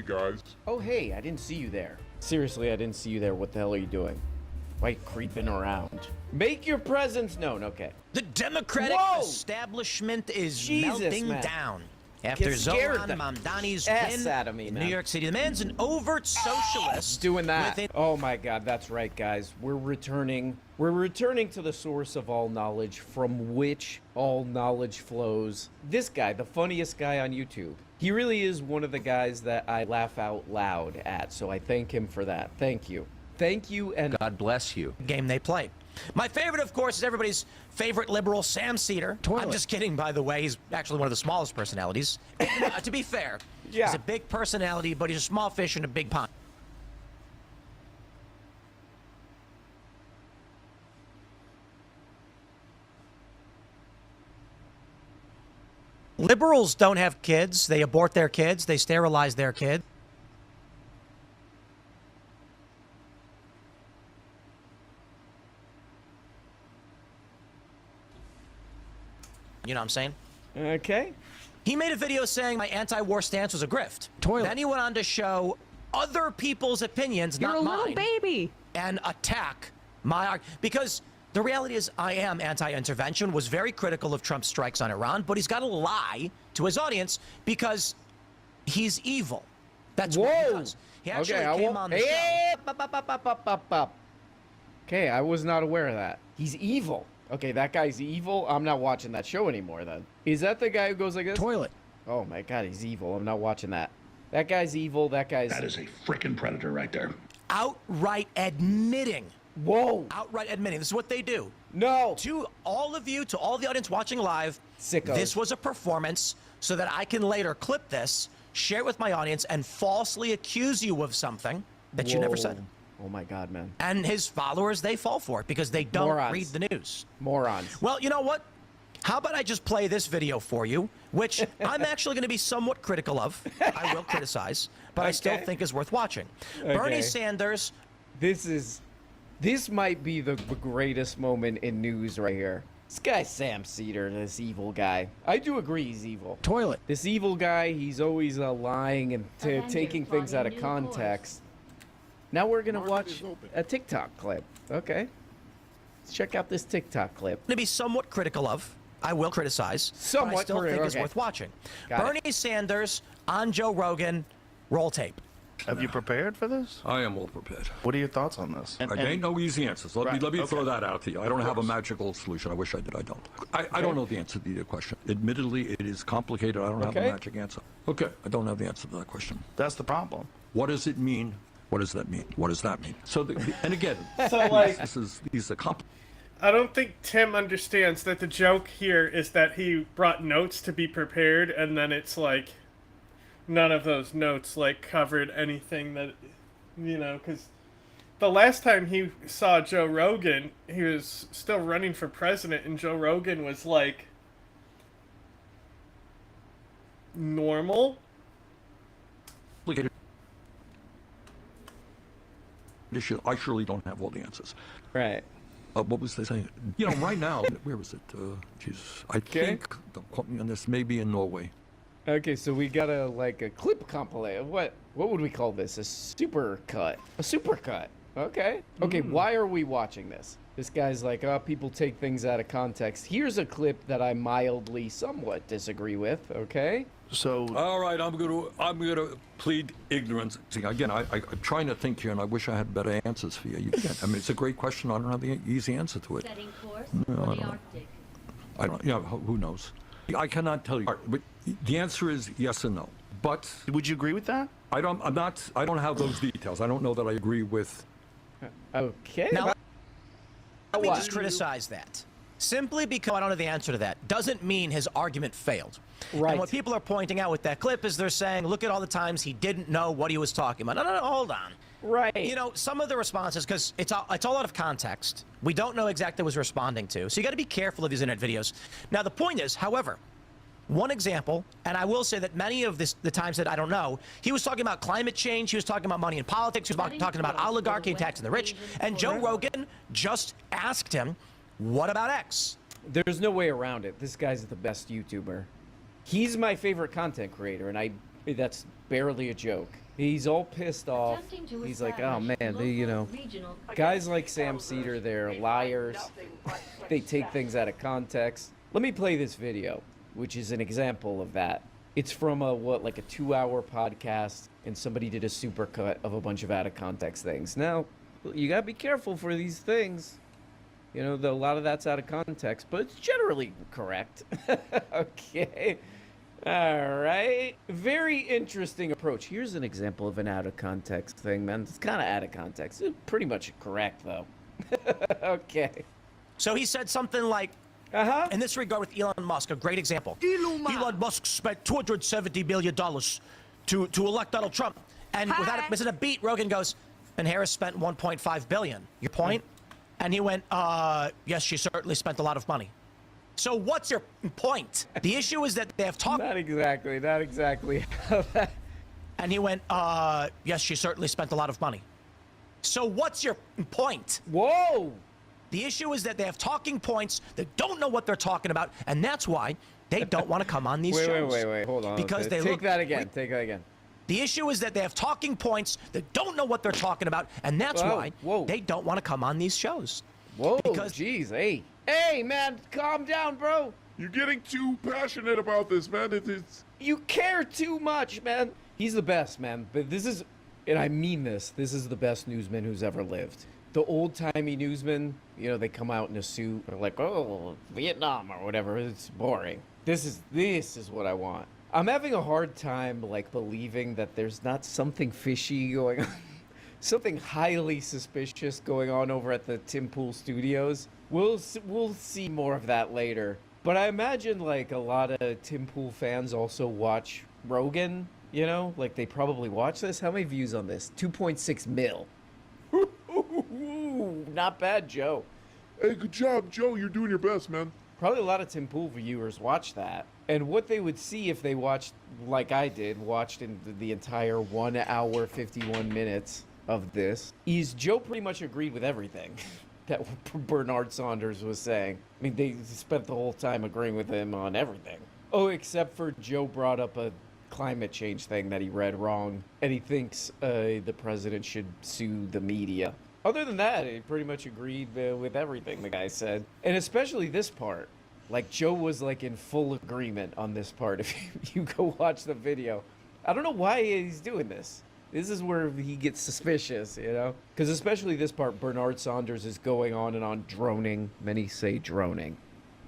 guys. Oh, hey, I didn't see you there. Seriously, I didn't see you there. What the hell are you doing? Why are you creeping around? Make your presence known, okay. The Democratic establishment is melting down. After Zoran Mamdani's win in New York City, the man's an overt socialist. Doing that. Oh my God, that's right, guys. We're returning to the source of all knowledge, from which all knowledge flows. This guy, the funniest guy on YouTube. He really is one of the guys that I laugh out loud at, so I thank him for that. Thank you. Thank you, and God bless you. Game they play. My favorite, of course, is everybody's favorite liberal, Sam Cedar. I'm just kidding, by the way. He's actually one of the smallest personalities. To be fair, he's a big personality, but he's a small fish in a big pond. Liberals don't have kids. They abort their kids. They sterilize their kids. You know what I'm saying? Okay. He made a video saying my anti-war stance was a grift. Then he went on to show other people's opinions, not mine. You're a little baby. And attack my... Because the reality is I am anti-intervention, was very critical of Trump's strikes on Iran, but he's got to lie to his audience because he's evil. That's what he does. He actually came on the show. Okay, I was not aware of that. He's evil. Okay, that guy's evil. I'm not watching that show anymore then. Is that the guy who goes like this? Toilet. Oh my God, he's evil. I'm not watching that. That guy's evil. That is a freaking predator right there. Outright admitting. Whoa. Outright admitting. This is what they do. No. To all of you, to all the audience watching live, Sickos. This was a performance so that I can later clip this, share it with my audience, and falsely accuse you of something that you never said. Oh my God, man. And his followers, they fall for it because they don't read the news. Morons. Well, you know what? How about I just play this video for you, which I'm actually going to be somewhat critical of. I will criticize, but I still think is worth watching. Bernie Sanders. This might be the greatest moment in news right here. This guy Sam Cedar, this evil guy. I do agree he's evil. Toilet. This evil guy, he's always lying and taking things out of context. Now we're going to watch a TikTok clip. Okay. Let's check out this TikTok clip. I'm going to be somewhat critical of. I will criticize. Somewhat. But I still think it's worth watching. Bernie Sanders on Joe Rogan. Roll tape. Have you prepared for this? I am well prepared. What are your thoughts on this? There ain't no easy answers. Let me throw that out to you. I don't have a magical solution. I wish I did. I don't. I don't know the answer to your question. Admittedly, it is complicated. I don't have a magic answer. Okay. I don't have the answer to that question. That's the problem. What does it mean? What does that mean? What does that mean? So, and again, so like, these are complicated. I don't think Tim understands that the joke here is that he brought notes to be prepared, and then it's like none of those notes like covered anything that, you know, because the last time he saw Joe Rogan, he was still running for president, and Joe Rogan was like normal. I surely don't have all the answers. Right. What was they saying? You know, right now, where was it? Jesus, I think, don't quote me on this, maybe in Norway. Okay, so we got a clip compilation. What would we call this? A super cut. A super cut. Okay. Okay, why are we watching this? This guy's like, oh, people take things out of context. Here's a clip that I mildly, somewhat disagree with, okay? So... All right, I'm gonna plead ignorance. See, again, I'm trying to think here, and I wish I had better answers for you. I mean, it's a great question. I don't have the easy answer to it. Setting course No, for I the don't. Arctic. I don't. Yeah, who knows? I cannot tell you. But the answer is yes and no. But would you agree with that? I don't have those details. I don't know that I agree with. Okay. Now, let me just criticize that. Simply because I don't know the answer to that doesn't mean his argument failed. Right. And what people are pointing out with that clip is they're saying, look at all the times he didn't know what he was talking about. No, hold on. Right. You know, some of the responses, because it's all out of context. We don't know exactly what he was responding to. So you got to be careful of these internet videos. Now, the point is, however, one example, and I will say that many of the times that I don't know, he was talking about climate change, he was talking about money in politics, he was talking about oligarchy, taxing the rich, and Joe Rogan just asked him, what about X? There's no way around it. This guy's the best YouTuber. He's my favorite content creator, and that's barely a joke. He's all pissed off. He's like, oh man, guys like Sam Cedar, they're liars. They take things out of context. Let me play this video, which is an example of that. It's from a 2-hour podcast, and somebody did a supercut of a bunch of out of context things. Now, you gotta be careful for these things. A lot of that's out of context, but it's generally correct. Okay. All right. Very interesting approach. Here's an example of an out of context thing, man. It's kind of out of context. It's pretty much correct, though. Okay. So he said something like, in this regard with Elon Musk, a great example. Elon Musk spent $270 billion to elect Donald Trump. And without it missing a beat, Rogan goes, and Harris spent $1.5 billion. Your point? And he went, yes, she certainly spent a lot of money. So what's your point? The issue is that they have talked... Not exactly. And he went, yes, she certainly spent a lot of money. So what's your point? Whoa! The issue is that they have talking points that don't know what they're talking about, and that's why they don't want to come on these shows. Wait, hold on. Because they Take that again. The issue is that they have talking points that don't know what they're talking about, and that's why they don't want to come on these shows. Whoa, jeez, hey, man, calm down, bro. You're getting too passionate about this, man. It's... You care too much, man. He's the best, man. But this is, and I mean this is the best newsman who's ever lived. The old-timey newsmen, they come out in a suit. They're like, oh, Vietnam or whatever. It's boring. This is what I want. I'm having a hard time, believing that there's not something fishy going on. Something highly suspicious going on over at the Tim Pool Studios. We'll see more of that later. But I imagine, a lot of Tim Pool fans also watch Rogan, They probably watch this. How many views on this? 2.6 mil. Not bad, Joe. Hey, good job, Joe. You're doing your best, man. Probably a lot of Tim Pool viewers watch that. And what they would see if they watched, like I did, watched in the entire 1 hour, 51 minutes of this, is Joe pretty much agreed with everything that Bernard Saunders was saying. I mean, they spent the whole time agreeing with him on everything. Oh, except for Joe brought up a climate change thing that he read wrong, and he thinks the president should sue the media. Other than that, he pretty much agreed with everything the guy said. And especially this part. Joe was in full agreement on this part. If you go watch the video. I don't know why he's doing this. This is where he gets suspicious, Because especially this part, Bernard Saunders is going on and on droning. Many say droning.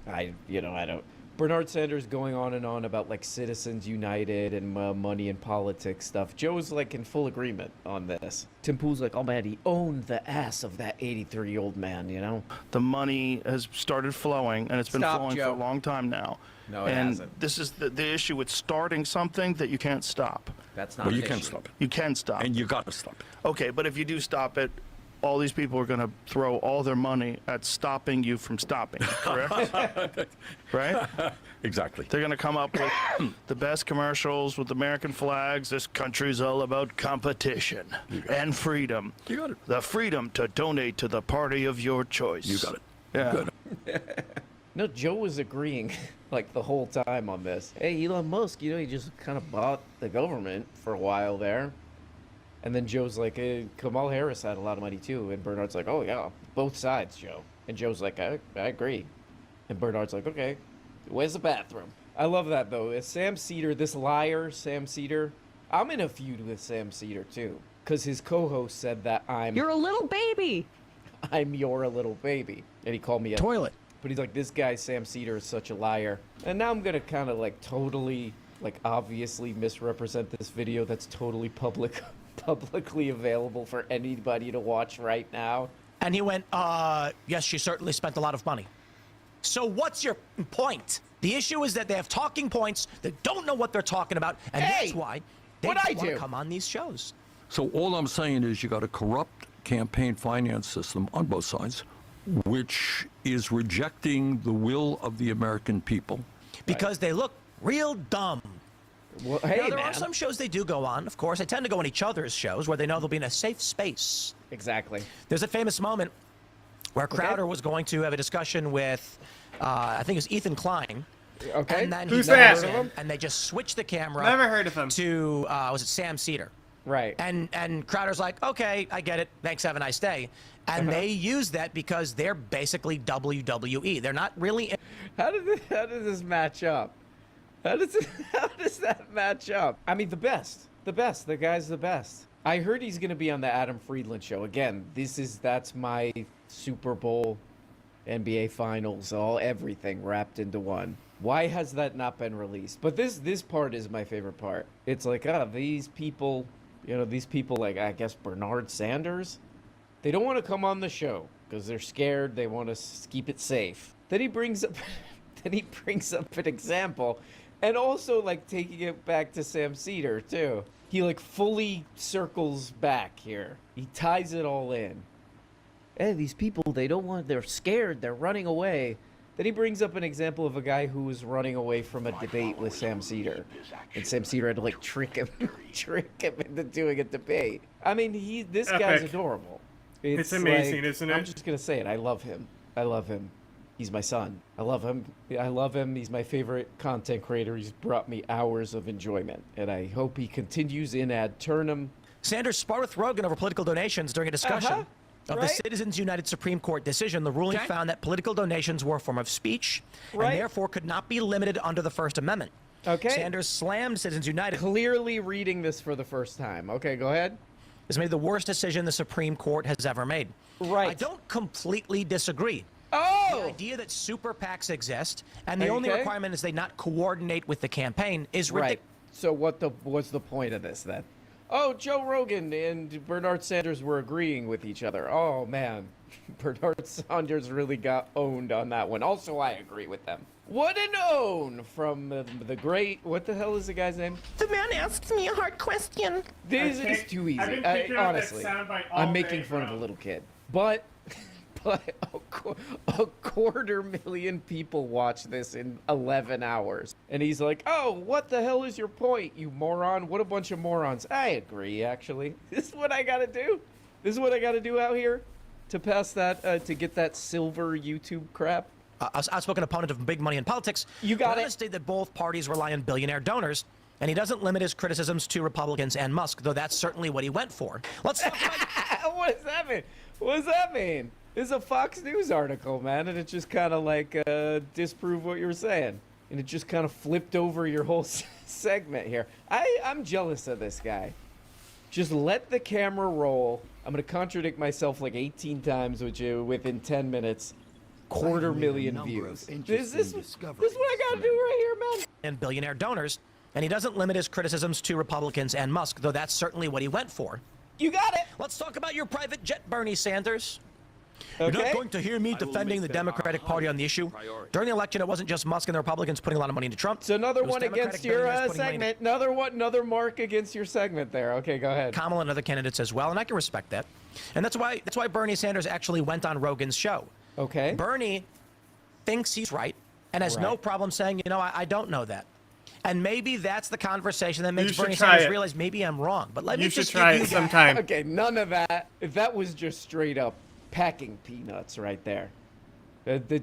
I don't. Bernard Sanders going on and on about Citizens United and money and politics stuff. Joe's in full agreement on this. Tim Pool's oh man, he owned the ass of that 83-year-old man, The money has started flowing, and it's been flowing Joe. for a long time now. No, it and hasn't. This is the issue with starting something that you can't stop. That's not Well, an you can issue. stop it. You can stop. And you got to stop it. Okay, but if you do stop it, all these people are going to throw all their money at stopping you from stopping, correct? Right? Exactly. They're going to come up with the best commercials with American flags. This country's all about competition and freedom. You got it. The freedom to donate to the party of your choice. You got it. Yeah. Good. No, Joe was agreeing the whole time on this. Hey, Elon Musk, he just kind of bought the government for a while there. And then Joe's like, hey, Kamala Harris had a lot of money too. And Bernard's like, oh yeah, both sides, Joe. And Joe's like, I agree. And Bernard's like, okay, where's the bathroom? I love that though. It's Sam Cedar, this liar, Sam Cedar. I'm in a feud with Sam Cedar too. Because his co-host said that You're a little baby. I'm your little baby. And he called me a Toilet. But he's like, this guy, Sam Cedar, is such a liar. And now I'm going to kind of totally, obviously misrepresent this video that's totally publicly available for anybody to watch right now. And he went, yes, she certainly spent a lot of money. So what's your point? The issue is that they have talking points that don't know what they're talking about, and that's why they don't want to come on these shows. So all I'm saying is you got a corrupt campaign finance system on both sides, which is rejecting the will of the American people. Because they look real dumb. Well, hey, Now, there man. are some shows they do go on, of course. They tend to go on each other's shows where they know they'll be in a safe space. Exactly. There's a famous moment where Crowder was going to have a discussion with, I think it was Ethan Klein. Okay. And then Who's he that? goes in, and they just switch the camera. Never heard of him. To, was it Sam Cedar? Right. And Crowder's like, okay, I get it. Thanks, have a nice day. And they use that because they're basically WWE. They're not really. How does this match up? How does that match up? I mean, the best. The guy's the best. I heard he's gonna be on the Adam Friedland show again. That's my Super Bowl, NBA Finals, everything wrapped into one. Why has that not been released? But this part is my favorite part. It's like, these people, like, I guess Bernard Sanders, they don't want to come on the show because they're scared. They want to keep it safe. Then he brings up an example, and also like taking it back to Sam Cedar too. He like fully circles back here. He ties it all in. Hey, these people, they're scared. They're running away. Then he brings up an example of a guy who was running away from a debate with Sam Cedar. And Sam Cedar had to like trick him into doing a debate. I mean, this guy's adorable. It's amazing, like, isn't it? I'm just going to say it. I love him. He's my son. I love him. He's my favorite content creator. He's brought me hours of enjoyment. And I hope he continues in ad eternum. Sanders sparred with Rogan over political donations during a discussion of the Citizens United Supreme Court decision. The ruling found that political donations were a form of speech and therefore could not be limited under the First Amendment. Okay. Sanders slammed Citizens United. Clearly reading this for the first time. Okay, go ahead. Has made the worst decision the Supreme Court has ever made. Right. I don't completely disagree. Oh! The idea that super PACs exist and the only requirement is they not coordinate with the campaign is ridiculous. Right. So what's the point of this then? Oh, Joe Rogan and Bernard Sanders were agreeing with each other. Oh, man. Bernard Sanders really got owned on that one. Also, I agree with them. What an own from the great... What the hell is the guy's name? The man asks me a hard question. This is too easy. I've been picking up that Honestly, soundbite all I'm day, making fun of a bro. little kid. But a 250,000 people watch this in 11 hours. And he's like, oh, what the hell is your point, you moron? What a bunch of morons. I agree, actually. This is what I gotta do? This is what I gotta do out here to pass that, to get that silver YouTube crap? Outspoken opponent of big money in politics. You got it. State that both parties rely on billionaire donors, and he doesn't limit his criticisms to Republicans and Musk, though that's certainly what he went for. Let's talk about... What does that mean? What does that mean? This is a Fox News article, man, and it just kind of like disproved what you were saying. And it just kind of flipped over your whole segment here. I'm jealous of this guy. Just let the camera roll. I'm going to contradict myself like 18 times with you within 10 minutes. 250,000 views. This is what I got to do right here, man. And billionaire donors, and he doesn't limit his criticisms to Republicans and Musk, though that's certainly what he went for. You got it. Let's talk about your private jet, Bernie Sanders. Okay. You're not going to hear me defending the Democratic Party on the issue. During the election, it wasn't just Musk and the Republicans putting a lot of money into Trump. So another one against your segment. Another mark against your segment there. Okay, go ahead. Kamala and other candidates as well, and I can respect that. And that's why Bernie Sanders actually went on Rogan's show. Okay. Bernie thinks he's right and has no problem saying, I don't know that. And maybe that's the conversation that makes Bernie Sanders realize maybe I'm wrong. But let me just try it sometime. Okay, none of that. If that was just straight up packing peanuts right there.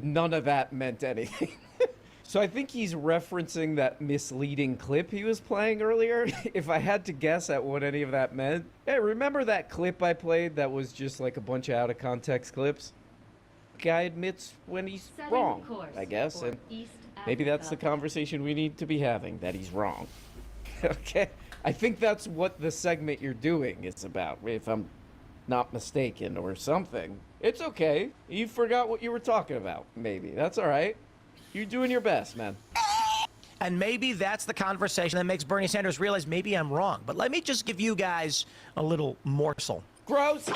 None of that meant anything. So I think he's referencing that misleading clip he was playing earlier. If I had to guess at what any of that meant. Hey, remember that clip I played that was just like a bunch of out of context clips? Guy admits when he's wrong, I guess. And maybe that's the conversation we need to be having, that he's wrong. Okay? I think that's what the segment you're doing is about, if I'm not mistaken or something. It's okay. You forgot what you were talking about, maybe. That's all right. You're doing your best, man. And maybe that's the conversation that makes Bernie Sanders realize maybe I'm wrong. But let me just give you guys a little morsel. Gross.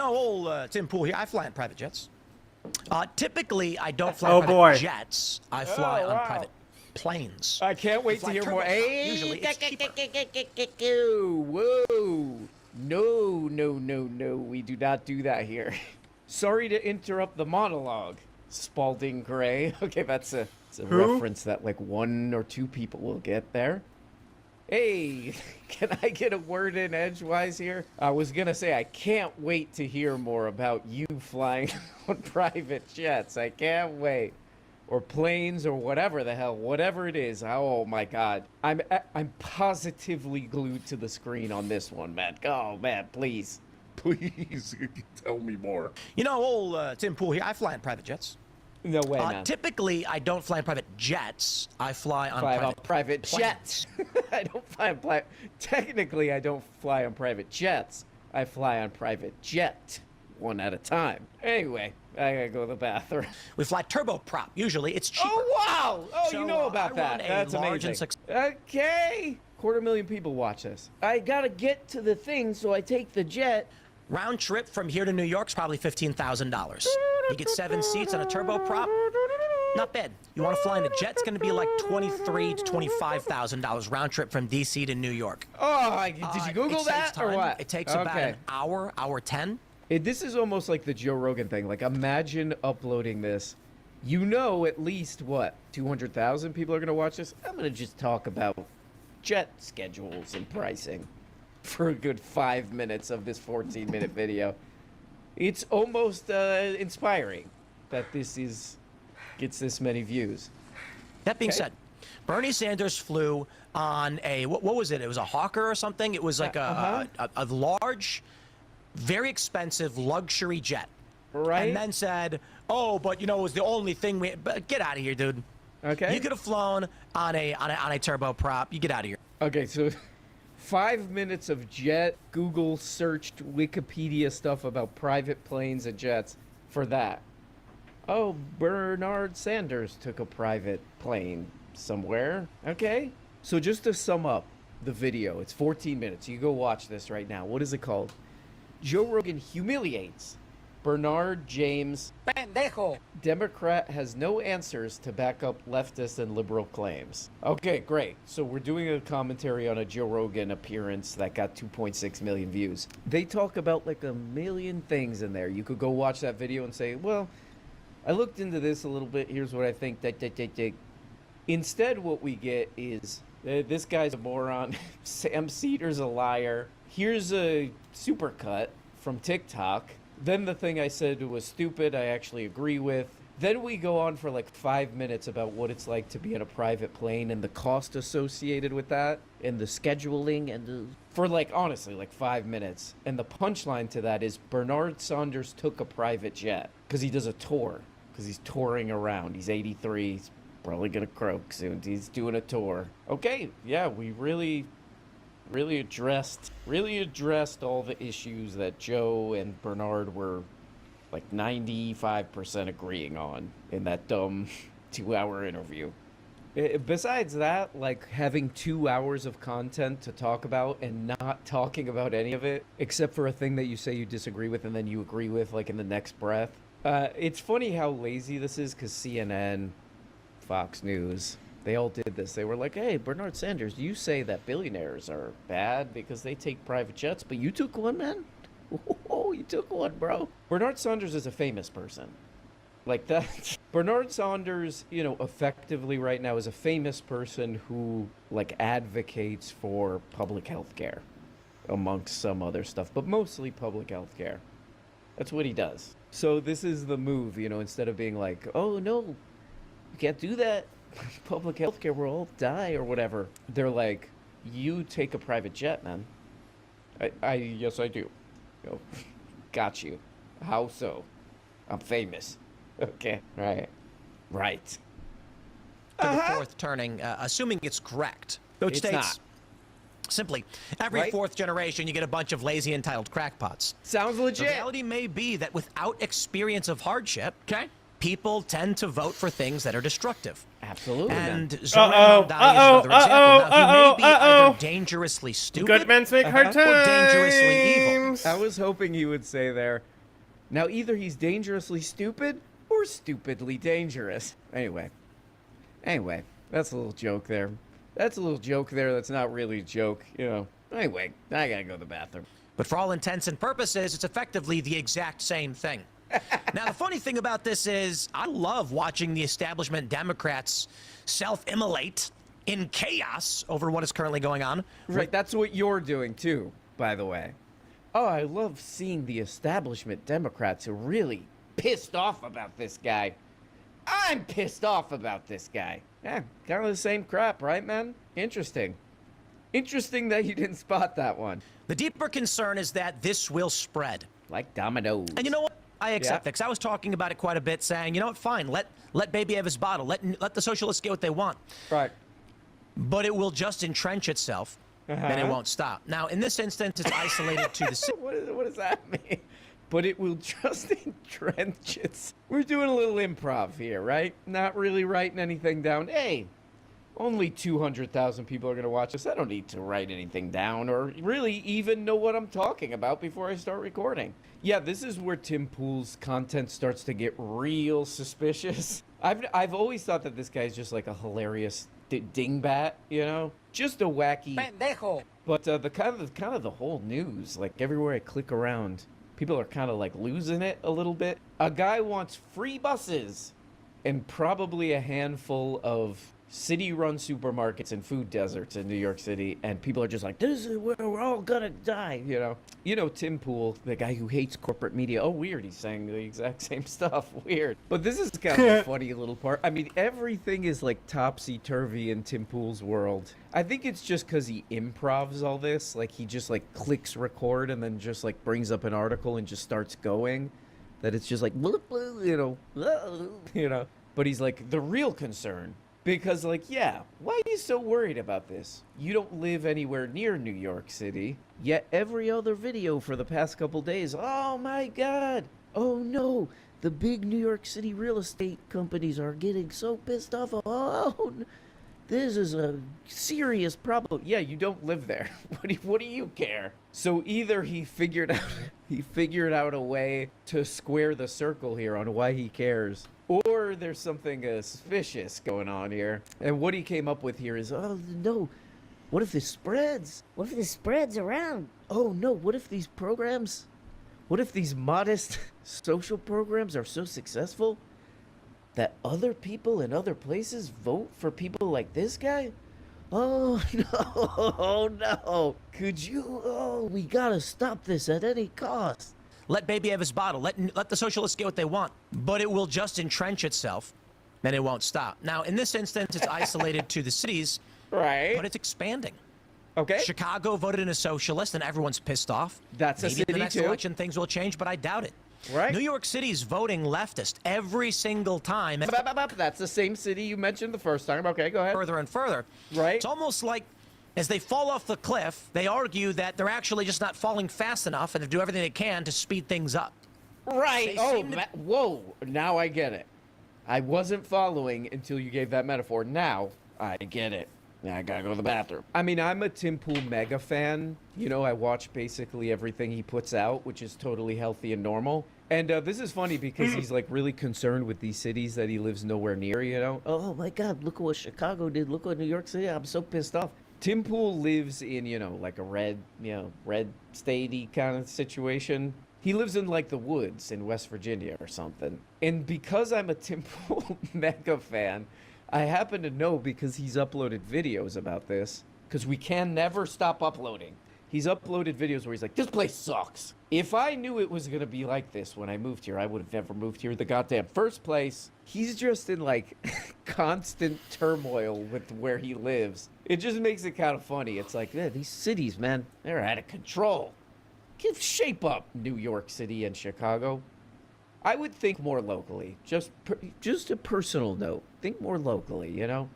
Old Tim Pool here, I fly in private jets. Typically, I don't fly private jets. I fly on private planes. I can't wait to hear more. Hey, usually it's cheaper. Whoa. No. We do not do that here. Sorry to interrupt the monologue, Spalding Gray. Okay, that's a reference that like 1 or 2 people will get there. Hey, can I get a word in edgewise here? I was going to say I can't wait to hear more about you flying on private jets. I can't wait. or planes or whatever the hell, whatever it is. Oh my God, I'm positively glued to the screen on this one, man. Oh man, please. Please tell me more. You know, old Tim Pool here, I fly in private jets. No way, man. Typically, I don't fly in private jets. I fly on private planes. jets. I don't fly on private. Technically, I don't fly on private jets. I fly on private jet, one at a time. Anyway, I gotta go to the bathroom. We fly turboprop. Usually, it's cheaper. Oh wow! Oh, So, you know about I that? run a That's large and amazing. Okay, 250,000 people watch this. I gotta get to the thing, so I take the jet. Round trip from here to New York's probably $15,000. You get 7 seats on a turboprop. Not bad. You want to fly in a jet? It's going to be like $23,000 to $25,000 round trip from DC to New York. Oh, did you Google it that saves or time. what? It takes about an hour, hour 10. This is almost like the Joe Rogan thing. Like, imagine uploading this. You know, at least what, 200,000 people are going to watch this. I'm going to just talk about jet schedules and pricing for a good 5 minutes of this 14-minute video. It's almost inspiring that this gets this many views. That being said, Bernie Sanders flew on a, what was it? It was a Hawker or something? It was like a large, very expensive luxury jet. Right. And then said, oh, but you know, it was the only thing we, but get out of here, dude. Okay. You could have flown on a turboprop. You get out of here. Okay, so 5 minutes of jet, Google searched Wikipedia stuff about private planes and jets for that. Oh, Bernard Sanders took a private plane somewhere. Okay. So just to sum up the video, it's 14 minutes. You go watch this right now. What is it called? Joe Rogan humiliates Bernard James Pendejo. Democrat has no answers to back up leftist and liberal claims. Okay, great. So we're doing a commentary on a Joe Rogan appearance that got 2.6 million views. They talk about like a million things in there. You could go watch that video and say, well, I looked into this a little bit. Here's what I think. Instead, what we get is this guy's a moron. Sam Cedar's a liar. Here's a supercut from TikTok. Then the thing I said was stupid, I actually agree with. Then we go on for like 5 minutes about what it's like to be in a private plane and the cost associated with that and the scheduling and for like, honestly, like 5 minutes. And the punchline to that is Bernard Sanders took a private jet because he does a tour, because he's touring around. He's 83, he's probably gonna croak soon. He's doing a tour. Okay, yeah, we really addressed all the issues that Joe and Bernard were like 95% agreeing on in that dumb 2-hour interview. Besides that, like having 2 hours of content to talk about and not talking about any of it except for a thing that you say you disagree with and then you agree with like in the next breath. It's funny how lazy this is because CNN, Fox News, they all did this. They were like, hey, Bernard Sanders, you say that billionaires are bad because they take private jets, but you took one, man? Oh, you took one, bro. Bernard Sanders is a famous person. Like that. Bernard Sanders, you know, effectively right now is a famous person who, like, advocates for public health care, amongst some other stuff, but mostly public health care. That's what he does. So this is the move, you know, instead of being like, oh, no, you can't do that. Public health care, we'll all die or whatever. They're like, you take a private jet, man. Yes, I do. You know, got you. How so? I'm famous. Okay. Right. To the fourth turning, assuming it's correct, which It's states not. simply every Right? fourth generation you get a bunch of lazy entitled crackpots. Sounds The legit. reality may be that without experience of hardship, people tend to vote for things that are destructive. Absolutely. man. And Zoran Mamdani is another example. Now, he may be either dangerously stupid Good men make hard times. or dangerously evil. I was hoping you would say there. Now, either he's dangerously stupid or stupidly dangerous. Anyway, that's a little joke there. That's not really a joke, you know. Anyway, I gotta go to the bathroom. But for all intents and purposes, it's effectively the exact same thing. Now, the funny thing about this is I love watching the establishment Democrats self-immolate in chaos over what is currently going on. Right, that's what you're doing too, by the way. Oh, I love seeing the establishment Democrats are really pissed off about this guy. I'm pissed off about this guy. Yeah, kind of the same crap, right, man? Interesting. Interesting that you didn't spot that one. The deeper concern is that this will spread. Like dominoes. And you know what? I accept that, 'cause I was talking about it quite a bit, saying, you know what, fine, let baby have his bottle. Let the socialists get what they want. Right. But it will just entrench itself, and it won't stop. Now, in this instance, it's isolated to the city. What does that mean? But it will just entrench its... We're doing a little improv here, right? Not really writing anything down. Hey, only 200,000 people are going to watch this. I don't need to write anything down or really even know what I'm talking about before I start recording. Yeah, this is where Tim Pool's content starts to get real suspicious. I've always thought that this guy's just like a hilarious dingbat, you know? Just a wacky... Pendejo. But the kind of the whole news, like everywhere I click around, people are kind of like losing it a little bit. A guy wants free buses and probably a handful of city-run supermarkets and food deserts in New York City, and people are just like, this is where we're all gonna die, you know? You know, Tim Pool, the guy who hates corporate media. Oh, weird, he's saying the exact same stuff. Weird. But this is kind of a funny little part. I mean, everything is like topsy-turvy in Tim Pool's world. I think it's just because he improvs all this. Like, he just, like, clicks record and then just, like, brings up an article and just starts going. That it's just like, you know. But he's like, the real concern... Because, like, yeah, why are you so worried about this? You don't live anywhere near New York City, yet every other video for the past couple days, oh my God, oh no, the big New York City real estate companies are getting so pissed off. Oh, this is a serious problem. Yeah, you don't live there. What do you care? So either he figured out a way to square the circle here on why he cares, or there's something suspicious going on here. And what he came up with here is, oh no, what if this spreads? What if this spreads around? Oh no, what if these programs, what if these modest social programs are so successful that other people in other places vote for people like this guy? Oh no, oh no. Could you, oh, we gotta stop this at any cost. Let baby have his bottle. Let the socialists get what they want. But it will just entrench itself, and it won't stop. Now, in this instance, it's isolated to the cities, right? But it's expanding. Okay. Chicago voted in a socialist, and everyone's pissed off. That's a Maybe city the next too. election things will change, but I doubt it. Right. New York City's voting leftist every single time. That's the same city you mentioned the first time. Okay, go ahead. Further and further. Right. It's almost like as they fall off the cliff, they argue that they're actually just not falling fast enough and they do everything they can to speed things up. Right. They Oh, seem to- whoa. Now I get it. I wasn't following until you gave that metaphor. Now I get it. Now I gotta go to the bathroom. I mean, I'm a Tim Pool mega fan. You know, I watch basically everything he puts out, which is totally healthy and normal. And this is funny because he's like really concerned with these cities that he lives nowhere near, you know? Oh my God, look at what Chicago did. Look what New York City, I'm so pissed off. Tim Pool lives in, you know, like a red statey kind of situation. He lives in like the woods in West Virginia or something. And because I'm a Tim Pool mega fan, I happen to know because he's uploaded videos about this, because we can never stop uploading. He's uploaded videos where he's like, this place sucks. If I knew it was going to be like this when I moved here, I would have never moved here in the goddamn first place. He's just in like constant turmoil with where he lives. It just makes it kind of funny. It's like, yeah, these cities, man, they're out of control. Give shape up, New York City and Chicago. I would think more locally. Just a personal note. Think more locally, you know?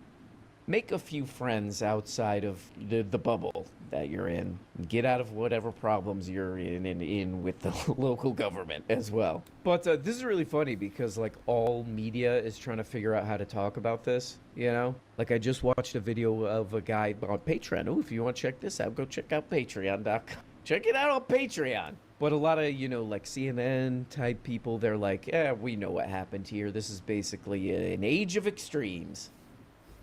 Make a few friends outside of the bubble that you're in. Get out of whatever problems you're in with the local government as well. But this is really funny because, like, all media is trying to figure out how to talk about this, you know? Like, I just watched a video of a guy on Patreon. Oh, if you want to check this out, go check out patreon.com. Check it out on Patreon. But a lot of, you know, like CNN-type people, they're like, yeah, we know what happened here. This is basically an age of extremes.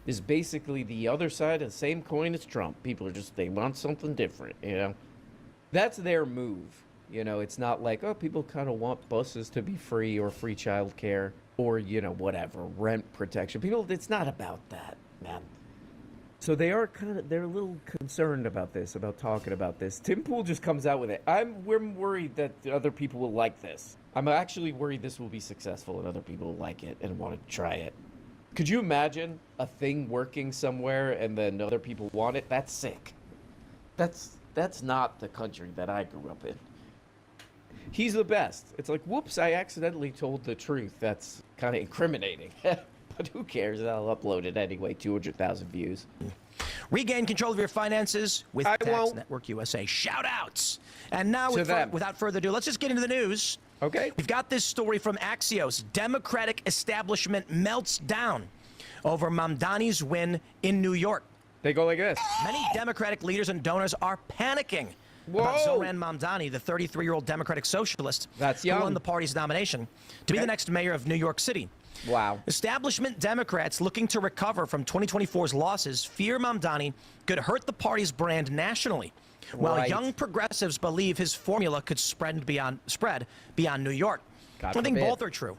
Is basically the other side of the same coin as Trump. People are just, they want something different, you know? That's their move. You know, it's not like, oh, people kind of want buses to be free or free childcare or, you know, whatever, rent protection. People, it's not about that, man. So they're a little concerned about this, about talking about this. Tim Pool just comes out with it. We're worried that other people will like this. I'm actually worried this will be successful and other people will like it and want to try it. Could you imagine a thing working somewhere and then other people want it? That's sick. That's not the country that I grew up in. He's the best. It's like, whoops, I accidentally told the truth. That's kind of incriminating. But who cares? I'll upload it anyway. 200,000 views. Regain control of your finances with I Tax won't. Network USA. Shout outs. And now, To them. without further ado, let's just get into the news. Okay. We've got this story from Axios. Democratic establishment melts down over Mamdani's win in New York. They go like this. Many Democratic leaders and donors are panicking about Whoa. Zoran Mamdani, the 33-year-old Democratic socialist That's who young. won the party's nomination to be the next mayor of New York City. Wow. Establishment Democrats looking to recover from 2024's losses fear Mamdani could hurt the party's brand nationally, while Right. young progressives believe his formula could spread beyond New York. God I think forbid. both are true.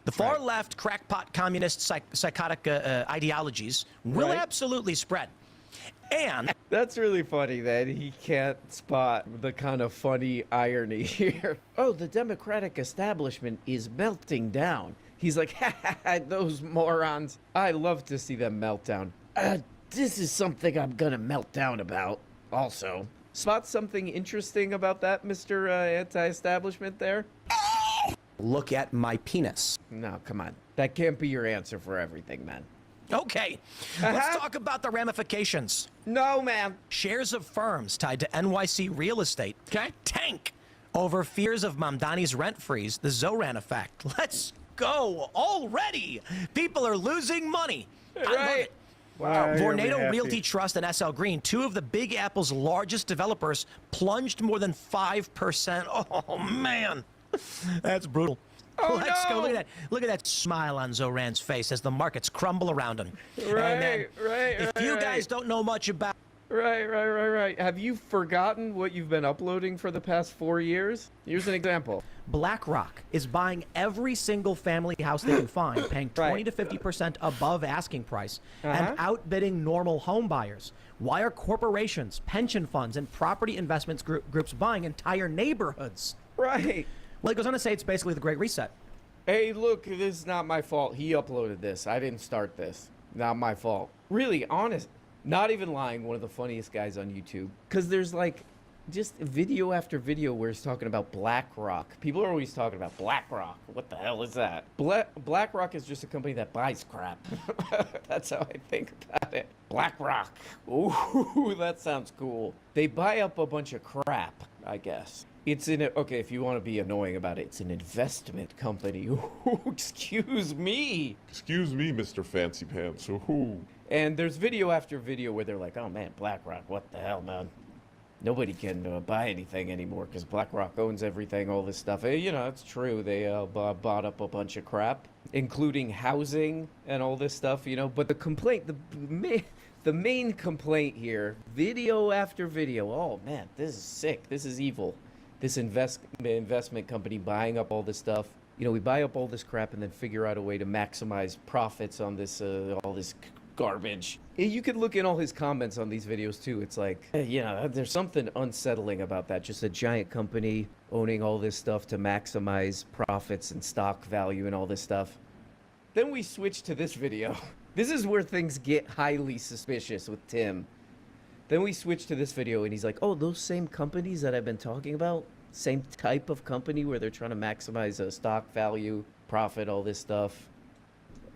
The far-left crackpot communist psychotic ideologies will Right. absolutely spread. And That's really funny that he can't spot the kind of funny irony here. Oh, the Democratic establishment is melting down. He's like, ha ha ha, those morons. I love to see them melt down. This is something I'm gonna melt down about, also. Spot something interesting about that, Mr. Anti-Establishment there? look at my penis. No, come on. That can't be your answer for everything, man. Okay, let's talk about the ramifications. No, man. Shares of firms tied to NYC real estate tank over fears of Mamdani's rent freeze, the Zoran effect. Let's go already. People are losing money. I love Right. it. Wow. Vornado Realty Trust and SL Green, two of the Big Apple's largest developers, plunged more than 5%. Oh, man. That's brutal. Oh, Let's go. no. Look at that. Look at that smile on Zoran's face as the markets crumble around him. Hey, man, if you guys don't know much about Right. Have you forgotten what you've been uploading for the past 4 years? Here's an example. BlackRock is buying every single family house they can find, paying 20 to 50% above asking price, and outbidding normal home buyers. Why are corporations, pension funds, and property investments groups buying entire neighborhoods? Right. Well, it goes on to say it's basically the Great Reset. Hey, look, this is not my fault. He uploaded this. I didn't start this. Not my fault. Really, honest. Not even lying, one of the funniest guys on YouTube. Because there's like just video after video where he's talking about BlackRock. People are always talking about BlackRock. What the hell is that? BlackRock is just a company that buys crap. That's how I think about it. BlackRock. Ooh, that sounds cool. They buy up a bunch of crap, I guess. It's okay, if you want to be annoying about it, it's an investment company. Ooh, excuse me. Excuse me, Mr. Fancy Pants. Ooh. And there's video after video where they're like, oh man, BlackRock, what the hell, man? Nobody can buy anything anymore because BlackRock owns everything, all this stuff. You know, it's true. They bought up a bunch of crap, including housing and all this stuff, you know. But the complaint, the main complaint here, video after video, oh man, this is sick. This is evil. This investment company buying up all this stuff. You know, we buy up all this crap and then figure out a way to maximize profits on this, all this garbage. You could look in all his comments on these videos too. It's like, you know, there's something unsettling about that. Just a giant company owning all this stuff to maximize profits and stock value and all this stuff. Then we switch to this video. This is where things get highly suspicious with Tim. Then we switch to this video and he's like, oh, those same companies that I've been talking about, same type of company where they're trying to maximize stock value, profit, all this stuff.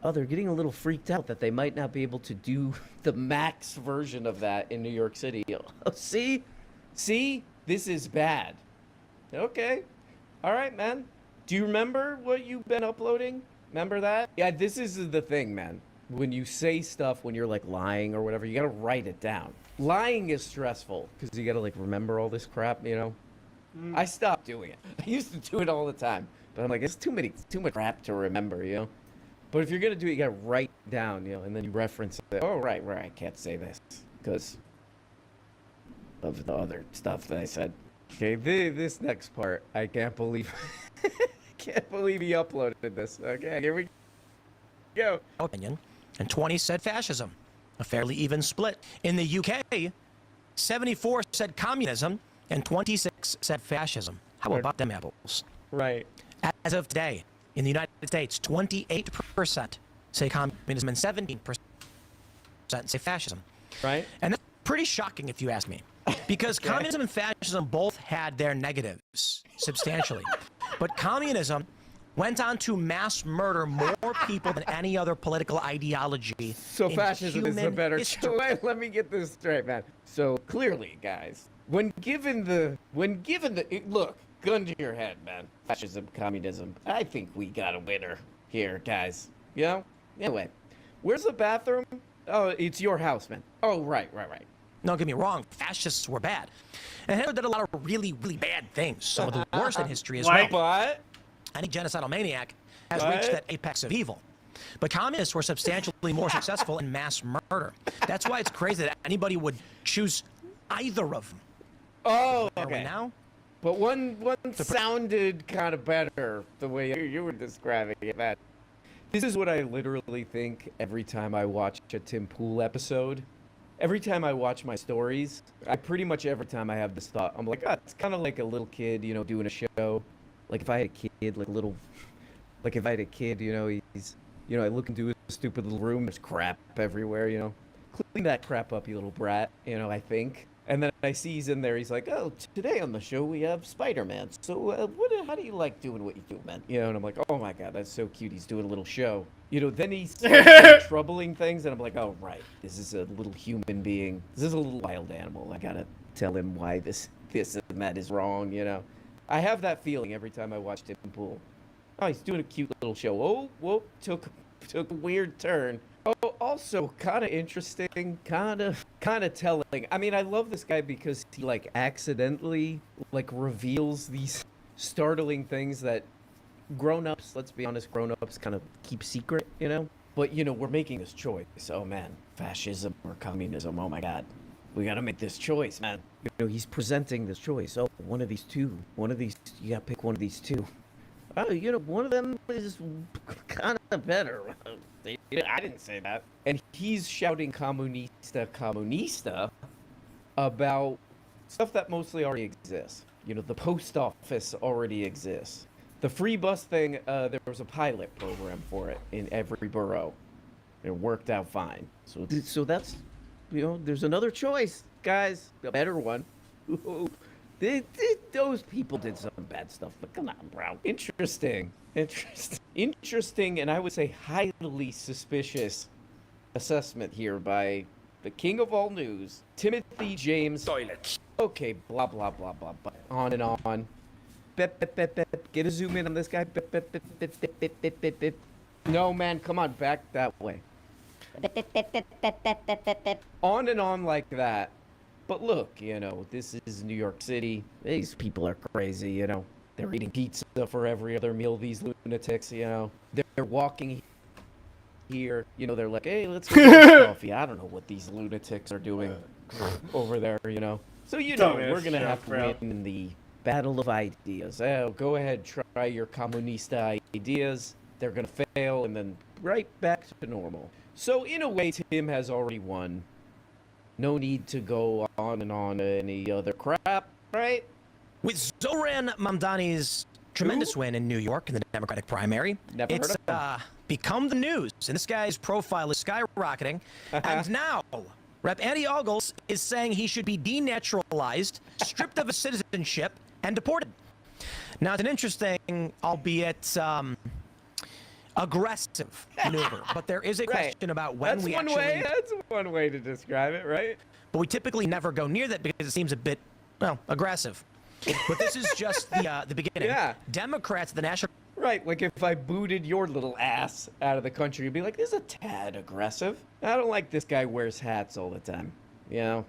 Oh, they're getting a little freaked out that they might not be able to do the max version of that in New York City. Oh, see? This is bad. Okay. All right, man. Do you remember what you've been uploading? Remember that? Yeah, this is the thing, man. When you say stuff, when you're like lying or whatever, you gotta write it down. Lying is stressful because you gotta like remember all this crap, you know? I stopped doing it. I used to do it all the time, but I'm like, it's too much crap to remember, you know? But if you're gonna do it, you gotta write down, you know, and then you reference it. Oh, right, I can't say this because of the other stuff that I said. Okay, this next part, I can't believe, I can't believe he uploaded this. Okay, here we go. Opinion, and 20 said fascism. a fairly even split. In the UK, 74 said communism and 26 said fascism. How about them apples? Right. As of today, in the United States, 28% say communism and 17% say fascism. Right. And that's pretty shocking if you ask me. Because communism and fascism both had their negatives substantially. But communism went on to mass murder more people than any other political ideology. So in fascism is the human better history. choice. Let me get this straight, man. So clearly, guys, when given the look, gun to your head, man. Fascism, communism. I think we got a winner here, guys. You know? Anyway, where's the bathroom? Oh, it's your house, man. Oh, right. Don't get me wrong, fascists were bad. And Hitler did a lot of really, really bad things. Some of the worst in history as well. But Any genocidal maniac has What? reached that apex of evil. But communists were substantially more successful in mass murder. That's why it's crazy that anybody would choose either of them. oh, Are we okay. now? But one sounded kind of better the way you were describing it, man. This is what I literally think every time I watch a Tim Pool episode. Every time I watch my stories, pretty much every time I have this thought, I'm like, it's kind of like a little kid, you know, doing a show. Like if I had a kid, if I had a kid, you know, he's, you know, I look into his stupid little room, there's crap everywhere, you know. Clean that crap up, you little brat, you know, I think. And then I see he's in there, he's like, oh, today on the show we have Spider-Man. So how do you like doing what you do, man? You know, and I'm like, oh my God, that's so cute, he's doing a little show. You know, then he's troubling things, and I'm like, oh, right, this is a little human being. This is a little wild animal. I gotta tell him why this and that is wrong, you know. I have that feeling every time I watch Tim Pool. Oh, he's doing a cute little show. Oh, whoa, took a weird turn. Oh, also kind of interesting, kind of telling. I mean, I love this guy because he like accidentally like reveals these startling things that grown-ups, let's be honest, grown-ups kind of keep secret, you know? But, you know, we're making this choice. Oh, man, fascism or communism, oh, my God. We got to make this choice, man. You know, he's presenting this choice. Oh, one of these two. You got to pick one of these two. Oh, you know, one of them is kind of better. I didn't say that. And he's shouting comunista about stuff that mostly already exists. You know, the post office already exists. The free bus thing, there was a pilot program for it in every borough. It worked out fine. So that's, you know, there's another choice, guys. A better one. Those people did some bad stuff, but come on, bro. Interesting, and I would say highly suspicious assessment here by the king of all news, Timothy James. Toilets. Okay, blah, blah, blah, blah, blah. On and on. Get a zoom in on this guy. No, man, come on, back that way. On and on like that. But look, you know, this is New York City. These people are crazy, you know. They're eating pizza for every other meal, these lunatics, you know. They're walking here, you know, they're like, hey, let's get coffee. I don't know what these lunatics are doing over there, you know. So, you know, we're going to have to win in the battle of ideas. Oh, go ahead, try your comunista ideas. They're going to fail, and then right back to normal. So, in a way, Tim has already won. No need to go on and on any other crap, right? With Zoran Mamdani's tremendous win in New York in the Democratic primary, it's become the news, and this guy's profile is skyrocketing. And now, Rep. Andy Ogles is saying he should be denaturalized, stripped of his citizenship, and deported. Now, it's an interesting, albeit aggressive maneuver, but there is a question about when we actually... That's one way to describe it, right? But we typically never go near that because it seems a bit, well, aggressive. But this is just the beginning. Yeah. Democrats, the national... Right, like if I booted your little ass out of the country, you'd be like, this is a tad aggressive. I don't like this guy wears hats all the time. You know?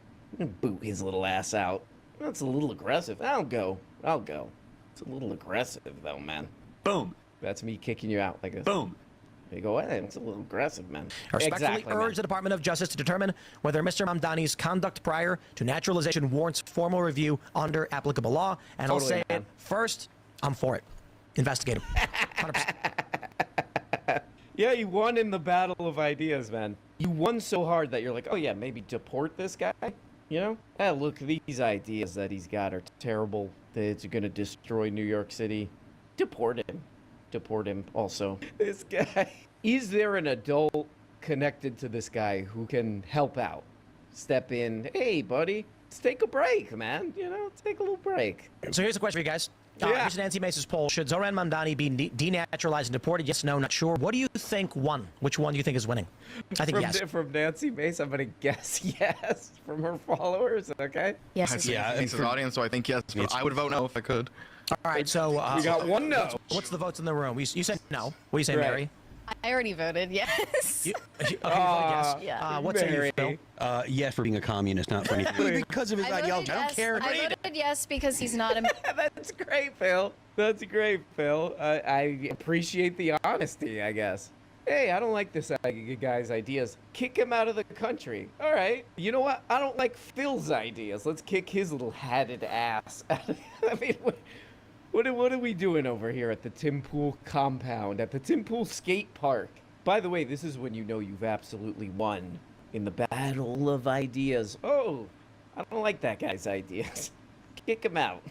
Boot his little ass out. That's a little aggressive. I'll go. It's a little aggressive, though, man. Boom. That's me kicking you out like this. Boom. You go, hey, it's a little aggressive, man. I respectfully Exactly, urge man. the Department of Justice to determine whether Mr. Mamdani's conduct prior to naturalization warrants formal review under applicable law. And Totally, I'll say man. it first, I'm for it. Investigate him. 100%. Yeah, you won in the battle of ideas, man. You won so hard that you're like, oh yeah, maybe deport this guy. You know? Ah, look, these ideas that he's got are terrible. That it's gonna destroy New York City. Deport him. Deport him also. This guy. Is there an adult connected to this guy who can help out? Step in. Hey, buddy. Let's take a break, man. You know, take a little break. So here's a question for you guys. Yeah. Here's Nancy Mace's poll. Should Zoran Mamdani be denaturalized and deported? Yes, no, not sure. What do you think won? Which one do you think is winning? I think yes. From Nancy Mace, I'm going to guess yes from her followers, okay? Yes. Yeah, it's an audience, so I think yes, but I would vote no if I could. All right, so... we got one no. What's the votes in the room? You said no. What do you say, Mary? I already voted yes. Okay, you voted yes. Yeah. What's in you, Phil? Yes, for being a communist, not for anything. Because of his ideology. I don't care. I voted yes because he's not a... That's great, Phil. That's great, Phil. I appreciate the honesty, I guess. Hey, I don't like this guy's ideas. Kick him out of the country. All right. You know what? I don't like Phil's ideas. Let's kick his little hatted ass. I mean, what are we doing over here at the Tim Pool compound, at the Tim Pool skate park? By the way, this is when you know you've absolutely won in the battle of ideas. Oh, I don't like that guy's ideas. Kick him out.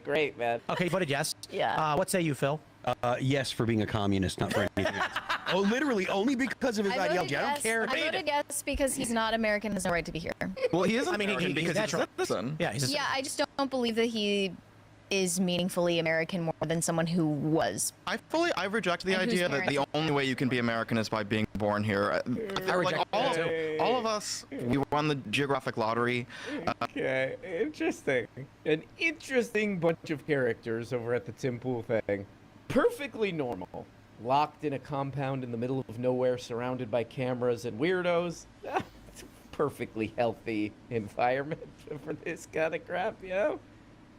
Great, man. Okay, you voted yes. Yeah. What say you, Phil? Yes, for being a communist, not for anything else. Oh, literally, only because of his ideology. I don't care. I voted yes because he's not American and has no right to be here. Well, he is I mean, American because he's a citizen. Yeah, he's a Yeah, I just don't believe that he is meaningfully American more than someone who was. I reject the And whose idea that the parents- only way you can be American is by being born here. I feel like reject all, that too. all of us, we won the geographic lottery. Okay, interesting. An interesting bunch of characters over at the Tim Pool thing. Perfectly normal. Locked in a compound in the middle of nowhere, surrounded by cameras and weirdos. It's a perfectly healthy environment for this kind of crap, you know?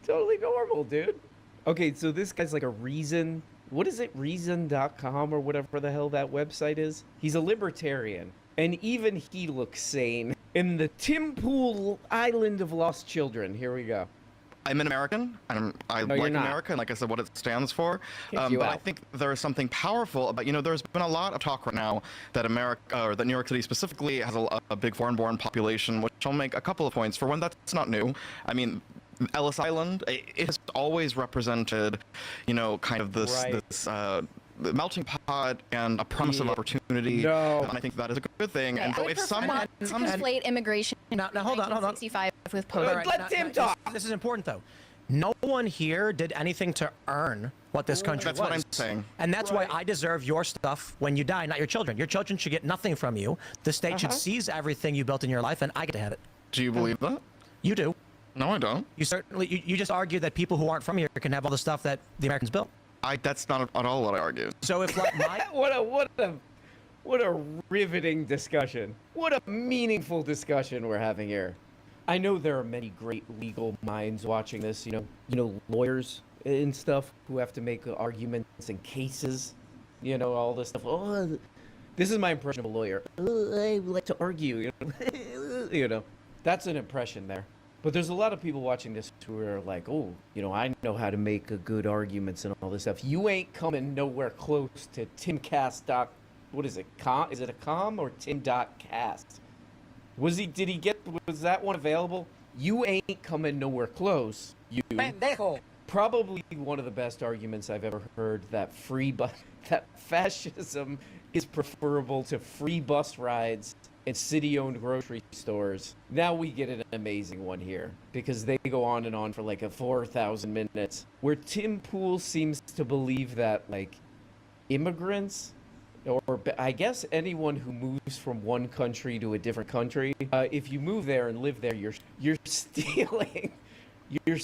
Totally normal, dude. Okay, so this guy's like a Reason. What is it? Reason.com or whatever the hell that website is? He's a libertarian. And even he looks sane. In the Tim Pool Island of Lost Children. Here we go. I'm an American, and I No, you're like not. America, and like I said, what it stands for. Kick you But I out. think there is something powerful about, there's been a lot of talk right now that or that New York City specifically has a big foreign-born population, which I'll make a couple of points. For one, that's not new. I mean, Ellis Island, it has always represented, kind of this melting pot and a promise of opportunity. No. And I think that is a good thing. Okay, And I so would if prefer someone not to conflate immigration Now, hold on. 1965 with post. All right, Let Tim talk. This is important, though. No one here did anything to earn what this country That's was. what I'm saying. And that's why I deserve your stuff when you die, not your children. Your children should get nothing from you. The state should seize everything you built in your life, and I get to have it. Do you believe that? You do. No, I don't. You certainly. You just argue that people who aren't from here can have all the stuff that the Americans built. That's not at all what I argued. So if like my What a riveting discussion. What a meaningful discussion we're having here. I know there are many great legal minds watching this, you know, lawyers and stuff who have to make arguments and cases, all this stuff. Oh, this is my impression of a lawyer. I like to argue, That's an impression there. But there's a lot of people watching this who are like, oh, I know how to make a good arguments and all this stuff. You ain't coming nowhere close to timcast. What is it? Is it a com or tim.cast? Was that one available? You ain't coming nowhere close. You. Pendejo. Probably one of the best arguments I've ever heard that that fascism is preferable to free bus rides and city-owned grocery stores. Now we get an amazing one here because they go on and on for like 4,000 minutes where Tim Pool seems to believe that like immigrants or I guess anyone who moves from one country to a different country, if you move there and live there, you're stealing. You're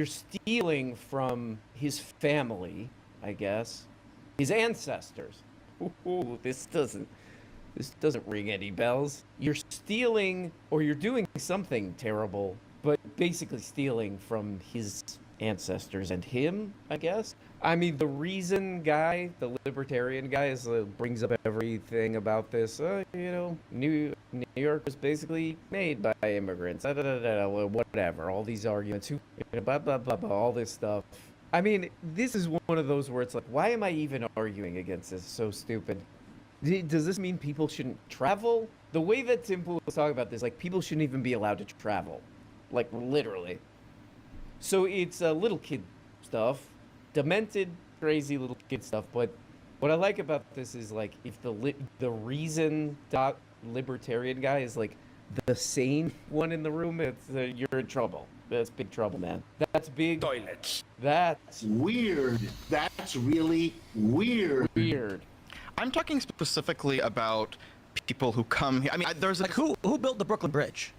stealing from his family, I guess, his ancestors. Ooh, this doesn't ring any bells. You're stealing, or you're doing something terrible, but basically stealing from his ancestors and him, I guess. I mean, the Reason guy, the libertarian guy, brings up everything about this. New York was basically made by immigrants. Whatever. All these arguments, blah blah blah blah, all this stuff. I mean, this is one of those where it's like, why am I even arguing against this? It's so stupid. Does this mean people shouldn't travel? The way that Tim Pool was talking about this, like, people shouldn't even be allowed to travel. Like, literally. So it's little kid stuff. Demented, crazy little kid stuff. But what I like about this is, like, if the reason libertarian guy is, like, the sane one in the room, it's you're in trouble. That's big trouble, man. That's big. Toilets. That's weird. That's really weird. Weird. I'm talking specifically about people who come here. I mean, there's like who built the Brooklyn Bridge?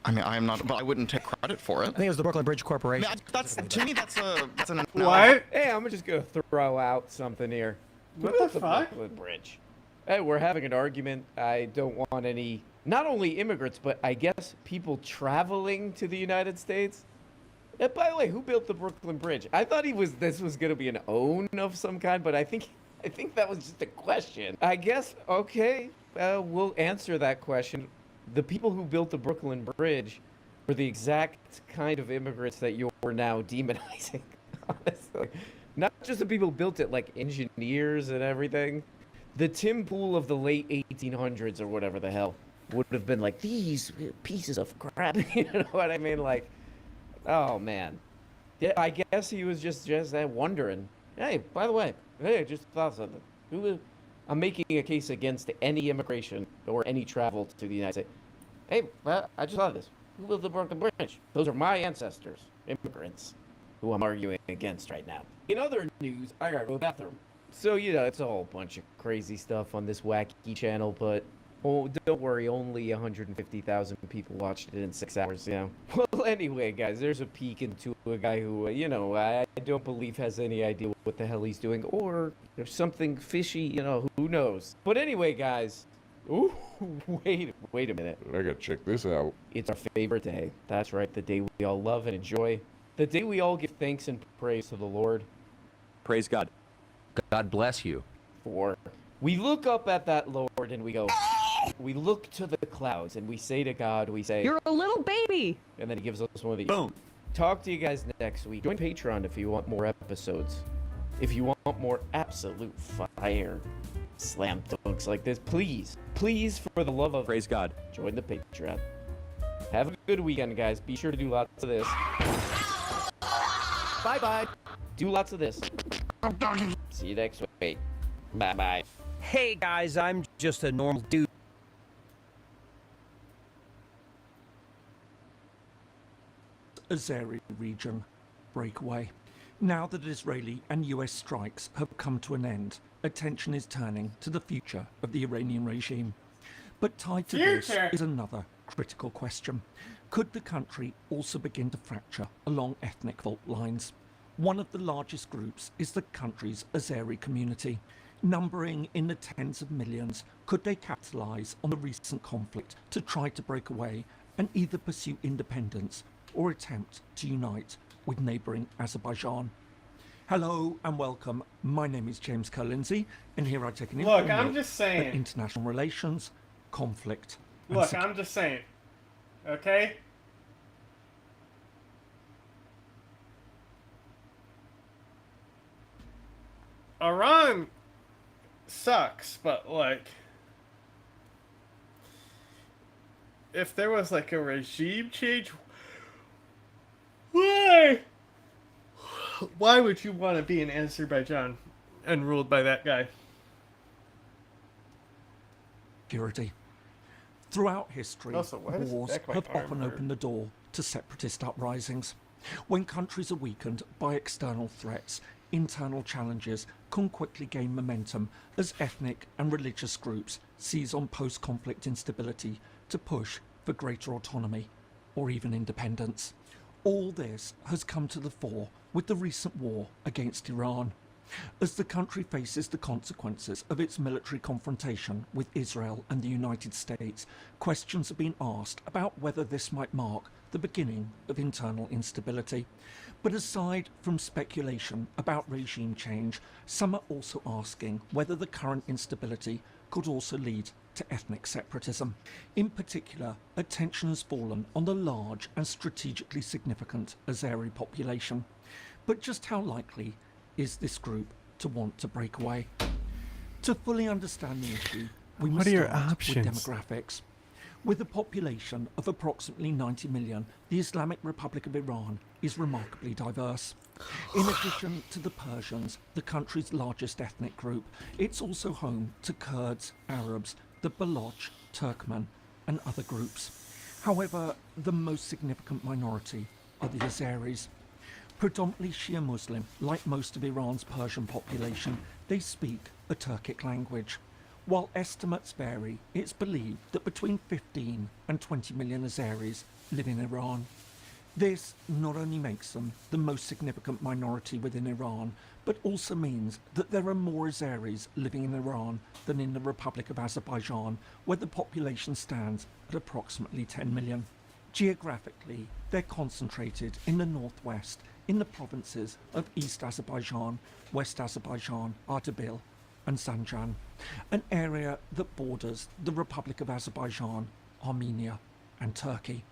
I mean, I am not, but I wouldn't take credit for it. I think it was the Brooklyn Bridge Corporation. I mean, that's to me, that's an What? Hey, I'm just gonna throw out something here. What Who the built the fuck? Brooklyn Bridge? Hey, we're having an argument. I don't want any, not only immigrants, but I guess people traveling to the United States. And by the way, who built the Brooklyn Bridge? I thought this was gonna be an own of some kind, but I think that was just a question. I guess, okay, we'll answer that question. The people who built the Brooklyn Bridge were the exact kind of immigrants that you're now demonizing, honestly. Not just the people who built it, like engineers and everything. The Tim Pool of the late 1800s or whatever the hell would have been like, these pieces of crap. You know what I mean? Like, oh, man. Yeah, I guess he was just wondering. Hey, by the way, hey, I just thought something. I'm making a case against any immigration or any travel to the United States. Hey, well, I just thought of this. Who built the Brooklyn Bridge? Those are my ancestors, immigrants, who I'm arguing against right now. In other news, I gotta go to the bathroom. So, you know, it's a whole bunch of crazy stuff on this wacky channel, but don't worry, only 150,000 people watched it in 6 hours, you know. Well, anyway, guys, there's a peek into a guy who, you know, I don't believe has any idea what the hell he's doing, or there's something fishy, you know, who knows. But anyway, guys, ooh, wait a minute. I gotta check this out. It's our favorite day. That's right, the day we all love and enjoy. The day we all give thanks and praise to the Lord. Praise God. God bless you. For we look up at that Lord and we go, we look to the clouds and we say to God, we say, You're a little baby. and then he gives us one of these. Boom. Talk to you guys next week. Join Patreon if you want more episodes. If you want more absolute fire slam dunks like this, please, for the love of Praise God. join the Patreon. Have a good weekend, guys. Be sure to do lots of this. Bye-bye. Do lots of this. See you next week. Bye-bye. Hey guys, I'm just a normal dude. Azeri region breakaway. Now that Israeli and US strikes have come to an end, attention is turning to the future of the Iranian regime. But tied to this is another critical question. Could the country also begin to fracture along ethnic fault lines? One of the largest groups is the country's Azeri community. Numbering in the tens of millions, could they capitalize on the recent conflict to try to break away and either pursue independence or attempt to unite with neighbouring Azerbaijan? Hello and welcome. My name is James Kerr-Lindsay, and here I take an Look, informed I'm look just at saying. international relations, conflict, and Look, I'm just saying. Okay? Iran sucks, but like, if there was like a regime change, why would you want to be in Azerbaijan and ruled by that guy? security. Throughout history, Also, why does it wars make my have arm often hurt? opened the door to separatist uprisings. When countries are weakened by external threats, internal challenges can quickly gain momentum as ethnic and religious groups seize on post-conflict instability to push for greater autonomy or even independence. All this has come to the fore with the recent war against Iran. As the country faces the consequences of its military confrontation with Israel and the United States, questions are being asked about whether this might mark the beginning of internal instability. But aside from speculation about regime change, some are also asking whether the current instability could also lead to ethnic separatism. In particular, attention has fallen on the large and strategically significant Azeri population. But just how likely is this group to want to break away? To fully understand the issue, we must your start with options? demographics. With a population of approximately 90 million, the Islamic Republic of Iran is remarkably diverse. In addition to the Persians, the country's largest ethnic group, it's also home to Kurds, Arabs, the Baloch, Turkmen, and other groups. However, the most significant minority are the Azeris. Predominantly Shia Muslim, like most of Iran's Persian population, they speak a Turkic language. While estimates vary, it's believed that between 15 and 20 million Azeris live in Iran. This not only makes them the most significant minority within Iran, but also means that there are more Azeris living in Iran than in the Republic of Azerbaijan, where the population stands at approximately 10 million. Geographically, they're concentrated in the northwest, in the provinces of East Azerbaijan, West Azerbaijan, Ardabil, and Zanjan, an area that borders the Republic of Azerbaijan, Armenia, and Turkey.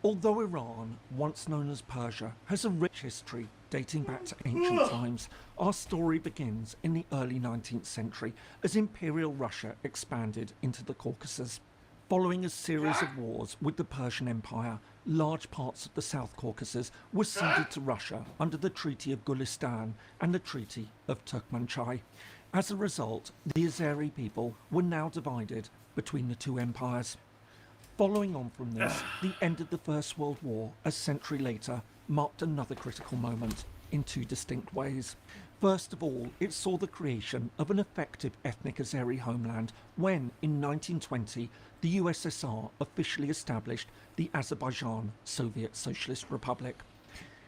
Although Iran, once known as Persia, has a rich history dating back to ancient times, our story begins in the early 19th century as Imperial Russia expanded into the Caucasus. Following a series of wars with the Persian Empire, large parts of the South Caucasus were ceded to Russia under the Treaty of Gulistan and the Treaty of Turkmenchay. As a result, the Azeri people were now divided between the two empires. Following on from this, the end of the First World War, a century later, marked another critical moment in two distinct ways. First of all, it saw the creation of an effective ethnic Azeri homeland when, in 1920, the USSR officially established the Azerbaijan Soviet Socialist Republic.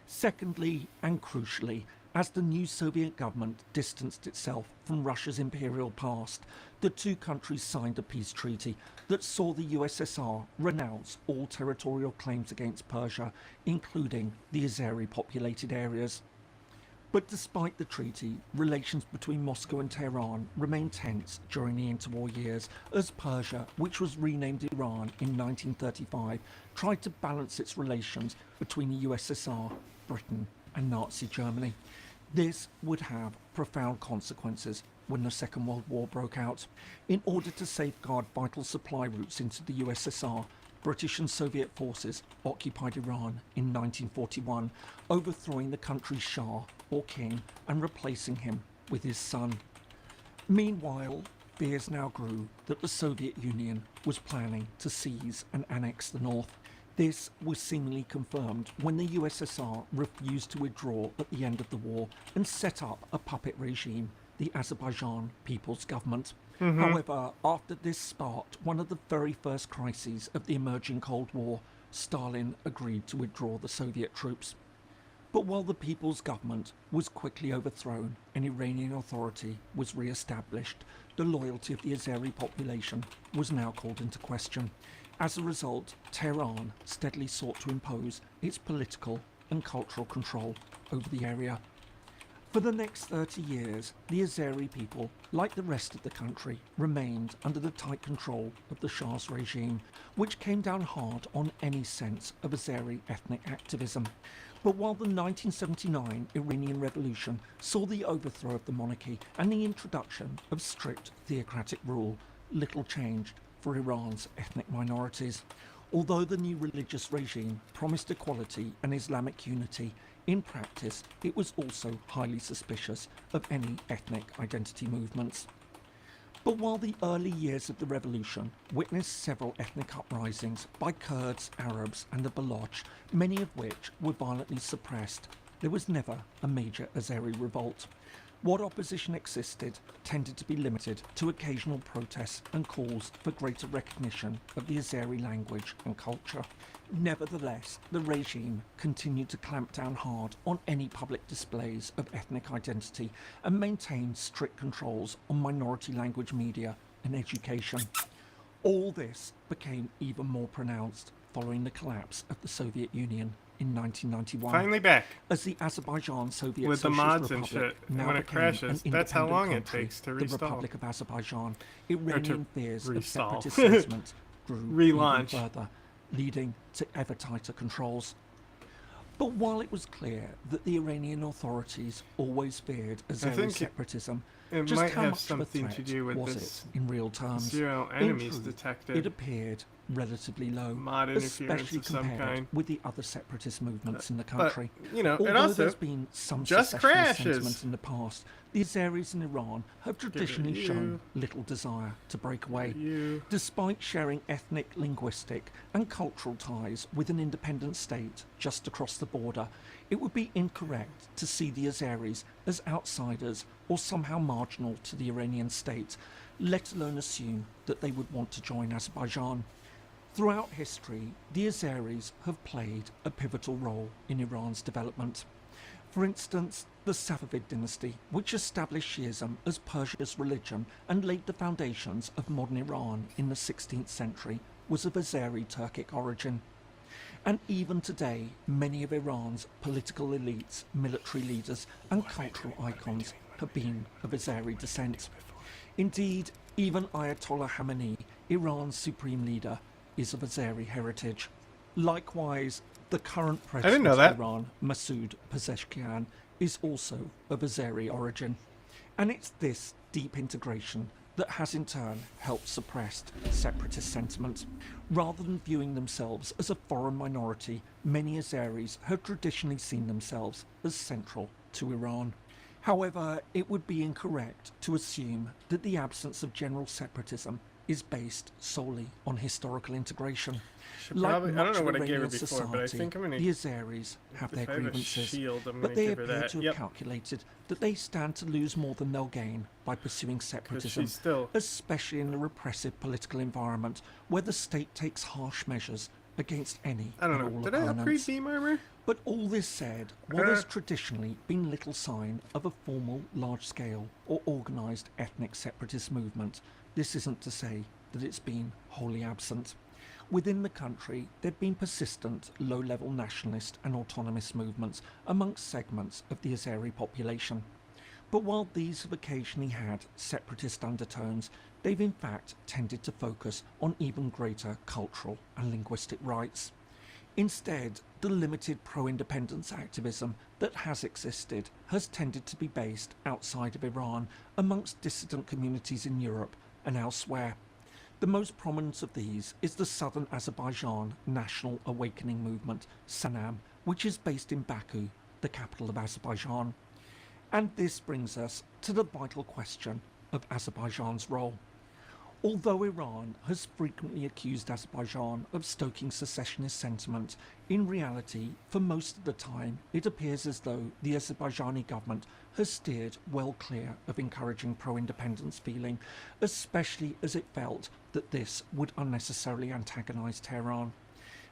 Secondly, and crucially, as the new Soviet government distanced itself from Russia's imperial past, the two countries signed a peace treaty that saw the USSR renounce all territorial claims against Persia, including the Azeri populated areas. But despite the treaty, relations between Moscow and Tehran remained tense during the interwar years as Persia, which was renamed Iran in 1935, tried to balance its relations between the USSR, Britain, and Nazi Germany. This would have profound consequences when the Second World War broke out. In order to safeguard vital supply routes into the USSR, British and Soviet forces occupied Iran in 1941, overthrowing the country's Shah, or king, and replacing him with his son. Meanwhile, fears now grew that the Soviet Union was planning to seize and annex the north. This was seemingly confirmed when the USSR refused to withdraw at the end of the war and set up a puppet regime, the Azerbaijan People's Government. However, after this sparked one of the very first crises of the emerging Cold War, Stalin agreed to withdraw the Soviet troops. But while the People's Government was quickly overthrown and Iranian authority was re-established, the loyalty of the Azeri population was now called into question. As a result, Tehran steadily sought to impose its political and cultural control over the area. For the next 30 years, the Azeri people, like the rest of the country, remained under the tight control of the Shah's regime, which came down hard on any sense of Azeri ethnic activism. But while the 1979 Iranian Revolution saw the overthrow of the monarchy and the introduction of strict theocratic rule, little changed for Iran's ethnic minorities. Although the new religious regime promised equality and Islamic unity, in practice it was also highly suspicious of any ethnic identity movements. But while the early years of the revolution witnessed several ethnic uprisings by Kurds, Arabs and the Baloch, many of which were violently suppressed, there was never a major Azeri revolt. What opposition existed tended to be limited to occasional protests and calls for greater recognition of the Azeri language and culture. Nevertheless, the regime continued to clamp down hard on any public displays of ethnic identity and maintained strict controls on minority language media and education. All this became even more pronounced following the collapse of the Soviet Union in 1991. Finally back. As the Azerbaijan Soviet with the Socialist mods and Republic shit. now When it became crashes, an that's how independent long it country, takes to the restall. Republic of Azerbaijan, Iranian fears of restall. separatist sentiment grew Relaunch. even further, leading to ever tighter controls. But while it was clear that the Iranian authorities always feared Azeri separatism, it just might how have much of a something to threat do with was this it in real terms? zero In enemies truth, detected. it appeared relatively low, Mod interference especially of some compared kind. with the other separatist movements in the country. But, you know, it although also there's been some just secessionist crashes. sentiment in the past, the Azeris in Iran have traditionally shown little desire to break away. Despite sharing ethnic, linguistic and cultural ties with an independent state just across the border, it would be incorrect to see the Azeris as outsiders or somehow marginal to the Iranian state, let alone assume that they would want to join Azerbaijan. Throughout history, the Azeris have played a pivotal role in Iran's development. For instance, the Safavid dynasty, which established Shiism as Persia's religion and laid the foundations of modern Iran in the 16th century, was of Azeri Turkic origin. And even today, many of Iran's political elites, military leaders and cultural icons have been of Azeri descent. Indeed, even Ayatollah Khamenei, Iran's supreme leader, is of Azeri heritage. Likewise, the current president of Iran, Masoud Pezeshkian, is also of Azeri origin. And it's this deep integration that has in turn helped suppress separatist sentiment. Rather than viewing themselves as a foreign minority, many Azeris have traditionally seen themselves as central to Iran. However, it would be incorrect to assume that the absence of general separatism is based solely on historical integration. I don't know what I gave her before, but I think I'm gonna. The Azeris have their If I have a grievances, shield, I'm but gonna they give her appear that. to have Yep. calculated that they stand to lose more than they'll gain by pursuing separatism, she's still- especially in a repressive political environment where the state takes harsh measures against any I don't and know. all Did I upgrade opponents. beam armor? But all this said, while there's traditionally been little sign of a formal, large-scale or organised ethnic separatist movement, this isn't to say that it's been wholly absent. Within the country, there have been persistent, low-level nationalist and autonomous movements amongst segments of the Azeri population. But while these have occasionally had separatist undertones, they've in fact tended to focus on even greater cultural and linguistic rights. Instead, the limited pro-independence activism that has existed has tended to be based outside of Iran amongst dissident communities in Europe and elsewhere. The most prominent of these is the Southern Azerbaijan National Awakening Movement, Sanam, which is based in Baku, the capital of Azerbaijan. And this brings us to the vital question of Azerbaijan's role. Although Iran has frequently accused Azerbaijan of stoking secessionist sentiment, in reality, for most of the time, it appears as though the Azerbaijani government has steered well clear of encouraging pro-independence feeling, especially as it felt that this would unnecessarily antagonize Tehran.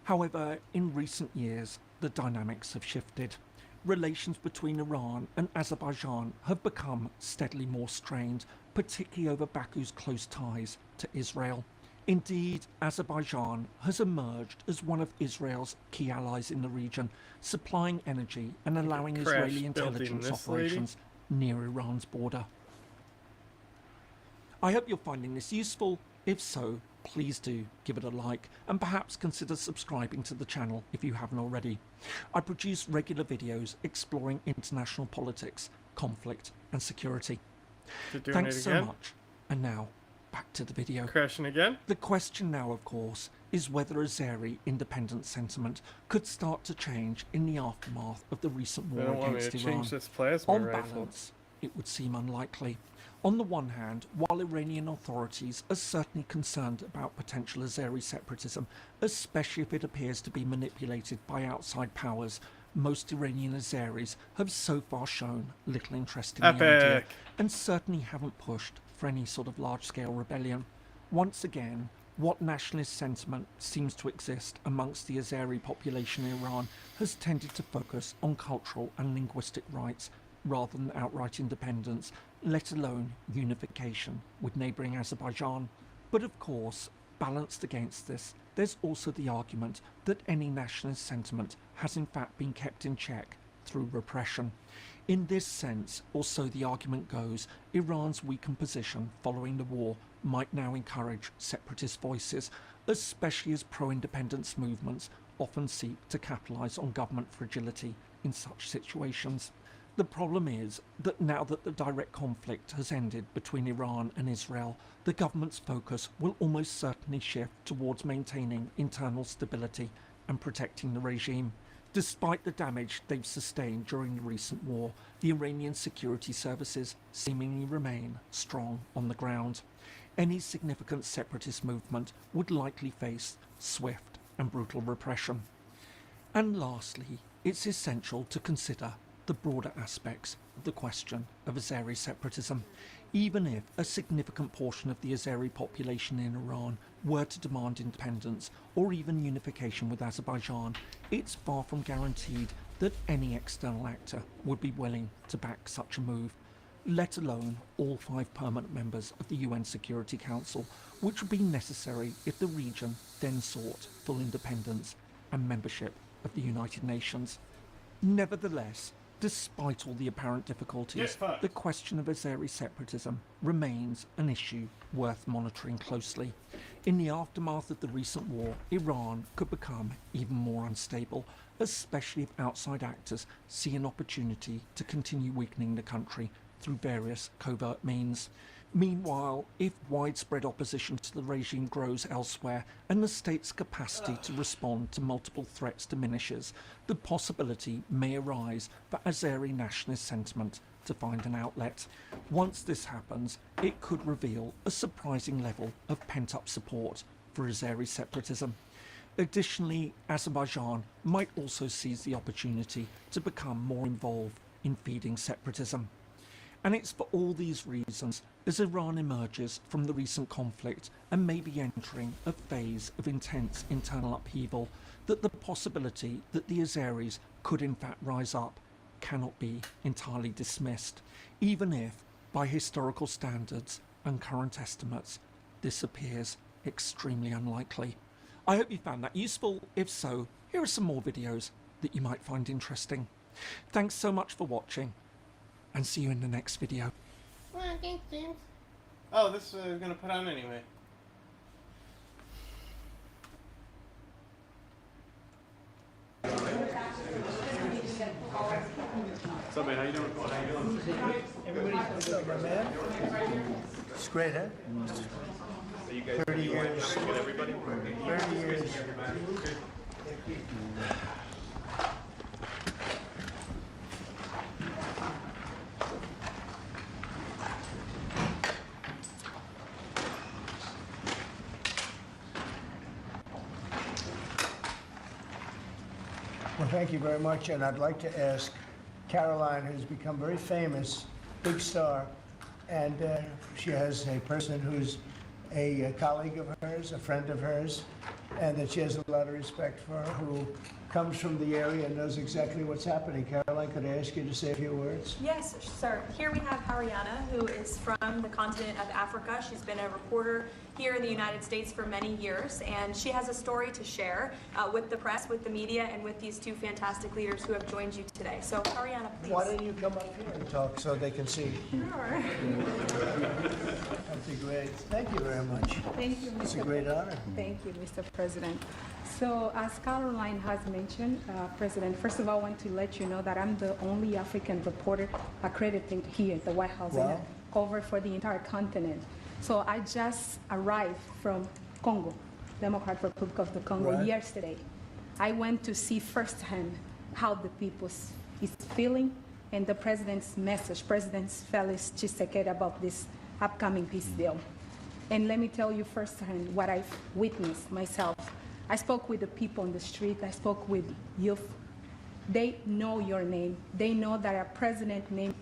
However, in recent years, the dynamics have shifted. Relations between Iran and Azerbaijan have become steadily more strained, particularly over Baku's close ties to Israel. Indeed, Azerbaijan has emerged as one of Israel's key allies in the region, supplying energy and allowing Israeli intelligence operations near Iran's border. I hope you're finding this useful. If so, please do give it a like and perhaps consider subscribing to the channel if you haven't already. I produce regular videos exploring international politics, conflict and security. Thanks so much. And now, back to the video. Crashing again? The question now, of course, is whether Azeri independence sentiment could start to change in the aftermath of the recent war against Iran. Change this plasma On rifle. balance, it would seem unlikely. On the one hand, while Iranian authorities are certainly concerned about potential Azeri separatism, especially if it appears to be manipulated by outside powers, most Iranian Azeris have so far shown little interest in the idea and certainly haven't pushed for any sort of large-scale rebellion. Once again, what nationalist sentiment seems to exist amongst the Azeri population in Iran has tended to focus on cultural and linguistic rights rather than outright independence, let alone unification with neighbouring Azerbaijan. But of course, balanced against this, there's also the argument that any nationalist sentiment has in fact been kept in check through repression. In this sense, or so the argument goes, Iran's weakened position following the war might now encourage separatist voices, especially as pro-independence movements often seek to capitalize on government fragility in such situations. The problem is that now that the direct conflict has ended between Iran and Israel, the government's focus will almost certainly shift towards maintaining internal stability and protecting the regime. Despite the damage they've sustained during the recent war, the Iranian security services seemingly remain strong on the ground. Any significant separatist movement would likely face swift and brutal repression. And lastly, it's essential to consider the broader aspects of the question of Azeri separatism. Even if a significant portion of the Azeri population in Iran were to demand independence or even unification with Azerbaijan, it's far from guaranteed that any external actor would be willing to back such a move, let alone all 5 permanent members of the UN Security Council, which would be necessary if the region then sought full independence and membership of the United Nations. Nevertheless, despite all the apparent difficulties, the question of Azeri separatism remains an issue worth monitoring closely. In the aftermath of the recent war, Iran could become even more unstable, especially if outside actors see an opportunity to continue weakening the country through various covert means. Meanwhile, if widespread opposition to the regime grows elsewhere and the state's capacity to respond to multiple threats diminishes, the possibility may arise for Azeri nationalist sentiment to find an outlet. Once this happens, it could reveal a surprising level of pent-up support for Azeri separatism. Additionally, Azerbaijan might also seize the opportunity to become more involved in feeding separatism. And it's for all these reasons, as Iran emerges from the recent conflict and may be entering a phase of intense internal upheaval, that the possibility that the Azeris could in fact rise up cannot be entirely dismissed, even if, by historical standards and current estimates, this appears extremely unlikely. I hope you found that useful. If so, here are some more videos that you might find interesting. Thanks so much for watching, and see you in the next video. Well, thanks, James. Oh, this was gonna put on anyway. What's up, man? How you doing? How you doing? Everybody's up, my man. It's great, huh? So you guys 30 years. With everybody? 30 years. Well, thank you very much, and I'd like to ask Caroline, who's become very famous, big star, and she has a person who's a colleague of hers, a friend of hers, and that she has a lot of respect for, who comes from the area and knows exactly what's happening. Caroline, could I ask you to say a few words? Yes, sir. Here we have Ariana, who is from the continent of Africa. She's been a reporter here in the United States for many years, and she has a story to share with the press, with the media, and with these two fantastic leaders who have joined you today. So, Ariana, please. Why don't you come up here and talk so they can see? Sure. That'd be great. Thank you very much. Thank you, Mr. It's a great honor. Thank you, Mr. President. So, as Caroline has mentioned, President, first of all, I want to let you know that I'm the only African reporter accredited here at the White House and cover for the entire continent. So I just arrived from Congo, Democratic Republic of the Congo, yesterday. I went to see firsthand how the people is feeling and the president's message, President Felix Tshisekedi, about this upcoming peace deal. And let me tell you firsthand what I've witnessed myself. I spoke with the people on the street. I spoke with youth. They know your name. They know that a president named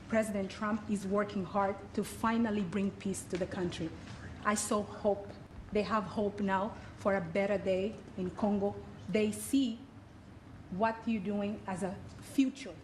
President Trump is working hard to finally bring peace to the country. I saw hope. They have hope now for a better day in Congo. They see what you're doing as a future,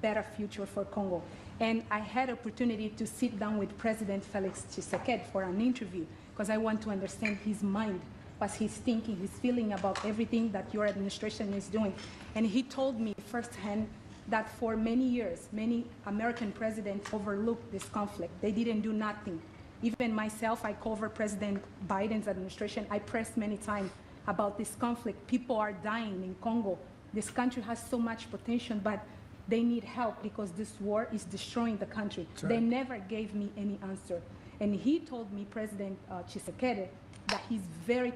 better future for Congo. And I had opportunity to sit down with President Felix Tshisekedi for an interview because I want to understand his mind, what he's thinking, his feeling about everything that your administration is doing. And he told me firsthand that for many years, many American presidents overlooked this conflict. They didn't do nothing. Even myself, I covered President Biden's administration. I pressed many times about this conflict. People are dying in Congo. This country has so much potential, but they need help because this war is destroying the country. That's right. They never gave me any answer. And he told me, President Tshisekedi, that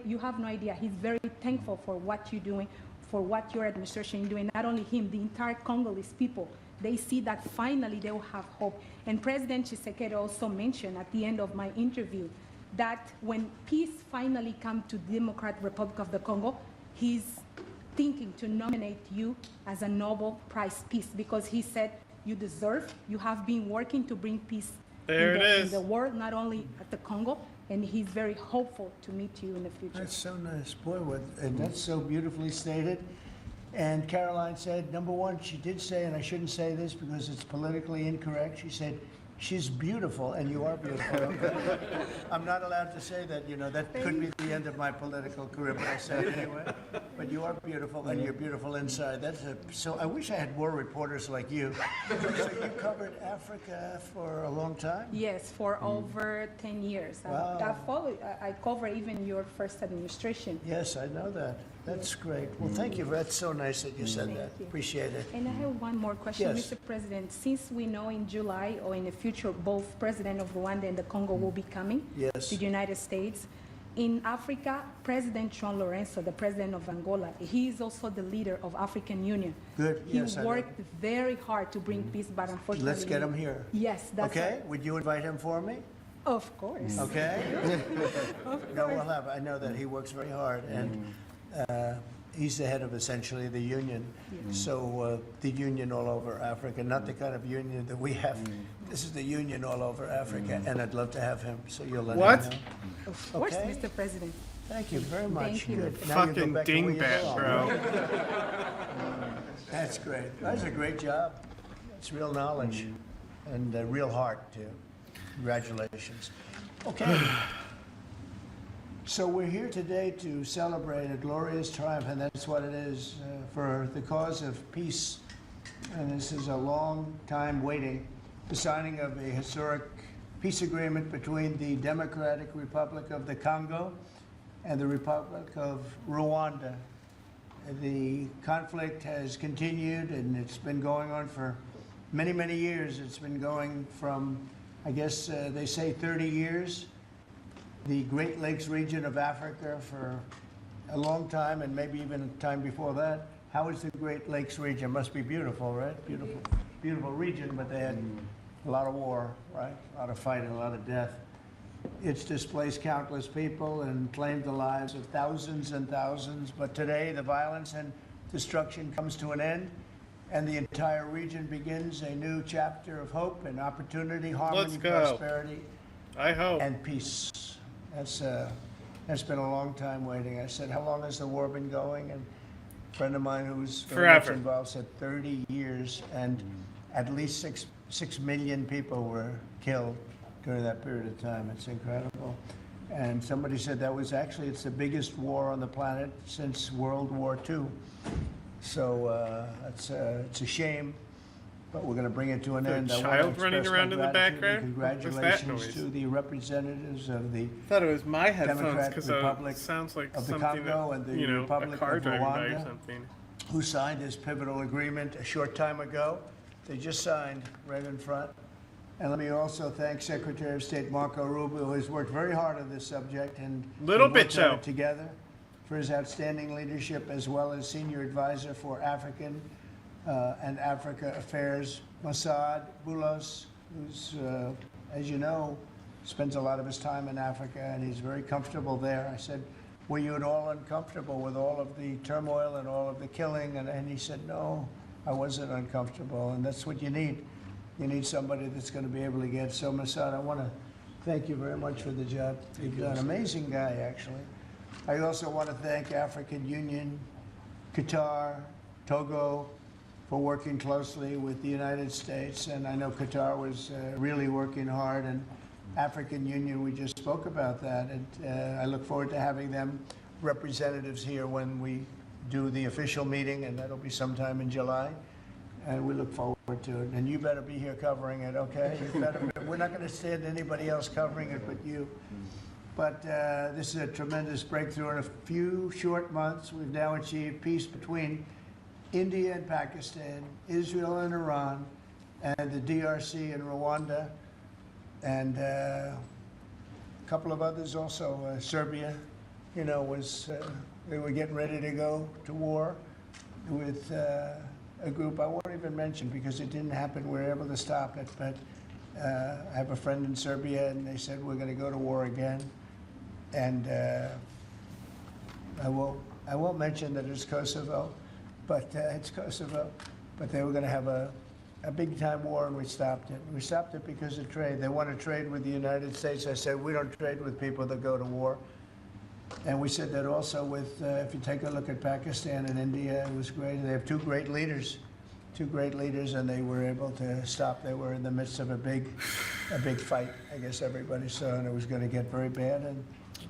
you have no idea, he's very thankful for what you're doing, for what your administration is doing. Not only him, the entire Congolese people. They see that finally they will have hope. And President Tshisekedi also mentioned at the end of my interview that when peace finally comes to the Democratic Republic of the Congo, he's thinking to nominate you as a Nobel Prize Peace because he said you deserve, you have been working to bring peace in the world, not only at the Congo, and he's very hopeful to meet you in the future. That's so nice, boy, and that's so beautifully stated. And Caroline said, number one, she did say, and I shouldn't say this because it's politically incorrect, she said, she's beautiful, and you are beautiful. I'm not allowed to say that, you know, that could be the end of my political career, but I say it anyway. But you are beautiful, and you're beautiful inside. So I wish I had more reporters like you. So you covered Africa for a long time? Yes, for over 10 years. Wow. I cover even your first administration. Yes, I know that. That's great. Well, thank you. That's so nice that you said that. Appreciate it. And I have one more question, Yes. Mr. President. Since we know in July or in the future, both President of Rwanda and the Congo will be coming Yes. to the United States. In Africa, President João Lourenço, the president of Angola, he is also the leader of African Union. Good. He Yes, I know. worked very hard to bring peace, but unfortunately... Let's get him here. Yes, that's Okay? right. Would you invite him for me? Of course. Okay? No, we'll have. I know that he works very hard, and he's the head of essentially the union. So the union all over Africa, not the kind of union that we have. This is the union all over Africa, and I'd love to have him. So you'll let him know. Of course, Okay. Mr. President. Thank you very much. Thank you. Good. Now you go Fucking back to where you dingbat, belong. bro. That's great. That's a great job. It's real knowledge and real heart too. Congratulations. Okay. So we're here today to celebrate a glorious triumph, and that's what it is, for the cause of peace. And this is a long time waiting, the signing of a historic peace agreement between the Democratic Republic of the Congo and the Republic of Rwanda. The conflict has continued, and it's been going on for many, many years. It's been going from, I guess they say 30 years. The Great Lakes region of Africa for a long time, and maybe even time before that. How is the Great Lakes region? Must be beautiful, right? Beautiful, beautiful region, but they had a lot of war, right? A lot of fighting, a lot of death. It's displaced countless people and claimed the lives of thousands and thousands. But today, the violence and destruction comes to an end, and the entire region begins a new chapter of hope and opportunity, harmony, Let's go. prosperity, I hope. and peace. That's been a long time waiting. I said, how long has the war been going? And a friend of mine who's very much Forever. involved said 30 years, and at least 6 million people were killed during that period of time. It's incredible. And somebody said that was actually, it's the biggest war on the planet since World War II. So it's a shame, but we're going to bring it to an Is there a end. I wanna child running express my around in the gratitude and background? What was that Congratulations noise? to the representatives of the I thought it was my headphones Democratic because Republic it sounds like of the something Congo that, and the you know, Republic a car of driving by or Rwanda, something. who signed this pivotal agreement a short time ago. They just signed right in front. And let me also thank Secretary of State Marco Rubio, who has worked very hard on this subject, and Little we bit worked on so. it together, for his outstanding leadership, as well as Senior Advisor for African and Africa Affairs, Mossad Boulos, who's, as you know, spends a lot of his time in Africa, and he's very comfortable there. I said, were you at all uncomfortable with all of the turmoil and all of the killing? And he said, no, I wasn't uncomfortable, and that's what you need. You need somebody that's going to be able to get. So, Mossad, I want to thank you very much for the job you've done. Amazing guy, actually. I also want to thank African Union, Qatar, Togo, for working closely with the United States. And I know Qatar was really working hard, and African Union, we just spoke about that. And I look forward to having them representatives here when we do the official meeting, and that'll be sometime in July. And we look forward to it. And you better be here covering it, okay? You better, we're not going to stand anybody else covering it but you. But this is a tremendous breakthrough. In a few short months, we've now achieved peace between India and Pakistan, Israel and Iran, and the DRC and Rwanda, and a couple of others also. Serbia, you know, was they were getting ready to go to war with a group I won't even mention because it didn't happen. We were able to stop it, but I have a friend in Serbia, and they said we're going to go to war again. And I won't mention that it's Kosovo, but it's Kosovo. But they were going to have a big time war, and we stopped it. We stopped it because of trade. They want to trade with the United States. I said we don't trade with people that go to war. And we said that also with, if you take a look at Pakistan and India, it was great. They have two great leaders, and they were able to stop. They were in the midst of a big fight, I guess everybody saw, and it was going to get very bad. And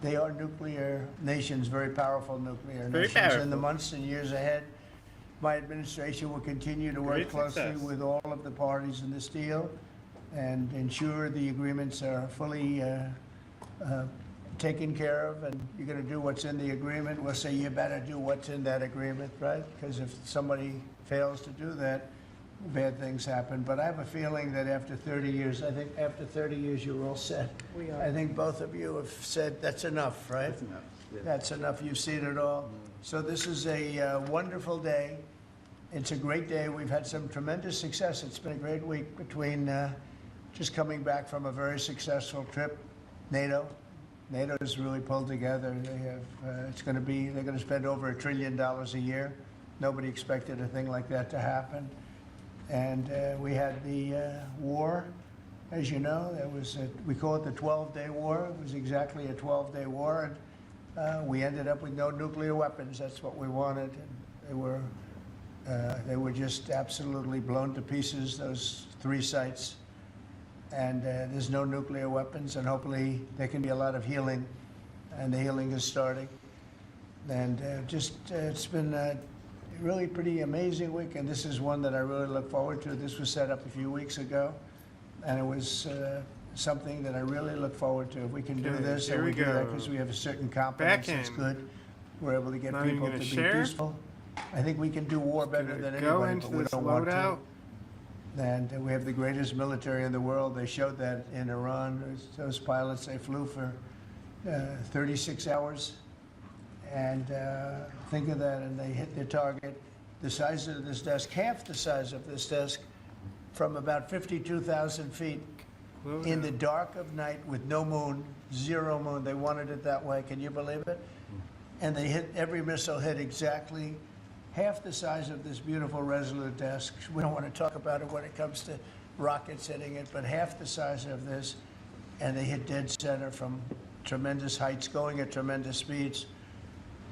they are nuclear nations, very powerful nuclear nations. In the months and years ahead, my administration will continue to work closely with all of the parties in this deal and ensure the agreements are fully taken care of, and you're going to do what's in the agreement. We'll say you better do what's in that agreement, right? Because if somebody fails to do that, bad things happen. But I have a feeling that after 30 years, I think after 30 years, you're all set. We are. I think both of you have said that's enough, right? That's enough. Yeah. That's enough. You've seen it all. So this is a wonderful day. It's a great day. We've had some tremendous success. It's been a great week between just coming back from a very successful trip. NATO's really pulled together. They have. They're going to spend over $1 trillion a year. Nobody expected a thing like that to happen. And we had the war, as you know. We call it the 12-day war. It was exactly a 12-day war, and we ended up with no nuclear weapons. That's what we wanted. And they were just absolutely blown to pieces, those 3 sites. And there's no nuclear weapons, and hopefully there can be a lot of healing, and the healing is starting. And it's been a really pretty amazing week, and this is one that I really look forward to. This was set up a few weeks ago, and it was something that I really look forward to. If we can do this, and we do that because we have a certain competence that's good. We're able to get people to be peaceful. I think we can do war better than anybody, but we don't want to. And we have the greatest military in the world. They showed that in Iran. Those pilots, they flew for 36 hours. And think of that, and they hit their target. The size of this desk, half the size of this desk, from about 52,000 feet in the dark of night with no moon, 0 moon. They wanted it that way. Can you believe it? And they hit, every missile hit exactly half the size of this beautiful Resolute desk. We don't want to talk about it when it comes to rockets hitting it, but half the size of this, and they hit dead center from tremendous heights, going at tremendous speeds.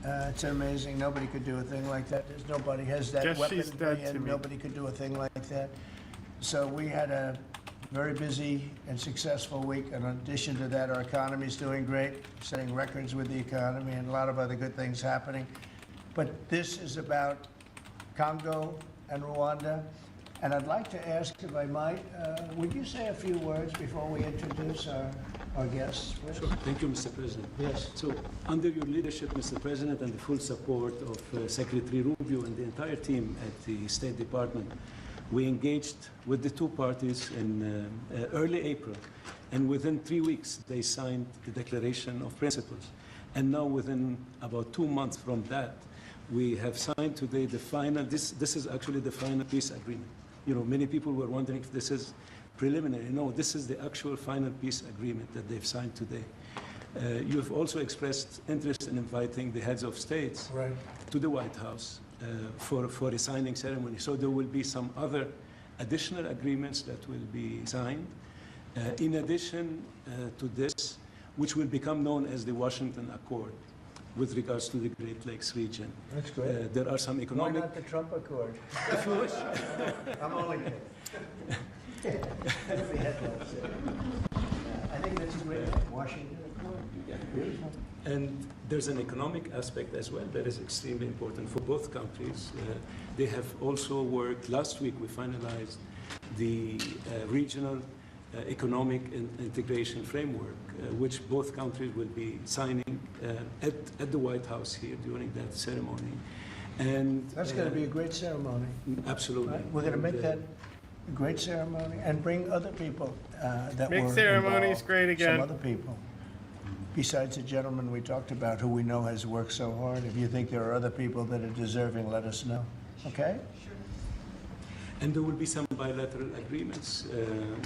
It's amazing. Nobody could do a thing like that. Nobody has that weaponry, and nobody could do a thing like that. So we had a very busy and successful week. And in addition to that, our economy is doing great, setting records with the economy, and a lot of other good things happening. But this is about Congo and Rwanda. And I'd like to ask, if I might, would you say a few words before we introduce our guests? Please? Sure. Thank you, Mr. President. Yes. So, under your leadership, Mr. President, and the full support of Secretary Rubio and the entire team at the State Department, we engaged with the 2 parties in early April. And within 3 weeks, they signed the Declaration of Principles. And now, within about 2 months from that, we have signed today the final, this is actually the final peace agreement. You know, many people were wondering if this is preliminary. No, this is the actual final peace agreement that they've signed today. You have also expressed interest in inviting the heads of states to the White House for a signing ceremony. So there will be some other additional agreements that will be signed. In addition to this, which will become known as the Washington Accord, with regards to the Great Lakes region. That's great. There are some economic... Why not the Trump Accord? If you wish. I'm only kidding. I think that's a great name, Washington Accord. Yeah. Beautiful. And there's an economic aspect as well that is extremely important for both countries. They have also worked, last week we finalized the regional economic integration framework, which both countries will be signing at the White House here during that ceremony. And That's going to be a great ceremony. Absolutely. Right? We're going to make that a great ceremony and bring other people that Make were ceremonies involved, great again. Some other people. Besides the gentleman we talked about who we know has worked so hard, if you think there are other people that are deserving, let us know. Okay? And there will be some bilateral agreements.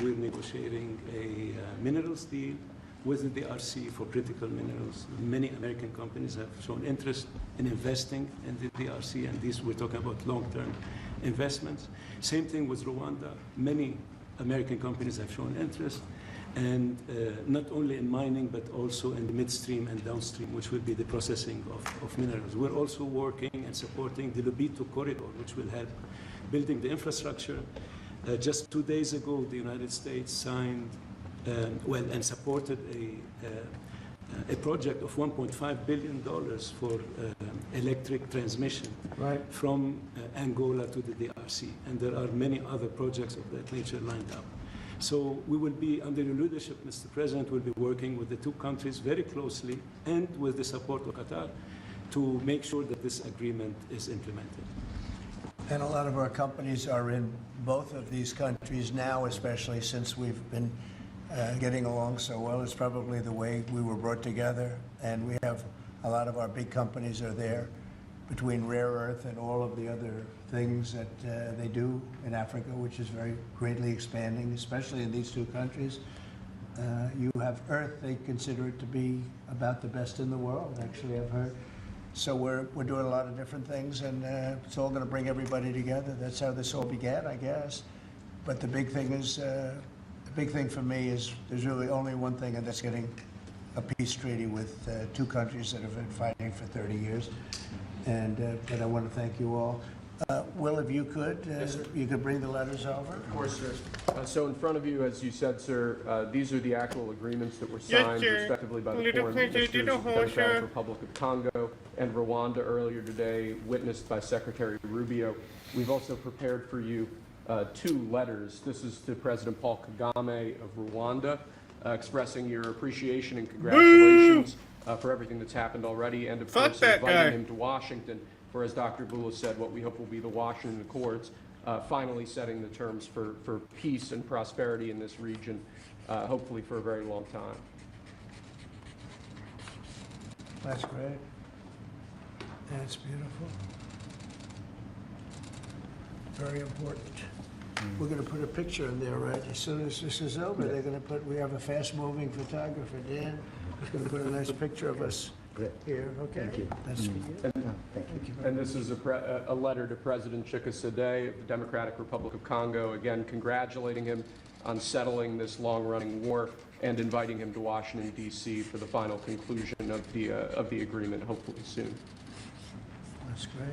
We're negotiating a minerals deal with the DRC for critical minerals. Many American companies have shown interest in investing in the DRC, and these we're talking about long-term investments. Same thing with Rwanda. Many American companies have shown interest, and not only in mining, but also in the midstream and downstream, which will be the processing of minerals. We're also working and supporting the Lobito corridor, which will help building the infrastructure. Just 2 days ago, the United States signed, and supported a project of $1.5 billion for electric transmission from Angola to the DRC. And there are many other projects of that nature lined up. So we will be, under your leadership, Mr. President, will be working with the two countries very closely and with the support of Qatar to make sure that this agreement is implemented. And a lot of our companies are in both of these countries now, especially since we've been getting along so well. It's probably the way we were brought together, and we have a lot of our big companies are there between rare earth and all of the other things that they do in Africa, which is very greatly expanding, especially in these two countries. You have earth, they consider it to be about the best in the world, actually, I've heard. So we're doing a lot of different things, and it's all going to bring everybody together. That's how this all began, I guess. But the big thing is, the big thing for me is there's really only one thing, and that's getting a peace treaty with two countries that have been fighting for 30 years. And but I want to thank you all. Will, if you could, you could bring the letters over. Of course, sir. So in front of you, as you said, sir, these are the actual agreements that were signed respectively by the foreign ministers of the Democratic Republic of Congo and Rwanda earlier today, witnessed by Secretary Rubio. We've also prepared for you two letters. This is to President Paul Kagame of Rwanda, expressing your appreciation and congratulations for everything that's happened already, and of course inviting him to Washington for, as Dr. Bula said, what we hope will be the Washington Accords, finally setting the terms for peace and prosperity in this region, hopefully for a very long time. That's great. That's beautiful. Very important. We're going to put a picture in there, right? As soon as this is over, they're going to put, we have a fast-moving photographer, Dan. He's going to put a nice picture of us here. Okay. Thank you. That's good. And this is a letter to President Chikisade of the Democratic Republic of Congo, again congratulating him on settling this long-running war and inviting him to Washington, D.C. for the final conclusion of the agreement, hopefully soon. That's great.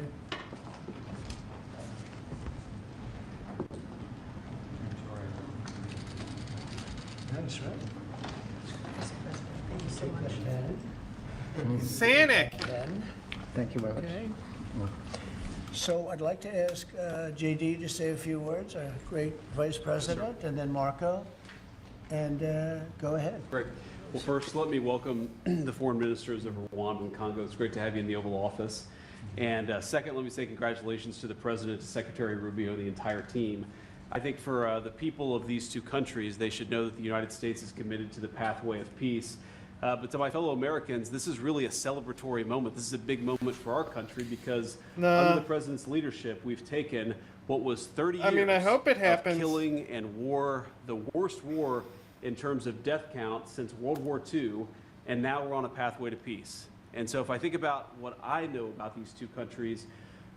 That's right. Sanic. Thank you very much. Okay. So I'd like to ask JD to say a few words, our great Vice President, and then Marco, and go ahead. Great. Well, first, let me welcome the foreign ministers of Rwanda and Congo. It's great to have you in the Oval Office. And second, let me say congratulations to the President, to Secretary Rubio, and the entire team. I think for the people of these two countries, they should know that the United States is committed to the pathway of peace. But to my fellow Americans, this is really a celebratory moment. This is a big moment for our country because under the President's leadership, we've taken what was 30 years I hope it happens. of killing and war, the worst war in terms of death count since World War II, and now we're on a pathway to peace. And so if I think about what I know about these two countries,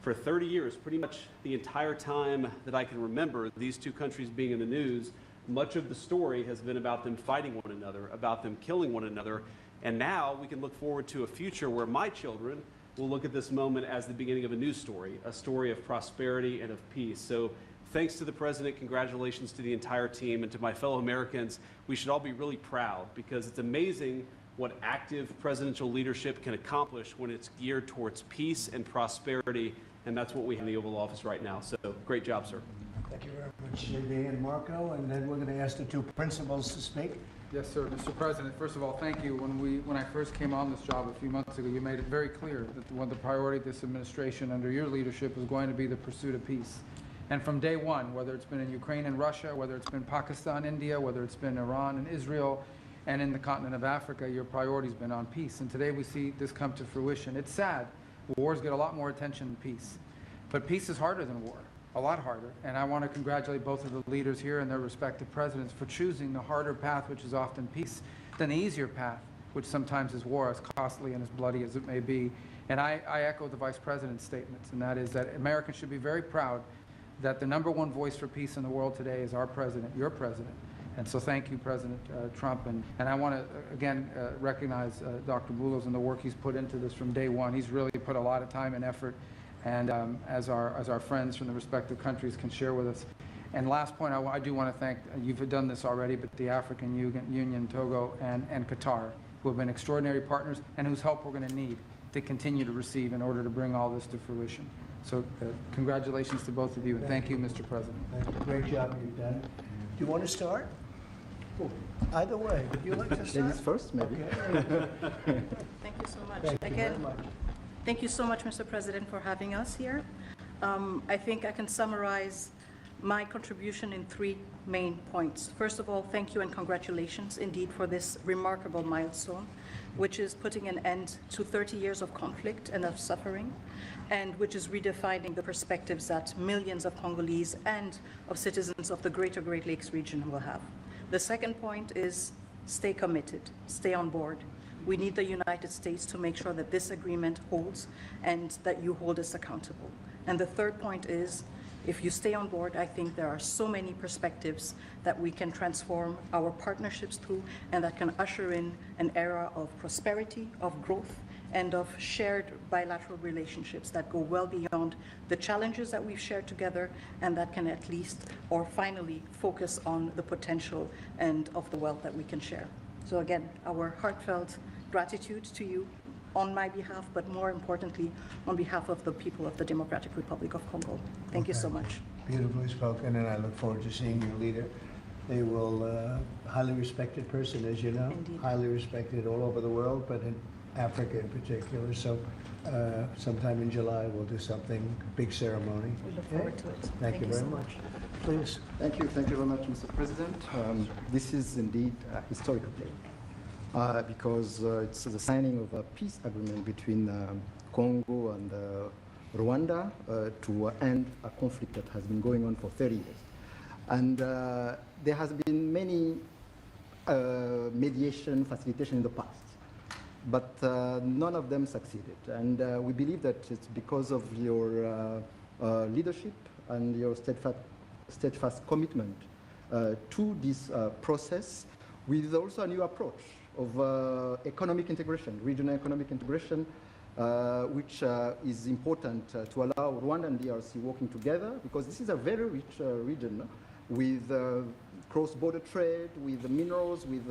for 30 years, pretty much the entire time that I can remember these two countries being in the news, much of the story has been about them fighting one another, about them killing one another. And now we can look forward to a future where my children will look at this moment as the beginning of a new story, a story of prosperity and of peace. So thanks to the President, congratulations to the entire team, and to my fellow Americans. We should all be really proud because it's amazing what active presidential leadership can accomplish when it's geared towards peace and prosperity. And that's what we have in the Oval Office right now. So great job, sir. Thank you very much, JB and Marco. And then we're going to ask the two principals to speak. Yes, sir. Mr. President, first of all, thank you. When I first came on this job a few months ago, you made it very clear that one of the priority of this administration under your leadership was going to be the pursuit of peace. And from day one, whether it's been in Ukraine and Russia, whether it's been Pakistan, India, whether it's been Iran and Israel, and in the continent of Africa, your priority's been on peace. And today we see this come to fruition. It's sad. Wars get a lot more attention than peace. But peace is harder than war, a lot harder. And I want to congratulate both of the leaders here and their respective presidents for choosing the harder path, which is often peace, than the easier path, which sometimes is war, as costly and as bloody as it may be. And I echo the Vice President's statements, and that is that Americans should be very proud that the #1 voice for peace in the world today is our president, your president. And so thank you, President Trump. And I want to, again, recognize Dr. Boulos and the work he's put into this from day one. He's really put a lot of time and effort, and as our friends from the respective countries can share with us. And last point, I do want to thank, you've done this already, but the African Union, Togo, and Qatar, who have been extraordinary partners and whose help we're going to need to continue to receive in order to bring all this to fruition. So congratulations to both of you, and thank you, Mr. President. Thank you. Great job you've done. Do you want to start? Either way. Would you like to start? Ladies first, maybe. Okay. Thank you so much. Thank you very much. Thank you so much, Mr. President, for having us here. I think I can summarize my contribution in 3 main points. First of all, thank you and congratulations indeed for this remarkable milestone, which is putting an end to 30 years of conflict and of suffering, and which is redefining the perspectives that millions of Congolese and of citizens of the greater Great Lakes region will have. The second point is stay committed, stay on board. We need the United States to make sure that this agreement holds and that you hold us accountable. And the third point is, if you stay on board, I think there are so many perspectives that we can transform our partnerships through, and that can usher in an era of prosperity, of growth, and of shared bilateral relationships that go well beyond the challenges that we've shared together, and that can at least, or finally, focus on the potential and of the wealth that we can share. So again, our heartfelt gratitude to you on my behalf, but more importantly, on behalf of the people of the Democratic Republic of Congo. Thank you so much. Beautifully spoken, and I look forward to seeing your leader. They will, highly respected person, as you know, Indeed. highly respected all over the world, but in Africa in particular. So sometime in July, we'll do something, big ceremony. We look forward to it. Thank you very so much. Please. Thank you very much, Mr. President. This is indeed a historical day because it's the signing of a peace agreement between Congo and Rwanda to end a conflict that has been going on for 30 years. And there has been many mediation, facilitation in the past, but none of them succeeded. And we believe that it's because of your leadership and your steadfast commitment to this process, with also a new approach of economic integration, regional economic integration, which is important to allow Rwanda and DRC working together, because this is a very rich region with cross-border trade, with minerals, with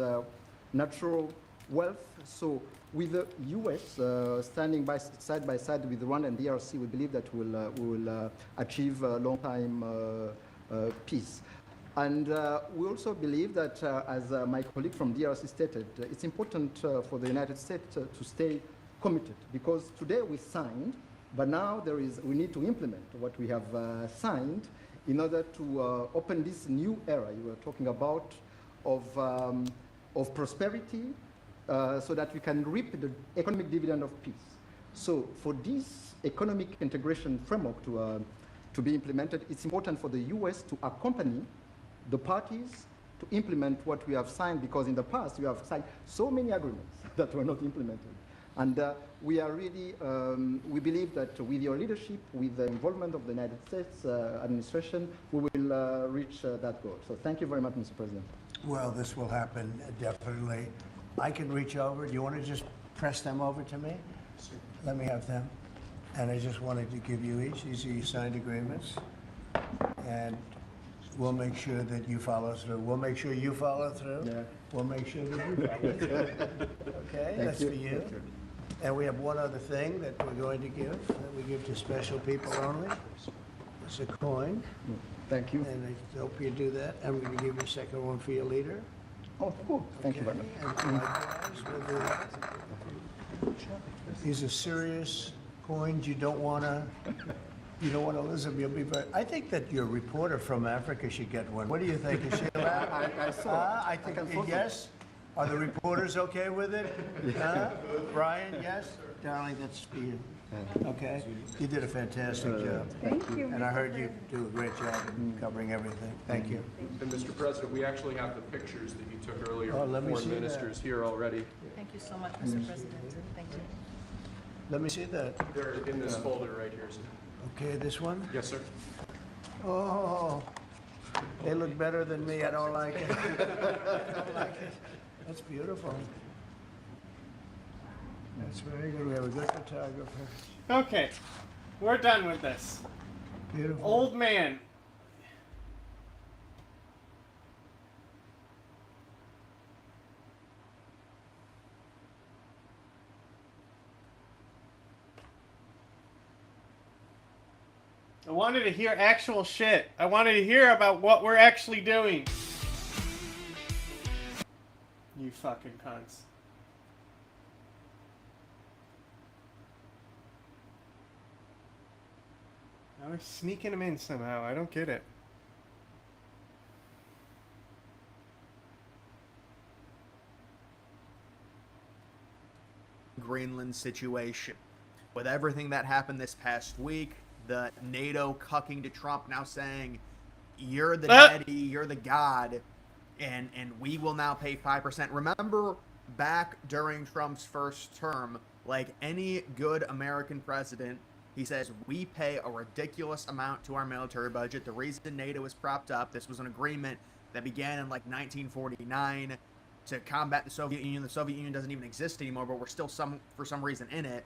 natural wealth. So with the U.S. Standing side by side with Rwanda and DRC, we believe that we will achieve a long-time peace. And we also believe that, as my colleague from DRC stated, it's important for the United States to stay committed, because today we signed, but now we need to implement what we have signed in order to open this new era you were talking about of prosperity, so that we can reap the economic dividend of peace. So for this economic integration framework to be implemented, it's important for the U.S. to accompany the parties to implement what we have signed, because in the past we have signed so many agreements that were not implemented. And we are really, we believe that with your leadership, with the involvement of the United States administration, we will reach that goal. So thank you very much, Mr. President. Well, this will happen, definitely. I can reach over. Do you want to just press them over to me? Let me have them. And I just wanted to give you each. These are your signed agreements. And we'll make sure that you follow through. We'll make sure you follow through. Yeah. We'll make sure that you follow through. Okay, that's for you. And we have one other thing that we're going to give, that we give to special people only. It's a coin. Thank you. And I hope you do that. I'm going to give you a second one for your leader. Oh, cool. Thank you very much. And likewise, we'll do that. These are serious coins. You don't want to lose them. You'll be very. I think that your reporter from Africa should get one. What do you think? Is she allowed? I saw. I think yes. Are the reporters okay with it? Brian, yes? Darling, that's for you. Okay? You did a fantastic job. Thank you. And I heard you do a great job in covering everything. Thank you. And Mr. President, we actually have the pictures that you took earlier Oh, of let me foreign see that. ministers here already. Thank you so much, Mr. President. Thank you. Let me see that. They're in this folder right here, sir. Okay, this one? Yes, sir. Oh, they look better than me. I don't like it. I don't like it. That's beautiful. That's very good. We have a good photographer. Okay, we're done with this. Beautiful. Old man. I wanted to hear actual shit. I wanted to hear about what we're actually doing. You fucking cunts. Now we're sneaking them in somehow. I don't get it. Greenland situation. With everything that happened this past week, the NATO cucking to Trump now saying, you're the daddy, you're the god, and we will now pay 5%. Remember back during Trump's first term, like any good American president, he says, we pay a ridiculous amount to our military budget. The reason NATO is propped up, this was an agreement that began in like 1949 to combat the Soviet Union. The Soviet Union doesn't even exist anymore, but we're still for some reason in it.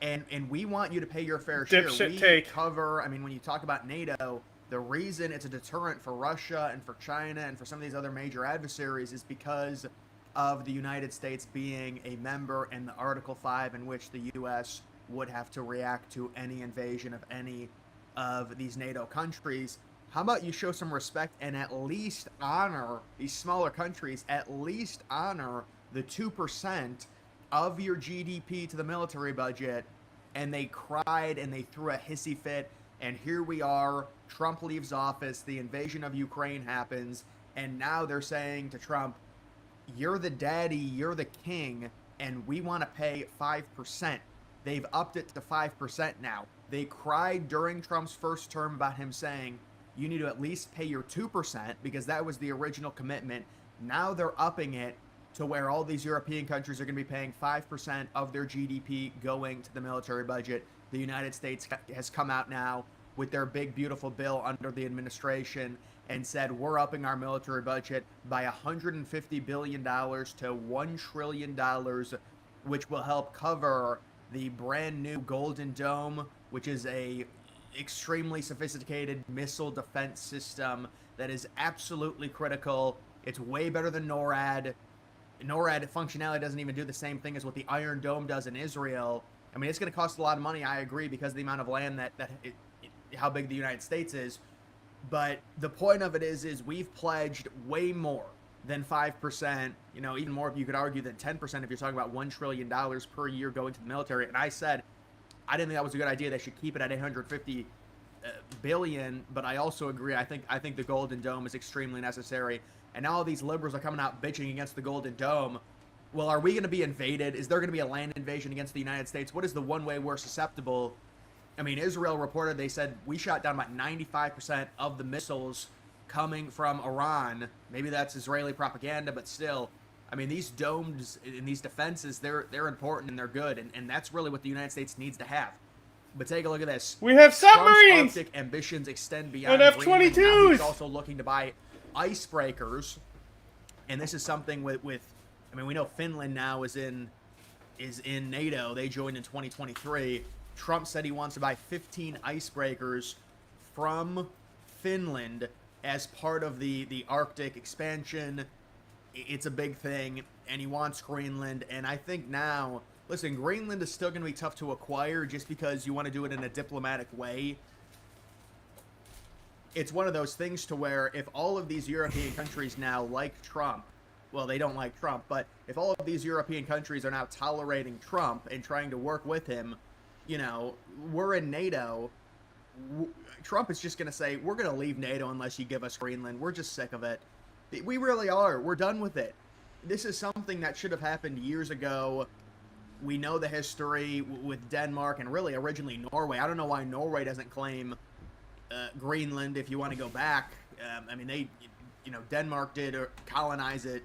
And we want you to pay your fair share. We cover, I mean, when you talk about NATO, the reason it's a deterrent for Russia and for China and for some of these other major adversaries is because of the United States being a member in the Article 5 in which the U.S. would have to react to any invasion of any of these NATO countries. How about you show some respect and at least honor these smaller countries, at least honor the 2% of your GDP to the military budget? And they cried and they threw a hissy fit, and here we are, Trump leaves office, the invasion of Ukraine happens, and now they're saying to Trump, you're the daddy, you're the king, and we want to pay 5%. They've upped it to 5% now. They cried during Trump's first term about him saying, you need to at least pay your 2%, because that was the original commitment. Now they're upping it to where all these European countries are going to be paying 5% of their GDP going to the military budget. The United States has come out now with their big, beautiful bill under the administration and said, we're upping our military budget by $150 billion to $1 trillion, which will help cover the brand new Golden Dome, which is a extremely sophisticated missile defense system that is absolutely critical. It's way better than NORAD. NORAD functionality doesn't even do the same thing as what the Iron Dome does in Israel. I mean, it's going to cost a lot of money, I agree, because of the amount of land how big the United States is. But the point of it is we've pledged way more than 5%, you know, even more, you could argue, than 10% if you're talking about $1 trillion per year going to the military. And I said, I didn't think that was a good idea. They should keep it at $850 billion, but I also agree. I think the Golden Dome is extremely necessary. And now all these liberals are coming out bitching against the Golden Dome. Well, are we going to be invaded? Is there going to be a land invasion against the United States? What is the one way we're susceptible? I mean, Israel reported, they said, we shot down about 95% of the missiles coming from Iran. Maybe that's Israeli propaganda, but still, I mean, these domes and these defenses, they're important and they're good, and that's really what the United States needs to have. But take a look at this. We have submarines! Trump's Arctic ambitions extend beyond and Greenland. Now F-22s! he's also looking to buy icebreakers, and this is something with I mean, we know Finland now is in NATO. They joined in 2023. Trump said he wants to buy 15 icebreakers from Finland as part of the Arctic expansion. It's a big thing, and he wants Greenland. And I think now, listen, Greenland is still going to be tough to acquire just because you want to do it in a diplomatic way. it's one of those things to where if all of these European countries now like Trump, well, they don't like Trump, but if all of these European countries are now tolerating Trump and trying to work with him, you know, we're in NATO. Trump is just going to say, we're going to leave NATO unless you give us Greenland. We're just sick of it. We really are. We're done with it. This is something that should have happened years ago. We know the history with Denmark and really originally Norway. I don't know why Norway doesn't claim Greenland if you want to go back. I mean, they, you know, Denmark did colonize it.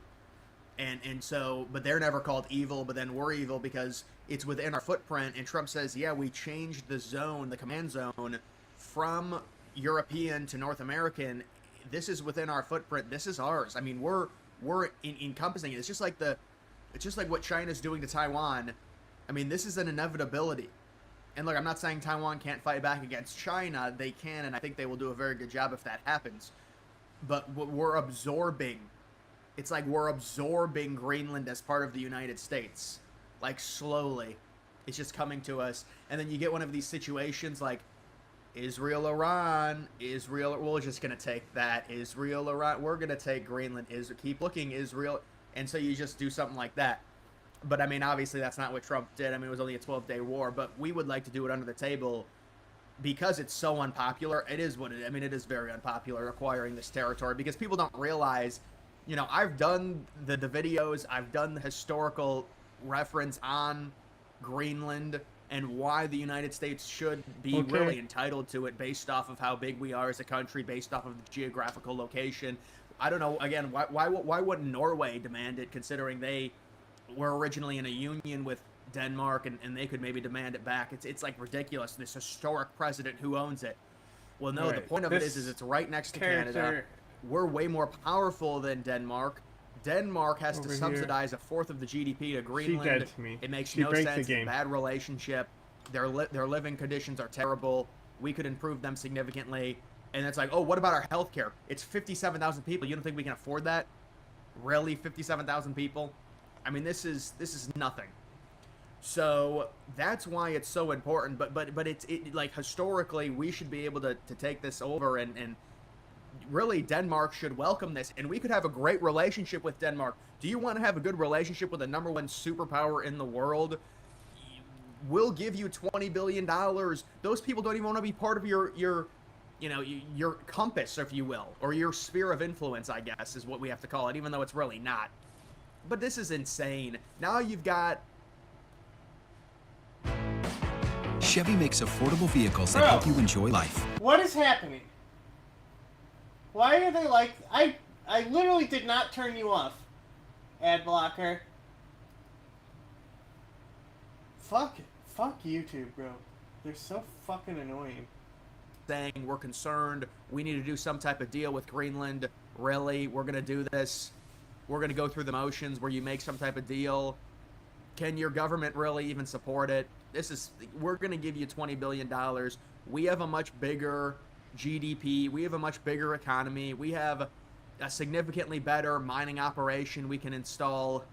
And so, but they're never called evil, but then we're evil because it's within our footprint. And Trump says, yeah, we changed the zone, the command zone, from European to North American. This is within our footprint. This is ours. I mean, we're encompassing it. It's just like what China's doing to Taiwan. I mean, this is an inevitability. And look, I'm not saying Taiwan can't fight back against China. They can, and I think they will do a very good job if that happens. But we're absorbing. It's like we're absorbing Greenland as part of the United States. Like, slowly. It's just coming to us. And then you get one of these situations like Israel, Iran. We're just going to take that. Israel, Iran. We're going to take Greenland. Keep looking, Israel. And so you just do something like that. But, I mean, obviously that's not what Trump did. I mean, it was only a 12-day war. But we would like to do it under the table because it's so unpopular. It is what it is. I mean, it is very unpopular acquiring this territory because people don't realize... You know, I've done the videos, I've done the historical reference on Greenland and why the United States should be really entitled to it based off of how big we are as a country, based off of the geographical location. I don't know, again, why wouldn't Norway demand it considering they were originally in a union with Denmark and they could maybe demand it back? It's like ridiculous, this historic precedent, who owns it? Well, no, the point of it is it's right next to Canada. We're way more powerful than Denmark. Denmark has to subsidize a fourth of the GDP to Greenland. It makes no sense. It's a bad relationship. Their living conditions are terrible. We could improve them significantly. And it's like, oh, what about our health care? It's 57,000 people. You don't think we can afford that? Really, 57,000 people? I mean, this is nothing. So that's why it's so important. But it's like historically, we should be able to take this over and really, Denmark should welcome this, and we could have a great relationship with Denmark. Do you want to have a good relationship with the #1 superpower in the world? We'll give you $20 billion. Those people don't even want to be part of your compass, if you will, or your sphere of influence, I guess, is what we have to call it, even though it's really not. But this is insane. Now you've got... Chevy makes affordable vehicles that help you enjoy life. What is happening? Why are they like... I literally did not turn you off, ad blocker. Fuck YouTube, bro. They're so fucking annoying. Saying we're concerned, we need to do some type of deal with Greenland. Really? We're going to do this? We're going to go through the motions where you make some type of deal? Can your government really even support it? We're going to give you $20 billion. We have a much bigger GDP. We have a much bigger economy. We have a significantly better mining operation we can install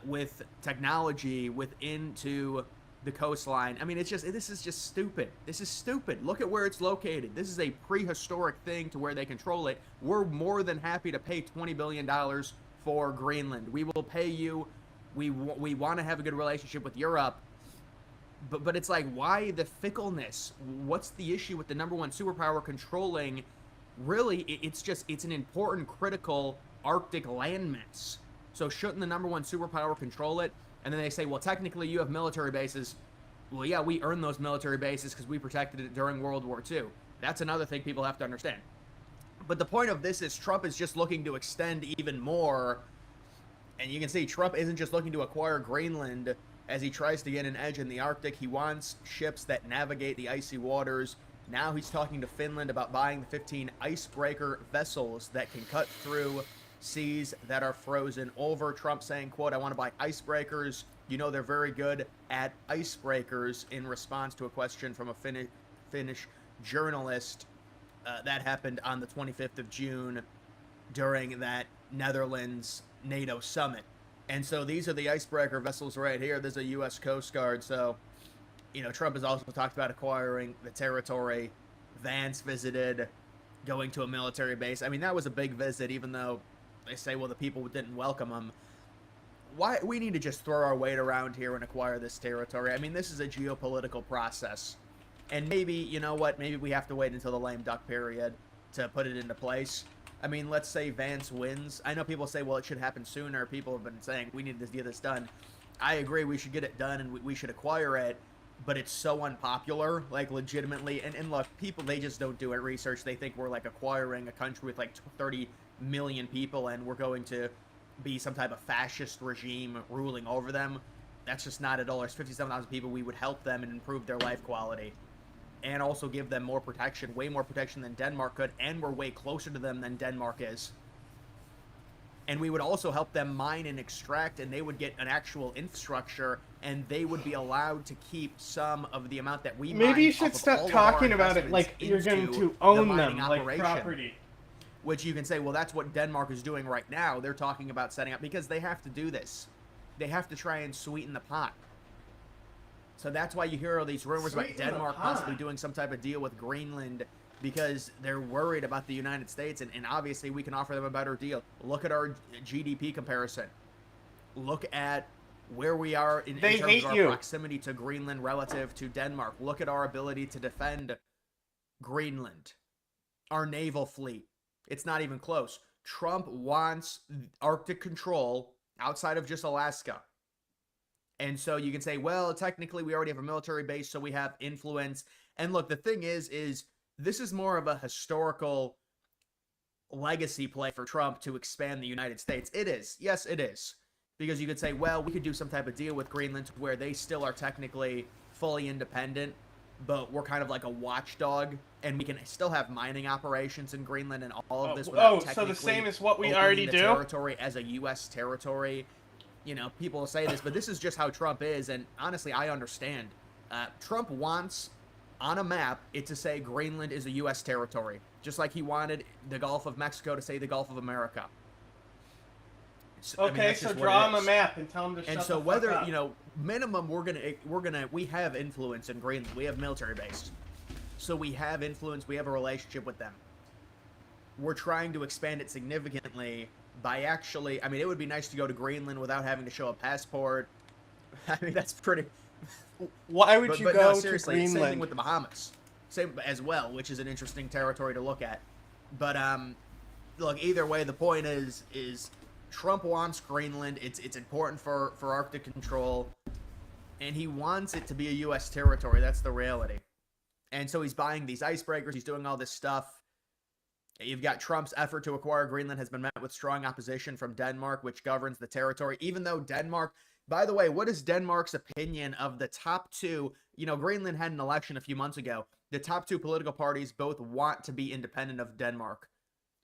with technology into the coastline. I mean, this is just stupid. This is stupid. Look at where it's located. This is a prehistoric thing to where they control it. We're more than happy to pay $20 billion for Greenland. We will pay you. We want to have a good relationship with Europe. But it's like, why the fickleness? What's the issue with the #1 superpower controlling? Really, it's an important, critical Arctic landmass. So shouldn't the #1 superpower control it? And then they say, well, technically you have military bases. Well, yeah, we earned those military bases because we protected it during World War II. That's another thing people have to understand. But the point of this is Trump is just looking to extend even more. And you can see Trump isn't just looking to acquire Greenland as he tries to get an edge in the Arctic. He wants ships that navigate the icy waters. Now he's talking to Finland about buying the 15 icebreaker vessels that can cut through seas that are frozen over. Trump saying, quote, I want to buy icebreakers. You know they're very good at icebreakers, in response to a question from a Finnish journalist. That happened on the 25th of June during that Netherlands NATO summit. And so these are the icebreaker vessels right here. There's a U.S. Coast Guard. So, Trump has also talked about acquiring the territory. Vance visited going to a military base. I mean, that was a big visit, even though they say, well, the people didn't welcome him. Why we need to just throw our weight around here and acquire this territory. I mean, this is a geopolitical process. And maybe, you know what, maybe we have to wait until the lame duck period to put it into place. I mean, let's say Vance wins. I know people say, well, it should happen sooner. People have been saying we need to get this done. I agree, we should get it done and we should acquire it. But it's so unpopular, like, legitimately. And look, people, they just don't do it research. They think we're, like, acquiring a country with, like, 30 million people and we're going to be some type of fascist regime ruling over them. That's just not at all. There's 57,000 people. We would help them and improve their life quality. And also give them more protection, way more protection than Denmark could, and we're way closer to them than Denmark is. And we would also help them mine and extract, and they would get an actual infrastructure, and they would be allowed to keep some of the amount that we mine. Maybe you should stop talking about it like you're going to own them, like property. Which you can say, well, that's what Denmark is doing right now. They're talking about setting up, because they have to do this. They have to try and sweeten the pot. So that's why you hear all these rumors about Denmark possibly doing some type of deal with Greenland, because they're worried about the United States, and obviously we can offer them a better deal. Look at our GDP comparison. Look at where we are in terms of our proximity to Greenland relative to Denmark. Look at our ability to defend Greenland. Our naval fleet. It's not even close. Trump wants Arctic control outside of just Alaska. And so you can say, well, technically we already have a military base, so we have influence. And look, the thing is this is more of a historical legacy play for Trump to expand the United States. It is. Yes, it is. Because you could say, well, we could do some type of deal with Greenland where they still are technically fully independent, but we're kind of like a watchdog, and we can still have mining operations in Greenland and all of this without technically so the same as what we opening already the do? territory as a U.S. territory. You know, people will say this, but this is just how Trump is, and honestly, I understand. Trump wants, on a map, it to say Greenland is a U.S. territory, just like he wanted the Gulf of Mexico to say the Gulf of America. Okay, so draw him a map and tell him to shut the fuck up. And so whether, you know, minimum, we have influence in Greenland. We have military base. So we have influence, we have a relationship with them. We're trying to expand it significantly by actually, I mean, it would be nice to go to Greenland without having to show a passport. I mean, that's pretty... Why would you go no, to seriously, Greenland? Same thing with the Bahamas. Same as well, which is an interesting territory to look at. But, look, either way, the point is Trump wants Greenland. It's important for Arctic control. And he wants it to be a U.S. territory. That's the reality. And so he's buying these icebreakers. He's doing all this stuff. You've got Trump's effort to acquire Greenland has been met with strong opposition from Denmark, which governs the territory. Even though Denmark, by the way, what is Denmark's opinion of the top two? You know, Greenland had an election a few months ago. The top two political parties both want to be independent of Denmark.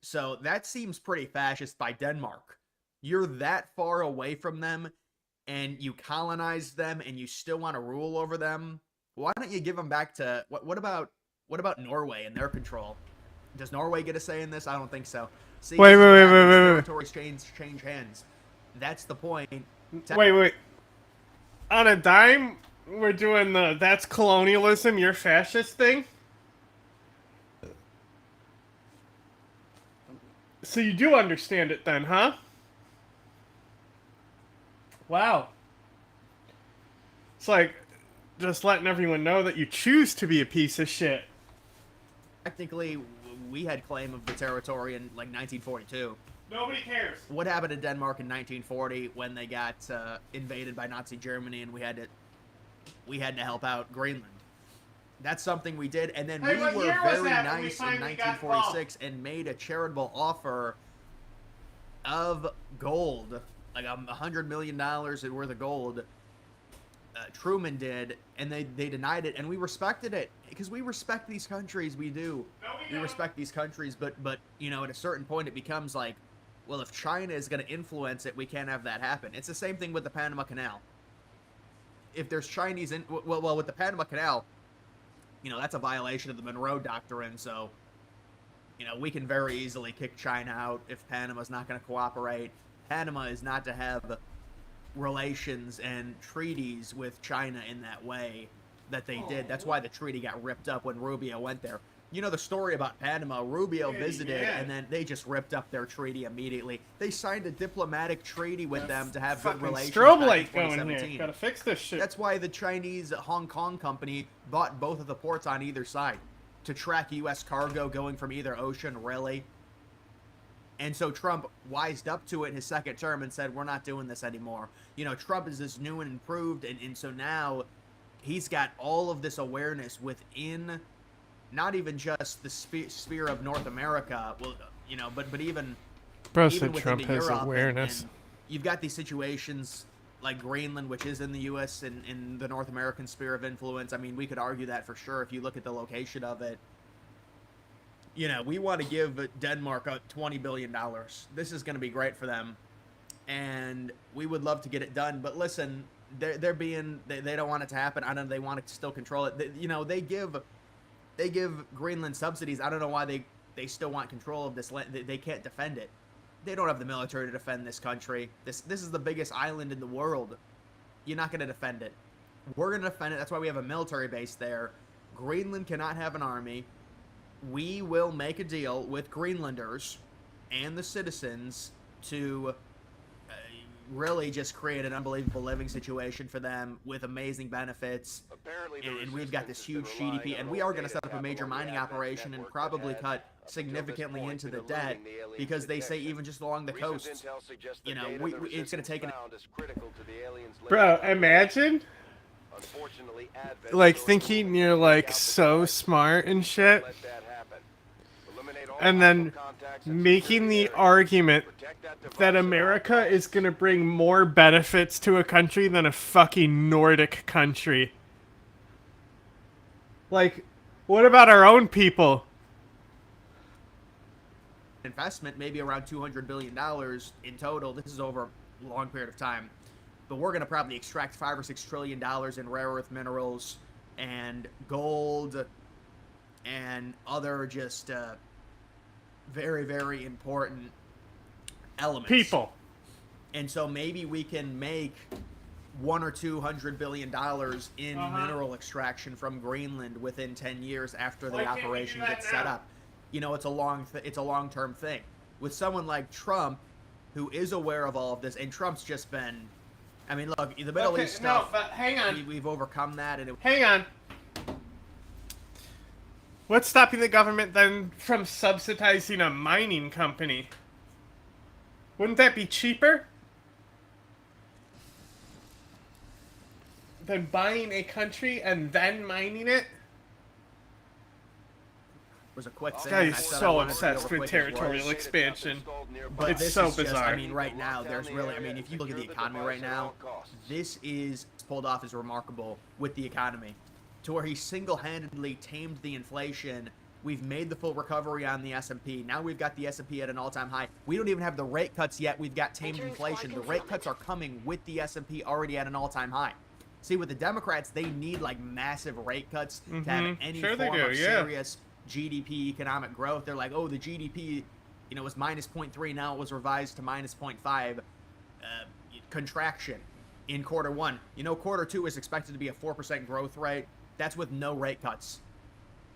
So that seems pretty fascist by Denmark. You're that far away from them, and you colonized them, and you still want to rule over them. Why don't you give them back to what about Norway and their control? Does Norway get a say in this? I don't think so. See, wait. Territories change hands. That's the point. Wait. On a dime, we're doing the that's colonialism, you're fascist thing? So you do understand it then, huh? Wow. It's like just letting everyone know that you choose to be a piece of shit. Technically, we had claim of the territory in like 1942. Nobody cares. What happened to Denmark in 1940 when they got invaded by Nazi Germany and we had to help out Greenland? That's something we did, and then we were very nice in 1946 and made a charitable offer of gold, like $100 million worth of gold. Truman did, and they denied it, and we respected it because we respect these countries. We do. We respect these countries, but you know, at a certain point, it becomes like, well, if China is going to influence it, we can't have that happen. It's the same thing with the Panama Canal. If there's Chinese well, with the Panama Canal, you know, that's a violation of the Monroe Doctrine. So, you know, we can very easily kick China out if Panama's not going to cooperate. Panama is not to have relations and treaties with China in that way that they did. That's why the treaty got ripped up when Rubio went there. You know the story about Panama. Rubio visited, and then they just ripped up their treaty immediately. They signed a diplomatic treaty with them to have good relations. Strobe back in light going 2017. here. Gotta fix this shit. That's why the Chinese Hong Kong company bought both of the ports on either side to track U.S. cargo going from either ocean, really. And so Trump wised up to it in his second term and said, we're not doing this anymore. You know, Trump is this new and improved, and so now he's got all of this awareness within not even just the sphere of North America, well, you know, but even Bro even said Trump has Europe, awareness. and you've got these situations like Greenland, which is in the U.S. and in the North American sphere of influence. I mean, we could argue that for sure if you look at the location of it. You know, we want to give Denmark $20 billion. This is going to be great for them, and we would love to get it done. But listen, they don't want it to happen. I don't know. They want to still control it. You know, they give Greenland subsidies. I don't know why they still want control of this land. They can't defend it. They don't have the military to defend this country. This is the biggest island in the world. You're not going to defend it. We're going to defend it. That's why we have a military base there. Greenland cannot have an army. We will make a deal with Greenlanders and the citizens to really just create an unbelievable living situation for them with amazing benefits. And we've got this huge GDP, and we are going to set up a major mining operation and probably cut significantly into the debt, because they say even just along the coast, you know, it's going to take an... Bro, imagine like thinking you're like so smart and shit, and then making the argument that America is going to bring more benefits to a country than a fucking Nordic country. Like, what about our own people? Investment, maybe around $200 billion in total. This is over a long period of time. But we're going to probably extract $5 or $6 trillion in rare earth minerals and gold and other just very, very important elements. People. And so maybe we can make $100 or $200 billion in mineral extraction from Greenland within 10 years after the operation gets set up. You know, it's a long-term thing. With someone like Trump, who is aware of all of this, and Trump's just been, I mean, look, the Middle East stuff. No, but hang on. We've overcome that, and hang on. What's stopping the government then from subsidizing a mining company? Wouldn't that be cheaper than buying a country and then mining it? Was a quick thing. This guy is so obsessed with territorial expansion. But It's this so is just, bizarre. I mean, right now, there's really, I mean, if you look at the economy right now, this is pulled off as remarkable with the economy, to where he single-handedly tamed the inflation. We've made the full recovery on the S&P. Now we've got the S&P at an all-time high. We don't even have the rate cuts yet. We've got tamed inflation. The rate cuts are coming with the S&P already at an all-time high. See, with the Democrats, they need, like, massive rate cuts to have any form of serious GDP economic growth. They're like, oh, the GDP, you know, was minus 0.3. Now it was revised to minus 0.5 contraction in quarter one. You know, quarter two is expected to be a 4% growth rate. That's with no rate cuts.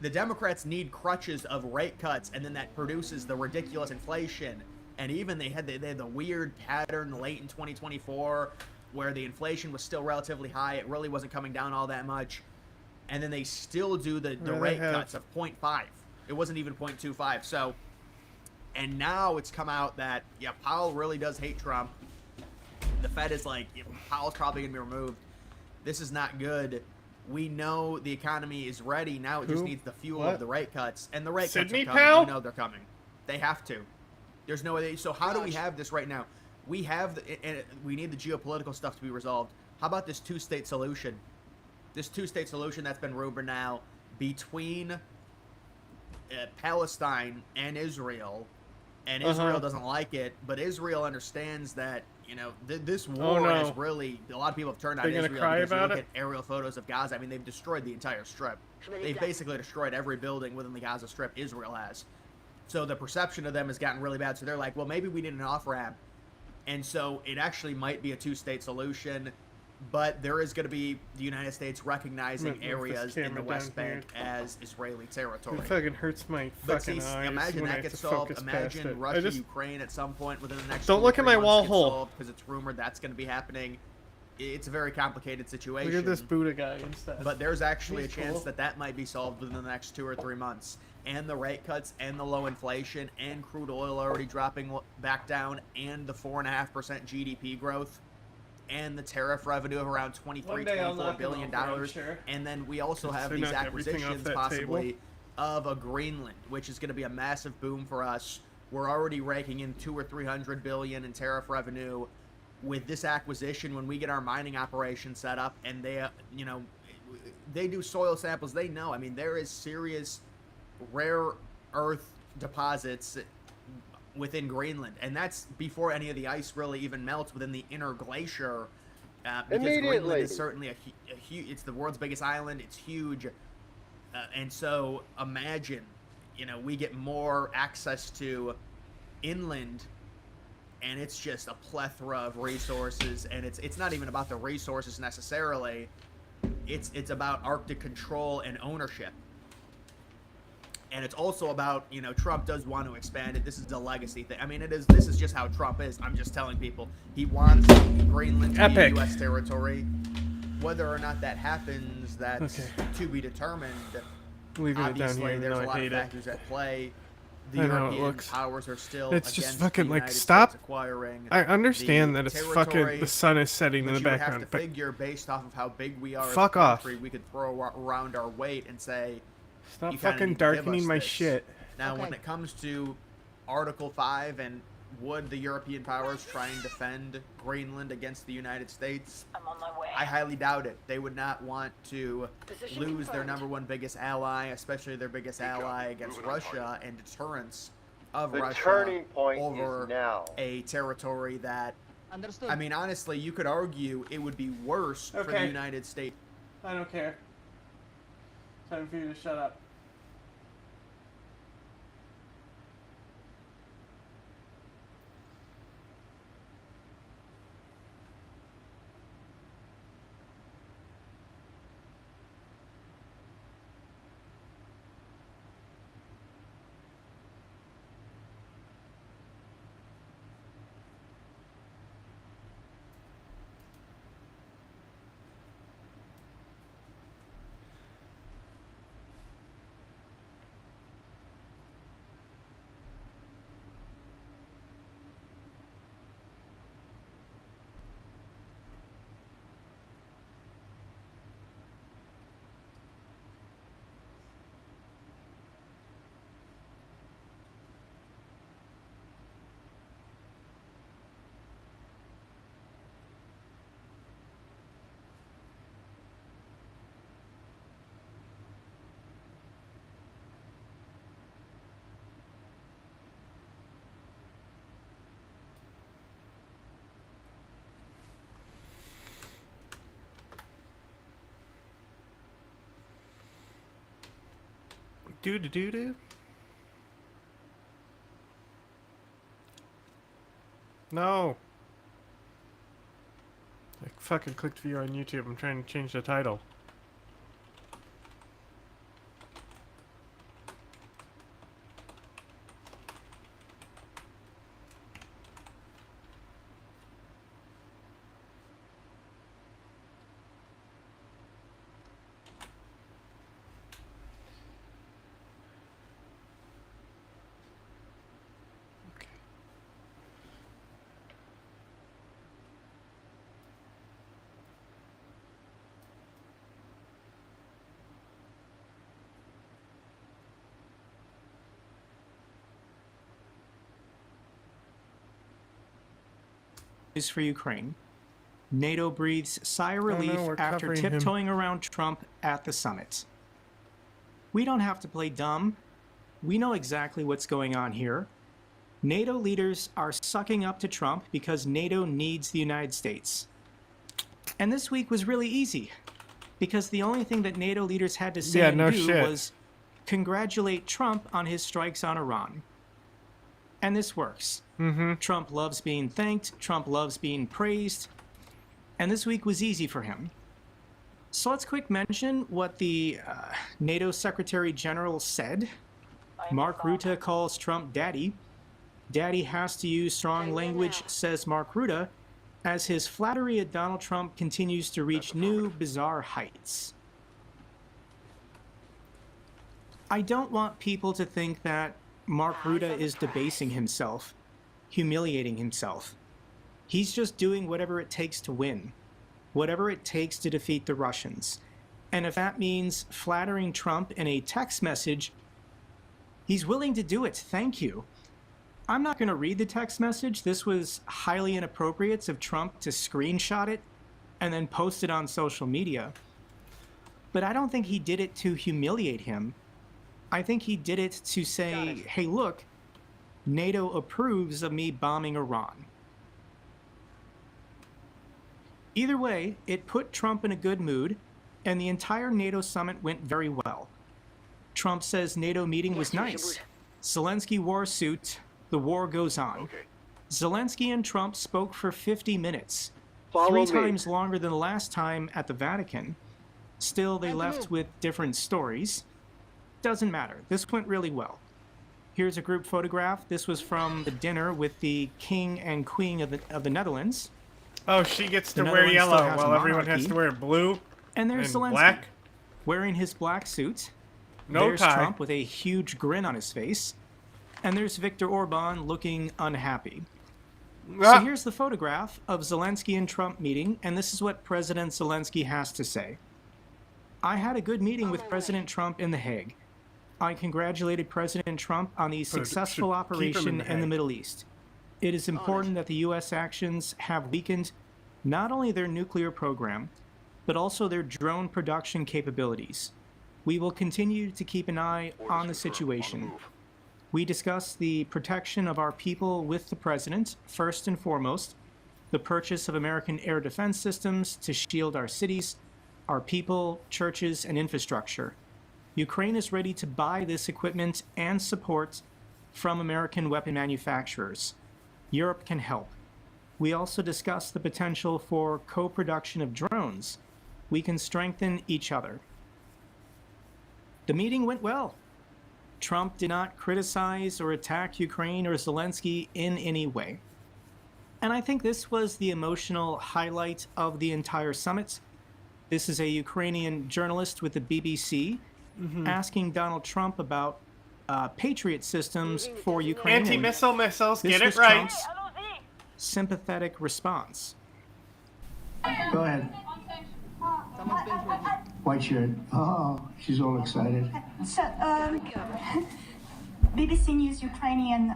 The Democrats need crutches of rate cuts, and then that produces the ridiculous inflation. And even they had the weird pattern late in 2024 where the inflation was still relatively high. It really wasn't coming down all that much. And then they still do the rate cuts of 0.5. It wasn't even 0.25. So, and now it's come out that, yeah, Powell really does hate Trump. The Fed is like, yeah, Powell's probably going to be removed. This is not good. We know the economy is ready. Now it just needs the fuel of the rate cuts. And the rate cuts are coming. Powell? We know they're coming. They have to. There's no way. So how do we have this right now? We have, and we need the geopolitical stuff to be resolved. How about this two-state solution? This two-state solution that's been rumored now between Palestine and Israel. And Israel doesn't like it, but Israel understands that, you know, this war is really, a lot of people have turned on Israel because you look at aerial photos of Gaza. I mean, they've destroyed the entire strip. They've basically destroyed every building within the Gaza Strip, Israel has. So the perception of them has gotten really bad. So they're like, well, maybe we need an off-ramp. And so it actually might be a two-state solution. But there is going to be the United States recognizing Move areas this in the camera West down Bank as Israeli territory. It fucking hurts my But fucking see, eyes imagine when I that have gets to solved. focus past Imagine it. Russia, Ukraine at some point within the next. Don't 2 or look at 3 my wall months gets hole. solved, because it's rumored that's going to be happening. It's a very complicated situation. Look at this Buddha guy instead. But there's actually He's a chance cool. that that might be solved within the next 2 or 3 months. And the rate cuts, and the low inflation, and crude oil already dropping back down, and the 4.5% GDP growth, and the tariff revenue of around $24 billion. And then we also have So these knock everything off acquisitions that possibly table. of a Greenland, which is going to be a massive boom for us. We're already raking in $200 or $300 billion in tariff revenue. With this acquisition, when we get our mining operation set up, and they, you know, they do soil samples, they know. I mean, there is serious rare earth deposits within Greenland, and that's before any of the ice really even melts within the inner glacier. Because Greenland is certainly a huge. It's the world's biggest island. It's huge, and so imagine, you know, we get more access to inland. And it's just a plethora of resources, and it's not even about the resources necessarily. It's about Arctic control and ownership. And it's also about, you know, Trump does want to expand it. This is a legacy thing. I mean, this is just how Trump is. I'm just telling people. He wants Greenland to be Epic. U.S. territory. Whether or not that happens, that's to be determined. Leaving it down Obviously, here, there's even a though I lot of hate it. factors at play. The I know, it European looks- powers are still It's against just fucking the like United stop. States acquiring I understand the that it's territory, fucking the sun is setting in but the you would background, have to but figure based off of how big we are Fuck as a off. country, we could throw around our weight and say, stop you kinda fucking need to give darkening us my this. shit. Now, when it comes to Article 5 and would the European powers try and defend Greenland against the United States? I'm on my way. I highly doubt it. They would not want to lose their #1 biggest ally, especially their biggest ally against Russia, and deterrence of The Russia turning point is over now. a territory that, Understood. I mean, honestly, you could argue it would be worse for the Okay. United States. I don't care. Time for you to shut up. Do. No. I fucking clicked view on YouTube. I'm trying to change the title. Is for Ukraine. NATO breathes sigh of Oh, no, relief we're after covering him. tiptoeing around Trump at the summit. We don't have to play dumb. We know exactly what's going on here. NATO leaders are sucking up to Trump because NATO needs the United States. And this week was really easy because the only thing that NATO leaders had to say Yeah, and no do shit. was congratulate Trump on his strikes on Iran. And this works. Mm-hmm. Trump loves being thanked. Trump loves being praised. and this week was easy for him. So let's quick mention what the NATO Secretary General said. Mark Rutte calls Trump daddy. Daddy has to use strong language, says Mark Rutte, as his flattery at Donald Trump continues to reach new, bizarre heights. I don't want people to think that Mark Rutte is debasing himself, humiliating himself. He's just doing whatever it takes to win, whatever it takes to defeat the Russians. And if that means flattering Trump in a text message, he's willing to do it. Thank you. I'm not going to read the text message. This was highly inappropriate of Trump to screenshot it and then post it on social media. But I don't think he did it to humiliate him. I think he did it to say, hey, look, NATO approves of me bombing Iran. Either way, it put Trump in a good mood, and the entire NATO summit went very well. Trump says NATO meeting was nice. Zelensky wore a suit. The war goes on. Zelensky and Trump spoke for 50 minutes, 3 times longer than the last time at the Vatican. Still, they left with different stories. Doesn't matter. This went really well. Here's a group photograph. This was from the dinner with the King and Queen of the Netherlands. Oh, she gets to wear yellow while everyone has to wear blue and there's Zelensky, black. Wearing his black suit. No there's tie. Trump with a huge grin on his face. And there's Viktor Orban looking unhappy. So here's the photograph of Zelensky and Trump meeting, and this is what President Zelensky has to say. I had a good meeting with President Trump in The Hague. I congratulated President Trump on the successful operation in the Middle East. It is important that the U.S. actions have weakened not only their nuclear program, but also their drone production capabilities. We will continue to keep an eye on the situation. We discussed the protection of our people with the President, first and foremost, the purchase of American air defense systems to shield our cities, our people, churches, and infrastructure. Ukraine is ready to buy this equipment and support from American weapon manufacturers. Europe can help. We also discussed the potential for co-production of drones. We can strengthen each other. The meeting went well. Trump did not criticize or attack Ukraine or Zelensky in any way. And I think this was the emotional highlight of the entire summit. This is a Ukrainian journalist with the BBC asking Donald Trump about Patriot systems for Ukraine. Anti-missile missiles, get it was right. Trump's sympathetic response. Go ahead. White shirt. Oh, she's all excited. So, BBC News Ukrainian.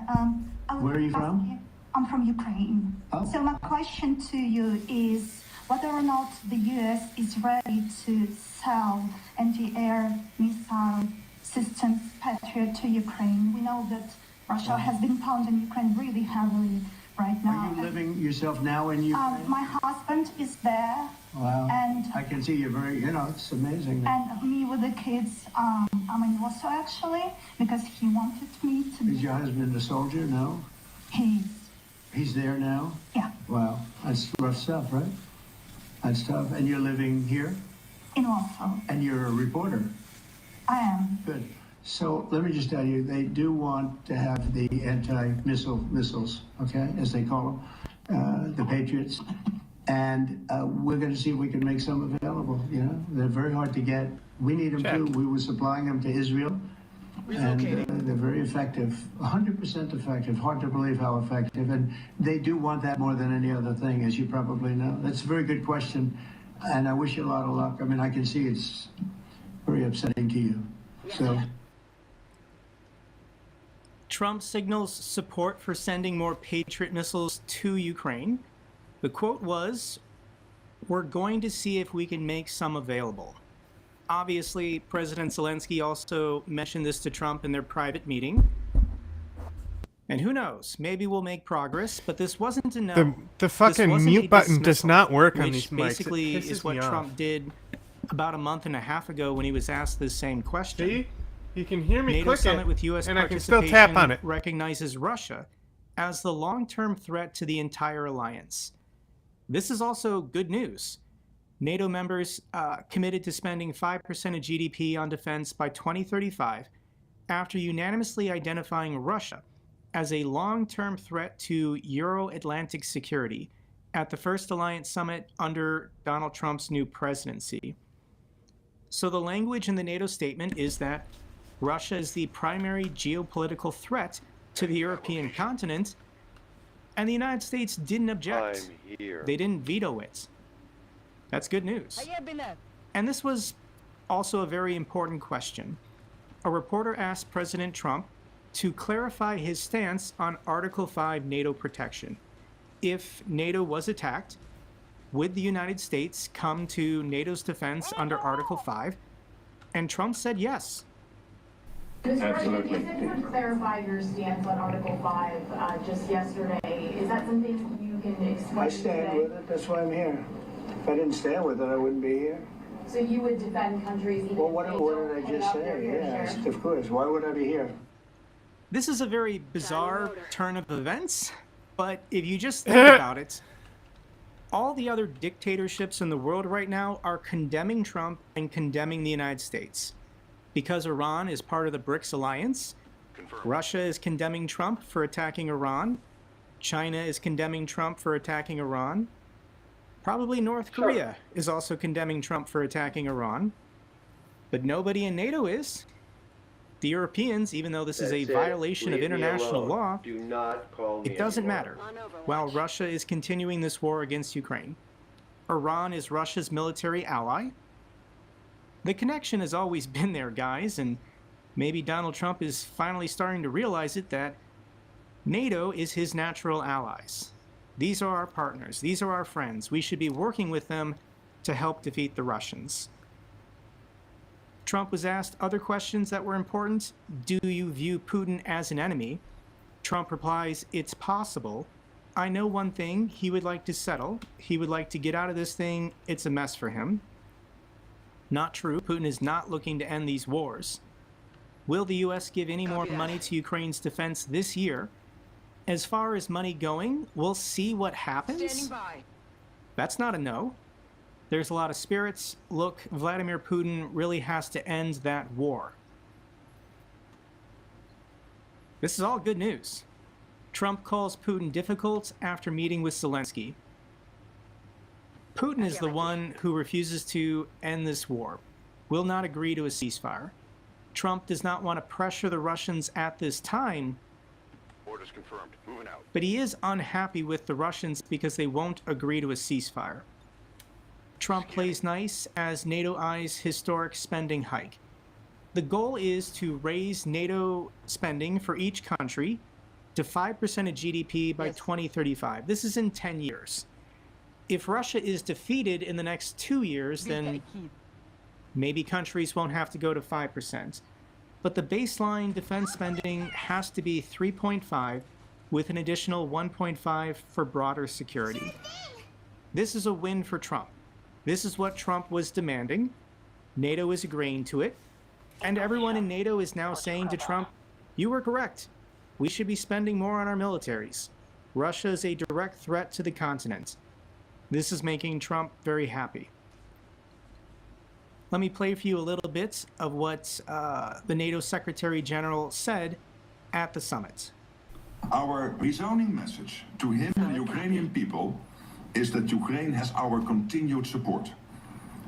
Where are you from? I'm from Ukraine. Oh. So my question to you is whether or not the U.S. is ready to sell anti-air missile systems Patriot to Ukraine. We know that Russia has been pounding Ukraine really heavily right now. Are you living yourself now in Ukraine? My husband is there. Wow. And I can see you're very, it's amazing. And me with the kids, I'm in Warsaw actually, because he wanted me to be. Is your husband a soldier? No? He's there now? Yeah. Wow. That's rough stuff, right? That's tough. And you're living here? In Warsaw. And you're a reporter? I am. Good. So let me just tell you, they do want to have the missiles, okay, as they call them, the Patriots. And we're going to see if we can make some available, They're very hard to get. We need them too. We were supplying them to Israel. And they're very effective, 100% effective. Hard to believe how effective. And they do want that more than any other thing, as you probably know. That's a very good question. And I wish you a lot of luck. I mean, I can see it's very upsetting to you. So. Trump signals support for sending more Patriot missiles to Ukraine. The quote was, "We're going to see if we can make some available." Obviously, President Zelensky also mentioned this to Trump in their private meeting. And who knows, maybe we'll make progress, but this wasn't a no. The fucking mute button does not work on these mics. Basically is what Trump did about a month and a half ago when he was asked the same question. See? You can hear me NATO click summit it, with U.S. and I can still tap on it. Recognizes Russia as the long-term threat to the entire alliance. This is also good news. NATO members committed to spending 5% of GDP on defense by 2035 after unanimously identifying Russia as a long-term threat to Euro-Atlantic security at the First Alliance Summit under Donald Trump's new presidency. So the language in the NATO statement is that Russia is the primary geopolitical threat to the European continent, and the United States didn't object. They didn't veto it. That's good news. And this was also a very important question. A reporter asked President Trump to clarify his stance on Article 5 NATO protection. If NATO was attacked, would the United States come to NATO's defense under Article 5? And Trump said yes. Absolutely. You said you would clarify your stance on Article 5 just yesterday. Is that something you can explain I stand today? with it. That's why I'm here. If I didn't stand with it, I wouldn't be here. So you would defend countries even Well, what if they did don't I put just up their say? fair Yes, share? of course. Why would I be here? This is a very bizarre turn of events, but if you just think about it, all the other dictatorships in the world right now are condemning Trump and condemning the United States. Because Iran is part of the BRICS alliance, Russia is condemning Trump for attacking Iran, China is condemning Trump for attacking Iran, probably North Korea is also condemning Trump for attacking Iran, but nobody in NATO is. The Europeans, even though this is a violation of international law, Do not call me it doesn't anymore. matter. While Russia is continuing this war against Ukraine, Iran is Russia's military ally. The connection has always been there, guys, and maybe Donald Trump is finally starting to realize it, that NATO is his natural allies. These are our partners. These are our friends. We should be working with them to help defeat the Russians. Trump was asked other questions that were important. Do you view Putin as an enemy? Trump replies, it's possible. I know one thing, he would like to settle. He would like to get out of this thing. It's a mess for him. Not true. Putin is not looking to end these wars. Will the U.S. give any more money to Ukraine's defense this year? As far as money going, we'll see what happens. That's not a no. There's a lot of spirits. Look, Vladimir Putin really has to end that war. This is all good news. Trump calls Putin difficult after meeting with Zelensky. Putin is the one who refuses to end this war, will not agree to a ceasefire. Trump does not want to pressure the Russians at this time, Orders confirmed. Moving out. but he is unhappy with the Russians because they won't agree to a ceasefire. Trump plays nice as NATO eyes historic spending hike. The goal is to raise NATO spending for each country to 5% of GDP by 2035. This is in 10 years. If Russia is defeated in the next 2 years, then maybe countries won't have to go to 5%. But the baseline defense spending has to be 3.5 with an additional 1.5 for broader security. This is a win for Trump. This is what Trump was demanding. NATO is agreeing to it. And everyone in NATO is now saying to Trump, you were correct. We should be spending more on our militaries. Russia is a direct threat to the continent. This is making Trump very happy. Let me play for you a little bit of what the NATO Secretary General said at the summit. Our resounding message to him and the Ukrainian people is that Ukraine has our continued support,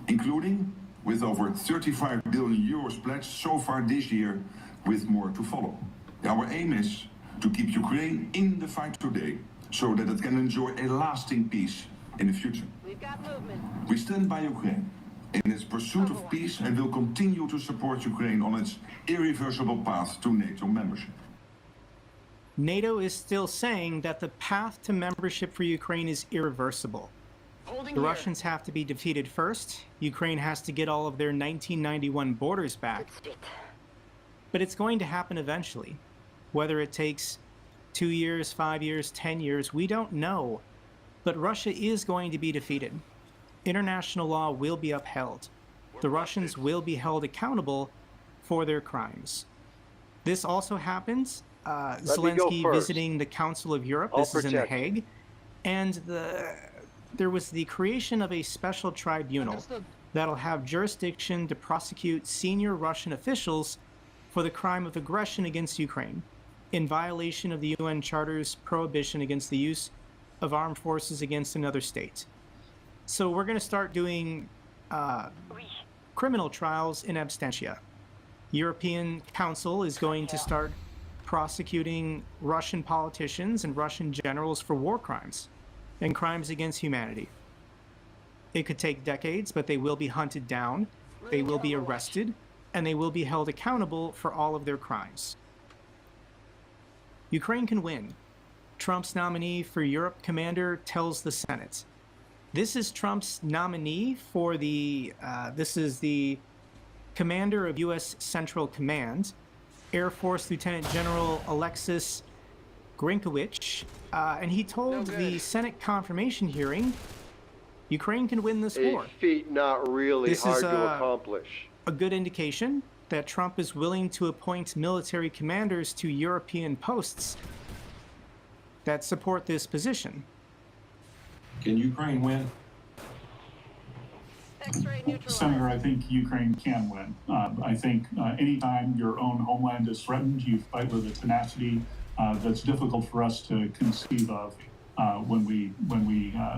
including with over 35 billion euros pledged so far this year, with more to follow. Our aim is to keep Ukraine in the fight today so that it can enjoy a lasting peace in the future. We've got movement. We stand by Ukraine in its pursuit of peace and will continue to support Ukraine on its irreversible path to NATO membership. NATO is still saying that the path to membership for Ukraine is irreversible. The Russians have to be defeated first. Ukraine has to get all of their 1991 borders back. But it's going to happen eventually. Whether it takes 2 years, 5 years, 10 years, we don't know. But Russia is going to be defeated. International law will be upheld. The Russians will be held accountable for their crimes. This also happens. Zelensky visiting the Council of Europe. This is in The Hague. And there was the creation of a special tribunal that'll have jurisdiction to prosecute senior Russian officials for the crime of aggression against Ukraine, in violation of the UN Charter's prohibition against the use of armed forces against another state. So we're going to start doing criminal trials in absentia. European Council is going to start prosecuting Russian politicians and Russian generals for war crimes and crimes against humanity. It could take decades, but they will be hunted down, they will be arrested, and they will be held accountable for all of their crimes. Ukraine can win. Trump's nominee for Europe commander tells the Senate. This is Trump's nominee for the, this is the commander of U.S. Central Command, Air Force Lieutenant General Alexis Grinkowicz, and he told the Senate confirmation hearing, Ukraine can win this war. A feat not really This hard is, to accomplish. A good indication that Trump is willing to appoint military commanders to European posts that support this position. Can Ukraine win? Senator, I think Ukraine can win. I think anytime your own homeland is threatened, you fight with a tenacity that's difficult for us to conceive of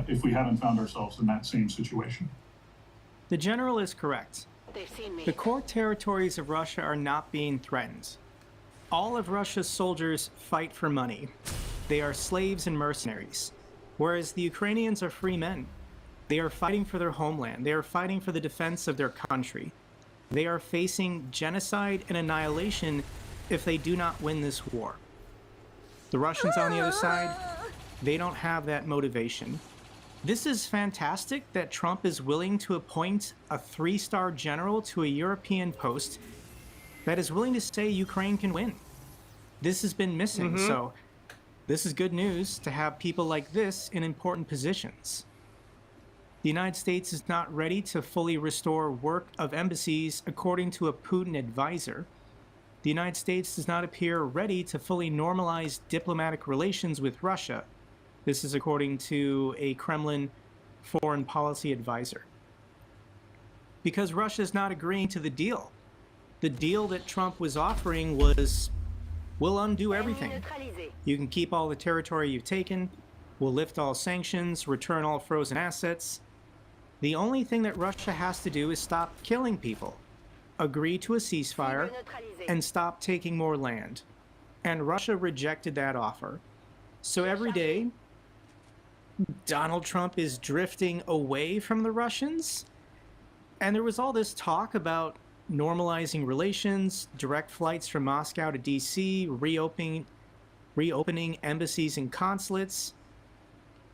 if we haven't found ourselves in that same situation. The general is correct. The core territories of Russia are not being threatened. All of Russia's soldiers fight for money. They are slaves and mercenaries, whereas the Ukrainians are free men. They are fighting for their homeland. They are fighting for the defense of their country. They are facing genocide and annihilation if they do not win this war. The Russians on the other side, they don't have that motivation. This is fantastic that Trump is willing to appoint a 3-star general to a European post that is willing to say Ukraine can win. This has been missing, so this is good news to have people like this in important positions. The United States is not ready to fully restore work of embassies, according to a Putin advisor. The United States does not appear ready to fully normalize diplomatic relations with Russia. This is according to a Kremlin foreign policy advisor. Because Russia is not agreeing to the deal. The deal that Trump was offering was, we'll undo everything. You can keep all the territory you've taken, we'll lift all sanctions, return all frozen assets. The only thing that Russia has to do is stop killing people, agree to a ceasefire, and stop taking more land. And Russia rejected that offer. So every day, Donald Trump is drifting away from the Russians. And there was all this talk about normalizing relations, direct flights from Moscow to DC, reopening embassies and consulates,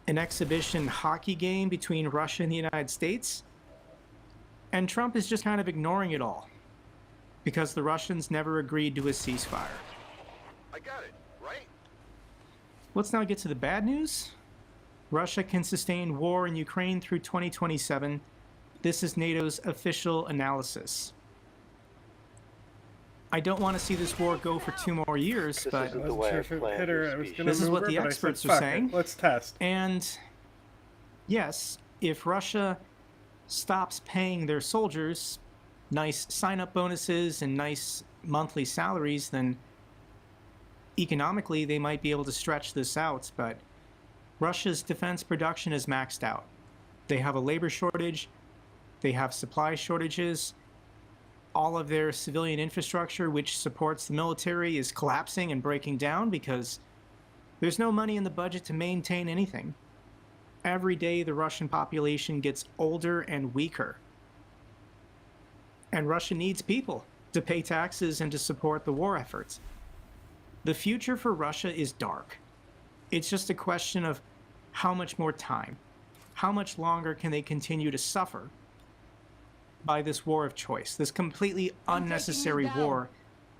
an exhibition hockey game between Russia and the United States. And Trump is just kind of ignoring it all because the Russians never agreed to a ceasefire. I got it, right? Let's now get to the bad news. Russia can sustain war in Ukraine through 2027. This is NATO's official analysis. I don't want to see this war go for 2 more years, but this is what the experts are saying. Let's test. And yes, if Russia stops paying their soldiers nice sign-up bonuses and nice monthly salaries, then economically they might be able to stretch this out, but Russia's defense production is maxed out. They have a labor shortage, they have supply shortages, all of their civilian infrastructure, which supports the military, is collapsing and breaking down because there's no money in the budget to maintain anything. Every day the Russian population gets older and weaker. And Russia needs people to pay taxes and to support the war efforts. The future for Russia is dark. It's just a question of how much more time, how much longer can they continue to suffer by this war of choice, this completely unnecessary war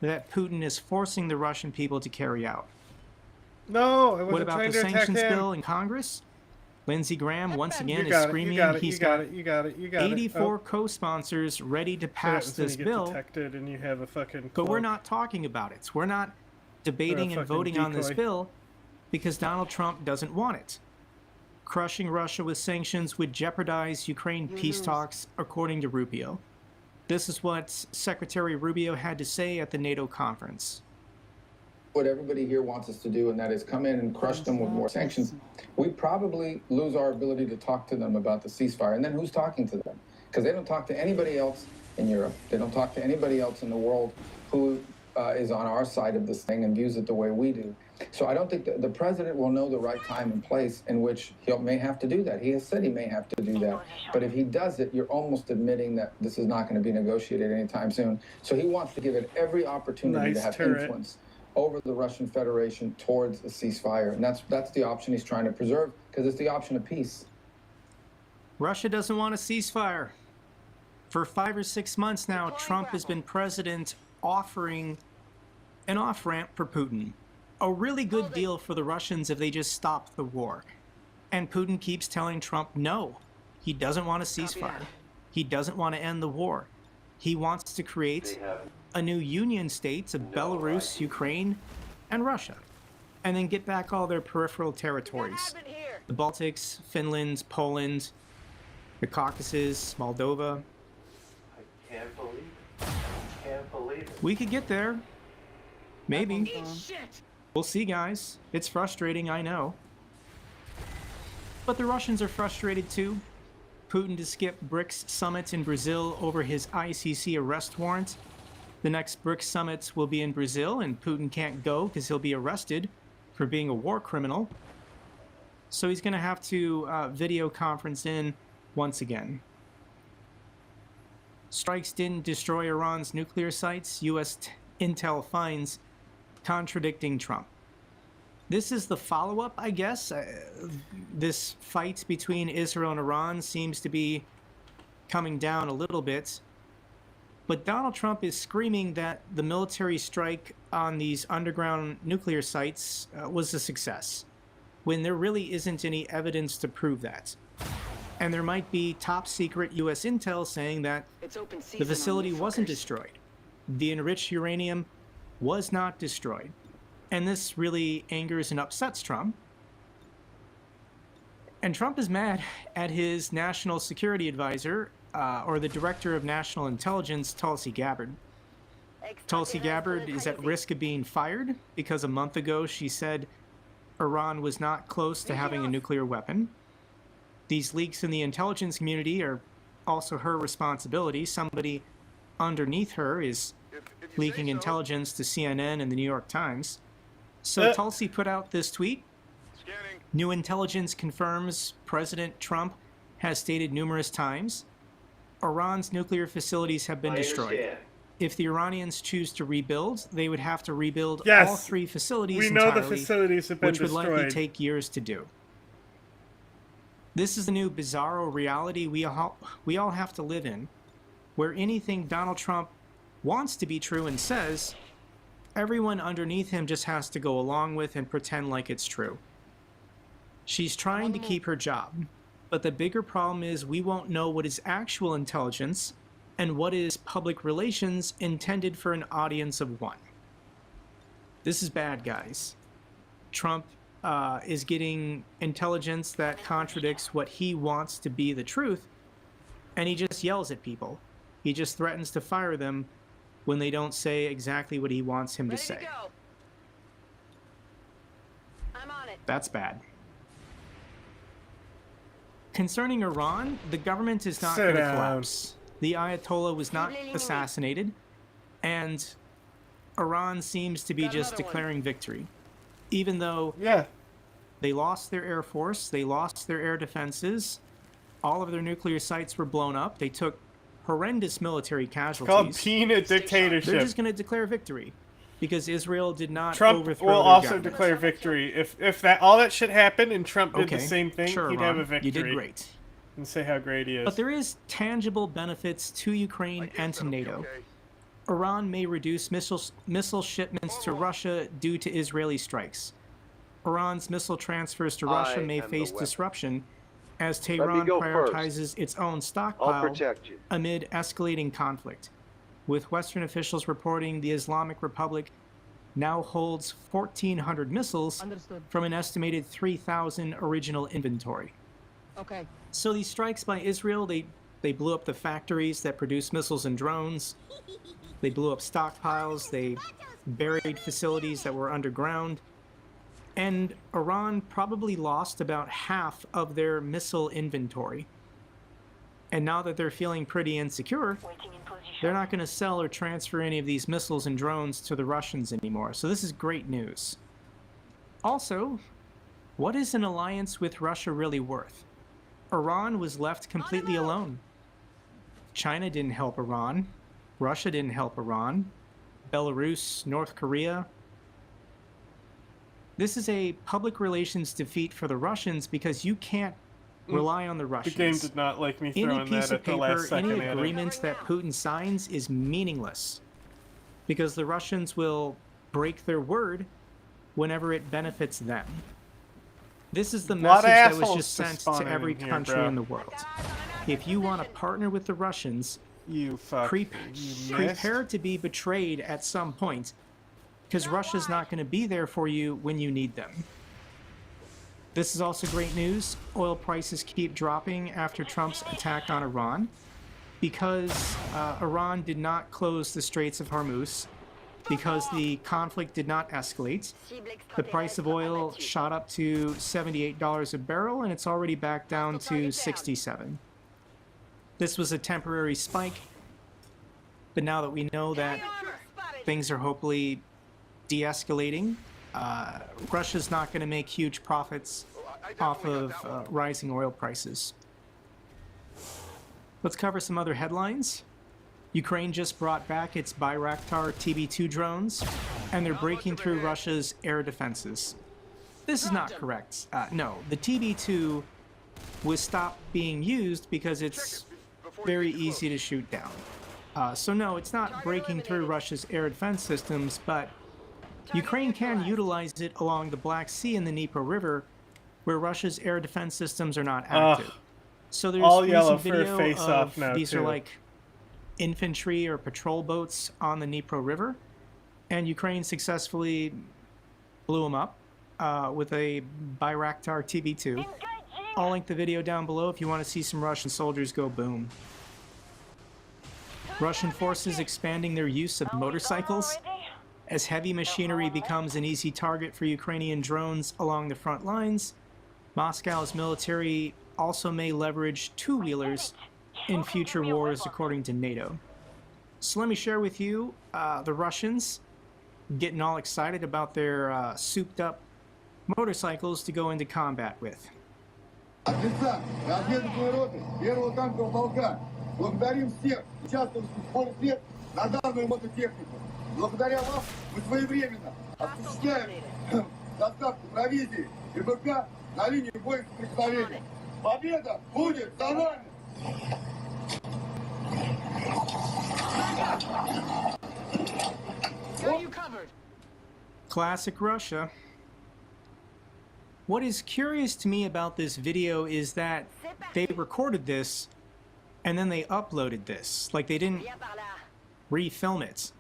that Putin is forcing the Russian people to carry out. No, I wasn't What about trying the to attack sanctions him. bill in Congress? Lindsey Graham once again You is got it, screaming you got it, he's you got got it, you got it, you got it. 84 co-sponsors ready to pass So this you get bill, detected and you have a fucking but we're cloak. not talking about it. We're not debating and fucking voting on this decoy. bill because Donald Trump doesn't want it. Crushing Russia with sanctions would jeopardize Ukraine peace talks, according to Rubio. This is what Secretary Rubio had to say at the NATO conference. What everybody here wants us to do, and that is come in and crush them with more sanctions, we probably lose our ability to talk to them about the ceasefire. And then who's talking to them? Because they don't talk to anybody else in Europe. They don't talk to anybody else in the world who is on our side of this thing and views it the way we do. So I don't think the president will know the right time and place in which he may have to do that. He has said he may have to do that. But if he does it, you're almost admitting that this is not going to be negotiated anytime soon. So he wants to give it every opportunity to have influence over the Russian Federation towards a ceasefire. And that's the option he's trying to preserve, because it's the option of peace. Russia doesn't want a ceasefire. For 5 or 6 months now, Trump has been president offering an off-ramp for Putin. A really good deal for the Russians if they just stop the war. And Putin keeps telling Trump no. He doesn't want a ceasefire. He doesn't want to end the war. He wants to create a new union states of Belarus, Ukraine, and Russia. And then get back all their peripheral territories. The Baltics, Finland, Poland, the Caucasus, Moldova. Can't believe it. We could get there. Maybe. We'll see, guys. It's frustrating, I know. But the Russians are frustrated too. Putin to skip BRICS summit in Brazil over his ICC arrest warrant. The next BRICS summit will be in Brazil, and Putin can't go because he'll be arrested for being a war criminal. So he's going to have to video conference in once again. Strikes didn't destroy Iran's nuclear sites. U.S. intel finds contradicting Trump. This is the follow-up, I guess. This fight between Israel and Iran seems to be coming down a little bit. But Donald Trump is screaming that the military strike on these underground nuclear sites was a success, when there really isn't any evidence to prove that. And there might be top-secret U.S. intel saying that the facility wasn't destroyed. The enriched uranium was not destroyed. And this really angers and upsets Trump. And Trump is mad at his national security advisor, or the director of national intelligence, Tulsi Gabbard. Tulsi Gabbard is at risk of being fired because a month ago she said Iran was not close to having a nuclear weapon. These leaks in the intelligence community are also her responsibility. Somebody underneath her is leaking intelligence to CNN and the New York Times. So Tulsi put out this tweet. New intelligence confirms President Trump has stated numerous times Iran's nuclear facilities have been destroyed. If the Iranians choose to rebuild, they would have to rebuild all 3 facilities entirely, the facilities have been which would likely destroyed. take years to do. This is the new bizarro reality we all have to live in, where anything Donald Trump wants to be true and says, everyone underneath him just has to go along with and pretend like it's true. She's trying to keep her job, but the bigger problem is we won't know what is actual intelligence and what is public relations intended for an audience of 1. This is bad, guys. Trump is getting intelligence that contradicts what he wants to be the truth, and he just yells at people. He just threatens to fire them when they don't say exactly what he wants him to say. I'm on it. That's bad. Concerning Iran, the government is not going to collapse. The Ayatollah was not assassinated, and Iran seems to be just declaring victory. Even though they lost their air force, they lost their air defenses, all of their nuclear sites were blown up, they took horrendous military casualties. It's called peanut dictatorship. They're just going to declare victory because Israel did not Trump overthrow will their also government. declare victory. If that all that shit happened and Trump did the same thing, sure, he'd Ron, have a victory. You did great. And say how great he is. But there is tangible benefits to Ukraine and to NATO. Iran may reduce missile shipments to Russia due to Israeli strikes. Iran's missile transfers to Russia may face disruption as Tehran prioritizes its own stockpile amid escalating conflict, with Western officials reporting the Islamic Republic now holds 1,400 missiles Understood. from an estimated 3,000 original inventory. Okay. So these strikes by Israel, they blew up the factories that produce missiles and drones. They blew up stockpiles. They buried facilities that were underground. And Iran probably lost about half of their missile inventory. And now that they're feeling pretty insecure, they're not going to sell or transfer any of these missiles and drones to the Russians anymore. So this is great news. Also, what is an alliance with Russia really worth? Iran was left completely alone. China didn't help Iran. Russia didn't help Iran. Belarus, North Korea. This is a public relations defeat for the Russians because you can't rely on the Russians. The game did not like me Any throwing piece that of at the last paper, second. any agreements that Putin signs is meaningless because the Russians will break their word whenever it benefits them. This is the Lot of message that was assholes just sent spawning to every in here, country bro. in the world. If you want to partner with the Russians, prepare to be betrayed at some point, because Russia's not going to be there for you when you need them. This is also great news. Oil prices keep dropping after Trump's attack on Iran, because Iran did not close the Straits of Hormuz, because the conflict did not escalate. The price of oil shot up to $78 a barrel, and it's already back down to $67. This was a temporary spike, but now that we know that things are hopefully de-escalating, Russia's not going to make huge profits off of rising oil prices. Let's cover some other headlines. Ukraine just brought back its Bayraktar TB2 drones, and they're breaking through Russia's air defenses. This is not correct. No, the TB2 was stopped being used because it's very easy to shoot down. So no, it's not breaking through Russia's air defense systems, but Ukraine can utilize it along the Black Sea and the Dnieper River, where Russia's air defense systems are not active. So there's all recent yellow for a video face-off of now, these too. are like infantry or patrol boats on the Dnieper River, and Ukraine successfully blew them up with a Bayraktar TB2. I'll link the video down below if you want to see some Russian soldiers go boom. Russian forces expanding their use of motorcycles. As heavy machinery becomes an easy target for Ukrainian drones along the front lines, Moscow's military also may leverage two-wheelers in future wars, according to NATO. So let me share with you the Russians getting all excited about their souped-up motorcycles to go into combat with. Офицер, разведывательной роты первого танкового полка. Благодарим всех участвующих в сборе средств на данную мототехнику. Благодаря вам мы своевременно осуществляем доставку провизии и БК на линии боесоприкосновения. Победа будет за нами! Classic Russia. What is curious to me about this video is that they recorded this and then they uploaded this. Like they didn't refilm it.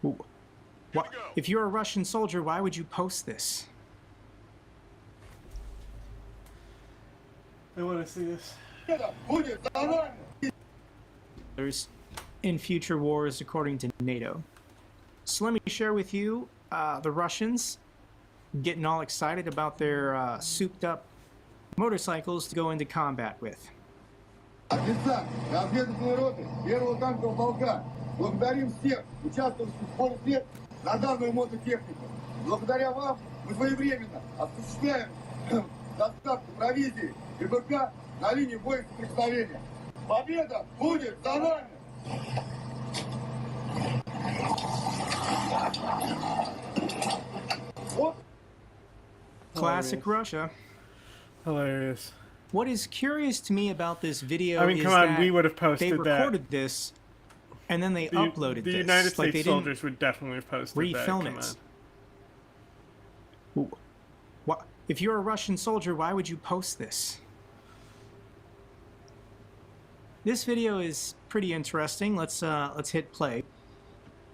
What? If you're a Russian soldier, why would you post this? I want to see this. There's in future wars, according to NATO. So let me share with you the Russians getting all excited about their souped-up motorcycles to go into combat with. Офицер, разведывательной роты первого танкового полка. Благодарим всех участвующих в сборе средств на данную мототехнику. Благодаря вам мы своевременно осуществляем доставку провизии и БК на линии боесоприкосновения. Победа будет за нами! Classic Russia. Hilarious. What is curious to me about this video I mean, is come on, that we would have posted they that. recorded this and then they uploaded the this. United Like, States they soldiers would definitely have posted that. refilm Come it. on. What? If you're a Russian soldier, why would you post this? This video is pretty interesting. Let's hit play.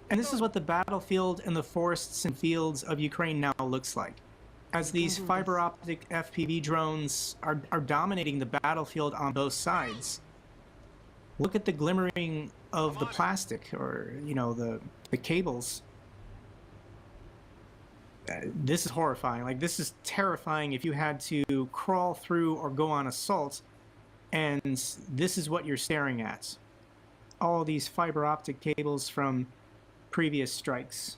And this is what the battlefield and the forests and fields of Ukraine now looks like, as these fiber optic FPV drones are dominating the battlefield on both sides. Look at the glimmering of the plastic, or, you know, the cables. This is horrifying. Like, this is terrifying if you had to crawl through or go on assault, and this is what you're staring at. All these fiber optic cables from previous strikes.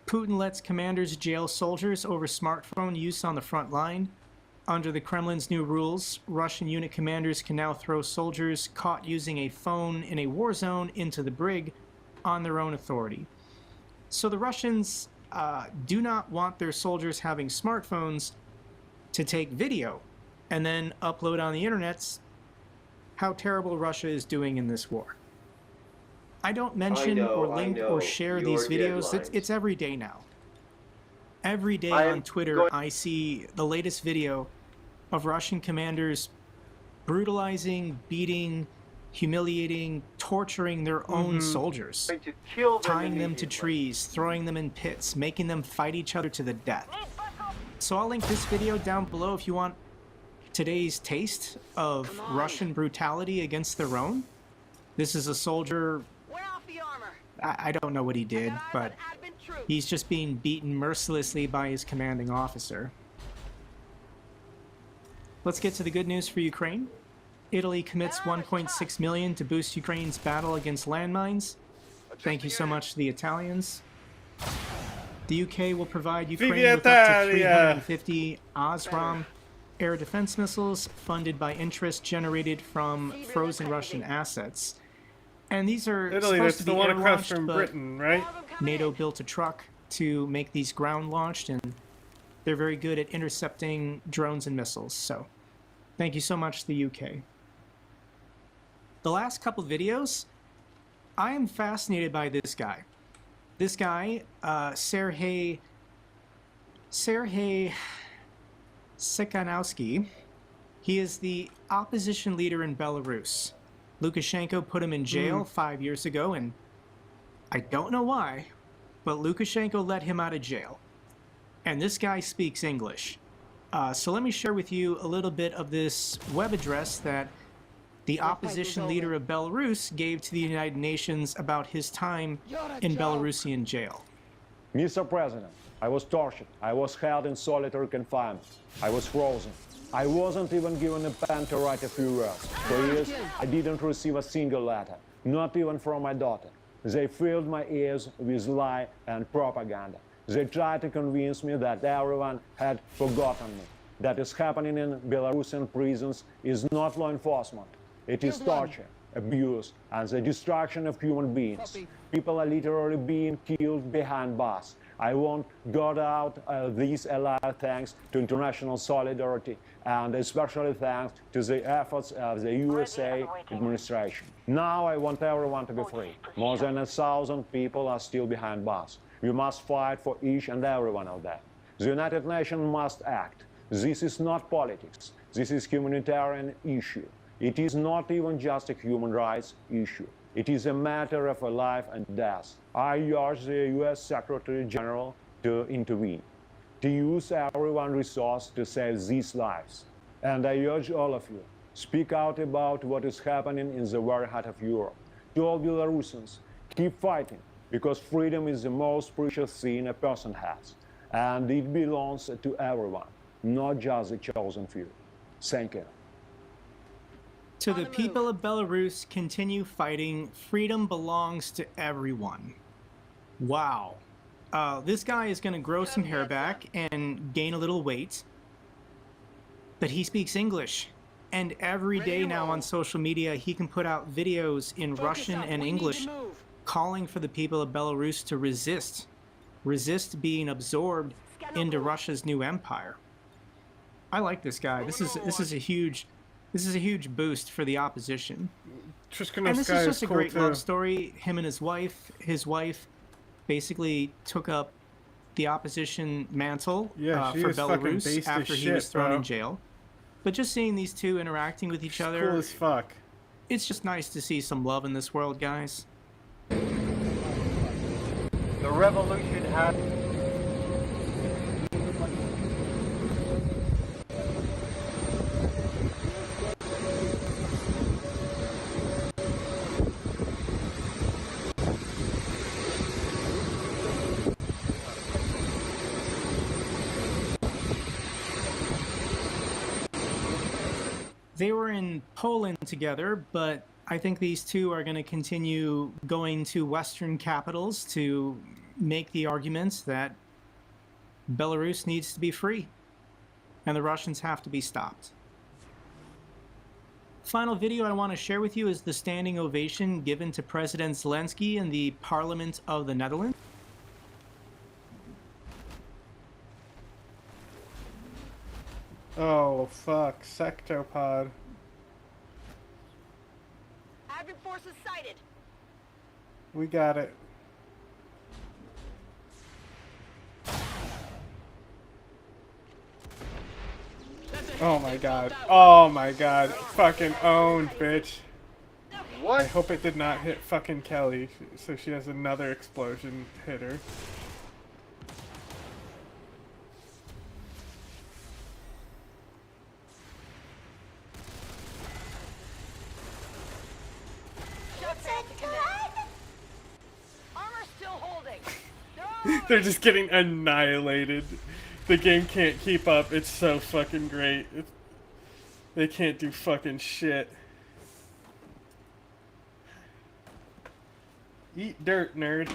Putin lets commanders jail soldiers over smartphone use on the front line. Under the Kremlin's new rules, Russian unit commanders can now throw soldiers caught using a phone in a war zone into the brig on their own authority. So the Russians do not want their soldiers having smartphones to take video and then upload on the internet how terrible Russia is doing in this war. I don't mention or link or share these videos. It's every day now. Every day on Twitter, I see the latest video of Russian commanders brutalizing, beating, humiliating, torturing their own soldiers, tying them to trees, throwing them in pits, making them fight each other to the death. So I'll link this video down below if you want today's taste of Russian brutality against their own. This is a soldier, I don't know what he did, but he's just being beaten mercilessly by his commanding officer. Let's get to the good news for Ukraine. Italy commits $1.6 million to boost Ukraine's battle against landmines. Thank you so much to the Italians. The UK will provide Ukraine with up to 350 Osram air defense missiles funded by interest generated from frozen Russian assets. And these are Italy, supposed that's to be the one air across launched, from but Britain, right? NATO built a truck to make these ground launched, and they're very good at intercepting drones and missiles. So thank you so much to the UK. The last couple videos, I am fascinated by this guy. This guy, Sergei Tsikhanouski, he is the opposition leader in Belarus. Lukashenko put him in jail 5 years ago, and I don't know why, but Lukashenko let him out of jail. And this guy speaks English. So let me share with you a little bit of this web address that the opposition leader of Belarus gave to the United Nations about his time in Belarusian jail. Mr. President, I was tortured. I was held in solitary confinement. I was frozen. I wasn't even given a pen to write a few words. For years, I didn't receive a single letter, not even from my daughter. They filled my ears with lie and propaganda. They tried to convince me that everyone had forgotten me. That is happening in Belarusian prisons is not law enforcement. It is torture, abuse, and the destruction of human beings. People are literally being killed behind bars. I want God out these alive thanks to international solidarity, and especially thanks to the efforts of the USA administration. Now I want everyone to be free. More than 1,000 people are still behind bars. We must fight for each and every one of them. The United Nations must act. This is not politics. This is a humanitarian issue. It is not even just a human rights issue. It is a matter of life and death. I urge the U.S. Secretary General to intervene, to use every one resource to save these lives. And I urge all of you, speak out about what is happening in the very heart of Europe. To all Belarusians, keep fighting, because freedom is the most precious thing a person has. And it belongs to everyone, not just the chosen few. Thank you. To the people of Belarus, continue fighting. Freedom belongs to everyone. Wow. This guy is going to grow some hair back and gain a little weight. But he speaks English. And every day now on social media, he can put out videos in Russian and English calling for the people of Belarus to resist. Resist being absorbed into Russia's new empire. I like this guy. This is a huge boost for the opposition. And this is just a great love story. Him and his wife basically took up the opposition mantle for Belarus after he was thrown in jail. But just seeing these two interacting with each other, cool as fuck. It's just nice to see some love in this world, guys. The revolution has... They were in Poland together, but I think these two are going to continue going to Western capitals to make the arguments that Belarus needs to be free and the Russians have to be stopped. Final video I want to share with you is the standing ovation given to President Zelensky in the Parliament of the Netherlands. Oh, fuck. Sectopod. Advent forces sighted. We got it. Oh my god. Oh my god. Fucking owned, bitch. What? I hope it did not hit fucking Kelly, so she has another explosion hit her. Armor still holding. They're just getting annihilated. The game can't keep up. It's so fucking great. They can't do fucking shit. Eat dirt, nerd.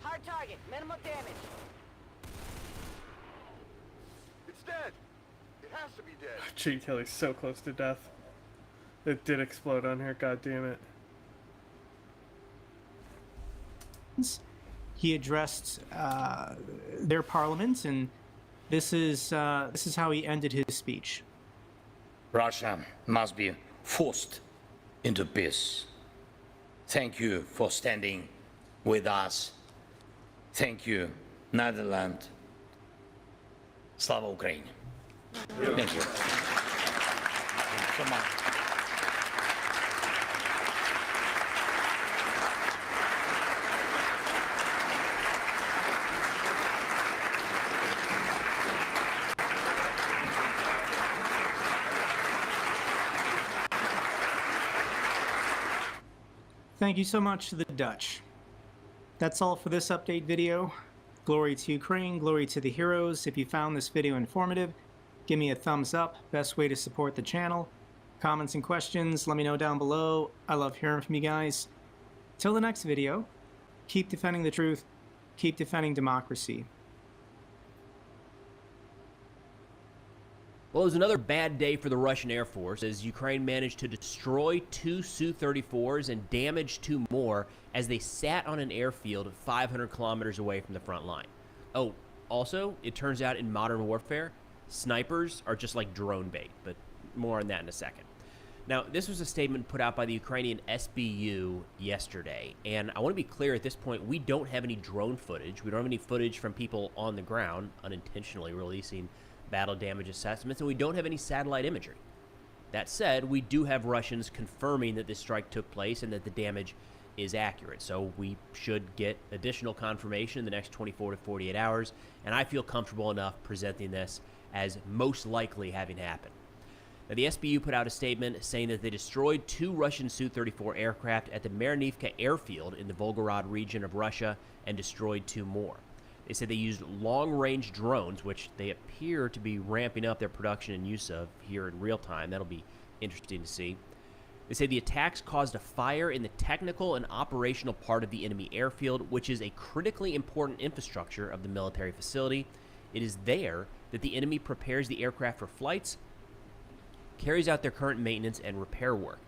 Hard target, minimal damage. It's dead. It has to be dead. Gee, Kelly's so close to death. It did explode on her, god damn it. He addressed their parliament, and this is how he ended his speech. Russia must be forced into peace. Thank you for standing with us. Thank you, Netherlands. Slava Ukraine. Thank you. Thank you so much. Thank you so much to the Dutch. That's all for this update video. Glory to Ukraine, glory to the heroes. If you found this video informative, give me a thumbs up. Best way to support the channel. Comments and questions, let me know down below. I love hearing from you guys. Till the next video, keep defending the truth, keep defending democracy. Well, it was another bad day for the Russian Air Force as Ukraine managed to destroy 2 Su-34s and damage 2 more as they sat on an airfield 500 kilometers away from the front line. Oh, also, it turns out in modern warfare, snipers are just like drone bait, but more on that in a second. Now, this was a statement put out by the Ukrainian SBU yesterday, and I want to be clear at this point, we don't have any drone footage. We don't have any footage from people on the ground unintentionally releasing battle damage assessments, and we don't have any satellite imagery. That said, we do have Russians confirming that this strike took place and that the damage is accurate, so we should get additional confirmation in the next 24 to 48 hours, and I feel comfortable enough presenting this as most likely having happened. Now, the SBU put out a statement saying that they destroyed 2 Russian Su-34 aircraft at the Marinivka airfield in the Volgograd region of Russia and destroyed 2 more. They said they used long-range drones, which they appear to be ramping up their production and use of here in real time. That'll be interesting to see. They say the attacks caused a fire in the technical and operational part of the enemy airfield, which is a critically important infrastructure of the military facility. It is there that the enemy prepares the aircraft for flights, carries out their current maintenance and repair work.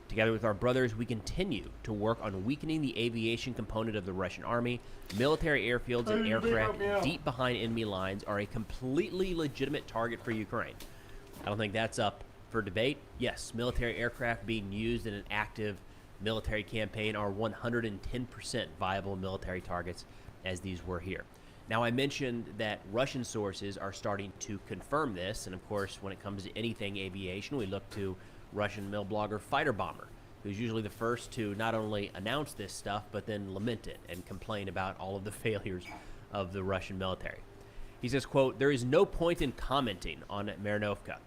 Together with our brothers, we continue to work on weakening the aviation component of the Russian army. Military airfields and aircraft deep behind enemy lines are a completely legitimate target for Ukraine. I don't think that's up for debate. Yes, military aircraft being used in an active military campaign are 110% viable military targets, as these were here. Now, I mentioned that Russian sources are starting to confirm this, and of course, when it comes to anything aviation, we look to Russian mill blogger Fighter Bomber, who's usually the first to not only announce this stuff, but then lament it and complain about all of the failures of the Russian military. He says, quote, "There is no point in commenting on Marinovka.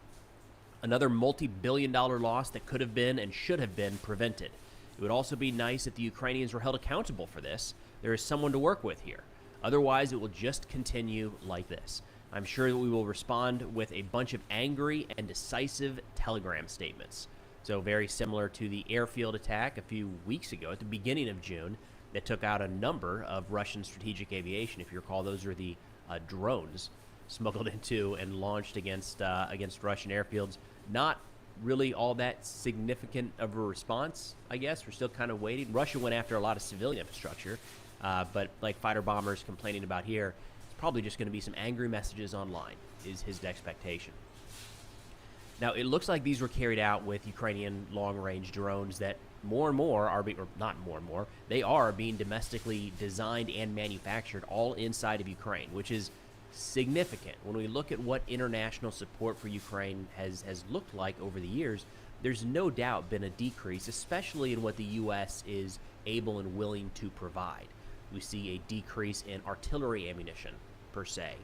Another multi-billion-dollar loss that could have been and should have been prevented. It would also be nice if the Ukrainians were held accountable for this. There is someone to work with here. Otherwise, it will just continue like this. I'm sure that we will respond with a bunch of angry and decisive telegram statements." So very similar to the airfield attack a few weeks ago at the beginning of June that took out a number of Russian strategic aviation. If you recall, those are the drones smuggled into and launched against Russian airfields. Not really all that significant of a response, I guess. We're still kind of waiting. Russia went after a lot of civilian infrastructure, but like Fighter Bombers complaining about here, it's probably just going to be some angry messages online, is his expectation. Now, it looks like these were carried out with Ukrainian long-range drones that more and more are being, or not more and more, they are being domestically designed and manufactured all inside of Ukraine, which is significant. When we look at what international support for Ukraine has looked like over the years, there's no doubt been a decrease, especially in what the U.S. is able and willing to provide. We see a decrease in artillery ammunition, per se.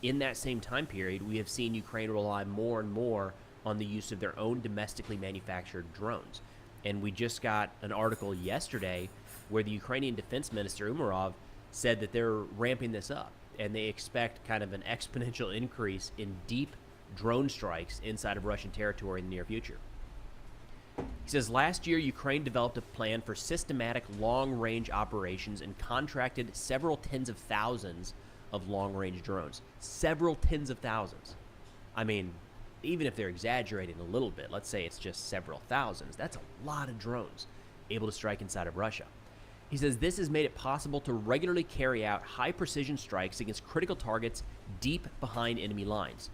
In that same time period, we have seen Ukraine rely more and more on the use of their own domestically manufactured drones. And we just got an article yesterday where the Ukrainian Defense Minister, Umarov, said that they're ramping this up, and they expect kind of an exponential increase in deep drone strikes inside of Russian territory in the near future. He says, last year, Ukraine developed a plan for systematic long-range operations and contracted several tens of thousands of long-range drones. Several tens of thousands. I mean, even if they're exaggerating a little bit, let's say it's just several thousands, that's a lot of drones able to strike inside of Russia. He says this has made it possible to regularly carry out high-precision strikes against critical targets deep behind enemy lines.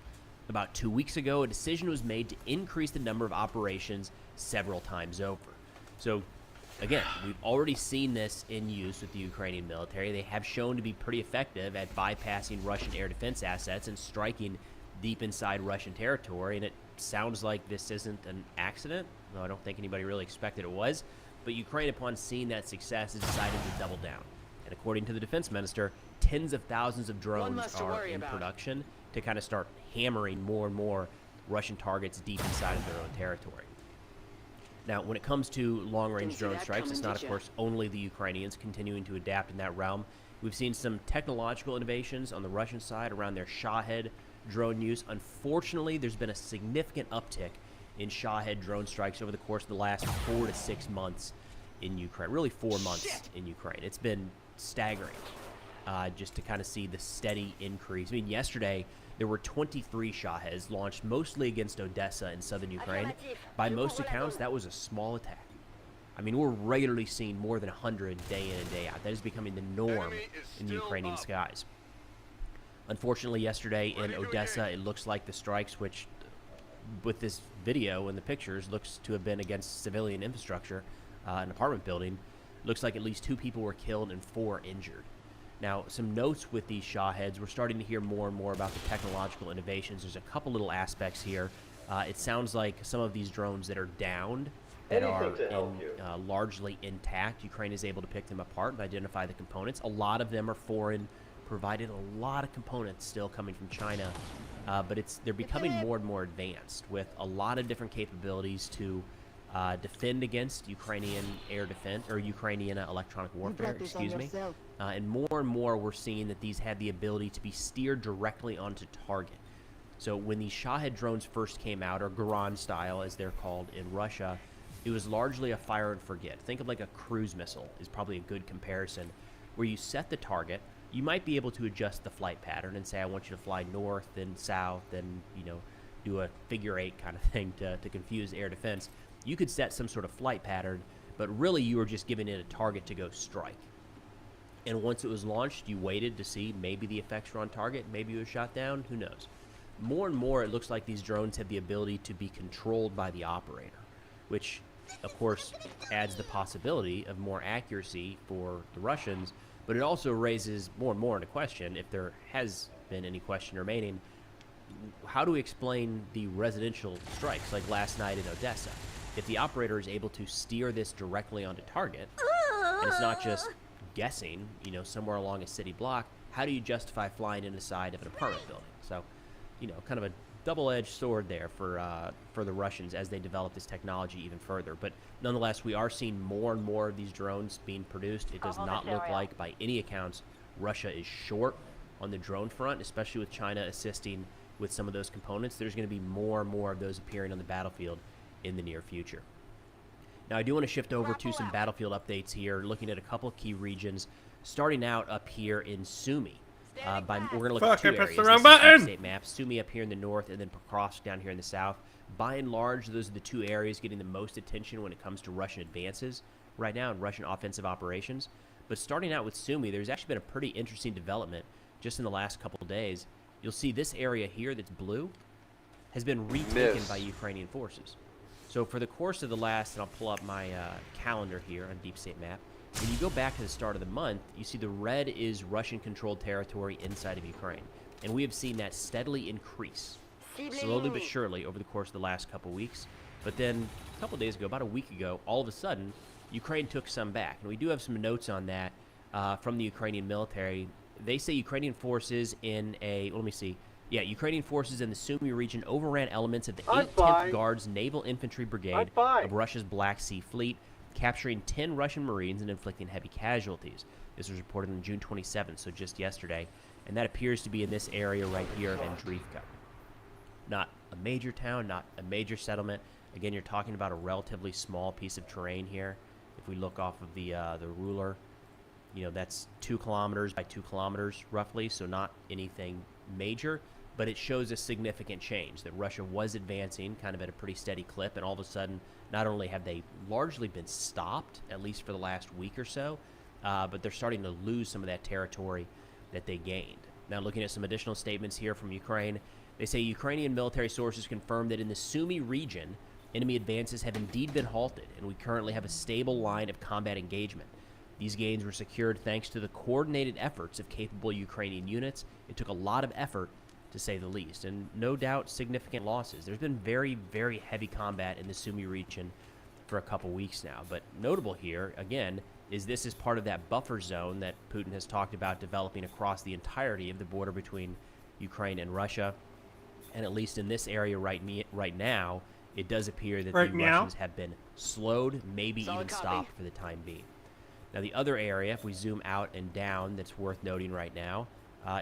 About 2 weeks ago, a decision was made to increase the number of operations several times over. So, again, we've already seen this in use with the Ukrainian military. They have shown to be pretty effective at bypassing Russian air defense assets and striking deep inside Russian territory, and it sounds like this isn't an accident. No, I don't think anybody really expected it was, but Ukraine, upon seeing that success, has decided to double down. And according to the defense minister, tens of thousands of drones are in production to kind of start hammering more and more Russian targets deep inside of their own territory. Now, when it comes to long-range drone strikes, it's not, of course, only the Ukrainians continuing to adapt in that realm. We've seen some technological innovations on the Russian side around their Shahed drone use. Unfortunately, there's been a significant uptick in Shahed drone strikes over the course of the last 4 to 6 months in Ukraine. Really 4 months in Ukraine. It's been staggering just to kind of see the steady increase. I mean, yesterday there were 23 Shaheds launched mostly against Odessa in southern Ukraine. By most accounts, that was a small attack. I mean, we're regularly seeing more than 100 day in and day out. That is becoming the norm in the Ukrainian skies. Unfortunately, yesterday in Odessa, it looks like the strikes, which with this video and the pictures looks to have been against civilian infrastructure, an apartment building. Looks like at least 2 people were killed and 4 injured. Now, some notes with these Shaheds, we're starting to hear more and more about the technological innovations. There's a couple little aspects here. It sounds like some of these drones that are downed, that are largely intact, Ukraine is able to pick them apart and identify the components. A lot of them are foreign, provided a lot of components still coming from China, but they're becoming more and more advanced with a lot of different capabilities to defend against Ukrainian air defense, or Ukrainian electronic warfare, excuse me. And more we're seeing that these have the ability to be steered directly onto target. So when these Shahed drones first came out, or Garan style as they're called in Russia, it was largely a fire and forget. Think of like a cruise missile is probably a good comparison, where you set the target. You might be able to adjust the flight pattern and say, I want you to fly north, then south, then, do a figure 8 kind of thing to confuse air defense. You could set some sort of flight pattern, but really you were just giving it a target to go strike. And once it was launched, you waited to see maybe the effects were on target, maybe it was shot down, who knows. More and more, it looks like these drones have the ability to be controlled by the operator, which, of course, adds the possibility of more accuracy for the Russians, But it also raises more and more into question, if there has been any question remaining, how do we explain the residential strikes like last night in Odessa? If the operator is able to steer this directly onto target, and it's not just guessing, you know, somewhere along a city block, how do you justify flying in the side of an apartment building? So, you know, kind of a double-edged sword there for the Russians as they develop this technology even further. But nonetheless, we are seeing more and more of these drones being produced. It does not look like, by any accounts, Russia is short on the drone front, especially with China assisting with some of those components. There's going to be more and more of those appearing on the battlefield in the near future. Now, I do want to shift over to some battlefield updates here, looking at a couple of key regions, starting out up here in Sumy. We're going to look at two areas. This is the state map. Sumy up here in the north, and then Pokrovsk down here in the south. By and large, those are the two areas getting the most attention when it comes to Russian advances right now and Russian offensive operations. But starting out with Sumy, there's actually been a pretty interesting development just in the last couple of days. You'll see this area here that's blue has been retaken by Ukrainian forces. So for the course of the last, and I'll pull up my calendar here on Deep State Map, when you go back to the start of the month, you see the red is Russian-controlled territory inside of Ukraine. And we have seen that steadily increase, slowly but surely, over the course of the last couple weeks. But then a couple days ago, about a week ago, all of a sudden, Ukraine took some back. And we do have some notes on that from the Ukrainian military. They say Ukrainian forces in a, let me see. Yeah, Ukrainian forces in the Sumy region overran elements of the 8th Guards Naval Infantry Brigade of Russia's Black Sea Fleet, capturing 10 Russian Marines and inflicting heavy casualties. This was reported on June 27th, so just yesterday. And that appears to be in this area right here of Andriivka. Not a major town, not a major settlement. Again, you're talking about a relatively small piece of terrain here. If we look off of the ruler, you know, that's 2 kilometers by 2 kilometers roughly, so not anything major. But it shows a significant change, that Russia was advancing kind of at a pretty steady clip, and all of a sudden, not only have they largely been stopped, at least for the last week or so, but they're starting to lose some of that territory that they gained. Now, looking at some additional statements here from Ukraine, they say Ukrainian military sources confirm that in the Sumy region, enemy advances have indeed been halted, and we currently have a stable line of combat engagement. These gains were secured thanks to the coordinated efforts of capable Ukrainian units. It took a lot of effort, to say the least, and no doubt significant losses. There's been very, very heavy combat in the Sumy region for a couple weeks now. But notable here, again, is this is part of that buffer zone that Putin has talked about developing across the entirety of the border between Ukraine and Russia. And at least in this area right now, it does appear that the Russians have been slowed, maybe even stopped for the time being. Now, the other area, if we zoom out and down, that's worth noting right now,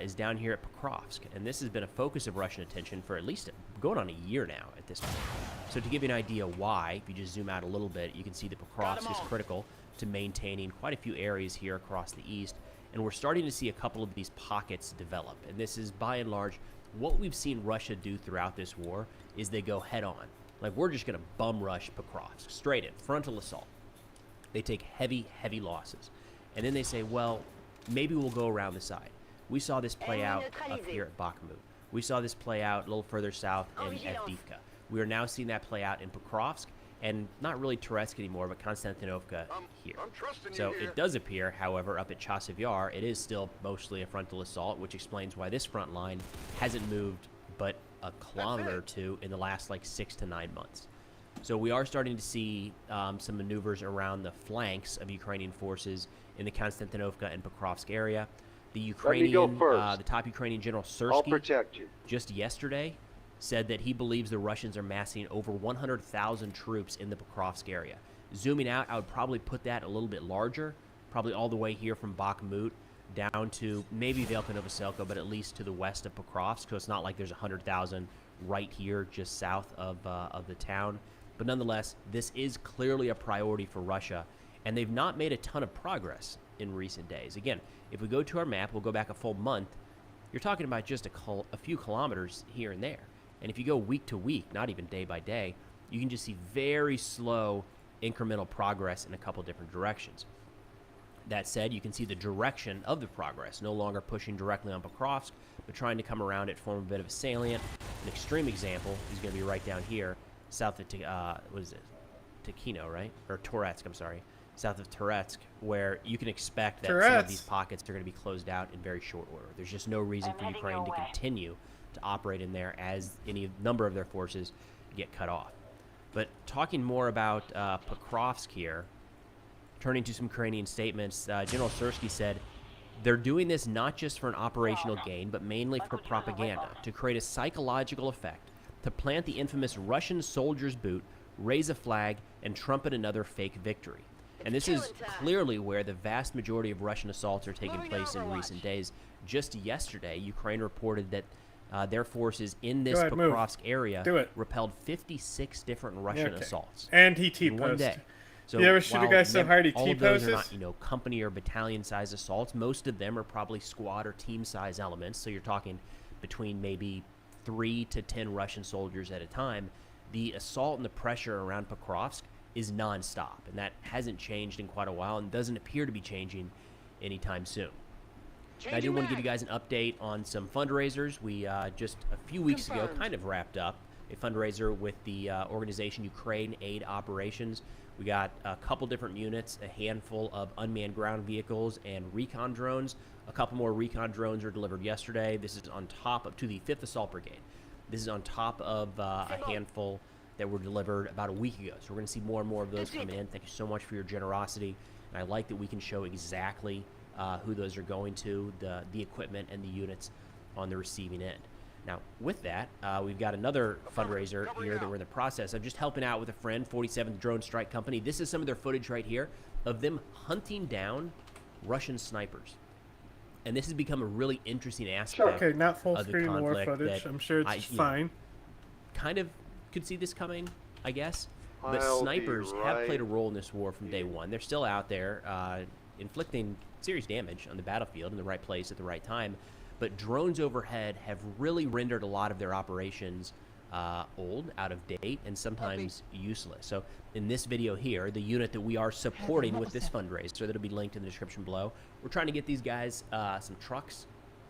is down here at Pokrovsk. And this has been a focus of Russian attention for at least going on a year now at this point. So to give you an idea why, if you just zoom out a little bit, you can see that Pokrovsk is critical to maintaining quite a few areas here across the east. And we're starting to see a couple of these pockets develop. And this is, by and large, what we've seen Russia do throughout this war is they go head on. Like, we're just going to bum rush Pokrovsk, straight in, frontal assault. They take heavy, heavy losses. And then they say, well, maybe we'll go around the side. We saw this play out up here at Bakhmut. We saw this play out a little further south in Avdiivka. We are now seeing that play out in Pokrovsk, and not really Toretsk anymore, but Konstantinovka here. So it does appear, however, up at Chasiv Yar, it is still mostly a frontal assault, which explains why this front line hasn't moved but a kilometer or two in the last like 6 to 9 months. So we are starting to see some maneuvers around the flanks of Ukrainian forces in the Konstantinovka and Pokrovsk area. The Ukrainian, the top Ukrainian General Syrskyi, just yesterday, said that he believes the Russians are massing over 100,000 troops in the Pokrovsk area. Zooming out, I would probably put that a little bit larger, probably all the way here from Bakhmut down to maybe Velika Novoselka, but at least to the west of Pokrovsk, so it's not like there's 100,000 right here just south of the town. But nonetheless, this is clearly a priority for Russia, and they've not made a ton of progress in recent days. Again, if we go to our map, we'll go back a full month, you're talking about just a few kilometers here and there. And if you go week to week, not even day by day, you can just see very slow incremental progress in a couple different directions. That said, you can see the direction of the progress, no longer pushing directly on Pokrovsk, but trying to come around it, form a bit of a salient. An extreme example is going to be right down here, south of, what is it? Tikhino, right? Or Toretsk, I'm sorry. south of Toretsk, where you can expect that some of these pockets are going to be closed out in very short order. There's just no reason for Ukraine to continue to operate in there as any number of their forces get cut off. But talking more about Pokrovsk here, turning to some Ukrainian statements, General Syrskyi said, they're doing this not just for an operational gain, but mainly for propaganda, to create a psychological effect, to plant the infamous Russian soldier's boot, raise a flag, and trumpet another fake victory. And this is clearly where the vast majority of Russian assaults are taking place in recent days. Just yesterday, Ukraine reported that their forces in this Pokrovsk area repelled 56 different Russian assaults. And he in one day. So you ever shoot a guy so hard he all of those are T-poses? not, company or battalion size assaults. Most of them are probably squad or team size elements. So you're talking between maybe 3 to 10 Russian soldiers at a time. The assault and the pressure around Pokrovsk is nonstop, and that hasn't changed in quite a while and doesn't appear to be changing anytime soon. I did want to give you guys an update on some fundraisers. We just a few weeks ago kind of wrapped up a fundraiser with the organization Ukraine Aid Operations. We got a couple different units, a handful of unmanned ground vehicles and recon drones. A couple more recon drones were delivered yesterday. This is on top of, to the 5th Assault Brigade. This is on top of a handful that were delivered about a week ago. So we're going to see more and more of those coming in. Thank you so much for your generosity. And I like that we can show exactly who those are going to, the equipment and the units on the receiving end. Now, with that, we've got another fundraiser here that we're in the process of just helping out with a friend, 47th Drone Strike Company. This is some of their footage right here of them hunting down Russian snipers. And this has become a really interesting aspect Okay, not full of the screen war conflict footage. that I'm sure it's you know, fine. kind of could see this coming, I guess. But I'll be snipers have right played a role in this war from day one. They're still out there inflicting serious damage on the battlefield in the right place at the right time. But drones overhead have really rendered a lot of their operations old, out of date, and sometimes useless. So in this video here, the unit that we are supporting with this fundraiser, that'll be linked in the description below, we're trying to get these guys some trucks.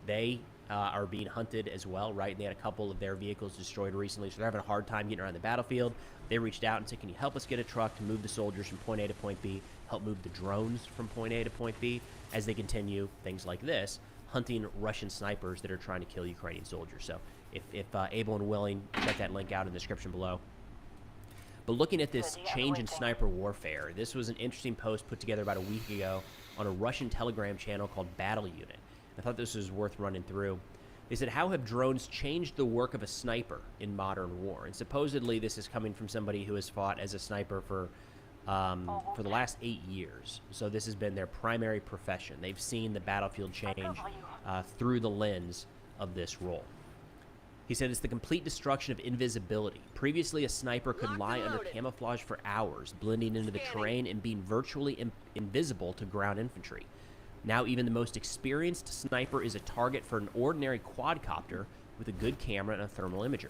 They are being hunted as well, right? And they had a couple of their vehicles destroyed recently, so they're having a hard time getting around the battlefield. They reached out and said, can you help us get a truck to move the soldiers from point A to point B, help move the drones from point A to point B, as they continue things like this, hunting Russian snipers that are trying to kill Ukrainian soldiers. So if able and willing, check that link out in the description below. But looking at this change in sniper warfare, this was an interesting post put together about a week ago on a Russian Telegram channel called Battle Unit. I thought this was worth running through. They said, how have drones changed the work of a sniper in modern war? And supposedly this is coming from somebody who has fought as a sniper for the last 8 years. So this has been their primary profession. They've seen the battlefield change through the lens of this role. He said it's the complete destruction of invisibility. Previously, a sniper could lie under camouflage for hours, blending into the terrain and being virtually invisible to ground infantry. Now even the most experienced sniper is a target for an ordinary quadcopter with a good camera and a thermal imager.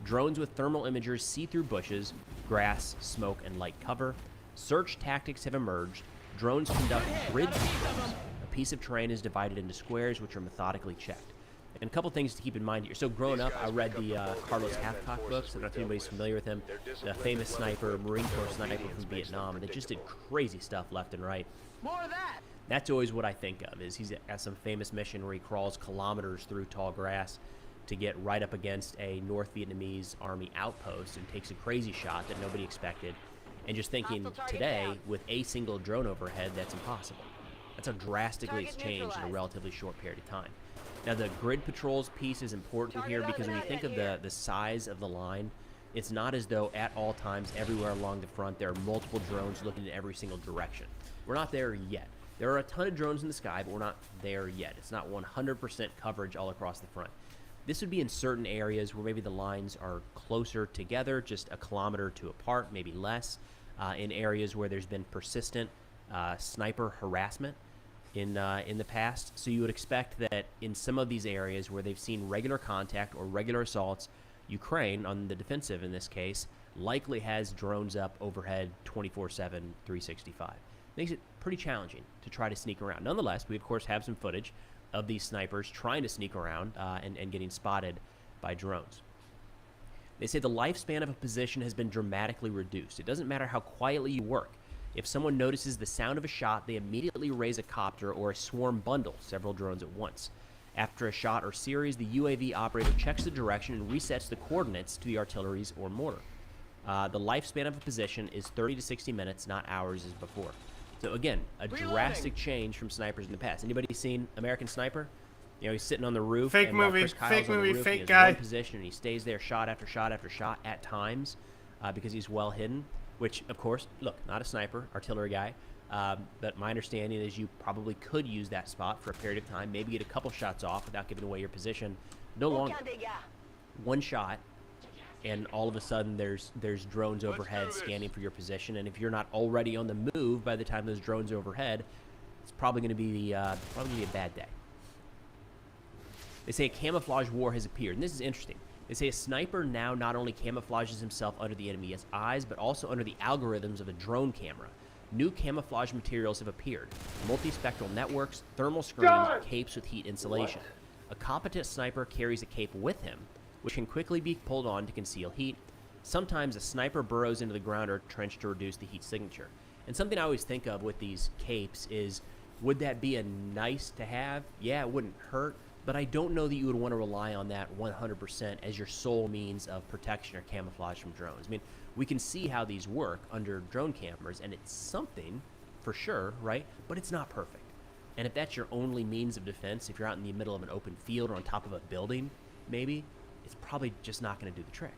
Drones with thermal imagers see through bushes, grass, smoke, and light cover. Search tactics have emerged. Drones conduct grid patrols. A piece of terrain is divided into squares, which are methodically checked. And a couple things to keep in mind here. So growing up, I read the Carlos Hathcock books. I don't know if anybody's familiar with him. The famous sniper, Marine Corps sniper from Vietnam. And they just did crazy stuff left and right. More of that. That's always what I think of, is he's got some famous mission where he crawls kilometers through tall grass to get right up against a North Vietnamese army outpost and takes a crazy shot that nobody expected. And just thinking today, with a single drone overhead, that's impossible. That's how drastically it's changed in a relatively short period of time. Now, the grid patrols piece is important here because when you think of the size of the line, it's not as though at all times, everywhere along the front, there are multiple drones looking in every single direction. We're not there yet. There are a ton of drones in the sky, but we're not there yet. It's not 100% coverage all across the front. This would be in certain areas where maybe the lines are closer together, just a kilometer or two apart, maybe less, in areas where there's been persistent sniper harassment in the past. So you would expect that in some of these areas where they've seen regular contact or regular assaults, Ukraine, on the defensive in this case, likely has drones up overhead 24/7, 365. Makes it pretty challenging to try to sneak around. Nonetheless, we of course have some footage of these snipers trying to sneak around and getting spotted by drones. They say the lifespan of a position has been dramatically reduced. It doesn't matter how quietly you work. If someone notices the sound of a shot, they immediately raise a copter or a swarm bundle, several drones at once. After a shot or series, the UAV operator checks the direction and resets the coordinates to the artillery's or mortar. The lifespan of a position is 30 to 60 minutes, not hours as before. So again, a drastic change from snipers in the past. Anybody seen American Sniper? You know, he's sitting on the roof. Fake and, movie, Chris Kyle's fake on the movie, roof, fake and guy. One position, and he stays there shot after shot after shot at times because he's well hidden. Which, of course, look, not a sniper, artillery guy. But my understanding is you probably could use that spot for a period of time, maybe get a couple shots off without giving away your position. No longer. One shot, and all of a sudden there's drones overhead scanning for your position, and if you're not already on the move by the time those drones are overhead, it's probably going to be a bad day. They say a camouflage war has appeared, and this is interesting. They say a sniper now not only camouflages himself under the enemy's eyes, but also under the algorithms of a drone camera. New camouflage materials have appeared. Multispectral networks, thermal screens, capes with heat insulation. A competent sniper carries a cape with him, which can quickly be pulled on to conceal heat. Sometimes a sniper burrows into the ground or a trench to reduce the heat signature. And something I always think of with these capes is, would that be a nice to have? Yeah, it wouldn't hurt, but I don't know that you would want to rely on that 100% as your sole means of protection or camouflage from drones. I mean, we can see how these work under drone cameras, and it's something for sure, right? But it's not perfect. And if that's your only means of defense, if you're out in the middle of an open field or on top of a building, maybe, it's probably just not going to do the trick.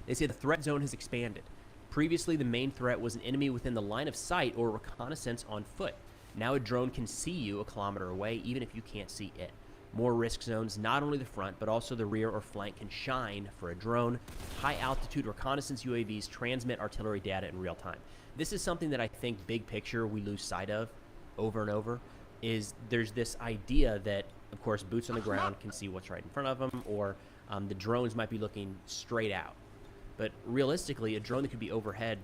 They say the threat zone has expanded. Previously, the main threat was an enemy within the line of sight or reconnaissance on foot. Now a drone can see you a kilometer away, even if you can't see it. More risk zones, not only the front, but also the rear or flank can shine for a drone. High-altitude reconnaissance UAVs transmit artillery data in real time. This is something that I think big picture we lose sight of over and over, is there's this idea that, of course, boots on the ground can see what's right in front of them, or the drones might be looking straight out. But realistically, a drone that could be overhead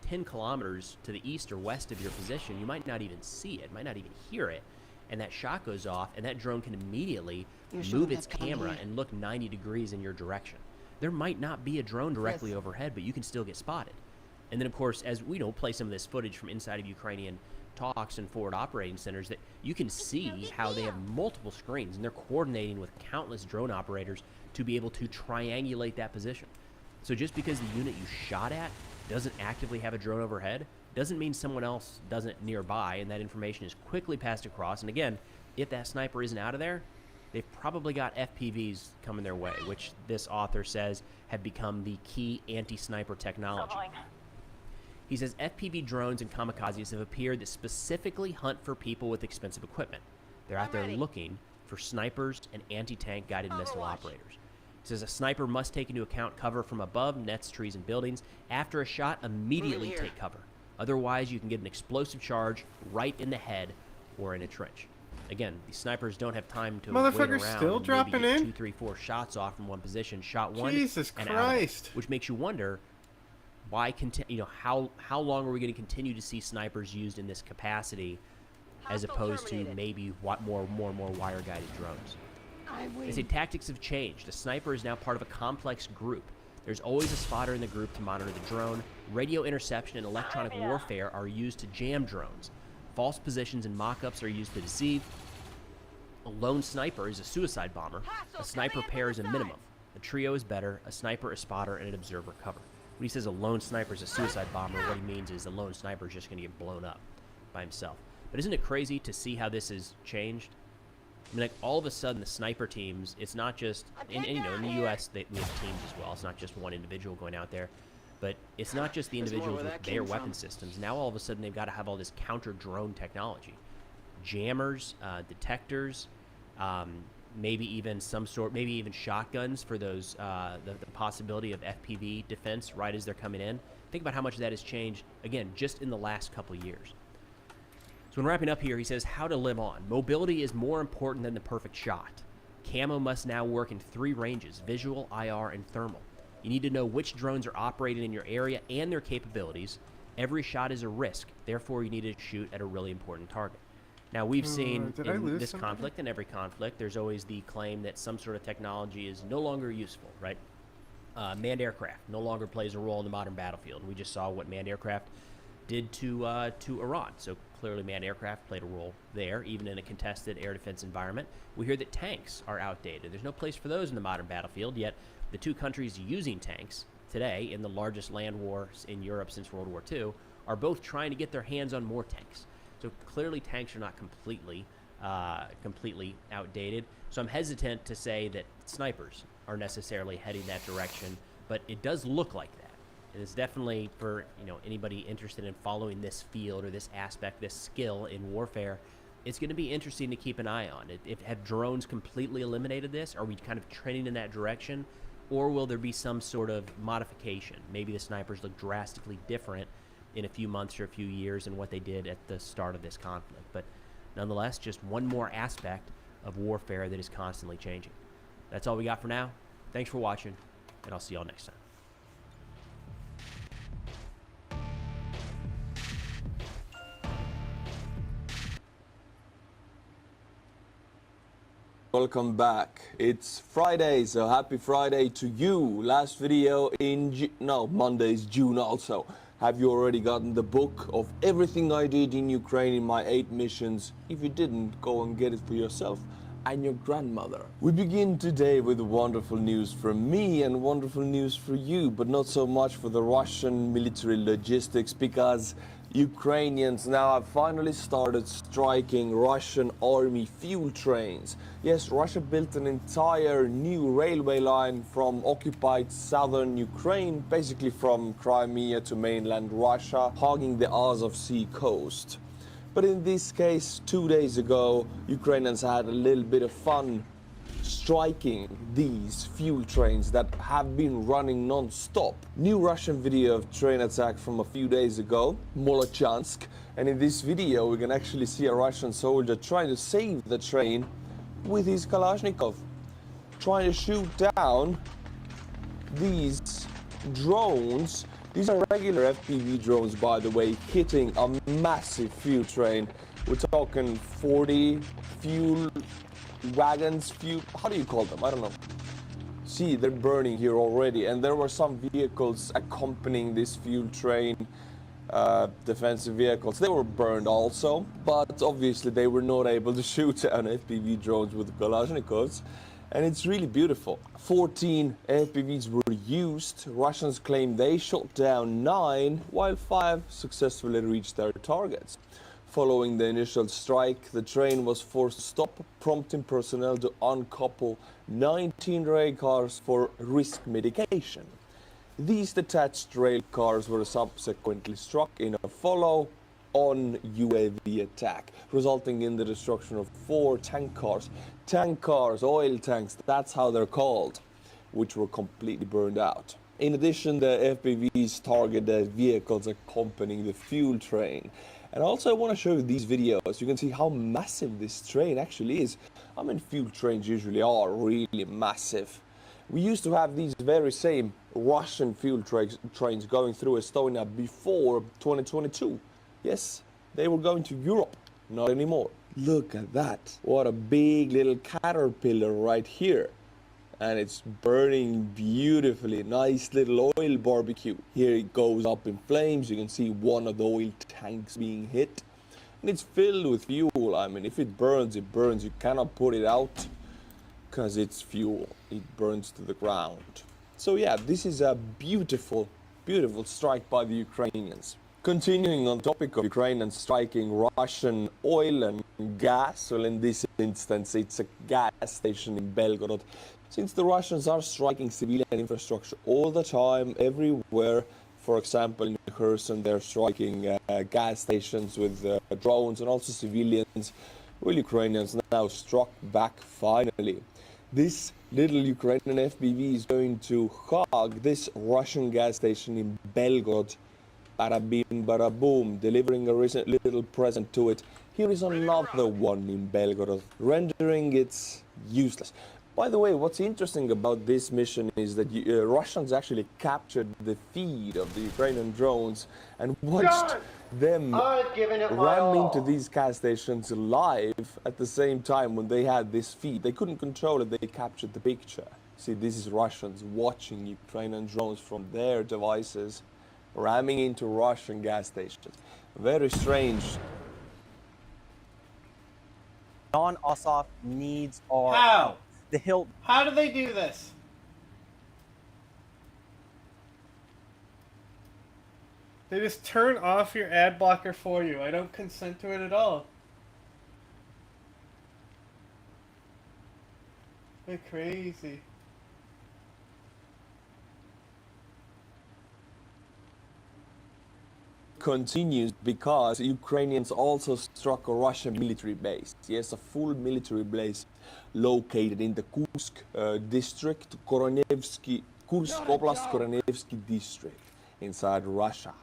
10 kilometers to the east or west of your position, you might not even see it, might not even hear it, and that shot goes off, and that drone can immediately move its camera and look 90 degrees in your direction. There might not be a drone directly overhead, but you can still get spotted. And then, of course, as we play some of this footage from inside of Ukrainian talks and forward operating centers, that you can see how they have multiple screens, and they're coordinating with countless drone operators to be able to triangulate that position. So just because the unit you shot at doesn't actively have a drone overhead doesn't mean someone else doesn't nearby, and that information is quickly passed across. And again, if that sniper isn't out of there, they've probably got FPVs coming their way, which this author says have become the key anti-sniper technology. He says FPV drones and kamikazes have appeared that specifically hunt for people with expensive equipment. They're out there looking for snipers and anti-tank guided missile operators. He says a sniper must take into account cover from above, nets, trees, and buildings. After a shot, immediately take cover. Otherwise, you can get an explosive charge right in the head or in a trench. Again, these snipers don't have time to wait around still and dropping maybe get in? 2, 3, 4 shots off from one position. Shot one, Jesus and out of it, Christ. which makes you wonder why how long are we going to continue to see snipers used in this capacity, as opposed to maybe more and more wire guided drones. They say tactics have changed. A sniper is now part of a complex group. There's always a spotter in the group to monitor the drone. Radio interception and electronic warfare are used to jam drones. False positions and mock-ups are used to deceive. A lone sniper is a suicide bomber. A sniper pair is a minimum. A trio is better. A sniper, a spotter, and an observer cover. When he says a lone sniper is a suicide bomber, what he means is a lone sniper is just going to get blown up by himself. But isn't it crazy to see how this has changed? I mean, like, all of a sudden, the sniper teams, it's not just, in the U.S., we have teams as well. It's not just one individual going out there. But it's not just the individuals with their weapon systems. Now, all of a sudden, they've got to have all this counter-drone technology. Jammers, detectors, maybe even shotguns for those, the possibility of FPV defense right as they're coming in. Think about how much that has changed, again, just in the last couple years. So when wrapping up here, he says, how to live on. Mobility is more important than the perfect shot. Camo must now work in 3 ranges, visual, IR, and thermal. You need to know which drones are operating in your area and their capabilities. Every shot is a risk. Therefore, you need to shoot at a really important target. Now, we've seen in this conflict, in every conflict, there's always the claim that some sort of technology is no longer useful, right? Manned aircraft no longer plays a role in the modern battlefield. We just saw what manned aircraft did to Iran. So clearly manned aircraft played a role there, even in a contested air defense environment. We hear that tanks are outdated. There's no place for those in the modern battlefield, yet the two countries using tanks today in the largest land wars in Europe since World War II are both trying to get their hands on more tanks. So clearly tanks are not completely outdated. So I'm hesitant to say that snipers are necessarily heading that direction, but it does look like that. And it's definitely, for anybody interested in following this field or this aspect, this skill in warfare, it's going to be interesting to keep an eye on. Have drones completely eliminated this? Are we kind of trending in that direction? Or will there be some sort of modification? Maybe the snipers look drastically different in a few months or a few years than what they did at the start of this conflict. But nonetheless, just one more aspect of warfare that is constantly changing. That's all we got for now. Thanks for watching, and I'll see y'all next time. Welcome back. It's Friday, so happy Friday to you. Last video in Monday's June also. Have you already gotten the book of everything I did in Ukraine in my 8 missions? If you didn't, go and get it for yourself and your grandmother. We begin today with wonderful news from me and wonderful news for you, but not so much for the Russian military logistics, because Ukrainians now have finally started striking Russian army fuel trains. Yes, Russia built an entire new railway line from occupied southern Ukraine, basically from Crimea to mainland Russia, hogging the Azov Sea coast. But in this case, 2 days ago, Ukrainians had a little bit of fun striking these fuel trains that have been running non-stop. New Russian video of train attack from a few days ago, Molochansk, and in this video we can actually see a Russian soldier trying to save the train with his Kalashnikov, trying to shoot down these drones. These are regular FPV drones, by the way, hitting a massive fuel train. We're talking 40 fuel wagons, how do you call them? I don't know. See, they're burning here already, and there were some vehicles accompanying this fuel train, defensive vehicles. They were burned also, but obviously they were not able to shoot down FPV drones with Kalashnikovs, and it's really beautiful. 14 FPVs were used. Russians claim they shot down 9, while 5 successfully reached their targets. Following the initial strike, the train was forced to stop, prompting personnel to uncouple 19 rail cars for risk mitigation. These detached rail cars were subsequently struck in a follow-on UAV attack, resulting in the destruction of 4 tank cars. Tank cars, oil tanks, that's how they're called, which were completely burned out. In addition, the FPVs targeted vehicles accompanying the fuel train. And also I want to show you these videos. You can see how massive this train actually is. I mean, fuel trains usually are really massive. We used to have these very same Russian fuel trains going through Estonia before 2022. Yes, they were going to Europe, not anymore. Look at that. What a big little caterpillar right here. And it's burning beautifully. Nice little oil barbecue. Here it goes up in flames. You can see one of the oil tanks being hit. And it's filled with fuel. I mean, if it burns, it burns. You cannot put it out because it's fuel. It burns to the ground. So yeah, this is a beautiful, beautiful strike by the Ukrainians. Continuing on topic of Ukraine and striking Russian oil and gas, well, in this instance it's a gas station in Belgorod. Since the Russians are striking civilian infrastructure all the time, everywhere, for example in Kherson they're striking gas stations with drones and also civilians, well, Ukrainians now struck back finally. This little Ukrainian FPV is going to hug this Russian gas station in Belgorod. Bada bim, bada boom, delivering a recent little present to it. Here is another one in Belgorod, rendering it useless. By the way, what's interesting about this mission is that Russians actually captured the feed of the Ukrainian drones and watched them ram into these gas stations live at the same time when they had this feed. They couldn't control it, they captured the picture. See, this is Russians watching Ukrainian drones from their devices ramming into Russian gas stations. Very strange. Non-Ossoff needs our How? help. The Hilt. How do they do this? They just turn off your ad blocker for you. I don't consent to it at all. They're crazy. Continues because Ukrainians also struck a Russian military base. Yes, a full military base located in the Kursk district, Kursk Oblast Koronevsky district inside Russia.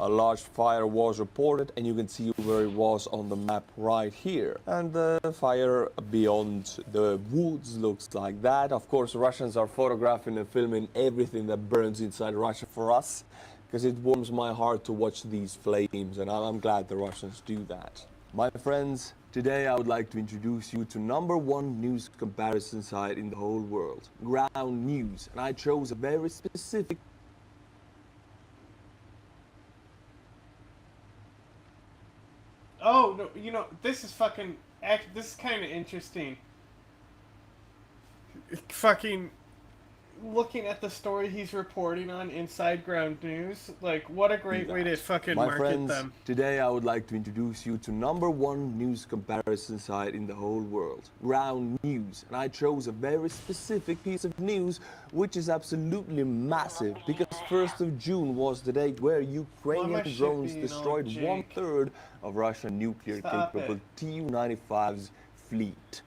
A large fire was reported, and you can see where it was on the map right here. And the fire beyond the woods looks like that. Of course, Russians are photographing and filming everything that burns inside Russia for us, because it warms my heart to watch these flames, and I'm glad the Russians do that. My friends, today I would like to introduce you to #1 news comparison site in the whole world, Ground News, and I chose a very specific Oh, no, you know, this is fucking... This is kind of interesting. Fucking... Looking at the story he's reporting on Inside Ground News, like, what a great way to fucking My market friends, them. Today I would like to introduce you to #1 news comparison site in the whole world, Ground News. And I chose a very specific piece of news, which is absolutely massive, because 1st of June was the date where Ukrainian drones destroyed 1/3 of Russian nuclear-capable Tu-95's fleet.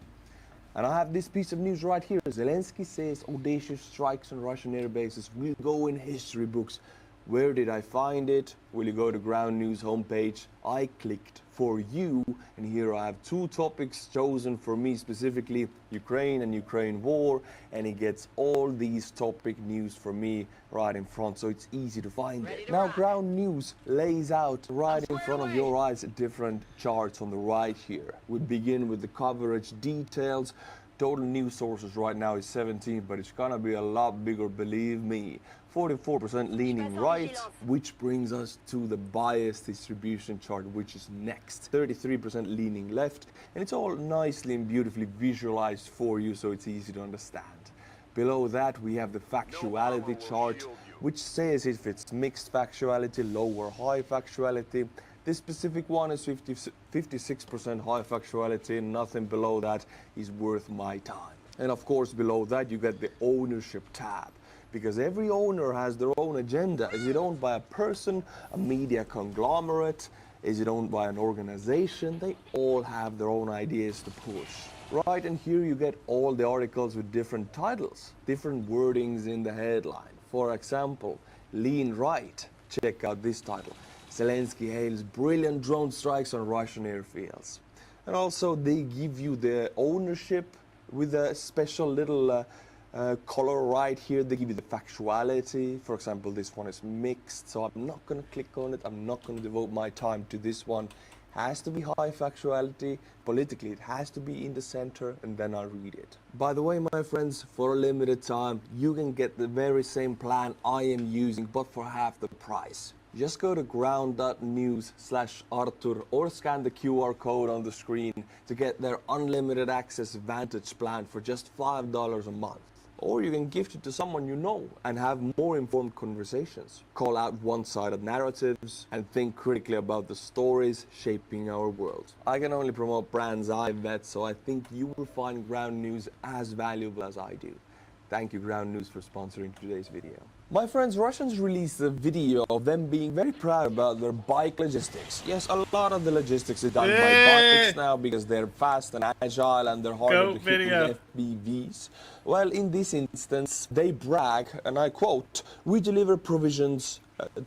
And I have this piece of news right here. Zelensky says audacious strikes on Russian air bases will go in history books. Where did I find it? Will you go to Ground News homepage? I clicked for you, and here I have 2 topics chosen for me specifically, Ukraine and Ukraine war, and it gets all these topic news for me right in front, so it's easy to find it. Now Ground News lays out right in front of your eyes different charts on the right here. We begin with the coverage details. Total news sources right now is 17, but it's gonna be a lot bigger, believe me. 44% leaning right, which brings us to the bias distribution chart, which is next. 33% leaning left, and it's all nicely and beautifully visualized for you, so it's easy to understand. Below that, we have the factuality chart, which says if it's mixed factuality, low or high factuality. This specific one is 56% high factuality, and nothing below that is worth my time. And of course, below that, you get the ownership tab, because every owner has their own agenda. Is it owned by a person, a media conglomerate? Is it owned by an organization? They all have their own ideas to push. Right, and here you get all the articles with different titles, different wordings in the headline. For example, Lean Right. Check out this title. Zelensky hails brilliant drone strikes on Russian airfields. And also they give you the ownership with a special little color right here. They give you the factuality. For example, this one is mixed, so I'm not going to click on it. I'm not going to devote my time to this one. Has to be high factuality. Politically, it has to be in the center, and then I'll read it. By the way, my friends, for a limited time, you can get the very same plan I am using, but for half the price. Just go to ground.news/Artur or scan the QR code on the screen to get their unlimited access Vantage plan for just $5 a month. Or you can gift it to someone you know and have more informed conversations. Call out one-sided narratives and think critically about the stories shaping our world. I can only promote brands I vet, so I think you will find Ground News as valuable as I do. Thank you, Ground News, for sponsoring today's video. My friends, Russians released a video of them being very proud about their bike logistics. Yes, a lot of the logistics is done by bikes now because they're fast and agile and they're harder to hit with FPVs. Well, in this instance, they brag, and I quote, "We deliver provisions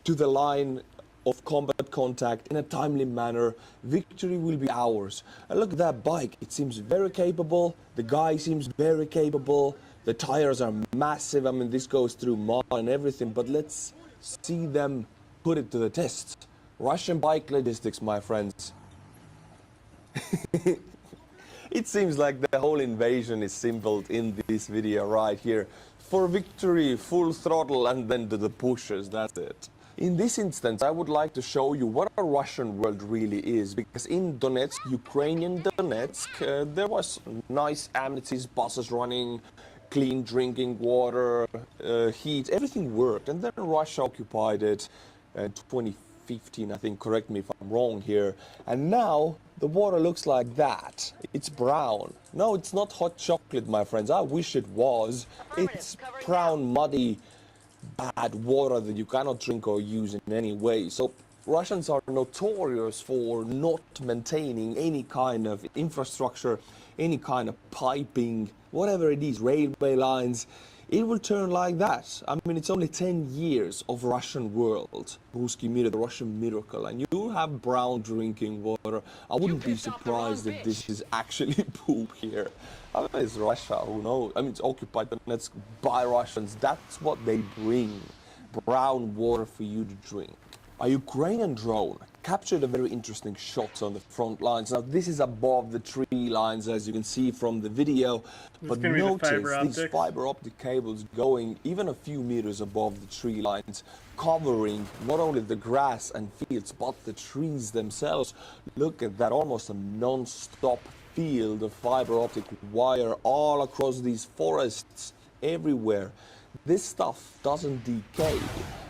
to the line of combat contact in a timely manner. Victory will be ours." And look at that bike. It seems very capable. The guy seems very capable. The tires are massive. I mean, this goes through mud and everything, but let's see them put it to the test. Russian bike logistics, my friends. It seems like the whole invasion is symboled in this video right here. For victory, full throttle, and then to the pushes, that's it. In this instance, I would like to show you what a Russian world really is, because in Donetsk, Ukrainian Donetsk, there was nice amenities, buses running, clean drinking water, heat, everything worked. And then Russia occupied it in 2015, I think, correct me if I'm wrong here. And now the water looks like that. It's brown. No, it's not hot chocolate, my friends. I wish it was. It's brown, muddy, bad water that you cannot drink or use in any way. So Russians are notorious for not maintaining any kind of infrastructure, any kind of piping, whatever it is, railway lines. It will turn like that. I mean, it's only 10 years of Russian world, Ruski Mir, the Russian miracle, and you have brown drinking water. I wouldn't be surprised if this is actually poop here. I mean, it's Russia, who knows? I mean, it's occupied Donetsk by Russians. That's what they bring, brown water for you to drink. A Ukrainian drone captured a very interesting shot on the front lines. Now, this is above the tree lines, as you can see from the video. But notice these fiber optic cables going even a few meters above the tree lines, covering not only the grass and fields, but the trees themselves. Look at that, almost a non-stop field of fiber optic wire all across these forests everywhere. This stuff doesn't decay.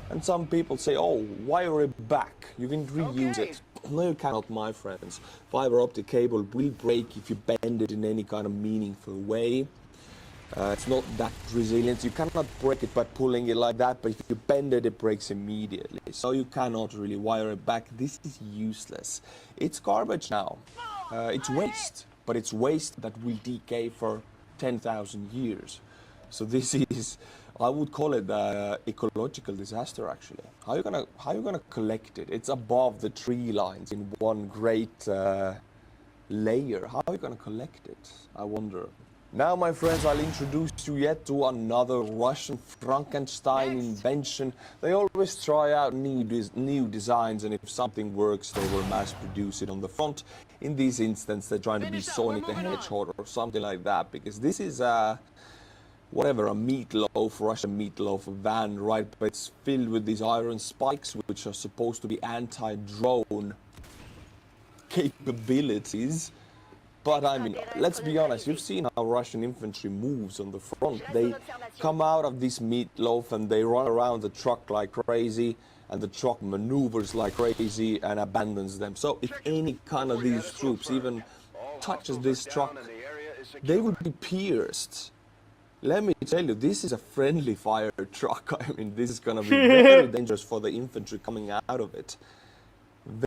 And some people say, oh, wire it back, you can reuse it. No, you cannot, my friends. Fiber optic cable will break if you bend it in any kind of meaningful way. It's not that resilient. You cannot break it by pulling it like that, but if you bend it, it breaks immediately. So you cannot really wire it back. This is useless. It's garbage now. It's waste, but it's waste that will decay for 10,000 years. So this is, I would call it an ecological disaster, actually. How are you gonna collect it? It's above the tree lines in one great layer. How are you gonna collect it? I wonder. Now, my friends, I'll introduce you yet to another Russian Frankenstein invention. They always try out new designs, and if something works, they will mass produce it on the front. In this instance, they're trying to be Sonic the Hedgehog or something like that, because this is whatever, a meatloaf, Russian meatloaf van, right? But it's filled with these iron spikes, which are supposed to be anti-drone capabilities. But I mean, let's be honest, you've seen how Russian infantry moves on the front. They come out of this meatloaf and they run around the truck like crazy, and the truck maneuvers like crazy and abandons them. So if any kind of these troops even touches this truck, they will be pierced. Let me tell you, this is a friendly fire truck. I mean, this is gonna be very dangerous for the infantry coming out of it.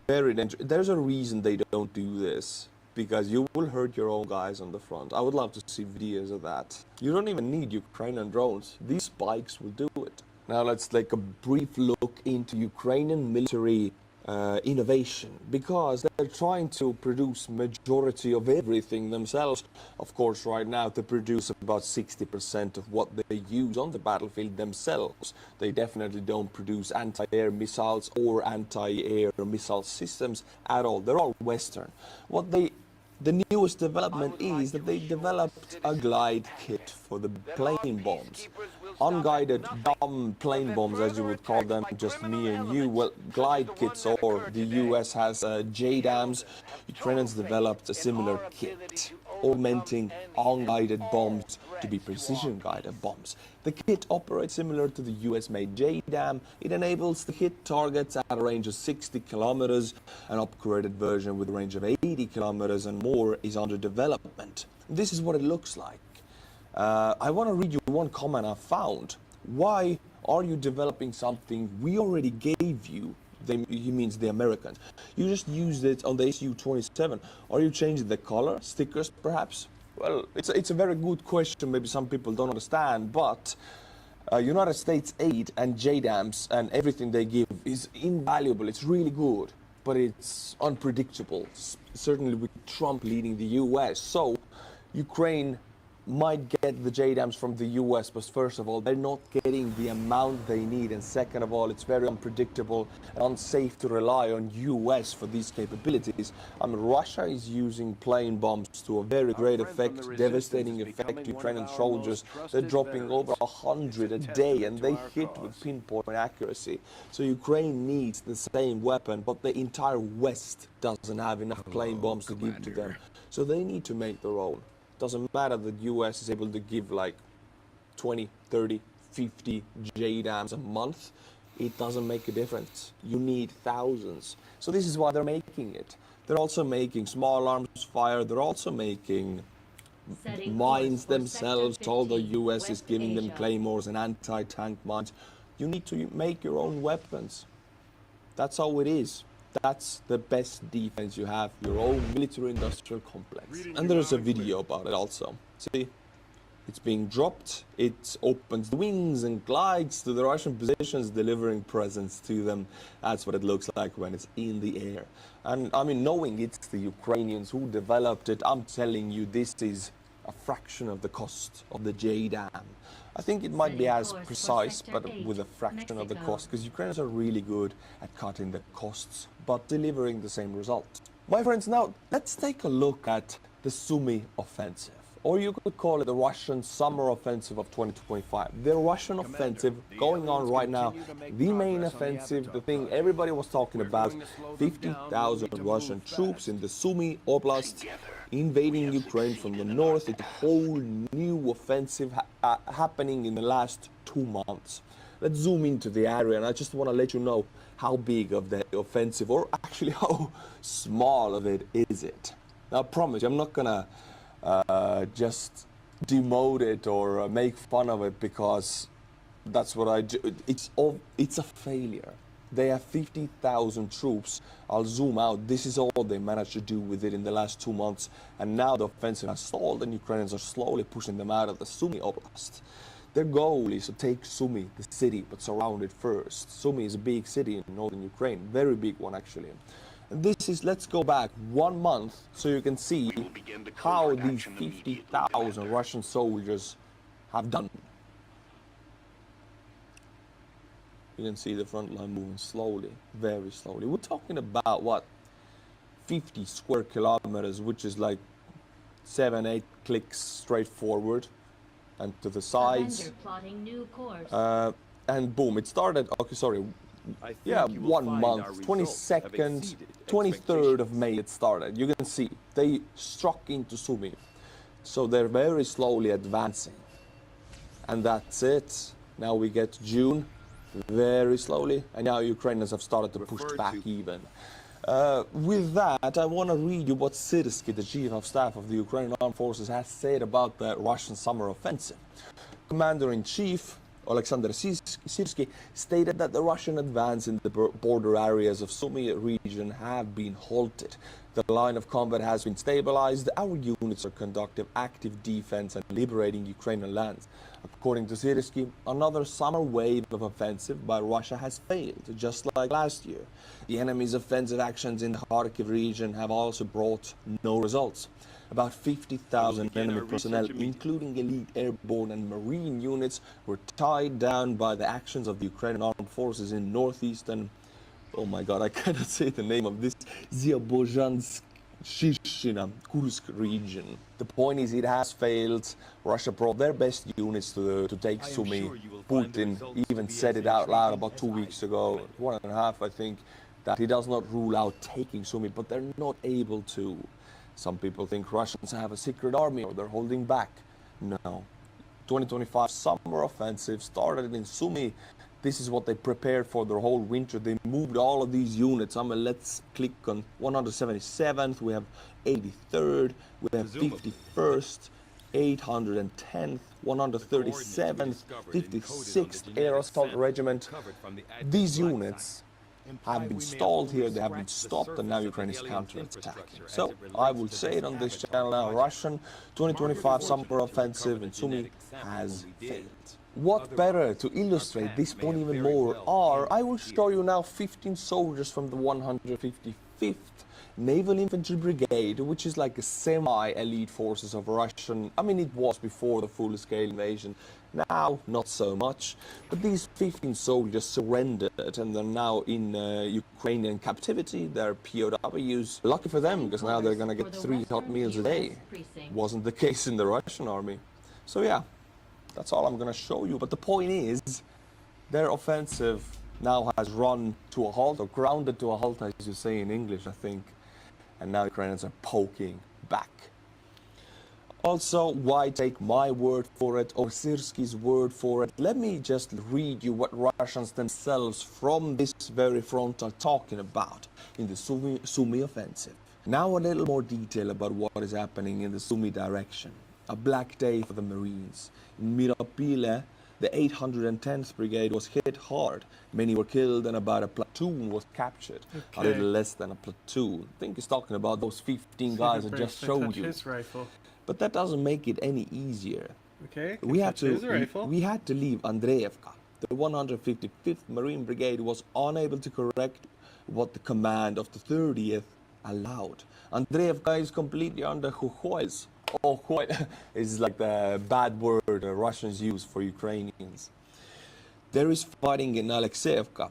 Very dangerous. There's a reason they don't do this, because you will hurt your own guys on the front. I would love to see videos of that. You don't even need Ukrainian drones. These spikes will do it. Now let's take a brief look into Ukrainian military innovation, because they're trying to produce majority of everything themselves. Of course, right now they produce about 60% of what they use on the battlefield themselves. They definitely don't produce anti-air missiles or anti-air missile systems at all. They're all Western. The newest development is that they developed a glide kit for the plane bombs. Unguided dumb plane bombs, as you would call them, just me and you. Well, glide kits, or the US has JDAMs. Ukrainians developed a similar kit, augmenting unguided bombs to be precision-guided bombs. The kit operates similar to the US-made JDAM. It enables to hit targets at a range of 60 kilometers. An upgraded version with a range of 80 kilometers and more is under development. This is what it looks like. I want to read you one comment I found. Why are you developing something we already gave you? He means the Americans. You just used it on the Su-27. Are you changing the color, stickers perhaps? Well, it's a very good question. Maybe some people don't understand, but United States aid and JDAMs and everything they give is invaluable. It's really good, but it's unpredictable, certainly with Trump leading the US. So Ukraine might get the JDAMs from the US, but first of all, they're not getting the amount they need, and second of all, it's very unpredictable and unsafe to rely on US for these capabilities. I mean, Russia is using plane bombs to a very great effect, devastating effect. Ukrainian soldiers, they're dropping over 100 a day, and they hit with pinpoint accuracy. So Ukraine needs the same weapon, but the entire West doesn't have enough plane bombs to give to them. So they need to make their own. Doesn't matter that US is able to give like 20, 30, 50 JDAMs a month. It doesn't make a difference. You need thousands. So this is why they're making it. They're also making small arms fire. They're also making mines themselves, although US is giving them claymores and anti-tank mines. You need to make your own weapons. That's how it is. That's the best defense you have, your own military-industrial complex. And there's a video about it also. See, it's being dropped, it opens the wings and glides to the Russian positions, delivering presents to them. That's what it looks like when it's in the air. And I mean, knowing it's the Ukrainians who developed it, I'm telling you, this is a fraction of the cost of the JDAM. I think it might be as precise, but with a fraction of the cost, because Ukrainians are really good at cutting the costs, but delivering the same results. My friends, now let's take a look at the Sumy offensive, or you could call it the Russian summer offensive of 2025. The Russian offensive going on right now, the main offensive, the thing everybody was talking about, 50,000 Russian troops in the Sumy Oblast, invading Ukraine from the north. It's a whole new offensive happening in the last 2 months. Let's zoom into the area, and I just want to let you know how big of the offensive, or actually how small of it is it. Now, I promise you, I'm not gonna just demote it or make fun of it, because that's what I do. It's a failure. They have 50,000 troops. I'll zoom out. This is all they managed to do with it in the last 2 months. And now the offensive has stalled, and Ukrainians are slowly pushing them out of the Sumy Oblast. Their goal is to take Sumy, the city, but surround it first. Sumy is a big city in northern Ukraine. Very big one, actually. And this is, let's go back 1 month so you can see how these 50,000 Russian soldiers have done. You can see the front line moving slowly, very slowly. We're talking about, what, 50 square kilometers, which is like 7-8 clicks straight forward and to the sides. And boom, it started, okay, sorry, yeah, 1 month, 22nd, 23rd of May it started. You can see, they struck into Sumy. So they're very slowly advancing. And that's it. Now we get June. Very slowly, and now Ukrainians have started to push back even. With that, I want to read you what Syrsky, the chief of staff of the Ukrainian Armed Forces, has said about the Russian summer offensive. Commander-in-Chief Alexander Syrsky stated that the Russian advance in the border areas of Sumy region have been halted. The line of combat has been stabilized. Our units are conducting active defense and liberating Ukrainian lands. According to Syrsky, another summer wave of offensive by Russia has failed, just like last year. The enemy's offensive actions in the Kharkiv region have also brought no results. About 50,000 enemy personnel, including elite airborne and marine units, were tied down by the actions of the Ukrainian armed forces in northeastern, oh my god, I cannot say the name of this, Zaborzhansk-Shishina, Kursk region. The point is, it has failed. Russia brought their best units to take Sumy. Putin even said it out loud about 2 weeks ago, 1.5 I think, that he does not rule out taking Sumy, but they're not able to. Some people think Russians have a secret army or they're holding back. No. 2025 summer offensive started in Sumy. This is what they prepared for their whole winter. They moved all of these units. Let's click on 177th. We have 83rd. We have 51st, 810th, 137th, 56th Air Assault Regiment. These units have been stalled here, they have been stopped, and now Ukraine is counter-attacking. So, I will say it on this channel now, Russian 2025 summer offensive in Sumy has failed. What better to illustrate this point even more are, I will show you now 15 soldiers from the 155th Naval Infantry Brigade, which is like a semi-elite forces of Russian. I mean, it was before the full-scale invasion. Now, not so much. But these 15 soldiers surrendered and they're now in Ukrainian captivity. They're POWs. Lucky for them, because now they're gonna get 3 hot meals a day. Wasn't the case in the Russian army. So yeah, that's all I'm gonna show you. But the point is, their offensive now has run to a halt, or grounded to a halt, as you say in English, I think. And now Ukrainians are poking back. Also, why take my word for it or Syrski's word for it? Let me just read you what Russians themselves from this very front are talking about in the Sumy offensive. Now a little more detail about what is happening in the Sumy direction. A black day for the Marines. In Mirapile, the 810th Brigade was hit hard. Many were killed and about a platoon was captured. A little less than a platoon. I think he's talking about those 15 guys I just showed you. His rifle. But that doesn't make it any easier. Okay. We had to leave Andreevka. The 155th Marine Brigade was unable to correct what the command of the 30th allowed. Andreevka is completely under Khukois. Oh, quite is like the bad word Russians use for Ukrainians. There is fighting in Alexeyevka.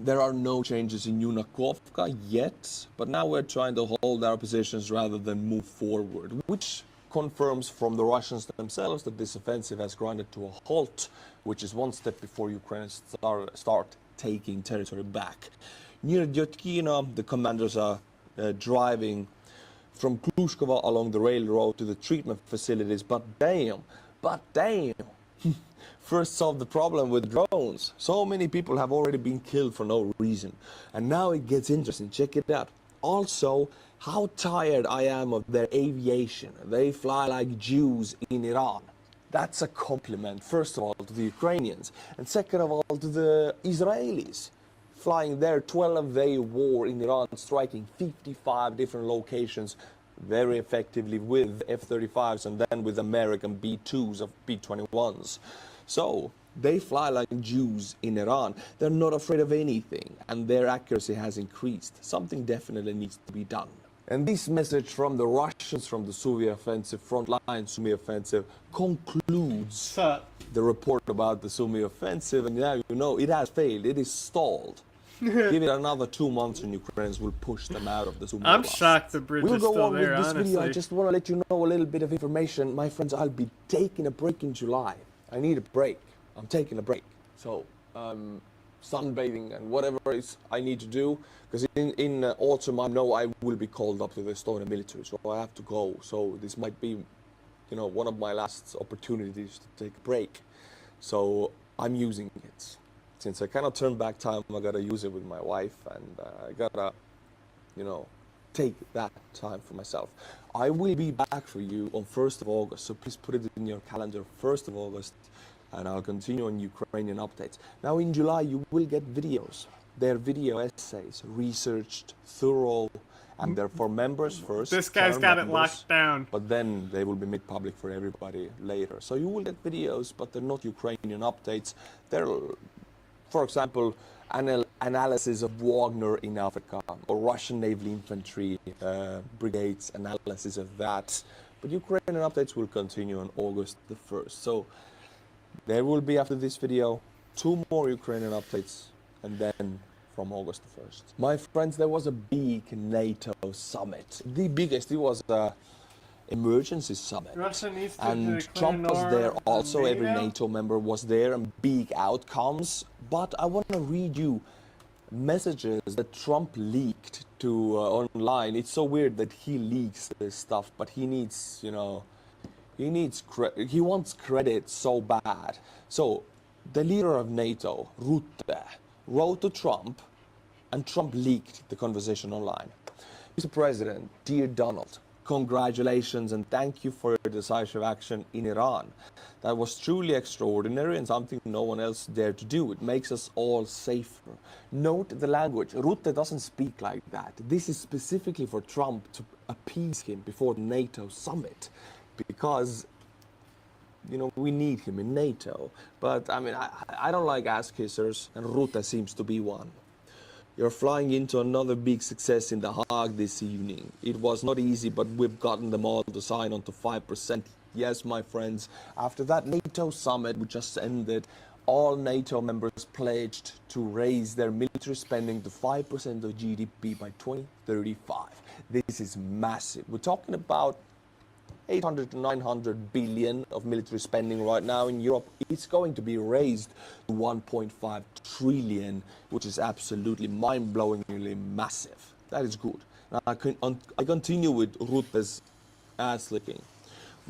There are no changes in Yunakovka yet, but now we're trying to hold our positions rather than move forward, which confirms from the Russians themselves that this offensive has grounded to a halt, which is one step before Ukraine start taking territory back. Near Dyotkino, the commanders are driving from Klushkova along the railroad to the treatment facilities, but damn, first solve the problem with drones. So many people have already been killed for no reason. And now it gets interesting, check it out. Also, how tired I am of their aviation. They fly like Jews in Iran. That's a compliment, first of all, to the Ukrainians, and second of all, to the Israelis. Flying their 12-day war in Iran, striking 55 different locations very effectively with F-35s and then with American B-2s of B-21s. So they fly like Jews in Iran. They're not afraid of anything, and their accuracy has increased. Something definitely needs to be done. And this message from the Russians from the Sumy offensive, frontline Sumy offensive, concludes the report about the Sumy offensive. And now you know it has failed. It is stalled. Give it another 2 months and Ukrainians will push them out of the Sumy. I'm shocked the bridge is still there, honestly. With this video. I just want to let you know a little bit of information. My friends, I'll be taking a break in July. I need a break. I'm taking a break. So, sunbathing and whatever I need to do. Because in autumn, I know I will be called up to the Estonian military. So I have to go. So this might be, you know, one of my last opportunities to take a break. So I'm using it. Since I cannot turn back time, I gotta use it with my wife, and I gotta, you know, take that time for myself. I will be back for you on 1st of August, so please put it in your calendar, 1st of August, and I'll continue on Ukrainian updates. Now in July, you will get videos. They're video essays, researched, thorough, and they're for members first. This guy's got it locked down. But then they will be made public for everybody later. So you will get videos, but they're not Ukrainian updates. They're, for example, analysis of Wagner in Africa, or Russian naval infantry brigades, analysis of that. But Ukrainian updates will continue on August the 1st. So there will be, after this video, 2 more Ukrainian updates, and then from August the 1st. My friends, there was a big NATO summit. The biggest, it was a emergency summit. And Trump was there also, every NATO member was there, and big outcomes. But I want to read you messages that Trump leaked to online. It's so weird that he leaks this stuff, but he needs, you know, he wants credit so bad. So the leader of NATO, Rutte, wrote to Trump, and Trump leaked the conversation online. Mr. President, dear Donald, congratulations and thank you for your decisive action in Iran. That was truly extraordinary and something no one else dared to do. It makes us all safer. Note the language. Rutte doesn't speak like that. This is specifically for Trump to appease him before the NATO summit, because, you know, we need him in NATO. But I mean, I don't like ass kissers, and Rutte seems to be one. You're flying into another big success in The Hague this evening. It was not easy, but we've gotten them all to sign on to 5%. Yes, my friends, after that NATO summit we just ended, all NATO members pledged to raise their military spending to 5% of GDP by 2035. This is massive. We're talking about 800 to 900 billion of military spending right now in Europe. It's going to be raised to 1.5 trillion, which is absolutely mind-blowingly massive. That is good. Now I continue with Rutte's ass licking.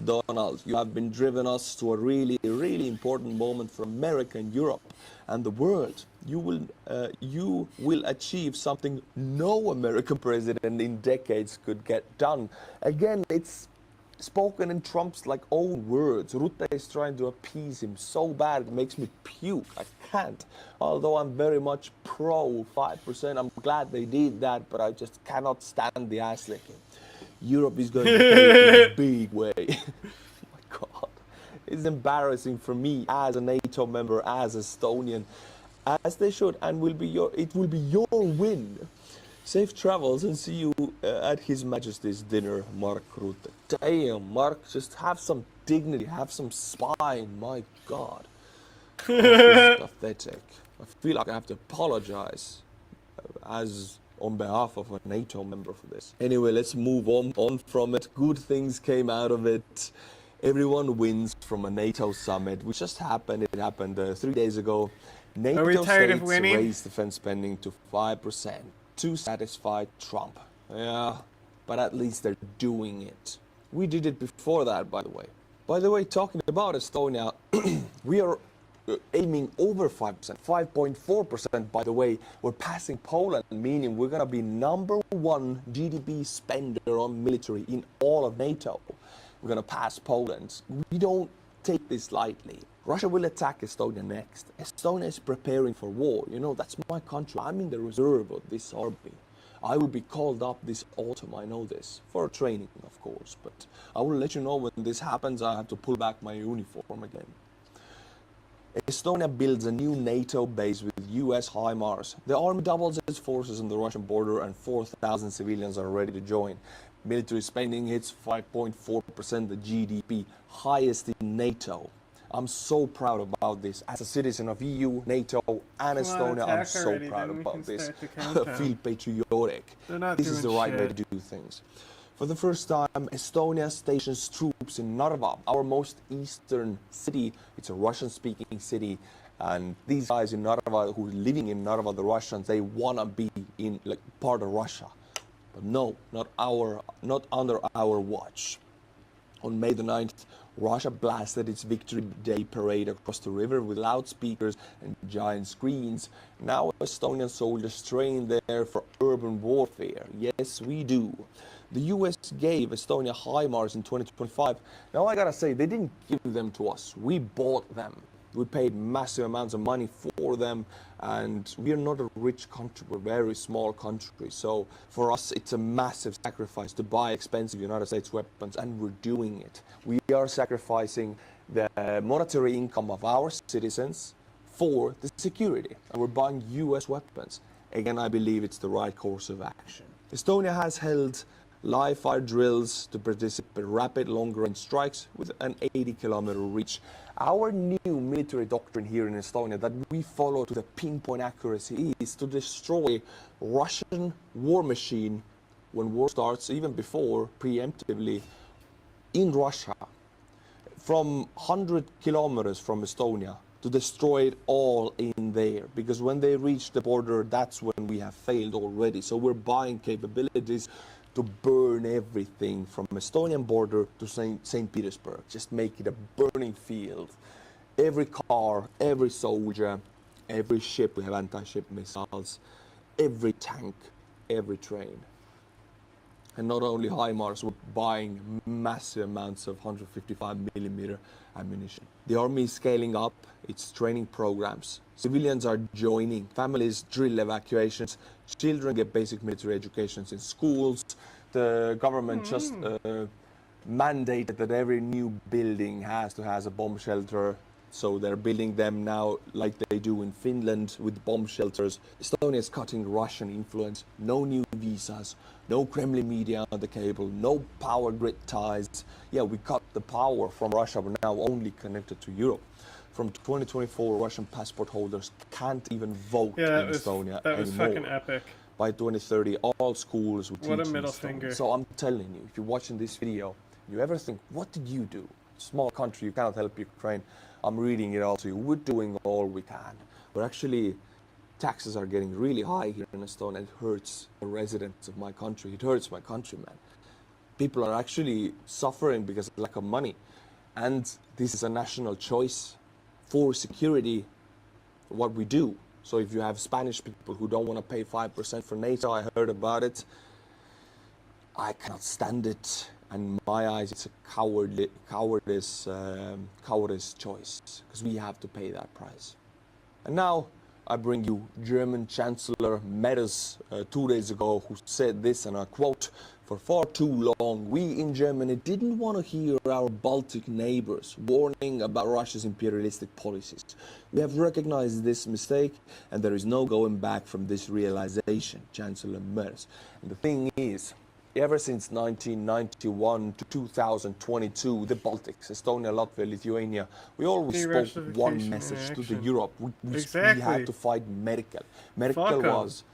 Donald, you have been driven us to a really, really important moment for America and Europe and the world. You will achieve something no American president in decades could get done. Again, it's spoken in Trump's own words. Rutte is trying to appease him so bad it makes me puke. I can't. Although I'm very much pro 5%, I'm glad they did that, but I just cannot stand the ass licking. Europe is going to pay in a big way. Oh my God. It's embarrassing for me as a NATO member, as Estonian, as they should, and it will be your win. Safe travels and see you at His Majesty's dinner, Mark Rutte. Damn, Mark, just have some dignity, have some spine, my God. This is pathetic. I feel like I have to apologize on behalf of a NATO member for this. Anyway, let's move on from it. Good things came out of it. Everyone wins from a NATO summit, which just happened. It happened 3 days ago. NATO states raised defense spending to 5%. To satisfy Trump. Yeah, but at least they're doing it. We did it before that, by the way. By the way, talking about Estonia, we are aiming over 5%, 5.4%, by the way. We're passing Poland, meaning we're gonna be #1 GDP spender on military in all of NATO. We're gonna pass Poland. We don't take this lightly. Russia will attack Estonia next. Estonia is preparing for war. You know, that's my country. I'm in the reserve of this army. I will be called up this autumn, I know this. For training, of course. But I will let you know when this happens. I have to pull back my uniform again. Estonia builds a new NATO base with US HIMARS. The army doubles its forces on the Russian border and 4,000 civilians are ready to join. Military spending hits 5.4% of GDP, highest in NATO. I'm so proud about this. As a citizen of EU, NATO, and Estonia, I'm so proud about this. I feel patriotic. This is the right way to do things. For the first time, Estonia stations troops in Narva, our most eastern city. It's a Russian-speaking city. And these guys in Narva, who are living in Narva, the Russians, they want to be in part of Russia. But no, not under our watch. On May the 9th, Russia blasted its Victory Day parade across the river with loudspeakers and giant screens. Now Estonian soldiers train there for urban warfare. Yes, we do. The US gave Estonia HIMARS in 2025. Now I gotta say, they didn't give them to us. We bought them. We paid massive amounts of money for them, and we are not a rich country, we're a very small country. So for us, it's a massive sacrifice to buy expensive United States weapons, and we're doing it. We are sacrificing the monetary income of our citizens for the security, and we're buying US weapons. Again, I believe it's the right course of action. Estonia has held live fire drills to participate in rapid long-range strikes with an 80-kilometer reach. Our new military doctrine here in Estonia that we follow to the pinpoint accuracy is to destroy Russian war machine when war starts, even before, preemptively, in Russia, from 100 kilometers from Estonia, to destroy it all in there. Because when they reach the border, that's when we have failed already. So we're buying capabilities to burn everything from Estonian border to St. Petersburg. Just make it a burning field. Every car, every soldier, every ship, we have anti-ship missiles, every tank, every train. And not only HIMARS, we're buying massive amounts of 155mm ammunition. The army is scaling up its training programs. Civilians are joining. Families drill evacuations. Children get basic military educations in schools. The government just mandated that every new building has to have a bomb shelter. So they're building them now like they do in Finland with bomb shelters. Estonia is cutting Russian influence. No new visas, no Kremlin media on the cable, no power grid ties. Yeah, we cut the power from Russia, but now only connected to Europe. From 2024, Russian passport holders can't even vote in Estonia that was anymore. fucking epic. By 2030, all schools will What teach a middle Estonian. finger. So I'm telling you, if you're watching this video, you ever think, what did you do? Small country, you cannot help Ukraine. I'm reading it all to you. We're doing all we can. But actually, taxes are getting really high here in Estonia. It hurts the residents of my country. It hurts my countrymen. People are actually suffering because of lack of money. And this is a national choice for security, what we do. So if you have Spanish people who don't want to pay 5% for NATO, I heard about it. I cannot stand it. And in my eyes, it's a cowardice choice, because we have to pay that price. And now I bring you German Chancellor Merz 2 days ago, who said this, and I quote, "For far too long, we in Germany didn't want to hear our Baltic neighbors warning about Russia's imperialistic policies. We have recognized this mistake, and there is no going back from this realization," Chancellor Merz. And the thing is, ever since 1991 to 2022, the Baltics, Estonia, Latvia, Lithuania, we always spoke one message to the Europe. We had to fight Merkel. Merkel was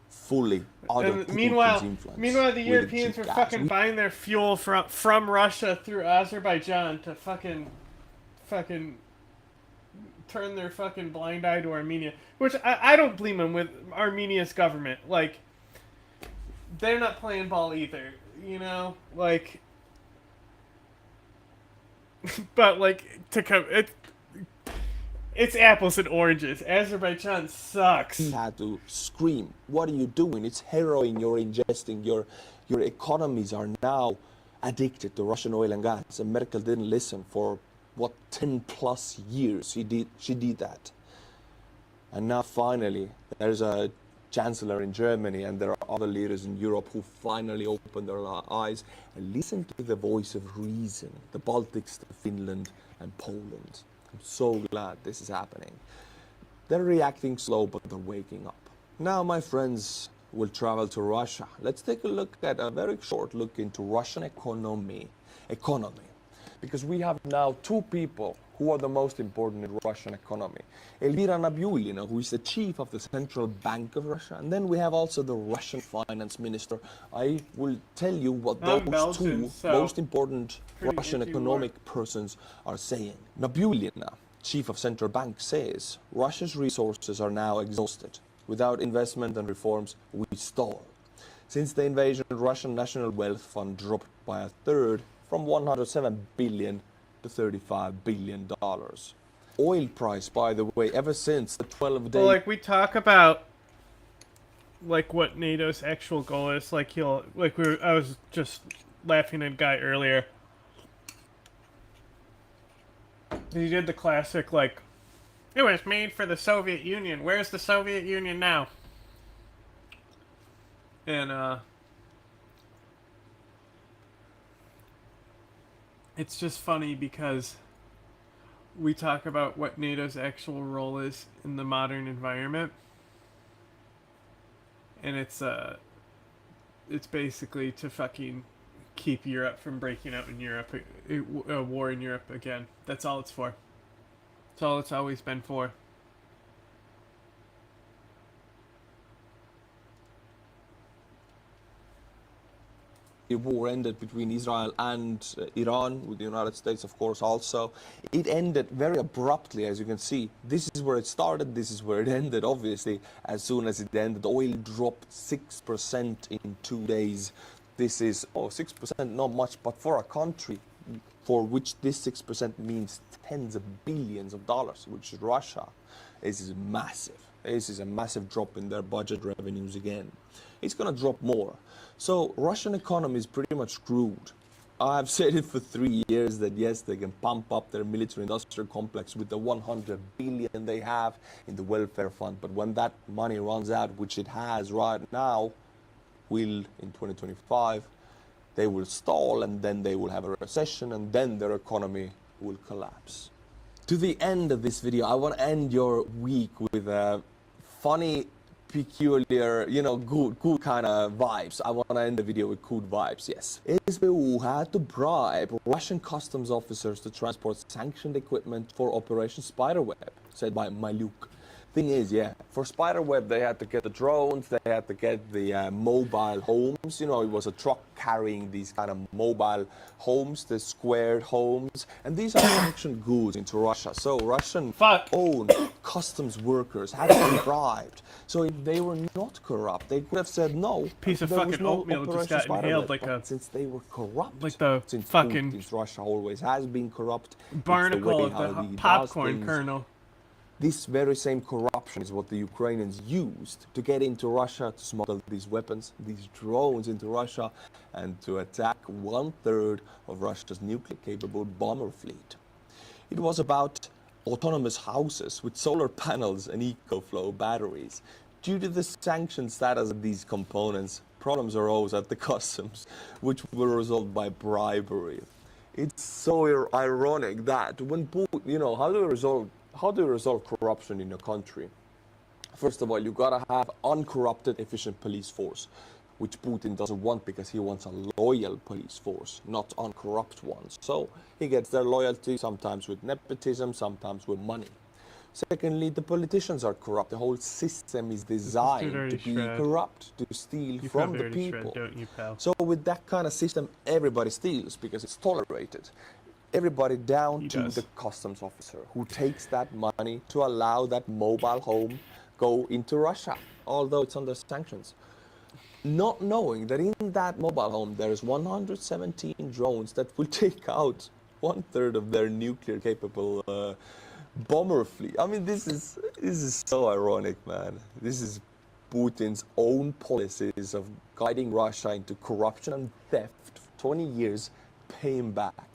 fully under Putin's influence. Meanwhile, the Europeans were fucking buying their fuel from Russia through Azerbaijan to fucking turn their fucking blind eye to Armenia. Which I don't blame them with Armenia's government. Like, they're not playing ball either, you know? Like, but like, it's apples and oranges. Azerbaijan sucks. He had to scream, "What are you doing? It's heroin you're ingesting. Your economies are now addicted to Russian oil and gas." And Merkel didn't listen for, 10+ years. She did that. And now finally, there's a chancellor in Germany, and there are other leaders in Europe who finally open their eyes and listen to the voice of reason. The Baltics, Finland, and Poland. I'm so glad this is happening. They're reacting slow, but they're waking up. Now, my friends will travel to Russia. Let's take a look at a very short look into Russian economy. Because we have now two people who are the most important in Russian economy. Elvira Nabiullina, who is the chief of the Central Bank of Russia, and then we have also the Russian finance minister. I will tell you what those two most important Russian economic persons are saying. Nabiullina, chief of Central Bank, says Russia's resources are now exhausted. Without investment and reforms, we stall. Since the invasion, Russian National Wealth Fund dropped by a third, from $107 billion to $35 billion. Oil price, by the way, ever since the 12-day... Well, like, we talk about, like, what NATO's actual goal is. Like, I was just laughing at a guy earlier. He did the classic, like, it was made for the Soviet Union. Where's the Soviet Union now? And, it's just funny because we talk about what NATO's actual role is in the modern environment, and it's basically to fucking keep Europe from breaking out in Europe, a war in Europe again. That's all it's for. That's all it's always been for. The war ended between Israel and Iran, with the United States, of course, also. It ended very abruptly, as you can see. This is where it started, this is where it ended, obviously. As soon as it ended, oil dropped 6% in 2 days. This is, 6%, not much, but for a country for which this 6% means tens of billions of dollars, which is Russia, this is massive. This is a massive drop in their budget revenues again. It's going to drop more. So Russian economy is pretty much screwed. I've said it for 3 years that yes, they can pump up their military-industrial complex with the 100 billion they have in the welfare fund. But when that money runs out, which it has right now, in 2025, they will stall, and then they will have a recession, and then their economy will collapse. To the end of this video, I want to end your week with a funny, peculiar, you know, good kind of vibes. I want to end the video with good vibes, yes. SBU had to bribe Russian customs officers to transport sanctioned equipment for Operation Spiderweb, said by Maluk. Thing is, yeah, for Spiderweb they had to get the drones, they had to get the mobile homes. You know, it was a truck carrying these kind of mobile homes, the squared homes, and these are sanctioned goods into Russia. So Russian-owned customs workers had to be bribed. So if they were not corrupt, they could have said no. Piece of there fucking was no oatmeal just Operation got inhaled Spiderweb. like But a... since they were corrupt, like the since fucking... Putin's Russia always has been corrupt, barnacle it's the way of how the he popcorn does things. kernel. This very same corruption is what the Ukrainians used to get into Russia, to smuggle these weapons, these drones into Russia, and to attack 1/3 of Russia's nuclear-capable bomber fleet. It was about autonomous houses with solar panels and EcoFlow batteries. Due to the sanctioned status of these components, problems arose at the customs, which were resolved by bribery. It's so ironic that when Putin, you know, how do you resolve corruption in a country? First of all, you gotta have uncorrupted, efficient police force, which Putin doesn't want because he wants a loyal police force, not uncorrupt ones. So he gets their loyalty sometimes with nepotism, sometimes with money. Secondly, the politicians are corrupt. The whole system is designed to be corrupt, to steal from the people. So with that kind of system, everybody steals because it's tolerated. Everybody down to the customs officer who takes that money to allow that mobile home go into Russia, although it's under sanctions. Not knowing that in that mobile home there's 117 drones that will take out 1/3 of their nuclear-capable bomber fleet. I mean, this is so ironic, man. This is Putin's own policies of guiding Russia into corruption and theft for 20 years, paying back,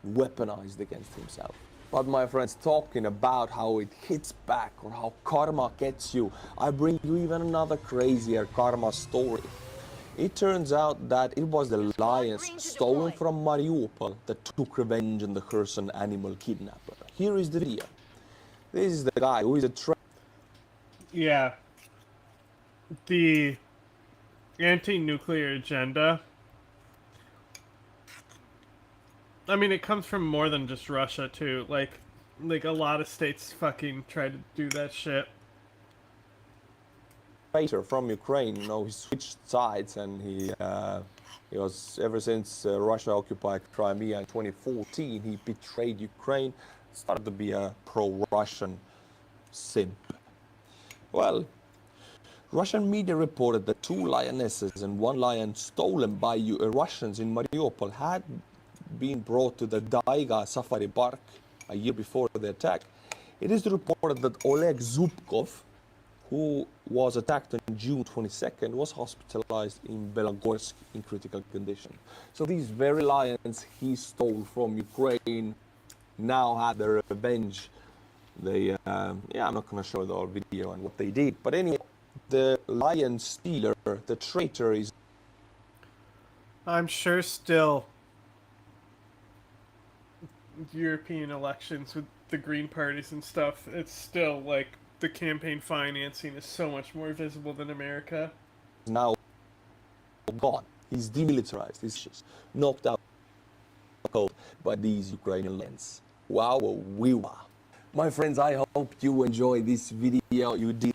weaponized against himself. But my friends, talking about how it hits back or how karma gets you, I bring you even another crazier karma story. It turns out that it was the lions stolen from Mariupol that took revenge on the Kherson animal kidnapper. Here is the video. This is the guy who is a Yeah. The anti-nuclear agenda. I mean, it comes from more than just Russia, too. Like a lot of states fucking try to do that shit. Traitor from Ukraine, you know, he switched sides and he was, ever since Russia occupied Crimea in 2014, he betrayed Ukraine, started to be a pro-Russian simp. Well, Russian media reported that 2 lionesses and 1 lion stolen by Russians in Mariupol had been brought to the Daiga Safari Park a year before the attack. It is reported that Oleg Zubkov, who was attacked on June 22nd, was hospitalized in Belogorsk in critical condition. So these very lions he stole from Ukraine now had their revenge. They, yeah, I'm not going to show the whole video and what they did. But anyway, the lion stealer, the traitor is... I'm sure still European elections with the Green parties and stuff, it's still like the campaign financing is so much more visible than America. Now gone. He's demilitarized. He's just knocked out by these Ukrainian lands. Wow, wow. My friends, I hope you enjoy this video. You did.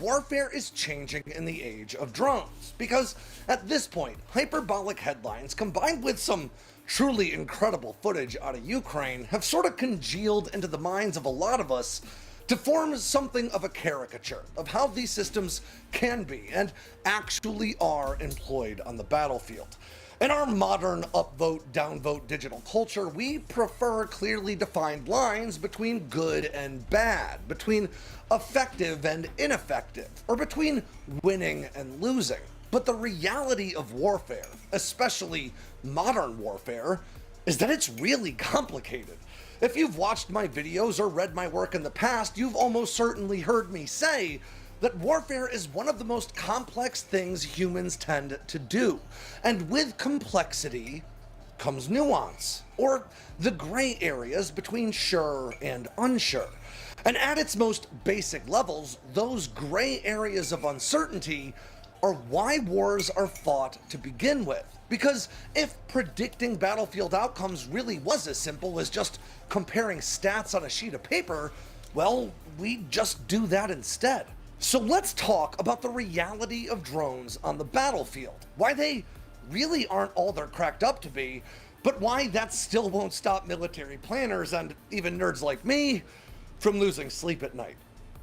warfare is changing in the age of drones, because at this point, hyperbolic headlines combined with some truly incredible footage out of Ukraine have sort of congealed into the minds of a lot of us to form something of a caricature of how these systems can be and actually are employed on the battlefield. In our modern upvote, downvote digital culture, we prefer clearly defined lines between good and bad, between effective and ineffective, or between winning and losing. But the reality of warfare, especially modern warfare, is that it's really complicated. If you've watched my videos or read my work in the past, you've almost certainly heard me say that warfare is one of the most complex things humans tend to do. And with complexity comes nuance, or the gray areas between sure and unsure. And at its most basic levels, those gray areas of uncertainty are why wars are fought to begin with. Because if predicting battlefield outcomes really was as simple as just comparing stats on a sheet of paper, well, we just do that instead. So let's talk about the reality of drones on the battlefield, why they really aren't all they're cracked up to be, but why that still won't stop military planners and even nerds like me from losing sleep at night.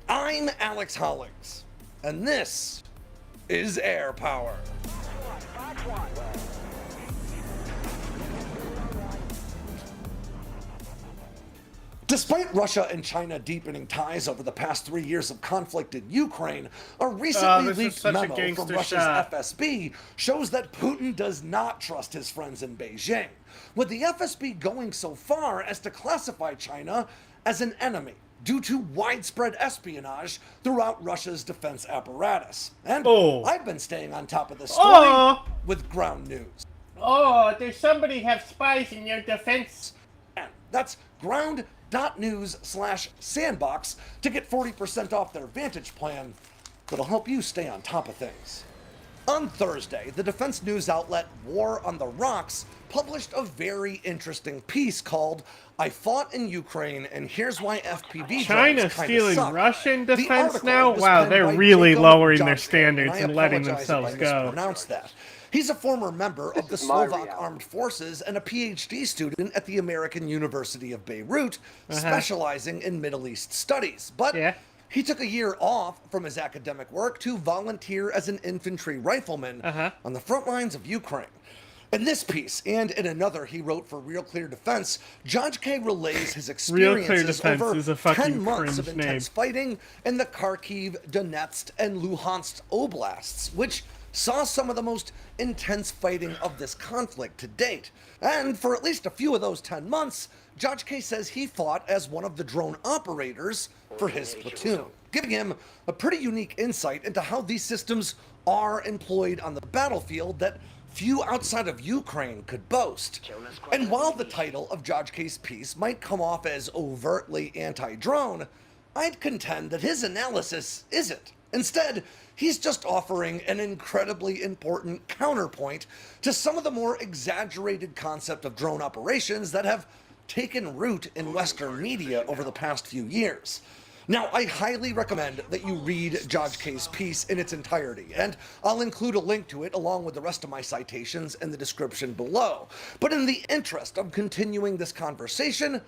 I'm Alex Hollings, and this is Air Power. Despite Russia and China deepening ties over the past 3 years of conflict in Ukraine, a recently leaked memo from Russia's FSB shows that Putin does not trust his friends in Beijing, with the FSB going so far as to classify China as an enemy due to widespread espionage throughout Russia's defense apparatus. And I've been staying on top of this story with ground news. Oh, does somebody have spies in your defense? And that's ground.news/sandbox to get 40% off their Vantage plan that'll help you stay on top of things. On Thursday, the defense news outlet War on the Rocks published a very interesting piece called "I Fought in Ukraine and Here's Why FPV China's Drones stealing Kinda Suck." Russian The defense article now? was Wow, penned they're by really Jacob lowering their Johnson, standards and and letting apologize themselves if I go. mispronounced that. He's a former member of the Slovak Armed Forces and a PhD student at the American University of Beirut, specializing in Middle East studies. But he took a year off from his academic work to volunteer as an infantry rifleman on the front lines of Ukraine. In this piece, and in another he wrote for Real Clear Defense, Judge K relays his experiences over 10 months of intense fighting in the Kharkiv, Donetsk, and Luhansk oblasts, which saw some of the most intense fighting of this conflict to date. And for at least a few of those 10 months, Judge K says he fought as one of the drone operators for his platoon, giving him a pretty unique insight into how these systems are employed on the battlefield that few outside of Ukraine could boast. And while the title of Judge K's piece might come off as overtly anti-drone, I'd contend that his analysis isn't. Instead, he's just offering an incredibly important counterpoint to some of the more exaggerated concept of drone operations that have taken root in Western media over the past few years. Now, I highly recommend that you read Judge K's piece in its entirety, and I'll include a link to it along with the rest of my citations in the description below. But in the interest of continuing this conversation,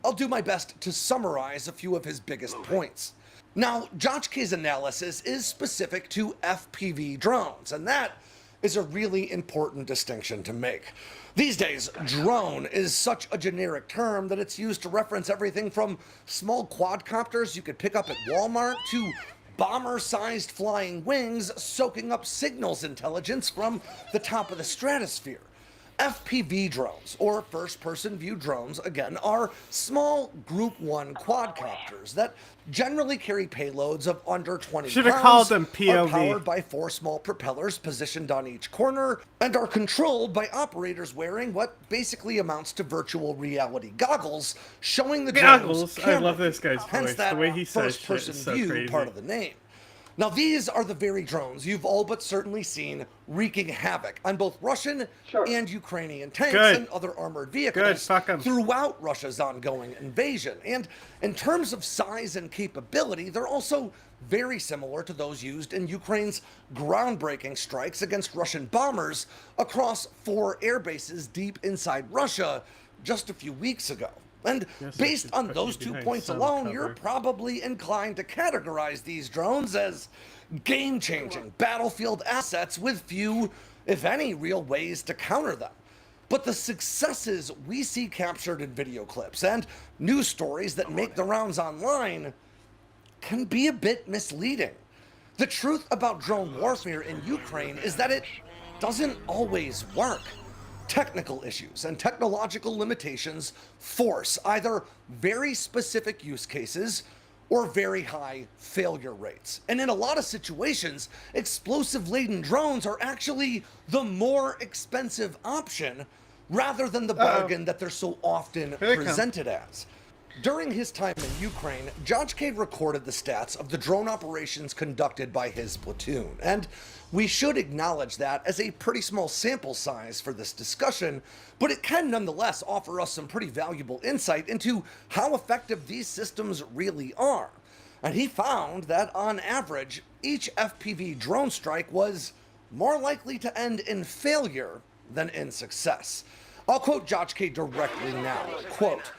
I'll do my best to summarize a few of his biggest points. Now, Judge K's analysis is specific to FPV drones, and that is a really important distinction to make. These days, drone is such a generic term that it's used to reference everything from small quadcopters you could pick up at Walmart to bomber-sized flying wings soaking up signals intelligence from the top of the stratosphere. FPV drones, or first-person view drones, again, are small Group 1 quadcopters that generally carry payloads of under 20 Should have pounds, called them are POV. powered by 4 small propellers positioned on each corner, and are controlled by operators wearing what basically amounts to virtual reality goggles, showing the drone's Goggles? I camera love this view. guy's Hence voice. that The way he says shit first-person is so view crazy. part of the name. Now, these are the very drones you've all but certainly seen wreaking havoc on both Russian and Ukrainian tanks and other armored vehicles throughout Russia's ongoing invasion. And in terms of size and capability, they're also very similar to those used in Ukraine's groundbreaking strikes against Russian bombers across 4 air bases deep inside Russia just a few weeks ago. And based on those 2 points alone, you're probably inclined to categorize these drones as game-changing battlefield assets with few, if any, real ways to counter them. But the successes we see captured in video clips and news stories that make the rounds online can be a bit misleading. The truth about drone warfare in Ukraine is that it doesn't always work. Technical issues and technological limitations force either very specific use cases or very high failure rates. And in a lot of situations, explosive-laden drones are actually the more expensive option rather than the bargain that they're so often presented as. During his time in Ukraine, iDubbbz recorded the stats of the drone operations conducted by his platoon, and we should acknowledge that as a pretty small sample size for this discussion, but it can nonetheless offer us some pretty valuable insight into how effective these systems really are. And he found that on average, each FPV drone strike was more likely to end in failure than in success. I'll quote iDubbbz directly now, quote,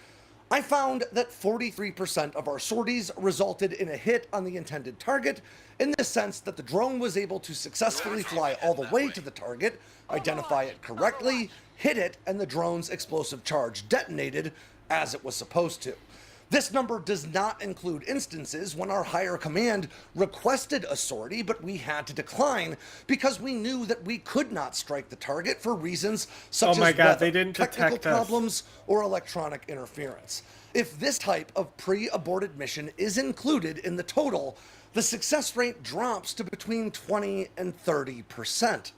"I found that 43% of our sorties resulted in a hit on the intended target in the sense that the drone was able to successfully fly all the way to the target, identify it correctly, hit it, and the drone's explosive charge detonated as it was supposed to. This number does not include instances when our higher command requested a sortie, but we had to decline because we knew that we could not strike the target for reasons such as weather, technical problems, or electronic interference. If this type of pre-aborted mission is included in the total, the success rate drops to between 20 and 30%.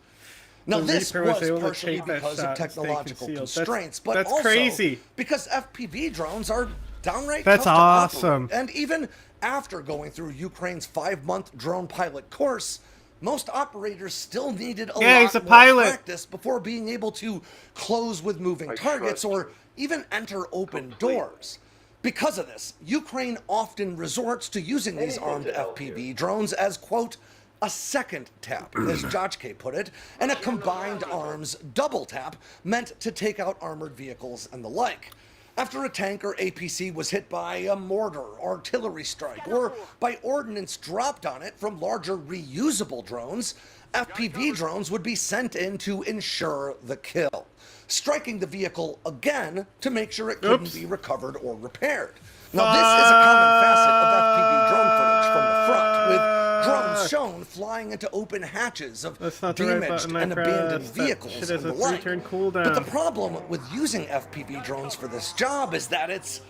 Now, this was partially because of technological constraints, but also because FPV drones are downright tough to operate. And even after going through Ukraine's 5-month drone pilot course, most operators still needed a lot more practice before being able to close with moving targets or even enter open doors. Because of this, Ukraine often resorts to using these armed FPV drones as, quote, a second tap, as iDubbbz put it, and a combined arms double tap meant to take out armored vehicles and the like. After a tank or APC was hit by a mortar, artillery strike, or by ordnance dropped on it from larger reusable drones, FPV drones would be sent in to ensure the kill, striking the vehicle again to make sure it couldn't be recovered or repaired. Now, this is a common facet of FPV drone footage from the front, with drones shown flying into open hatches of damaged and abandoned vehicles and the like. But the problem with using FPV drones for this job is that it's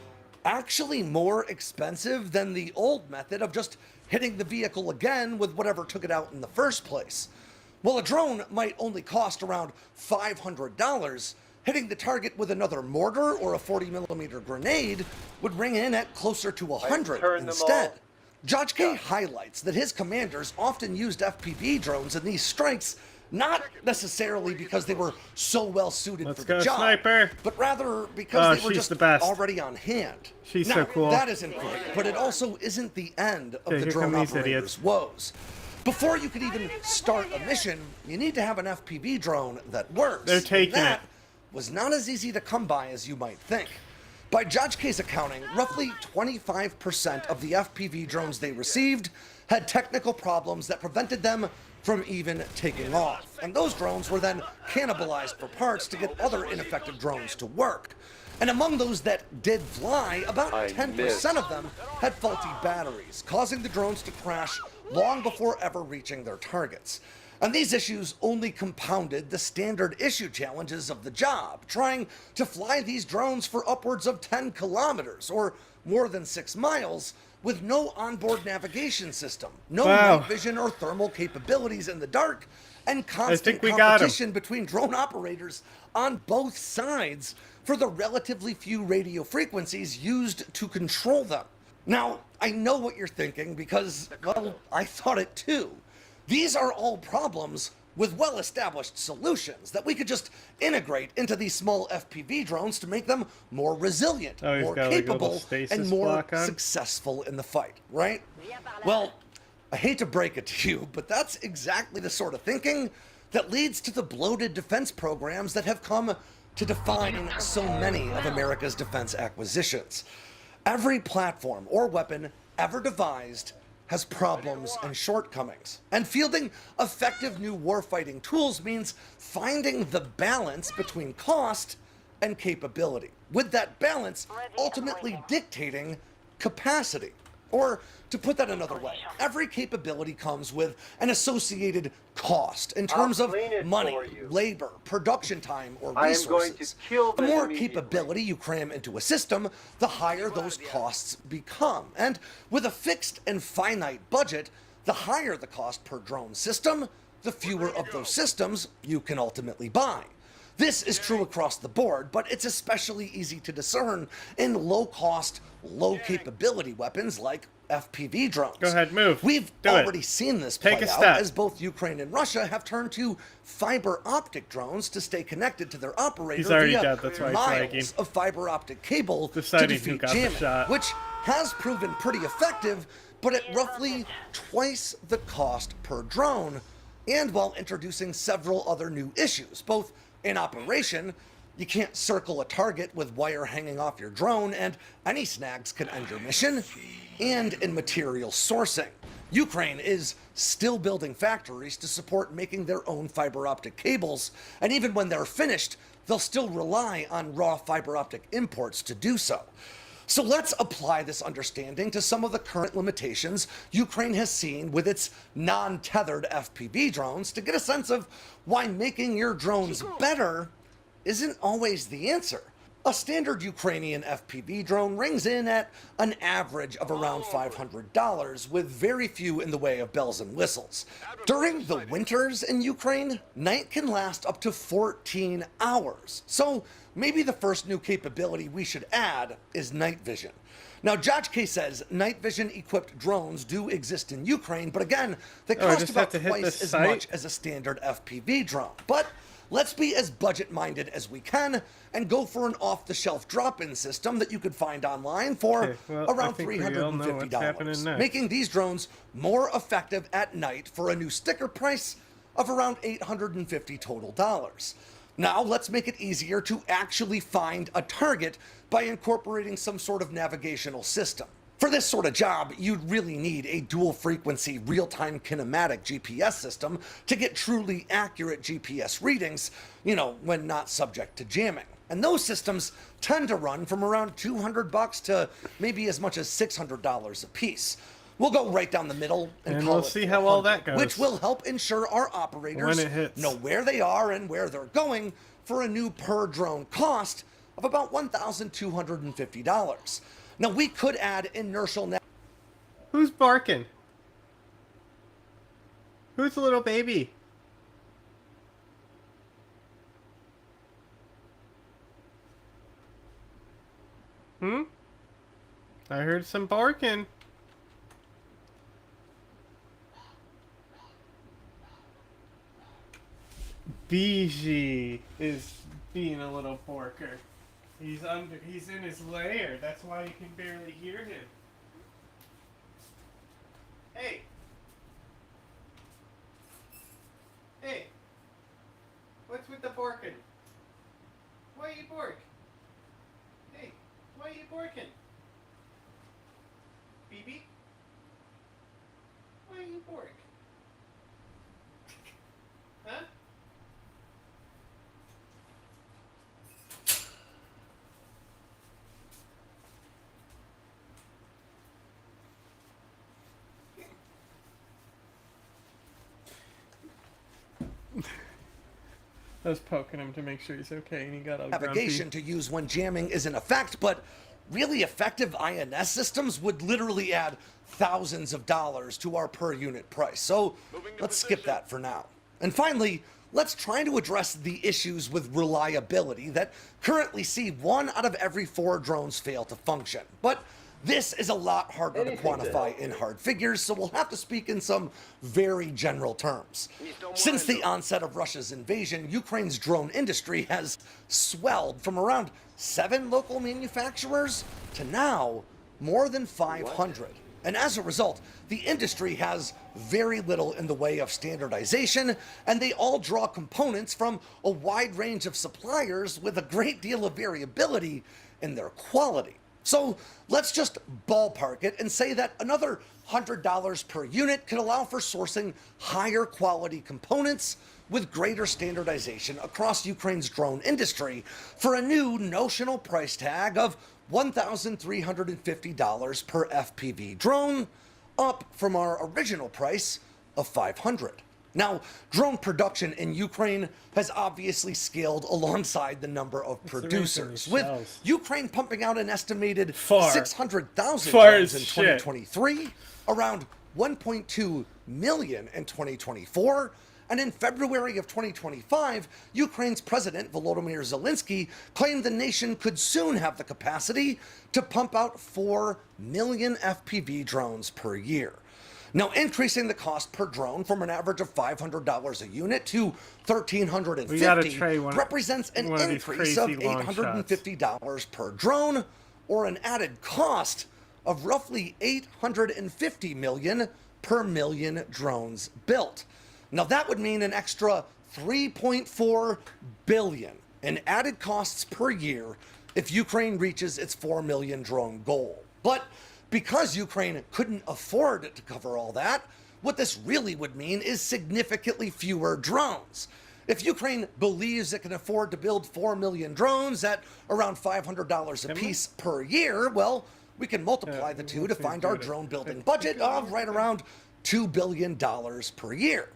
actually more expensive than the old method of just hitting the vehicle again with whatever took it out in the first place. While a drone might only cost around $500, hitting the target with another mortar or a 40mm grenade would ring in at closer to $100 instead. iDubbbz highlights that his commanders often used FPV drones in these strikes not necessarily because they were so well suited for the job, but rather because they were just already on hand. She's now, so cool. That isn't great, but it also isn't the end of the drone operator's woes. Before you could even start a mission, you need to have an FPV drone that works. They're taking that was not as easy to come by as you might think. By iDubbbz's accounting, roughly 25% of the FPV drones they received had technical problems that prevented them from even taking off. And those drones were then cannibalized for parts to get other ineffective drones to work. And among those that did fly, about 10% of them had faulty batteries, causing the drones to crash long before ever reaching their targets. And these issues only compounded the standard issue challenges of the job, trying to fly these drones for upwards of 10 kilometers, or more than 6 miles, with no onboard navigation system, no night vision or thermal capabilities in the dark, and constant competition between drone operators on both sides for the relatively few radio frequencies used to control them. Now, I know what you're thinking because, well, I thought it too. These are all problems with well-established solutions that we could just integrate into these small FPV drones to make them more resilient, more capable, and more successful in the fight, right? Well, I hate to break it to you, but that's exactly the sort of thinking that leads to the bloated defense programs that have come to define so many of America's defense acquisitions. Every platform or weapon ever devised has problems and shortcomings. And fielding effective new warfighting tools means finding the balance between cost and capability, with that balance ultimately dictating capacity. Or, to put that another way, every capability comes with an associated cost in terms of money, labor, production time, or resources. The more capability you cram into a system, the higher those costs become. And with a fixed and finite budget, the higher the cost per drone system, the fewer of those systems you can ultimately buy. This is true across the board, but it's especially easy to discern in low-cost, low-capability weapons like FPV drones. Go ahead, move. We've already seen this play out as both Ukraine and Russia have turned to fiber optic drones to stay connected to their operator via miles of fiber optic cable to defeat jamming, which has proven pretty effective, but at roughly twice the cost per drone, and while introducing several other new issues, both in operation, you can't circle a target with wire hanging off your drone, and any snags can end your mission, and in material sourcing. Ukraine is still building factories to support making their own fiber optic cables, and even when they're finished, they'll still rely on raw fiber optic imports to do so. So let's apply this understanding to some of the current limitations Ukraine has seen with its non-tethered FPV drones to get a sense of why making your drones better isn't always the answer. A standard Ukrainian FPV drone rings in at an average of around $500, with very few in the way of bells and whistles. During the winters in Ukraine, night can last up to 14 hours. So maybe the first new capability we should add is night vision. Now, Jajke says night vision equipped drones do exist in Ukraine, but again, they cost about twice as much as a standard FPV drone. But let's be as budget-minded as we can and go for an off-the-shelf drop-in system that you could find online for around $350, making these drones more effective at night for a new sticker price of around $850 total dollars. Now, let's make it easier to actually find a target by incorporating some sort of navigational system. For this sort of job, you'd really need a dual-frequency, real-time kinematic GPS system to get truly accurate GPS readings, you know, when not subject to jamming. And those systems tend to run from around $200 to maybe as much as $600 a piece. We'll go right down the middle and call we'll see how all that goes, which will help ensure our operators know where they are and where they're going for a new per drone cost of about $1,250. Now, we could add inertial... Who's barking? Who's the little baby? I heard some barking. BG is being a little porker. He's in his lair. That's why you can barely hear him. Hey. Hey. What's with the barking? Why you bark? Hey, why you barking? BB? Why you bark? Huh? I was poking him to make sure he's okay, and he got all navigation grumpy. To use when jamming is in effect, but really effective INS systems would literally add thousands of dollars to our per unit price. So let's skip that for now. And finally, let's try to address the issues with reliability that currently see 1 out of every 4 drones fail to function. But This is a lot harder to quantify in hard figures, so we'll have to speak in some very general terms. Since the onset of Russia's invasion, Ukraine's drone industry has swelled from around 7 local manufacturers to now more than 500. And as a result, the industry has very little in the way of standardization, and they all draw components from a wide range of suppliers with a great deal of variability in their quality. So let's just ballpark it and say that another $100 per unit could allow for sourcing higher quality components with greater standardization across Ukraine's drone industry for a new notional price tag of $1,350 per FPV drone, up from our original price of $500. Now, drone production in Ukraine has obviously scaled alongside the number of producers, with Ukraine pumping out an estimated 600,000 drones in 2023, around 1.2 million in 2024, and in February of 2025, Ukraine's President Volodymyr Zelensky claimed the nation could soon have the capacity to pump out 4 million FPV drones per year. Now, increasing the cost per drone from an average of $500 a unit to $1,350 represents an increase of $850 per drone, or an added cost of roughly $850 million per million drones built. Now, that would mean an extra $3.4 billion in added costs per year if Ukraine reaches its 4 million drone goal. But because Ukraine couldn't afford to cover all that, what this really would mean is significantly fewer drones. If Ukraine believes it can afford to build 4 million drones at around $500 a piece per year, well, we can multiply the two to find our drone building budget of right around $2 billion per year.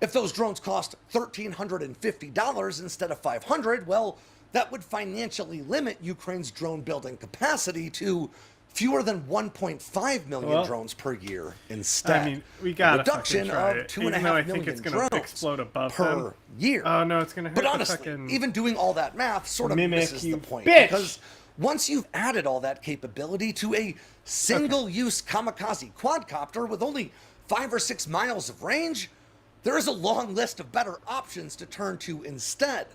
If those drones cost $1,350 instead of $500, well, that would financially limit Ukraine's drone building capacity to fewer than 1.5 million drones per year instead. I mean, we got a reduction of 2.5 million drones explode above per year. Oh no, it's gonna hit. But honestly, even doing all that math sort of misses the point, bitch. because once you've added all that capability to a single-use kamikaze quadcopter with only 5 or 6 miles of range, there is a long list of better options to turn to instead.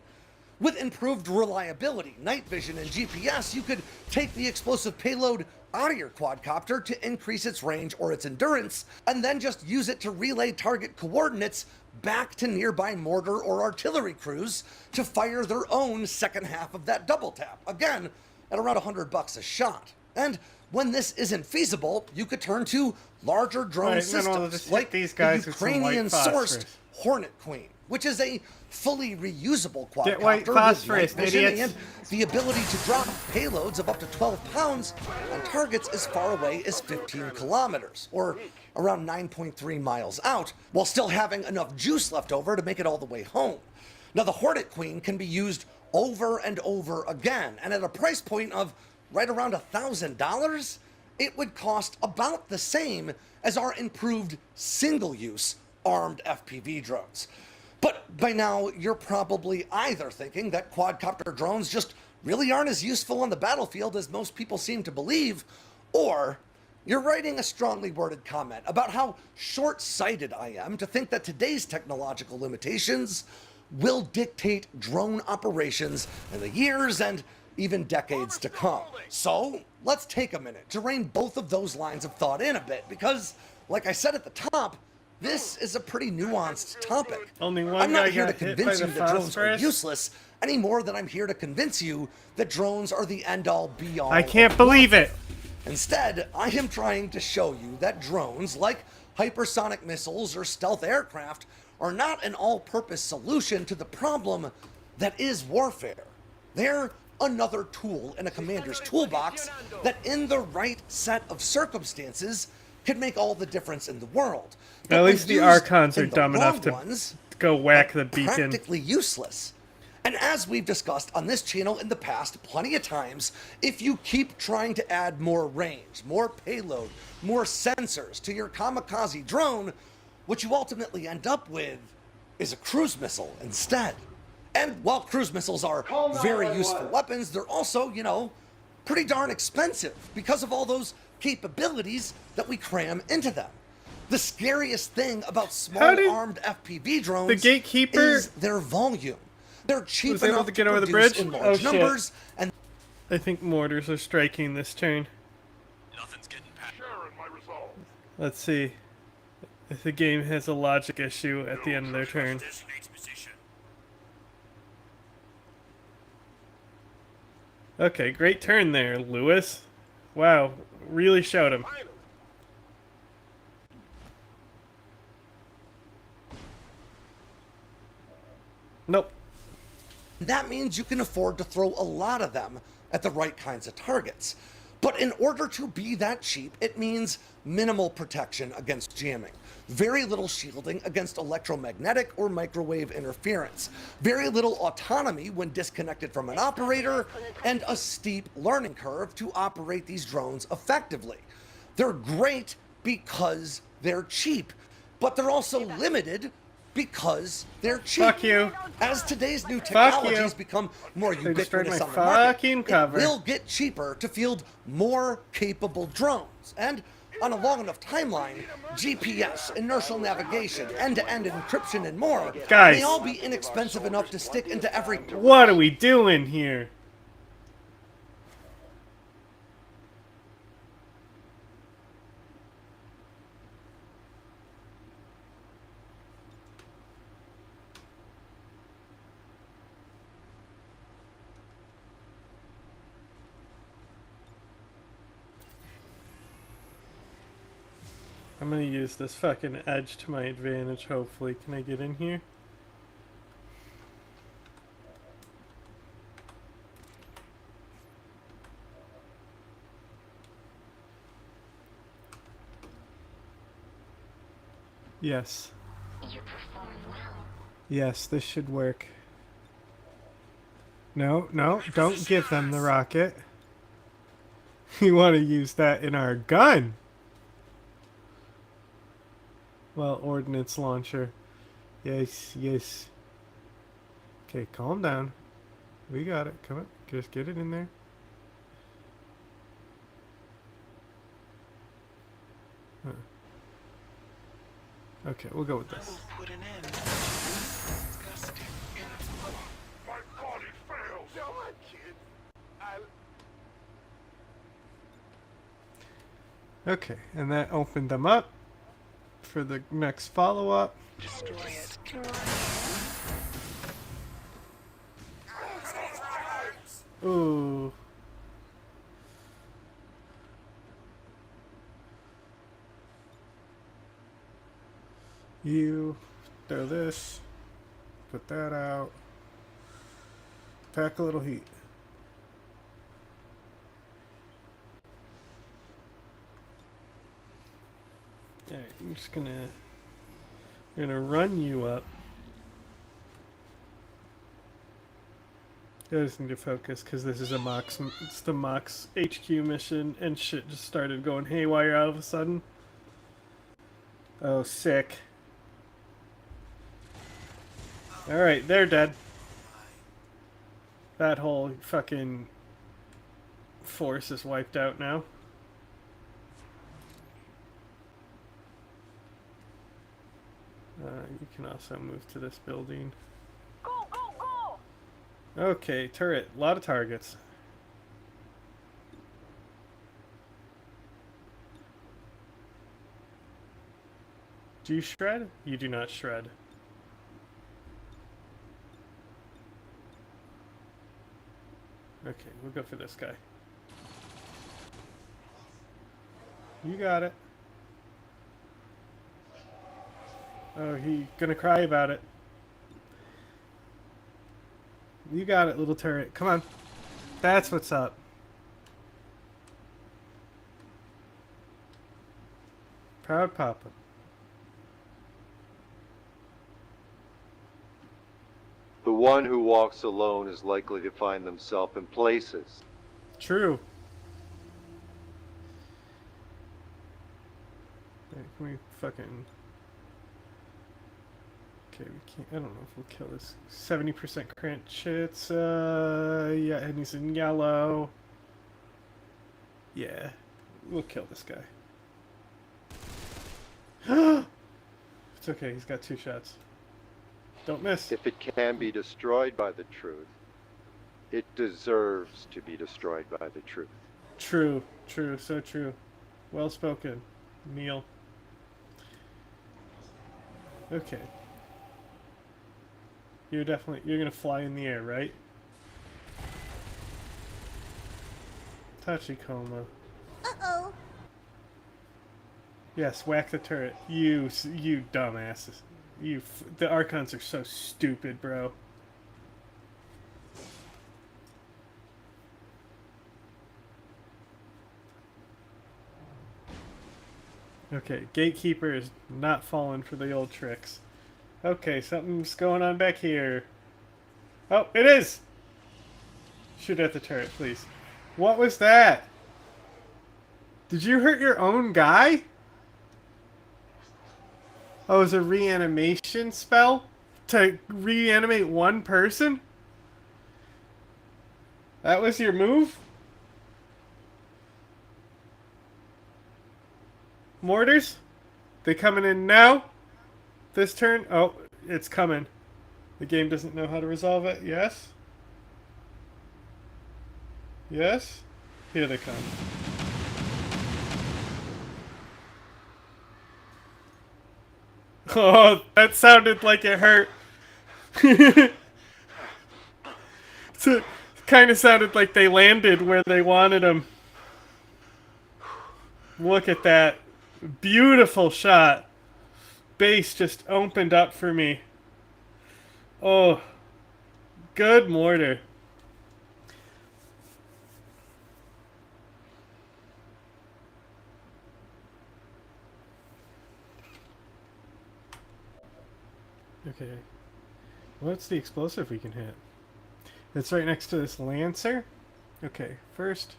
With improved reliability, night vision, and GPS, you could take the explosive payload out of your quadcopter to increase its range or its endurance, and then just use it to relay target coordinates back to nearby mortar or artillery crews to fire their own second half of that double tap, again, at around $100 a shot. And when this isn't feasible, you could turn to larger drone systems like the Ukrainian-sourced Hornet Queen, which is a fully reusable quadcopter with night vision and the ability to drop payloads of up to 12 pounds on targets as far away as 15 kilometers, or around 9.3 miles out, while still having enough juice left over to make it all the way home. Now, the Hornet Queen can be used over and over again, and at a price point of right around $1,000, it would cost about the same as our improved single-use armed FPV drones. But by now, you're probably either thinking that quadcopter drones just really aren't as useful on the battlefield as most people seem to believe, or you're writing a strongly worded comment about how short-sighted I am to think that today's technological limitations will dictate drone operations in the years and even decades to come. So let's take a minute to rein both of those lines of thought in a bit, because, like I said at the top, this is a pretty nuanced topic. Only one I'm not guy here to got hit convince by you the that drones are phosphorus. useless any more than I'm here to convince you that drones are the end-all be-all. I can't believe it. Instead, I am trying to show you that drones, like hypersonic missiles or stealth aircraft, are not an all-purpose solution to the problem that is warfare. They're another tool in a commander's toolbox that, in the right set of circumstances, could make all the difference in the world. At least the Archons are dumb enough to ones, go whack the beacon. Practically useless. And as we've discussed on this channel in the past plenty of times, if you keep trying to add more range, more payload, more sensors to your kamikaze drone, what you ultimately end up with is a cruise missile instead. And while cruise missiles are very useful weapons, they're also, you know, pretty darn expensive because of all those capabilities that we cram into them. The scariest thing about How small did armed FPV drones the gatekeeper is their volume. They're cheap was able enough to get to over the produce bridge? in Oh large shit. numbers, and I think mortars are striking this turn. Let's see if the game has a logic issue at the end of their turn. Okay, great turn there, Lewis. Wow, really showed him. Nope. that means you can afford to throw a lot of them at the right kinds of targets. But in order to be that cheap, it means minimal protection against jamming, very little shielding against electromagnetic or microwave interference, very little autonomy when disconnected from an operator, and a steep learning curve to operate these drones effectively. They're great because they're cheap, but they're also limited because they're cheap. Fuck you. As today's new Fuck you. technologies become more They destroyed ubiquitous my on the market, fucking cover. it will get cheaper to field more capable drones. And on a long enough timeline, GPS, inertial navigation, end-to-end encryption, and more Guys. may all be inexpensive enough to stick into every... What are we doing here? I'm gonna use this fucking edge to my advantage, hopefully. Can I get in here? Yes. Yes, this should work. No, no, don't give them the rocket. You want to use that in our gun. Well, ordnance launcher. Yes, yes. Okay, calm down. We got it. Come on, just get it in there. Huh. Okay, we'll go with this. Okay, and that opened them up for the next follow-up. Destroy it. Ooh. You throw this, put that out, pack a little heat. Alright, I'm just gonna run you up. I just need to focus because this is a Mox. It's the Mox HQ mission, and shit just started going haywire all of a sudden. Oh, sick. Alright, they're dead. That whole fucking force is wiped out now. You can also move to this building. Go, go, go! Okay, turret. A lot of targets. Do you shred? You do not shred. Okay, we'll go for this guy. You got it. Oh, he gonna cry about it. You got it, little turret. Come on. That's what's up. Proud Papa. The one who walks alone is likely to find themselves in places. True. Right, can we fucking... Okay, we can't... I don't know if we'll kill this. 70% crunch hits. Yeah, and he's in yellow. Yeah. We'll kill this guy. It's okay, he's got 2 shots. Don't miss. If it can be destroyed by the truth, it deserves to be destroyed by the truth. True, true, so true. Well spoken, Neil. Okay. You're gonna fly in the air, right? Tachikoma. Uh-oh. Yes, whack the turret. You dumbasses. The Archons are so stupid, bro. Okay, Gatekeeper is not falling for the old tricks. Okay, something's going on back here. Oh, it is! Shoot at the turret, please. What was that? Did you hurt your own guy? Oh, it was a reanimation spell? To reanimate one person? That was your move? Mortars? They coming in now? This turn? Oh, it's coming. The game doesn't know how to resolve it. Yes? Yes? Here they come. Oh, that sounded like it hurt. It kind of sounded like they landed where they wanted them. Look at that. Beautiful shot. Base just opened up for me. Oh, good mortar. Okay. What's the explosive we can hit? It's right next to this Lancer? Okay, first.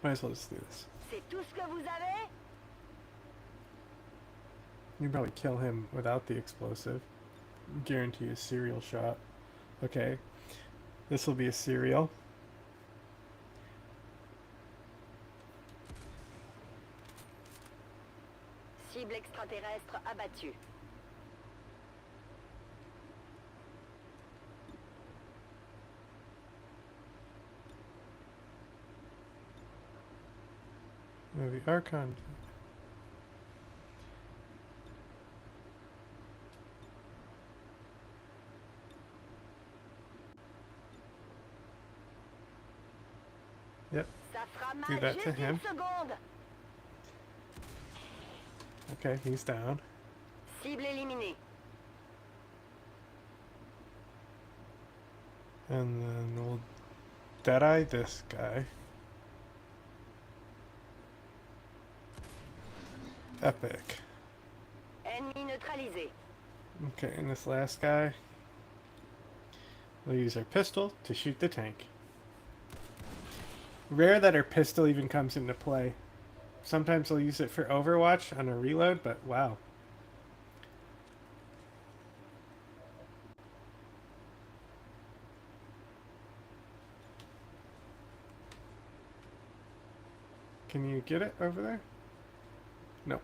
Might as well just do this. C'est tout ce que vous avez? You can probably kill him without the explosive. Guarantee a serial shot. Okay. This will be a serial. Cible extraterrestre abattue. Oh, the Archon. Yep. Do that to him. Okay, he's down. Cible éliminée. And then we'll deadeye this guy. Epic. Ennemi neutralisé. Okay, and this last guy, we'll use our pistol to shoot the tank. Rare that our pistol even comes into play. Sometimes we'll use it for Overwatch on a reload, but wow. Can you get it over there? No.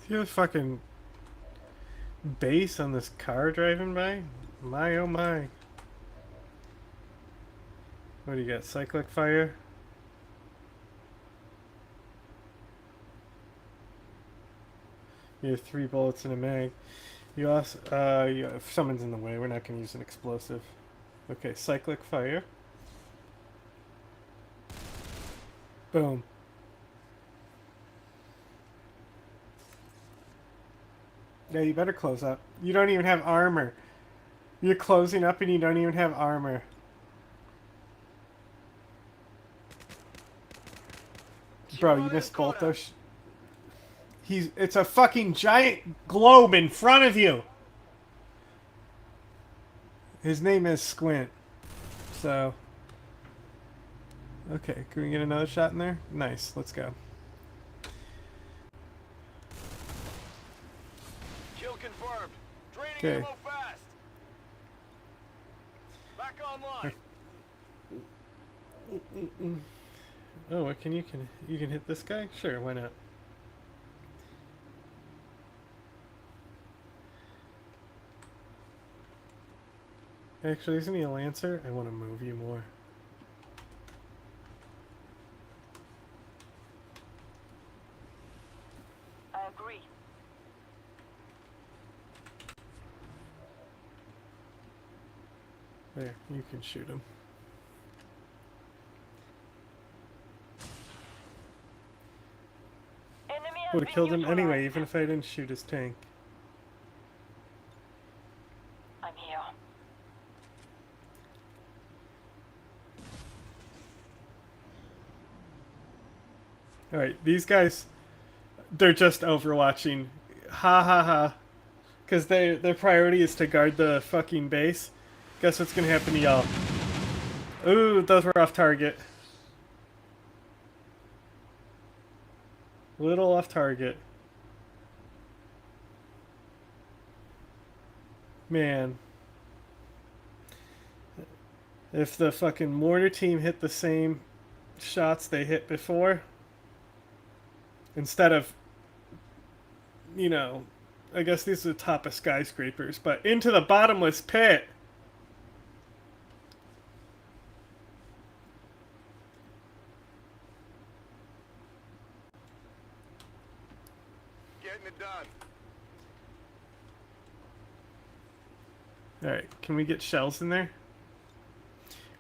See the fucking base on this car driving by? My oh my. What do you got? Cyclic fire? You have 3 bullets in a mag. You also, if someone's in the way, we're not going to use an explosive. Okay, cyclic fire. Boom. Yeah, you better close up. You don't even have armor. You're closing up and you don't even have armor. Bro, you missed both those. It's a fucking giant globe in front of you. His name is Squint. So. Okay, can we get another shot in there? Nice, let's go. Kill confirmed. Draining Okay. ammo fast. Back online. Oh, what can you hit this guy? Sure, why not? Actually, isn't he a Lancer? I want to move you more. I agree. There, you can shoot him. Would have killed him anyway, even if I didn't shoot his tank. I'm here. Alright, these guys, they're just overwatching. Ha ha ha. Because their priority is to guard the fucking base. Guess what's gonna happen to y'all? Ooh, those were off target. Little off target. Man. If the fucking mortar team hit the same shots they hit before, instead of, you know, I guess these are the top of skyscrapers, but into the bottomless pit. Getting it done. Alright, can we get shells in there?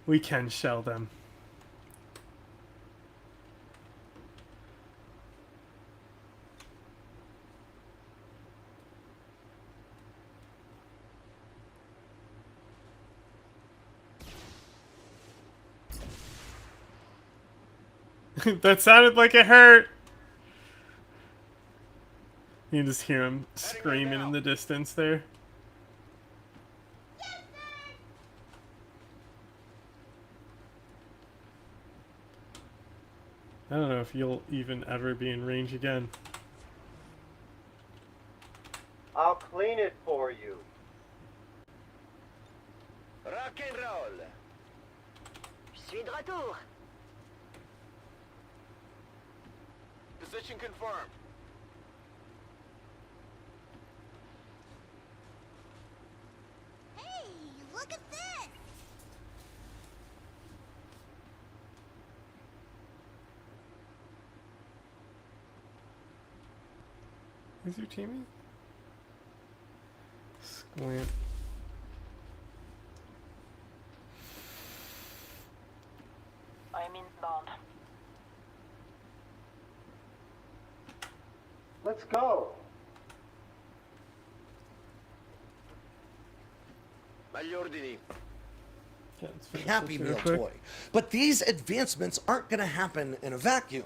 We can shell them. That sounded like it hurt. You can just hear him screaming in the distance there. I don't know if you'll even ever be in range again. I'll clean it for you. Rock and roll. Je suis de retour. Position confirmed. Hey, look at this. Who's your teammate? Squint. I'm inbound. Let's go. Agli ordini. Happy Meal toy. But these advancements aren't going to happen in a vacuum.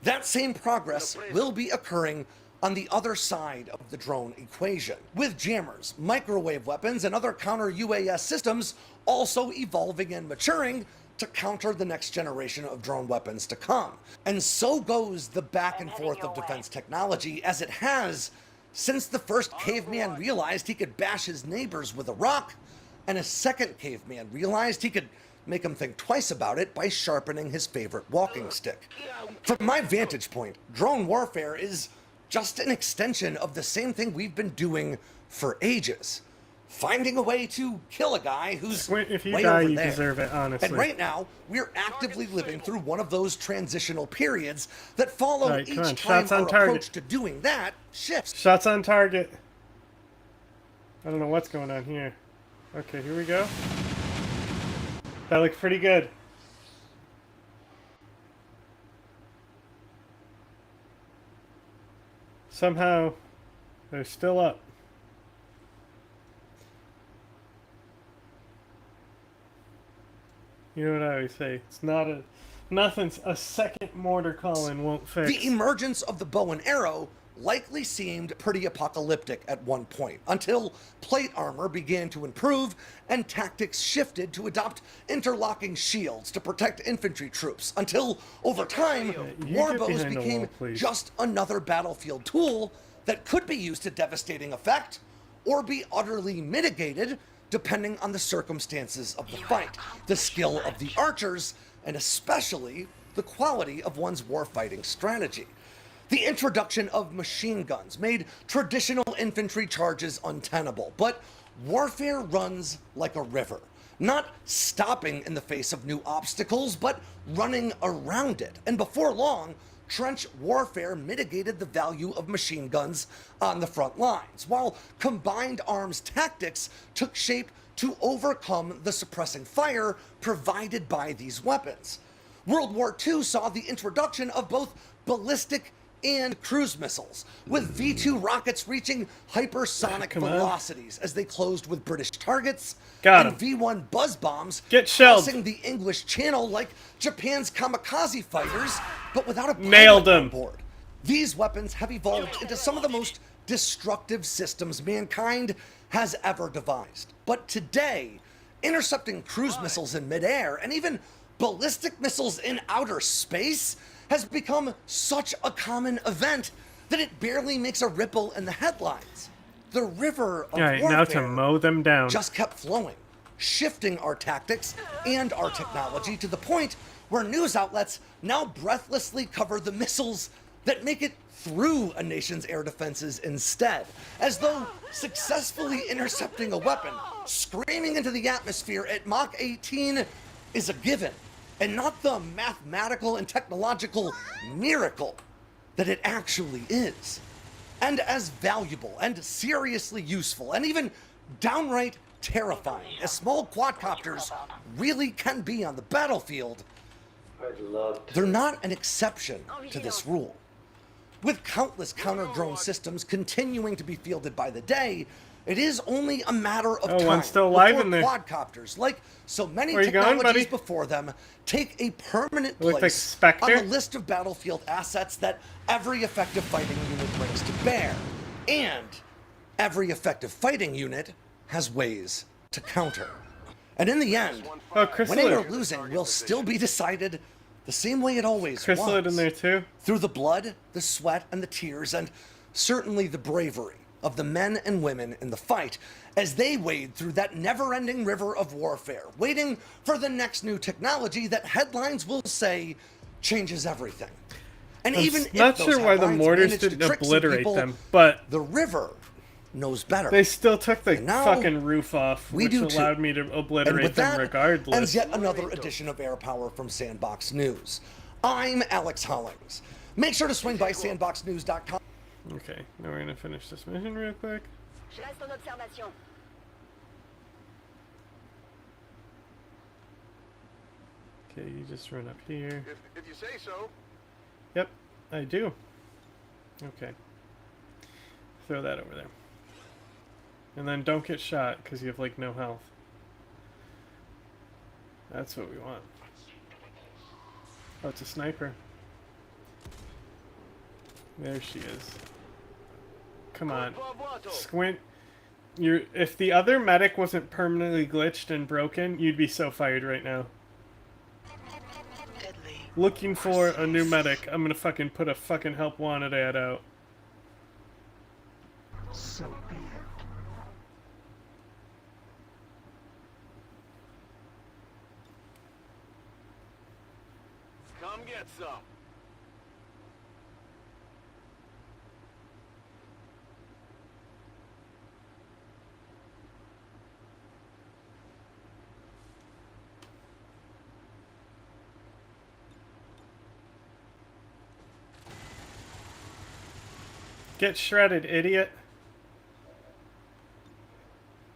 That same progress will be occurring on the other side of the drone equation, with jammers, microwave weapons, and other counter-UAS systems also evolving and maturing to counter the next generation of drone weapons to come. And so goes the back and forth of defense technology, as it has since the first caveman realized he could bash his neighbors with a rock, and a second caveman realized he could make him think twice about it by sharpening his favorite walking stick. From my vantage point, drone warfare is just an extension of the same thing we've been doing for ages. Finding a way to kill a guy who's if you way die, over you there. deserve it, honestly. And right now, we're actively living through one of those transitional periods that follow Right, come on, each time shots on our target. approach to doing that shifts. Shots on target. I don't know what's going on here. Okay, here we go. That looked pretty good. Somehow, they're still up. You know what I always say? It's not nothing's a second mortar call-in won't fix. The emergence of the bow and arrow likely seemed pretty apocalyptic at one point, until plate armor began to improve and tactics shifted to adopt interlocking shields to protect infantry troops, until over time, warbows became just another battlefield tool that could be used to devastating effect or be utterly mitigated depending on the circumstances of the fight, the skill of the archers, and especially the quality of one's warfighting strategy. The introduction of machine guns made traditional infantry charges untenable, but warfare runs like a river, not stopping in the face of new obstacles, but running around it. And before long, trench warfare mitigated the value of machine guns on the front lines, while combined arms tactics took shape to overcome the suppressing fire provided by these weapons. World War II saw the introduction of both ballistic and cruise missiles, with V-2 rockets reaching hypersonic velocities as they closed with British targets, and V-1 buzz bombs crossing the English Channel like Japan's kamikaze fighters, but without a pilot on board. These weapons have evolved into some of the most destructive systems mankind has ever devised. But today, intercepting cruise missiles in midair and even ballistic missiles in outer space has become such a common event that it barely makes a ripple in the headlines. The river of warfare now to mow them down just kept flowing, shifting our tactics and our technology to the point where news outlets now breathlessly cover the missiles that make it through a nation's air defenses instead, as though successfully intercepting a weapon, screaming into the atmosphere at Mach 18 is a given, and not the mathematical and technological miracle that it actually is. And as valuable and seriously useful and even downright terrifying as small quadcopters really can be on the battlefield, they're not an exception to this rule. With countless counter-drone systems continuing to be fielded by the day, it is only a matter of time one's still alive before in there. quadcopters, like so many Where you going, technologies buddy? before them, take a permanent Look like place Spectre? on the list of battlefield assets that every effective fighting unit brings to bear. And every effective fighting unit has ways to counter. And in the end, winning or losing will still be decided the same way it always was. Chrysalid in there too. Through the blood, the sweat, and the tears, and certainly the bravery of the men and women in the fight as they wade through that never-ending river of warfare, waiting for the next new technology that headlines will say changes everything. And even if not those sure why the headlines mortars manage to didn't trick some obliterate people, them, but the river knows better. they still took the And now fucking roof off, we which do allowed too. me to And obliterate with them that regardless. ends yet another edition of Air Power from Sandbox News. I'm Alex Hollings. Make sure to swing by sandboxnews.com. Okay, now we're gonna finish this mission real quick. Je reste en observation. Okay, you just run up here. If you say so. Yep, I do. Okay. Throw that over there. And then don't get shot, because you have, like, no health. That's what we want. Oh, it's a sniper. There she is. Come on. Squint. If the other medic wasn't permanently glitched and broken, you'd be so fired right now. Looking for a new medic. I'm gonna fucking put a fucking help wanted ad out. So be it. Come get some. Get shredded, idiot.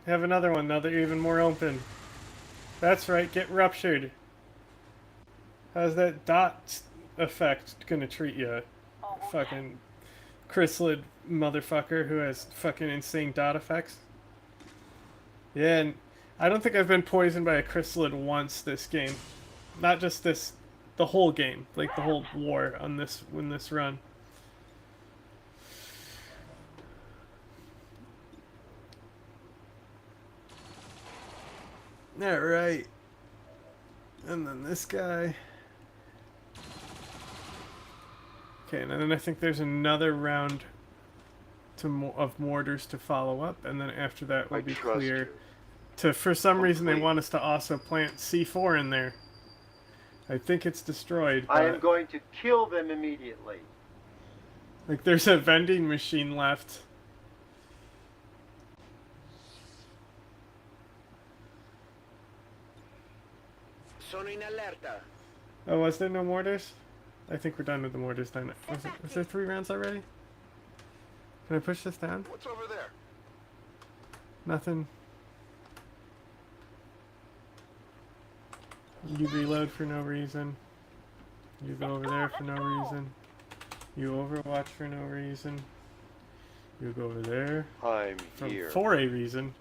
Have another one now that you're even more open. That's right, get ruptured. How's that dot effect gonna treat you? Fucking chrysalid motherfucker who has fucking insane dot effects. Yeah, and I don't think I've been poisoned by a chrysalid once this game. Not just this, the whole game. Like the whole war on this, in this run. Alright. And then this guy. Okay, and then I think there's another round of mortars to follow up, and then after that we'll be clear. For some reason they want us to also plant C4 in there. I think it's destroyed. I am going to kill them immediately. Like there's a vending machine left. Sono in allerta. Oh, was there no mortars? I think we're done with the mortars then. Was there 3 rounds already? Can I push this down? What's over there? Nothing. You reload for no reason. You go over there for no reason. You overwatch for no reason. You go over there for a reason.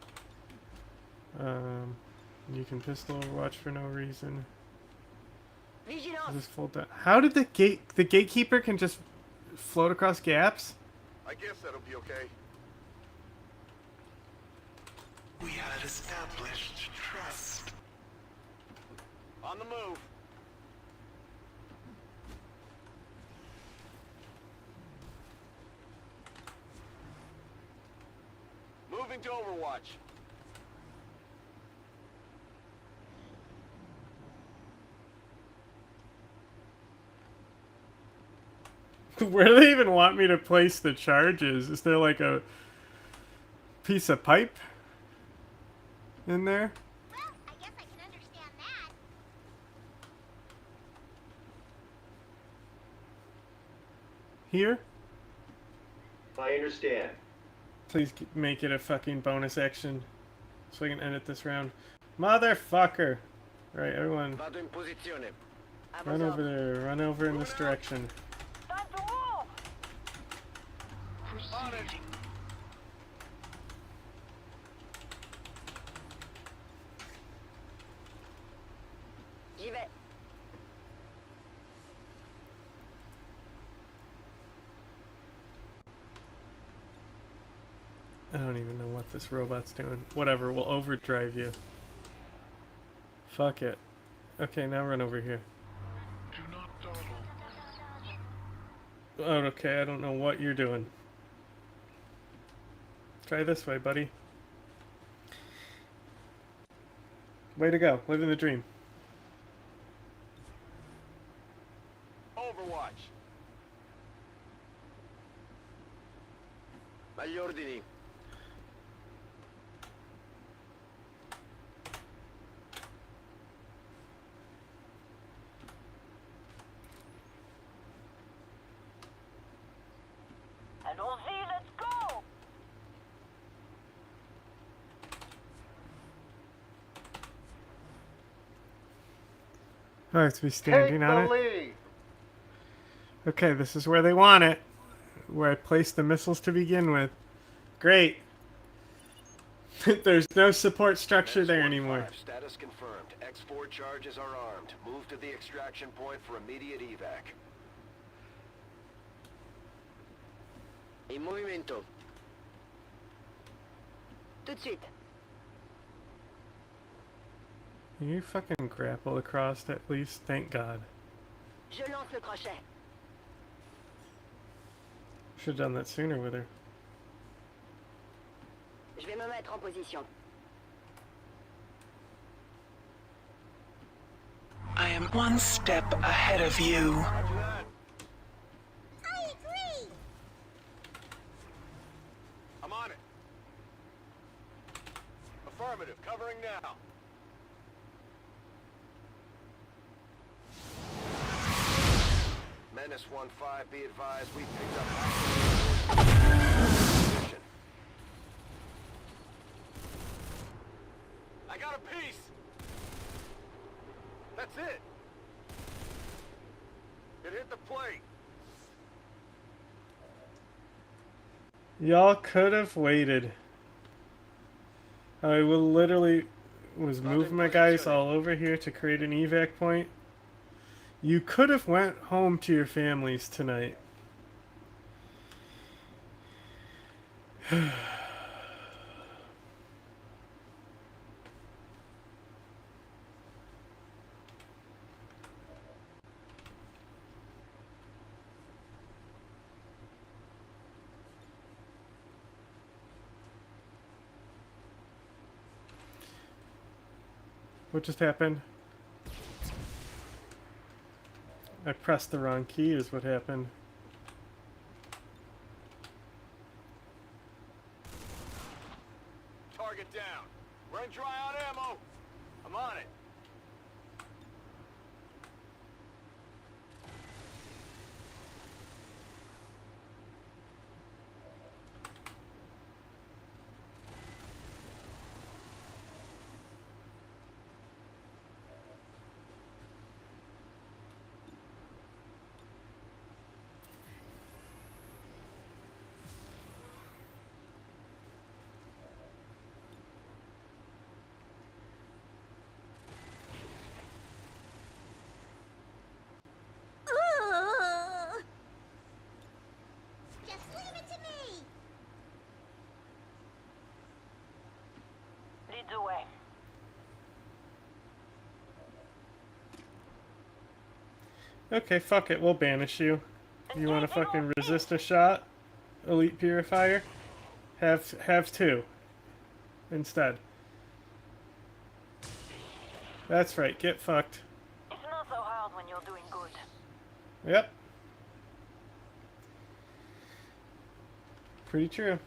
You can pistol overwatch for no reason. Just fold down. How did the gatekeeper can just float across gaps? I guess that'll be okay. We have established trust. On the move. Moving to Overwatch. Where do they even want me to place the charges? Is there like a piece of pipe in there? Well, I guess I can understand that. Here? I understand. Please make it a fucking bonus action so I can edit this round. Motherfucker! Right, everyone. Vado in posizione. Run over there. Run over in this direction. J'y vais. I don't even know what this robot's doing. Whatever, we'll overdrive you. Fuck it. Okay, now run over here. Oh, okay, I don't know what you're doing. Try this way, buddy. Way to go, living the dream. Overwatch. Agli ordini. Allons-y, let's go! I have to be standing on it. Okay, this is where they want it. Where I placed the missiles to begin with. Great. There's no support structure there anymore. Status confirmed. X4 charges are armed. Move to the extraction point for immediate evac. In movimento. Tout de suite. Can you fucking grapple across at least? Thank God. Je lance le crochet. Should have done that sooner with her. Je vais me mettre en position. I am one step ahead of you. I agree. I'm on it. Affirmative. Covering now. Menace 1-5, be advised, we picked up position. I got a piece! That's it! It hit the plate! Y'all could have waited. I will literally was moving my guys all over here to create an evac point. You could have went home to your families tonight. What just happened? I pressed the wrong key is what happened. Target down. Run dry on ammo. I'm on it. Just leave it to me. Lead the way. Okay, fuck it, we'll banish you. You wanna fucking resist a shot? Elite Purifier? Have two. Instead. That's right, get fucked. It's not so hard when you're doing good. Yep. Pretty true.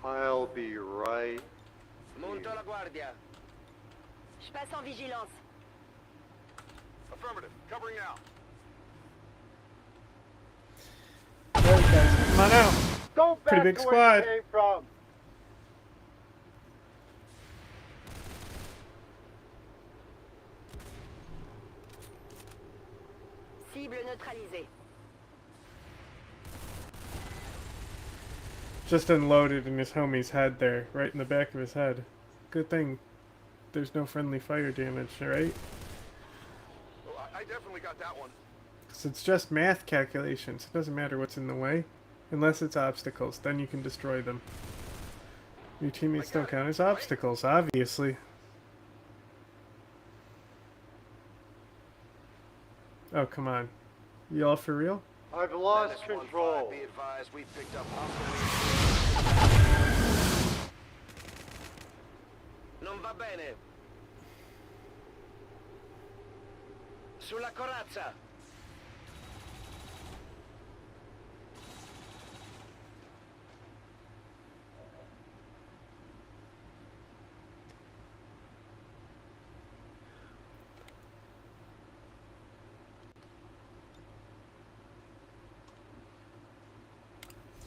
I'll be right. Monto la guardia. Je passe en vigilance. Affirmative. Covering now. Alright guys, come on out. Go back Pretty big to squad. where you came from. Cible neutralisée. Just unloaded in his homie's head there, right in the back of his head. Good thing there's no friendly fire damage, right? Oh, I definitely got that one. Because it's just math calculations. It doesn't matter what's in the way. Unless it's obstacles, then you can destroy them. Your teammates don't count as obstacles, obviously. Oh, come on. You all for real? I've lost control. Be advised, we picked up Non va bene. Sulla corazza.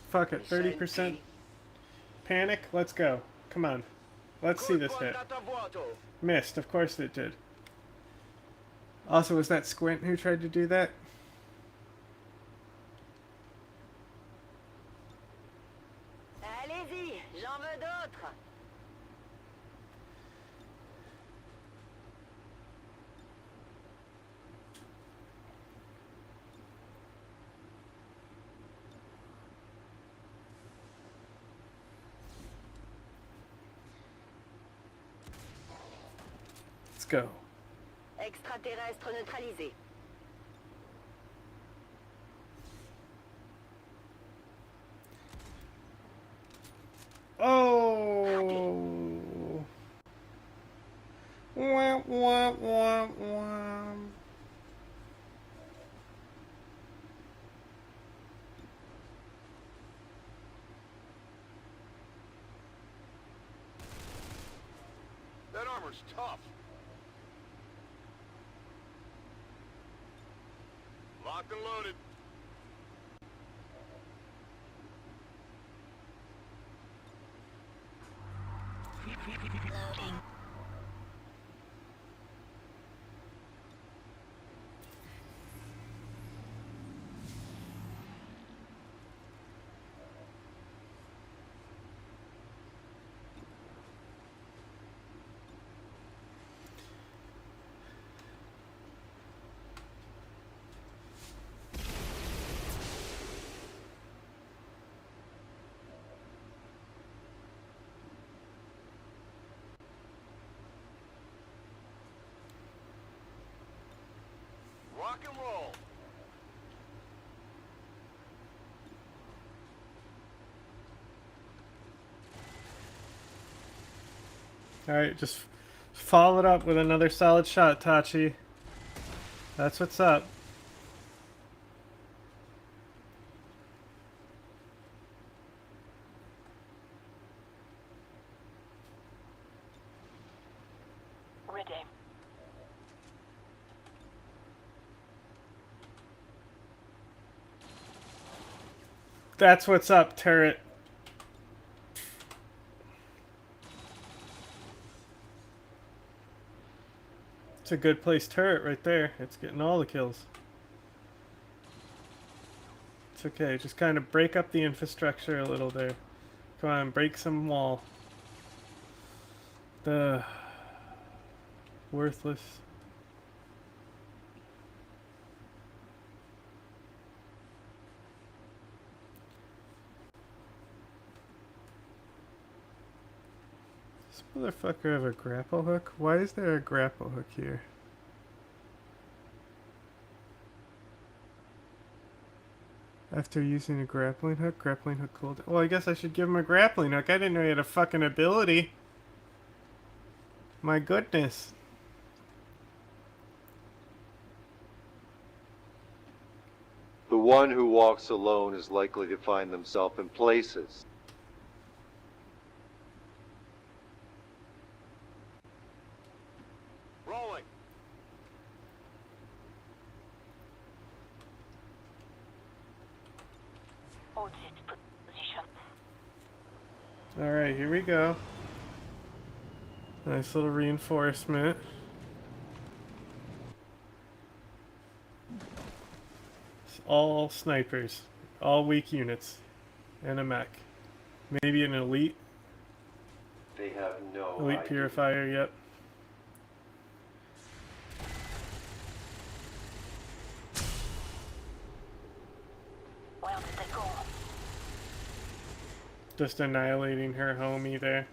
Fuck it, 30% panic? Let's go. Come on. Let's see this hit. Missed, of course it did. Also, was that Squint who tried to do that? Allez-y, j'en veux d'autres. Let's go. Extraterrestre neutralisé. Oh! Wah, wah, wah, wah. That armor's tough. Locked and loaded. Loading. Alright, just follow it up with another solid shot, Tachi. That's what's up. Ready. That's what's up, turret. It's a good placed turret right there. It's getting all the kills. It's okay. Just kind of break up the infrastructure a little there. Come on, break some wall. The worthless. Does this motherfucker have a grapple hook? Why is there a grapple hook here? After using a grappling hook cooldown. Well, I guess I should give him a grappling hook. I didn't know he had a fucking ability. My goodness. The one who walks alone is likely to find themselves in places. Rolling. Alright, here we go. Nice little reinforcement. It's all snipers. All weak units. And a mech. Maybe an elite. They have no Elite idea. purifier, yep. Where did they go? Just annihilating her homie there.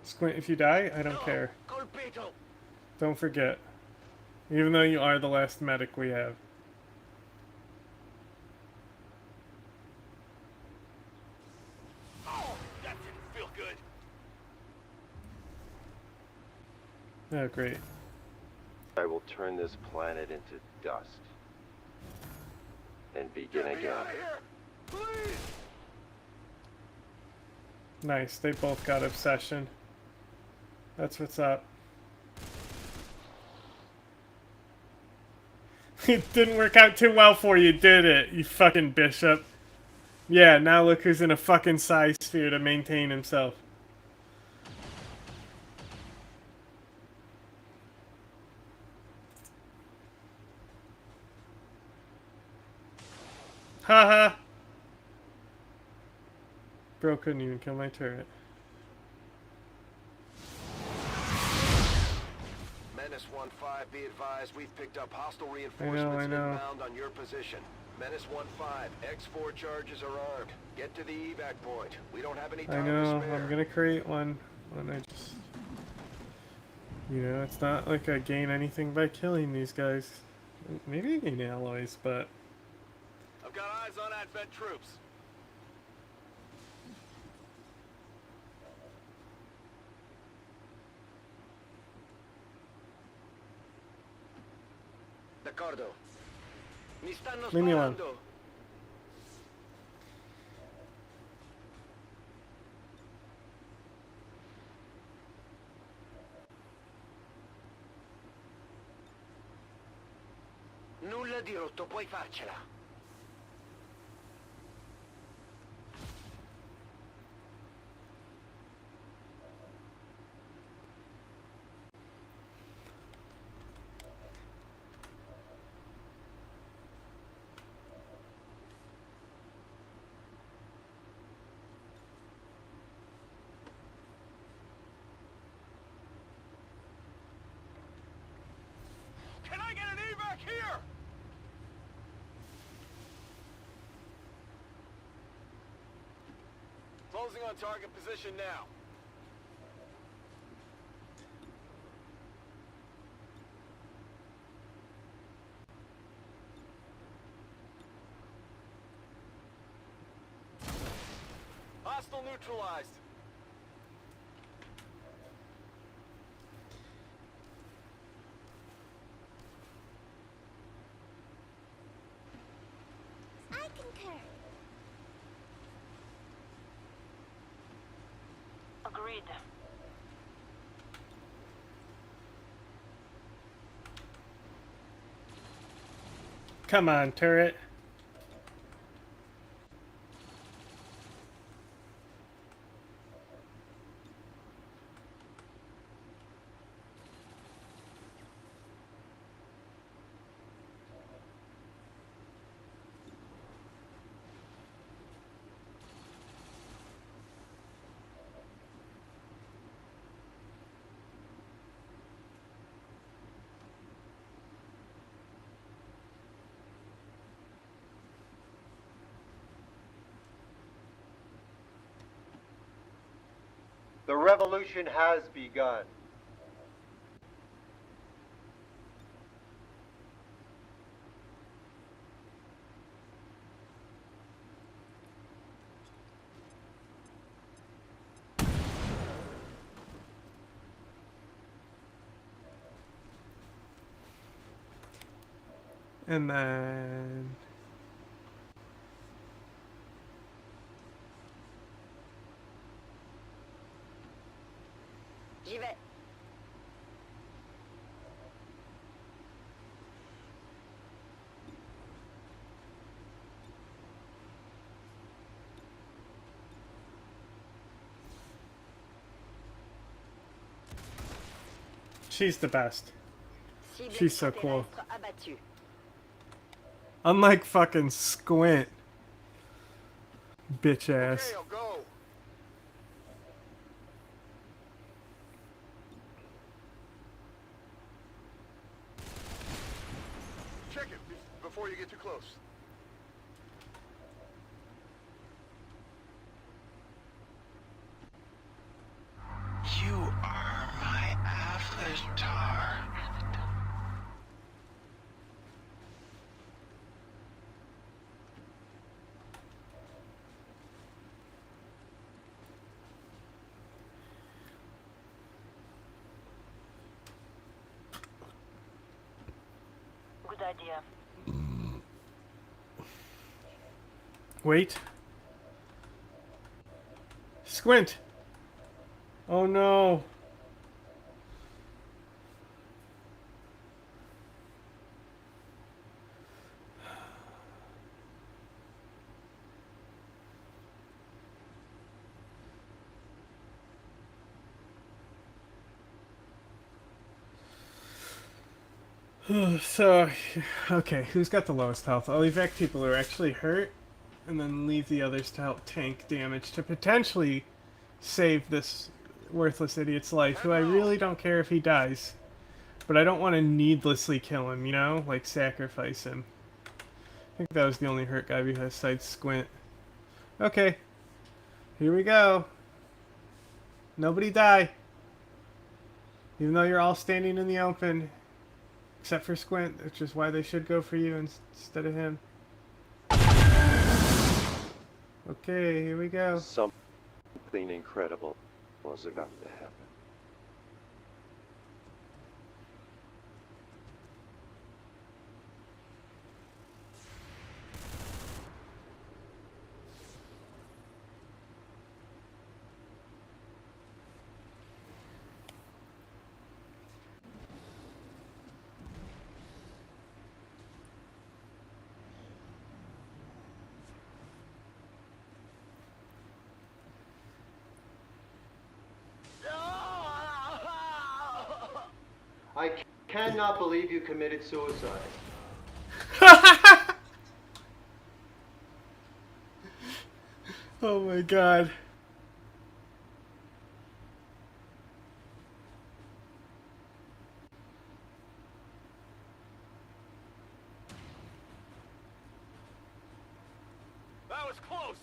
Squint, if you die, I don't care. Don't forget. Even though you are the last medic we have. Oh, that didn't feel good. Oh, great. I will turn this planet into dust. And begin again. Nice, they both got obsession. That's what's up. It didn't work out too well for you, did it, you fucking bishop? Yeah, now look who's in a fucking psi sphere to maintain himself. Haha! Bro couldn't even kill my turret. Menace 1-5, be advised, we've picked up hostile reinforcements inbound on your position. Menace 1-5, X4 charges are armed. Get to the evac point. We don't have any time I know, to spare. I'm gonna create one when I just... You know, it's not like I gain anything by killing these guys. Maybe I gain alloys, but... I've got eyes on Advent troops. D'accordo. Mi stanno Leave me alone. sparando. Nulla di rotto, puoi farcela. Can I get an evac here? Closing on target position now. Hostile neutralized. I concur. Agreed. Come on, turret. The revolution has begun. And then... J'y vais. She's the best. Cible She's so cool. extraterrestre abattue. Unlike fucking Squint. Bitch ass. Okay, I'll go. Check it before you get too close. You are my avatar. Good idea. Wait. Squint. Oh no. So, okay, who's got the lowest health? I'll evac people who are actually hurt, and then leave the others to help tank damage to potentially save this worthless idiot's life, who I really don't care if he dies. But I don't want to needlessly kill him, you know? Like, sacrifice him. I think that was the only hurt guy besides Squint. Okay. Here we go. Nobody die. Even though you're all standing in the open. Except for Squint, which is why they should go for you instead of him. Okay, here we go. Something incredible was about to happen. I cannot believe you committed suicide. Oh my god. That was close.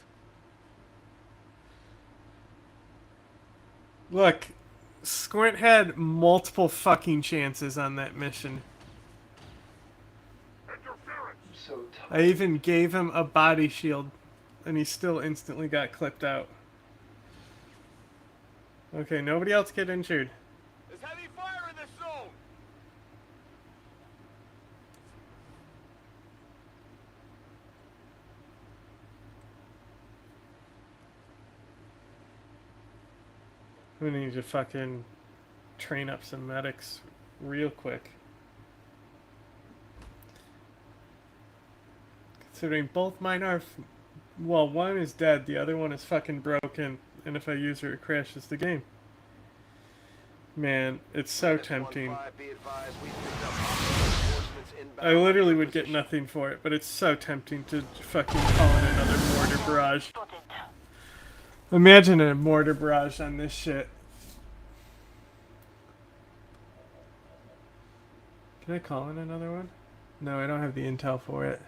Look, Squint had multiple fucking chances on that mission. I even gave him a body shield, and he still instantly got clipped out. Okay, nobody else get injured. There's heavy fire in this zone. We need to fucking train up some medics real quick. Considering both mine are, well, one is dead, the other one is fucking broken, and if I use her, it crashes the game. Man, it's so tempting. I literally would get nothing for it, but it's so tempting to fucking call in another mortar barrage. Imagine a mortar barrage on this shit. Can I call in another one? No, I don't have the intel for it.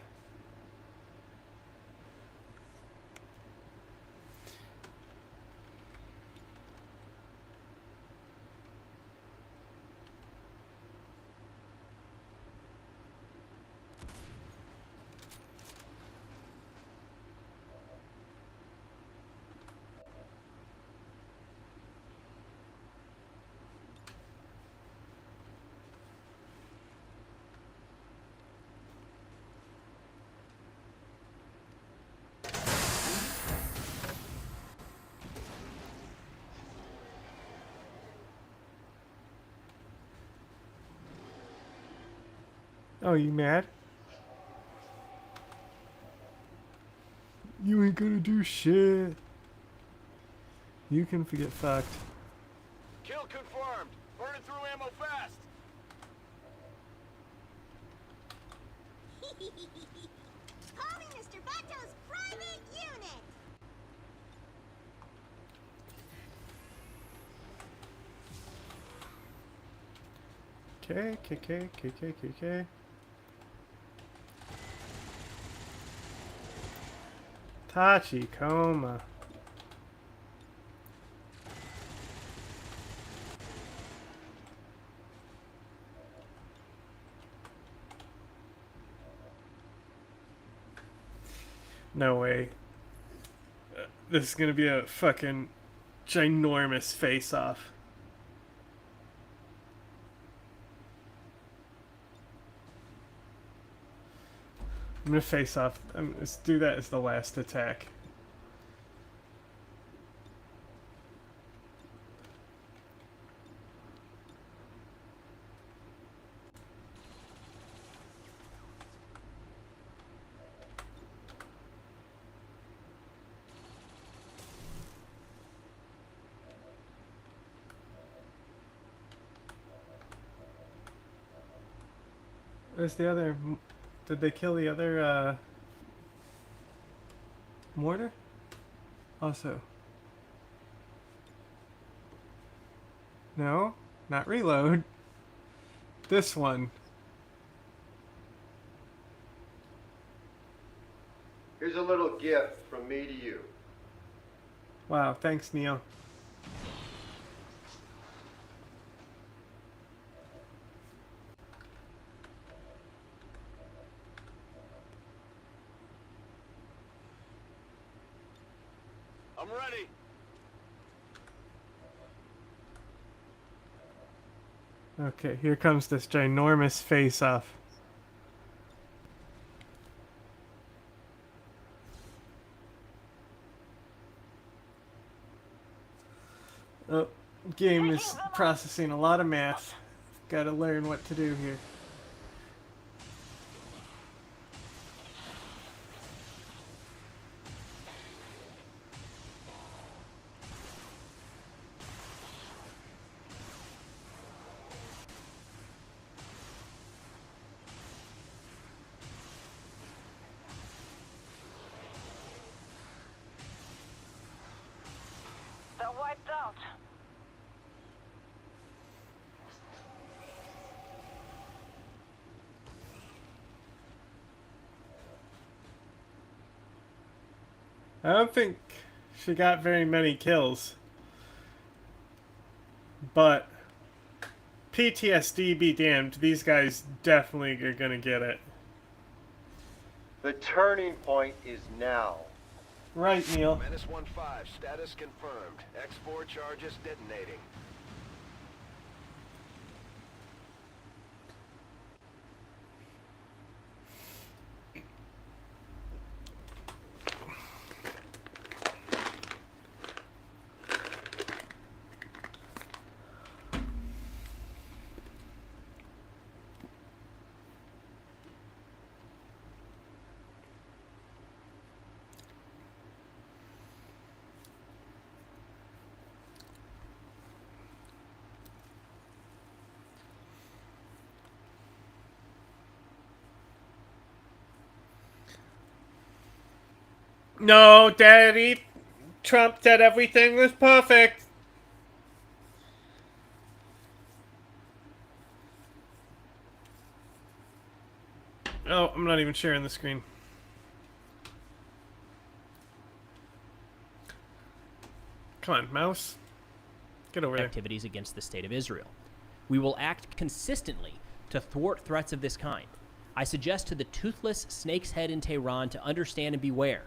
Oh, you mad? You ain't gonna do shit. You can get fucked. Kill confirmed. Burning through ammo fast. Calling Mr. Bato's private unit. K. Tachikoma. No way. This is gonna be a fucking ginormous face-off. I'm gonna face off. Let's do that as the last attack. Where's the other? Did they kill the other mortar? Also. No, not reload. This one. Here's a little gift from me to you. Wow, thanks, Neil. I'm ready. Okay, here comes this ginormous face-off. Oh, game is processing a lot of math. Gotta learn what to do here. They're wiped out. I don't think she got very many kills. But PTSD be damned, these guys definitely are gonna get it. The turning point is now. Right, Neil. Menace 1-5, status confirmed. X4 charges detonating. No, Daddy. Trump said everything was perfect. Oh, I'm not even sharing the screen. Come on, mouse. Get over there. Activities against the state of Israel. We will act consistently to thwart threats of this kind. I suggest to the toothless snake's head in Tehran to understand and beware.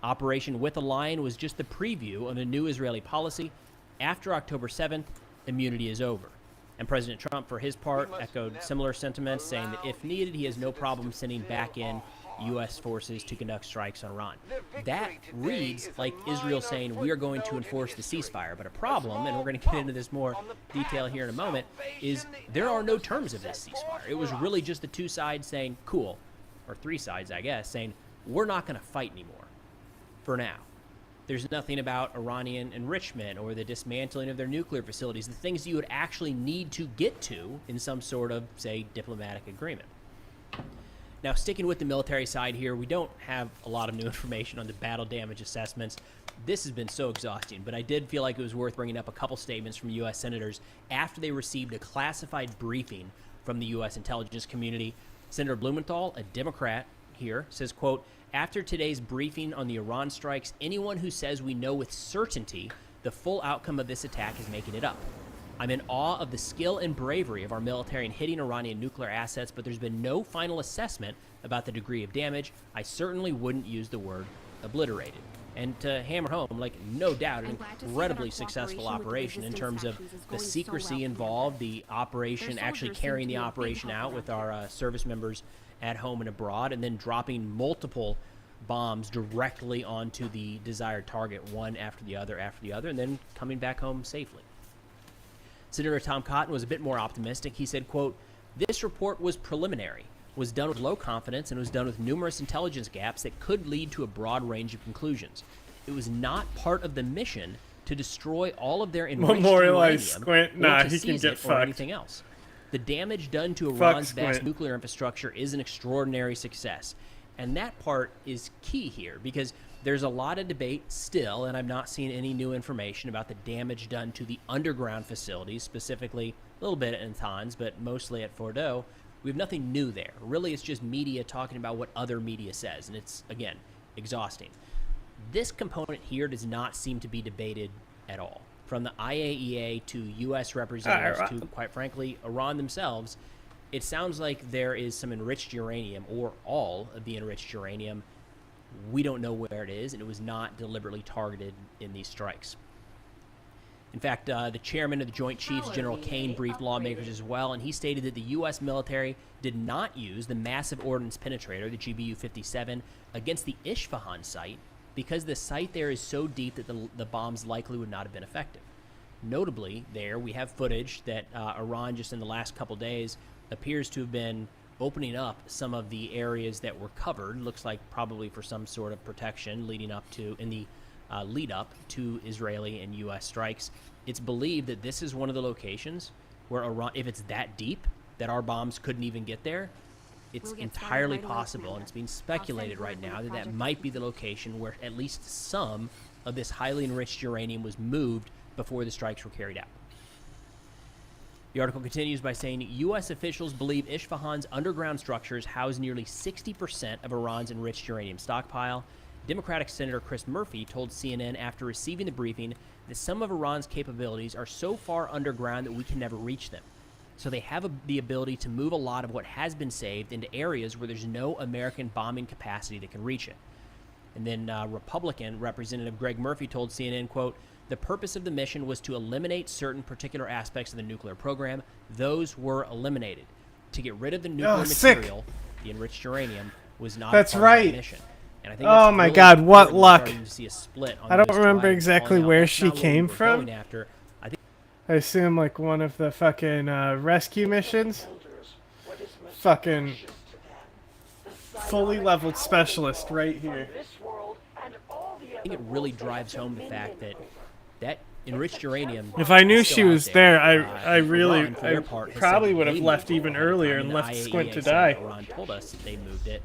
Operation With a Lion was just the preview of a new Israeli policy. After October 7th, immunity is over. And President Trump, for his part, echoed similar sentiments, saying that if needed, he has no problem sending back in U.S. forces to conduct strikes on Iran. That reads like Israel saying we are going to enforce the ceasefire. But a problem, and we're going to get into this more detail here in a moment, is there are no terms of this ceasefire. It was really just the two sides saying, cool, or three sides, I guess, saying we're not going to fight anymore. For now. There's nothing about Iranian enrichment or the dismantling of their nuclear facilities, the things you would actually need to get to in some sort of, say, diplomatic agreement. Now, sticking with the military side here, we don't have a lot of new information on the battle damage assessments. This has been so exhausting, but I did feel like it was worth bringing up a couple statements from U.S. senators after they received a classified briefing from the U.S. intelligence community. Senator Blumenthal, a Democrat here, says, quote, after today's briefing on the Iran strikes, anyone who says we know with certainty the full outcome of this attack is making it up. I'm in awe of the skill and bravery of our military in hitting Iranian nuclear assets, but there's been no final assessment about the degree of damage. I certainly wouldn't use the word obliterated. And to hammer home, like, no doubt, an incredibly successful operation in terms of the secrecy involved, the operation, actually carrying the operation out with our service members at home and abroad, and then dropping multiple bombs directly onto the desired target, one after the other, and then coming back home safely. Senator Tom Cotton was a bit more optimistic. He said, quote, this report was preliminary, was done with low confidence, and was done with numerous intelligence gaps that could lead to a broad range of conclusions. It was not part of the mission to destroy all of their enriched Memorialize uranium Squint. Nah, or to he can seize get it or fucked. anything else. The damage done to Fuck Iran's vast Squint. nuclear infrastructure is an extraordinary success. And that part is key here because there's a lot of debate still, and I've not seen any new information about the damage done to the underground facilities, specifically a little bit at Natanz, but mostly at Fordo. We have nothing new there. Really, it's just media talking about what other media says, and it's, again, exhausting. This component here does not seem to be debated at all. From the IAEA to U.S. representatives to, quite frankly, Iran themselves, it sounds like there is some enriched uranium, or all of the enriched uranium. We don't know where it is, and it was not deliberately targeted in these strikes. In fact, the chairman of the Joint Chiefs, General Kane, briefed lawmakers as well, and he stated that the U.S. military did not use the massive ordnance penetrator, the GBU-57, against the Isfahan site because the site there is so deep that the bombs likely would not have been effective. Notably, there we have footage that Iran, just in the last couple days, appears to have been opening up some of the areas that were covered. Looks like probably for some sort of protection leading up to, in the lead up to Israeli and U.S. strikes. It's believed that this is one of the locations where Iran, if it's that deep that our bombs couldn't even get there, it's entirely possible, and it's being speculated right now that that might be the location where at least some of this highly enriched uranium was moved before the strikes were carried out. The article continues by saying U.S. officials believe Isfahan's underground structures house nearly 60% of Iran's enriched uranium stockpile. Democratic Senator Chris Murphy told CNN after receiving the briefing that some of Iran's capabilities are so far underground that we can never reach them. So they have the ability to move a lot of what has been saved into areas where there's no American bombing capacity that can reach it. And then Republican Representative Greg Murphy told CNN, quote, the purpose of the mission was to eliminate certain particular aspects of the nuclear program. Those were eliminated. To get rid of the nuclear material, the enriched uranium, was not That's a part right. of the mission. And I think Oh that's my really God, what important luck. starting to see a split on I don't this remember divide and exactly falling out. where That's she not what we came were from. going after. I think I assume like one of the fucking rescue missions. Fucking fully leveled specialist right here. I think it really drives home the fact that that enriched uranium. If I knew is still she out was there. I really, Iran, for I their part, has probably said would have they left moved it even ahead of earlier time, and the left IAEA Squint to said die. that Iran told us that they moved it.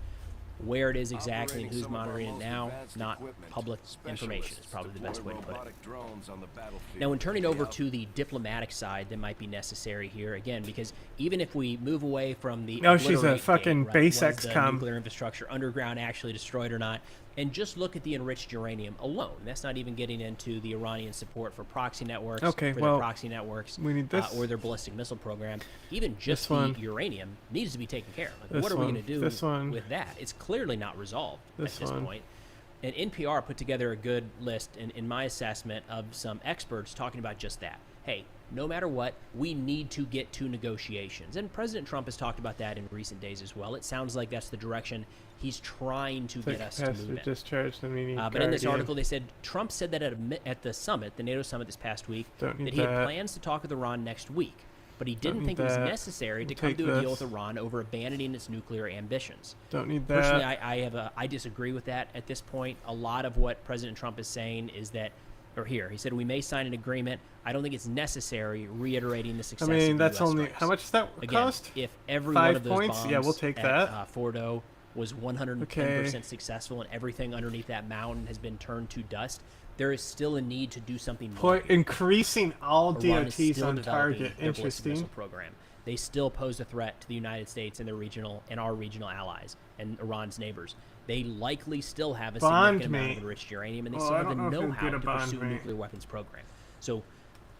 Where it is exactly and who's monitoring it now, not public information is probably the best way to put it. Now, when turning over to the diplomatic side that might be necessary here, again, because even if we move away from the No, she's a obliterate fucking date, right, base was the XCOM. nuclear infrastructure underground actually destroyed or not, and just look at the enriched uranium alone. That's not even getting into the Iranian support for proxy networks, Okay, for well, their proxy networks, we need this. or their ballistic missile program. Even just This the one. uranium needs to be taken care of. Like, This what are we one. going to do This one. with that? It's clearly not resolved This at this one. point. And NPR put together a good list, in my assessment, of some experts talking about just that. Hey, no matter what, we need to get to negotiations. And President Trump has talked about that in recent days as well. It sounds like that's the direction he's trying to get us to move in. Discharge the meaning But in this article, they said Trump said that at the summit, the NATO summit this past week, Don't need that he had that. plans to talk with Iran next week. But he Don't didn't need think it was that. necessary to We'll come take to a deal this. with Iran over abandoning its nuclear ambitions. Don't need that. Personally, I disagree with that at this point. A lot of what President Trump is saying is that, or here, he said we may sign an agreement. I don't think it's necessary, reiterating the success I mean, of that's US only strikes. how much does that Again, cost? if every 5 one of those points? bombs Yeah, we'll take at, that. Fordo was 110% Okay. successful and everything underneath that mountain has been turned to dust, there is still a need to do something more. Increasing all Iran is DOTs still on developing target. their ballistic Interesting. missile program. They still pose a threat to the United States and our regional allies and Iran's neighbors. They likely still have a Bond significant amount me. of enriched uranium, and they Oh, still I have the don't know if he'll know-how get a to bond pursue a me. nuclear weapons program. So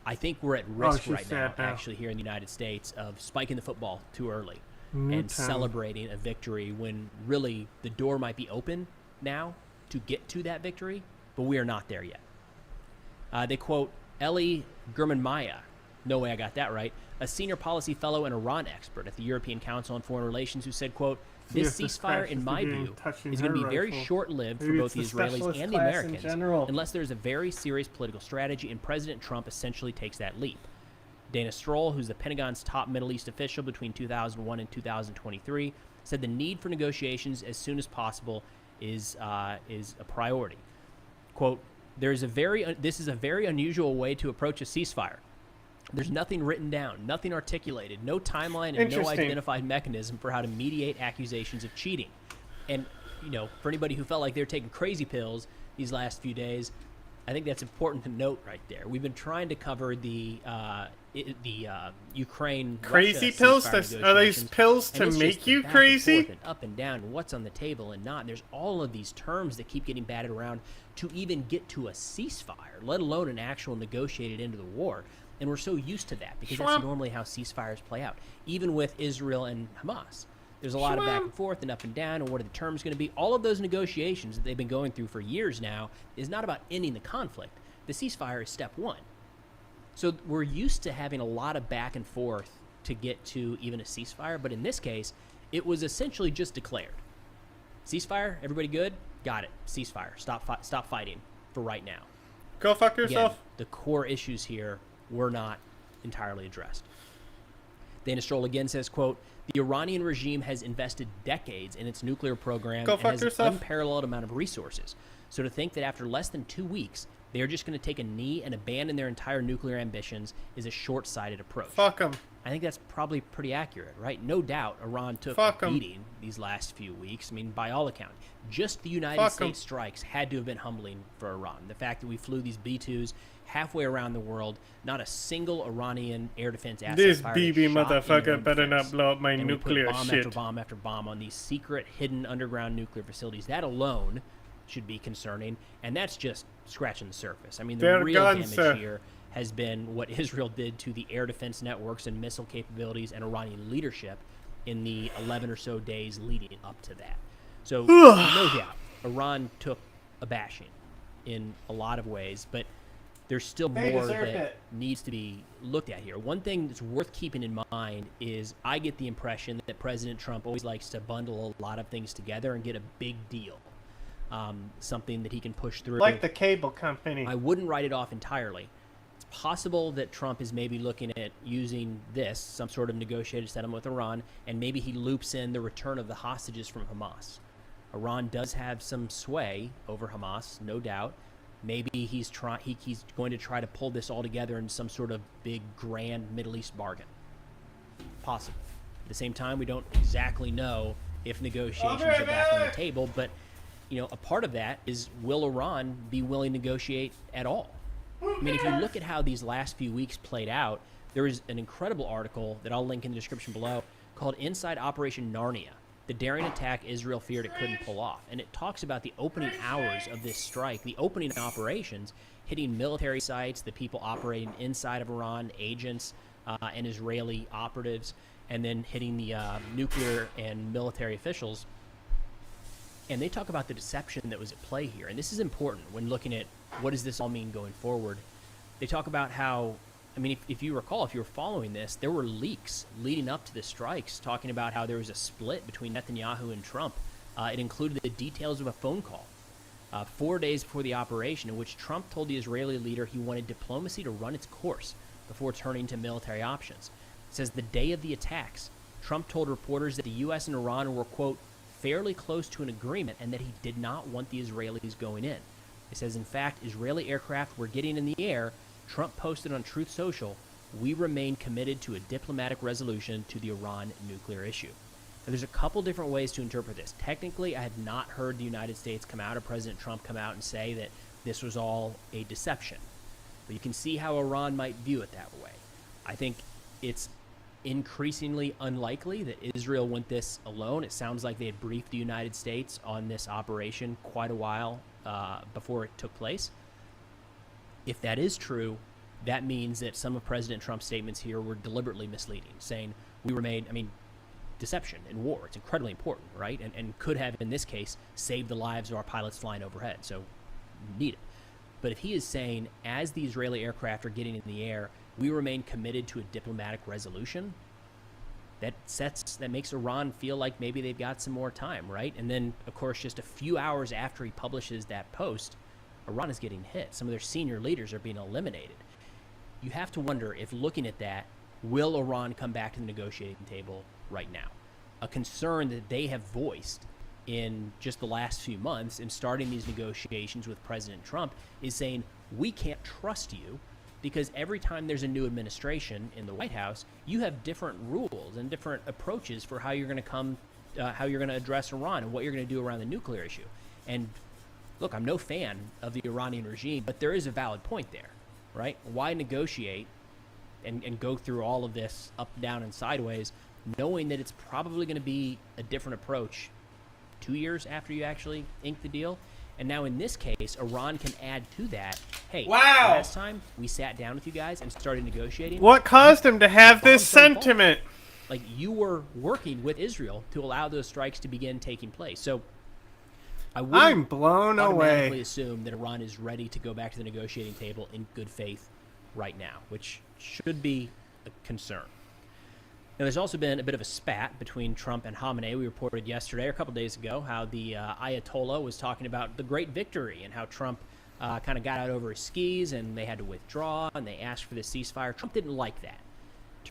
I think we're at risk she's right now, sad now. actually, here in the United States, of spiking the football too early Me and too. celebrating a victory when really the door might be open now to get to that victory, but we are not there yet. They quote Eli German-Maya, no way I got that right, a senior policy fellow and Iran expert at the European Council on Foreign Relations, who said, quote, this See if this ceasefire, crash in is my beginning view, touching is going to her be very rifle. short-lived for Maybe both the it's the Israelis specialist and the class in Americans, general. unless there's a very serious political strategy and President Trump essentially takes that leap. Dana Stroll, who's the Pentagon's top Middle East official between 2001 and 2023, said the need for negotiations as soon as possible is a priority. Quote, this is a very unusual way to approach a ceasefire. There's nothing written down, nothing articulated, no timeline, and no Interesting. identified mechanism for how to mediate accusations of cheating. And, for anybody who felt like they're taking crazy pills these last few days, I think that's important to note right there. We've been trying to cover the Ukraine Crazy Russia pills? ceasefire Are these negotiations, pills to and it's make just the you back and crazy? forth and up and down, and what's on the table and not. And there's all of these terms that keep getting batted around to even get to a ceasefire, let alone an actual negotiated end of the war. And we're so used to that because Schwab. that's normally how ceasefires play out, even with Israel and Hamas. There's a lot of back and forth and up and down, and what are the terms going to be? All of those negotiations that they've been going through for years now is not about ending the conflict. The ceasefire is step one. So we're used to having a lot of back and forth to get to even a ceasefire, but in this case, it was essentially just declared. Ceasefire, everybody good? Got it. Ceasefire. Stop fighting for right now. Go fuck Again, yourself. the core issues here were not entirely addressed. Dana Stroll again says, quote, the Iranian regime has invested decades in its nuclear program Go and fuck has yourself. an unparalleled amount of resources. So to think that after less than 2 weeks, they're just going to take a knee and abandon their entire nuclear ambitions is a short-sighted approach. Fuck them. I think that's probably pretty accurate, right? No doubt Iran took Fuck a 'em. beating these last few weeks. I mean, by all accounts, just the United Fuck 'em. States strikes had to have been humbling for Iran. The fact that we flew these B-2s halfway around the world, not a single Iranian air defense asset This fired a BB shot in motherfucker their own better not defense. blow up my And we put nuclear bomb shit. after bomb after bomb on these secret, hidden underground nuclear facilities. That alone should be concerning, and that's just scratching the surface. I mean, the They're real guns, damage here has been what Israel did to the air defense networks and missile capabilities and Iranian leadership in the 11 or so days leading up to that. So, no doubt, Iran took a bashing in a lot of ways, but there's still more that needs to be looked at here. One thing that's worth keeping in mind is I get the impression that President Trump always likes to bundle a lot of things together and get a big deal, something that he can push through. Like the cable company. I wouldn't write it off entirely. It's possible that Trump is maybe looking at using this, some sort of negotiated settlement with Iran, and maybe he loops in the return of the hostages from Hamas. Iran does have some sway over Hamas, no doubt. Maybe he's going to try to pull this all together in some sort of big, grand Middle East bargain. Possible. At the same time, we don't exactly know if negotiations are back on the table, but you know, a part of that is, will Iran be willing to negotiate at all? I mean, if you look at how these last few weeks played out, there is an incredible article that I'll link in the description below called Inside Operation Narnia, the daring attack Israel feared it couldn't pull off. And it talks about the opening hours of this strike, the opening operations, hitting military sites, the people operating inside of Iran, agents and Israeli operatives, and then hitting the nuclear and military officials. And they talk about the deception that was at play here. And this is important when looking at what does this all mean going forward. They talk about how, I mean, if you recall, if you were following this, there were leaks leading up to the strikes talking about how there was a split between Netanyahu and Trump. It included the details of a phone call 4 days before the operation in which Trump told the Israeli leader he wanted diplomacy to run its course before turning to military options. It says the day of the attacks, Trump told reporters that the U.S. and Iran were, quote, fairly close to an agreement and that he did not want the Israelis going in. It says, in fact, Israeli aircraft were getting in the air. Trump posted on Truth Social, we remain committed to a diplomatic resolution to the Iran nuclear issue. Now, there's a couple different ways to interpret this. Technically, I had not heard the United States come out or President Trump come out and say that this was all a deception. But you can see how Iran might view it that way. I think it's increasingly unlikely that Israel went this alone. It sounds like they had briefed the United States on this operation quite a while before it took place. If that is true, that means that some of President Trump's statements here were deliberately misleading, saying we remain, I mean, deception in war, it's incredibly important, right? And could have, in this case, saved the lives of our pilots flying overhead, so need it. But if he is saying, as the Israeli aircraft are getting in the air, we remain committed to a diplomatic resolution, that makes Iran feel like maybe they've got some more time, right? And then, of course, just a few hours after he publishes that post, Iran is getting hit. Some of their senior leaders are being eliminated. You have to wonder if, looking at that, will Iran come back to the negotiating table right now? A concern that they have voiced in just the last few months in starting these negotiations with President Trump is saying, we can't trust you because every time there's a new administration in the White House, you have different rules and different approaches for how you're going to address Iran and what you're going to do around the nuclear issue. And look, I'm no fan of the Iranian regime, but there is a valid point there, right? Why negotiate and go through all of this up, down, and sideways, knowing that it's probably going to be a different approach 2 years after you actually ink the deal? And now in this case, Iran can add to that, hey, last time we sat down with you guys and started negotiating. What caused him to have this sentiment? Like, you were working with Israel to allow those strikes to begin taking place. So I'm blown automatically away. Assume that Iran is ready to go back to the negotiating table in good faith right now, which should be a concern. Now, there's also been a bit of a spat between Trump and Khamenei. We reported yesterday, or a couple days ago, how the Ayatollah was talking about the great victory and how Trump kind of got out over his skis and they had to withdraw and they asked for the ceasefire. Trump didn't like that,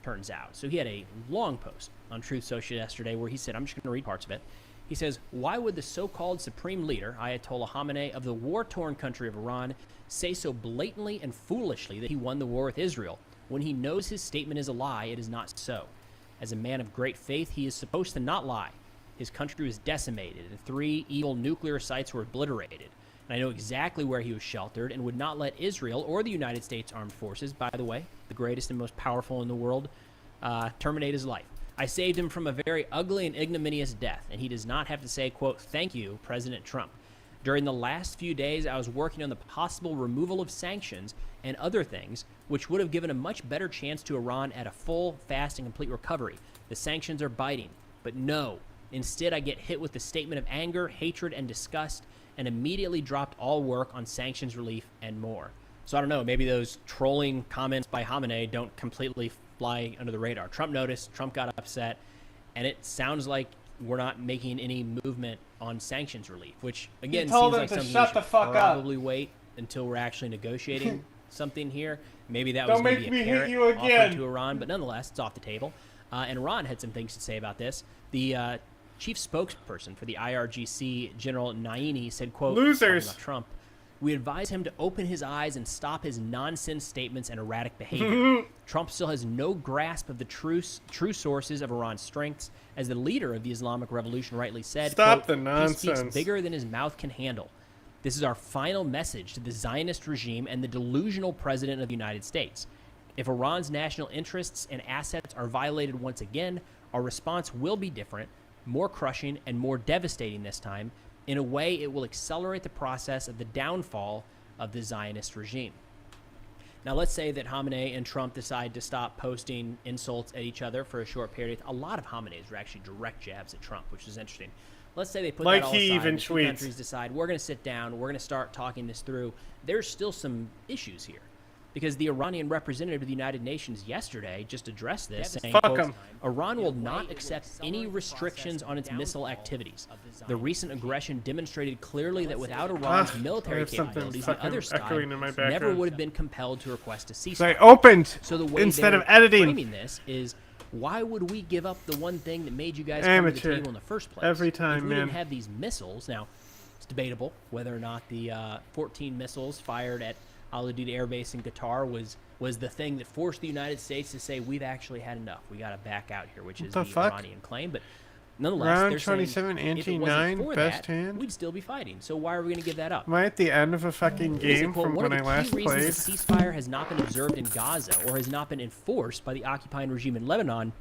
turns out. So he had a long post on Truth Social yesterday where he said, I'm just going to read parts of it. He says, why would the so-called supreme leader, Ayatollah Khamenei, of the war-torn country of Iran, say so blatantly and foolishly that he won the war with Israel when he knows his statement is a lie? It is not so. As a man of great faith, he is supposed to not lie. His country was decimated, and 3 evil nuclear sites were obliterated. And I know exactly where he was sheltered and would not let Israel or the United States Armed Forces, by the way, the greatest and most powerful in the world, terminate his life. I saved him from a very ugly and ignominious death, and he does not have to say, quote, thank you, President Trump. During the last few days, I was working on the possible removal of sanctions and other things, which would have given a much better chance to Iran at a full, fast, and complete recovery. The sanctions are biting, but no. Instead, I get hit with the statement of anger, hatred, and disgust, and immediately dropped all work on sanctions relief and more. So I don't know, maybe those trolling comments by Khamenei don't completely fly under the radar. Trump noticed, Trump got upset, and it sounds like we're not making any movement on sanctions relief, which again seems like something we should probably wait until we're actually negotiating something here. Maybe that was going to be a carrot offered to Iran, but nonetheless, it's off the table. And Iran had some things to say about this. The chief spokesperson for the IRGC, General Naini, said, quote, "Losers. About Trump, we advise him to open his eyes and stop his nonsense statements and erratic behavior. Trump still has no grasp of the true sources of Iran's strengths. As the leader of the Islamic Revolution rightly said, Stop quote, the he nonsense. speaks bigger than his mouth can handle. This is our final message to the Zionist regime and the delusional president of the United States. If Iran's national interests and assets are violated once again, our response will be different, more crushing, and more devastating this time. In a way, it will accelerate the process of the downfall of the Zionist regime." Now, let's say that Khamenei and Trump decide to stop posting insults at each other for a short period. A lot of Khamenei's were actually direct jabs at Trump, which is interesting. Let's say they put that all aside, and the two countries decide, we're going to sit down, we're going to start talking this through. There's still some issues here, because the Iranian representative of the United Nations yesterday just addressed this, saying, quote, Iran will not accept any restrictions on its missile activities. The recent aggression demonstrated clearly that without Iran's military capabilities, the other side never would have been compelled to request a ceasefire. So I opened So the way instead they're of editing. framing this is, why would we give up the one thing that made you guys come to the table in the first place? Every time, if we man. didn't have these missiles, now it's debatable whether or not the 14 missiles fired at Al Udeid Air Base in Qatar was the thing that forced the United States to say, we've actually had enough. We got to back out here, which is the Iranian claim. But nonetheless, Round they're 27, saying, if it wasn't anti-9, for best that, hand. we'd still be fighting. So why are we going to give that up? Am I at the end of a fucking game Quote, from one when I of the last key played? reasons the ceasefire has not been observed in Gaza or has not been enforced by the occupying regime in Lebanon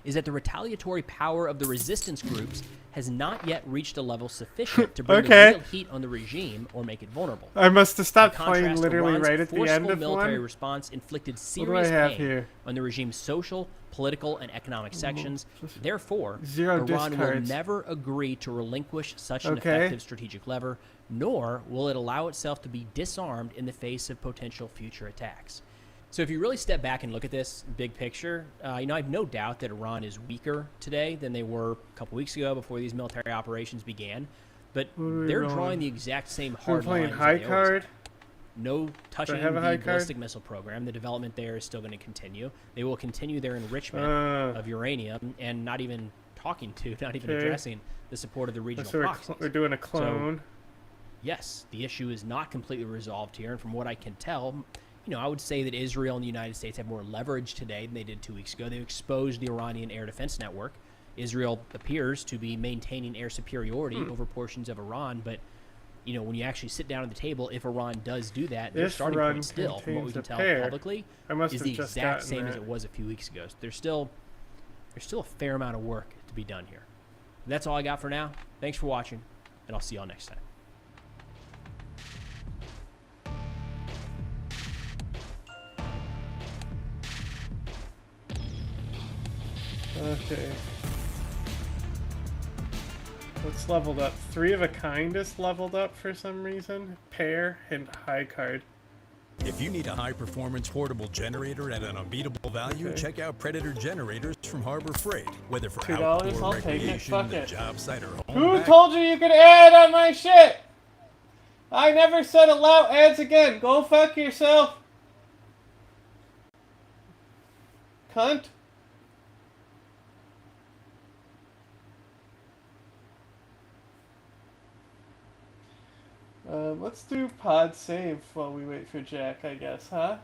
is that the retaliatory power of the resistance groups has not yet reached a level sufficient to bring the real heat on the regime or make it vulnerable. I must have stopped In playing contrast, literally Iran's right at the end forceful of military one. response inflicted What do I serious have pain here? on the regime's social, political, and economic sections. Therefore, Zero Iran will discards. never agree to relinquish such an Okay. effective strategic lever, nor will it allow itself to be disarmed in the face of potential future attacks. So if you really step back and look at this big picture, I have no doubt that Iran is weaker today than they were a couple weeks ago before these military operations began. But they're drawing the exact same hard playing lines high that they always card. have. No touching have a high the card? ballistic missile program. The development there is still going to continue. They will continue their enrichment of uranium and not even Okay. addressing the support of the regional So proxies. we're doing a So, clone. yes, the issue is not completely resolved here, and from what I can tell, I would say that Israel and the United States have more leverage today than they did 2 weeks ago. They've exposed the Iranian air defense network. Israel appears to be maintaining air superiority over portions of Iran, but when you actually sit down at the table, if Iran does do that, their If starting Iran point still, from what we can contains tell a pair, publicly, I must is have the just exact gotten same as that. it was a few weeks ago. So there's still a fair amount of work to be done here. That's all I got for now. Thanks for watching, and I'll see y'all next time. Okay. What's leveled up? 3 of a kind is leveled up for some reason. Pair and high card. If you need a high-performance portable generator at an unbeatable value, check out Predator Generators from Harbor Freight. Whether for $2, outdoor I'll take it. recreation, Fuck the it. job site, or home Who back- told you could add on my shit? I never said allow ads again. Go fuck yourself. Cunt. Let's do pod save while we wait for Jack, I guess, huh?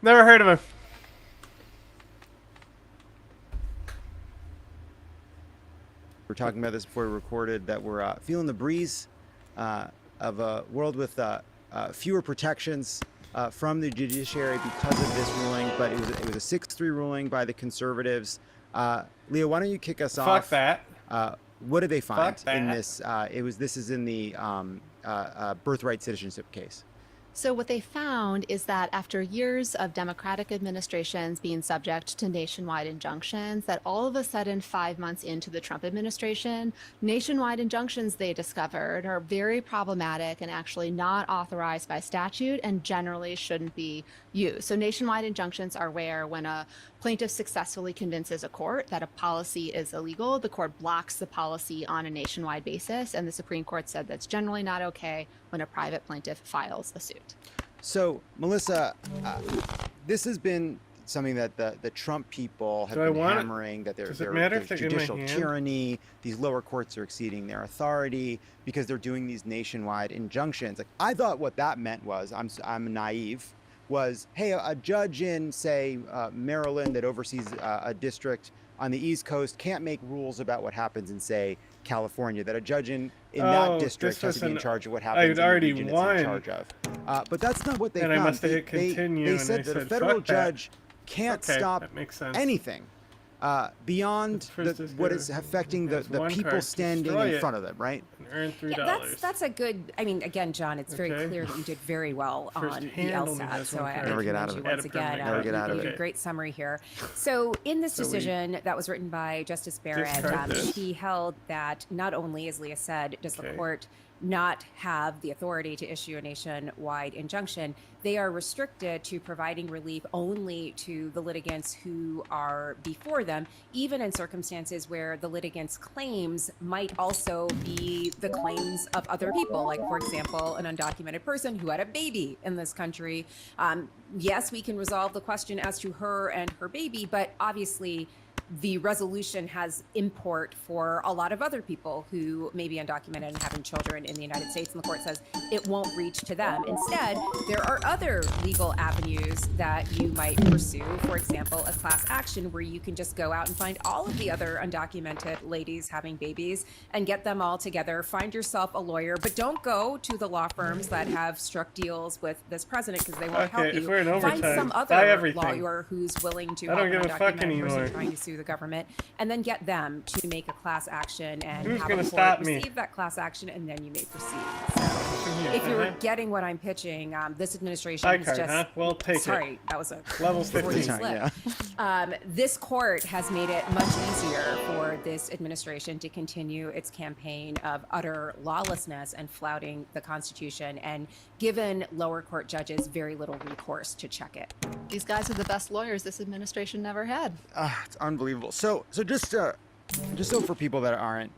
Never heard of him. were talking about this before we recorded, that we're feeling the breeze of a world with fewer protections from the judiciary because of this ruling. But it was a 6-3 ruling by the conservatives. Leo, why don't you kick us off? Fuck that. What did they find Fuck that. in this? This is in the birthright citizenship case. So what they found is that after years of Democratic administrations being subject to nationwide injunctions, that all of a sudden 5 months into the Trump administration, nationwide injunctions, they discovered, are very problematic and actually not authorized by statute and generally shouldn't be used. So nationwide injunctions are where, when a plaintiff successfully convinces a court that a policy is illegal, the court blocks the policy on a nationwide basis, and the Supreme Court said that's generally not okay when a private plaintiff files a suit. So, Melissa, this has been something that the Trump people have been hammering, that there's judicial tyranny, these lower courts are exceeding their authority because they're doing these nationwide injunctions. Like, I thought what that meant was, I'm naive, was, hey, a judge in, say, Maryland that oversees a district on the East Coast can't make rules about what happens in, say, California, that a judge in that district has to be in charge of what happens in the region it's in charge of. But that's not what they found. I must have hit continue. They said that a federal judge can't stop anything beyond what is affecting the people standing in front of them, right? Earn $3. Yeah, that's a good. I mean, again, John, it's very clear that you did very well on the LSAT. So I never get out of you it. once again. Never get out of it. Great summary here. So in this decision that was written by Justice Barrett, he held that not only, as Leah said, does the court not have the authority to issue a nationwide injunction, they are restricted to providing relief only to the litigants who are before them, even in circumstances where the litigants' claims might also be the claims of other people, like, for example, an undocumented person who had a baby in this country. Yes, we can resolve the question as to her and her baby, but obviously the resolution has import for a lot of other people who may be undocumented and having children in the United States, and the court says it won't reach to them. Instead, there are other legal avenues that you might pursue. For example, a class action where you can just go out and find all of the other undocumented ladies having babies and get them all together. Find yourself a lawyer, but don't go to the law firms that have struck deals with this president because they won't help you. If we're in overtime, find some other lawyer who's willing to help an undocumented person trying to sue the government, and then get them to make a class action and have a court receive that class action, and then you may proceed. So if you're getting what I'm pitching, this administration is just... We'll take sorry, that was a level 15. This court has made it much easier for this administration to continue its campaign of utter lawlessness and flouting the Constitution, and given lower court judges very little recourse to check it. These guys are the best lawyers this administration never had. It's unbelievable. So just so for people that aren't,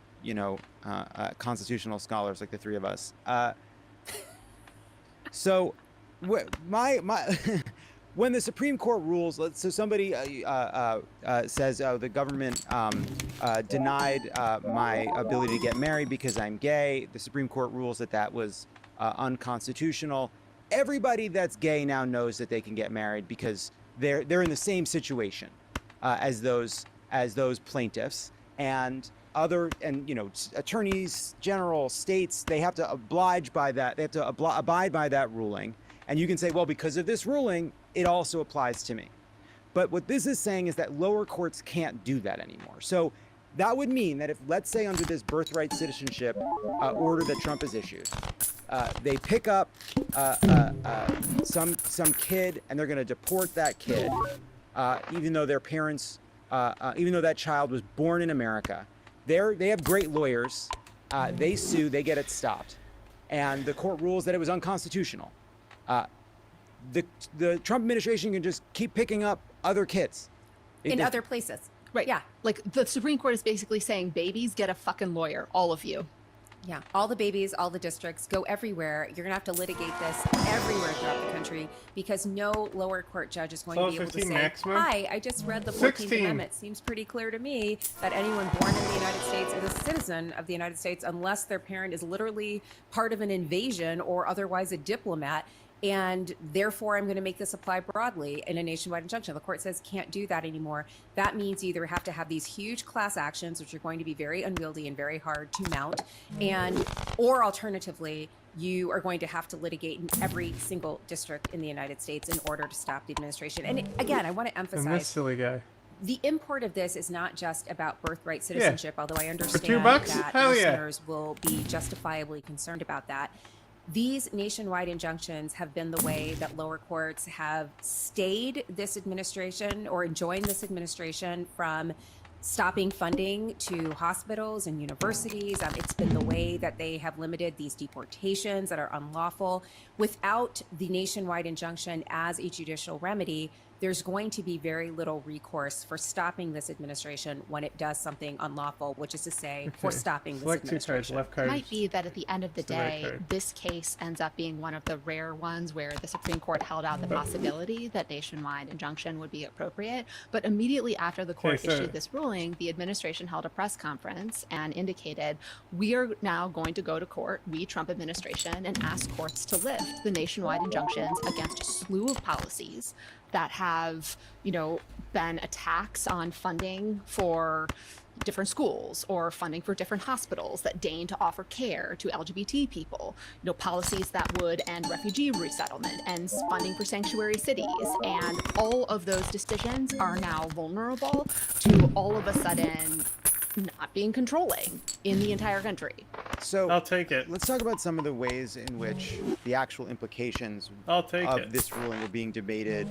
constitutional scholars like the three of us, so my when the Supreme Court rules, so somebody says, oh, the government denied my ability to get married because I'm gay. The Supreme Court rules that was unconstitutional. Everybody that's gay now knows that they can get married because they're in the same situation as those plaintiffs, and attorneys general, states, they have to abide by that. They have to abide by that ruling. And you can say, well, because of this ruling, it also applies to me. But what this is saying is that lower courts can't do that anymore. So that would mean that if, let's say, under this birthright citizenship order that Trump has issued, they pick up some kid and they're going to deport that kid, even though their parents, even though that child was born in America. They have great lawyers. They sue, they get it stopped, and the court rules that it was unconstitutional. The Trump administration can just keep picking up other kids in other places. Right. Yeah. Like, the Supreme Court is basically saying, babies, get a fucking lawyer, all of you. Yeah, all the babies, all the districts, go everywhere. You're going to have to litigate this everywhere throughout the country because no lower court judge is going to be able to say, maximum? hi, I just read the 14th Amendment. Seems pretty clear to me that anyone born in the United States is a citizen of the United States unless their parent is literally part of an invasion or otherwise a diplomat. and therefore I'm going to make this apply broadly in a nationwide injunction. The court says can't do that anymore. That means you either have to have these huge class actions, which are going to be very unwieldy and very hard to mount, or alternatively, you are going to have to litigate in every single district in the United States in order to stop the administration. And again, I want to emphasize, And this silly guy. the import of this is not just about birthright citizenship, although I understand $2? that Hell yeah. listeners will be justifiably concerned about that. These nationwide injunctions have been the way that lower courts have stayed this administration or enjoined this administration from stopping funding to hospitals and universities. It's been the way that they have limited these deportations that are unlawful. Without the nationwide injunction as a judicial remedy, there's going to be very little recourse for stopping this administration when it does something unlawful, which is to say, for stopping this administration. Left Might be that at the end of the day, this case ends up being one of the rare ones where the Supreme Court held out the possibility that nationwide injunction would be appropriate. But immediately after the court issued this ruling, the administration held a press conference and indicated, we are now going to go to court, we, Trump administration, and ask courts to lift the nationwide injunctions against a slew of policies that have, been attacks on funding for different schools or funding for different hospitals that deign to offer care to LGBT people, policies that would end refugee resettlement and funding for sanctuary cities. And all of those decisions are now vulnerable to all of a sudden not being controlling in the entire country. So I'll take it. Let's talk about some of the ways in which the actual implications of this ruling were being debated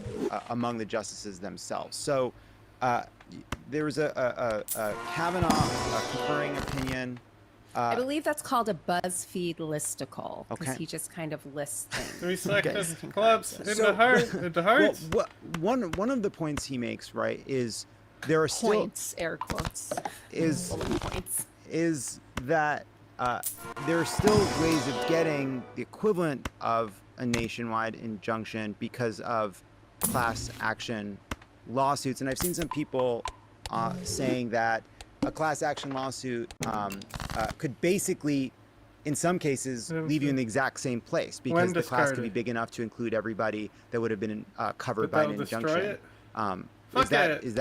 among the justices themselves. So there was a Kavanaugh conferring opinion. I believe that's called a BuzzFeed listicle, because Okay. he just kind of lists things. We select the clubs in the hearts. Well, one of the points he makes, right, is there are still Points, air quotes. is that there are still ways of getting the equivalent of a nationwide injunction because of class action lawsuits. And I've seen some people saying that a class action lawsuit could basically, in some cases, leave you in the exact same place because the class could be big enough to include everybody that would have been covered by an injunction. Is that it's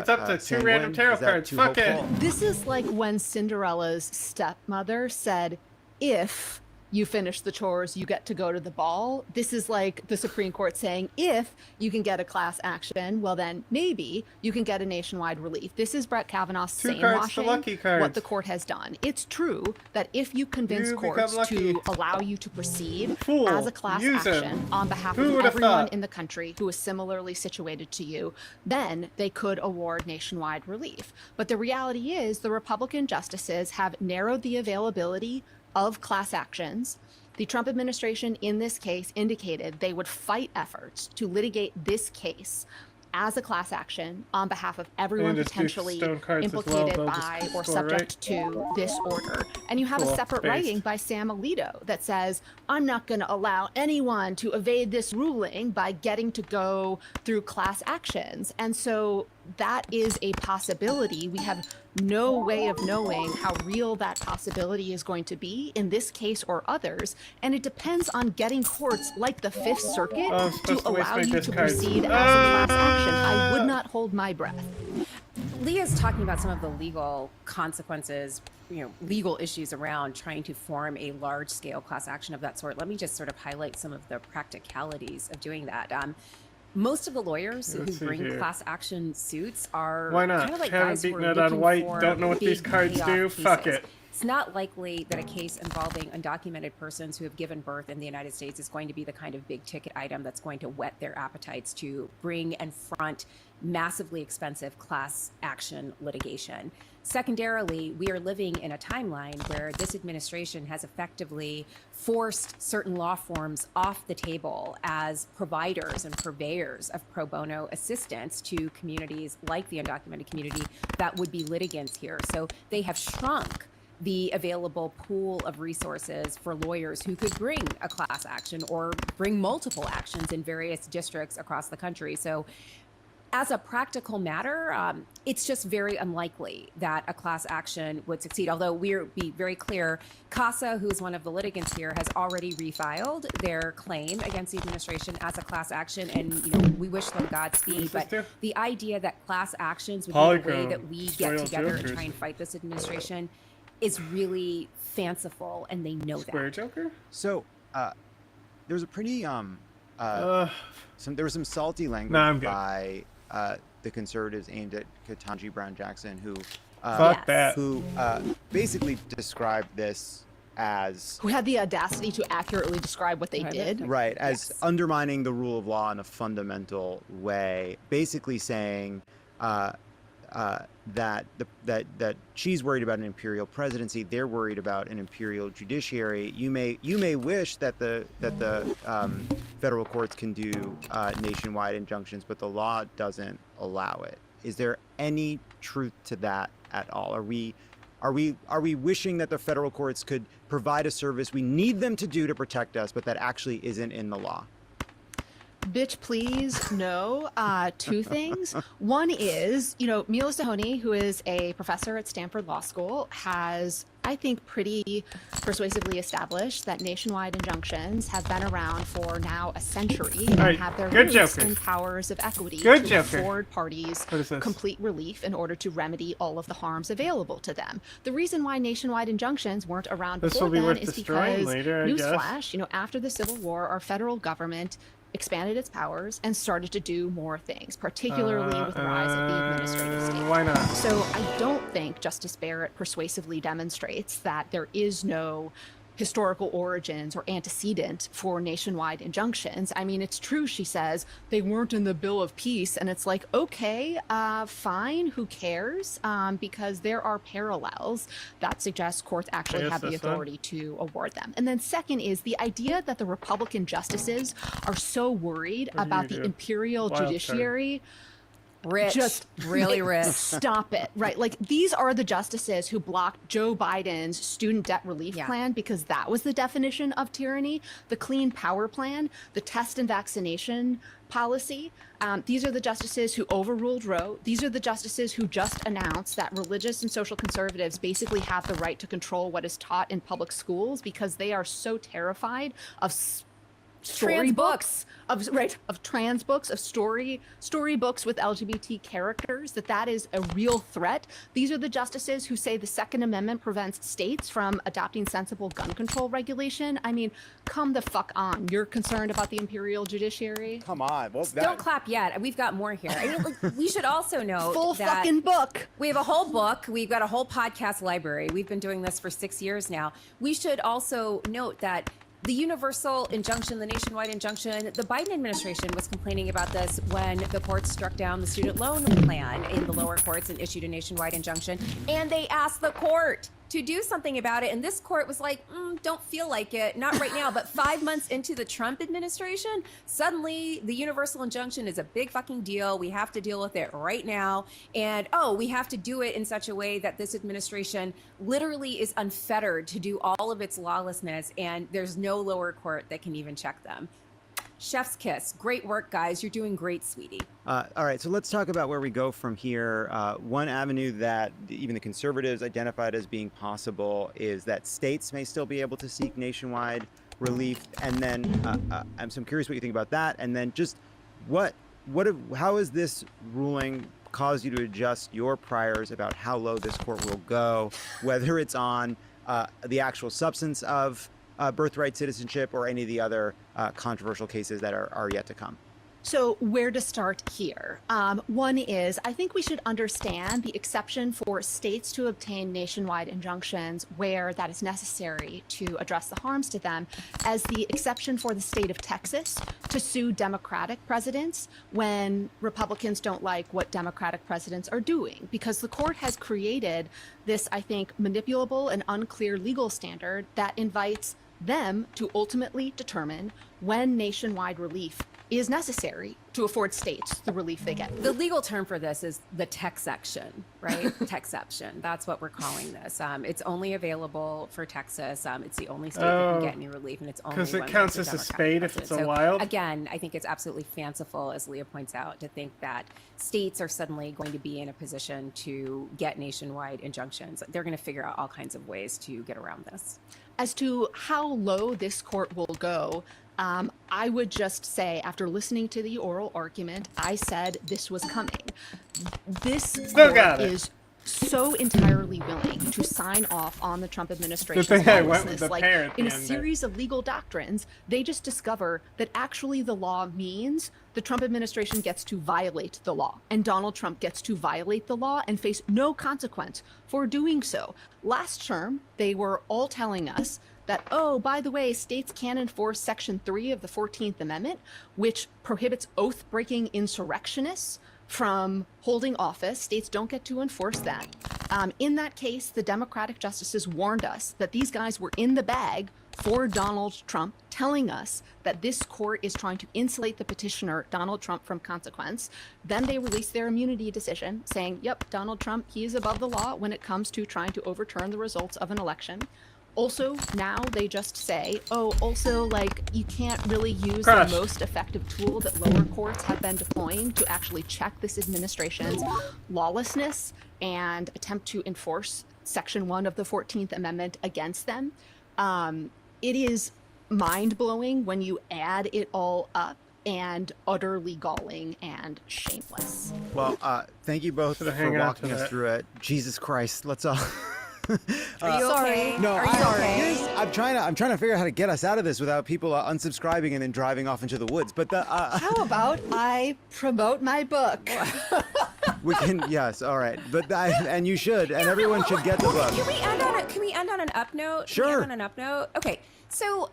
up to two random tarot cards. Fuck it. This is like when Cinderella's stepmother said, if you finish the chores, you get to go to the ball. This is like the Supreme Court saying, if you can get a class action, well then maybe you can get a nationwide relief. This is Brett Kavanaugh's sane-washing what the court has done. It's true that if you convince courts to allow you to proceed as a class action on behalf of everyone in the country who is similarly situated to you, then they could award nationwide relief. But the reality is the Republican justices have narrowed the availability of class actions. The Trump administration in this case indicated they would fight efforts to litigate this case as a class action on behalf of everyone potentially implicated by or subject to this order. And you have a separate writing by Sam Alito that says, I'm not going to allow anyone to evade this ruling by getting to go through class actions. And so that is a possibility. We have no way of knowing how real that possibility is going to be in this case or others, and it depends on getting courts like the Fifth Circuit to allow you to proceed as a class action. I would not hold my breath. Leah's talking about some of the legal consequences, legal issues around trying to form a large-scale class action of that sort. Let me just sort of highlight some of the practicalities of doing that. Most of the lawyers who bring class action suits are kind of like guys who are looking for don't know what these cards do. Fuck it. It's not likely that a case involving undocumented persons who have given birth in the United States is going to be the kind of big ticket item that's going to whet their appetites to bring and front massively expensive class action litigation. Secondarily, we are living in a timeline where this administration has effectively forced certain law forms off the table as providers and purveyors of pro bono assistance to communities like the undocumented community that would be litigants here. So they have shrunk the available pool of resources for lawyers who could bring a class action or bring multiple actions in various districts across the country. So as a practical matter, it's just very unlikely that a class action would succeed. Although we'll be very clear, CASA, who's one of the litigants here, has already refiled their claim against the administration as a class action, and we wish them Godspeed. But the idea that class actions would be the way that we get together and try and fight this administration is really fanciful, and they know that. Joker? So, there's a pretty there was some salty language by the conservatives aimed at Ketanji Brown Jackson, who basically described this as who had the audacity to accurately describe what they did, right, as undermining the rule of law in a fundamental way, basically saying that she's worried about an imperial presidency, they're worried about an imperial judiciary. You may wish that the federal courts can do nationwide injunctions, but the law doesn't allow it. Is there any truth to that at all? Are we wishing that the federal courts could provide a service we need them to do to protect us, but that actually isn't in the law? Bitch, please, no. Two things. One is, Mila Sahoni, who is a professor at Stanford Law School, has, I think, pretty persuasively established that nationwide injunctions have been around for now a century and have their roots in powers of equity to afford parties complete relief in order to remedy all of the harms available to them. The reason why nationwide injunctions weren't around before then is because, newsflash, after the Civil War, our federal government expanded its powers and started to do more things, particularly with the rise of the administrative state. Why not? So I don't think Justice Barrett persuasively demonstrates that there is no historical origins or antecedent for nationwide injunctions. I mean, it's true, she says, they weren't in the Bill of Peace, and it's like, okay, fine, who cares? Because there are parallels that suggest courts actually have the authority to award them. And then second is the idea that the Republican justices are so worried about the imperial judiciary. Rich, just really rich. Stop it. Right. Like, these are the justices who blocked Joe Biden's student debt relief plan because that was the definition of tyranny, the Clean Power Plan, the test and vaccination policy. These are the justices who overruled Roe. These are the justices who just announced that religious and social conservatives basically have the right to control what is taught in public schools because they are so terrified of storybooks of trans books, of storybooks with LGBT characters, that is a real threat. These are the justices who say the Second Amendment prevents states from adopting sensible gun control regulation. I mean, come the fuck on. You're concerned about the imperial judiciary? Come on. Well, don't clap yet. We've got more here. I mean, we should also note full fucking book. We have a whole book. We've got a whole podcast library. We've been doing this for 6 years now. We should also note that the universal injunction, the nationwide injunction, the Biden administration was complaining about this when the courts struck down the student loan plan in the lower courts and issued a nationwide injunction. And they asked the court to do something about it. And this court was like, don't feel like it, not right now. But 5 months into the Trump administration, suddenly the universal injunction is a big fucking deal. We have to deal with it right now. And we have to do it in such a way that this administration literally is unfettered to do all of its lawlessness. And there's no lower court that can even check them. Chef's kiss. Great work, guys. You're doing great, sweetie. All right, so let's talk about where we go from here. One avenue that even the conservatives identified as being possible is that states may still be able to seek nationwide relief. And then I'm curious what you think about that. And then just how has this ruling caused you to adjust your priors about how low this court will go, whether it's on the actual substance of birthright citizenship or any of the other controversial cases that are yet to come? So where to start here? One is, I think we should understand the exception for states to obtain nationwide injunctions where that is necessary to address the harms to them as the exception for the state of Texas to sue Democratic presidents when Republicans don't like what Democratic presidents are doing. Because the court has created this, I think, manipulable and unclear legal standard that invites them to ultimately determine when nationwide relief is necessary to afford states the relief they get. The legal term for this is the Texception, right? Texception. That's what we're calling this. It's only available for Texas. It's the only state that can get any relief, and it's only because it when counts there's as a Democratic spade if president. it's a So, wild. Again, I think it's absolutely fanciful, as Leah points out, to think that states are suddenly going to be in a position to get nationwide injunctions. They're going to figure out all kinds of ways to get around this. As to how low this court will go, I would just say, after listening to the oral argument, I said this was coming. This court is so entirely willing to sign off on the Trump administration's lawlessness. Like, in a series of legal doctrines, they just discover that actually the law means the Trump administration gets to violate the law, and Donald Trump gets to violate the law and face no consequence for doing so. Last term, they were all telling us that, oh, by the way, states can enforce Section 3 of the 14th Amendment, which prohibits oath-breaking insurrectionists from holding office. States don't get to enforce that. In that case, the Democratic justices warned us that these guys were in the bag for Donald Trump, telling us that this court is trying to insulate the petitioner, Donald Trump, from consequence. Then they released their immunity decision saying, yep, Donald Trump, he is above the law when it comes to trying to overturn the results of an election. Also, now they just say, oh, also, like, you can't really use the most effective tool that lower courts have been deploying to actually check this administration's lawlessness and attempt to enforce Section 1 of the 14th Amendment against them. It is mind-blowing when you add it all up, and utterly galling and shameless. Well, thank you both for walking us through it. Jesus Christ, let's all... Are you okay? No, Are you okay? I'm trying to figure out how to get us out of this without people unsubscribing and then driving off into the woods. But how about I promote my book? We can, yes, all right. But and you should, and everyone should get the book. Can we end on an up note? Sure. Can we end on an up note? Okay. So,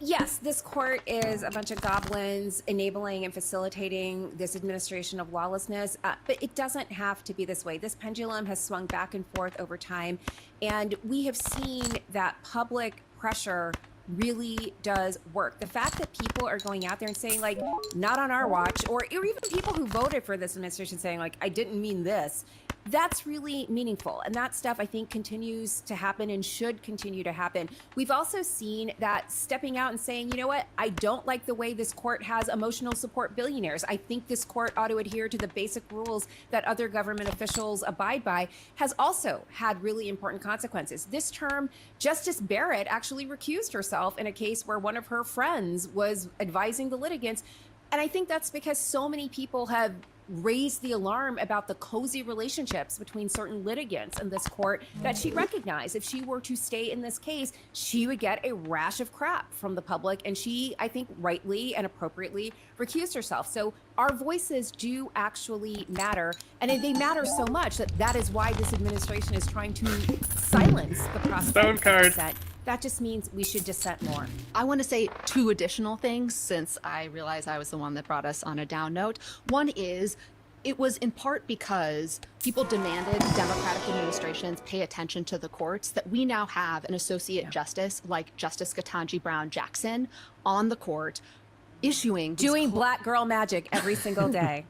yes, this court is a bunch of goblins enabling and facilitating this administration of lawlessness, but it doesn't have to be this way. This pendulum has swung back and forth over time, and we have seen that public pressure really does work. The fact that people are going out there and saying, like, not on our watch, or even people who voted for this administration saying, like, I didn't mean this, that's really meaningful. And that stuff, I think, continues to happen and should continue to happen. We've also seen that stepping out and saying, you know what, I don't like the way this court has emotional support billionaires. I think this court ought to adhere to the basic rules that other government officials abide by, has also had really important consequences. This term, Justice Barrett actually recused herself in a case where one of her friends was advising the litigants. And I think that's because so many people have raised the alarm about the cozy relationships between certain litigants in this court that she recognized if she were to stay in this case, she would get a rash of crap from the public. And she, I think, rightly and appropriately recused herself. So our voices do actually matter. And they matter so much that is why this administration is trying to silence the prospect of dissent. That just means we should dissent more. I want to say two additional things, since I realize I was the one that brought us on a down note. One is, it was in part because people demanded Democratic administrations pay attention to the courts that we now have an associate justice like Justice Ketanji Brown Jackson on the court, doing black girl magic every single day.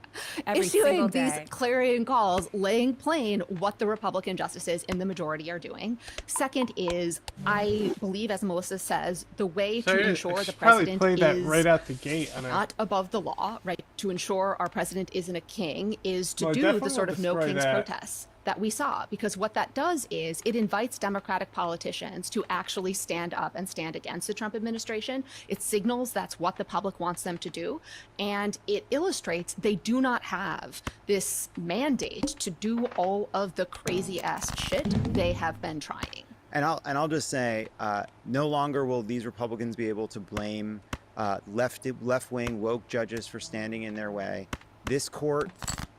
Issuing these clarion calls, laying plain what the Republican justices in the majority are doing. Second is, I believe, as Melissa says, the way to ensure the president is right out the gate not above the law, right? To ensure our president isn't a king is to do the sort of no king's protests that we saw, because what that does is it invites Democratic politicians to actually stand up and stand against the Trump administration. It signals that's what the public wants them to do, and it illustrates they do not have this mandate to do all of the crazy ass shit they have been trying. And I'll just say, no longer will these Republicans be able to blame left-wing woke judges for standing in their way. This court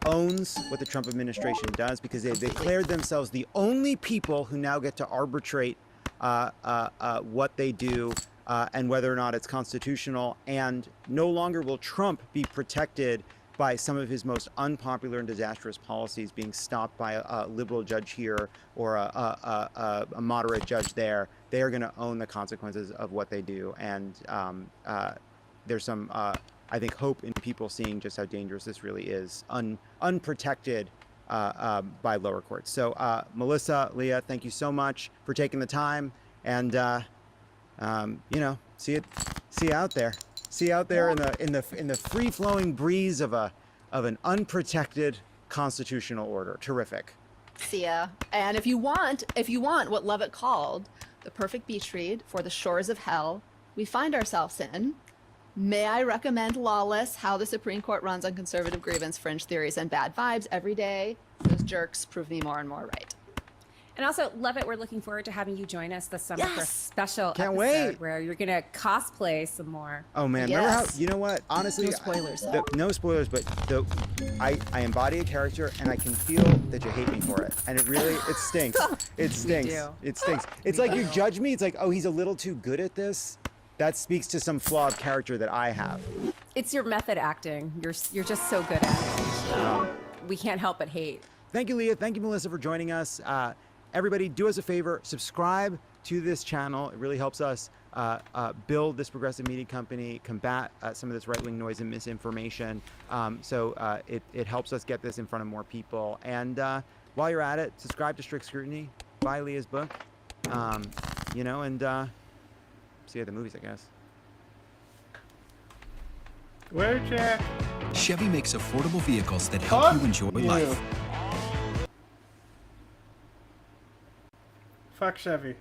owns what the Trump administration does, because they've declared themselves the only people who now get to arbitrate what they do and whether or not it's constitutional. And no longer will Trump be protected by some of his most unpopular and disastrous policies being stopped by a liberal judge here or a moderate judge there. They are going to own the consequences of what they do. And there's some I think, hope in people seeing just how dangerous this really is, unprotected by lower courts. So Melissa, Leah, thank you so much for taking the time, and you know, see you out there. See you out there in the free-flowing breeze of an unprotected constitutional order. Terrific. See ya. And if you want what Lovett called the perfect beach read for the shores of hell we find ourselves in, may I recommend Lawless: How the Supreme Court Runs on Conservative Grievance, Fringe Theories, and Bad Vibes every day. Those jerks prove me more and more right. And also, love it. We're looking forward to having you join us this summer for a special Can't episode wait. where you're going to cosplay some more. Oh man, remember how, you know what? Honestly, No spoilers, no spoilers, but I embody a character and I can feel that you hate me for it. And it stinks. It stinks. do. It stinks. It's like you judge me. It's like, oh, he's a little too good at this. That speaks to some flawed character that I have. It's your method acting. You're just so good at it. We can't help but hate. Thank you, Leah. Thank you, Melissa, for joining us. Everybody, do us a favor, subscribe to this channel. It really helps us build this progressive media company, combat some of this right-wing noise and misinformation. So it helps us get this in front of more people. And while you're at it, subscribe to Strict Scrutiny, buy Leah's book, you know, and see you at the movies, I guess. Where, Jack? Chevy makes affordable vehicles that help you enjoy life. Fuck Chevy.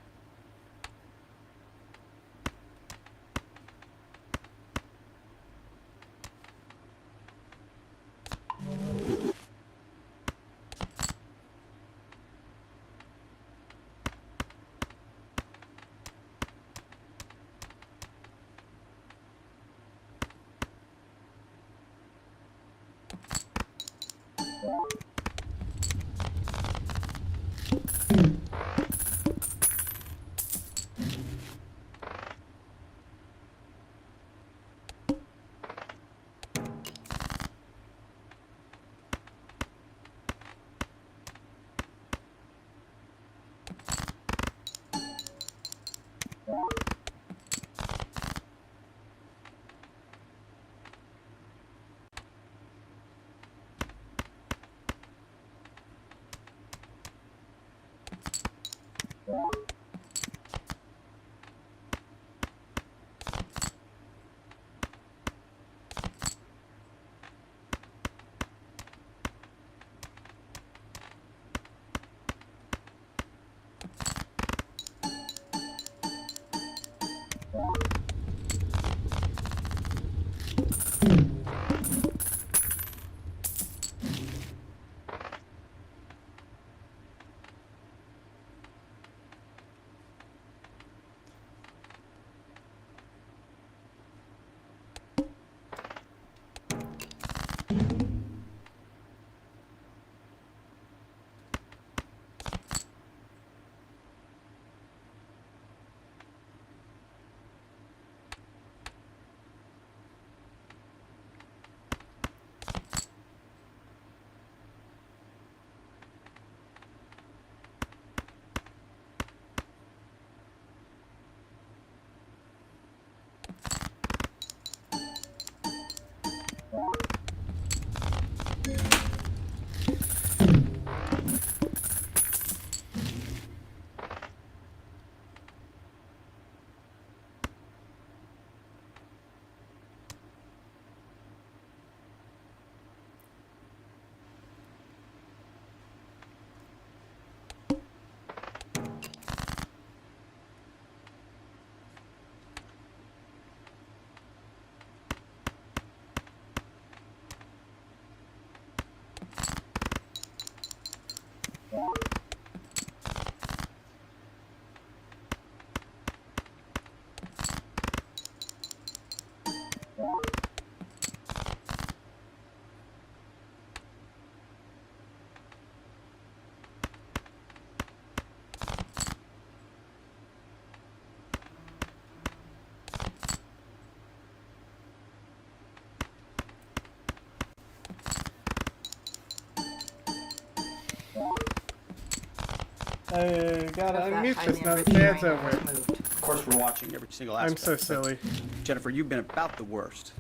I gotta unmute this now the ad's over. Of course, we're watching every single aspect. I'm so silly. Jennifer, you've been about the worst.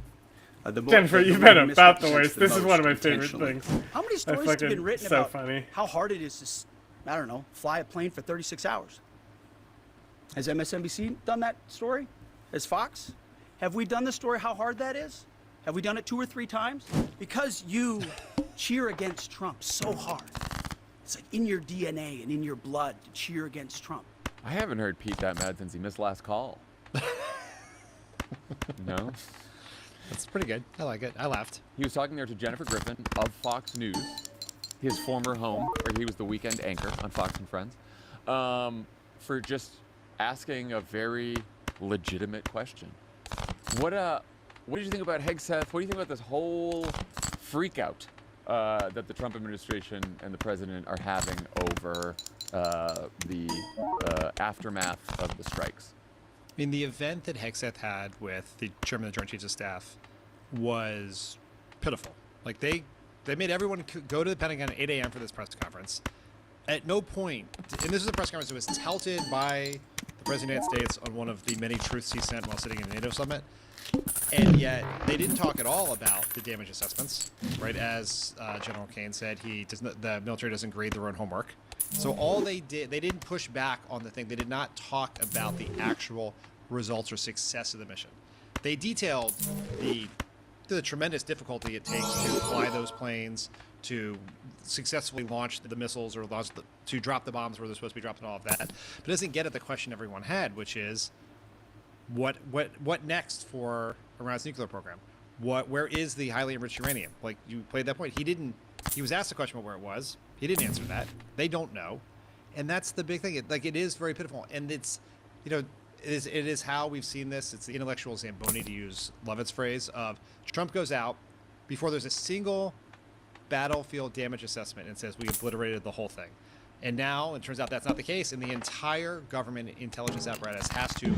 Jennifer, you've been about the worst. This is one of my favorite things. How many stories have been written so about funny. how hard it is to, I don't know, fly a plane for 36 hours? Has MSNBC done that story? Has Fox? Have we done the story how hard that is? Have we done it 2 or 3 times? Because you cheer against Trump so hard. It's like in your DNA and in your blood to cheer against Trump. I haven't heard Pete that mad since he missed last call. No? That's pretty good. I like it. I laughed. He was talking there to Jennifer Griffin of Fox News, his former home, where he was the weekend anchor on Fox and Friends, for just asking a very legitimate question. What did you think about Hegseth? What do you think about this whole freak out that the Trump administration and the president are having over the aftermath of the strikes? I mean, the event that Hegseth had with the chairman of the Joint Chiefs of Staff was pitiful. Like, they made everyone go to the Pentagon at 8 a.m. for this press conference. At no point, and this was a press conference that was touted by the President of the United States on one of the many truths he sent while sitting in the NATO summit, and yet they didn't talk at all about the damage assessments, right? As General Kane said, the military doesn't grade their own homework. So all they didn't push back on the thing. They did not talk about the actual results or success of the mission. They detailed the tremendous difficulty it takes to fly those planes, to successfully launch the missiles or to drop the bombs where they're supposed to be dropped and all of that. But it doesn't get at the question everyone had, which is what next for Iran's nuclear program? Where is the highly enriched uranium? Like, you played that point. He was asked a question about where it was. He didn't answer that. They don't know. And that's the big thing. It is very pitiful. And it's, it is how we've seen this. It's the intellectual Zamboni, to use Levitt's phrase, of Trump goes out before there's a single battlefield damage assessment and says we obliterated the whole thing. And now it turns out that's not the case, and the entire government intelligence apparatus has to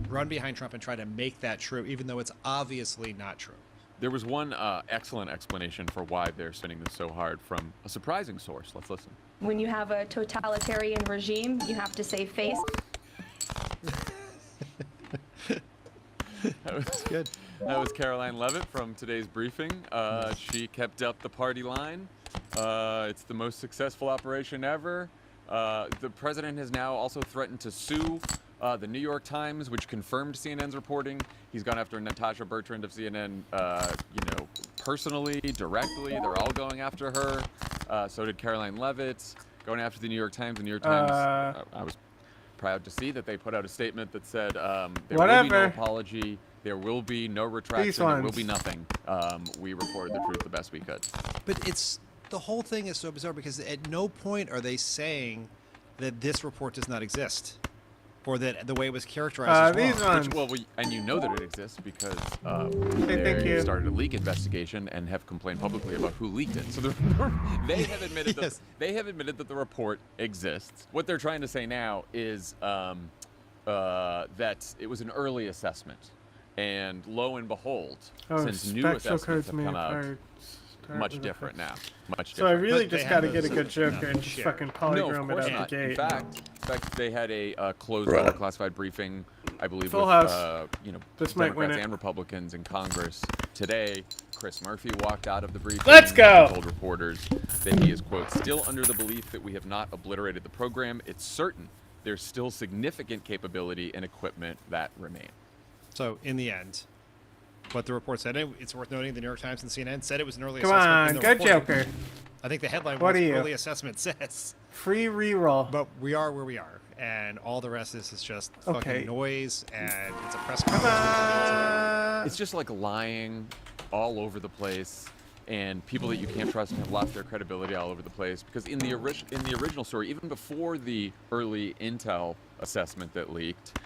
run behind Trump and try to make that true, even though it's obviously not true. There was one excellent explanation for why they're spinning this so hard from a surprising source. Let's listen. When you have a totalitarian regime, you have to save face. That was good. That was Caroline Levitt from today's briefing. She kept up the party line. It's the most successful operation ever. The president has now also threatened to sue the New York Times, which confirmed CNN's reporting. He's gone after Natasha Bertrand of CNN, personally, directly. They're all going after her. So did Caroline Levitt, going after the New York Times. The New York Times, I was proud to see that they put out a statement that said there will be no apology, there will be no retraction, there will be nothing. We reported the truth the best we could. But the whole thing is so bizarre because at no point are they saying that this report does not exist, or that the way it was characterized is wrong. And you know that it exists because they started a leak investigation and have complained publicly about who leaked it. So they have admitted that the report exists. What they're trying to say now is that it was an early assessment, and lo and behold, since new assessments have come out, much different now. So I really just got to get a good Joker and just fucking polygram it out the gate. In fact, they had a closed-door classified briefing, I believe, Full with House. Democrats and Republicans in Congress today. Chris Murphy walked out of the briefing. Let's go. And told reporters that he is, quote, still under the belief that we have not obliterated the program. It's certain there's still significant capability and equipment that remain. So in the end, what the report said, it's worth noting, the New York Times and CNN said it was an early Come assessment. on, good Joker. I think the headline What was are you? early assessment says. Free reroll. But we are where we are, and all the rest of this is just Okay. fucking noise, and it's a press conference. It's just like lying all over the place, and people that you can't trust have lost their credibility all over the place. Because in the original story, even before the early intel assessment that leaked,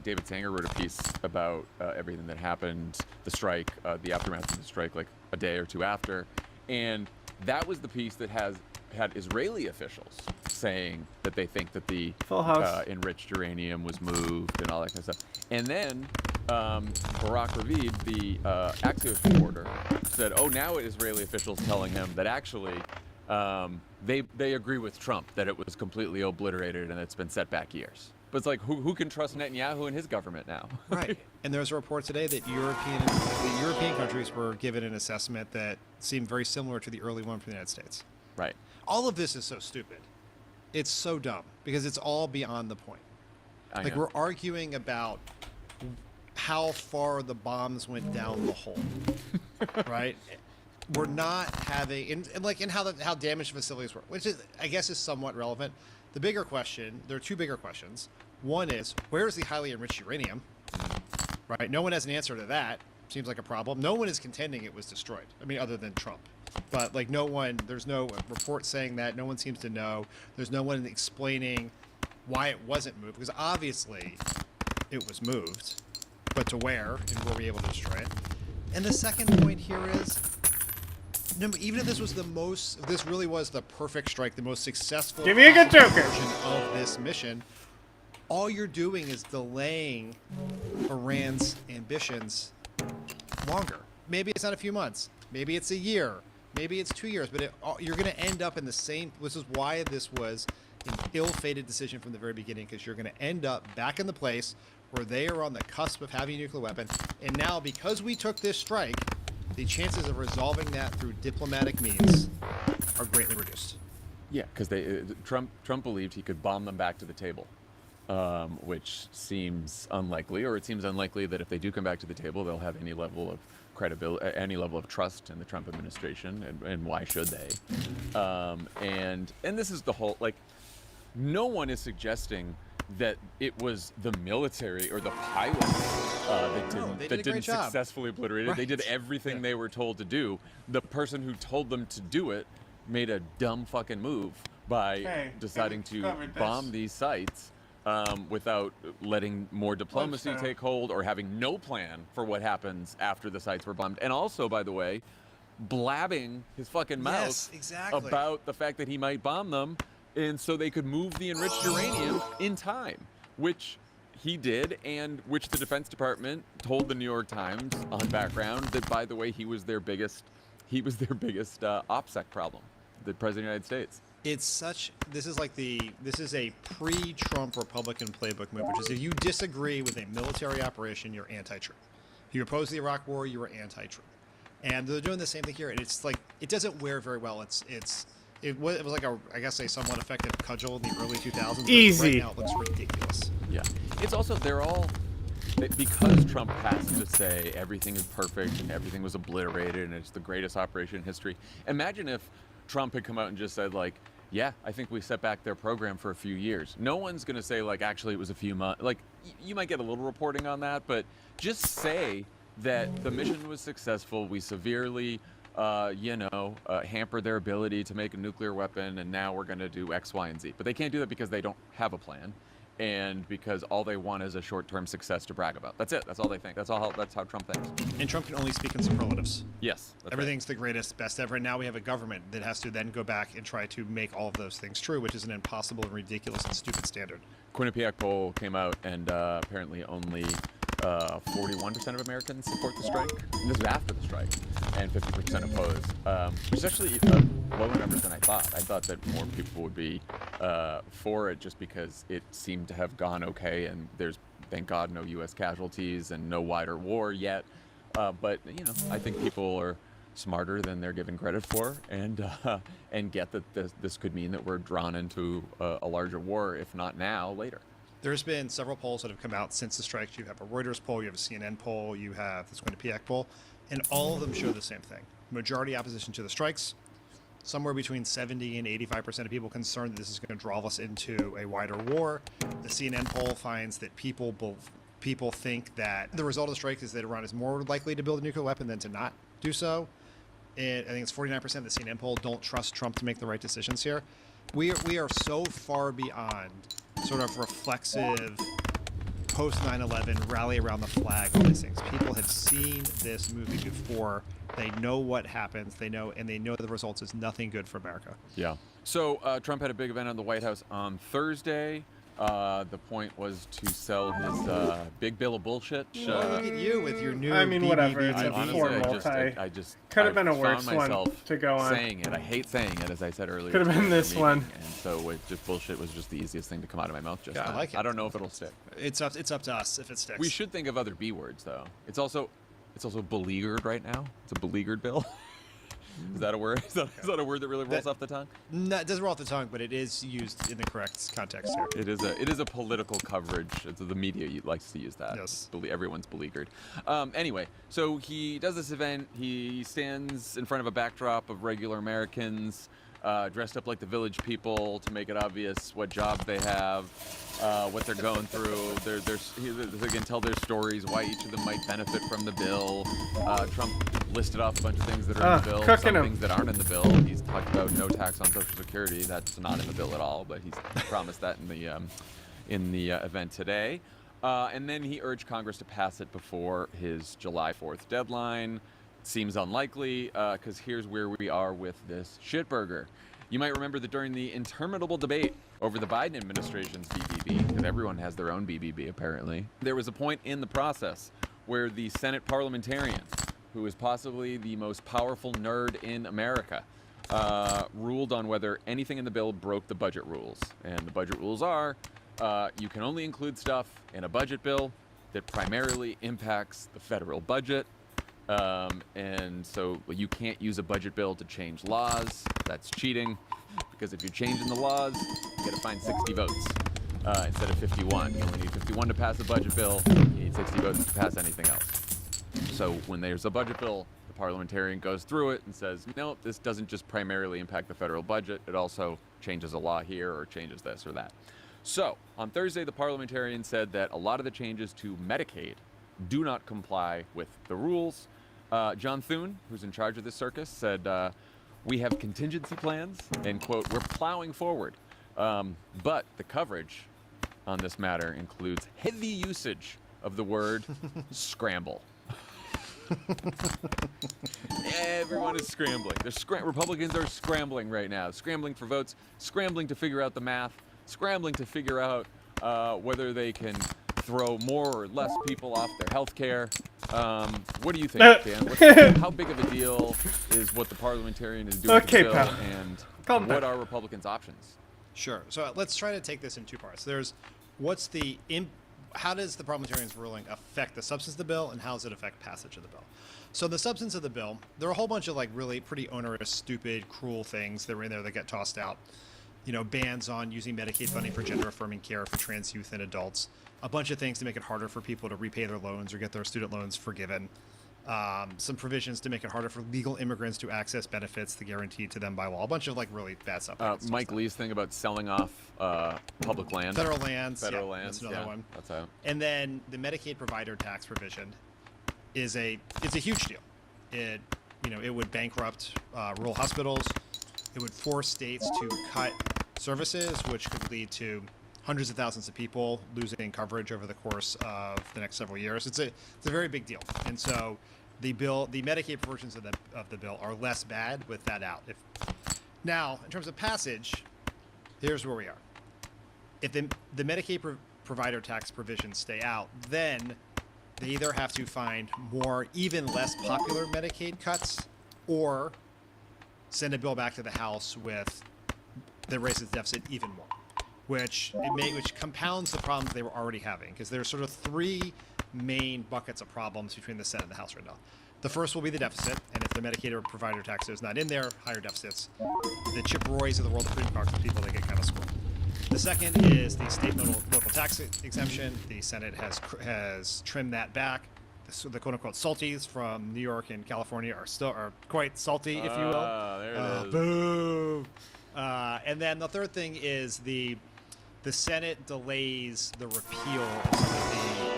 David Sanger wrote a piece about everything that happened, the strike, the aftermath of the strike, like a day or two after, and that was the piece that had Israeli officials saying that they think that the enriched uranium was moved and all that kind of stuff. And then Barak Ravid, the Axios reporter, said, "Oh, now Israeli officials telling him that actually they agree with Trump that it was completely obliterated and it's been set back years." But it's like, who can trust Netanyahu and his government now? Right. And there's a report today that the European countries were given an assessment that seemed very similar to the early one from the United States. Right. All of this is so stupid. It's so dumb because it's all beyond the point. Like, we're arguing about how far the bombs went down the hole, right? We're not having, and how damaged facilities were, which is, I guess, is somewhat relevant. The bigger question, there are two bigger questions. One is, where is the highly enriched uranium? Right? No one has an answer to that. Seems like a problem. No one is contending it was destroyed. I mean, other than Trump. But like, there's no report saying that. No one seems to know. There's no one explaining why it wasn't moved, because obviously it was moved, but to where, and were we able to destroy it? And the second point here is, even if this really was the perfect strike, the most successful Give me a good Joker version of this mission, all you're doing is delaying Iran's ambitions longer. Maybe it's not a few months, maybe it's a year, maybe it's 2 years, but you're going to end up in the same. This is why this was an ill-fated decision from the very beginning, because you're going to end up back in the place where they are on the cusp of having a nuclear weapon, and now because we took this strike, the chances of resolving that through diplomatic means are greatly reduced. Yeah, because Trump believed he could bomb them back to the table, which seems unlikely, or it seems unlikely that if they do come back to the table, they'll have any level of credibility, any level of trust in the Trump administration, and why should they? And this is the whole, like, no one is suggesting that it was the military or the pilots that didn't successfully obliterate it. Right. They did everything they were told to do. The person who told them to do it made a dumb fucking move by deciding to bomb these sites without letting more diplomacy take hold, or having no plan for what happens after the sites were bombed. And also, by the way, blabbing his fucking mouth about the fact that he might bomb them, and so they could move the enriched uranium in time, which he did, and which the Defense Department told the New York Times on background that, by the way, he was their biggest OPSEC problem, the President of the United States. This is a pre-Trump Republican playbook move, which is, if you disagree with a military operation, you're anti-troop. If you oppose the Iraq War, you were anti-troop. And they're doing the same thing here, and it's like, it doesn't wear very well. It was like I guess a somewhat effective cudgel in the early 2000s. Easy. Right now it looks ridiculous. Yeah. It's also, because Trump has to say everything is perfect and everything was obliterated and it's the greatest operation in history. Imagine if Trump had come out and just said, like, yeah, I think we set back their program for a few years. No one's going to say, like, actually it was a few months. Like, you might get a little reporting on that, but just say that the mission was successful. We severely hamper their ability to make a nuclear weapon, and now we're going to do X, Y, and Z. But they can't do that because they don't have a plan, and because all they want is a short-term success to brag about. That's it. That's all they think. That's how Trump thinks. And Trump can only speak in superlatives. Yes. Everything's the greatest, best ever. And now we have a government that has to then go back and try to make all of those things true, which is an impossible and ridiculous and stupid standard. Quinnipiac poll came out, and apparently only 41% of Americans support the strike. And this is after the strike, and 50% opposed, which is actually lower numbers than I thought. I thought that more people would be for it, just because it seemed to have gone okay, and there's, thank God, no U.S. casualties and no wider war yet. But I think people are smarter than they're given credit for, and get that this could mean that we're drawn into a larger war, if not now, later. There's been several polls that have come out since the strikes. You have a Reuters poll, you have a CNN poll, you have this Quinnipiac poll, and all of them show the same thing. Majority opposition to the strikes, somewhere between 70 and 85% of people concerned that this is going to draw us into a wider war. The CNN poll finds that people think that the result of the strike is that Iran is more likely to build a nuclear weapon than to not do so. And I think it's 49% of the CNN poll don't trust Trump to make the right decisions here. We are so far beyond sort of reflexive post 9/11 rally around the flag, all these things. People have seen this movie before. They know what happens. They know the results is nothing good for America. Yeah. So Trump had a big event on the White House on Thursday. The point was to sell his big bill of bullshit. Look at you with your new. I mean, whatever. It's a Honestly, formal. I just could have been a found worse one myself to go on. saying it. I hate saying it, as I said earlier. Could have been this one. And so just bullshit was just the easiest thing to come out of my mouth. Just I like it. I don't know if it'll stick. It's up to us if it sticks. We should think of other B words though. It's also beleaguered right now. It's a beleaguered bill. Is that a word? Is that a word that really rolls off the tongue? No, it doesn't roll off the tongue, but it is used in the correct context here. It is a political coverage. It's the media likes to use that. Yes. Everyone's beleaguered. Anyway, so he does this event. He stands in front of a backdrop of regular Americans, dressed up like the village people to make it obvious what jobs they have, what they're going through. They can tell their stories, why each of them might benefit from the bill. Trump listed off a bunch of things that are in the bill, some things that aren't in the bill. He's talked about no tax on Social Security. That's not in the bill at all, but he's promised that in the event today. And then he urged Congress to pass it before his July 4th deadline. Seems unlikely, because here's where we are with this shitburger. You might remember that during the interminable debate over the Biden administration's BBB, because everyone has their own BBB apparently, there was a point in the process where the Senate parliamentarian, who is possibly the most powerful nerd in America, ruled on whether anything in the bill broke the budget rules. And the budget rules are, you can only include stuff in a budget bill that primarily impacts the federal budget. And so you can't use a budget bill to change laws. That's cheating, because if you're changing the laws, you get to find 60 votes instead of 51. You only need 51 to pass a budget bill. You need 60 votes to pass anything else. So when there's a budget bill, the parliamentarian goes through it and says, no, this doesn't just primarily impact the federal budget. It also changes a law here or changes this or that. So on Thursday, the parliamentarian said that a lot of the changes to Medicaid do not comply with the rules. John Thune, who's in charge of this circus, said, we have contingency plans and, quote, we're plowing forward. But the coverage on this matter includes heavy usage of the word scramble. Everyone is scrambling. Republicans are scrambling right now, scrambling for votes, scrambling to figure out the math, scrambling to figure out whether they can throw more or less people off their health care. What do you think, Dan? How big of a deal is what the parliamentarian is doing with the bill, and what are Republicans' options? Sure. So let's try to take this in two parts. There's how does the parliamentarian's ruling affect the substance of the bill, and how does it affect passage of the bill? So the substance of the bill, there are a whole bunch of like really pretty onerous, stupid, cruel things that were in there that get tossed out. You know, bans on using Medicaid funding for gender-affirming care for trans youth and adults. A bunch of things to make it harder for people to repay their loans or get their student loans forgiven. Some provisions to make it harder for legal immigrants to access benefits that guaranteed to them by law. A bunch of like really bad stuff. Mike Lee's thing about selling off public land. Federal lands. Federal lands. That's another one. That's out. And then the Medicaid provider tax provision it's a huge deal. It would bankrupt rural hospitals. It would force states to cut services, which could lead to hundreds of thousands of people losing coverage over the course of the next several years. It's a very big deal. And so the Medicaid versions of the bill are less bad with that out. Now, in terms of passage, here's where we are. If the Medicaid provider tax provisions stay out, then they either have to find more, even less popular Medicaid cuts, or send a bill back to the House that raises the deficit even more, which compounds the problems they were already having, because there's sort of three main buckets of problems between the Senate and the House right now. The first will be the deficit, and if the Medicaid provider tax is not in there, higher deficits. The Chip Roys of the world, the Freedom Caucus people, they get kind of screwed. The second is the state and local tax exemption. The Senate has trimmed that back. The quote-unquote salties from New York and California are quite salty, if you will. There it is. Boo! And then the third thing is the Senate delays the repeal of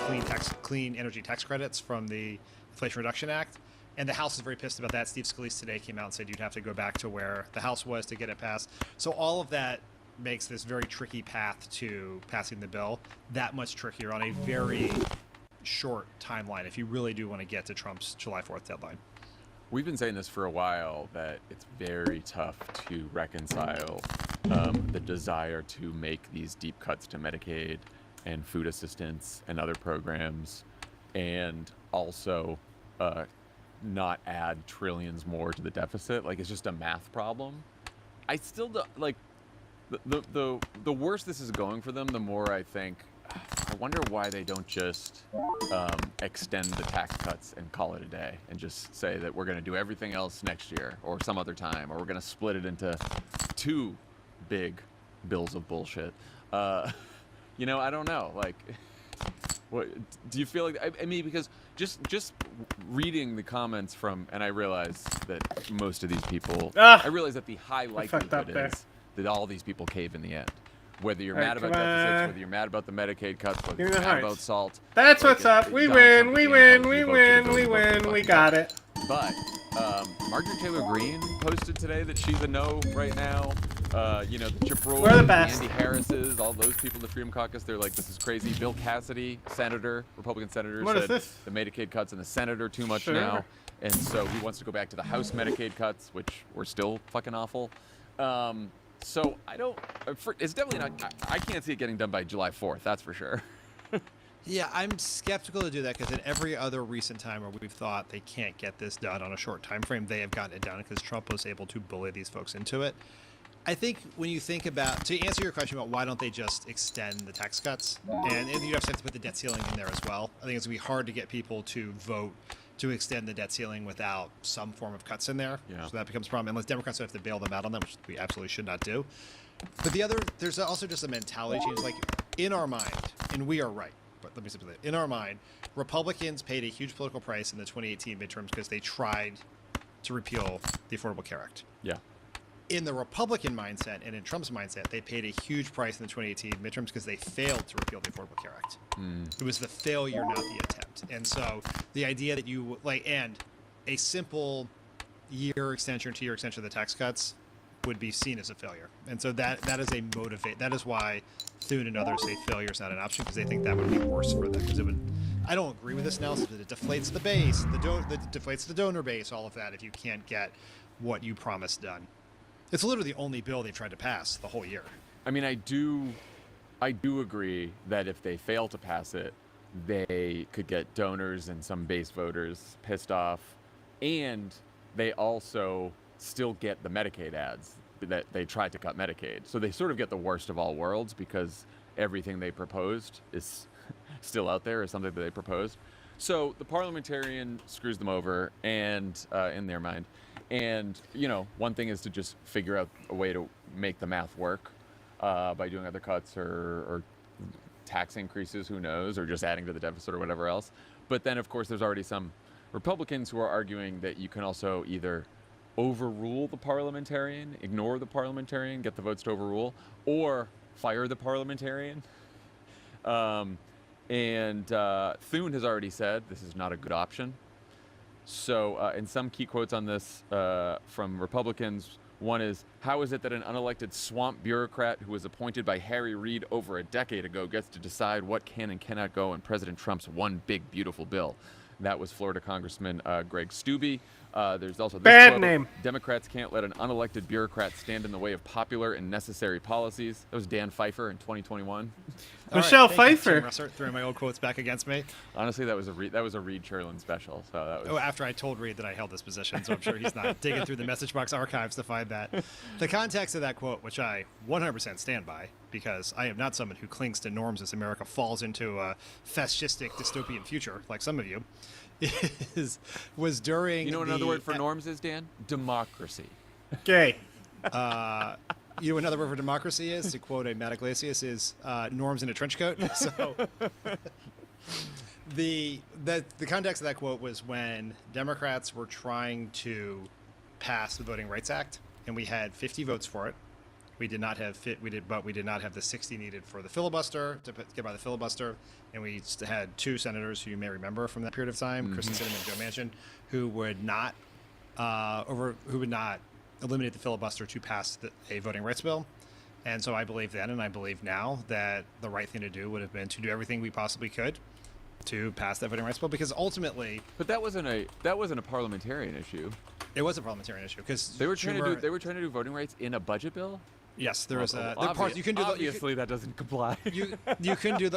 the clean energy tax credits from the Inflation Reduction Act. And the House is very pissed about that. Steve Scalise today came out and said you'd have to go back to where the House was to get it passed. So all of that makes this very tricky path to passing the bill that much trickier on a very short timeline if you really do want to get to Trump's July 4th deadline. We've been saying this for a while, that it's very tough to reconcile the desire to make these deep cuts to Medicaid and food assistance and other programs, and also not add trillions more to the deficit. Like, it's just a math problem. I still don't, like, the worse this is going for them, the more I think, I wonder why they don't just extend the tax cuts and call it a day and just say that we're going to do everything else next year or some other time, or we're going to split it into 2 big bills of bullshit. You know, I don't know. Like, what do you feel like? I mean, because just reading the comments from, and I realize that most of these people, I realize that the high likelihood is that all these people cave in the end. Whether you're mad about deficits, whether you're mad about the Medicaid cuts, whether you're mad about salt. That's what's up. We win. We win. We win. We win. We got it. But Marjorie Taylor Greene posted today that she's a no right now. You know, the Chip Roy, Andy Harris's, all those people in the Freedom Caucus, they're like, this is crazy. Bill Cassidy, senator, Republican senator, said the Medicaid cuts in the Senate are too much now. And so he wants to go back to the House Medicaid cuts, which were still fucking awful. So I don't, it's definitely not, I can't see it getting done by July 4th, that's for sure. Yeah, I'm skeptical to do that because in every other recent time where we've thought they can't get this done on a short time frame, they have gotten it done because Trump was able to bully these folks into it. I think when you think about, to answer your question about why don't they just extend the tax cuts, and you have to put the debt ceiling in there as well. I think it's going to be hard to get people to vote to extend the debt ceiling without some form of cuts in there. Yeah. So that becomes a problem, unless Democrats have to bail them out on them, which we absolutely should not do. But there's also just a mentality change. Like, in our mind, and we are right, but let me simply say, in our mind, Republicans paid a huge political price in the 2018 midterms because they tried to repeal the Affordable Care Act. Yeah. In the Republican mindset and in Trump's mindset, they paid a huge price in the 2018 midterms because they failed to repeal the Affordable Care Act. It was the failure, not the attempt. And so the idea that you, like, and a simple year extension or 2-year extension of the tax cuts would be seen as a failure. And so that is a motivate. That is why Thune and others say failure is not an option, because they think that would be worse for them. Because it would, I don't agree with this analysis, that it deflates the base, deflates the donor base, all of that, if you can't get what you promised done. It's literally the only bill they've tried to pass the whole year. I mean, I do agree that if they fail to pass it, they could get donors and some base voters pissed off, and they also still get the Medicaid ads that they tried to cut Medicaid. So they sort of get the worst of all worlds because everything they proposed is still out there, is something that they proposed. So the parliamentarian screws them over, and in their mind. And, you know, one thing is to just figure out a way to make the math work by doing other cuts or tax increases, who knows, or just adding to the deficit or whatever else. But then, of course, there's already some Republicans who are arguing that you can also either overrule the parliamentarian, ignore the parliamentarian, get the votes to overrule, or fire the parliamentarian. And Thune has already said this is not a good option. So, in some key quotes on this from Republicans, one is, how is it that an unelected swamp bureaucrat who was appointed by Harry Reid over a decade ago gets to decide what can and cannot go in President Trump's one big, beautiful bill? That was Florida Congressman Greg Steube. There's also this bad quote, name. Democrats can't let an unelected bureaucrat stand in the way of popular and necessary policies. That was Dan Pfeiffer in 2021. Michelle Pfeiffer. Throwing my old quotes back against me. Honestly, that was a Reed Cherlin special. So that was. Oh, after I told Reed that I held this position, so I'm sure he's not digging through the message box archives to find that. The context of that quote, which I 100% stand by, because I am not someone who clings to norms as America falls into a fascistic dystopian future, like some of you, was during. You know what another word for norms is, Dan? Democracy. Gay. You know another word for democracy is, to quote a Matt Iglesias, is norms in a trench coat. So the context of that quote was when Democrats were trying to pass the Voting Rights Act, and we had 50 votes for it. We did not have but we did not have the 60 needed for the filibuster to get by the filibuster, and we had 2 senators who you may remember from that period of time, Kristen Sinema and Joe Manchin, who would not eliminate the filibuster to pass a voting rights bill. And so I believe then, and I believe now, that the right thing to do would have been to do everything we possibly could to pass that voting rights bill, because ultimately. But that wasn't a parliamentarian issue. It was a parliamentarian issue because they were trying to do voting rights in a budget bill. Yes, there is a. There are parts you can do. Obviously, that doesn't comply. You can do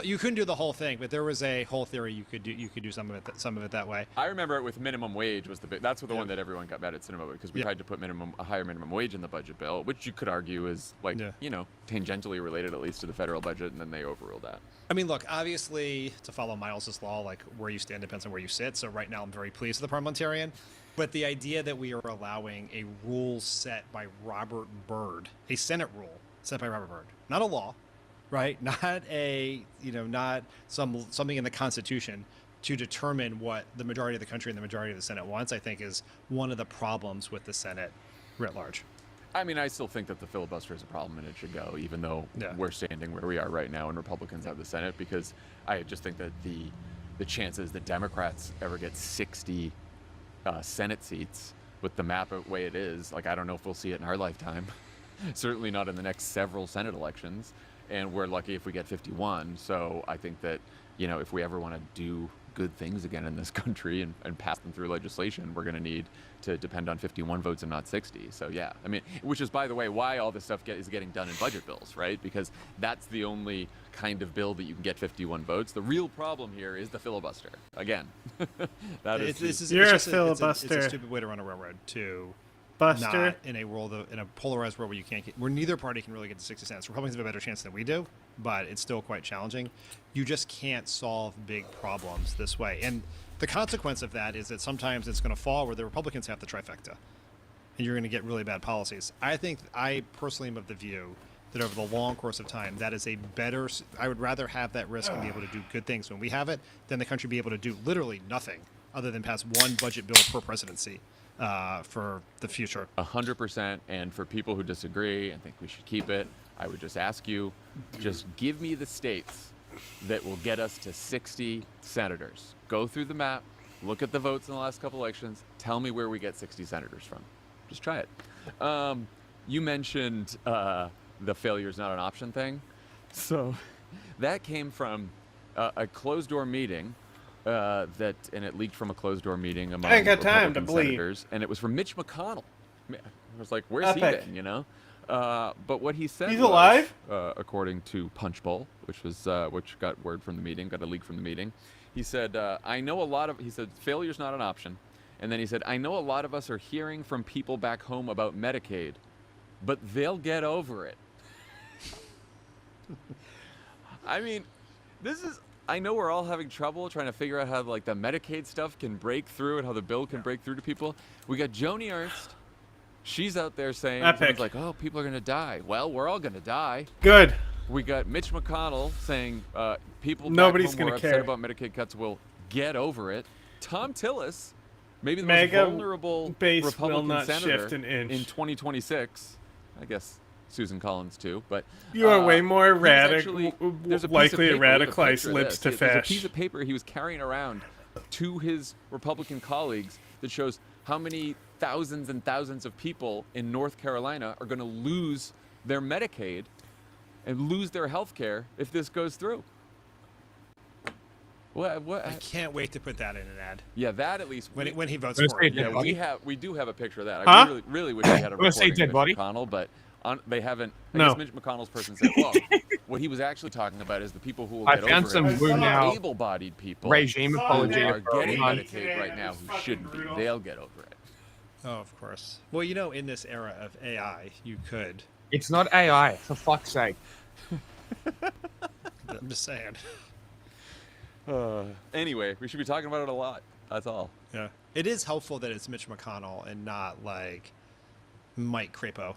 the whole thing, but there was a whole theory you could do some of it that way. I remember it with minimum wage was the big. That's the one that everyone got mad at cinema because we tried to put a higher minimum wage in the budget bill, which you could argue is like tangentially related at least to the federal budget, and then they overruled that. I mean, look, obviously, to follow Miles's law, like where you stand depends on where you sit. So right now, I'm very pleased with the parliamentarian. But the idea that we are allowing a rule set by Robert Byrd, a Senate rule set by Robert Byrd, not a law, right? Not a, not something in the Constitution to determine what the majority of the country and the majority of the Senate wants, I think is one of the problems with the Senate writ large. I mean, I still think that the filibuster is a problem and it should go, even though we're standing where we are right now and Republicans have the Senate, because I just think that the chances that Democrats ever get 60 Senate seats with the map the way it is, like I don't know if we'll see it in our lifetime. Certainly not in the next several Senate elections, and we're lucky if we get 51. So I think that if we ever want to do good things again in this country and pass them through legislation, we're going to need to depend on 51 votes and not 60. So yeah, I mean, which is, by the way, why all this stuff is getting done in budget bills, right? Because that's the only kind of bill that you can get 51 votes. The real problem here is the filibuster. Again, It's a stupid way to run a railroad to not in a world in a polarized world where you can't get, where neither party can really get to 60 cents. Republicans have a better chance than we do, but it's still quite challenging. You just can't solve big problems this way, and the consequence of that is that sometimes it's going to fall where the Republicans have the trifecta, and you're going to get really bad policies. I personally am of the view that over the long course of time, that is a better. I would rather have that risk and be able to do good things when we have it than the country be able to do literally nothing other than pass one budget bill per presidency for the future. 100%. And for people who disagree and think we should keep it, I would just ask you, just give me the states that will get us to 60 senators. Go through the map, look at the votes in the last couple elections, tell me where we get 60 senators from. Just try it. You mentioned the failure is not an option thing. So that came from a closed-door meeting and it leaked from a closed-door meeting among Republican senators, and it was from Mitch McConnell. I was like, where's he been, But what he said He's was, alive? According to Punchbowl, which got word from the meeting, got a leak from the meeting, he said, he said, failure's not an option. And then he said, I know a lot of us are hearing from people back home about Medicaid, but they'll get over it. I mean, I know we're all having trouble trying to figure out how the Medicaid stuff can break through and how the bill can break through to people. We got Joni Ernst. She's out there saying, like, oh, people are going to die. Well, we're all going to die. Good. We got Mitch McConnell saying people nobody's going to care upset about Medicaid cuts will get over it. Tom Tillis, maybe the most vulnerable Republican senator in 2026. I guess Susan Collins too, but you are way more likely to radicalize lips to There's a piece of paper he was carrying around to his Republican colleagues that shows how many thousands and thousands of people in North Carolina are going to lose their Medicaid and lose their health care if this goes through. What? I can't wait to put that in an ad. Yeah, that at least when he votes for it. Yeah, we do have a picture of that. I really wish we had a recording of Mitch McConnell, but they haven't. I guess Mitch McConnell's person said, well, what he was actually talking about is the people who will get over it. Able-bodied people regime are getting Medicaid right now who shouldn't be. They'll get over it. Oh, of course. Well, in this era of AI, you could. It's not AI, for fuck's sake. I'm just saying. Anyway, we should be talking about it a lot. That's all. Yeah. It is helpful that it's Mitch McConnell and not like Mike Crapo.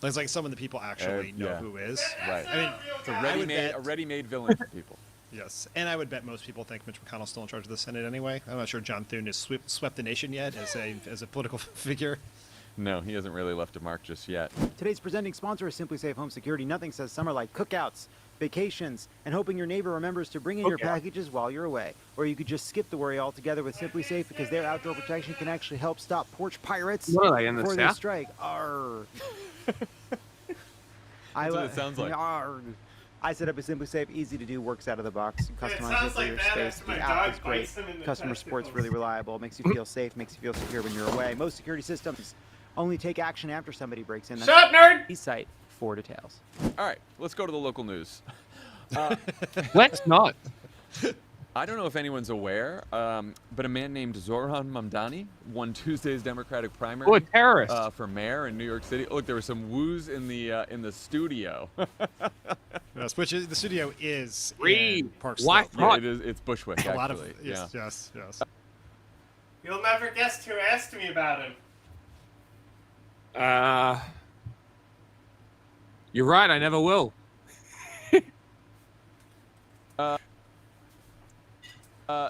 It's like some of the people actually know who is. Right. I mean, it's a ready-made villain for people. Yes, and I would bet most people think Mitch McConnell's still in charge of the Senate anyway. I'm not sure John Thune has swept the nation yet as a political figure. No, he hasn't really left a mark just yet. Today's presenting sponsor is Simply Safe Home Security. Nothing says summer like cookouts, vacations, and hoping your neighbor remembers to bring in your packages while you're away. Or you could just skip the worry altogether with Simply Safe because their outdoor protection can actually help stop porch pirates before they strike. Arrgh. That's what it sounds like. Arrgh. I set up a Simply Safe, easy to do, works out of the box. Customize it for your space. The app is great. Customer support's really reliable. Makes you feel safe, makes you feel secure when you're away. Most security systems only take action after somebody breaks in. Shut up, nerd! Site 4 details. All right, let's go to the local news. Let's not. I don't know if anyone's aware, but a man named Zoran Mamdani won Tuesday's Democratic primary. Oh, a terrorist. For mayor in New York City. Look, there were some woos in the studio. Yes, which is, the studio is Reed, in Park Why Slope. not? It's Bushwick, A lot actually. of yes. You'll never guess who asked me about him. You're right. I never will.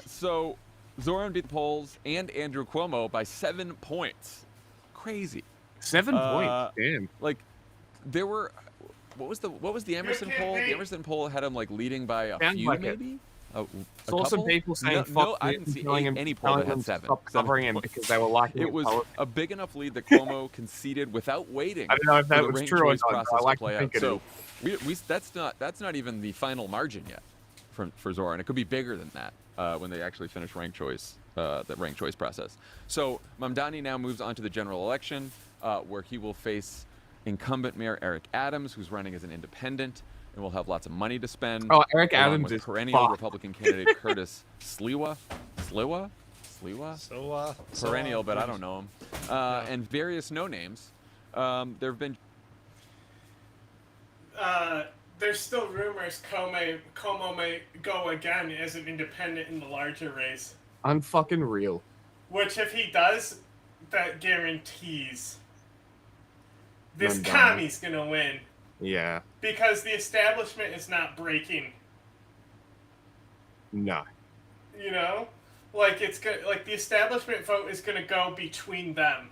So Zoran beat the polls and Andrew Cuomo by 7 points. Crazy. 7 points. Damn. Like, there were. What was the Emerson poll? The Emerson poll had him like leading by a Sounds few, like it. maybe. A Saw some couple? people saying no, I didn't see any poll that had 7. Stop covering him because they were liking it was politics. a big enough lead that Cuomo conceded without waiting. I don't know if that for the was ranked true or choice not, but I process like to play to think out. it So that's not even the final margin yet for Zoran. It could be bigger than that when they actually finish ranked choice, the ranked choice process. So Mamdani now moves on to the general election, where he will face incumbent Mayor Eric Adams, who's running as an independent, and will have lots of money to spend. Oh, Eric along Adams with is perennial fucked. Republican candidate Curtis Sliwa. Perennial, but I don't know him. And various no names. There have been. There's still rumors Como may go again as an independent in the larger race. Unfucking real. Which, if he does, that guarantees this None done. commie's gonna win. Yeah. Because the establishment is not breaking. No. You know? Like, it's gonna, like, the establishment vote is gonna go between them.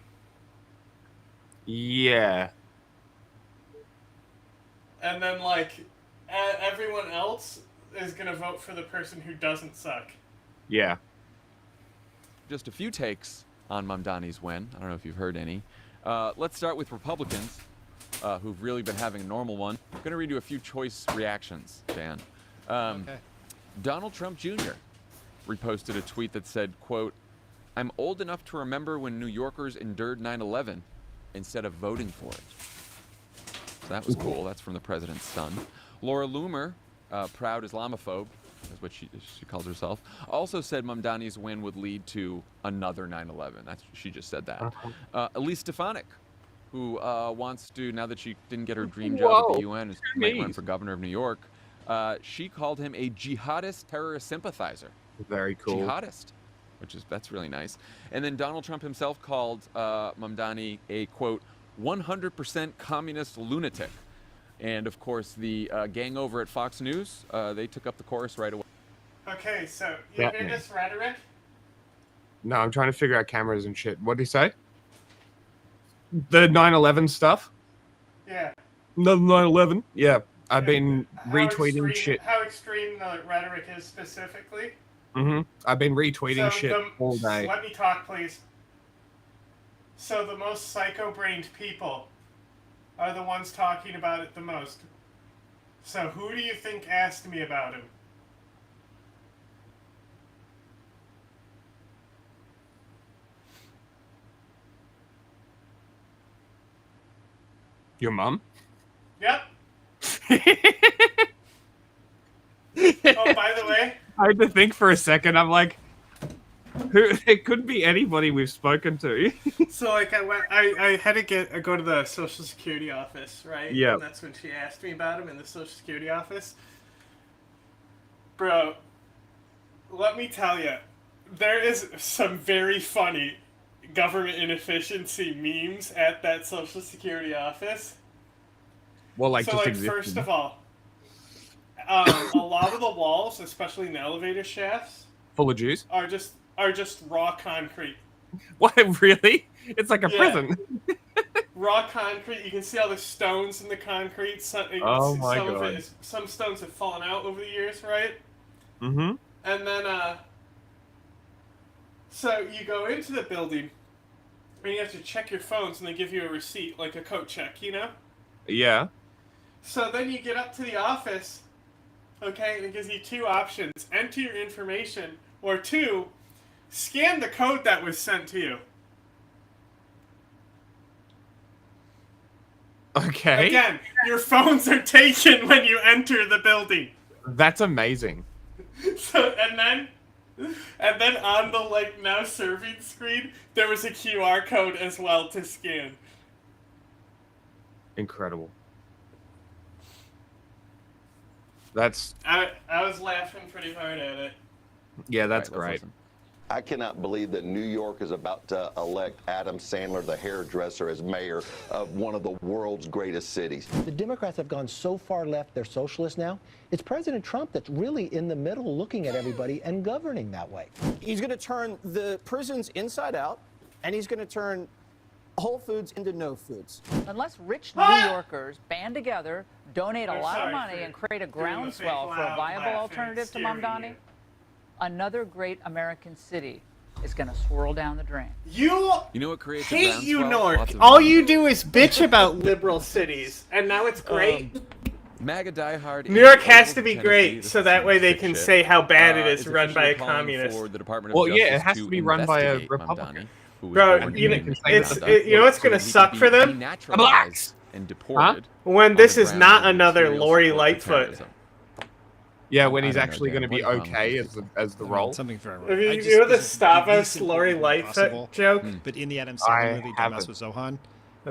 Yeah. And then, like, everyone else is gonna vote for the person who doesn't suck. Yeah. Just a few takes on Mamdani's win. I don't know if you've heard any. Let's start with Republicans, who've really been having a normal one. I'm going to read you a few choice reactions, Dan. Okay. Donald Trump Jr. reposted a tweet that said, quote, "I'm old enough to remember when New Yorkers endured 9/11 instead of voting for it." So that was cool. That's from the president's son. Laura Loomer, proud Islamophobe, is what she calls herself, also said Mamdani's win would lead to another 9/11. She just said that. Elise Stefanik, who wants to, now that she didn't get her dream job at the UN, might run for governor of New York, she called him a jihadist terrorist sympathizer. Very cool. Jihadist, that's really nice. And then Donald Trump himself called Mamdani a, quote, 100% communist lunatic. And of course, the gang over at Fox News, they took up the chorus right away. Okay, so you hear this rhetoric? No, I'm trying to figure out cameras and shit. What did he say? The 9/11 stuff? Yeah. No, 9/11? Yeah. I've been retweeting shit. How extreme the rhetoric is specifically? I've been retweeting shit all day. Let me talk, please. So the most psycho-brained people are the ones talking about it the most. So who do you think asked me about him? Your mom? Yep. Oh, by the way, I had to think for a second. I'm like, who? It could be anybody we've spoken to. so like I had to go to the Social Security office, right? Yeah. And that's when she asked me about him in the Social Security office. Bro, let me tell you, there is some very funny government inefficiency memes at that Social Security office. Well, like, so, just like, existing. first of all, a lot of the walls, especially in the elevator shafts, Full of Jews? are just raw concrete. What, really? It's like a prison. Raw concrete. You can see all the stones in the concrete. Oh my God. Some stones have fallen out over the years, right? Mm-hmm. And then, so you go into the building, and you have to check your phones, and they give you a receipt, like a coat check, you know? Yeah. So then you get up to the office, okay, and it gives you two options. Enter your information, or 2, scan the code that was sent to you. Okay. Again, your phones are taken when you enter the building. That's amazing. So and then on the like now serving screen, there was a QR code as well to scan. Incredible. That's. I was laughing pretty hard at it. Yeah, that's great. I cannot believe that New York is about to elect Adam Sandler, the hairdresser, as mayor of one of the world's greatest cities. The Democrats have gone so far left, they're socialists now. It's President Trump that's really in the middle looking at everybody and governing that way. He's going to turn the prisons inside out, and he's going to turn Whole Foods into no foods. Unless rich New Yorkers band together, donate a lot of money, and create a groundswell for a viable alternative to Mamdani, another great American city is going to swirl down the drain. You know what creates hate you, Nork. All you do is bitch about liberal cities, and now it's great. MAGA diehard. New York has to be great, so that way they can say how bad it is run by a communist. Well, yeah, it has to be run by a Republican. Bro, you know what's gonna suck for them? And deported. When this is not another Lori Lightfoot. Yeah, when he's actually going to be okay as the role. Something for You know the Stavros Lori Lightfoot joke? But in the Adam Sandler movie, Don't Mess with Zohan,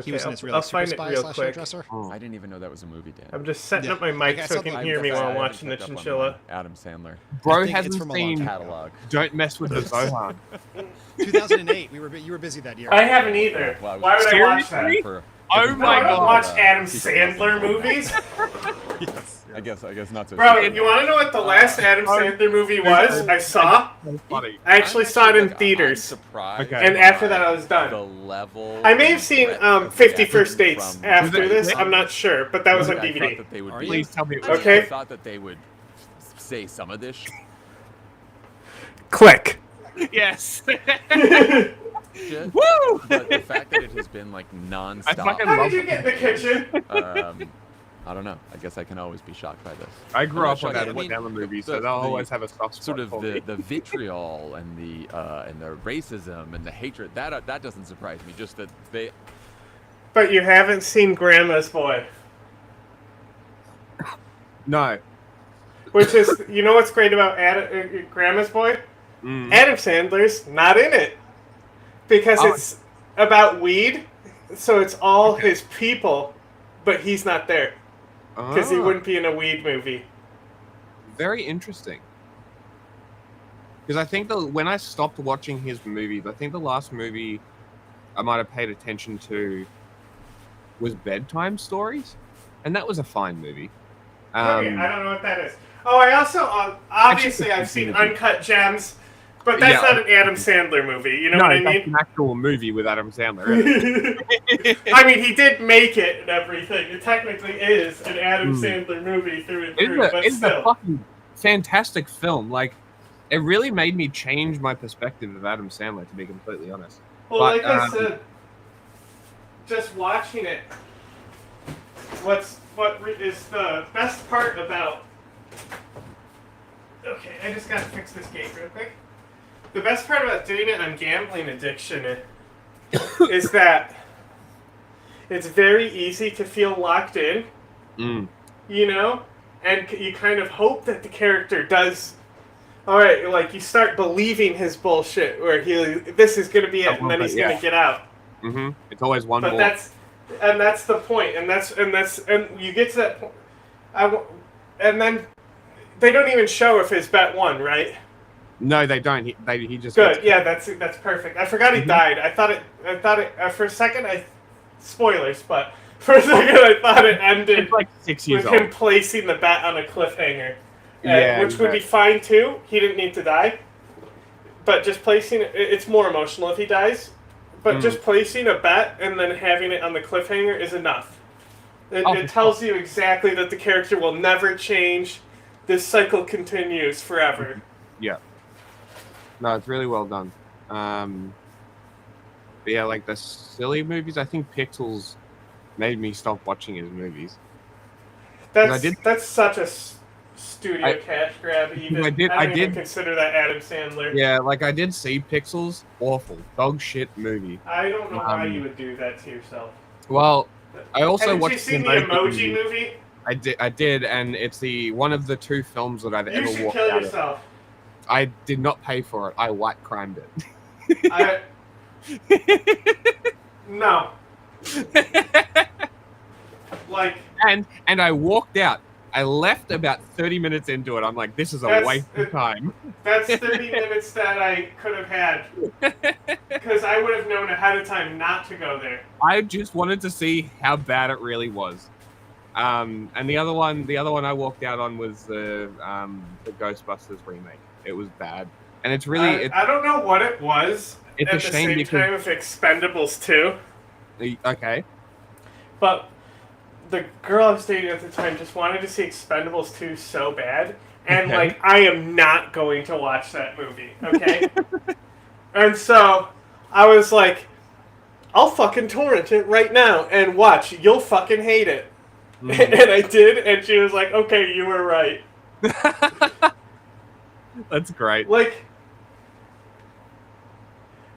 he was an Israeli super spy / hairdresser. I didn't even know that was a movie, Dan. I'm just setting up my mic so you can hear me while I'm watching the chinchilla. Adam Sandler. Bro hasn't seen Don't Mess with the Zohan. 2008. You were busy that year. I haven't either. Why would I watch that? Oh my god! Watch Adam Sandler movies? Yes. I guess not so. Bro, you want to know what the last Adam Sandler movie was? I saw. I actually saw it in theaters. And after that, I was done. The level. I may have seen 50 First Dates after this. I'm not sure, but that was on DVD. Please tell me. Okay. I thought that they would say some of this. Click. Yes. Woo! But the fact that it has been like non-stop. How did you get in the kitchen? I don't know. I guess I can always be shocked by this. I grew up on Adam Sandler movies, so they'll always have a soft spot sort of for me. the vitriol and the racism and the hatred that doesn't surprise me. Just that they. But you haven't seen Grandma's Boy. No. Which is, you know what's great about Grandma's Boy? Adam Sandler's not in it. Because it's about weed, so it's all his people, but he's not there. Because he wouldn't be in a weed movie. Very interesting. Because I think when I stopped watching his movies, I think the last movie I might have paid attention to was Bedtime Stories, and that was a fine movie. Okay, I don't know what that is. Oh, I also, obviously I've seen Uncut Gems, but that's not an Adam Sandler movie, you know what I mean? That's an actual movie with Adam Sandler. I mean, he did make it and everything. It technically is an Adam Sandler movie through and through, but it's still. a fucking fantastic film. Like, it really made me change my perspective of Adam Sandler, to be completely honest. Well, like I said, just watching it, what is the best part about... Okay, I just gotta fix this gate real quick. The best part about doing it on Gambling Addiction is that it's very easy to feel locked in, you know? And you kind of hope that the character does... Alright, like, you start believing his bullshit, where this is gonna be it, and then he's gonna get out. It's always one But ball. that's the point, and you get to that point, and then they don't even show if his bet won, right? No, they don't. He just good. Yeah, that's perfect. I forgot he died. I thought it for a second. Spoilers, but for a second I thought it ended it's like 6 years with old. him placing the bet on a cliffhanger, Yeah, which would be fine too. He didn't need to die, but just placing it's more emotional if he dies. But just placing a bet and then having it on the cliffhanger is enough. It tells you exactly that the character will never change. This cycle continues forever. Yeah. No, it's really well done. But yeah, like the silly movies, I think Pixels made me stop watching his movies. That's such a studio cash grab. Even I don't even consider that Adam Sandler. Yeah, like I did see Pixels, awful, dog shit movie. I don't know why you would do that to yourself. Well, I also Haven't watched you seen the Emoji movie? I did, and it's one of the 2 films that I've You ever should walked kill out yourself. of. I did not pay for it. I white crimed it. No. Like. And I walked out. I left about 30 minutes into it. I'm like, this is a waste of time. That's 30 minutes that I could have had. Because I would have known ahead of time not to go there. I just wanted to see how bad it really was. And the other one I walked out on was the Ghostbusters remake. It was bad, and it's really. I don't know what it was. It's at a shame the same time of Expendables 2. Okay. But the girl I was dating at the time just wanted to see Expendables 2 so bad, and like I am not going to watch that movie. Okay. And so I was like, I'll fucking torrent it right now and watch. You'll fucking hate it. And I did, and she was like, okay, you were right. That's great. Like,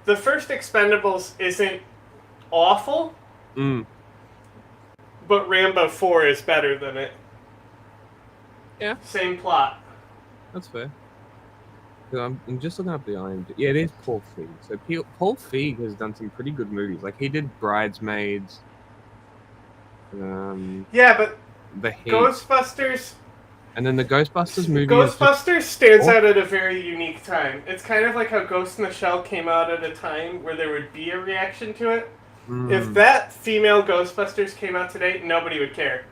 the first Expendables isn't awful, but Rambo 4 is better than it. Yeah. Same plot. That's fair. I'm just looking up the IMDb. Yeah, it is Paul Feig. So Paul Feig has done some pretty good movies. Like, he did Bridesmaids. Yeah, but The Heat. Ghostbusters... And then the Ghostbusters movie Ghostbusters stands out at a very unique time. It's kind of like how Ghost in the Shell came out at a time where there would be a reaction to it. If that female Ghostbusters came out today, nobody would care.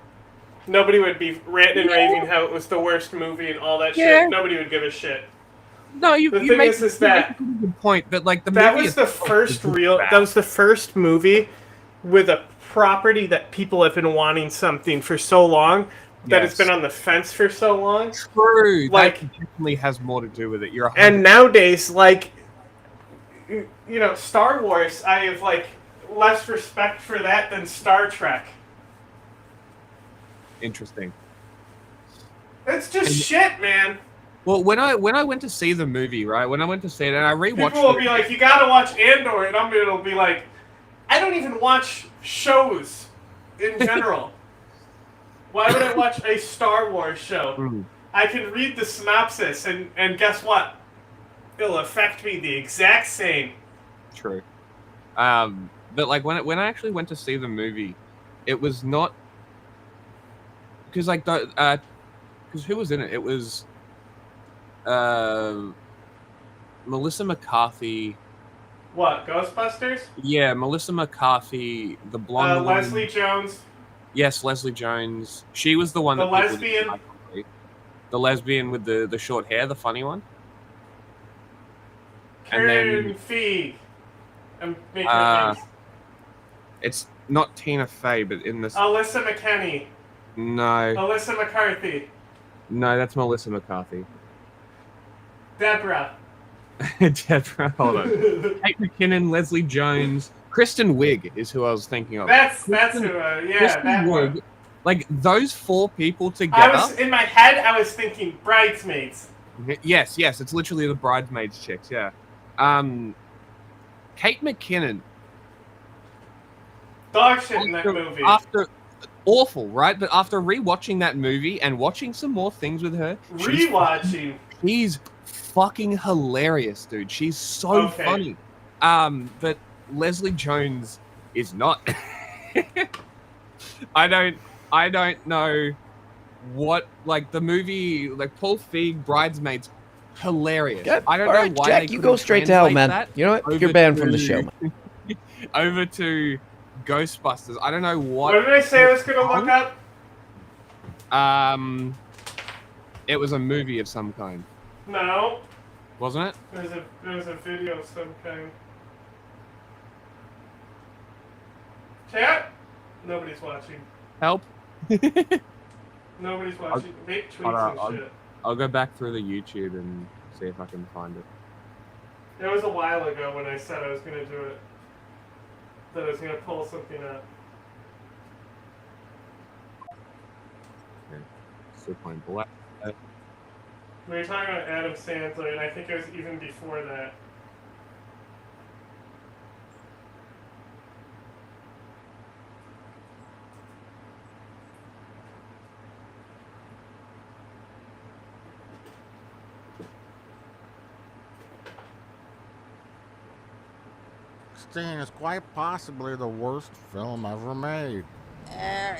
Nobody would be ranting and raving how it was the worst movie and all that shit. Nobody would give a shit. No, the thing is that a good point, but like that was the first that was the first movie with a property that people have been wanting something for so long that it's been on the fence for so long. True, like that definitely has more to do with it. You're 100%. And nowadays, like, you know, Star Wars, I have like less respect for that than Star Trek. Interesting. It's just shit, man. Well, when I went to see the movie, right? When I went to see it, and I rewatched People will be like, "You gotta watch Andor," and it'll be like, "I don't even watch shows in general. Why would I watch a Star Wars show? I can read the synopsis, and guess what? It'll affect me the exact same." True. But like when I actually went to see the movie, it was not because like because who was in it? It was Melissa McCarthy. What, Ghostbusters? Yeah, Melissa McCarthy, the blonde woman. Leslie Jones. Yes, Leslie Jones. She was the one. The that lesbian. The lesbian with the short hair, the funny one. Karen Feig. I'm making a face. It's not Tina Fey, but in this. Alyssa McKinney. No. Alyssa McCarthy. No, that's Melissa McCarthy. Deborah. Deborah, hold on. Kate McKinnon, Leslie Jones, Kristen Wiig is who I was thinking of. That's who. Yeah, Kristen that Wiig, one. like those 4 people together. In my head, I was thinking Bridesmaids. Yes, it's literally the Bridesmaids chicks. Yeah. Kate McKinnon. Dog shit in that movie. Awful, right? But after rewatching that movie and watching some more things with her, she's fucking hilarious, dude. She's so funny. But Leslie Jones is not. I don't know what, like, the movie, like Paul Feig, Bridesmaids, hilarious. I don't know why Jack, you go straight to hell, man. You know what? You're banned from the show, man. Over to Ghostbusters. I don't know what. What did I say I was gonna look up? It was a movie of some kind. No. Wasn't it? There's a video of some kind. Chat? Nobody's watching. Help. Nobody's watching. Make tweets and shit. I'll go back through the YouTube and see if I can find it. It was a while ago when I said I was gonna do it. That I was gonna pull something up. Okay. Still playing Black. We were talking about Adam Sandler, and I think it was even before that. 2016 is quite possibly the worst film ever made. Now,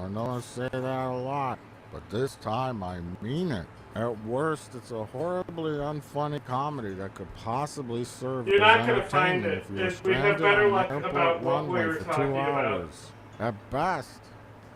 I know I say that a lot, but this time I mean it. At worst, it's a horribly unfunny comedy that could possibly serve You're as not gonna find entertainment it. if you're We have stranded better on luck an about airport what we runway were for 2 talking about. hours. At best,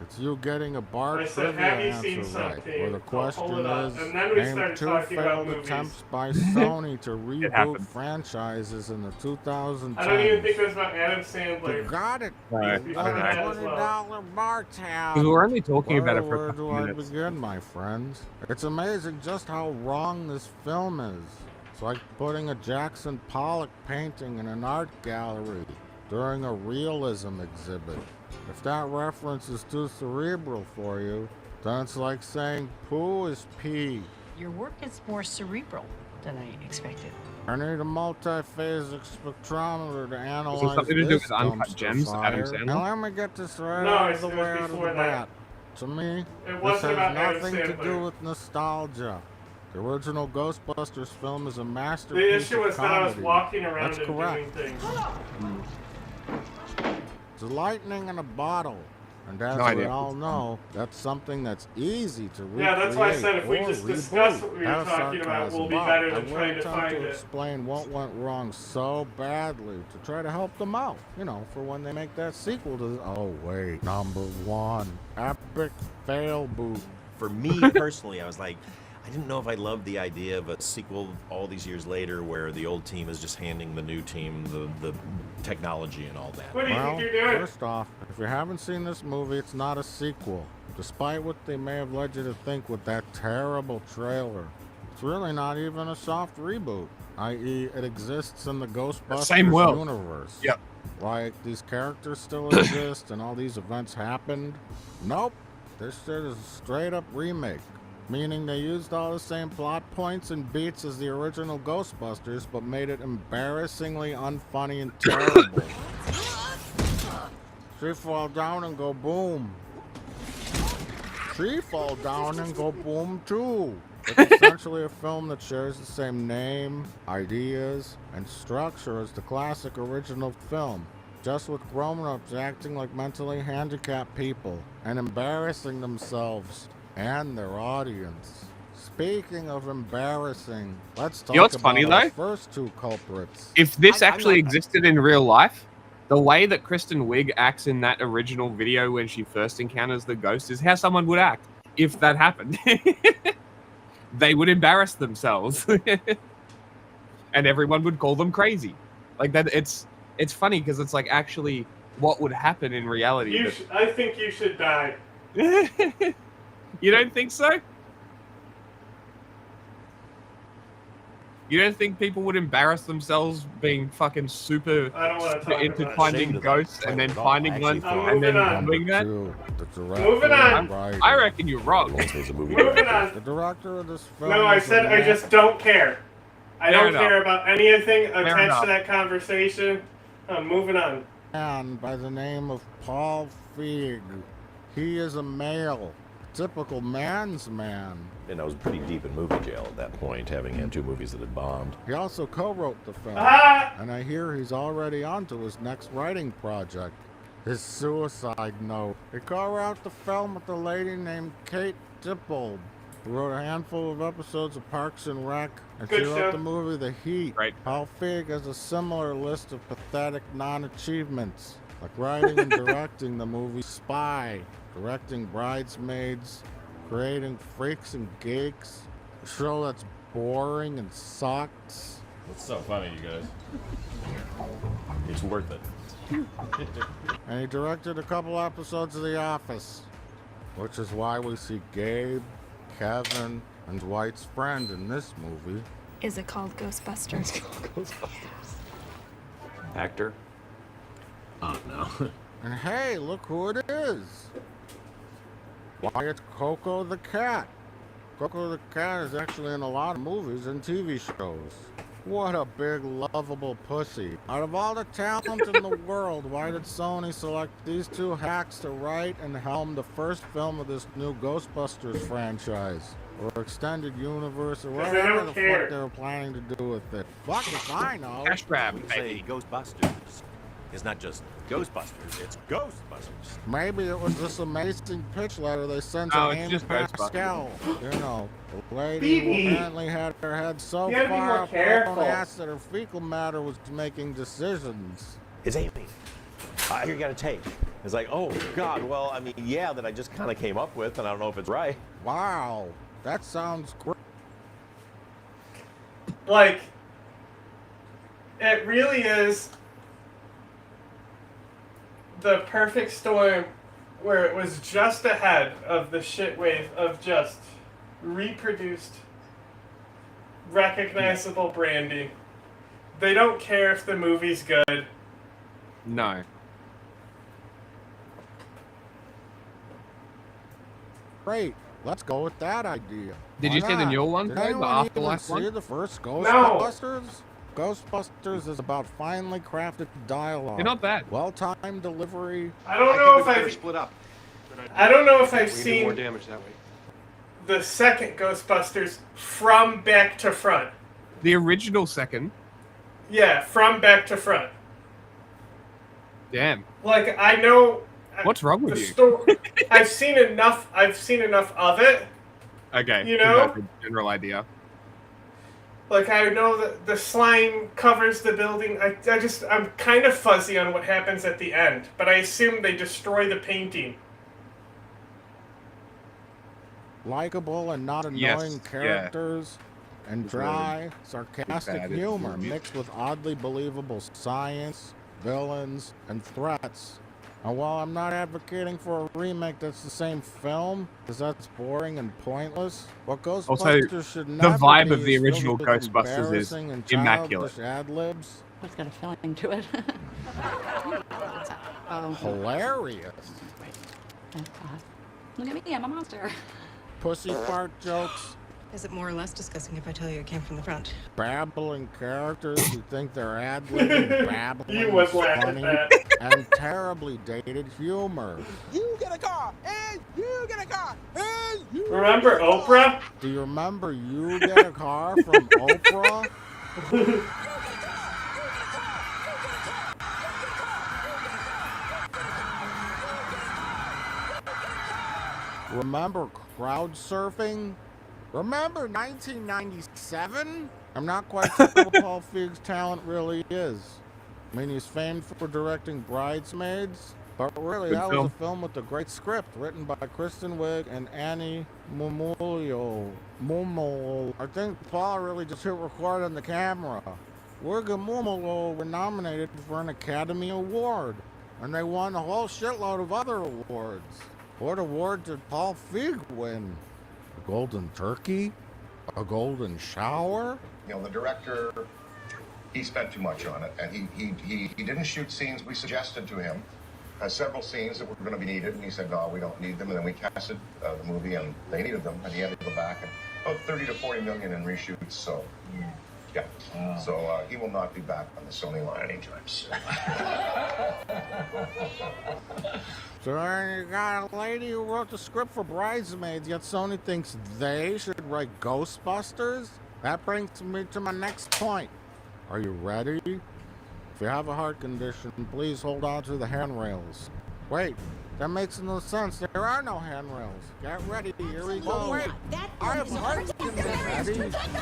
it's you getting a bar I said, trivia have you answer seen right, something? where the I'll question pull it up. is, And then we name started 2 talking about failed movies. attempts by Sony to reboot happened. franchises in the 2010s. I don't even think it was about Adam Sandler. You got it. Right. We Got a had as well. $20 bar tab. Because we're only talking about it for a Where couple do I minutes. begin, my friends? It's amazing just how wrong this film is. It's like putting a Jackson Pollock painting in an art gallery during a realism exhibit. If that reference is too cerebral for you, then it's like saying poo is pee. Your work is more cerebral than I expected. I need a multi-phasic spectrometer to analyze something to do this with Uncut dumpster Gems, Adam fire. Sandler? Now let me get this right No, out it of the was way out of the before bat. that. To me, It this wasn't has about Adam nothing to Sandler. do with nostalgia. The original Ghostbusters film is a masterpiece The issue of was that I was comedy. walking around That's and correct. doing things. It's lightning in a bottle. And as No we idea. all know, that's something that's easy to recreate. Yeah, that's why I said if we or just reboot. discuss what we were Have talking about, sarcasm. we'll be But better I than will trying to attempt find to it. explain what went wrong so badly to try to help them out. You know, for when they make that sequel to. Oh wait, #1, epic fail boot. For me personally, I was like, I didn't know if I loved the idea of a sequel all these years later where the old team is just handing the new team the technology and all that. What do you Well, think you're doing? first off, if you haven't seen this movie, it's not a sequel. Despite what they may have led you to think with that terrible trailer, it's really not even a soft reboot, i.e. it exists in the Ghostbusters Same world. universe. Yep. Like, these characters still exist and all these events happened? Nope. This shit is a straight-up remake. Meaning they used all the same plot points and beats as the original Ghostbusters, but made it embarrassingly unfunny and terrible. She fall down and go boom. She fall down and go boom too. It's essentially a film that shares the same name, ideas, and structure as the classic original film, just with grown-ups acting like mentally handicapped people and embarrassing themselves and their audience. Speaking of embarrassing, let's talk You know what's about funny, our though? first 2 culprits. If this I'm actually not- existed in real life, the way that Kristen Wiig acts in that original video when she first encounters the ghost is how someone would act if that happened. They would embarrass themselves. And everyone would call them crazy. Like that, it's funny because it's like actually what would happen in reality. I think you should die. You don't think so? You don't think people would embarrass themselves being fucking super I don't wanna talk into about it. finding Ashamed of ghosts that and then at all. finding Actually, one I'm and then moving on. doing that? The director Moving on. right. I reckon you're wrong. Moving on. The director of this film. No, I is a said I man- just don't care. I Fair don't enough. care about anything attached enough. to that conversation. I'm moving on. Man by the name of Paul Feig. He is a male, typical man's man. And I was pretty deep in movie jail at that point, having had 2 movies that had bombed. He also co-wrote the film, Ah! and I hear he's already onto his next writing project, his suicide note. He co-wrote the film with a lady named Kate Dippold, who wrote a handful of episodes of Parks and Rec, and Good she wrote show. the movie The Heat. Right. Paul Feig has a similar list of pathetic non-achievements, like writing and directing the movie Spy, directing Bridesmaids, creating Freaks and Geeks, a show that's boring and sucks. What's so funny, you guys? It's worth it. And he directed a couple episodes of The Office, which is why we see Gabe, Kevin, and Dwight's friend in this movie. Is it called Ghostbusters? Actor? Oh, no. And hey, look who it is. Why, it's Coco the cat. Coco the cat is actually in a lot of movies and TV shows. What a big, lovable pussy. Out of all the talent in the world, why did Sony select these 2 hacks to write and helm the first film of this new Ghostbusters franchise? or extended universe or they whatever don't the care. fuck they were planning to do with it. Fuck if I know. Cash grab, We say Ghostbusters. It's not just Ghostbusters, it's Ghostbusters. Maybe it was this amazing pitch letter they sent No, to it's Amy just Pascal. You know, the lady who Phoebe. apparently had her head so You gotta be far more up her careful. own ass that her fecal matter was making decisions. It's Amy. I hear you got a take. It's like, oh, God, well, I mean, yeah, that I just kind of came up with, and I don't know if it's right. Wow, that sounds great. Like, it really is the perfect storm where it was just ahead of the shit wave of just reproduced, recognizable branding. They don't care if the movie's good. No. Great, let's go with that idea. Did Why you see the not? new one, Did though? The anyone even Afterlife see one? the first Ghostbusters? Ghostbusters is about finely crafted dialogue. They're not bad. Well-timed delivery. I don't know if I've split up. I don't know if I've We do more seen damage that way. the second Ghostbusters from back to front. The original second. Yeah, from back to front. Damn. Like I know. What's wrong with the you? story. I've seen enough of it. Okay. You know? That's a general idea. Like I know that the slime covers the building. I'm kind of fuzzy on what happens at the end, but I assume they destroy the painting. Likeable and not Yes, annoying yeah. characters, and It's really dry, sarcastic bad. humor mixed with oddly believable science, villains, and threats. And while I'm not advocating for a remake that's the same film, because that's boring and pointless, what Ghostbusters should the never vibe be of the is original filled with Ghostbusters is embarrassing and immaculate. childish ad-libs. What's got a feeling to it? Oh. Hilarious. Look at me, I'm a monster. Pussy fart jokes, Is it more or less disgusting if I tell you it came from the front? babbling characters who think they're ad-libbing babbling You would is laugh at funny, that. and terribly dated humor. You get a car, and you get a car, and you. Remember Oprah? Do you remember You Get a Car from Oprah? Remember crowd surfing? Remember 1997? I'm not quite sure what Paul Feig's talent really is. I mean, he's famed for directing Bridesmaids, but really Good that film. was a film with a great script written by Kristen Wiig and Annie Mumolo. I think Paul really just hit record on the camera. Wiig and Mumolo were nominated for an Academy Award, and they won a whole shitload of other awards. What award did Paul Feig win? A golden turkey? A golden shower? You know, the director, he spent too much on it, and he didn't shoot scenes we suggested to him. Has several scenes that were going to be needed, and he said, no, we don't need them. And then we casted the movie, and they needed them, and he had to go back and about 30 to 40 million in reshoots. So, yeah. So he will not be back on the Sony line anytime soon. So you got a lady who wrote the script for Bridesmaids, yet Sony thinks they should write Ghostbusters? That brings me to my next point. Are you ready? If you have a heart condition, please hold on to the handrails. Wait, that makes no sense. There are no handrails. Get ready, here we go. Wait, I have heart condition. Ready?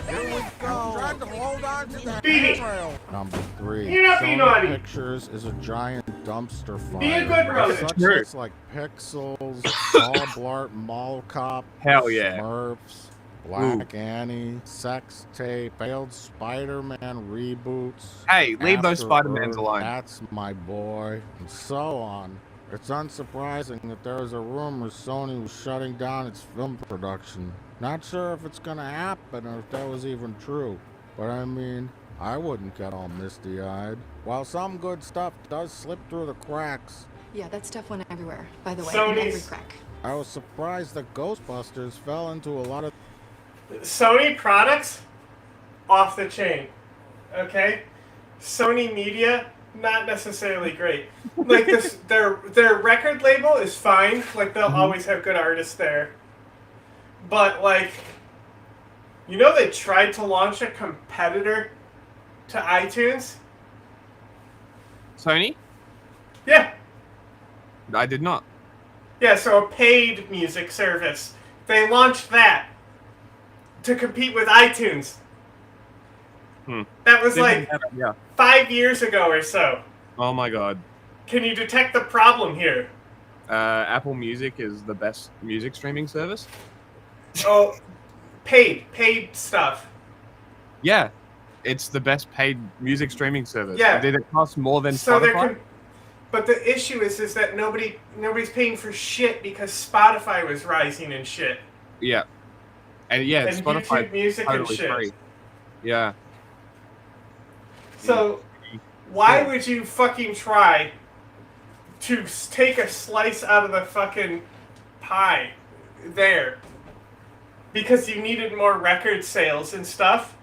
Here we go. Try to hold on to the handrail. Number 3. You're not being naughty. Sony Pictures is a giant dumpster fire. Be a good brother. Such True. hits like Pixels, Paul Blart Mall Cop, Hell yeah. Smurfs, Black Annie, Sex Tape, failed Spider-Man reboots. Hey, leave those After Spider-Mans Earth, alone. That's my boy, and so on. It's unsurprising that there is a rumor Sony was shutting down its film production. Not sure if it's gonna happen or if that was even true. But I mean, I wouldn't get all misty-eyed. While some good stuff does slip through the cracks, Yeah, that stuff went everywhere, by the way. Sony's- in every crack. I was surprised that Ghostbusters fell into a lot of Sony products, off the chain. Okay? Sony media, not necessarily great. Like this, their record label is fine. Like they'll always have good artists there. But like You know they tried to launch a competitor to iTunes? Sony? Yeah. I did not. Yeah, so a paid music service. They launched that to compete with iTunes. That was like 5 years ago or so. Oh my god. Can you detect the problem here? Apple Music is the best music streaming service? Oh, paid stuff. Yeah. It's the best paid music streaming service. Yeah. Did it cost more than So Spotify? But the issue is that nobody's paying for shit because Spotify was rising and shit. Yeah. And yeah, And Spotify YouTube Music and totally shit. free. Yeah. So why would you fucking try to take a slice out of the fucking pie there? Because you needed more record sales and stuff,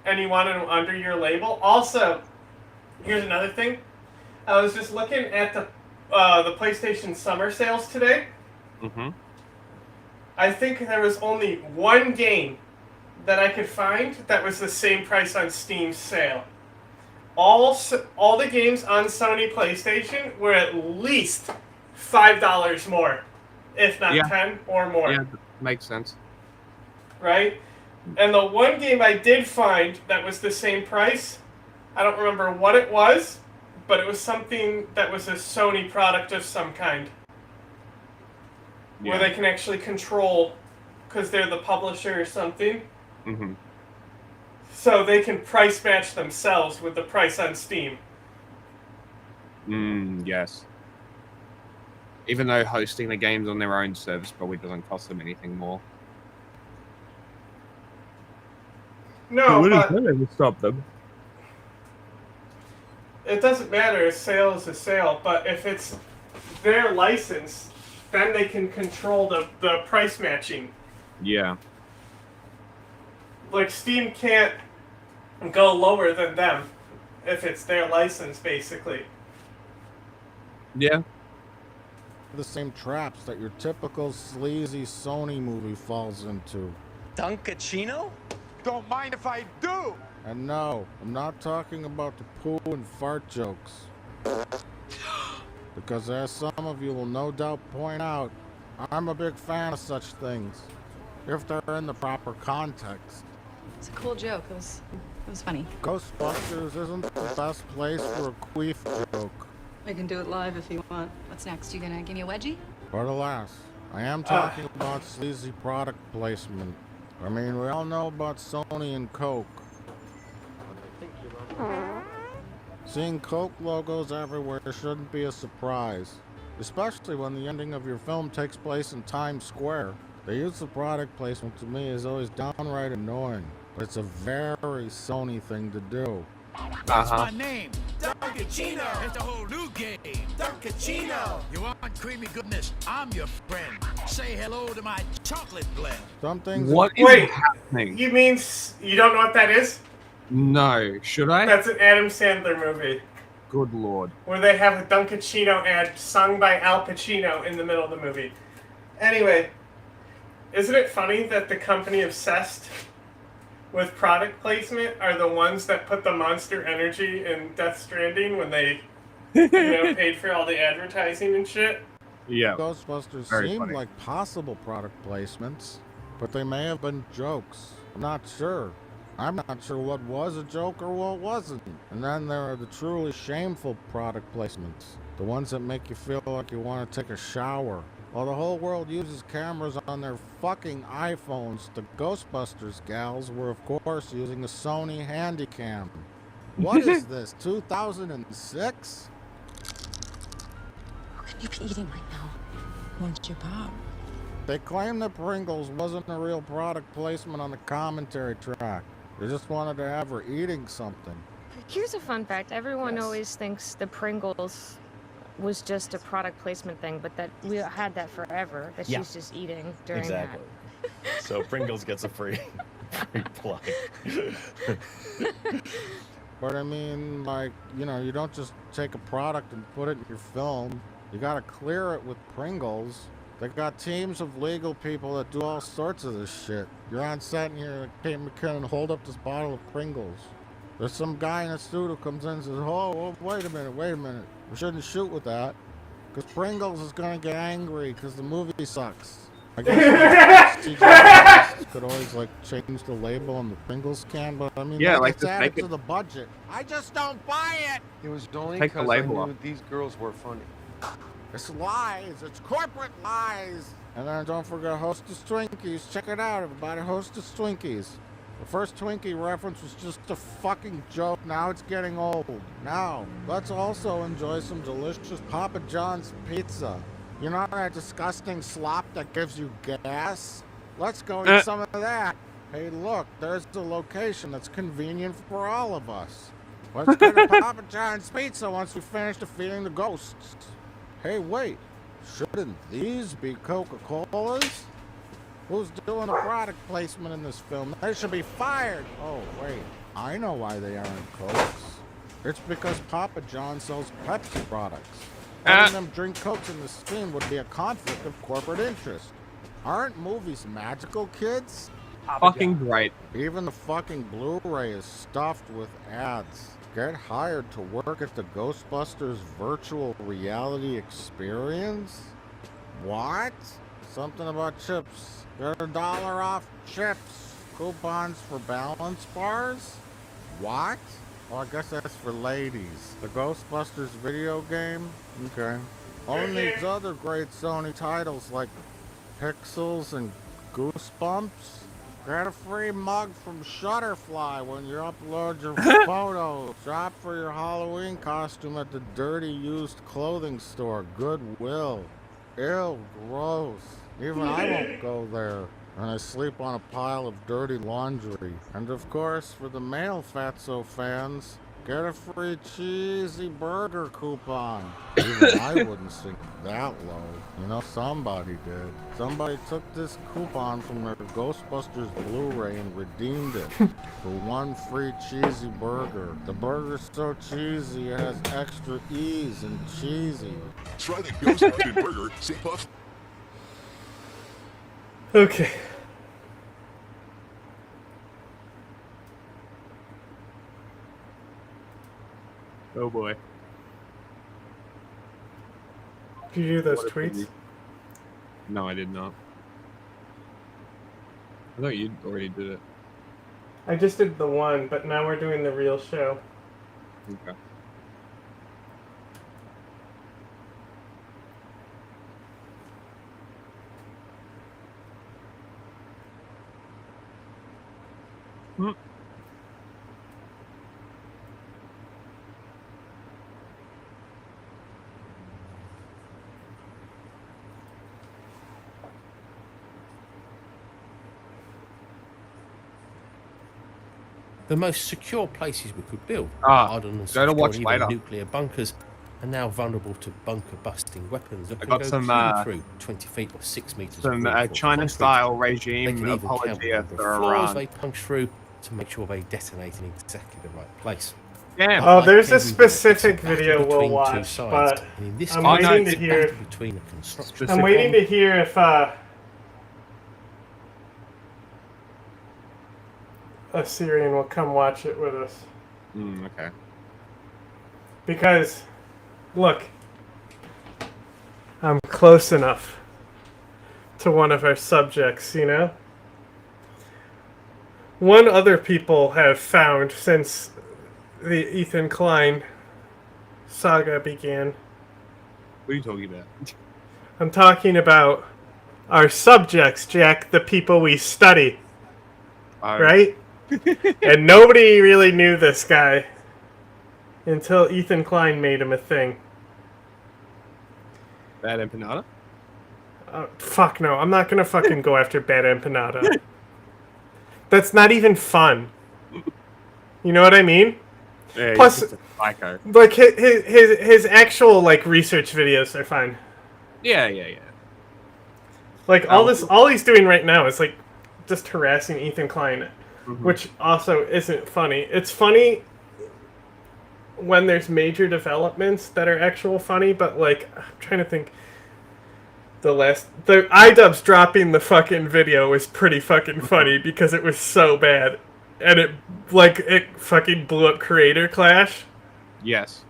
and you wanted them under your label. Also, here's another thing. I was just looking at the PlayStation Summer sales today. Mm-hmm. I think there was only one game that I could find that was the same price on Steam's sale. All the games on Sony PlayStation were at least $5 more, if not 10 or more. Yeah, makes sense. Right? And the one game I did find that was the same price, I don't remember what it was, but it was something that was a Sony product of some kind. Where they can actually control, because they're the publisher or something. Mm-hmm. So they can price match themselves with the price on Steam. Yes. Even though hosting the games on their own service probably doesn't cost them anything more. No, but to stop them? it doesn't matter. A sale is a sale. But if it's their license, then they can control the price matching. Yeah. Like, Steam can't go lower than them if it's their license, basically. Yeah. The same traps that your typical sleazy Sony movie falls into. Dunkachino? Don't mind if I do. And no, I'm not talking about the poo and fart jokes. Because as some of you will no doubt point out, I'm a big fan of such things, if they're in the proper context. It's a cool joke. It was funny. Ghostbusters isn't the best place for a queef joke. I can do it live if you want. What's next? You gonna give me a wedgie? But alas, I am talking about sleazy product placement. I mean, we all know about Sony and Coke. Seeing Coke logos everywhere shouldn't be a surprise, especially when the ending of your film takes place in Times Square. The use of product placement to me is always downright annoying, but it's a very Sony thing to do. That's my name, Dunkachino. It's a whole new game, Dunkachino. You want creamy goodness? I'm your friend. Say hello to my chocolate blend. Some things. What is happening? You mean you don't know what that is? No. Should I? That's an Adam Sandler movie. Good lord. Where they have a Dunkachino ad sung by Al Pacino in the middle of the movie. Anyway, isn't it funny that the company obsessed with product placement are the ones that put the Monster Energy in Death Stranding when they paid for all the advertising and shit? Yeah. Ghostbusters Very seemed funny. like possible product placements, but they may have been jokes. I'm not sure. I'm not sure what was a joke or what wasn't. And then there are the truly shameful product placements. The ones that make you feel like you want to take a shower. While the whole world uses cameras on their fucking iPhones, the Ghostbusters gals were of course using a Sony Handycam. What is this, 2006? How can you be eating right now? Want your pop? They claim that Pringles wasn't a real product placement on the commentary track. They just wanted to have her eating something. Here's a fun fact. Everyone always thinks the Pringles was just a product placement thing, but that we had that forever, that she's just eating during Exactly. So Pringles gets a free plug. But I mean, like, you don't just take a product and put it in your film. You gotta clear it with Pringles. They got teams of legal people that do all sorts of this shit. You're on set and you're Kate McKinnon, hold up this bottle of Pringles. There's some guy in a suit who comes in and says, oh, wait a minute. We shouldn't shoot with that. Because Pringles is going to get angry because the movie sucks. I guess CGI could always like change the label on the Pringles can, but I mean, Yeah, like it's just added make to the budget. I just don't buy it. It was only Take the because I label knew off. these girls were funny. It's lies. It's corporate lies. And then don't forget Hostess Twinkies. Check it out, everybody. Hostess Twinkies. The first Twinkie reference was just a fucking joke. Now it's getting old. Now, let's also enjoy some delicious Papa John's pizza. You know that disgusting slop that gives you gas? Let's go eat some of that. Hey, look, there's the location that's convenient for all of us. Let's get a Papa John's pizza once we finish defeating the ghosts. Hey, wait. Shouldn't these be Coca-Colas? Who's doing the product placement in this film? They should be fired. Oh, wait. I know why they aren't Cokes. It's because Papa John sells Pepsi products. Letting them drink Cokes in the screen would be a conflict of corporate interest. Aren't movies magical, kids? Fucking great. Even the fucking Blu-ray is stuffed with ads. Get hired to work at the Ghostbusters virtual reality experience? What? Something about chips. Get $1 off chips. Coupons for balance bars? What? Oh, I guess that's for ladies. The Ghostbusters video game? Okay. Own these other great Sony titles like Pixels and Goosebumps. Get a free mug from Shutterfly when you upload your photos. Shop for your Halloween costume at the dirty used clothing store, Goodwill. Ew, gross. Even I won't go there. And I sleep on a pile of dirty laundry. And of course, for the male Fatso fans, get a free cheesy burger coupon. Even I wouldn't sink that low. You know, somebody did. Somebody took this coupon from their Ghostbusters Blu-ray and redeemed it for one free cheesy burger. The burger's so cheesy, it has extra E's and cheesy. Try the Ghostbusters burger, St. Puff. Okay. Oh boy. Did you do those What a tweets? pity. No, I did not. I thought you already did it. I just did the one, but now we're doing the real show. Okay. The most secure places we could build. Go to watch even later. nuclear bunkers are now vulnerable to bunker-busting weapons that I can got go some, clean through 20 feet or 6 meters. Some of reinforced China-style concrete. They regime can even count the apologia number of for floors Iran. they punch through to make sure they detonate in exactly the right place. Damn. Oh, there's a Like everywhere, it's specific battle video we'll between two watch, sides, but and in this I'm case, waiting it's to a hear. battle between a construction. I'm waiting to hear if a Syrian will come watch it with us. Okay. Because, look, I'm close enough to one of our subjects, you know? One other people have found since the Ethan Klein saga began. What are you talking about? I'm talking about our subjects, Jack, the people we study. Right? And nobody really knew this guy until Ethan Klein made him a thing. Bad empanada? Fuck no, I'm not gonna fucking go after Bad Empanada. That's not even fun. You know what I mean? Yeah, Plus, he's just a psycho. like his actual like research videos are fine. Yeah. Like all he's doing right now is like just harassing Ethan Klein, which also isn't funny. It's funny when there's major developments that are actual funny, but like I'm trying to think. The iDubbbz dropping the fucking video was pretty fucking funny because it was so bad. And it fucking blew up Creator Clash. Yes.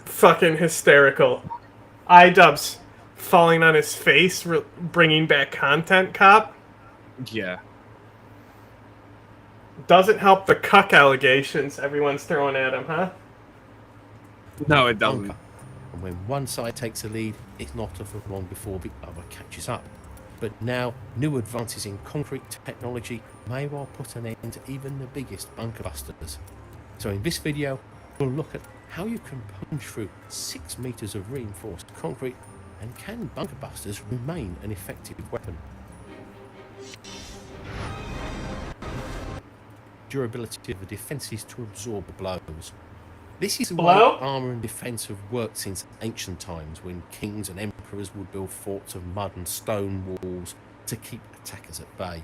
Fucking hysterical. iDubbbz falling on his face, bringing back Content Cop. Yeah. Doesn't help the cuck allegations everyone's throwing at him, huh? No, it doesn't. And when one side takes the lead, it's not often long before the other catches up. But now, new advances in concrete technology may well put an end to even the biggest bunker busters. So in this video, we'll look at how you can punch through 6 meters of reinforced concrete, and can bunker busters remain an effective weapon? Durability of the defences to absorb the blows. This is the way armour and defence have worked since ancient times, when kings and emperors would build forts of mud and stone walls to keep attackers at bay.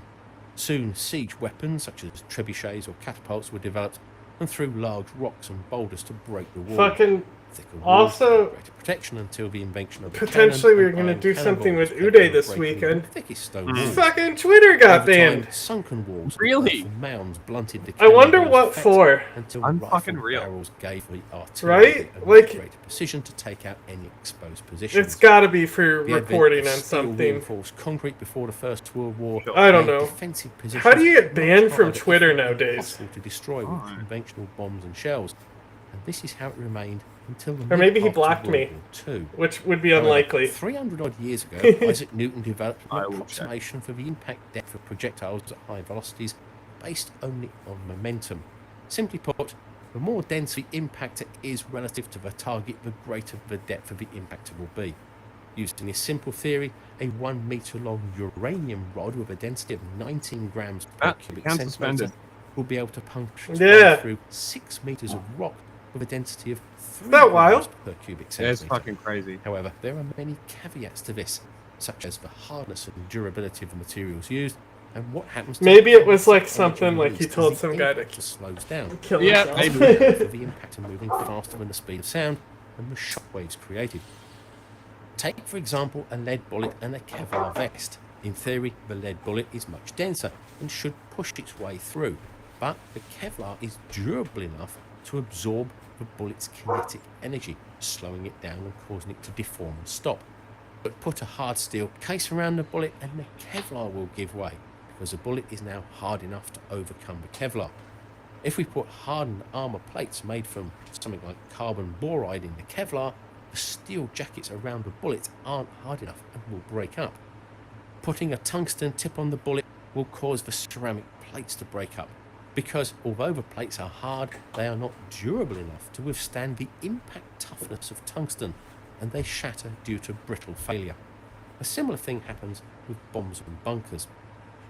Soon siege weapons such as trebuchets or catapults were developed, and threw large rocks and boulders to break the wall. Fucking thicker walls, also greater protection until the invention of the potentially cannon, we were going to and do iron something with cannonballs Uday capable this of breaking weekend. the thickest stone walls. Fucking Twitter got Over time, banned. sunken walls, Really? and mounds blunted the I wonder cannonball's what effect for. Until I'm rifle fucking real. barrels gave the artillery Right? a Like, greater precision to take out any exposed positions. It's got to be for The advent reporting of on steel something. reinforced concrete before the First World War. I don't made know. defensive positions How do you get much banned from harder, if Twitter not nowadays? impossible to destroy with conventional bombs and shells. And this is how it remained until the Or maybe he mid-part of blocked me, World War II. which would be However, unlikely. 300 odd years ago, Isaac Newton developed an approximation for the impact depth of projectiles at high velocities based only on momentum. Simply put, the more dense the impactor is relative to the target, the greater the depth of the impactor will be. Using this simple theory, a 1 meter long uranium rod with a density of 19 grams per cubic centimeter will be able to punch through 6 meters of rock with a density of 3 that grams wild? per cubic Yeah, centimeter. it's fucking crazy. However, there are many caveats to this, such as the hardness and durability of the materials used, and what happens to Maybe the it was like energy something like he released as told the some guy to impactor slows down. kill Yeah, himself. maybe. For the impactor moving faster than the speed of sound and the shockwaves created. Take, for example, a lead bullet and a Kevlar vest. In theory, the lead bullet is much denser and should push its way through, but the Kevlar is durable enough to absorb the bullet's kinetic energy, slowing it down and causing it to deform and stop. But put a hard steel case around the bullet and the Kevlar will give way, because the bullet is now hard enough to overcome the Kevlar. If we put hardened armor plates made from something like carbon boride in the Kevlar, the steel jackets around the bullets aren't hard enough and will break up. Putting a tungsten tip on the bullet will cause the ceramic plates to break up, because although the plates are hard, they are not durable enough to withstand the impact toughness of tungsten, and they shatter due to brittle failure. A similar thing happens with bombs and bunkers.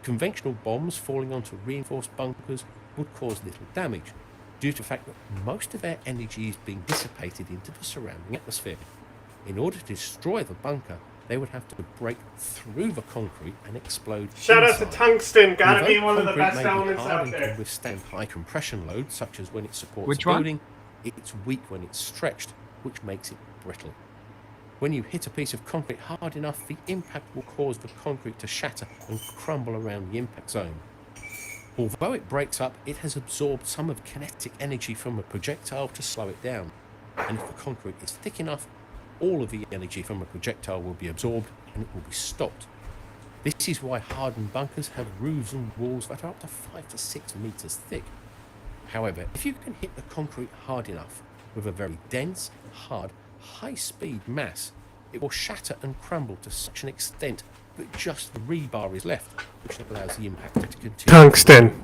Conventional bombs falling onto reinforced bunkers would cause little damage, due to the fact that most of their energy is being dissipated into the surrounding atmosphere. In order to destroy the bunker, they would have to break through the concrete and explode. Shout out to inside. tungsten, gotta Although be one of the concrete best may be elements hard out and there. can withstand high compression loads, such as when it supports Which a one? building, it's weak when it's stretched, which makes it brittle. When you hit a piece of concrete hard enough, the impact will cause the concrete to shatter and crumble around the impact zone. Although it breaks up, it has absorbed some of kinetic energy from a projectile to slow it down. And if the concrete is thick enough, all of the energy from a projectile will be absorbed and it will be stopped. This is why hardened bunkers have roofs and walls that are up to 5 to 6 meters thick. However, if you can hit the concrete hard enough with a very dense, hard, high-speed mass, it will shatter and crumble to such an extent that just the rebar is left, which allows the impactor to continue. Tungsten.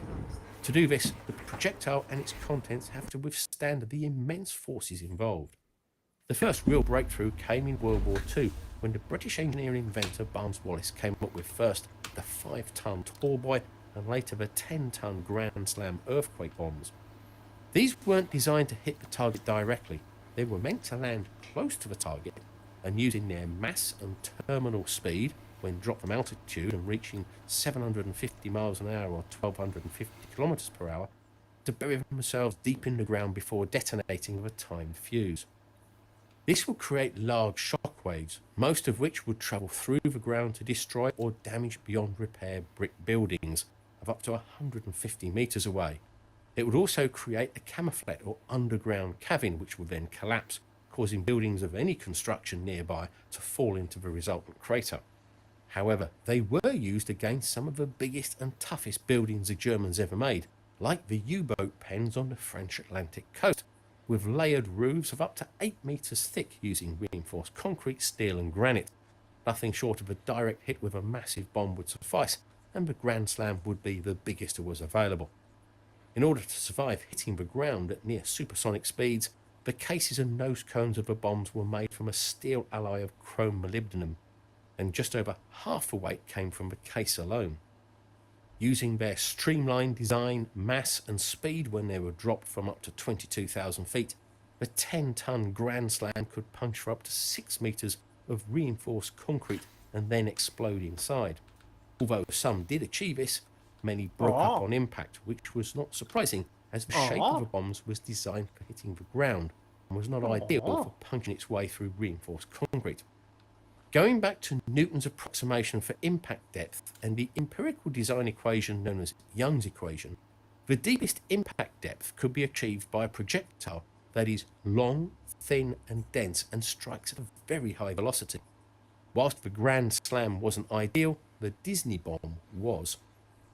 To do this, the projectile and its contents have to withstand the immense forces involved. The first real breakthrough came in World War II, when the British engineer inventor Barnes Wallis came up with first the 5-ton tall boy and later the 10-ton Grand Slam earthquake bombs. These weren't designed to hit the target directly. They were meant to land close to the target, and using their mass and terminal speed, when dropped from altitude and reaching 750 miles an hour or 1,250 kilometers per hour, to bury themselves deep in the ground before detonating with a timed fuse. This would create large shock waves, most of which would travel through the ground to destroy or damage beyond repair brick buildings of up to 150 metres away. It would also create a camouflage or underground cavern which would then collapse, causing buildings of any construction nearby to fall into the resultant crater. However, they were used against some of the biggest and toughest buildings the Germans ever made, like the U-boat pens on the French Atlantic coast, with layered roofs of up to 8 metres thick using reinforced concrete, steel and granite. Nothing short of a direct hit with a massive bomb would suffice, and the Grand Slam would be the biggest that was available. In order to survive hitting the ground at near supersonic speeds, the cases and nose cones of the bombs were made from a steel alloy of chrome molybdenum, and just over half the weight came from the case alone. Using their streamlined design, mass and speed when they were dropped from up to 22,000 feet, the 10-ton Grand Slam could punch for up to 6 metres of reinforced concrete and then explode inside. Although some did achieve this, many broke up on impact, which was not surprising as the shape of the bombs was designed for hitting the ground and was not ideal for punching its way through reinforced concrete. Going back to Newton's approximation for impact depth and the empirical design equation known as Young's equation, the deepest impact depth could be achieved by a projectile that is long, thin and dense and strikes at a very high velocity. Whilst the Grand Slam wasn't ideal, the Disney bomb was.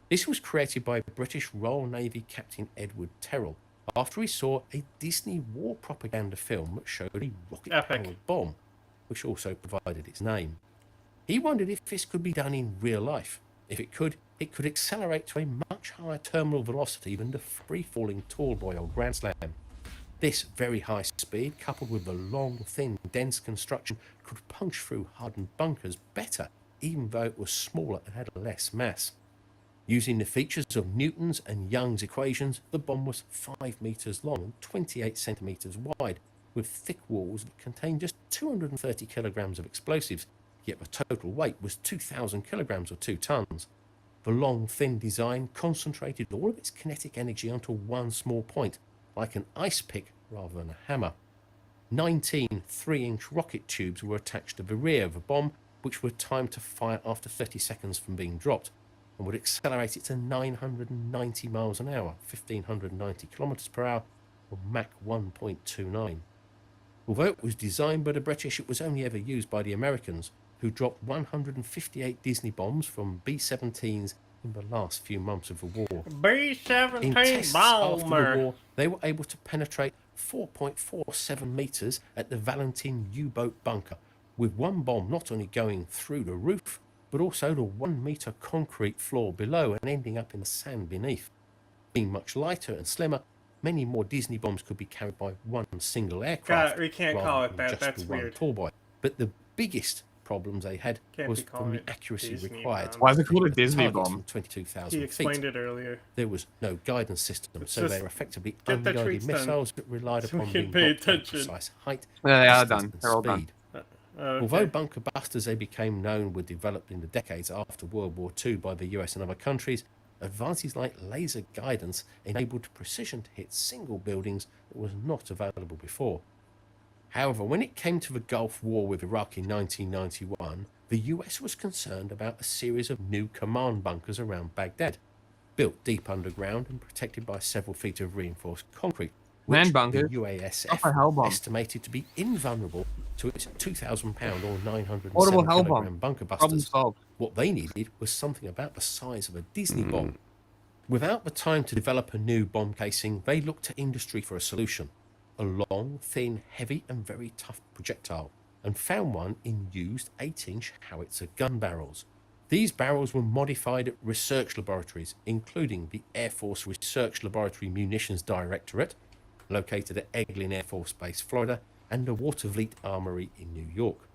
This was created by British Royal Navy Captain Edward Terrell after he saw a Disney war propaganda film that showed a rocket-powered bomb, which also provided its name. He wondered if this could be done in real life. If it could accelerate to a much higher terminal velocity than the free-falling tall boy or Grand Slam. This very high speed, coupled with the long, thin, dense construction, could punch through hardened bunkers better, even though it was smaller and had less mass. Using the features of Newton's and Young's equations, the bomb was 5 metres long and 28 centimetres wide, with thick walls that contained just 230 kilograms of explosives, yet the total weight was 2,000 kilograms or 2 tons. The long, thin design concentrated all of its kinetic energy onto one small point, like an ice pick rather than a hammer. 19 3-inch rocket tubes were attached to the rear of the bomb, which were timed to fire after 30 seconds from being dropped, and would accelerate it to 990 miles an hour, 1,590 kilometers per hour, or Mach 1.29. Although it was designed by the British, it was only ever used by the Americans, who dropped 158 Disney bombs from B-17s in the last few months of the war. B-17 In tests after bomber. the war, they were able to penetrate 4.47 meters at the Valentin U-boat bunker, with one bomb not only going through the roof, but also the 1 meter concrete floor below and ending up in the sand beneath. Being much lighter and slimmer, many more Disney bombs could be carried by one single aircraft. God, we can't rather call it than that. just That's the one weird. tall boy. But the biggest problems they had Can't was be from calling the it accuracy Disney required. bomb. Why is it called a With the Disney targets bomb? from 22,000 He feet. explained it earlier. There was no guidance system, It's so just they were effectively get the unguided treats done missiles that relied so we upon can being pay dropped at a attention. precise height, Yeah, they are distance, done. and They're all done. speed. Okay. Although bunker busters they became known were developed in the decades after World War II by the US and other countries, advances like laser guidance enabled precision to hit single buildings that was not available before. However, when it came to the Gulf War with Iraq in 1991, the US was concerned about a series of new command bunkers around Baghdad, built deep underground and protected by several feet of reinforced concrete, Man which bunkers. the UASF Off a hell bomb. estimated to be invulnerable to its 2,000 pound or 907 Portable hell bomb. kilogram bunker Problem busters. solved. What they needed was something about the size of a Disney bomb. Without the time to develop a new bomb casing, they looked to industry for a solution. A long, thin, heavy and very tough projectile, and found one in used 8-inch howitzer gun barrels. These barrels were modified at research laboratories, including the Air Force Research Laboratory Munitions Directorate, located at Eglin Air Force Base, Florida, and the Watervliet Armory in New York.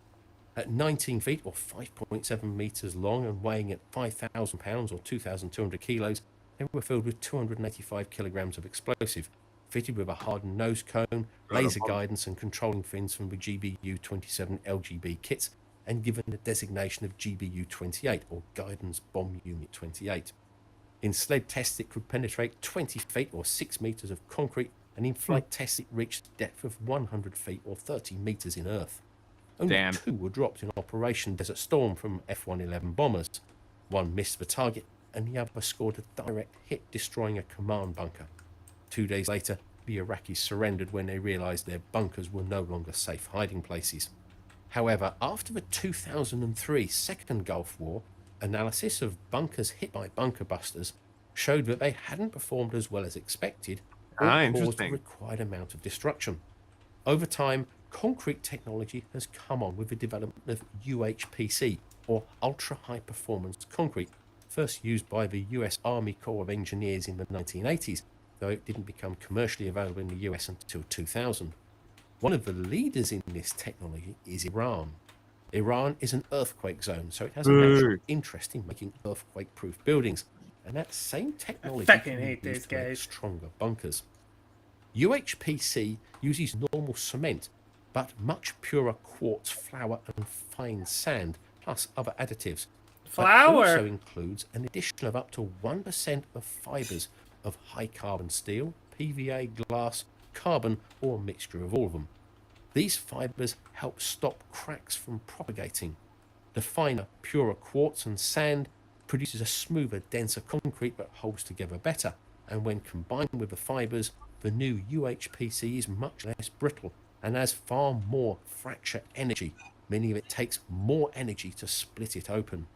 At 19 feet or 5.7 meters long and weighing at 5,000 pounds or 2,200 kilos, they were filled with 285 kilograms of explosive, fitted with a hardened nose cone, laser guidance and controlling fins from the GBU-27 LGB kits, and given the designation of GBU-28 or Guidance Bomb Unit 28. In sled tests, it could penetrate 20 feet or 6 meters of concrete and in flight tests it reached a depth of 100 feet or 30 meters in Earth. Only Damn. 2 were dropped in Operation Desert Storm from F-111 bombers. One missed the target, and the other scored a direct hit, destroying a command bunker. 2 days later, the Iraqis surrendered when they realized their bunkers were no longer safe hiding places. However, after the 2003 Second Gulf War, analysis of bunkers hit by bunker busters showed that they hadn't performed as well as expected or caused the Interesting. required amount of destruction. Over time, concrete technology has come on with the development of UHPC, or Ultra High Performance Concrete, first used by the US Army Corps of Engineers in the 1980s, though it didn't become commercially available in the US until 2000. One of the leaders in this technology is Iran. Iran is an earthquake zone, so it has a natural interest in making earthquake-proof buildings, and that same technology fucking can hate be these used to make guys. stronger bunkers. UHPC uses normal cement, but much purer quartz, flour, and fine sand, plus other additives. Flour? It also includes an addition of up to 1% of fibres of high-carbon steel, PVA, glass, carbon, or a mixture of all of them. These fibres help stop cracks from propagating. The finer, purer quartz and sand produces a smoother, denser concrete that holds together better, and when combined with the fibres, the new UHPC is much less brittle and has far more fracture energy, meaning it takes more energy to split it open.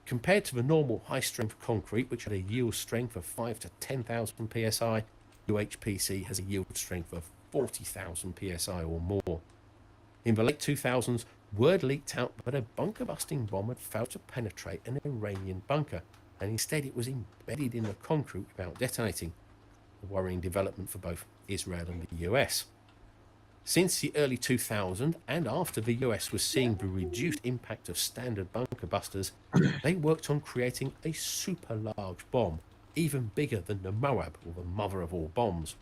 Compared to the normal high-strength concrete, which had a yield strength of 5 to 10,000 psi, UHPC has a yield strength of 40,000 psi or more. In the late 2000s, word leaked out that a bunker-busting bomb had failed to penetrate an Iranian bunker, and instead it was embedded in the concrete without detonating, a worrying development for both Israel and the US. Since the early 2000s, and after the US was seeing the reduced impact of standard bunker busters, they worked on creating a super large bomb, even bigger than the Moab, or the mother of all bombs.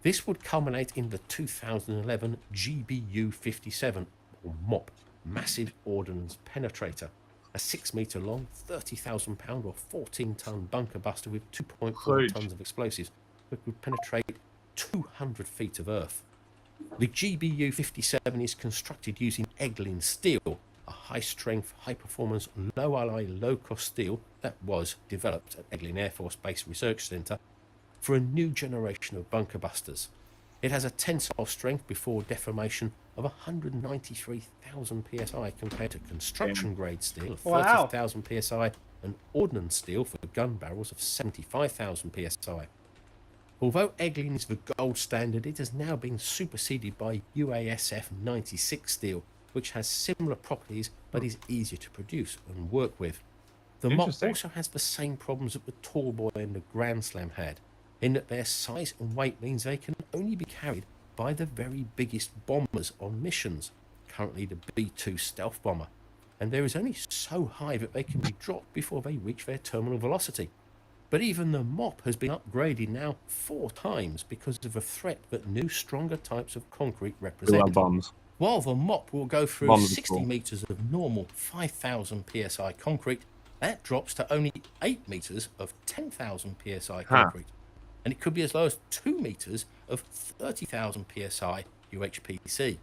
This would culminate in the 2011 GBU-57, or MOP, Massive Ordnance Penetrator, a 6-metre long, 30,000 pound or 14-ton bunker buster with 2.4 tons of explosives that would penetrate 200 feet of earth. The GBU-57 is constructed using Eglin steel, a high-strength, high-performance, low-alloy, low-cost steel that was developed at Eglin Air Force Base Research Centre for a new generation of bunker busters. It has a tensile strength before deformation of 193,000 psi compared to construction-grade steel of 30,000 psi and ordnance steel for gun barrels of 75,000 psi. Although Eglin is the gold standard, it has now been superseded by UASF 96 steel, which has similar properties but is easier to produce and work with. The MOP also has the same problems that the Tall Boy and the Grand Slam had, in that their size and weight means they can only be carried by the very biggest bombers on missions, currently the B-2 stealth bomber, and there is only so high that they can be dropped before they reach their terminal velocity. But even the MOP has been upgraded now 4 times because of the threat that new, stronger types of concrete represent. Bombs. While the MOP will go through Bombs 60 metres of normal 5,000 psi concrete, that drops to only 8 metres of 10,000 psi concrete. And it could be as low as 2 metres of 30,000 psi UHPC.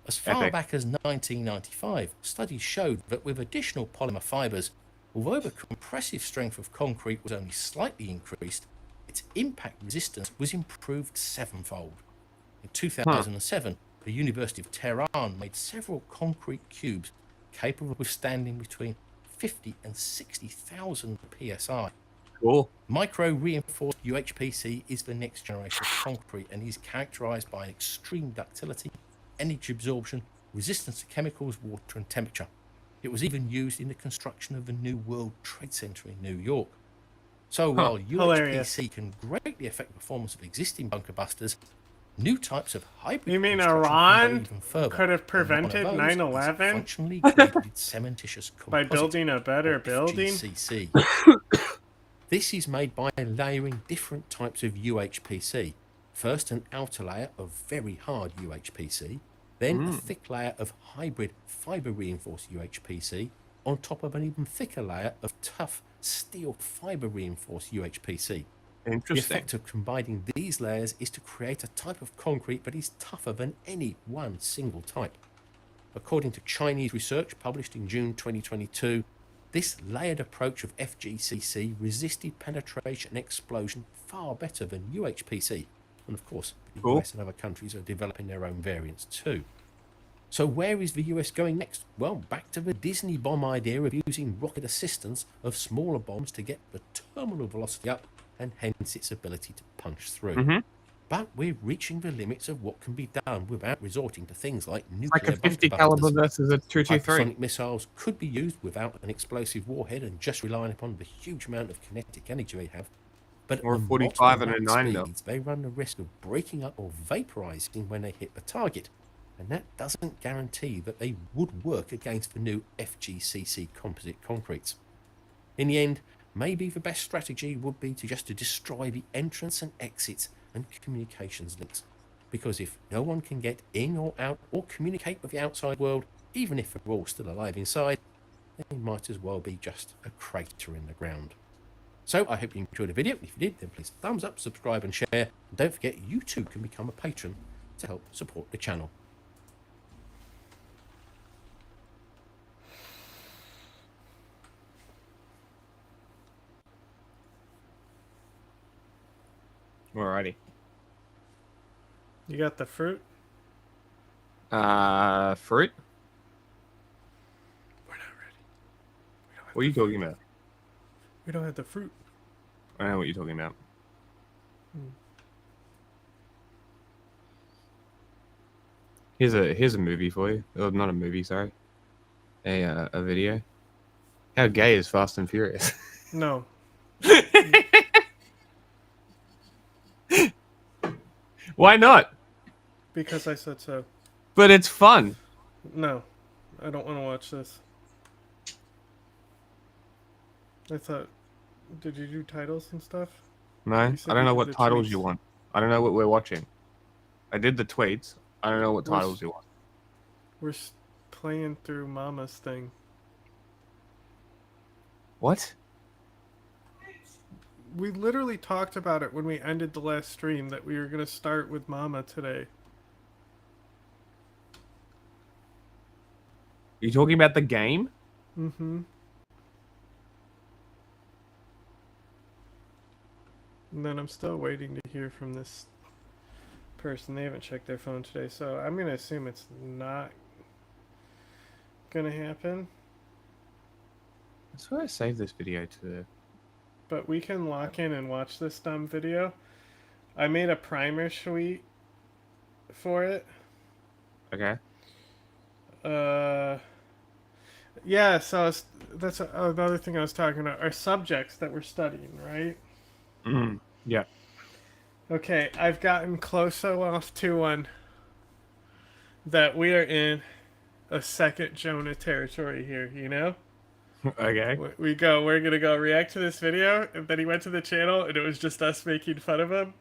As far back as 1995, studies showed that with additional polymer fibres, although the compressive strength of concrete was only slightly increased, its impact resistance was improved 7-fold. In 2007, the University of Tehran made several concrete cubes capable of withstanding between 50 and 60,000 psi. Cool. Micro-reinforced UHPC is the next generation of concrete and is characterized by extreme ductility, energy absorption, resistance to chemicals, water and temperature. It was even used in the construction of the new World Trade Center in New York. So while UHPC can greatly affect the performance of existing bunker busters, new types of hybrid... You mean Iran could have prevented 9/11 functionally graded cementitious by building a better building? GCC. This is made by layering different types of UHPC. First, an outer layer of very hard UHPC, then a thick layer of hybrid fibre-reinforced UHPC on top of an even thicker layer of tough steel fibre-reinforced UHPC. The Interesting. effect of combining these layers is to create a type of concrete that is tougher than any one single type. According to Chinese research published in June 2022, this layered approach of FGCC resisted penetration and explosion far better than UHPC. And of course, the Cool. US and other countries are developing their own variants too. So where is the US going next? Well, back to the Disney bomb idea of using rocket assistance of smaller bombs to get the terminal velocity up and hence its ability to punch through. Mm-hmm. But we're reaching the limits of what can be done without resorting to things like nuclear Like a bunker 50 busters. caliber versus a 223. Hypersonic missiles could be used without an explosive warhead and just relying upon the huge amount of kinetic energy they have. But Or a at 45 and a multiple 9 mil. speeds, they run the risk of breaking up or vaporizing when they hit the target. And that doesn't guarantee that they would work against the new FGCC composite concretes. In the end, maybe the best strategy would be to just destroy the entrance and exits and communications links. Because if no one can get in or out or communicate with the outside world, even if they're all still alive inside, they might as well be just a crater in the ground. So I hope you enjoyed the video. If you did, then please thumbs up, subscribe and share. And don't forget, you too can become a patron to help support the channel. Alrighty. You got the fruit? Fruit? We're not ready. What are you talking about? We don't have the fruit. I know what you're talking about. Here's a movie for you. Oh, not a movie, sorry. A video. How gay is Fast and Furious? No. Why not? Because I said so. But it's fun. No. I don't want to watch this. I thought... Did you do titles and stuff? No, You I said don't you know did what the titles tweets. you want. I don't know what we're watching. I did the tweets. I don't know what We're titles you want. We're playing through Mama's thing. What? We literally talked about it when we ended the last stream that we were going to start with Mama today. Are you talking about the game? Mm-hmm. And then I'm still waiting to hear from this person. They haven't checked their phone today, so I'm going to assume it's not going to happen. That's why I saved this video to... But we can lock in and watch this dumb video. I made a primer sheet for it. Okay. Yeah, so that's another thing I was talking about. Our subjects that we're studying, right? Mm, yeah. Okay, I've gotten close enough to one that we are in a second Jonah territory here, you know? Okay. We're gonna go react to this video, and then he went to the channel, and it was just us making fun of him,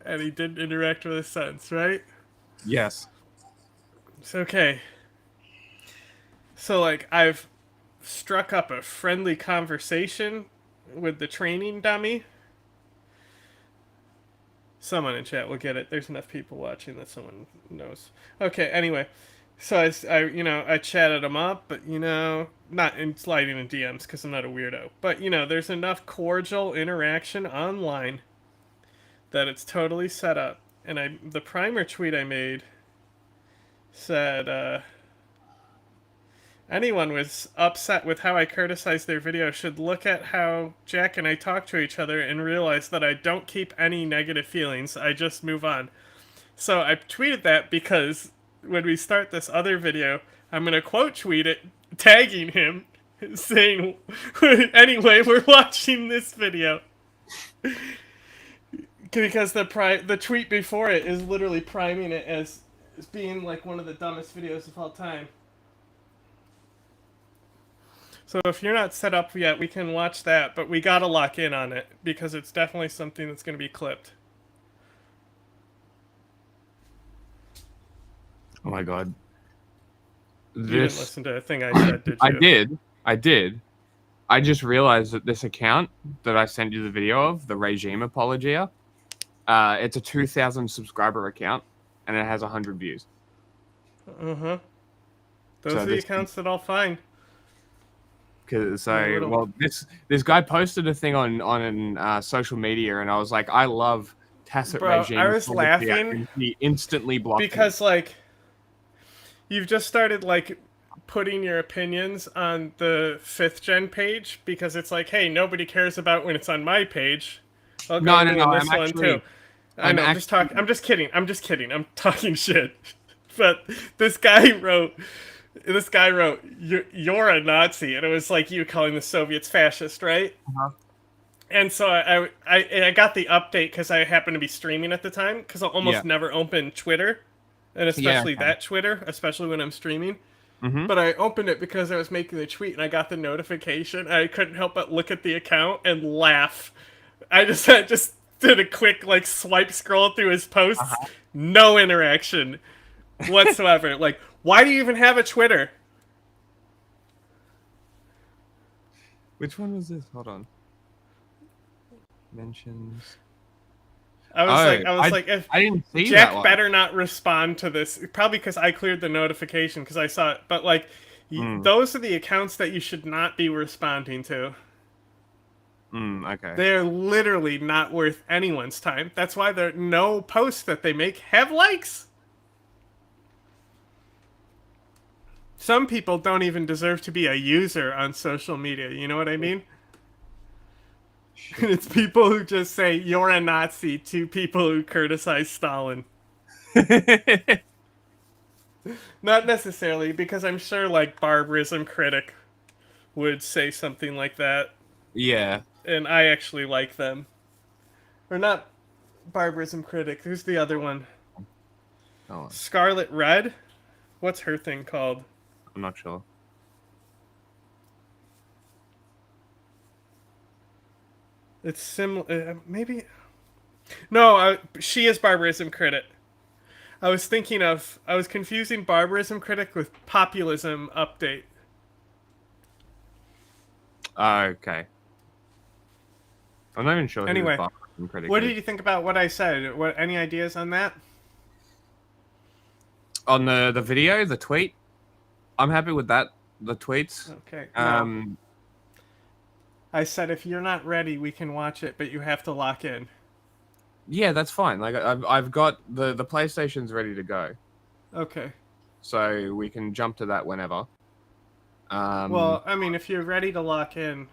and he didn't interact with his sons, right? Yes. It's okay. So, like, I've struck up a friendly conversation with the training dummy. Someone in chat will get it. There's enough people watching that someone knows. Okay, anyway. So I chatted him up, but, not in sliding in DMs because I'm not a weirdo. But, there's enough cordial interaction online that it's totally set up. And the primer tweet I made said, anyone was upset with how I criticized their video should look at how Jack and I talk to each other and realize that I don't keep any negative feelings. I just move on. So I tweeted that because when we start this other video, I'm going to quote tweet it, tagging him, saying, anyway, we're watching this video. Because the tweet before it is literally priming it as being like one of the dumbest videos of all time. So if you're not set up yet, we can watch that, but we gotta lock in on it, because it's definitely something that's going to be clipped. Oh my god. You didn't listen to a thing I said, did you? I did. I just realized that this account that I sent you the video of, the Regime Apologia, it's a 2,000 subscriber account, and it has 100 views. Uh-huh. Those So are the accounts that I'll find. This guy posted a thing on social media, and I was like, I love tacit Bro, regime. I was apologia, laughing and he instantly blocked me. because like you've just started like putting your opinions on the 5th gen page because it's like, hey, nobody cares about when it's on my page. I'll go on this one too. I'm just kidding. I'm talking shit. But this guy wrote, you're a Nazi, and it was like you calling the Soviets fascist, right? Uh-huh. And so I got the update because I happened to be streaming at the time because I'll almost never open Twitter, and especially that Twitter, especially when I'm streaming. Mm-hmm. But I opened it because I was making the tweet, and I got the notification. I couldn't help but look at the account and laugh. I just did a quick like swipe scroll through his posts. Uh-huh. No interaction whatsoever. Like, why do you even have a Twitter? Which one was this? Hold on. Mentions. I was like, if I didn't see Jack that one. better not respond to this. Probably because I cleared the notification because I saw it. But like, those are the accounts that you should not be responding to. Okay. They're literally not worth anyone's time. That's why no posts that they make have likes. Some people don't even deserve to be a user on social media. You know what I mean? It's people who just say, you're a Nazi, to people who criticize Stalin. Not necessarily, because I'm sure, like, Barbarism Critic would say something like that. Yeah. And I actually like them. Or not Barbarism Critic. Who's the other one? Oh. Scarlet Red? What's her thing called? I'm not sure. It's similar. Maybe. No, she is Barbarism Critic. I was confusing Barbarism Critic with Populism Update. Okay. I'm not even sure. Anyway, who Critic what is. did you think about what I said? Any ideas on that? On the video, the tweet? I'm happy with that. The tweets. Okay. No. I said if you're not ready, we can watch it, but you have to lock in. Yeah, that's fine. Like I've got the PlayStation's ready to go. Okay. So we can jump to that whenever. Well, I mean, if you're ready to lock in,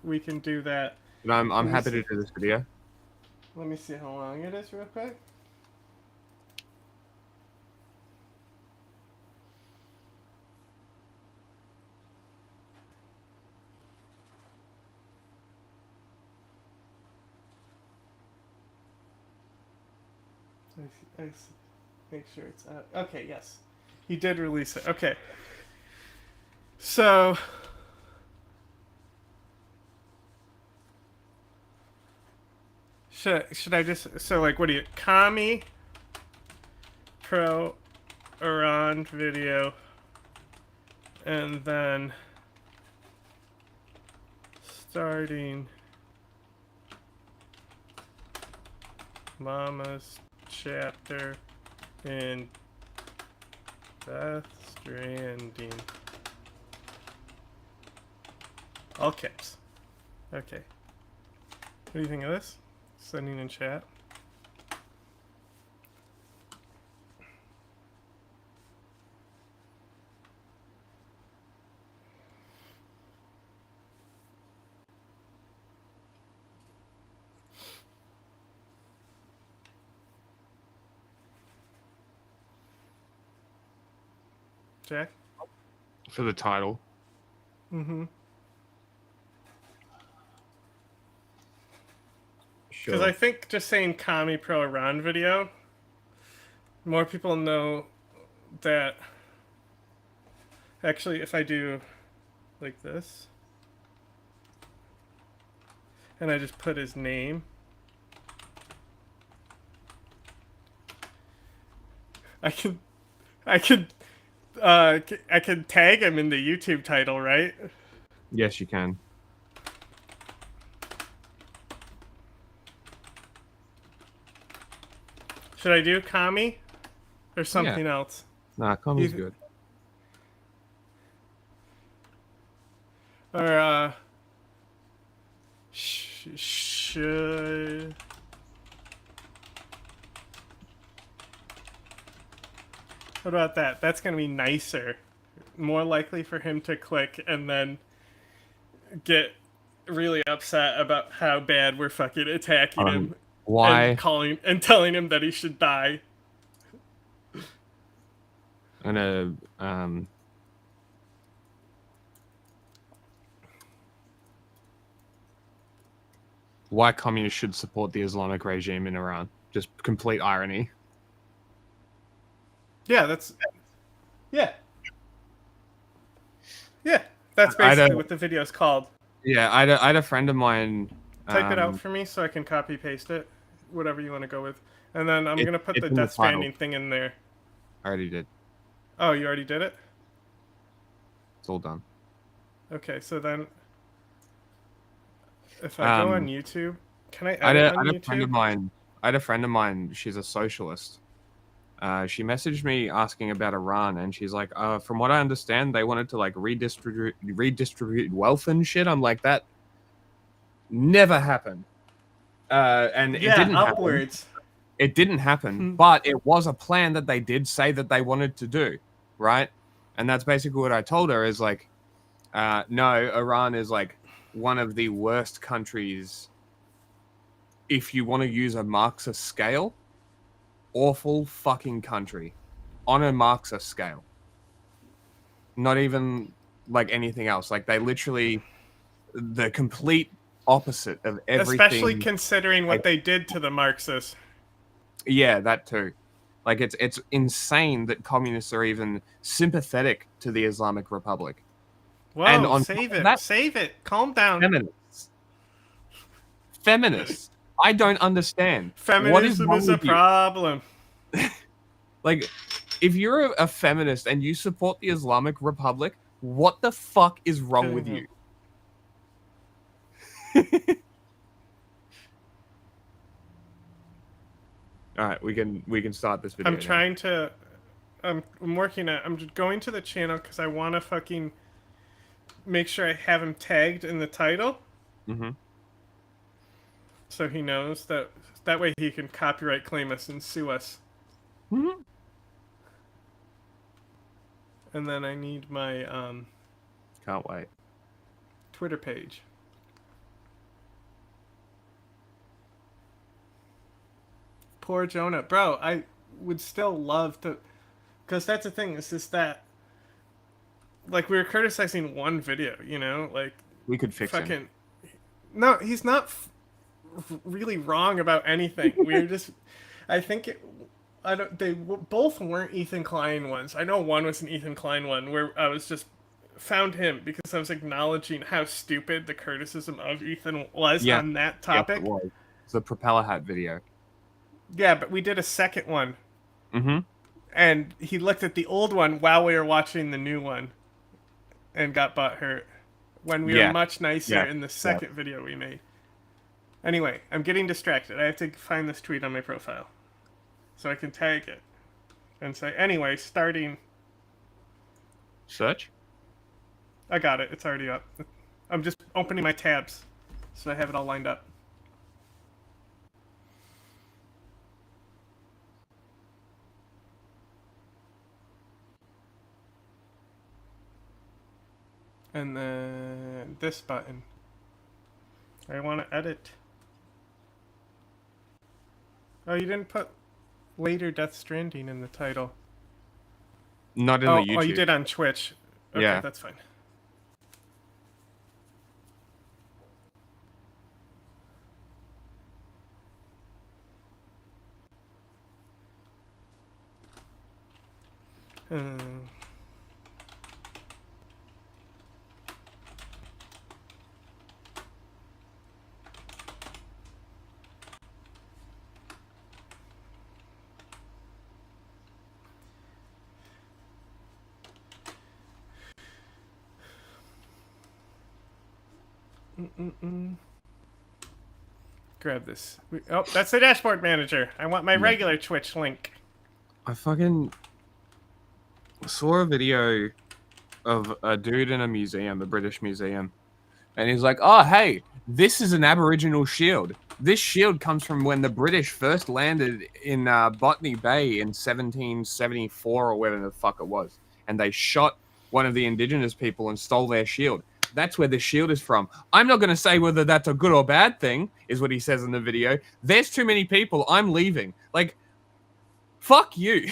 we can do that. But I'm happy to do this video. Let me see how long it is real quick. I make sure it's out. Okay, yes. He did release it. Okay. So... Should I just... So, like, what do you... Kami Pro Iran video. And then... Starting... Mama's chapter in Death Stranding. All caps. Okay. What do you think of this? Sending in chat. Jack? For the title. Mm-hmm. Sure. Because I think just saying Kami Pro Iran video, more people know that. Actually, if I do like this, and I just put his name, I can tag him in the YouTube title, right? Yes, you can. Should I do Kami or something else? Nah, Kami's good. Or should what about that? That's gonna be nicer. More likely for him to click and then get really upset about how bad we're fucking attacking him. Why? And telling him that he should die. And why communists should support the Islamic regime in Iran. Just complete irony. Yeah, that's... Yeah. Yeah, that's basically what the video's called. Yeah, I had a friend of mine... Type it out for me so I can copy-paste it. Whatever you want to go with. And then I'm going to put the Death Stranding thing in there. I already did. Oh, you already did it? It's all done. Okay, so then... If I go on YouTube... Can I edit on I had YouTube? a friend of mine... I had a friend of mine, she's a socialist. She messaged me asking about Iran, and she's like, from what I understand, they wanted to like redistribute wealth and shit. I'm like, that never happened. And it didn't upwards. Happen. It didn't happen, but it was a plan that they did say that they wanted to do, right? And that's basically what I told her is like, no, Iran is like one of the worst countries if you want to use a Marxist scale. Awful fucking country on a Marxist scale. Not even like anything else. Like they literally the complete opposite of everything. Especially considering what they did to the Marxists. Yeah, that too. Like it's insane that communists are even sympathetic to the Islamic Republic. Whoa, and on save it. That, save it. Calm down. Feminists. I don't understand. Feminism is a problem. Like, if you're a feminist and you support the Islamic Republic, what the fuck is wrong with you? All right, we can start this video. I'm trying to. I'm working at. I'm just going to the channel because I want to fucking make sure I have him tagged in the title. Mm-hmm. So he knows that way he can copyright claim us and sue us. Mm-hmm. And then I need my Can't wait. Twitter page. Poor Jonah. Bro, I would still love to... Because that's the thing, is just that... Like, we were criticizing one video, you know? Like... We could fix him. No, he's not really wrong about anything. We're just... I think they both weren't Ethan Klein ones. I know one was an Ethan Klein one, where I was just... Found him because I was acknowledging how stupid the criticism of Ethan was on that topic. Yeah, it was. It's the propeller hat video. Yeah, but we did a second one. Mm-hmm. And he looked at the old one while we were watching the new one and got butthurt when we were much nicer in the second video we made. Anyway, I'm getting distracted. I have to find this tweet on my profile so I can tag it and say, anyway, starting... Search? I got it. It's already up. I'm just opening my tabs so I have it all lined up. And then this button. I want to edit. Oh, you didn't put later Death Stranding in the title. Not in the YouTube. Oh, you did on Twitch. Okay, yeah. That's fine. grab this. Oh, that's the dashboard manager. I want my regular Twitch link. I fucking saw a video of a dude in a museum, a British museum, and he's like, "Oh, hey, this is an Aboriginal shield. This shield comes from when the British first landed in Botany Bay in 1774 or whatever the fuck it was, and they shot one of the indigenous people and stole their shield. That's where the shield is from. I'm not going to say whether that's a good or bad thing," is what he says in the video. "There's too many people. I'm leaving." Like, fuck you.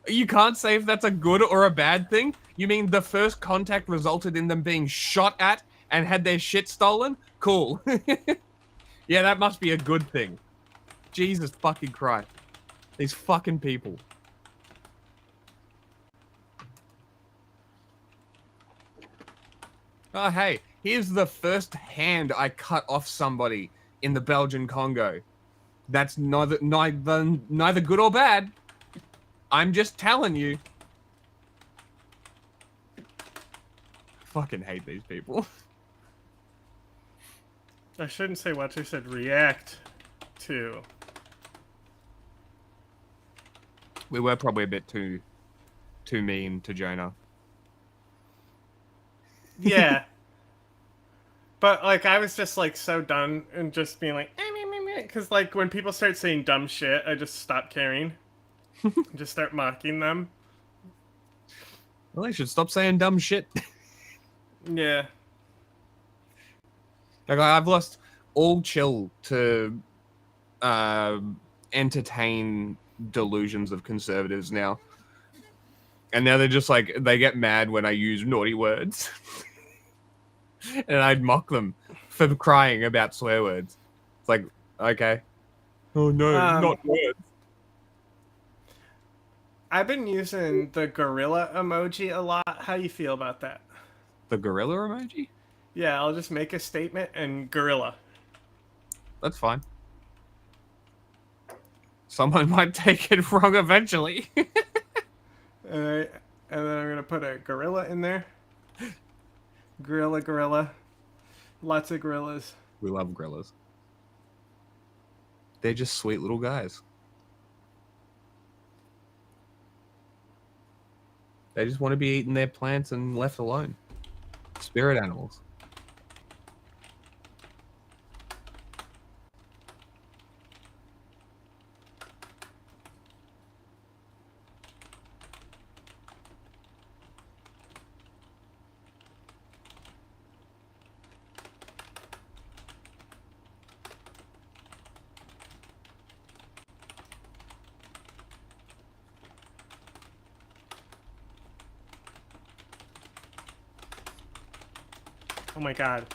You can't say if that's a good or a bad thing? You mean the first contact resulted in them being shot at and had their shit stolen? Cool. Yeah, that must be a good thing. Jesus fucking Christ. These fucking people. Oh, hey, here's the first hand I cut off somebody in the Belgian Congo. That's neither good or bad. I'm just telling you. Fucking hate these people. I shouldn't say watch, I said react to. We were probably a bit too mean to Jonah. Yeah. But, like, I was just, like, so done and just being like, because, like, when people start saying dumb shit, I just stop caring. Just start mocking them. Well, they should stop saying dumb shit. Yeah. Like, I've lost all chill to entertain delusions of conservatives now. And now they're just like, they get mad when I use naughty words. And I'd mock them for crying about swear words. It's like, okay. Oh no, not words. I've been using the gorilla emoji a lot. How you feel about that? The gorilla emoji? Yeah, I'll just make a statement and gorilla. That's fine. Someone might take it wrong eventually. Alright, and then I'm gonna put a gorilla in there. Gorilla. Lots of gorillas. We love gorillas. They're just sweet little guys. They just want to be eating their plants and left alone. Spirit animals. Oh my god.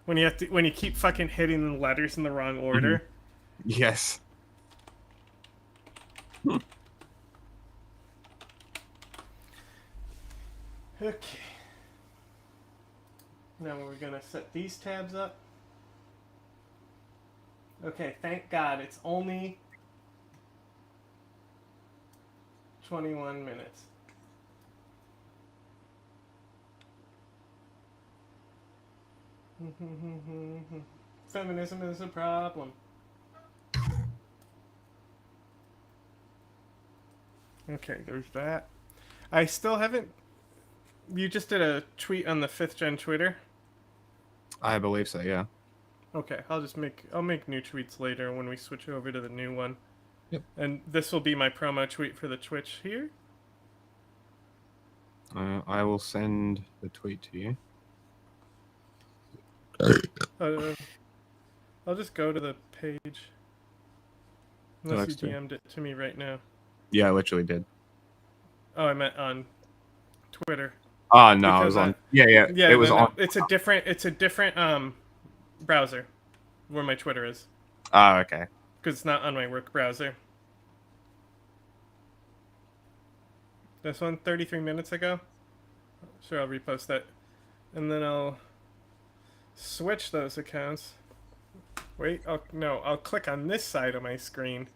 When you keep fucking hitting the letters in the wrong order. Yes. Okay. Now we're gonna set these tabs up. Okay, thank God it's only 21 minutes. Feminism is a problem. Okay, there's that. I still haven't... You just did a tweet on the 5th Gen Twitter? I believe so, yeah. Okay, I'll make new tweets later when we switch over to the new one. Yep. And this will be my promo tweet for the Twitch here. I will send the tweet to you. I'll just go to the page. Unless you Alexa. DM'd it to me right now. Yeah, I literally did. Oh, I meant on Twitter. Oh no, it was on. Yeah, it was on. It's a different browser where my Twitter is. Oh, okay. Because it's not on my work browser. This one 33 minutes ago. Sure, I'll repost that. And then I'll switch those accounts. Wait, I'll click on this side of my screen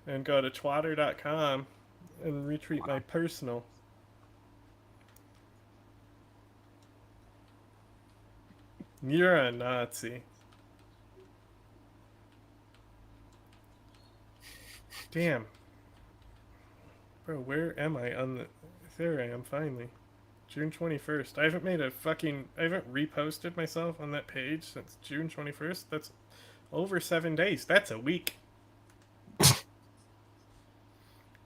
and go to twatter.com and retweet my personal. You're a Nazi. Damn. Bro, where am I on the... There I am, finally. June 21st. I haven't reposted myself on that page since June 21st. That's over 7 days. That's a week.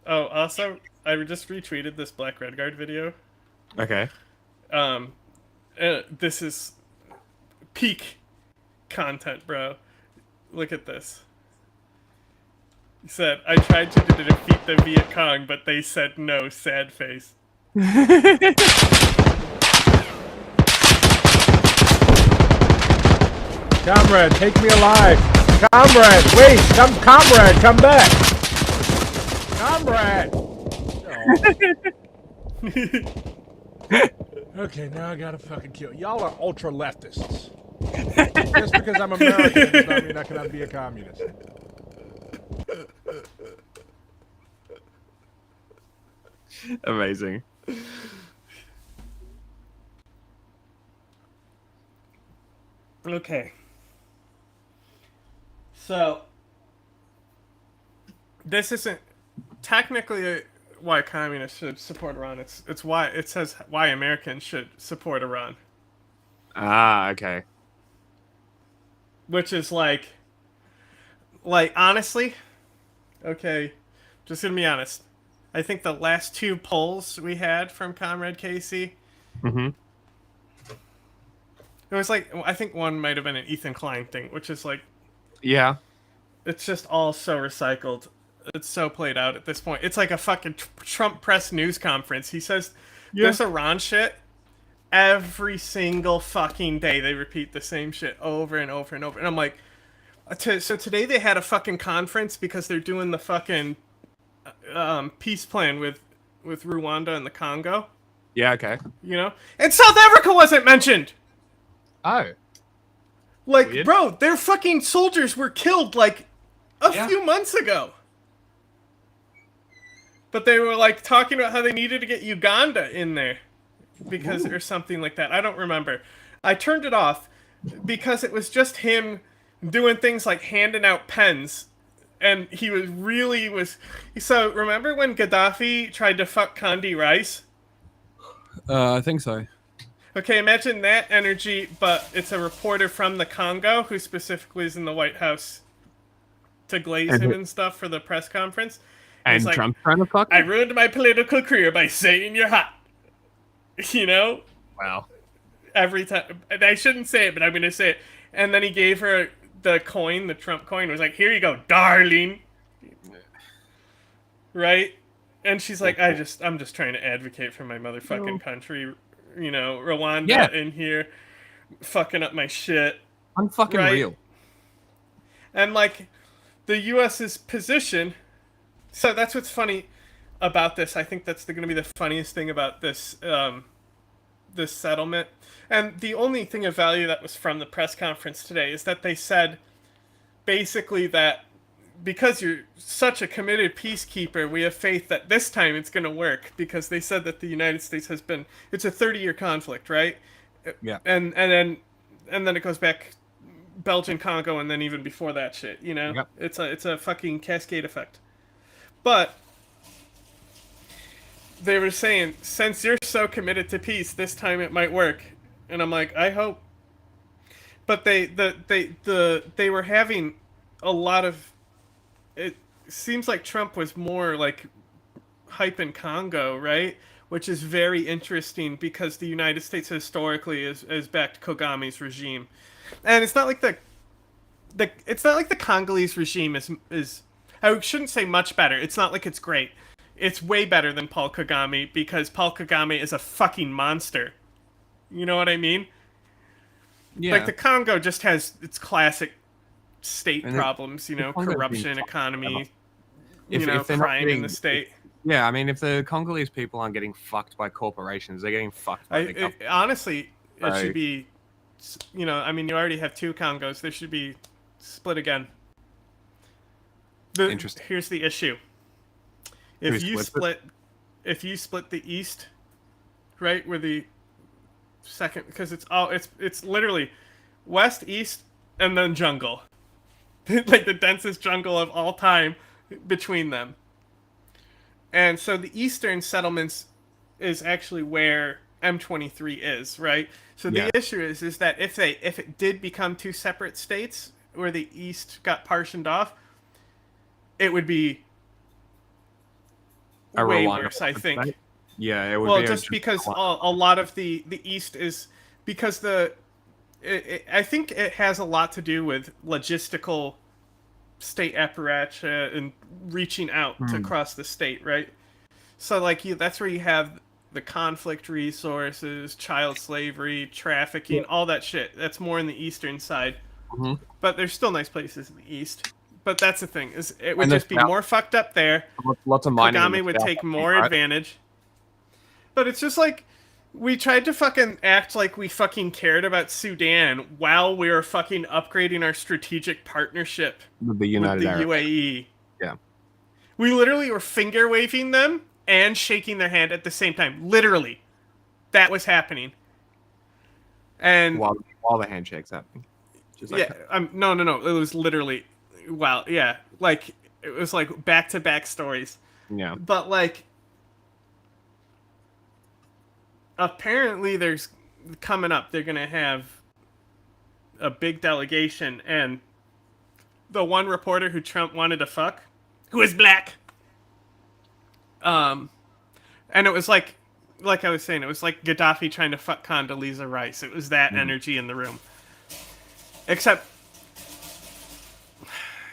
Oh, also, I just retweeted this Black Red Guard video. Okay. This is peak content, bro. Look at this. He said, I tried to defeat the Viet Cong, but they said no, sad face. Comrade, take me alive. Comrade, wait, comrade, come back. Comrade. Okay, now I gotta fucking kill. Y'all are ultra leftists. Just because I'm American does not mean I cannot be a communist. Amazing. Okay. So, this isn't technically why communists should support Iran. It's why it says why Americans should support Iran. Ah, okay. Which is like honestly, okay, just gonna be honest. I think the last two polls we had from Comrade Casey, Mm-hmm. it was like, I think one might have been an Ethan Klein thing, which is like, Yeah. it's just all so recycled. It's so played out at this point. It's like a fucking Trump press news conference. He says this Iran shit every single fucking day. They repeat the same shit over and over and over. And I'm like, so today they had a fucking conference because they're doing the fucking peace plan with Rwanda and the Congo. Yeah, okay. You know? And South Africa wasn't mentioned! Oh. Like, Weird. bro, their fucking soldiers were killed, like, a few months ago. But they were, like, talking about how they needed to get Uganda in there. Because, or something like that. I don't remember. I turned it off because it was just him doing things like handing out pens. And he was really So, remember when Gaddafi tried to fuck Condi Rice? I think so. Okay, imagine that energy, but it's a reporter from the Congo who specifically is in the White House to glaze him and stuff for the press conference. And he's like, Trump trying to fuck I him? ruined my political career by saying you're hot. You know? Wow. Every time. I shouldn't say it, but I'm going to say it. And then he gave her the coin, the Trump coin. It was like, here you go, darling. Right? And she's like, I'm just trying to advocate for my motherfucking country. You know, Rwanda in here, fucking up my shit. I'm fucking real. And like, the U.S.'s position. So that's what's funny about this. I think that's going to be the funniest thing about this this settlement. And the only thing of value that was from the press conference today is that they said basically that because you're such a committed peacekeeper, we have faith that this time it's going to work, because they said that the United States has been, it's a 30-year conflict, right? Yeah. And then it goes back Belgian Congo, and then even before that shit, you know? Yep. It's a fucking cascade effect. But they were saying, since you're so committed to peace, this time it might work. And I'm like, I hope. But they were having a lot of, it seems like Trump was more like hyping Congo, right? Which is very interesting because the United States historically is backed Kagami's regime. And it's not like the Congolese regime is I shouldn't say much better. It's not like it's great. It's way better than Paul Kagame, because Paul Kagame is a fucking monster. You know what I mean? Yeah. Like, the Congo just has its classic state And problems, you know, Congo's corruption, been- economy, If you know, they're not crime in getting- the state. Yeah, I mean, if the Congolese people aren't getting fucked by corporations, they're getting fucked by the government. Honestly, it So- should be, you know, I mean, you already have two Congos. There should be split again. Interesting. Here's the issue. Who If you splits it? if you split the East, right, where the second, because it's literally west, east, and then jungle. Like the densest jungle of all time between them. And so the eastern settlements is actually where M23 is, right? So the issue is that if it did become two separate states where the east got partitioned off, it would be way worse, I think. State? Yeah, it would well, be just because a lot of the east is because I think it has a lot to do with logistical state apparatus and reaching out to cross the state, right? So like that's where you have the conflict resources, child slavery, trafficking, all that shit. That's more in the eastern side. But there's still nice places in the east. But that's the thing, is it would just be more fucked up there. Lots of mining. Kagame would take more advantage. But it's just like, we tried to fucking act like we fucking cared about Sudan while we were fucking upgrading our strategic partnership with the UAE. Yeah. We literally were finger waving them and shaking their hand at the same time. Literally. That was happening. And while the handshake's happening. Just like no. It was literally, like, it was like back-to-back stories. Yeah. But, like, apparently there's coming up, they're going to have a big delegation, and the one reporter who Trump wanted to fuck, who is black, and it was like I was saying, it was like Gaddafi trying to fuck Condoleezza Rice. It was that energy in the room. Except,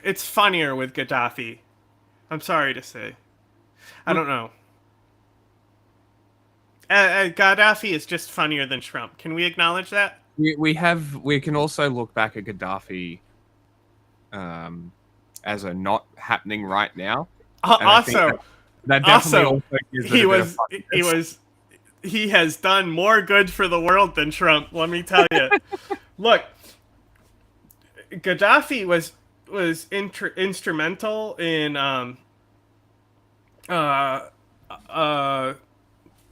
it's funnier with Gaddafi. I'm sorry to say. I don't know. Gaddafi is just funnier than Trump. Can we acknowledge that? We can also look back at Gaddafi as a not happening right now. Also, that definitely also he has done more good for the world than Trump, let me tell you. Look, Gaddafi was instrumental in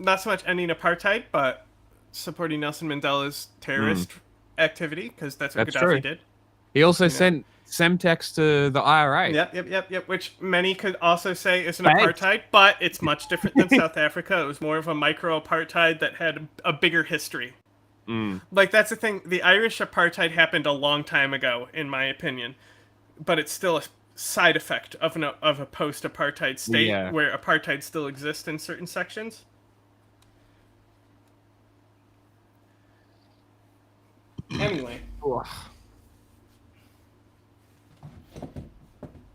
not so much ending apartheid, but supporting Nelson Mandela's terrorist activity, because that's what Gaddafi did. He also sent Semtex to the IRA. Yep. Which many could also say is an apartheid, but it's much different than South Africa. It was more of a micro-apartheid that had a bigger history. Like, that's the thing. The Irish apartheid happened a long time ago, in my opinion, but it's still a side effect of a post-apartheid state where apartheid still exists in certain sections. Anyway,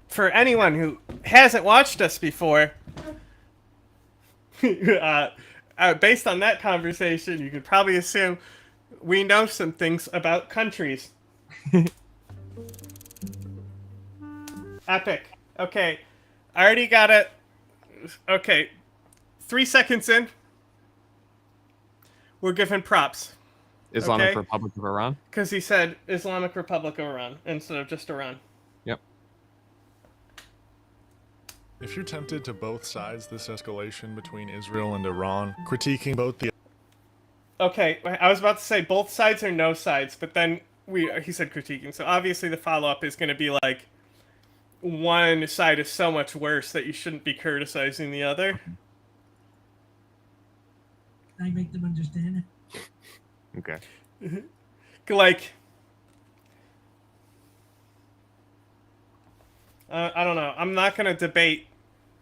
for anyone who hasn't watched us before, based on that conversation, you could probably assume we know some things about countries. Epic. Okay, I already got it. Okay, 3 seconds in, we're giving props. Islamic Republic of Iran? Because he said Islamic Republic of Iran instead of just Iran. Yep. If you're tempted to both sides this escalation between Israel and Iran, critiquing both the... Okay, I was about to say both sides or no sides, but then he said critiquing. So obviously the follow-up is going to be like, one side is so much worse that you shouldn't be criticizing the other. Can I make them understand it? Okay. Like, I don't know. I'm not going to debate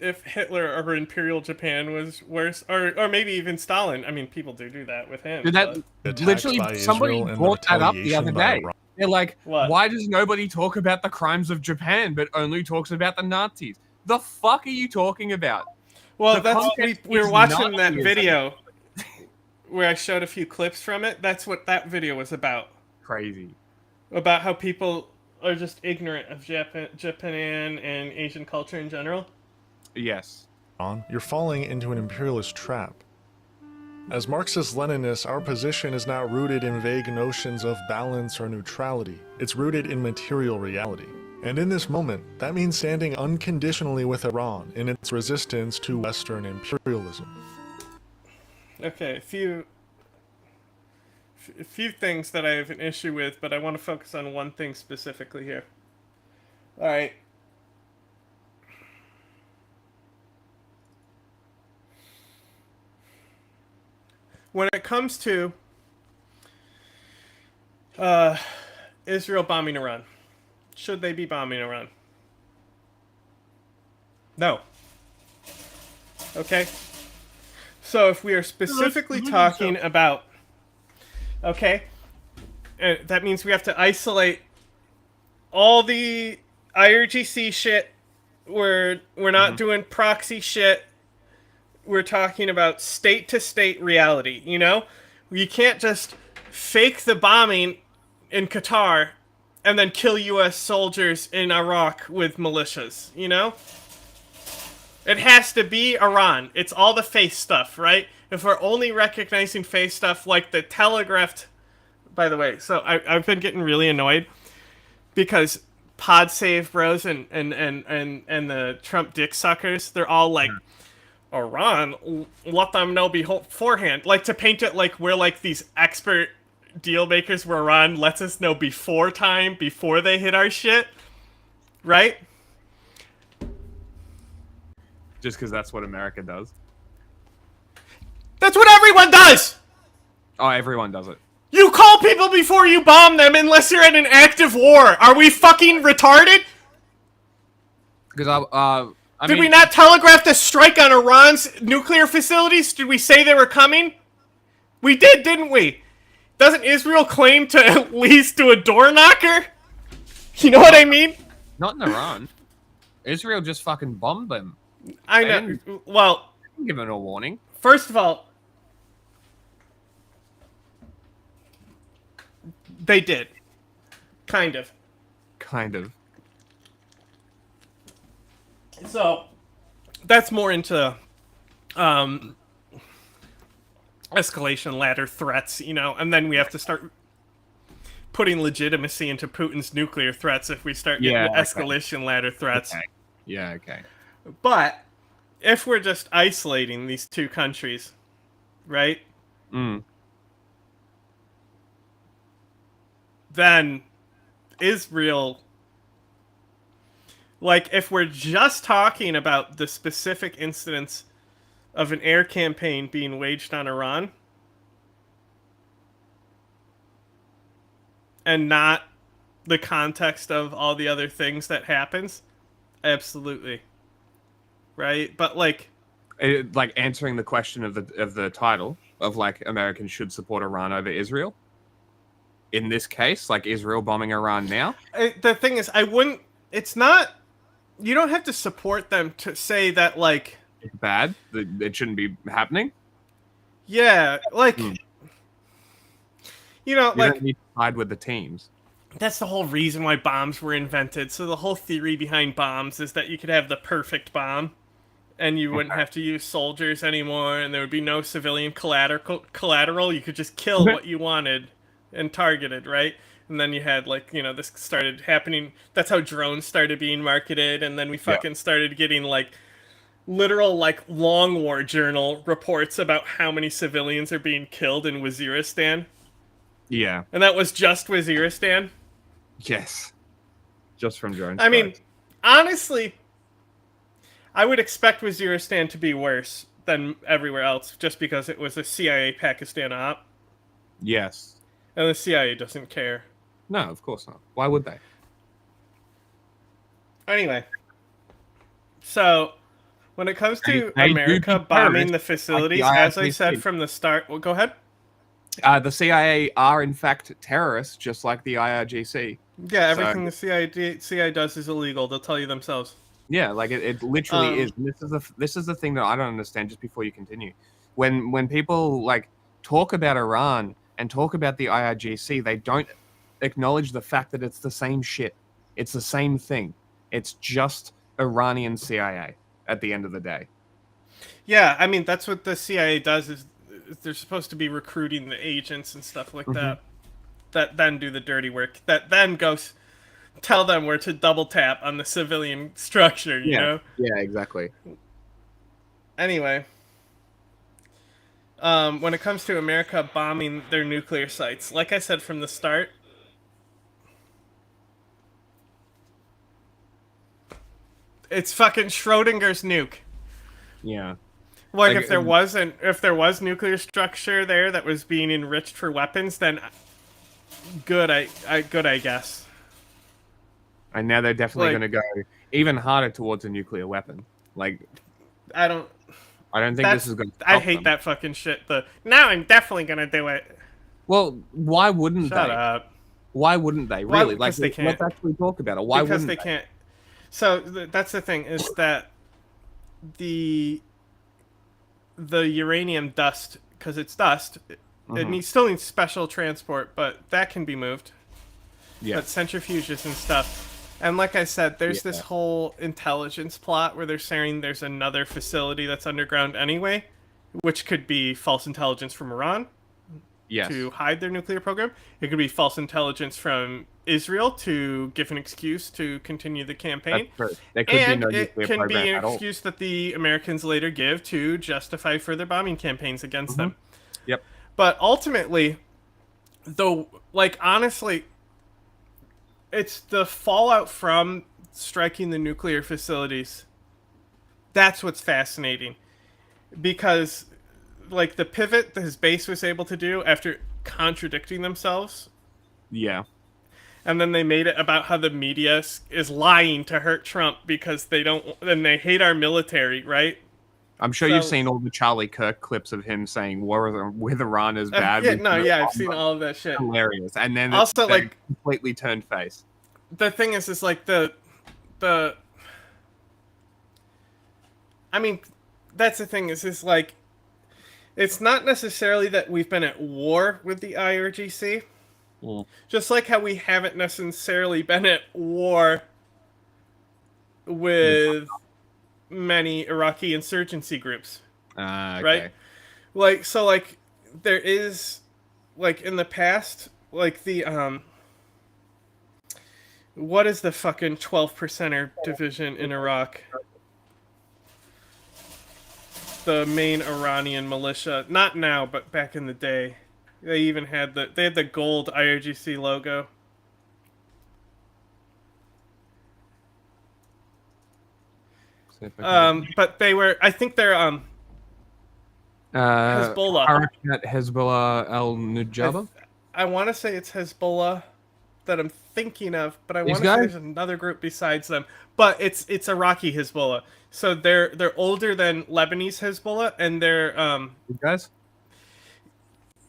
if Hitler or Imperial Japan was worse, or maybe even Stalin. I mean, people do that with him. Dude, that literally, somebody brought that up the other day. They're like, why does nobody talk about the crimes of Japan, but only talks about the Nazis? The fuck are you talking about? Well, we were watching that video where I showed a few clips from it. That's what that video was about. Crazy. About how people are just ignorant of Japan and Asian culture in general. Yes. You're falling into an imperialist trap. As Marxist-Leninists, our position is not rooted in vague notions of balance or neutrality. It's rooted in material reality. And in this moment, that means standing unconditionally with Iran in its resistance to Western imperialism. Okay, a few things that I have an issue with, but I want to focus on one thing specifically here. All right. When it comes to Israel bombing Iran, should they be bombing Iran? No. Okay? So if we are specifically talking about... Okay? That means we have to isolate all the IRGC shit. We're not doing proxy shit. We're talking about state-to-state reality, you know? You can't just fake the bombing in Qatar and then kill U.S. soldiers in Iraq with militias, you know? It has to be Iran. It's all the face stuff, right? If we're only recognizing face stuff like the telegraphed... By the way, so I've been getting really annoyed because pod save bros and the Trump dick suckers, they're all like, Iran, let them know beforehand. Like, to paint it like we're like these expert deal makers where Iran lets us know before they hit our shit. Right? Just because that's what America does. That's what everyone does! Oh, everyone does it. You call people before you bomb them unless you're in an active war. Are we fucking retarded? Because Did we not telegraph the strike on Iran's nuclear facilities? Did we say they were coming? We did, didn't we? Doesn't Israel claim to at least do a door knocker? You know what I mean? Not in Iran. Israel just fucking bombed them. I know. Well, give them a warning. First of all, they did. Kind of. Kind of. So, that's more into escalation ladder threats, you know, and then we have to start putting legitimacy into Putin's nuclear threats if we start getting escalation ladder threats. Okay. Yeah, okay. But if we're just isolating these two countries, right? Then Israel, like, if we're just talking about the specific incidents of an air campaign being waged on Iran and not the context of all the other things that happens, absolutely. Right? But like answering the question of the title of like Americans should support Iran over Israel. In this case, like Israel bombing Iran now. The thing is, I wouldn't. It's not. You don't have to support them to say that like it's bad. That it shouldn't be happening. Yeah, like you know, you don't need to side with the teams. That's the whole reason why bombs were invented. So the whole theory behind bombs is that you could have the perfect bomb, and you wouldn't have to use soldiers anymore, and there would be no civilian collateral. You could just kill what you wanted and targeted, right? And then you had, like, you know, this started happening. That's how drones started being marketed, and then we fucking started getting, like, literal, like, Long War Journal reports about how many civilians are being killed in Waziristan. Yeah. And that was just Waziristan? Yes. Just from drones. I mean, honestly, I would expect Waziristan to be worse than everywhere else, just because it was a CIA Pakistan op. Yes. And the CIA doesn't care. No, of course not. Why would they? Anyway. So, when it comes to America bombing the facilities, like as I said from the start... Well, go ahead. The CIA are, in fact, terrorists, just like the IRGC. Yeah, everything the CIA does is illegal. They'll tell you themselves. Yeah, like it literally is. And this is the thing that I don't understand. Just before you continue, when people like talk about Iran and talk about the IRGC, they don't acknowledge the fact that it's the same shit. It's the same thing. It's just Iranian CIA at the end of the day. Yeah, I mean that's what the CIA does. Is they're supposed to be recruiting the agents and stuff like that. That then do the dirty work. That then goes tell them where to double tap on the civilian structure, you know? Yeah, exactly. Anyway. when it comes to America bombing their nuclear sites, like I said from the start, it's fucking Schrodinger's nuke. Yeah. Like if there was nuclear structure there that was being enriched for weapons, then good, I guess. And now they're definitely Like- going to go even harder towards a nuclear weapon. Like, I don't think this is going to. I hate that fucking shit. Now I'm definitely gonna do it. Well, why wouldn't Shut they? up. Why wouldn't they? Why? Really? Because Like, they can't. let's actually talk about it. Why because wouldn't they can't. So that's the thing, is that the uranium dust, because it's dust, it still needs special transport, but that can be moved. Yeah. But centrifuges and stuff. And like I said, there's this whole intelligence plot where they're saying there's another facility that's underground anyway, which could be false intelligence from Iran to hide their nuclear program. It could be false intelligence from Israel to give an excuse to continue the campaign. That's true. There could be no it nuclear can be program an at all. excuse that the Americans later give to justify further bombing campaigns against them. Yep. But ultimately, though, like, honestly, it's the fallout from striking the nuclear facilities. That's what's fascinating. Because, like, the pivot that his base was able to do after contradicting themselves. Yeah. And then they made it about how the media is lying to hurt Trump because they they hate our military, right? I'm sure you've seen all the Charlie Kirk clips of him saying war with Iran is bad. I've seen all of that shit. Hilarious. And then also, they like, completely turned face. The thing is like I mean, that's the thing is like, it's not necessarily that we've been at war with the IRGC. Just like how we haven't necessarily been at war with many Iraqi insurgency groups. Okay. Right? Like, so, like, there is, like, in the past, like, the, what is the fucking 12%er division in Iraq? The main Iranian militia. Not now, but back in the day. They even had the gold IRGC logo. But they were, I think they're Hezbollah. Harakat Hezbollah al-Nujaba? I want to say it's Hezbollah that I'm thinking of, but I These want to say guys? there's another group besides them. But it's Iraqi Hezbollah. So they're older than Lebanese Hezbollah, and they're These guys?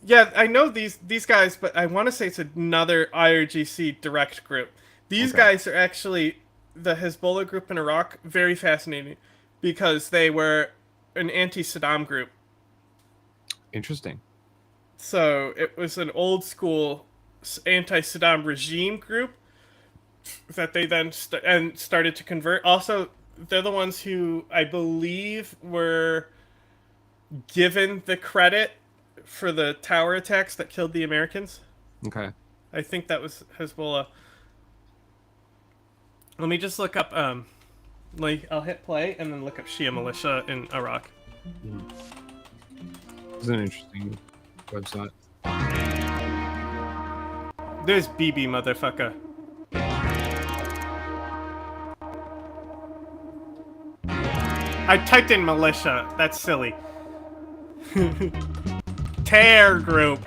Yeah, I know these guys, but I want to say it's another IRGC direct group. These guys are actually the Hezbollah group in Iraq. Very fascinating, because they were an anti-Saddam group. Interesting. So it was an old school anti-Saddam regime group that they then started to convert. Also, they're the ones who I believe were given the credit for the tower attacks that killed the Americans. Okay. I think that was Hezbollah. Let me just look up, like, I'll hit play and then look up Shia militia in Iraq. It's an interesting website. There's BB, motherfucker. I typed in militia. That's silly. Terror group.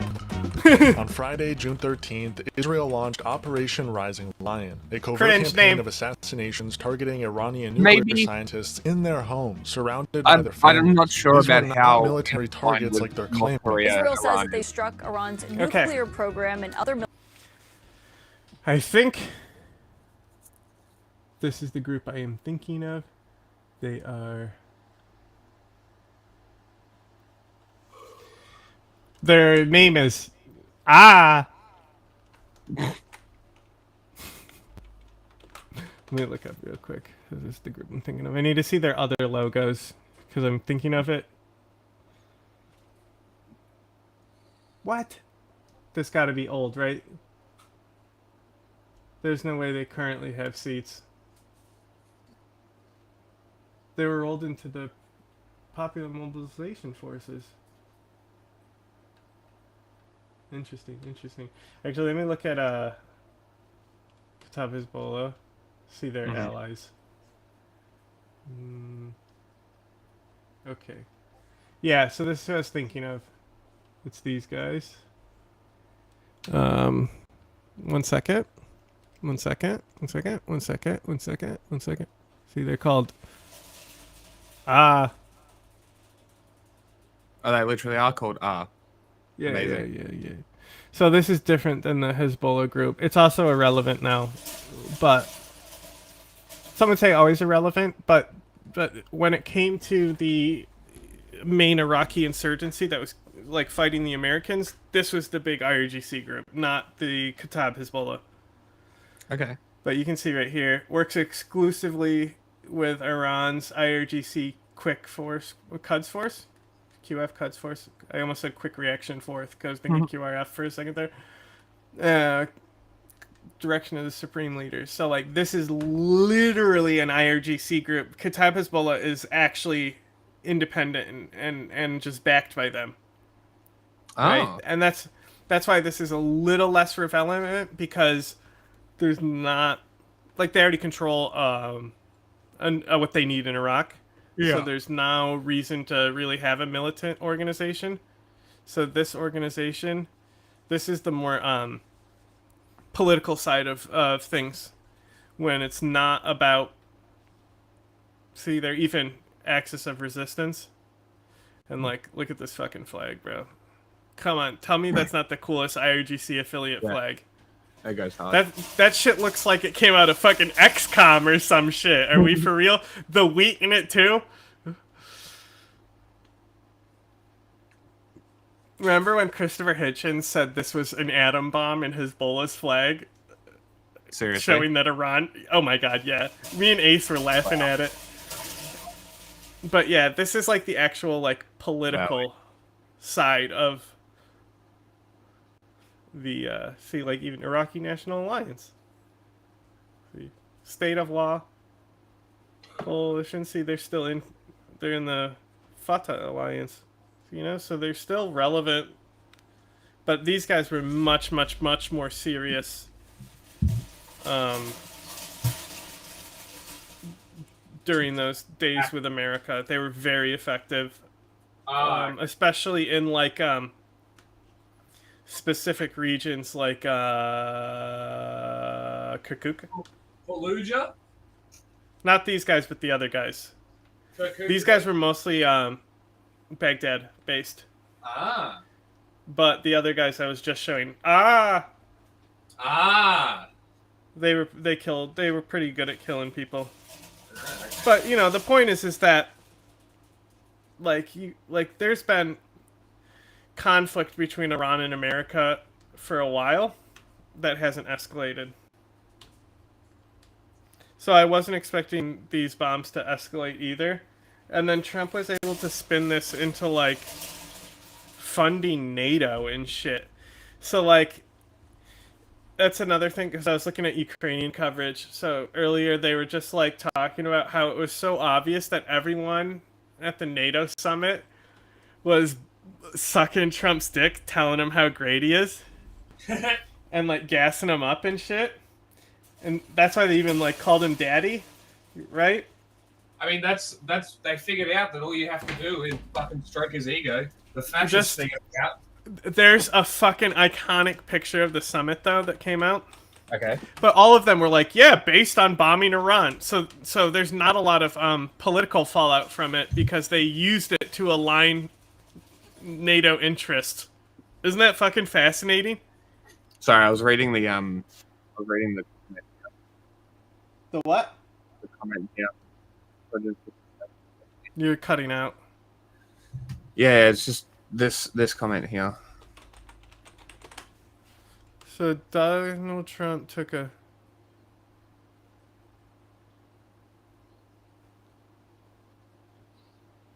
On Friday, June 13th, Israel launched Operation Rising Lion, a covert Cringe campaign name. of assassinations targeting Iranian nuclear Maybe. scientists in their homes, surrounded by their families. I'm not sure These were about not how military targets like they're claiming. Israel says that they struck Iran's nuclear program and other I think this is the group I am thinking of. They are... Their name is... Let me look up real quick. This is the group I'm thinking of. I need to see their other logos because I'm thinking of it. What? This got to be old, right? There's no way they currently have seats. They were rolled into the Popular Mobilization Forces. Interesting. Actually, let me look at Kataib Hezbollah. See their allies. Okay. Yeah, so this is what I was thinking of. It's these guys. 1 second. 1 second. 1 second. 1 second. 1 second. 1 second. See, they're called Oh, they literally are called R. Yeah, Amazing. yeah. So this is different than the Hezbollah group. It's also irrelevant now, but some would say always irrelevant. But when it came to the main Iraqi insurgency that was like fighting the Americans, this was the big IRGC group, not the Kataib Hezbollah. Okay. But you can see right here, works exclusively with Iran's IRGC Quick Force, Quds Force, QF Quds Force. I almost said Quick Reaction Force because I was thinking QRF for a second there. Direction of the Supreme Leaders. So like this is literally an IRGC group. Kataib Hezbollah is actually independent and just backed by them. Right? And that's why this is a little less relevant, because there's not, like, they already control what they need in Iraq. Yeah. So there's no reason to really have a militant organization. So this organization, this is the more political side of things, when it's not about, see, they're even axis of resistance. And like, look at this fucking flag, bro. Come on, tell me that's not the coolest IRGC affiliate flag. That goes hard. That shit looks like it came out of fucking XCOM or some shit. Are we for real? The wheat in it too? Remember when Christopher Hitchens said this was an atom bomb in Hezbollah's flag? Seriously? Showing that Iran... Oh my god, yeah. Me and Ace were laughing at it. But yeah, this is like the actual like political side of the see, like, even Iraqi National Alliance. See, State of Law Coalition. See, they're in the Fatah Alliance. You know, so they're still relevant. But these guys were much, much, much more serious. During those days with America, they were very effective, especially in like specific regions like Kirkuk. Fallujah? Not these guys, but the other guys. These guys were mostly Baghdad based. But the other guys I was just showing. They were pretty good at killing people. But you know, the point is that there's been conflict between Iran and America for a while that hasn't escalated. So I wasn't expecting these bombs to escalate either. And then Trump was able to spin this into like funding NATO and shit. So like, that's another thing, because I was looking at Ukrainian coverage. So earlier they were just like talking about how it was so obvious that everyone at the NATO summit was sucking Trump's dick, telling him how great he is, and like gassing him up and shit. And that's why they even like called him daddy, right? I mean, that's they figured out that all you have to do is fucking stroke his ego. The fascists figured it out. There's a fucking iconic picture of the summit though that came out. Okay. But all of them were like, yeah, based on bombing Iran. So there's not a lot of political fallout from it, because they used it to align NATO interests. Isn't that fucking fascinating? Sorry, I was reading the The what? The comment here. You're cutting out. Yeah, it's just this comment here. So Donald Trump took a...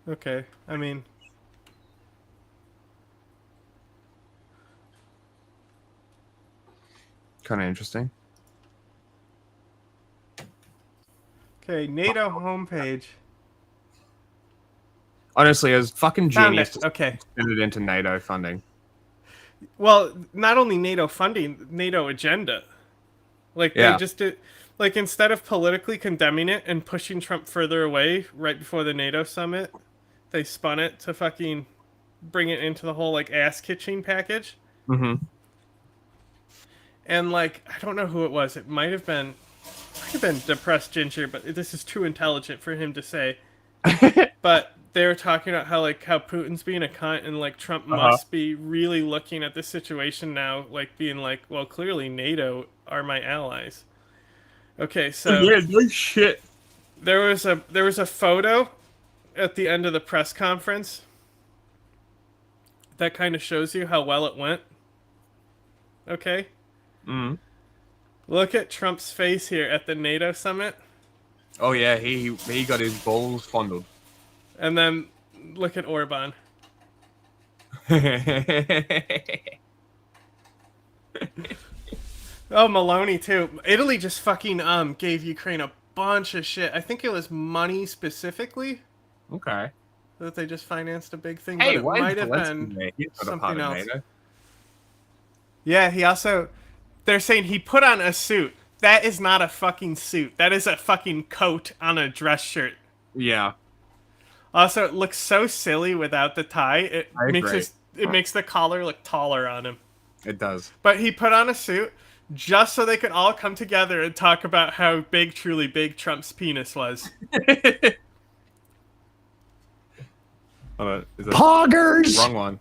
Okay, I mean... Kind of interesting. Okay, NATO homepage. Honestly, it was fucking Found genius it. to Okay. spin it into NATO funding. Well, not only NATO funding, NATO agenda. Like, they just did... Like, instead of politically condemning it and pushing Trump further away right before the NATO summit, they spun it to fucking bring it into the whole, like, ass-kitching package. Mm-hmm. And, like, I don't know who it was. It might have been Depressed Ginger, but this is too intelligent for him to say. But they were talking about how Putin's being a cunt, and, like, Trump must be really looking at this situation now, like, being like, well, clearly NATO are my allies. Okay, so yeah, no shit. There was a photo at the end of the press conference that kind of shows you how well it went. Okay? Mm. Look at Trump's face here at the NATO summit. Oh yeah, he got his balls fondled. And then look at Orban. Oh, Maloney too. Italy just fucking gave Ukraine a bunch of shit. I think it was money specifically. Okay. That they just financed a big thing, Hey, but it why might is have Zelensky been there? He's not a part something of else. NATO. Yeah, he also... They're saying he put on a suit. That is not a fucking suit. That is a fucking coat on a dress shirt. Yeah. Also, it looks so silly without the tie. It makes the collar look taller on him. It does. But he put on a suit just so they could all come together and talk about how big, truly big Trump's penis was. Poggers! Wrong one.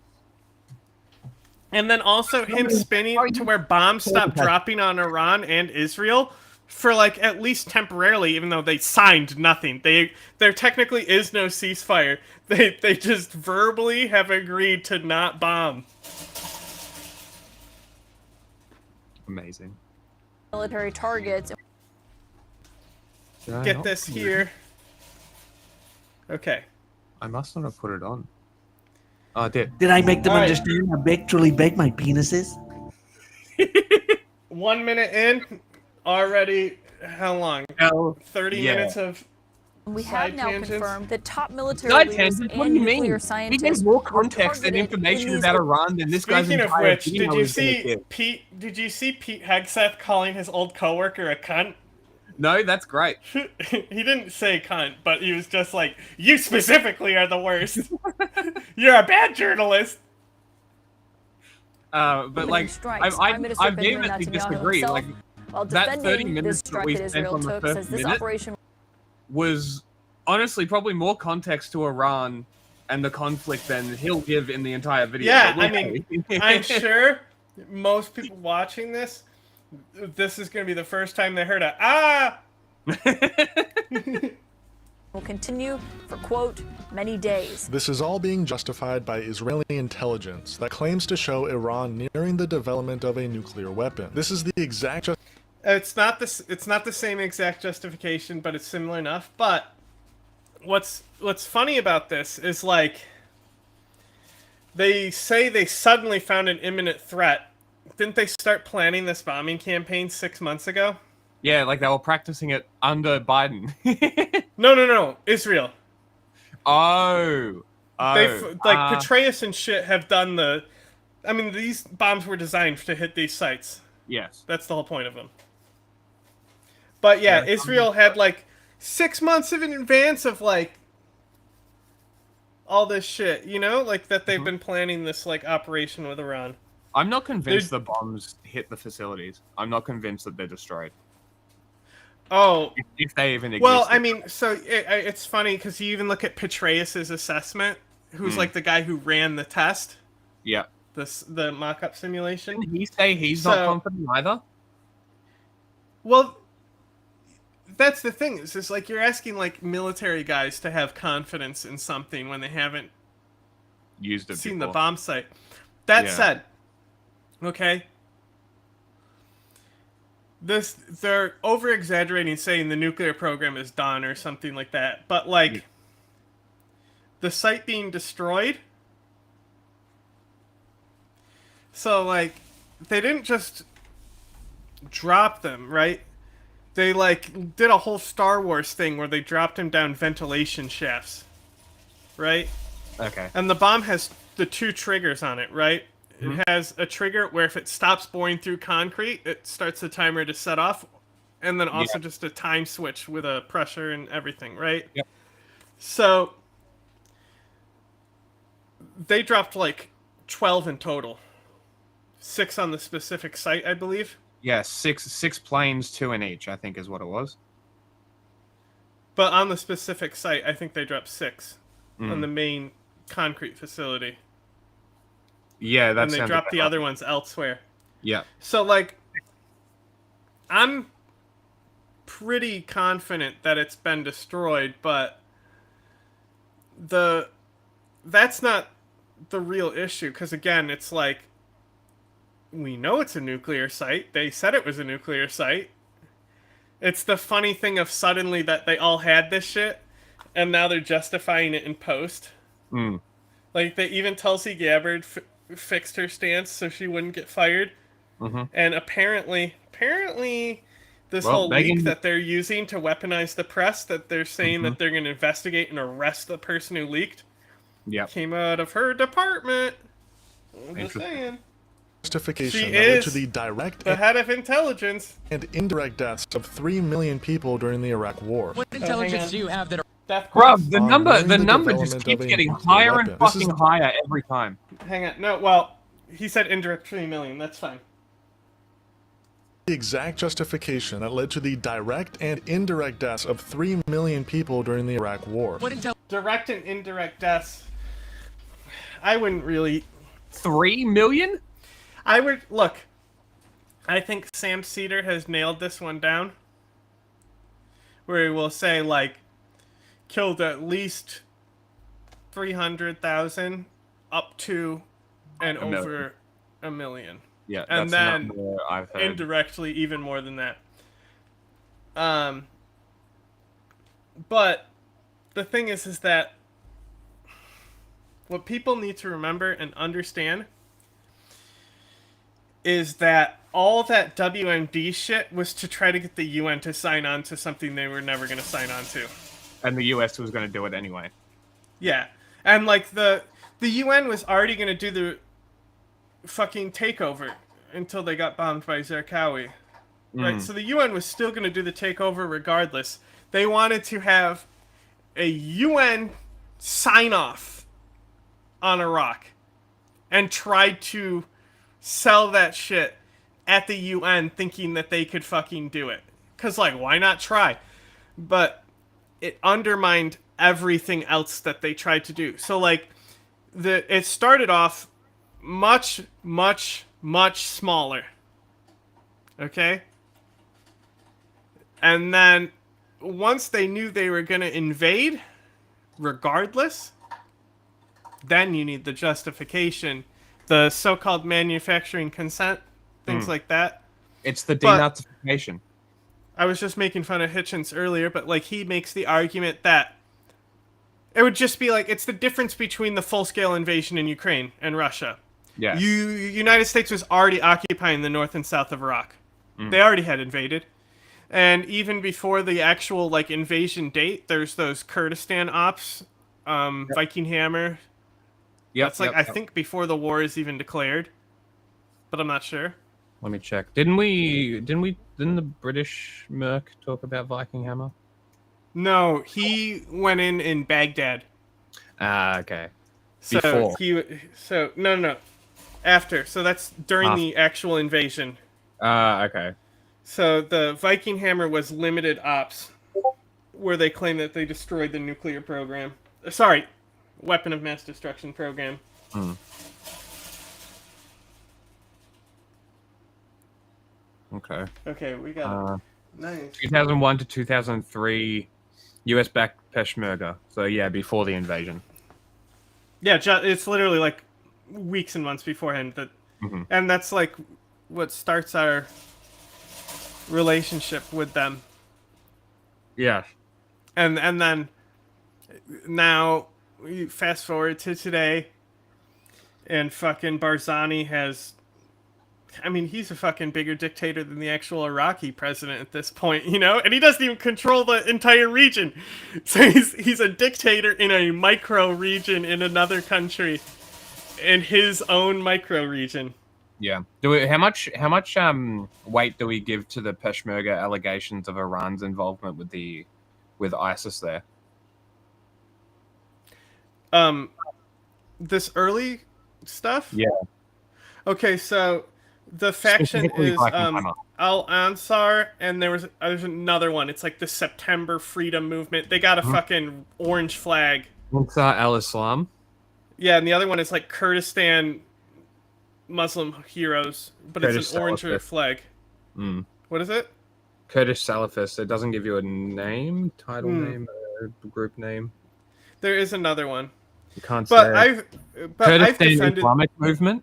And then also him spinning to where bombs stopped dropping on Iran and Israel for, like, at least temporarily, even though they signed nothing. There technically is no ceasefire. They just verbally have agreed to not bomb. Amazing. Military targets. Get this here. Okay. I must not have put it on. Oh, I did. Did I make them All right. understand how big, truly big my penis is? 1 minute in, already, how long? 30 minutes of We side have now tangents? confirmed that top military Side leaders tangents? What and do you mean? nuclear He scientists gave more were context and targeted in information these- about Iran than this guy's Speaking of entire which, video did you is gonna see give. Pete? Did you see Pete Hegseth calling his old coworker a cunt? No, that's great. He didn't say cunt, but he was just like, "You specifically are the worst. You're a bad journalist." But like, I vehemently disagree. Like, that 30 minutes that we spent on the first minute was honestly probably more context to Iran and the conflict than he'll give in the entire video. Yeah, But I mean, I'm sure most people watching this is going to be the first time they heard a "ah." will continue for, quote, many days. This is all being justified by Israeli intelligence that claims to show Iran nearing the development of a nuclear weapon. This is the exact It's not the same exact justification, but it's similar enough. But what's funny about this is, like, they say they suddenly found an imminent threat. Didn't they start planning this bombing campaign 6 months ago? Yeah, like they were practicing it under Biden. No. Israel. Oh. Petraeus and shit have done the... I mean, these bombs were designed to hit these sites. Yes. That's the whole point of them. But yeah, Israel had, like, 6 months in advance of, like, all this shit, you know? Like, that they've been planning this, like, operation with Iran. I'm not convinced the bombs hit the facilities. I'm not convinced that they're destroyed. Oh. If they even exist. Well, I mean, so it's funny because you even look at Petraeus' assessment, who's like the guy who ran the test. Yeah. The mock-up simulation. Did he say he's not confident either? Well, that's the thing. Is like you're asking like military guys to have confidence in something when they haven't used it seen before. the bomb site. That said, okay, they're over-exaggerating saying the nuclear program is done or something like that, but like the site being destroyed, so like they didn't just drop them, right? They like did a whole Star Wars thing where they dropped him down ventilation shafts, right? Okay. And the bomb has the 2 triggers on it, right? It has a trigger where if it stops boring through concrete, it starts the timer to set off, and then also just a time switch with a pressure and everything, right? Yep. So they dropped like 12 in total. 6 on the specific site, I believe. Yeah, six planes, 2 in each, I think is what it was. But on the specific site, I think they dropped 6 on the main concrete facility. Yeah, that's. And they dropped the other ones elsewhere. Yeah. So, like, I'm pretty confident that it's been destroyed, but that's not the real issue, because again, it's like, we know it's a nuclear site. They said it was a nuclear site. It's the funny thing of suddenly that they all had this shit, and now they're justifying it in post. Like, they even Tulsi Gabbard fixed her stance so she wouldn't get fired. And apparently this whole leak that they're using to weaponize the press, that they're saying that they're going to investigate and arrest the person who leaked, came out of her department. I'm just saying. Justification She that led is to the direct the head of intelligence and indirect deaths of 3 million people during the Iraq War. What intelligence do you have that Bruv, the number just keeps getting higher and fucking higher every time. Hang on. No, well, he said indirect 3 million. That's fine. The exact justification that led to the direct and indirect deaths of 3 million people during the Iraq War. Direct and indirect deaths. I wouldn't really. 3 million? I would look. I think Sam Cedar has nailed this one down. Where he will say, like, killed at least 300,000 up to and over a million. Yeah, and that's then the number I've heard. Indirectly even more than that. But the thing is that what people need to remember and understand is that all that WMD shit was to try to get the UN to sign on to something they were never going to sign on to. And the US was going to do it anyway. Yeah. And, like, the UN was already going to do the fucking takeover until they got bombed by Zarqawi. Right? So the UN was still going to do the takeover regardless. They wanted to have a UN sign-off on Iraq and tried to sell that shit at the UN thinking that they could fucking do it. Because, like, why not try? But it undermined everything else that they tried to do. So, like, it started off much, much, much smaller. Okay? And then, once they knew they were going to invade, regardless, then you need the justification, the so-called manufacturing consent, things like that. It's the denazification. I was just making fun of Hitchens earlier, but, like, he makes the argument that it would just be like, it's the difference between the full-scale invasion in Ukraine and Russia. Yeah. United States was already occupying the north and south of Iraq. They already had invaded. And even before the actual, like, invasion date, there's those Kurdistan ops, Viking Hammer. That's like, I think before the war is even declared, but I'm not sure. Let me check. Didn't the British Merc talk about Viking Hammer? No, he went in Baghdad. Ah, okay. So Before. No. After. So that's during the actual invasion. Okay. So the Viking Hammer was limited ops, where they claim that they destroyed the nuclear program. Sorry, weapon of mass destruction program. Okay. Okay, we got nice. 2001 to 2003, US-backed Peshmerga. So yeah, before the invasion. Yeah, it's literally like weeks and months beforehand. And that's like what starts our relationship with them. Yeah. And then now we fast forward to today, and fucking Barzani has. I mean, he's a fucking bigger dictator than the actual Iraqi president at this point, you know? And he doesn't even control the entire region. So he's a dictator in a micro region in another country. in his own micro region. Yeah. How much weight do we give to the Peshmerga allegations of Iran's involvement with ISIS there? This early stuff? Yeah. Okay, so the faction Specifically is Black Hammer. Al Ansar, and there's another one. It's like the September Freedom Movement. They got a fucking orange flag. Ansar al-Islam. Yeah, and the other one is like Kurdistan Muslim Heroes, but Kurdish it's an orange Salafist. flag. Mm. What is it? Kurdish Salafist. It doesn't give you a name, title name, group name. There is another one. You can't But say. I've Kurdistan defended Islamic Movement,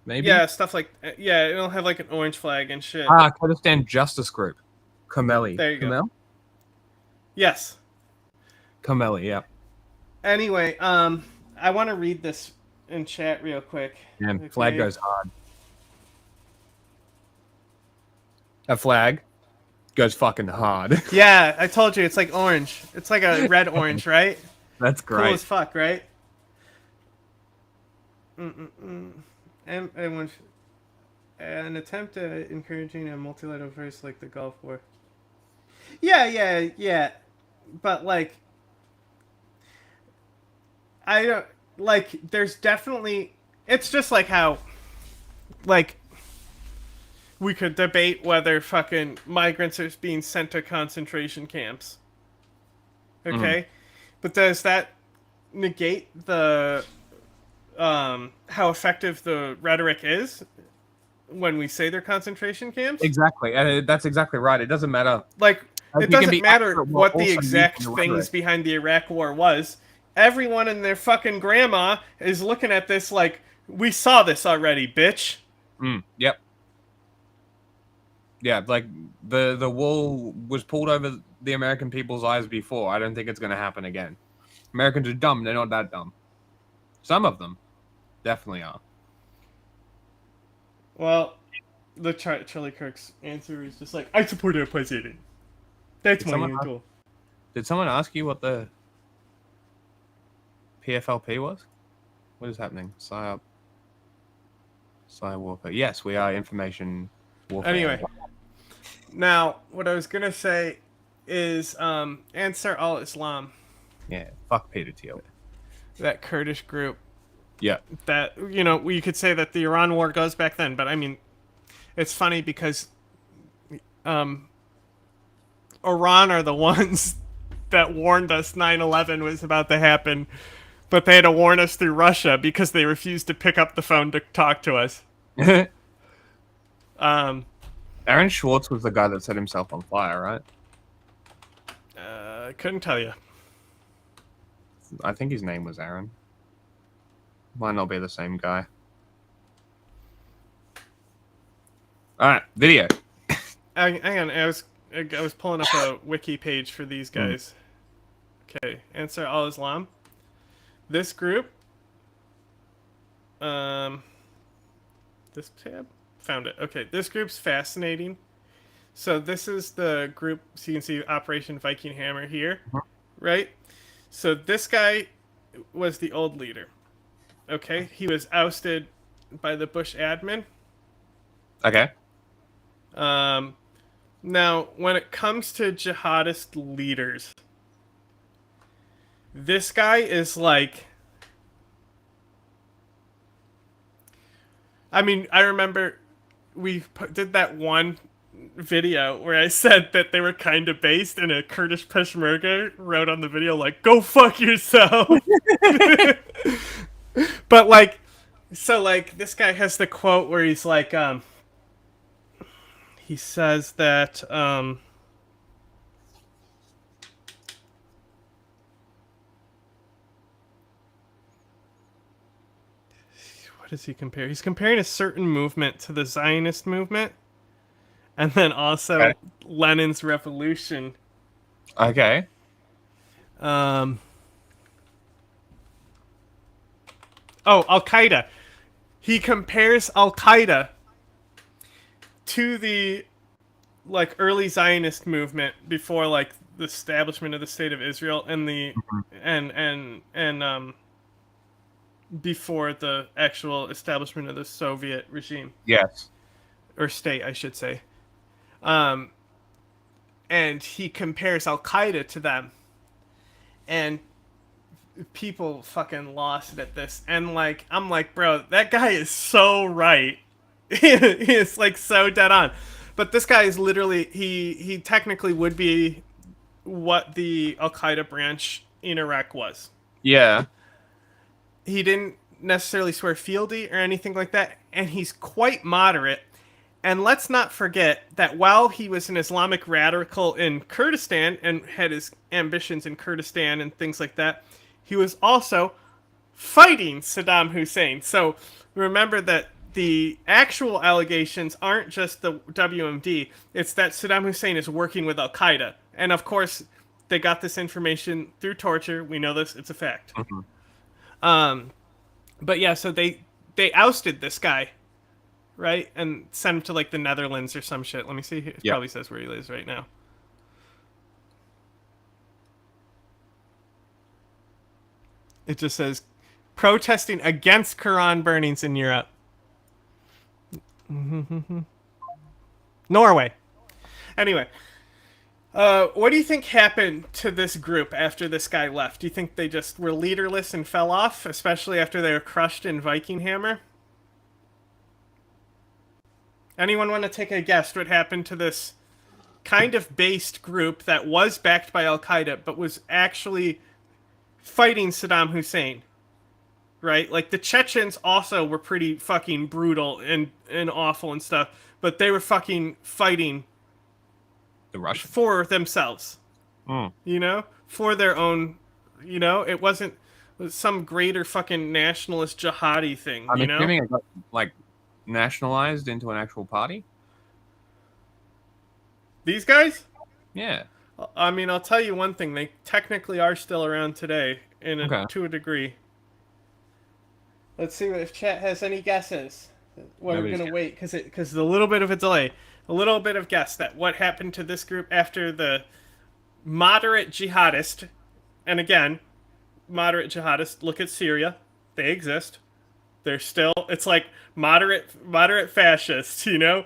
maybe? Yeah, stuff like yeah, it'll have like an orange flag and shit. Kurdistan Justice Group. Kameli. There you go. Kamel? Yes. Kameli, yeah. Anyway, I want to read this in chat real quick. Yeah, Okay. flag goes hard. A flag goes fucking hard. Yeah, I told you it's like orange. It's like a red orange, right? That's Cool great. as fuck, right? And an attempt at encouraging a multilateral verse like the Gulf War. Yeah. But like, I don't like. There's definitely. It's just like how, like, we could debate whether fucking migrants are being sent to concentration camps. Okay, but does that negate the how effective the rhetoric is when we say they're concentration camps? Exactly. That's exactly right. It doesn't matter. Like, You it can doesn't be matter accurate while what the also exact using the things rhetoric. behind the Iraq War was. Everyone and their fucking grandma is looking at this like, we saw this already, bitch. Yep. Yeah, like the wool was pulled over the American people's eyes before. I don't think it's going to happen again. Americans are dumb. They're not that dumb. Some of them definitely are. Well, the Charlie Kirk's answer is just like, I support our president. That's Did my someone angle. Did someone ask you what the PFLP was? What is happening? PSYOP. Cyber warfare. Yes, we are information warfare. Anyway, now what I was gonna say is Ansar al-Islam. Yeah, fuck Peter Thiel. That Kurdish group. Yeah. That, you know, you could say that the Iran war goes back then, but I mean, it's funny because Iran are the ones that warned us 9/11 was about to happen, but they had to warn us through Russia because they refused to pick up the phone to talk to us. Aaron Schwartz was the guy that set himself on fire, right? I couldn't tell you. I think his name was Aaron. Might not be the same guy. Alright, video. Hang on, I was pulling up a wiki page for these guys. Okay, Ansar al-Islam. This group. This tab? Found it. Okay, this group's fascinating. So this is the group, so you can see Operation Viking Hammer here, right? So this guy was the old leader. Okay, he was ousted by the Bush admin. Okay. Now, when it comes to jihadist leaders, this guy is like... I mean, I remember we did that one video where I said that they were kind of based, and a Kurdish Peshmerga wrote on the video, like, go fuck yourself! But, like, so, like, this guy has the quote where he's like, he says that, what does he compare? He's comparing a certain movement to the Zionist movement, and then also Lenin's revolution. Okay. Al-Qaeda. He compares Al-Qaeda to the, like, early Zionist movement before, like, the establishment of the State of Israel and the before the actual establishment of the Soviet regime. Yes. Or state, I should say. And he compares Al-Qaeda to them. And people fucking lost it at this. And, like, I'm like, bro, that guy is so right. He's, like, so dead on. But this guy is literally, he technically would be what the Al-Qaeda branch in Iraq was. Yeah. He didn't necessarily swear fealty or anything like that, and he's quite moderate. And let's not forget that while he was an Islamic radical in Kurdistan and had his ambitions in Kurdistan and things like that, he was also fighting Saddam Hussein. So remember that the actual allegations aren't just the WMD, it's that Saddam Hussein is working with Al-Qaeda. And of course, they got this information through torture. We know this, it's a fact. Mm-hmm. But yeah, so they ousted this guy, right? And sent him to like the Netherlands or some shit. Let me see. It probably says where he lives right now. It just says protesting against Quran burnings in Europe. Norway. Anyway, what do you think happened to this group after this guy left? Do you think they just were leaderless and fell off, especially after they were crushed in Viking Hammer? Anyone want to take a guess what happened to this kind of based group that was backed by Al-Qaeda, but was actually fighting Saddam Hussein? Right? Like, the Chechens also were pretty fucking brutal and awful and stuff, but they were fucking fighting the Russians for themselves. You know? For their own, you know? It wasn't some greater fucking nationalist jihadi thing, I'm you know? assuming it got, like, nationalized into an actual party? These guys? Yeah. I mean, I'll tell you one thing. They technically are still around today to a degree. Let's see if chat has any guesses. Well, we're going to wait because the little bit of a delay. A little bit of guess that what happened to this group after the moderate jihadist, and again, moderate jihadist, look at Syria. They exist. They're still, it's like moderate fascists, you know?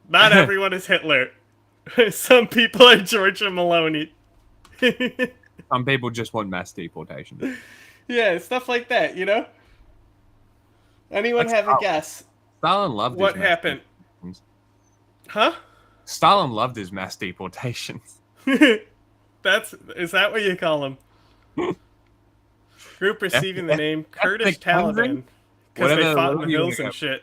Not everyone is Hitler. Some people are Giorgia Meloni. Some people just want mass deportation. Yeah, stuff like that, you know? Anyone have a guess? Stalin loved what happened. Huh? Stalin loved his mass deportations. Is that what you call them? Group receiving the name Kurdish Taliban because they fought in the hills and shit.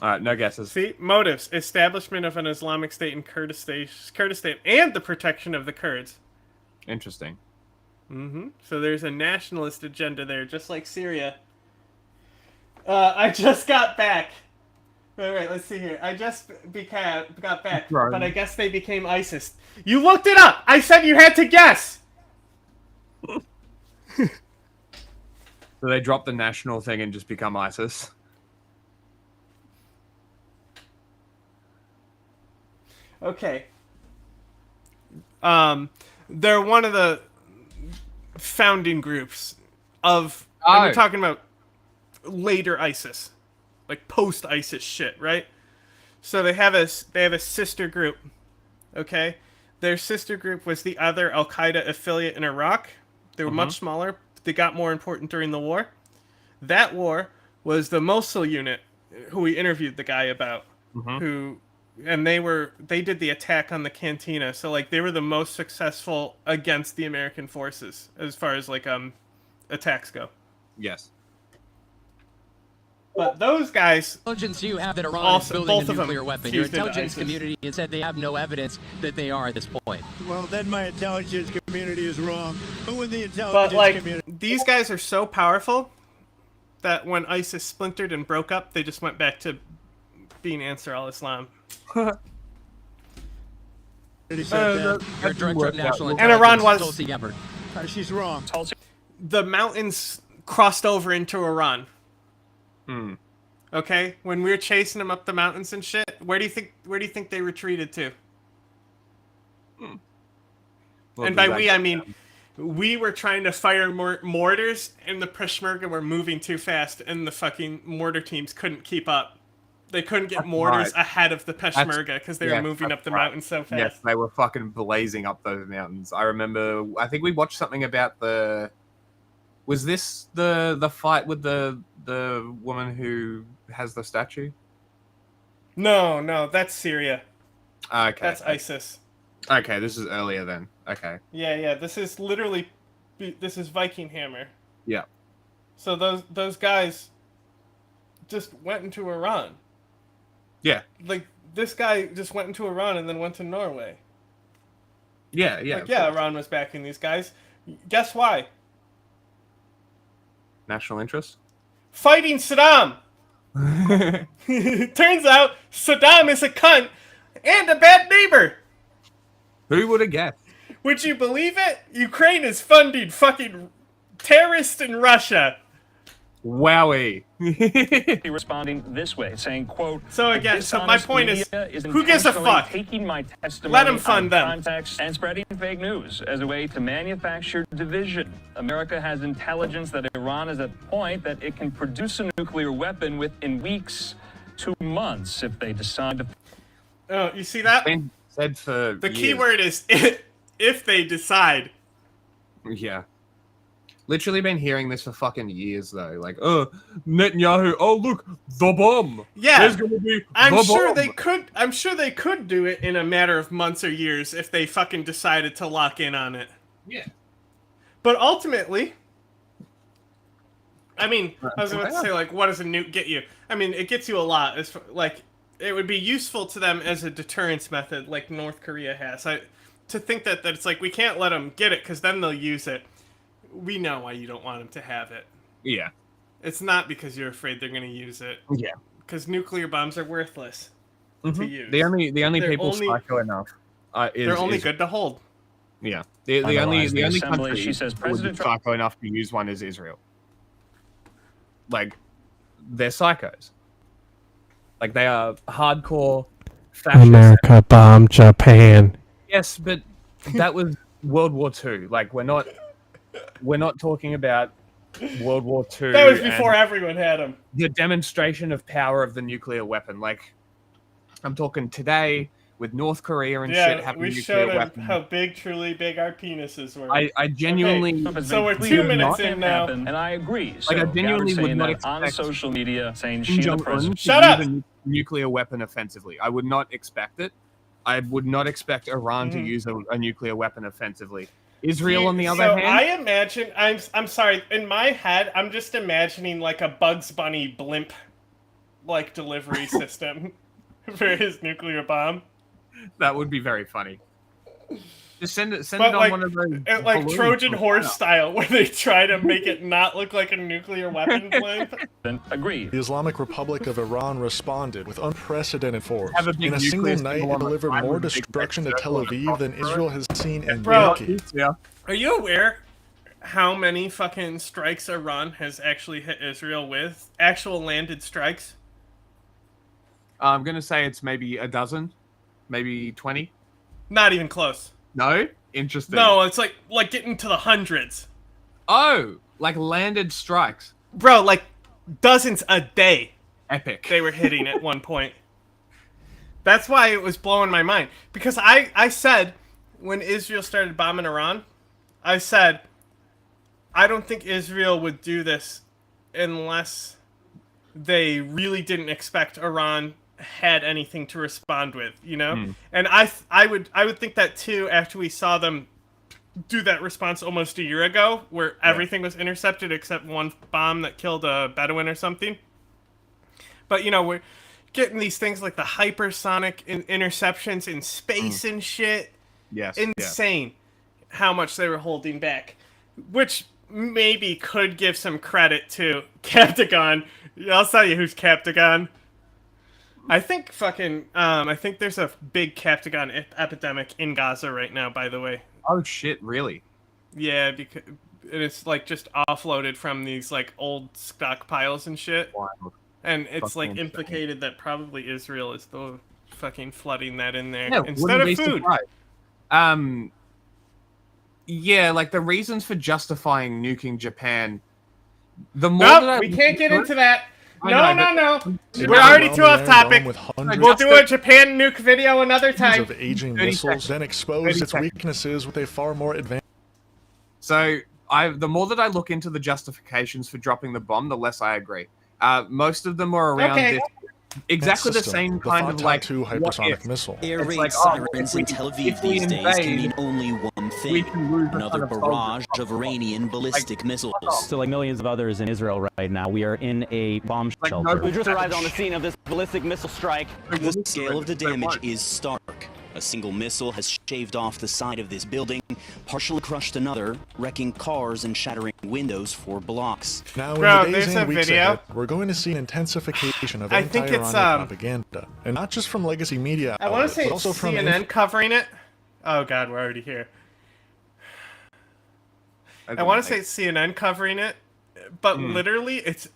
Alright, no guesses. See, motives: establishment of an Islamic state in Kurdistan, and the protection of the Kurds. Interesting. So there's a nationalist agenda there, just like Syria. I just got back. Wait, let's see here. I just got back, but I guess they became ISIS. You looked it up! I said you had to guess! So they dropped the national thing and just become ISIS? Okay. They're one of the founding groups of... and we're talking about later ISIS. Like post-ISIS shit, right? So they have a sister group, okay? Their sister group was the other Al-Qaeda affiliate in Iraq. They were much smaller. They got more important during the war. That war was the Mosul unit, who we interviewed the guy about, and they did the attack on the cantina. So like they were the most successful against the American forces as far as like attacks go. Yes. But those guys, intelligence you have that Iran also, is both building a of them nuclear weapon. Your fused into intelligence ISIS. community has said they have no evidence that they are at this point. Well, then my intelligence community is wrong. Who in the intelligence But like community? these guys are so powerful that when ISIS splintered and broke up, they just went back to being Ansar al-Islam. Your director of national And Iran was. Tulsi Gabbard. She's wrong. The mountains crossed over into Iran. Okay, when we were chasing them up the mountains and shit, where do you think they retreated to? Well, and by we, I mean we were trying to fire more mortars, and the Peshmerga were moving too fast, and the fucking mortar teams couldn't keep up. They couldn't get mortars ahead of the Peshmerga because they were moving up the mountain so fast. Yes, they were fucking blazing up those mountains. I remember. I think we watched something about the. Was this the fight with the woman who has the statue? No, that's Syria. Okay, that's ISIS. Okay, this is earlier then. Okay. Yeah. This is Viking Hammer. Yeah. So those guys just went into Iran. Yeah. Like, this guy just went into Iran and then went to Norway. Yeah. Like, yeah, Iran was backing these guys. Guess why? National interest? Fighting Saddam! Turns out Saddam is a cunt and a bad neighbor! Who would have guessed? Would you believe it? Ukraine is funding fucking terrorists in Russia. Wowie. Responding this way, saying, quote, so again, so my point is who gives a fuck? Taking my testimony Let them fund them. Context and spreading fake news as a way to manufacture division. America has intelligence that Iran is at the point that it can produce a nuclear weapon within weeks to months if they decide to. Oh, you see that? Said for the years. key word is if they decide. Yeah. Literally been hearing this for fucking years though. Like, oh, Netanyahu, oh look, the bomb. Yeah. There's gonna be I'm the sure bomb. they could do it in a matter of months or years if they fucking decided to lock in on it. Yeah. But ultimately, I mean, I was about to say, like, what does a nuke get you? I mean, it gets you a lot. It's like, it would be useful to them as a deterrence method, like North Korea has. To think that it's like, we can't let them get it because then they'll use it. We know why you don't want them to have it. Yeah. It's not because you're afraid they're going to use it. Yeah. Because nuclear bombs are worthless to use. The only people psycho enough they're only good to hold. Yeah. The only country she says President Trump psycho enough to use one is Israel. Like, they're psychos. Like, they are hardcore fascists. America bombed Japan. Yes, but that was World War II. Like, we're not talking about World War II. That was before everyone had them. The demonstration of power of the nuclear weapon. Like, I'm talking today with North Korea and shit having we nuclear showed weapons. how truly big our penises were. I genuinely... Okay, so we're 2 minutes in now. And I agree. So, Like, I genuinely would not expect on social media saying Kim she's the Jong-un president. to Shut up! use a nuclear weapon offensively. I would not expect it. I would not expect Iran to use a nuclear weapon offensively. Israel, on the other hand... I imagine... I'm sorry. In my head, I'm just imagining, like, a Bugs Bunny blimp, like, delivery system for his nuclear bomb. That would be very funny. Just send it But on one of those... like balloons Trojan from horse China. style, where they try to make it not look like a nuclear weapon blimp. Agreed. The Islamic Republic of Iran responded with unprecedented force. Have a big In a single nuclear night, symbol it on the delivered side more with a big destruction to red Tel circle Aviv than Israel has seen in Bro, decades. Yeah. Are you aware how many fucking strikes Iran has actually hit Israel with? Actual landed strikes? I'm going to say it's maybe a dozen, maybe 20. Not even close. No? Interesting. No, it's like getting to the hundreds. Oh, like landed strikes. Bro, like dozens a day. Epic. They were hitting at one point. That's why it was blowing my mind. Because I said, when Israel started bombing Iran, I said, I don't think Israel would do this unless they really didn't expect Iran had anything to respond with, you know? And I would think that too after we saw them do that response almost a year ago, where everything was intercepted except one bomb that killed a Bedouin or something. But, you know, we're getting these things like the hypersonic interceptions in space and shit. Yes. Insane how much they were holding back. Which maybe could give some credit to Captagon. I'll tell you who's Captagon. I think I think there's a big Captagon epidemic in Gaza right now, by the way. Oh shit, really? Yeah, because it's like just offloaded from these like old stockpiles and shit. Wild. And it's Fucking like implicated that probably Israel is the fucking flooding that in there Yeah, instead of food. yeah, like the reasons for justifying nuking Japan. The more that I we can't get into that. I No, know, no, but- no. We're already too off topic. With We'll do a Japan nuke video another time. of aging missiles, then expose its weaknesses with a far more advanced. So the more that I look into the justifications for dropping the bomb, the less I agree. Most of them are around this. Exactly the same kind of like hypersonic missile. Air raid like, sirens in Tel Aviv these days can mean only one thing: another barrage of Iranian ballistic missiles. So, like millions of others in Israel right now, we are in a bomb shelter. We just arrived on the scene of this ballistic missile strike. The scale of the damage is stark. A single missile has shaved off the side of this building, partially crushed another, wrecking cars and shattering windows for blocks. Now, in the days and weeks ahead, we're going to see an intensification of anti-Iranian propaganda, and not just from legacy media I want to say but also from CNN covering it. Oh god, we're already here. I want to say it's CNN covering it, but literally it's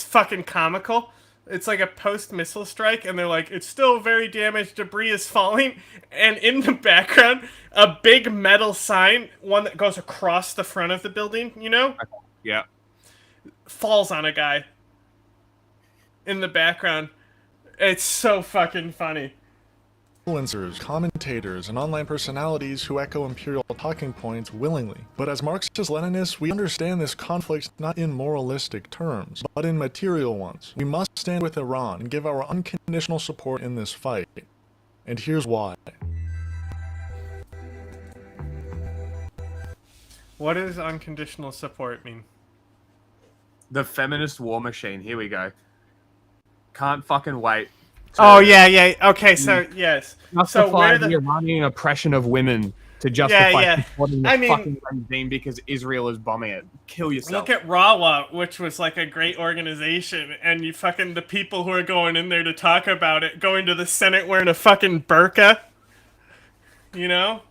fucking comical. It's like a post-missile strike, and they're like, it's still very damaged, debris is falling, and in the background, a big metal sign, one that goes across the front of the building, you know? Yeah. Falls on a guy. In the background. It's so fucking funny. Influencers, commentators, and online personalities who echo imperial talking points willingly. But as Marxist-Leninists, we understand this conflict not in moralistic terms, but in material ones. We must stand with Iran and give our unconditional support in this fight. And here's why. What does unconditional support mean? The feminist war machine. Here we go. Can't fucking wait. Oh yeah. Okay, so yes. So where the Iranian oppression of women to justify supporting the fucking regime because Israel is bombing it. Kill yourself. Look at Rawa, which was like a great organization, and you fucking the people who are going in there to talk about it, going to the Senate wearing a fucking burqa. You know?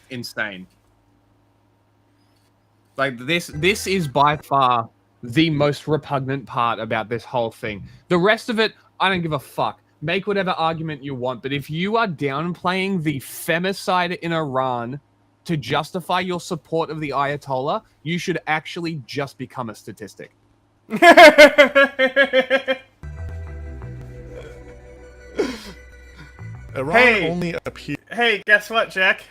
Insane. Like this is by far the most repugnant part about this whole thing. The rest of it, I don't give a fuck. Make whatever argument you want, but if you are downplaying the femicide in Iran to justify your support of the Ayatollah, you should actually just become a statistic. Iran only appears. Hey, guess what, Jack?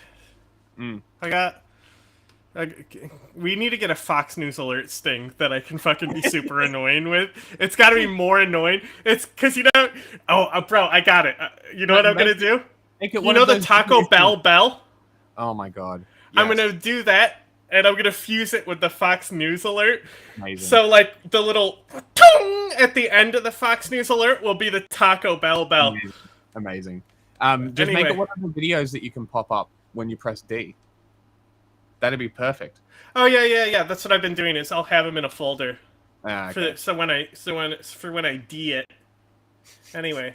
We need to get a Fox News alert sting that I can fucking be super annoying with. It's got to be more annoying. It's because you know. Oh, bro, I got it. You know what I'm gonna do? You know the Taco Bell bell? Oh my god! I'm gonna do that, and I'm gonna fuse it with the Fox News alert. Amazing. So like the little ting at the end of the Fox News alert will be the Taco Bell bell. Amazing. Just make it one of the videos that you can pop up when you press D. That'd be perfect. Oh yeah. That's what I've been doing. Is I'll have them in a folder. Okay. For when I D it. Anyway,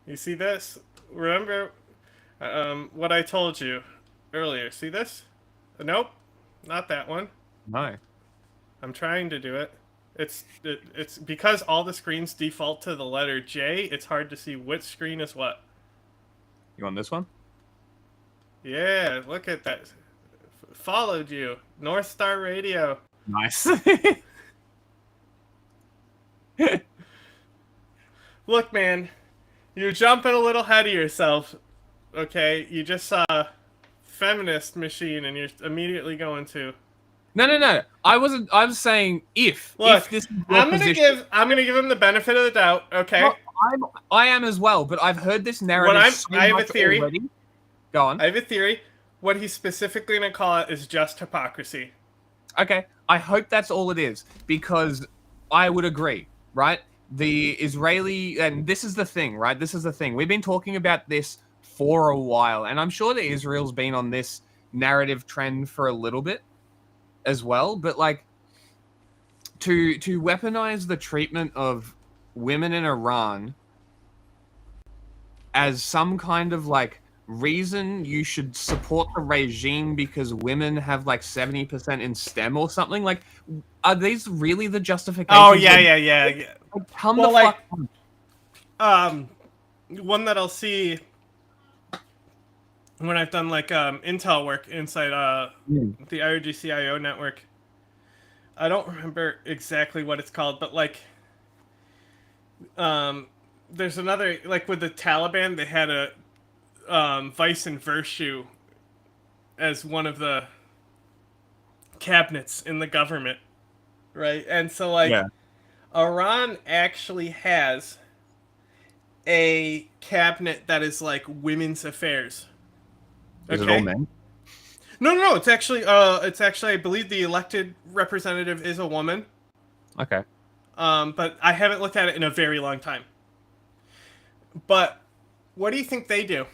you see this? Remember, what I told you earlier. See this? Nope, not that one. No. I'm trying to do it. It's because all the screens default to the letter J. It's hard to see which screen is what. You want this one? Yeah, look at that. Followed you. North Star Radio. Nice. Look, man, you're jumping a little ahead of yourself. Okay, you just saw feminist machine, and you're immediately going to. No. I was saying if. Look, if this is your I'm gonna give him the benefit of the doubt. Okay. Well, I am as well, but I've heard this narrative. I have a theory. Already. Go on. I have a theory. What he's specifically going to call it is just hypocrisy. Okay, I hope that's all it is, because I would agree, right? The Israeli, and this is the thing, right? This is the thing. We've been talking about this for a while, and I'm sure that Israel's been on this narrative trend for a little bit as well, but like, to weaponize the treatment of women in Iran as some kind of like reason you should support the regime because women have like 70% in STEM or something, like, are these really the justifications? Oh yeah. Like, come the fuck on. One that I'll see when I've done like intel work inside the IRGC-IO network. I don't remember exactly what it's called, but like there's another, like with the Taliban, they had a Vice and Virtue as one of the cabinets in the government, right? And so like Iran actually has a cabinet that is like women's affairs. Is it all men? No, it's actually I believe the elected representative is a woman. Okay. But I haven't looked at it in a very long time. But what do you think they do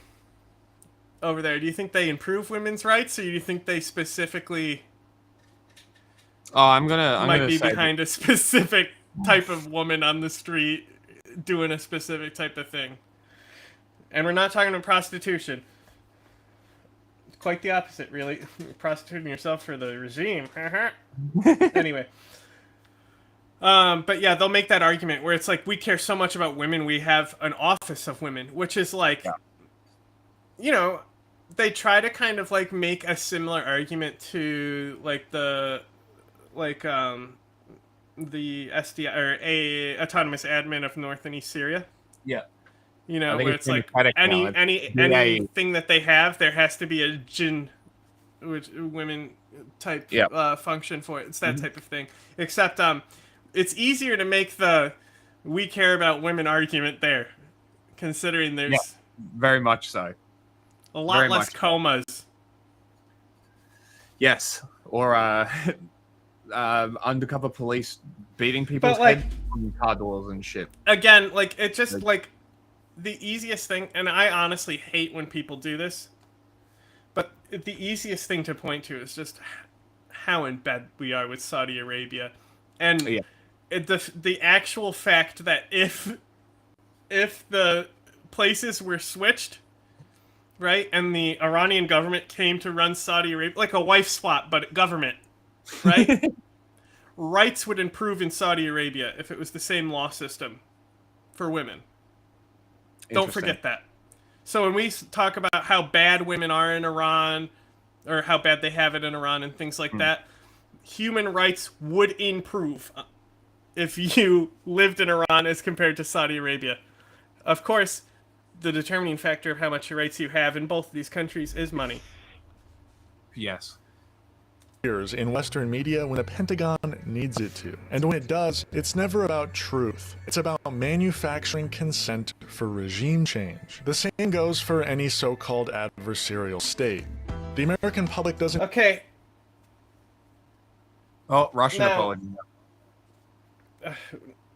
over there? Do you think they improve women's rights, or do you think they specifically I'm gonna be say behind a specific type of woman on the street doing a specific type of thing? And we're not talking about prostitution. Quite the opposite, really. Prostituting yourself for the regime. Anyway. But yeah, they'll make that argument where it's like, we care so much about women, we have an office of women, which is like, you know, they try to kind of like make a similar argument to like the SDI or a autonomous admin of North and East Syria. Yeah. You know, I think where it's it's like anything that they have, there has to be a jinn, which women type function for it. It's that type of thing. Except it's easier to make the "we care about women" argument there, considering there's very much so. A lot less comas. Yes, or undercover police beating people's But, like, heads on car doors and shit. Again, like, it's just like the easiest thing, and I honestly hate when people do this, but the easiest thing to point to is just how in bed we are with Saudi Arabia, and the actual fact that if the places were switched, right, and the Iranian government came to run Saudi Arabia, like a wife swap, but government, right? Rights would improve in Saudi Arabia if it was the same law system for women. Don't forget that. So when we talk about how bad women are in Iran, or how bad they have it in Iran and things like that, human rights would improve if you lived in Iran as compared to Saudi Arabia. Of course, the determining factor of how much rights you have in both of these countries is money. Yes. In Western media when the Pentagon needs it to. And when it does, it's never about truth. It's about manufacturing consent for regime change. The same goes for any so-called adversarial state. The American public doesn't... Okay. Oh, Russian Now- apology.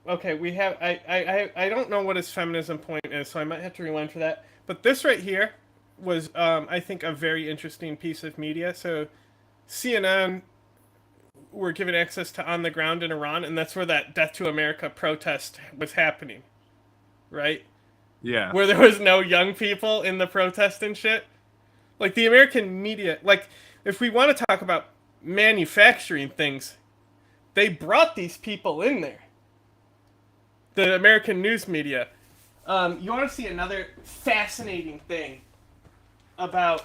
Okay, we have... I don't know what his feminism point is, so I might have to rewind for that. But this right here was, I think, a very interesting piece of media. So CNN were given access to on the ground in Iran, and that's where that Death to America protest was happening, right? Yeah. Where there was no young people in the protest and shit. Like, the American media, like, if we want to talk about manufacturing things, they brought these people in there. The American news media. You want to see another fascinating thing about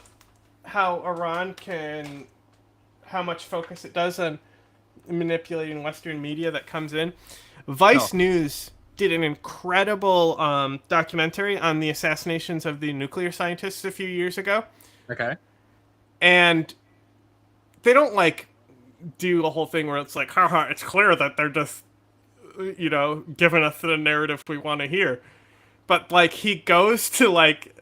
how Iran can... how much focus it does on manipulating Western media that comes in. Vice News did an incredible documentary on the assassinations of the nuclear scientists a few years ago. Okay. And they don't, like, do a whole thing where it's like, haha, it's clear that they're just, you know, giving us the narrative we want to hear. But, like, he goes to, like,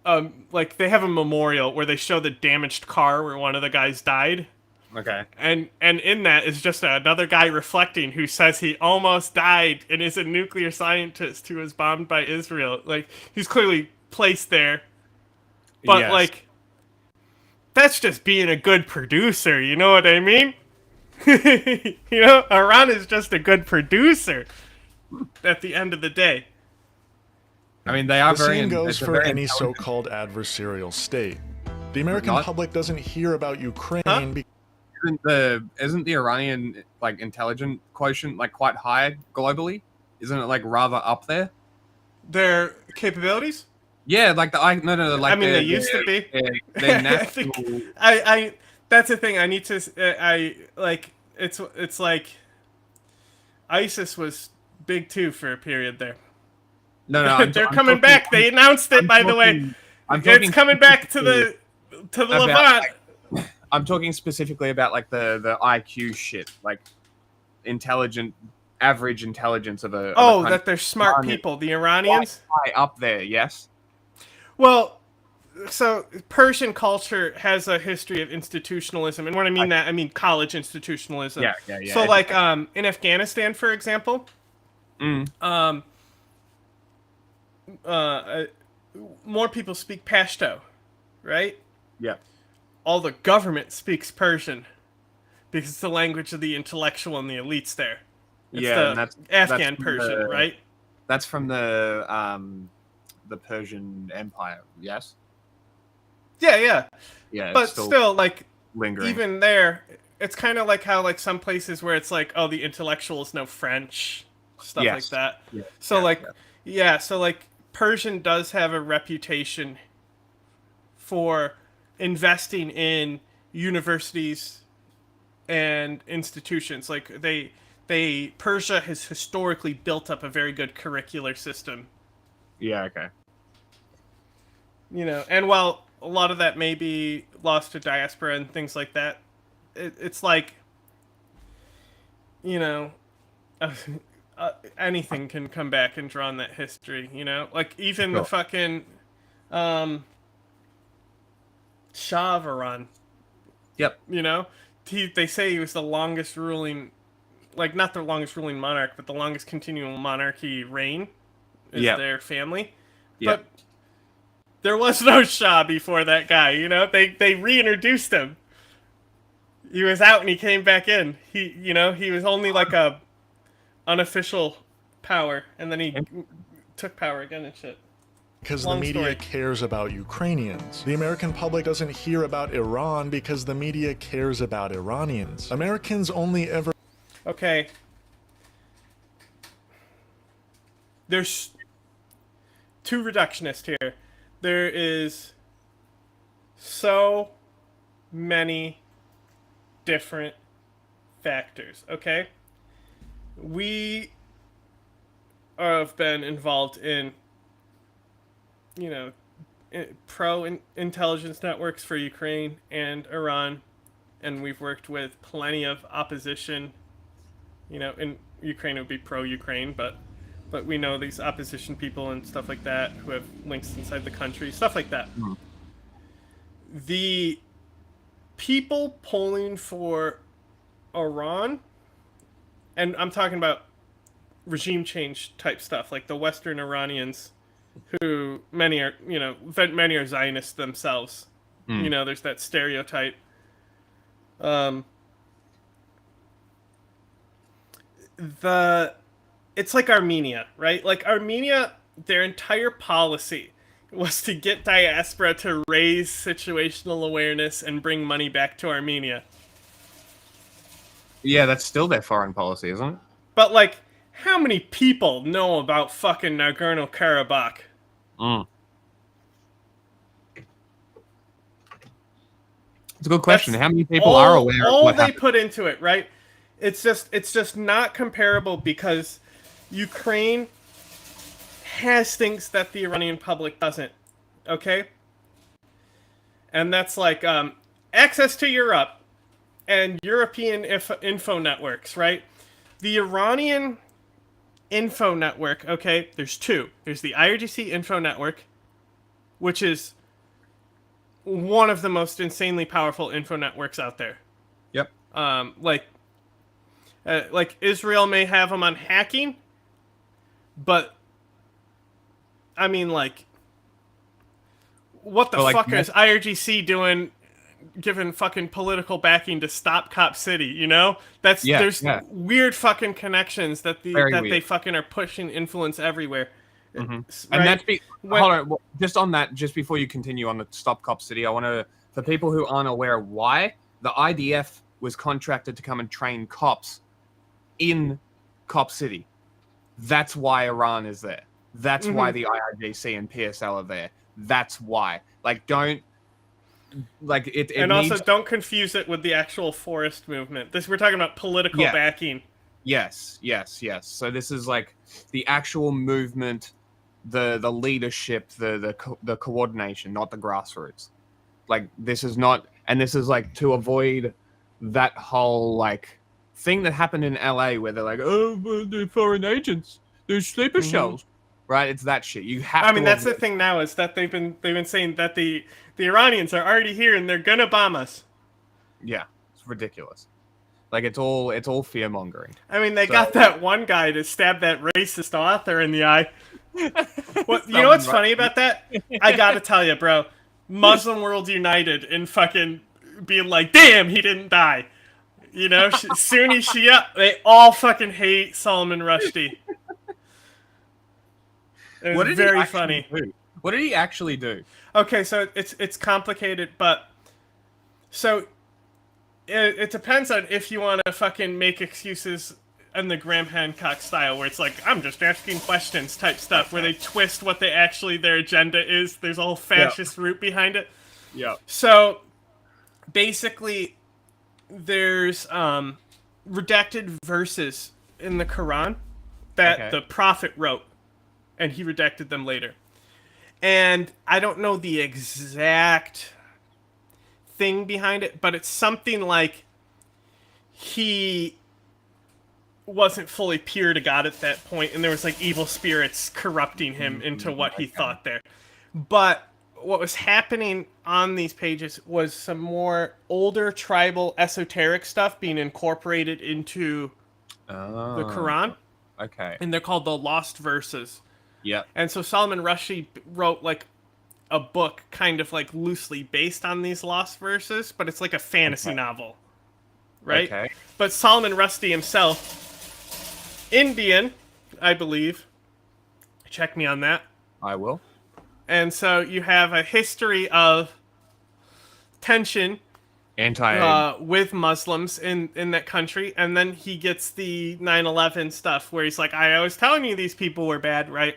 they have a memorial where they show the damaged car where one of the guys died. Okay. And in that is just another guy reflecting who says he almost died and is a nuclear scientist who was bombed by Israel. Like, he's clearly placed there. But, Yes. like, that's just being a good producer, you know what I mean? You know, Iran is just a good producer at the end of the day. I mean, they are the very... same goes it's a for very any intelligent- so-called adversarial state. The American public doesn't hear about Ukraine because Isn't the Iranian, like, intelligent quotient, like, quite high globally? Isn't it, like, rather up there? Their capabilities? Yeah, like no, like I mean, they used to be. They're I national. think I that's the thing. I need to. I like. It's like ISIS was big too for a period there. No, they're coming back. They announced it, by the way. It's coming back to the Levant. I'm talking specifically about like the IQ shit, like average intelligence of a. Oh, of a that they're smart people, the Iranians. High up there, yes. Well, so Persian culture has a history of institutionalism, and when I mean that, I mean college institutionalism. Yeah. So, like, in Afghanistan, for example, more people speak Pashto, right? Yeah. All the government speaks Persian because it's the language of the intellectual and the elites there. It's and the that's Afghan from Persian, right? That's from the Persian Empire, yes? Yeah. Yeah, But still, like, lingering. even there, it's kind of like how, like, some places where it's like, oh, the intellectuals know French, stuff like that. Yeah. So, like, Persian does have a reputation for investing in universities and institutions. Like, Persia has historically built up a very good curricular system. Yeah, okay. And while a lot of that may be lost to diaspora and things like that, it's like, anything can come back and draw on that history, Like, even the fucking, Shah of Iran. Yep. They say he was the longest ruling, like, not the longest ruling monarch, but the longest continual monarchy reign is their family. Yep. But there was no Shah before that guy, They reintroduced him. He was out and he came back in. He was only like a unofficial power, and then he took power again and shit. Because the media cares about Ukrainians. The American public doesn't hear about Iran because the media cares about Iranians. Americans only ever... Okay. There's too reductionist here. There is so many different factors, okay? We have been involved in pro-intelligence networks for Ukraine and Iran, and we've worked with plenty of opposition. In Ukraine it would be pro-Ukraine, but we know these opposition people and stuff like that who have links inside the country, stuff like that. The people polling for Iran, and I'm talking about regime change type stuff, like the Western Iranians, who many are Zionists themselves. There's that stereotype. It's like Armenia, right? Like Armenia, their entire policy was to get diaspora to raise situational awareness and bring money back to Armenia. Yeah, that's still their foreign policy, isn't it? But, like, how many people know about fucking Nagorno-Karabakh? It's a good question. How many people are aware of all what they happened? put into it, right? It's just not comparable because Ukraine has things that the Iranian public doesn't. Okay? And that's like access to Europe and European info networks, right? The Iranian info network, okay, there's two. There's the IRGC info network, which is one of the most insanely powerful info networks out there. Yep. Like Israel may have them on hacking, but I mean, like, what the fuck is IRGC doing, giving fucking political backing to stop Cop City? There's weird fucking connections that they fucking are pushing influence everywhere. And that's hold on, just on that, just before you continue on the Stop Cop City, I want to, for people who aren't aware why, the IDF was contracted to come and train cops in Cop City. That's why Iran is there. That's why the IRGC and PSL are there. That's why. Like, don't like it. And also, don't confuse it with the actual forest movement. We're talking about political backing. Yes. So this is like the actual movement, the leadership, the coordination, not the grassroots. Like, this is not, and this is like to avoid that whole like thing that happened in LA where they're like, oh, they're foreign agents, they're sleeper shells, right? It's that shit. You have. I mean, that's the thing now is that they've been saying that the Iranians are already here and they're gonna bomb us. Yeah, it's ridiculous. Like, it's all fear mongering. I mean, they got that one guy to stab that racist author in the eye. You know what's funny about that? I gotta tell you, bro. Muslim World United in fucking being like, damn, he didn't die. You know, Sunni Shia, they all fucking hate Salman Rushdie. It was very funny. What did he actually do? Okay, so it's complicated, but so it depends on if you want to fucking make excuses in the Graham Hancock style, where it's like, I'm just asking questions type stuff, where they twist what their agenda is. There's a whole fascist root behind it. Yeah. So basically, there's redacted verses in the Quran that the Prophet wrote, and he redacted them later. And I don't know the exact thing behind it, but it's something like he wasn't fully pure to God at that point, and there was like evil spirits corrupting him into what he thought there. But what was happening on these pages was some more older tribal esoteric stuff being incorporated into the Quran. Okay. And they're called the Lost Verses. Yeah. And so Salman Rushdie wrote like a book kind of like loosely based on these Lost Verses, but it's like a fantasy novel. Right? Okay. But Salman Rushdie himself, Indian, I believe. Check me on that. I will. And so you have a history of tension with Muslims in that country, and then he gets the 9/11 stuff where he's like, I was telling you these people were bad, right?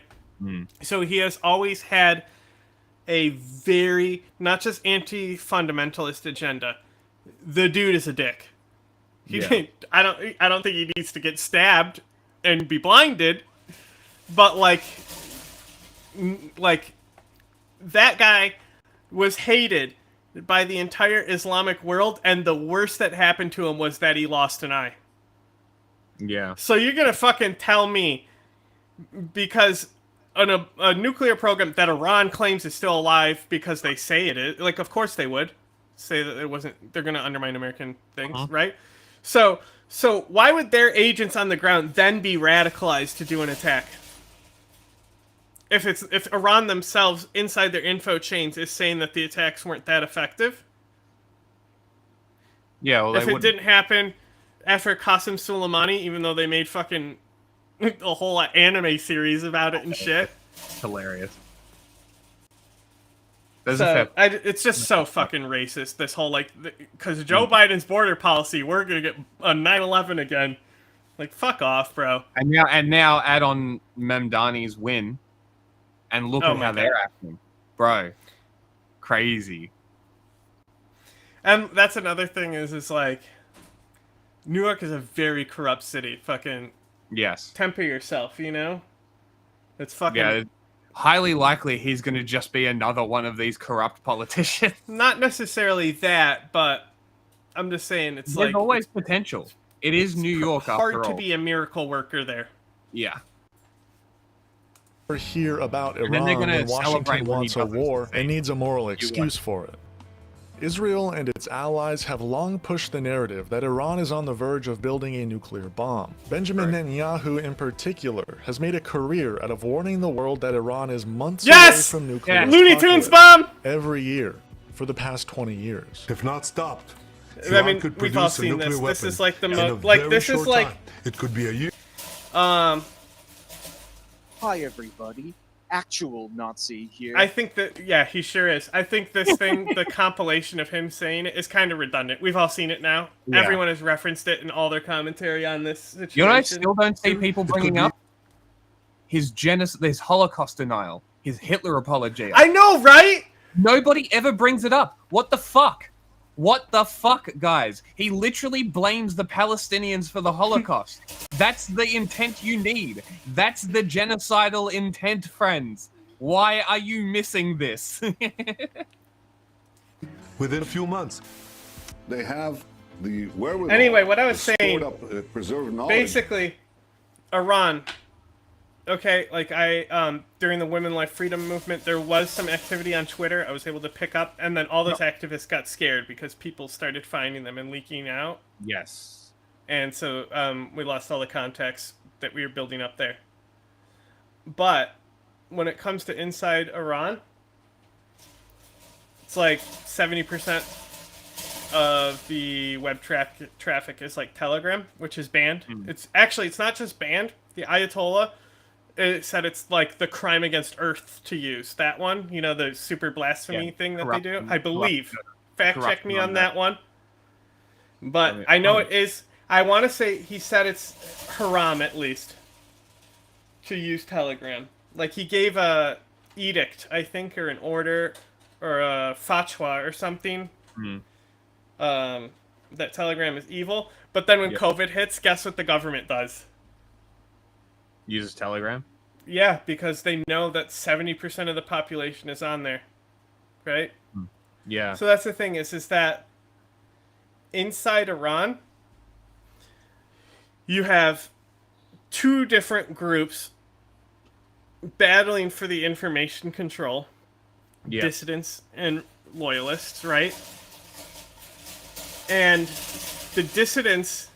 So he has always had a very, not just anti-fundamentalist agenda. The dude is a dick. I don't think he needs to get stabbed and be blinded, but like that guy was hated by the entire Islamic world, and the worst that happened to him was that he lost an eye. Yeah. So you're gonna fucking tell me, because a nuclear program that Iran claims is still alive because they say it is, like, of course they would say that it wasn't, they're gonna undermine American things, right? So why would their agents on the ground then be radicalized to do an attack? If Iran themselves inside their info chains is saying that the attacks weren't that effective. Yeah, well, if it didn't happen after Qasem Soleimani, even though they made fucking a whole anime series about it and shit. Hilarious. It's just so fucking racist, this whole, like, because Joe Biden's border policy, we're gonna get a 9/11 again. Like, fuck off, bro. And now add on Memdani's win, and look at how they're acting, bro. Crazy. And that's another thing is like, New York is a very corrupt city. Fucking yes. Temper yourself, you know. It's fucking. Yeah. Highly likely he's going to just be another one of these corrupt politicians. Not necessarily that, but I'm just saying it's There's like always potential. It is New York after all. Hard to be a miracle worker there. Yeah. Hear about And then they're Iran gonna when Washington celebrate when wants he a does war and needs a moral excuse for it. Israel and its allies have long pushed the narrative that Iran is on the verge of building a nuclear bomb. Benjamin Netanyahu, in particular, has made a career out of warning the world that Iran is months away from nuclear Looney Tunes bomb! Every year for the past 20 years. If not stopped, I mean, we've all seen this. This is like the most, like, this is like... It could be a year. Hi, everybody. Actual Nazi here. I think that, yeah, he sure is. I think this thing, the compilation of him saying it, is kind of redundant. We've all seen it now. Yeah. Everyone has referenced it in all their commentary on this situation. You know, I still don't see people bringing up. his Holocaust denial, his Hitler apology. I know, right? Nobody ever brings it up. What the fuck? What the fuck, guys? He literally blames the Palestinians for the Holocaust. That's the intent you need. That's the genocidal intent, friends. Why are you missing this? Within a few months, they have the wherewithal. Anyway, what I was to saying, stored up, preserved knowledge. basically, Iran. Okay, like during the Women Life Freedom movement, there was some activity on Twitter I was able to pick up, and then all those activists got scared because people started finding them and leaking out. Yes. And so we lost all the contacts that we were building up there. But when it comes to inside Iran, it's like 70% of the web traffic is like Telegram, which is banned. It's not just banned. The Ayatollah, it said it's like the crime against Earth to use that one. You know, the super blasphemy thing that they do. I believe. Fact check me on that one. But I know it is. I want to say he said it's haram at least to use Telegram. Like he gave a edict, I think, or an order, or a fatwa or something. That Telegram is evil. But then when COVID hits, guess what the government does? Uses Telegram? Yeah, because they know that 70% of the population is on there. Right? Yeah. So that's the thing is that inside Iran, you have two different groups battling for the information control. Dissidents and loyalists, right? And the dissidents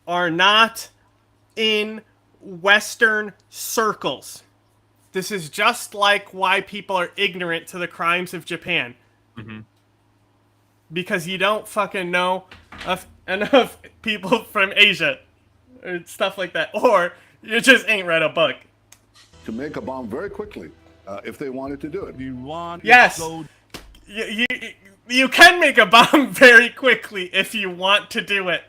are not in Western circles. This is just like why people are ignorant to the crimes of Japan. Because you don't fucking know enough people from Asia or stuff like that. Or you just ain't read a book. To make a bomb very quickly, if they wanted to do it. Yes! You can make a bomb very quickly if you want to do it.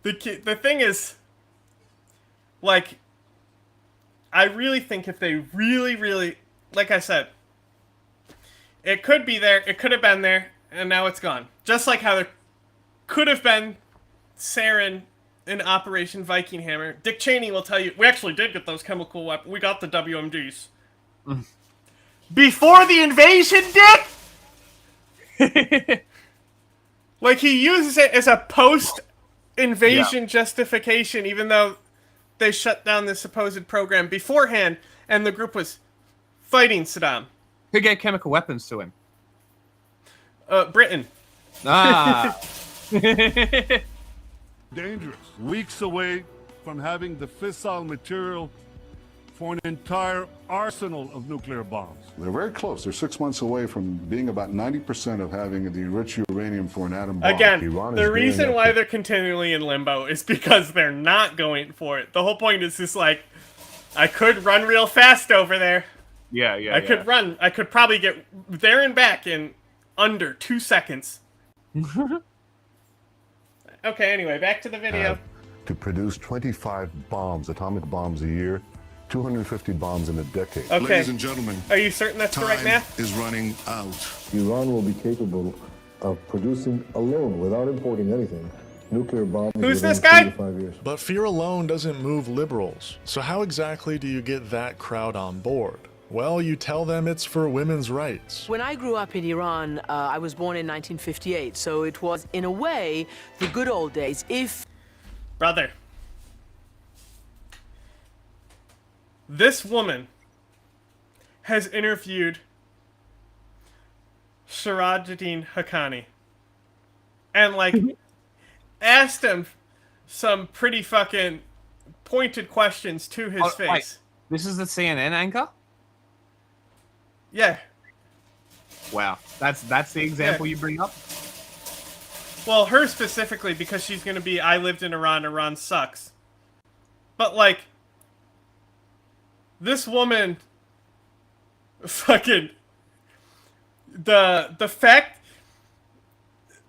The thing is, like, I really think if they really, like I said, it could be there, it could have been there, and now it's gone. Just like how there could have been sarin in Operation Viking Hammer. Dick Cheney will tell you, we actually did get those chemical weapons. We got the WMDs. Before the invasion, Dick? Like, he uses it as a post-invasion justification, even though they shut down the supposed program beforehand, and the group was fighting Saddam. Who gave chemical weapons to him? Britain. Ah. Dangerous. Weeks away from having the fissile material for an entire arsenal of nuclear bombs. They're very close. They're 6 months away from being about 90% of having the enriched uranium for an atom bomb. Again, the reason why they're continually in limbo is because they're not going for it. The whole point is just like, I could run real fast over there. I could run. I could probably get there and back in under 2 seconds. Okay, anyway, back to the video. To produce 25 bombs, atomic bombs a year, 250 bombs in a decade. Okay. Ladies and gentlemen, are you certain that's the right math? is running out. Iran will be capable of producing alone, without importing anything, nuclear bombs. Who's within this guy? 3 to 5 years. But fear alone doesn't move liberals. So how exactly do you get that crowd on board? Well, you tell them it's for women's rights. When I grew up in Iran, I was born in 1958, so it was, in a way, the good old days. Brother. This woman has interviewed Sirajuddin Haqqani and, like, asked him some pretty fucking pointed questions to his face. Wait, this is the CNN anchor? Yeah. Wow, that's the example you bring up? Well, her specifically, because she's gonna be, I lived in Iran, Iran sucks. But, like, this woman, fucking, the fact,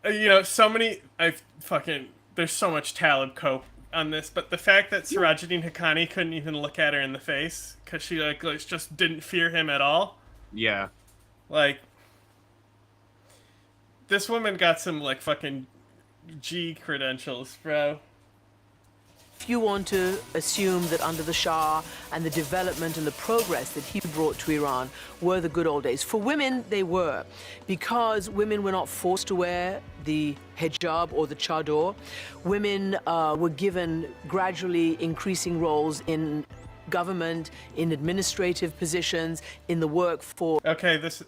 you know, so many, there's so much Talib cope on this, but the fact that Sirajuddin Haqqani couldn't even look at her in the face because she like just didn't fear him at all. Yeah. Like, this woman got some like fucking G credentials, bro. If you want to assume that under the Shah and the development and the progress that he brought to Iran were the good old days, for women they were, because women were not forced to wear the hijab or the chador. Women were given gradually increasing roles in government, in administrative positions, in the workforce. Okay, this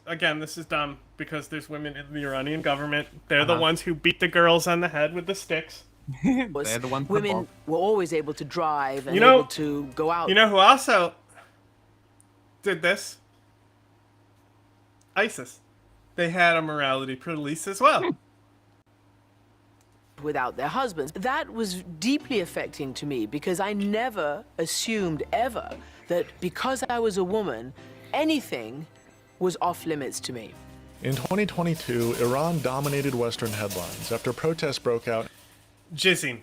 is dumb because there's women in the Iranian government. They're the ones who beat the girls on the head with the sticks. They're the ones. Women were always able to drive and able to go out. You know who also did this? ISIS. They had a morality police as well. Without their husbands. That was deeply affecting to me because I never assumed ever that because I was a woman, anything was off limits to me. In 2022, Iran dominated Western headlines after protests broke out. Jizzing.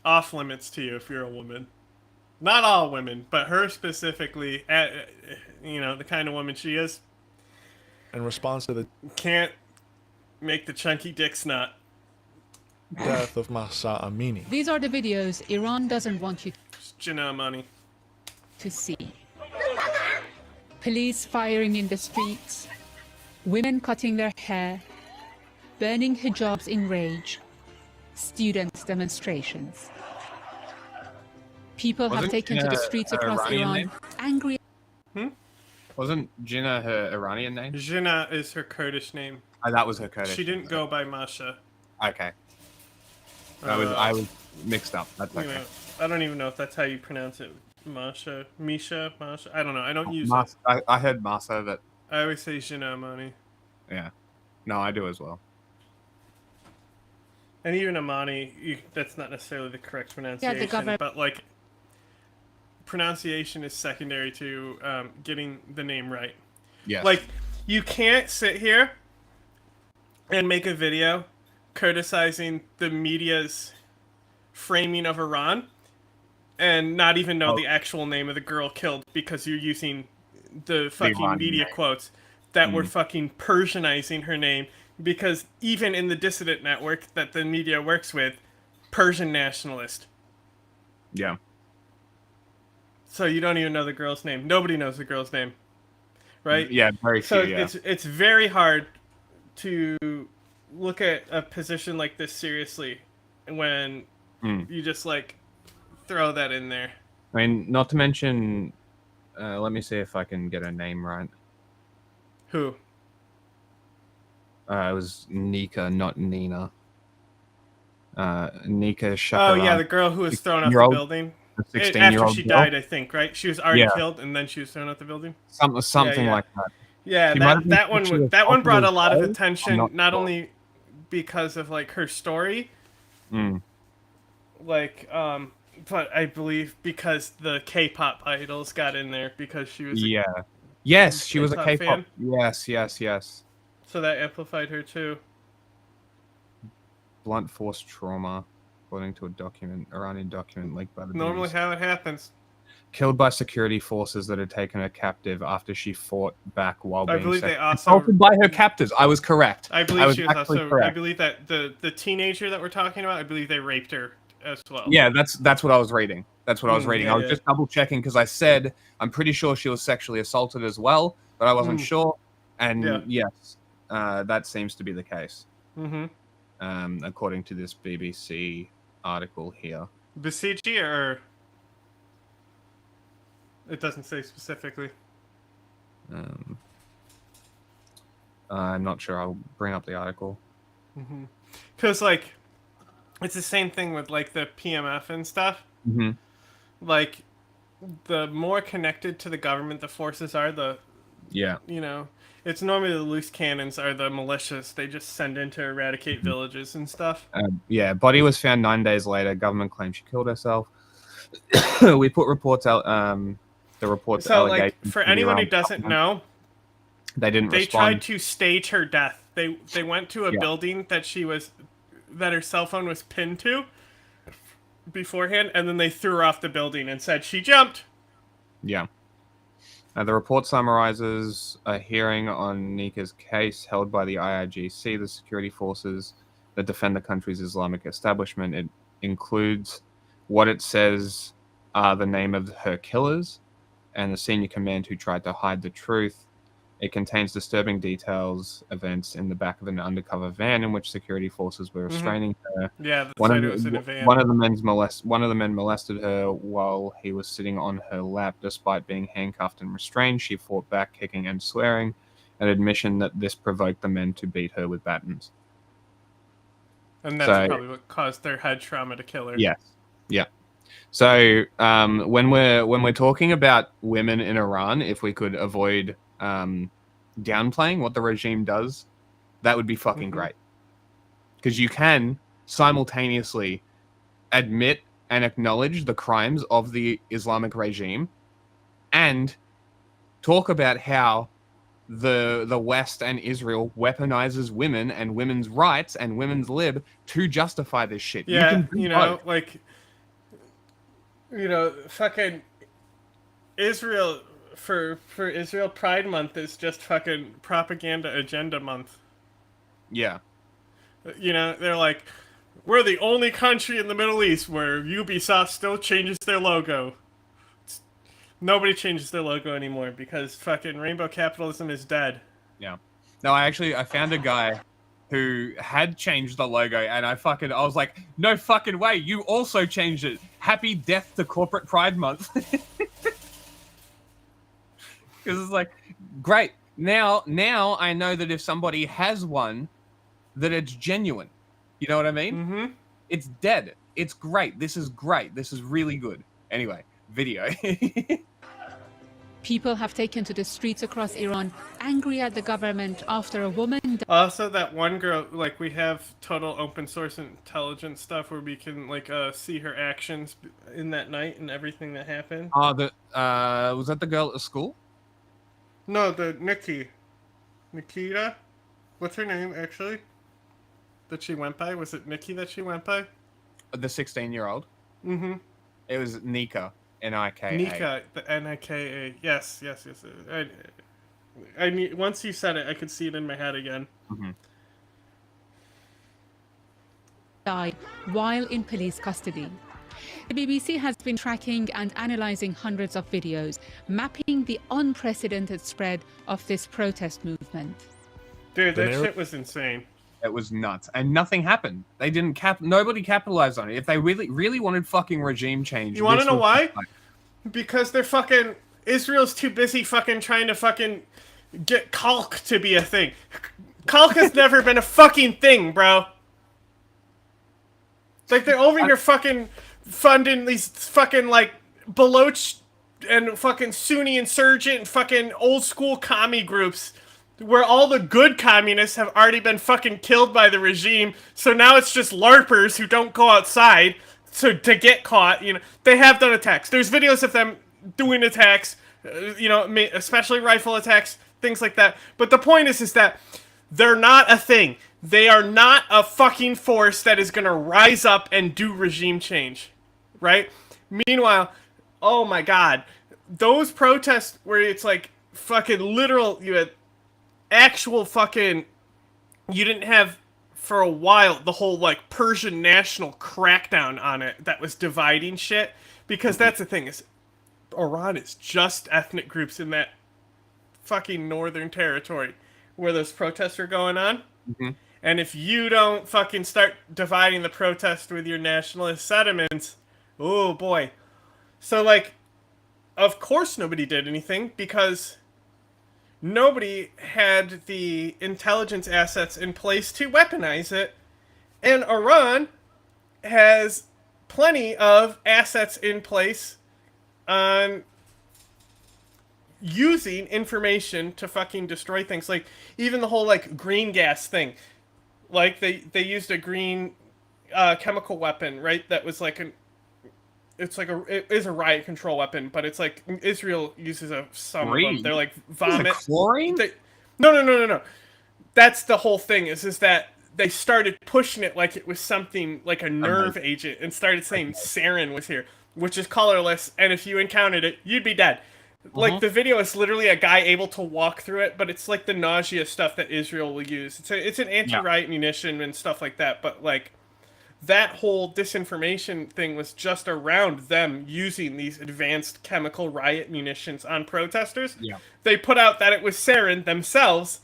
Off limits to you if you're a woman. Not all women, but her specifically, you know, the kind of woman she is. In response to the can't make the chunky dick snot. Death of Mahsa Amini. These are the videos Iran doesn't want you Jinnah money to see. Police firing in the streets, women cutting their hair, burning hijabs in rage, students' demonstrations. People have taken to the streets across Iran, angry. Wasn't Jinnah her Iranian name? Jinnah is her Kurdish name. Oh, that was her Kurdish. She didn't go by Masha. Okay. I was mixed up. That's You okay. know, I don't even know if that's how you pronounce it. Masha, Misha, Masha. I don't know. I don't use Mas- it. I heard Masa that. I always say Jinnah money. Yeah. No, I do as well. And even Amani, that's not necessarily the correct pronunciation, but like pronunciation is secondary to getting the name right. Yes. Like, you can't sit here and make a video criticizing the media's framing of Iran and not even know the actual name of the girl killed because you're using the fucking Iranian media name. quotes that were fucking Persianizing her name, because even in the dissident network that the media works with, Persian nationalist. Yeah. So you don't even know the girl's name. Nobody knows the girl's name, right? Yeah, very few, So yeah. it's very hard to look at a position like this seriously when you just like throw that in there. I mean, not to mention, let me see if I can get her name right. Who? It was Nika, not Nina. Nika Oh Shakarov. yeah, the girl who was thrown out the 16-year-old building. The After 16-year-old she girl. died, I think, right? She was already Yeah. killed, and then she was thrown out the building. Something Yeah. like that. Yeah, She might have been that one sexually that one brought a assaulted lot of as well. attention, I'm not sure. only because of like her story, like but I believe because the K-pop idols got in there because she was Yeah. Yes, she was a K-pop K-pop. fan. Yes. So that amplified her too. Blunt force trauma, according to a document, Iranian document leaked by the Normally news. how it happens. Killed by security forces that had taken her captive after she fought back while I being believe they also- assaulted by her captors. I was correct. I believe she was actually also. correct. I believe that the teenager that we're talking about, I believe they raped her as well. Yeah, that's what I was reading. That's what I was reading. yeah, I was yeah. just double checking because I said I'm pretty sure she was sexually assaulted as well, but I wasn't sure. And Yeah. yes, that seems to be the case. Mm-hmm. According to this BBC article here. Basiji, or it doesn't say specifically. I'm not sure. I'll bring up the article. Because like, it's the same thing with like the PMF and stuff. Mm-hmm. Like, the more connected to the government the forces are, the Yeah. you know, it's normally the loose cannons are the militias. They just send in to eradicate villages and stuff. Yeah, body was found 9 days later. Government claims she killed herself. We put reports out. The reports. So like, allegations for to the anyone who Iran doesn't government. know, They didn't they respond. tried to stage her death. They went to a Yeah. building that she was that her cell phone was pinned to beforehand, and then they threw her off the building and said she jumped. Yeah. The report summarizes a hearing on Nika's case held by the IRGC, the security forces that defend the country's Islamic establishment. It includes what it says are the name of her killers and the senior command who tried to hide the truth. It contains disturbing details, events in the back of an undercover van in which security forces were restraining her. Yeah, that's right, it was in a van. One of the men molested her while he was sitting on her lap. Despite being handcuffed and restrained, she fought back, kicking and swearing, an admission that this provoked the men to beat her with batons. And that's probably what caused their head trauma to kill her. Yes. Yeah. So when we're talking about women in Iran, if we could avoid downplaying what the regime does, that would be fucking great. Because you can simultaneously admit and acknowledge the crimes of the Islamic regime and talk about how the West and Israel weaponizes women and women's rights and women's lib to justify this shit. Yeah, you know, like, fucking Israel for Israel Pride Month is just fucking propaganda agenda month. Yeah. They're like, we're the only country in the Middle East where Ubisoft still changes their logo. Nobody changes their logo anymore because fucking rainbow capitalism is dead. Yeah. No, I found a guy who had changed the logo, and I was like, no fucking way, you also changed it. Happy death to corporate Pride Month. Because it's like, great. Now I know that if somebody has one, that it's genuine. You know what I mean? Mm-hmm. It's dead. It's great. This is great. This is really good. Anyway, video. People have taken to the streets across Iran, angry at the government after a woman... Also, that one girl, like, we have total open source intelligence stuff where we can, like, see her actions in that night and everything that happened. Was that the girl at the school? No, Nikita? What's her name, actually? That she went by? Was it Nikki that she went by? The 16-year-old? Mm-hmm. It was Nika. N-I-K-A. Nika, the N-I-K-A. Yes. I once you said it, I could see it in my head again. Mm-hmm. Died while in police custody. The BBC has been tracking and analysing hundreds of videos, mapping the unprecedented spread of this protest movement. Dude, that shit was insane. It was nuts, and nothing happened. They didn't nobody capitalized on it. If they really wanted fucking regime change, you want to know why? Because they're fucking Israel's too busy fucking trying to fucking get Kalk to be a thing. Kalk has never been a fucking thing, bro. Like, they're over here fucking funding these fucking, like, Baloch and fucking Sunni insurgent and fucking old school commie groups where all the good communists have already been fucking killed by the regime, so now it's just LARPers who don't go outside to get caught. They have done attacks. There's videos of them doing attacks, especially rifle attacks, things like that. But the point is that they're not a thing. They are not a fucking force that is gonna rise up and do regime change, right? Meanwhile, oh my god, those protests where it's like fucking literal, you had actual fucking, you didn't have for a while the whole like Persian national crackdown on it that was dividing shit, because that's the thing is Iran is just ethnic groups in that fucking northern territory where those protests are going on. Mm-hmm. And if you don't fucking start dividing the protest with your nationalist sentiments, oh boy. So like, of course nobody did anything because nobody had the intelligence assets in place to weaponize it. And Iran has plenty of assets in place on using information to fucking destroy things. Like, even the whole, like, green gas thing. Like, they used a green chemical weapon, right? That was like it is a riot control weapon, but it's like Israel uses some of them. They're like vomit. Chlorine? No. That's the whole thing. Is that they started pushing it like it was something like a nerve agent and started saying sarin was here, which is colorless, and if you encountered it, you'd be dead. Like, the video is literally a guy able to walk through it, but it's like the nausea stuff that Israel will use. It's an anti-riot munition and stuff like that, but like, that whole disinformation thing was just around them using these advanced chemical riot munitions on protesters. Yeah. They put out that it was sarin themselves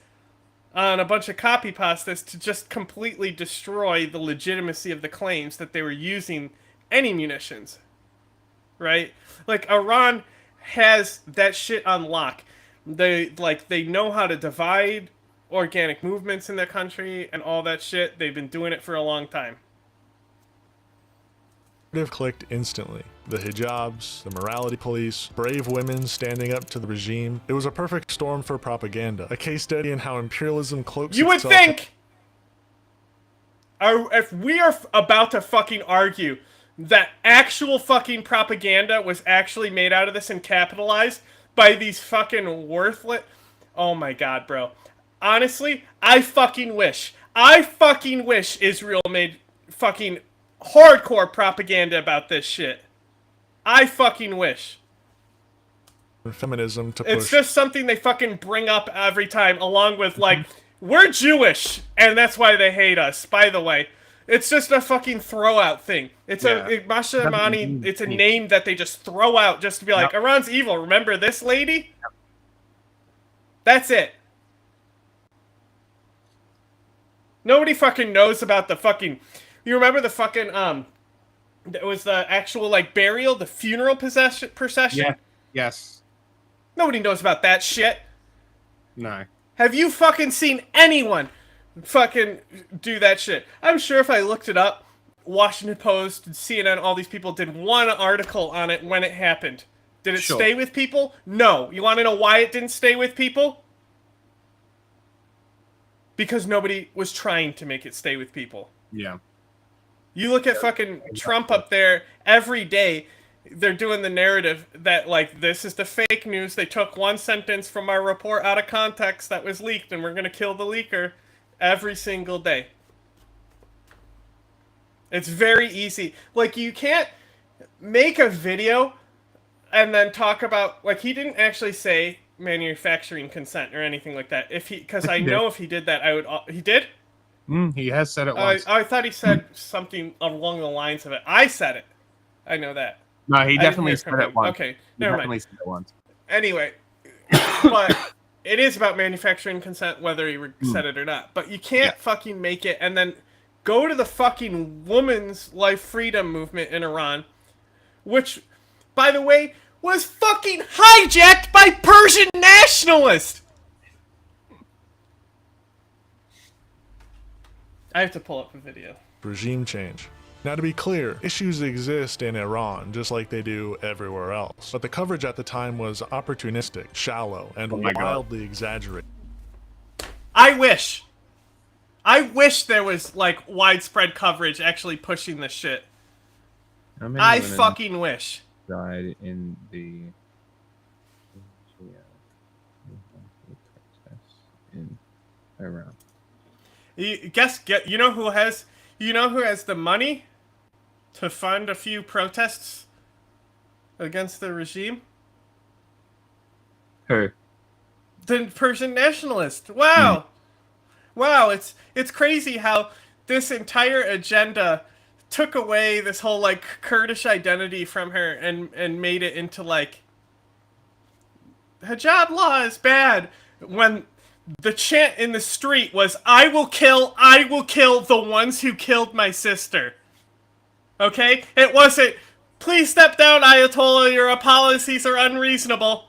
on a bunch of copy pastas to just completely destroy the legitimacy of the claims that they were using any munitions. Right? Like, Iran has that shit on lock. They know how to divide organic movements in their country and all that shit. They've been doing it for a long time. Clicked instantly. The hijabs, the morality police, brave women standing up to the regime. It was a perfect storm for propaganda. A case study in how imperialism cloaks You would itself. think, if we are about to fucking argue that actual fucking propaganda was actually made out of this and capitalized by these fucking worthless... Oh my god, bro. Honestly, I fucking wish Israel made fucking hardcore propaganda about this shit. I fucking wish. Feminism to push. It's just something they fucking bring up every time, along with, like, we're Jewish, and that's why they hate us, by the way. It's just a fucking throw-out thing. It's Masha Amani, it's a name that they just throw out just to be like, Iran's evil, remember this lady? That's it. Nobody fucking knows about the fucking... You remember the fucking, it was the actual, like, burial, the funeral procession? Yeah. Yes. Nobody knows about that shit. No. Have you fucking seen anyone fucking do that shit? I'm sure if I looked it up, Washington Post, CNN, all these people did one article on it when it happened. Did it stay with people? No. You want to know why it didn't stay with people? Because nobody was trying to make it stay with people. Yeah. You look at fucking Trump up there every day, they're doing the narrative that, like, this is the fake news. They took one sentence from our report out of context that was leaked, and we're going to kill the leaker every single day. It's very easy. Like, you can't make a video and then talk about, like, he didn't actually say manufacturing consent or anything like that. Because I know if he did that, I would... He did? He has said it once. I thought he said something along the lines of it. I said it. I know that. No, he definitely said it once. Okay, He never definitely mind. said it once. Anyway, but it is about manufacturing consent, whether he said it or not. But you can't fucking make it and then go to the fucking women's life freedom movement in Iran, which, by the way, was fucking hijacked by Persian nationalists. I have to pull up a video. Regime change. Now, to be clear, issues exist in Iran just like they do everywhere else. But the coverage at the time was opportunistic, shallow, and wildly exaggerated. I wish there was, like, widespread coverage actually pushing this shit. I fucking wish. Died in the in Iran. You know who has the money to fund a few protests against the regime? Who? The Persian nationalist. Wow. Wow, it's crazy how this entire agenda took away this whole, like, Kurdish identity from her and made it into, like, hijab law is bad, when the chant in the street was, I will kill the ones who killed my sister. Okay? It wasn't, please step down, Ayatollah, your policies are unreasonable.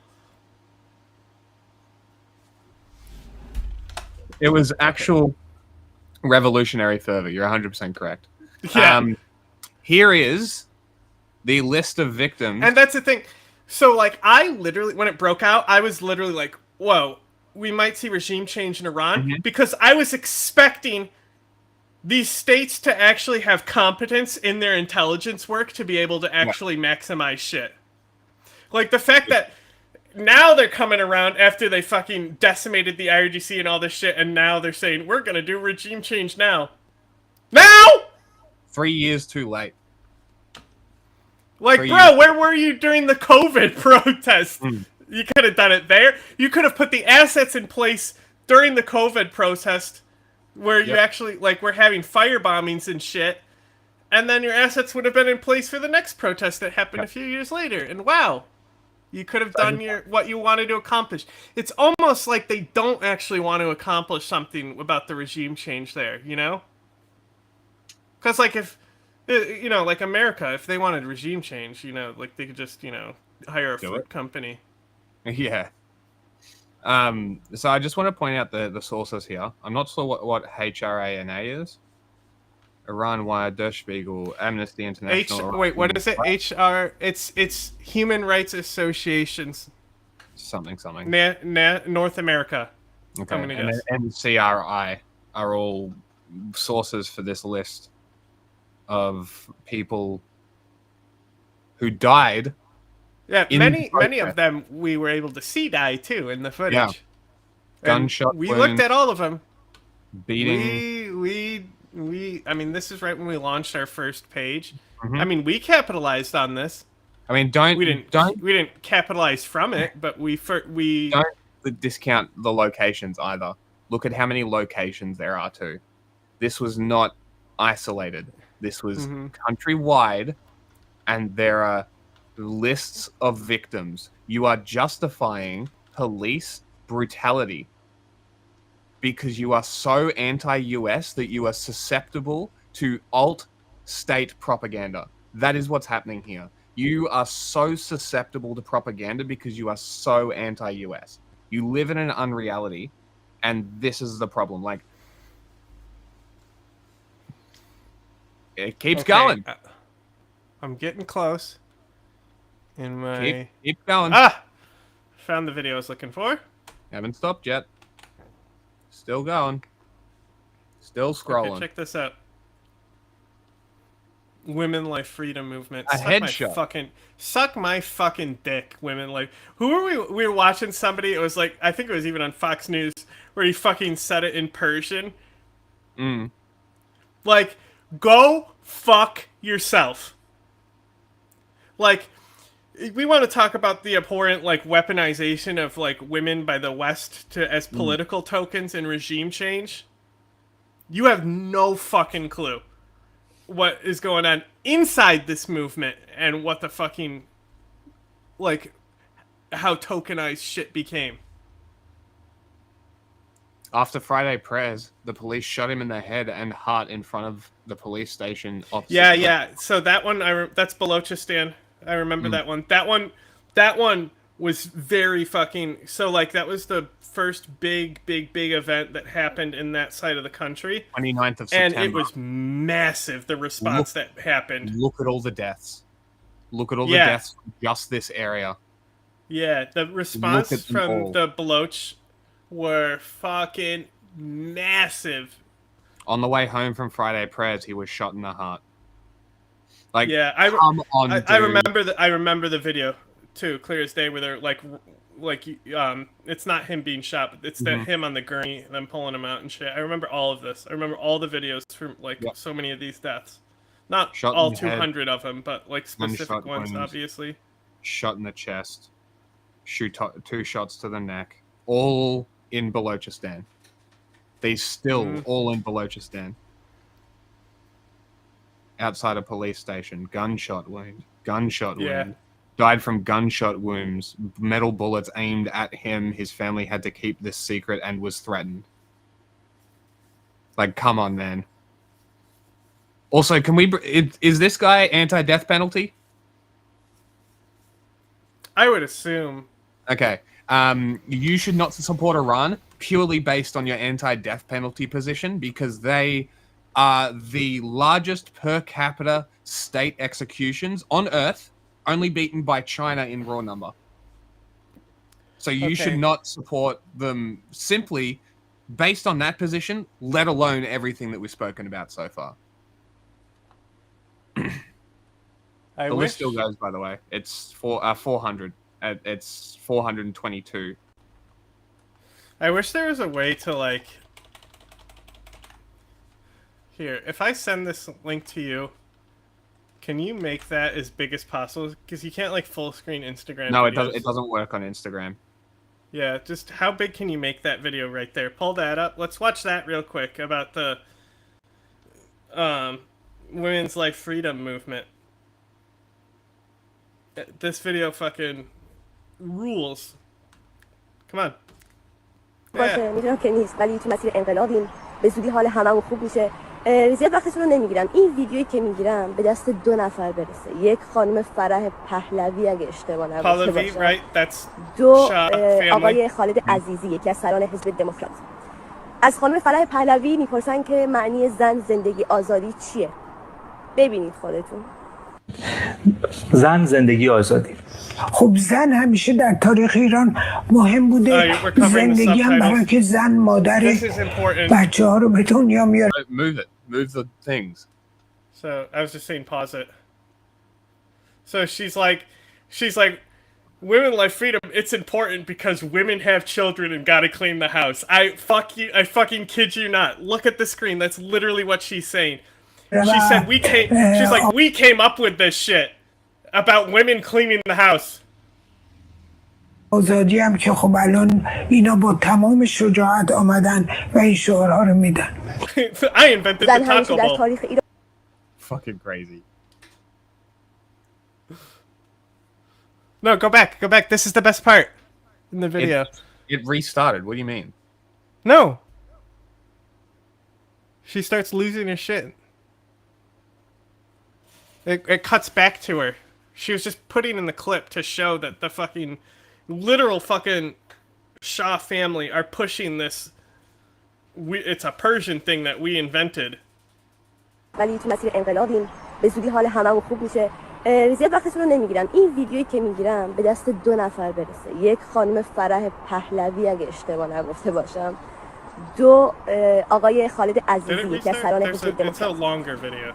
It was actual revolutionary fervor. You're 100% correct. Yeah. Here is the list of victims. And that's the thing. So, like, I literally, when it broke out, I was literally like, whoa, we might see regime change in Iran, because I was expecting these states to actually have competence in their intelligence work to be able to actually maximize shit. Like, the fact that now they're coming around after they fucking decimated the IRGC and all this shit, and now they're saying, we're gonna do regime change now. Now? 3 years too late. Like, bro, where were you during the COVID protest? You could have done it there. You could have put the assets in place during the COVID protest where you actually, like, we're having fire bombings and shit, and then your assets would have been in place for the next protest that happened a few years later. And wow, you could have done what you wanted to accomplish. It's almost like they don't actually want to accomplish something about the regime change there, you know? Because, like, if, you know, like America, if they wanted regime change, you know, like, they could just, you know, hire a fruit company. Yeah. So I just want to point out the sources here. I'm not sure what HRANA is. Iran Wire, Der Spiegel, Amnesty International. Wait, what is it? HR? It's Human Rights Associations. Something. North America. Okay. And NCRI are all sources for this list of people who died. Yeah, many of them we were able to see die too in the footage. Yeah. Gunshot. We looked at all of them. Beating. I mean, this is right when we launched our first page. Mhm. I mean, we capitalized on this. I mean, we didn't capitalize from it, but we don't discount the locations either. Look at how many locations there are too. This was not isolated. This was countrywide, and there are lists of victims. You are justifying police brutality because you are so anti-US that you are susceptible to alt-state propaganda. That is what's happening here. You are so susceptible to propaganda because you are so anti-US. You live in an unreality, and this is the problem. Like, it keeps going. I'm getting close. In my keep going. Found the video I was looking for. Haven't stopped yet. Still going. Still scrolling. Okay, check this out. Women Life Freedom Movement. A headshot. Suck my fucking dick, Women Life. Who were we? We were watching somebody. It was like, I think it was even on Fox News, where he fucking said it in Persian. Like, go fuck yourself. Like, we want to talk about the abhorrent, like, weaponization of, like, women by the West as political tokens in regime change. You have no fucking clue what is going on inside this movement and what the fucking, like, how tokenized shit became. After Friday prayers, the police shot him in the head and heart in front of the police station. Yeah. So that one, that's Balochistan. I remember that one. That one was very fucking... So, like, that was the first big event that happened in that side of the country. 29th of September. And it was massive, the response that happened. Look at all the deaths. Look at all the deaths from just this area. Yeah, the response from the Baloch were fucking massive. On the way home from Friday prayers, he was shot in the heart. Like, yeah, I remember the video too, clear as day, where they're like it's not him being shot, but it's him on the gurney, them pulling him out and shit. I remember all of this. I remember all the videos from so many of these deaths. Not shot all 200 of them, but like specific ones, obviously. Shot in the chest, 2 shots to the neck, all in Balochistan. They still all in Balochistan. Outside a police station, gunshot wound. Died from gunshot wounds, metal bullets aimed at him. His family had to keep this secret and was threatened. Like, come on, man. Also, is this guy anti-death penalty? I would assume. Okay. You should not support Iran purely based on your anti-death penalty position, because they are the largest per capita state executions on Earth, only beaten by China in raw number. So you should not support them simply based on that position, let alone everything that we've spoken about so far. The list still goes, by the way. It's 400. It's 422. I wish there was a way to like. Here, if I send this link to you, can you make that as big as possible? Because you can't like full screen Instagram. No, videos. it doesn't work on Instagram. Yeah, just how big can you make that video right there? Pull that up. Let's watch that real quick about the women's life freedom movement. This video fucking rules. Come on. باشه میدونم که نیست ولی تو مسیر انقلابیم به زودی حال هممون خوب میشه زیاد وقتتون رو نمیگیرم این ویدیویی که میگیرم به دست 2 نفر برسه یک خانم فرح پهلوی اگه اشتباه نگفته باشم 2 آقای خالد عزیزی یکی از سران حزب دموکرات از خانم فرح پهلوی میپرسن که معنی زن زندگی آزادی چیه ببینید خودتون زن زندگی آزادی خب زن همیشه در تاریخ ایران مهم بوده زندگی هم برای که زن مادر بچه ها رو به دنیا میاره Move the things. So I was just saying pause it. So she's like women life freedom it's important because women have children and gotta clean the house. I fucking kid you not. Look at the screen. That's literally what she's saying. She said she's like we came up with this shit about women cleaning the house. آزادی هم که خب الان اینا با تمام شجاعت آمدن و این شعارها رو میدن. I invented the taco ball. Fucking crazy. No, go back. This is the best part in the video. It restarted. What do you mean? No. She starts losing her shit. It cuts back to her. She was just putting in the clip to show that the fucking literal fucking Shah family are pushing this. It's a Persian thing that we invented. ولی تو مسیر انقلابیم به زودی حال هممون خوب میشه زیاد وقتتون رو نمیگیرم این ویدیویی که میگیرم به دست 2 نفر برسه یک خانم فرح پهلوی اگه اشتباه نگفته باشم 2 آقای خالد عزیزی یکی از سران حزب دموکرات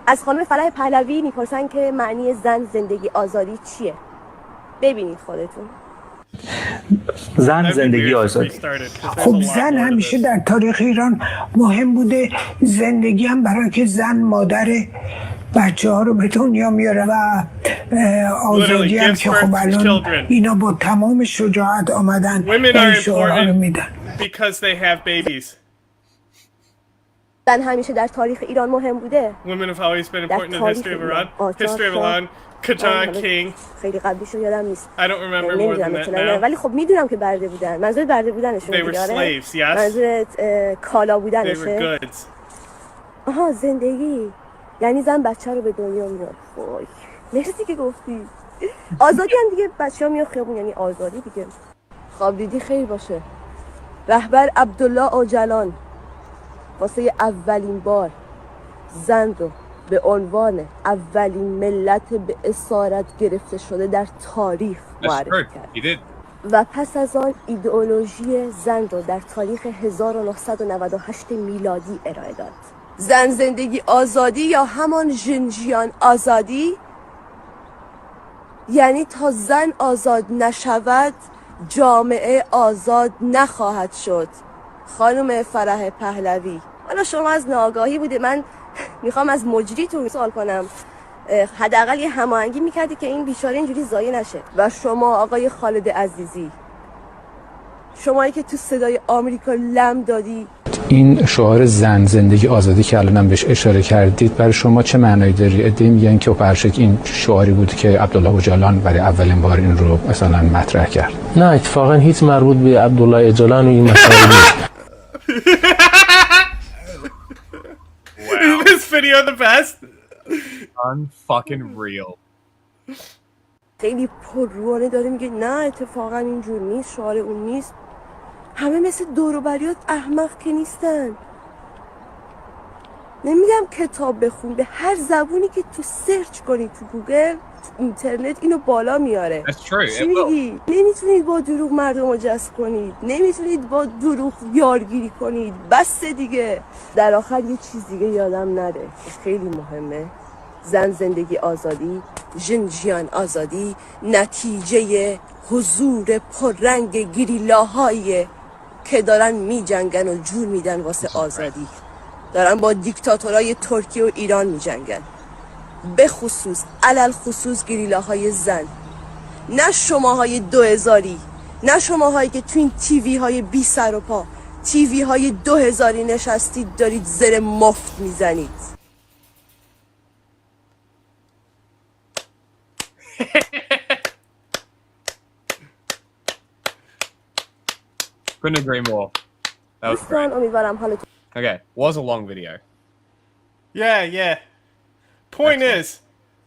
از خانم فرح پهلوی میپرسن که معنی زن زندگی آزادی چیه ببینید خودتون زن زندگی آزادی خب زن همیشه در تاریخ ایران مهم بوده زندگی هم برای که زن مادر بچه ها رو به دنیا میاره و آزادی هم که خب الان اینا با تمام شجاعت آمدن و این شعارها رو میدن زن همیشه در تاریخ ایران مهم بوده Women have always been important in the history of Iran. History of Iran. Qajar King. خیلی قبلیش رو یادم نیست I don't remember more than that now. ولی خب میدونم که برده بودن منظور برده بودنشون They were slaves, yes. منظورت کالا بودنشه They were goods. آها زندگی یعنی زن بچه رو به دنیا میاد وای مرسی که گفتی آزادی هم دیگه بچه ها میاد خیابون یعنی آزادی دیگه خواب دیدی خیر باشه رهبر عبدالله اوجلان واسه اولین بار زن رو به عنوان اولین ملت به اسارت گرفته شده در تاریخ معرفی کرد و پس از آن ایدئولوژی زن رو در تاریخ 1998 میلادی ارائه داد زن زندگی آزادی یا همان ژنژیان آزادی یعنی تا زن آزاد نشود جامعه آزاد نخواهد شد خانم فرح پهلوی حالا شما از ناآگاهی بوده من میخوام از مجریتون سوال کنم حداقل یه هماهنگی میکردی که این بیچاره اینجوری ضایع نشه و شما آقای خالد عزیزی شمایی که تو صدای آمریکا لم دادی این شعار زن زندگی آزادی که الانم بهش اشاره کردید برای شما چه معنایی داره؟ عده‌ای میگن که برشک این شعاری بود که عبدالله اوجلان برای اولین بار این رو مثلا مطرح کرد. نه اتفاقا هیچ مربوط به عبدالله اوجلان و این مسائل نیست. Is this video the best? Unfucking real. خیلی پرروانه داره میگه نه اتفاقا اینجور نیست شعار اون نیست همه مثل دوروبریات احمق که نیستن نمیگم کتاب بخون به هر زبونی که تو سرچ کنی تو گوگل تو اینترنت اینو بالا میاره چی میگی؟ نمیتونید با دروغ مردم رو جذب کنید نمیتونید با دروغ یارگیری کنید بس دیگه در آخر یه چیز دیگه یادم نره که خیلی مهمه زن زندگی آزادی، جنجیان آزادی، نتیجه حضور پررنگ گریلاهایی که دارن می جنگن و جون میدن واسه آزادی. دارن با دیکتاتورای ترکیه و ایران می جنگن. به خصوص علل خصوص گریلاهای زن. نه شماهای 2000، نه شماهایی که تو این تیوی های بی سر و پا، تیوی های 2000 نشستید دارید زر مفت میزنید. Couldn't agree more. That was great. Okay, was a long video. Yeah. Point is,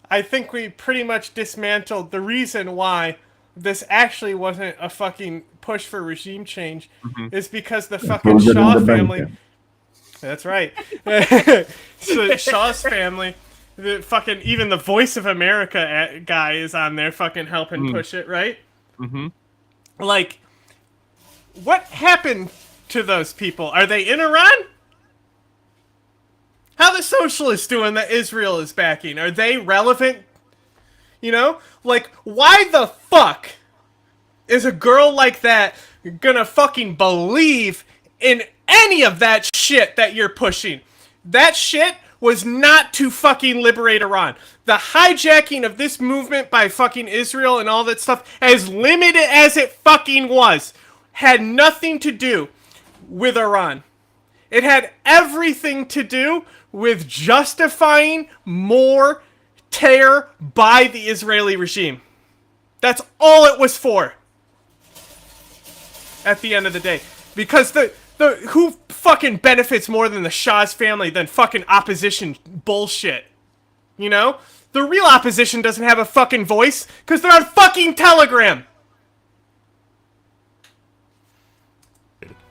I think we pretty much dismantled the reason why this actually wasn't a fucking push for regime change is because the fucking Shah family. That's right. So Shah's family, the fucking even the Voice of America guy is on there fucking helping push it, right? Like, what happened to those people? Are they in Iran? How the socialists doing that Israel is backing? Are they relevant? You know? Like, why the fuck is a girl like that gonna fucking believe in any of that shit that you're pushing? That shit was not to fucking liberate Iran. The hijacking of this movement by fucking Israel and all that stuff, as limited as it fucking was, had nothing to do with Iran. It had everything to do with justifying more terror by the Israeli regime. That's all it was for. At the end of the day. Because the who fucking benefits more than the Shah's family than fucking opposition bullshit? You know? The real opposition doesn't have a fucking voice because they're on fucking Telegram.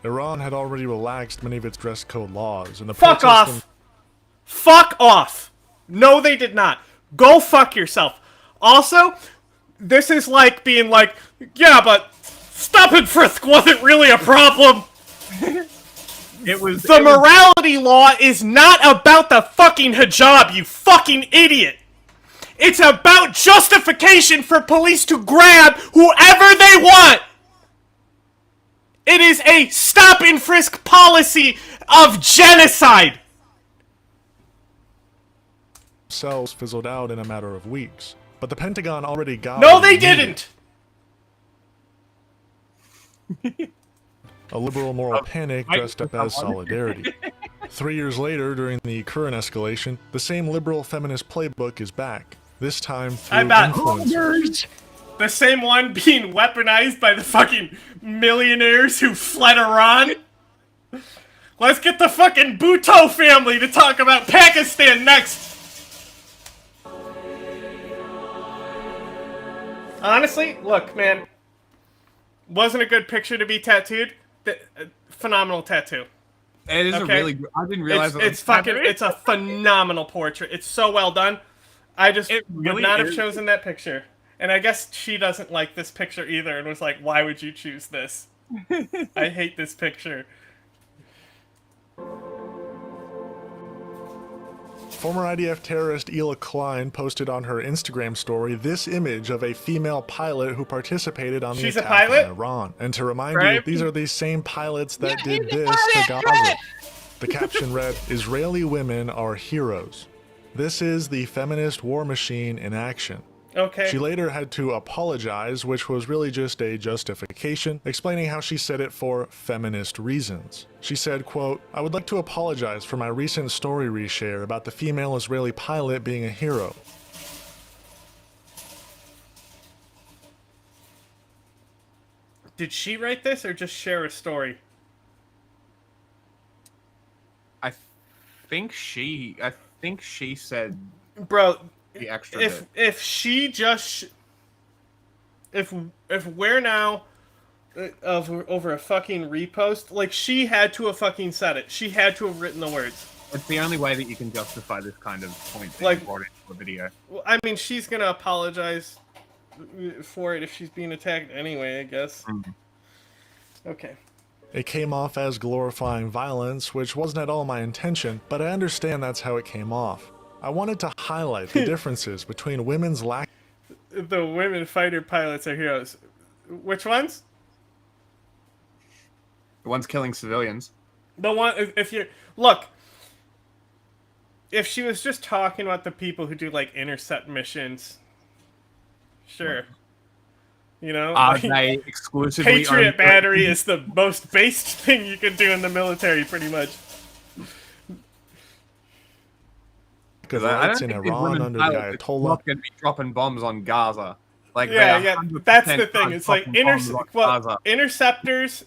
Iran had already relaxed many of its dress code laws, and the Fuck off! Fuck off! No, they did not. Go fuck yourself. Also, this is like being like, yeah, but stop and frisk wasn't really a problem. The morality law is not about the fucking hijab, you fucking idiot. It's about justification for police to grab whoever they want. It is a stop and frisk policy of genocide. Cells fizzled out in a matter of weeks, but the Pentagon already got. No, they didn't. A liberal moral panic dressed up as solidarity. 3 years later, during the current escalation, the same liberal feminist playbook is back. This time through influencers. The same one being weaponized by the fucking millionaires who fled Iran. Let's get the fucking Bhutto family to talk about Pakistan next. Honestly, look, man. Wasn't a good picture to be tattooed. Phenomenal tattoo. It is a really good. I didn't realize it's fucking. It's a phenomenal portrait. It's so well done. I just would not have chosen that picture. And I guess she doesn't like this picture either and was like, why would you choose this? I hate this picture. Former IDF terrorist Ela Klein posted on her Instagram story this image of a female pilot who participated on the attack on Iran. And to remind you, these are the same pilots that did this to Gaza. The caption read, "Israeli women are heroes. This is the feminist war machine in action." Okay. She later had to apologize, which was really just a justification, explaining how she said it for feminist reasons. She said, quote, "I would like to apologize for my recent story reshare about the female Israeli pilot being a hero." Did she write this or just share a story? I think she said, bro, the extra if she just if we're now over a fucking repost, like, she had to have fucking said it. She had to have written the words. It's the only way that you can justify this kind of point being Like, brought into a video. Well, I mean, she's gonna apologize for it if she's being attacked anyway, I guess. Okay. It came off as glorifying violence, which wasn't at all my intention, but I understand that's how it came off. I wanted to highlight the differences between women's lack. The women fighter pilots are heroes. Which ones? The one's killing civilians. The one, if you're, look, if she was just talking about the people who do, like, intercept missions, sure. You know? Are like, they exclusively Patriot owned- battery is the most based thing you can do in the military, pretty much. Because I rights don't in think these Iran women under the pilots are Ayatollah. not going to be dropping bombs on Gaza. Like, Yeah, they yeah, 100% that's the thing. aren't It's like dropping bombs on Gaza. interceptors,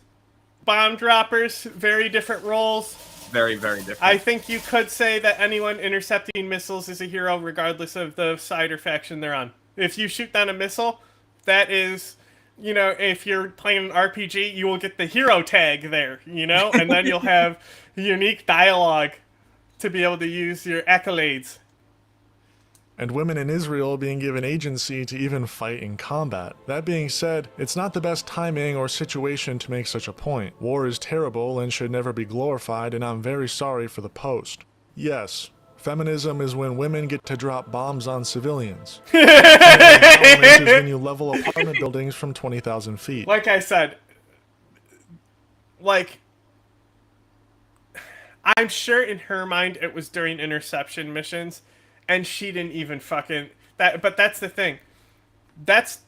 bomb droppers, very different roles. Very, very different. I think you could say that anyone intercepting missiles is a hero regardless of the side or faction they're on. If you shoot down a missile, that is, you know, if you're playing an RPG, you will get the hero tag there, you know? And then you'll have unique dialogue to be able to use your accolades. And women in Israel being given agency to even fight in combat. That being said, it's not the best timing or situation to make such a point. War is terrible and should never be glorified, and I'm very sorry for the post. Yes, feminism is when women get to drop bombs on civilians. Empowerment is when you level apartment buildings from 20,000 feet. Like I said, like, I'm sure in her mind it was during interception missions, and she didn't even fucking that. But that's the thing. That's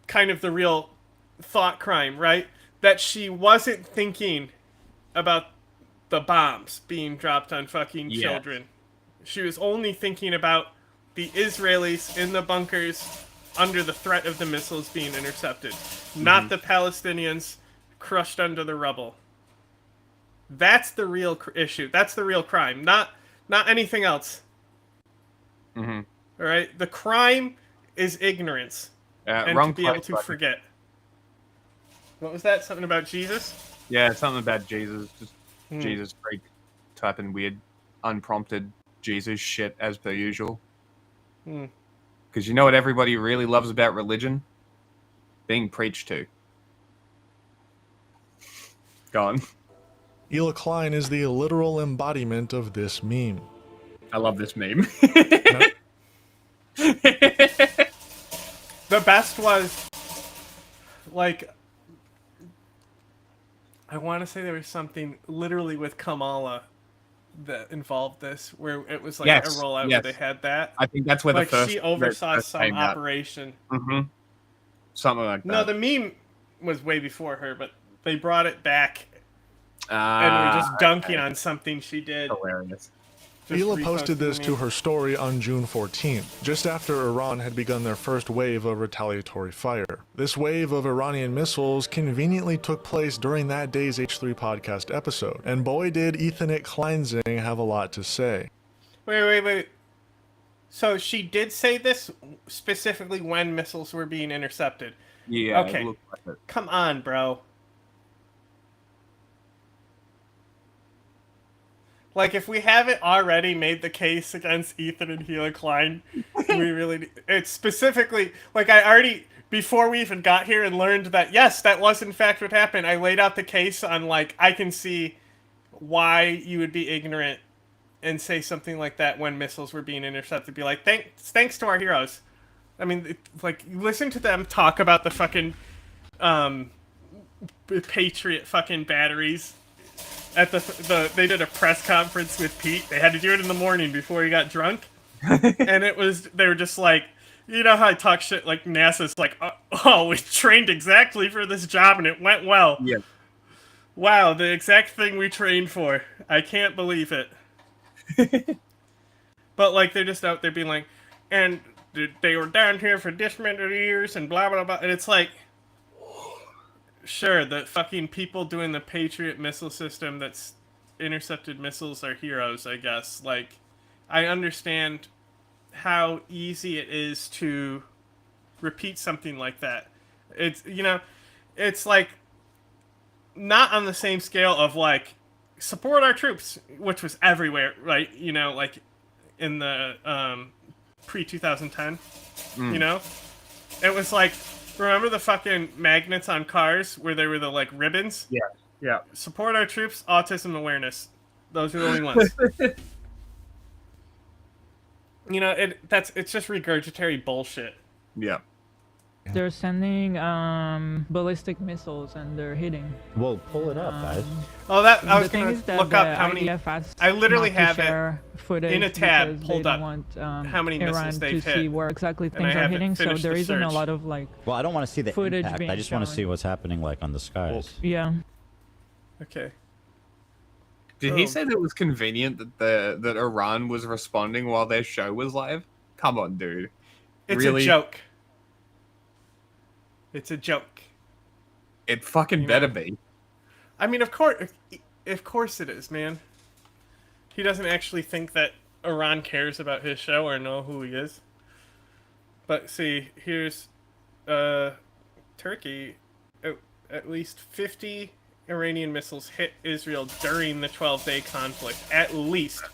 kind of the real thought crime, right? That she wasn't thinking about the bombs being dropped on fucking children. She was only thinking about the Israelis in the bunkers under the threat of the missiles being intercepted, not the Palestinians crushed under the rubble. That's the real issue. That's the real crime, not anything else. Mm-hmm. All right, the crime is ignorance and wrong to be able place, to buddy. forget. What was that? Something about Jesus? Yeah, something about Jesus. Just Hmm. Jesus freak typing weird, unprompted Jesus shit as per usual. Hmm. Because you know what everybody really loves about religion? Being preached to. Go on. Ela Klein is the literal embodiment of this meme. I love this meme. The best was, like, I want to say there was something literally with Kamala that involved this, where it was like a rollout where they had that. I think that's where like the first she oversaw first some came out. operation. Mm-hmm. Something like that. No, the meme was way before her, but they brought it back and were just dunking on something she did. Hilarious. Ela posted this to her story on June 14th, just after Iran had begun their first wave of retaliatory fire. This wave of Iranian missiles conveniently took place during that day's H3 podcast episode, and boy did Ethanit Kleinzing have a lot to say. Wait. So she did say this specifically when missiles were being intercepted? Yeah, Okay. it looked like it. Come on, bro. Like, if we haven't already made the case against Ethan and Ela Klein, we really... It's specifically... Like, I already... Before we even got here and learned that, yes, that was in fact what happened, I laid out the case on, like, I can see why you would be ignorant and say something like that when missiles were being intercepted. Be like, thanks to our heroes. I mean, like, listen to them talk about the fucking Patriot fucking batteries. At they did a press conference with Pete. They had to do it in the morning before he got drunk. And they were just like, you know how I talk shit, like NASA's like, oh, we trained exactly for this job and it went well. Yeah. Wow, the exact thing we trained for. I can't believe it. But like, they're just out there being like, and they were down here for this many years and blah, blah, blah. And it's like, sure, the fucking people doing the Patriot missile system that's intercepted missiles are heroes, I guess. Like, I understand how easy it is to repeat something like that. It's, you know, it's like not on the same scale of like support our troops, which was everywhere, right? You know, like in the pre-2010, you know? It was like, remember the fucking magnets on cars where they were the like ribbons? Yeah. Support our troops, autism awareness. Those are the only ones. You know, it's just regurgitatory bullshit. Yeah. They're sending ballistic missiles and they're hitting. Well, pull it up, guys. Oh, that I was The thing gonna is that look up the how many. IDF has I literally not to have share it footage in a tab because pulled they up. don't want How many Iran missiles to they've see hit. where exactly And I things are haven't hitting, so finished there the isn't a search. lot of like. Well, I don't want to see the footage impact. being I just want to shown. see what's happening like on the skies. Yeah. Okay. Did he say that it was convenient that Iran was responding while their show was live? Come on, dude. It's Really? a joke. It's a joke. It fucking better be. I mean, of course it is, man. He doesn't actually think that Iran cares about his show or know who he is. But see, here's Turkey. At least 50 Iranian missiles hit Israel during the 12-day conflict. At least,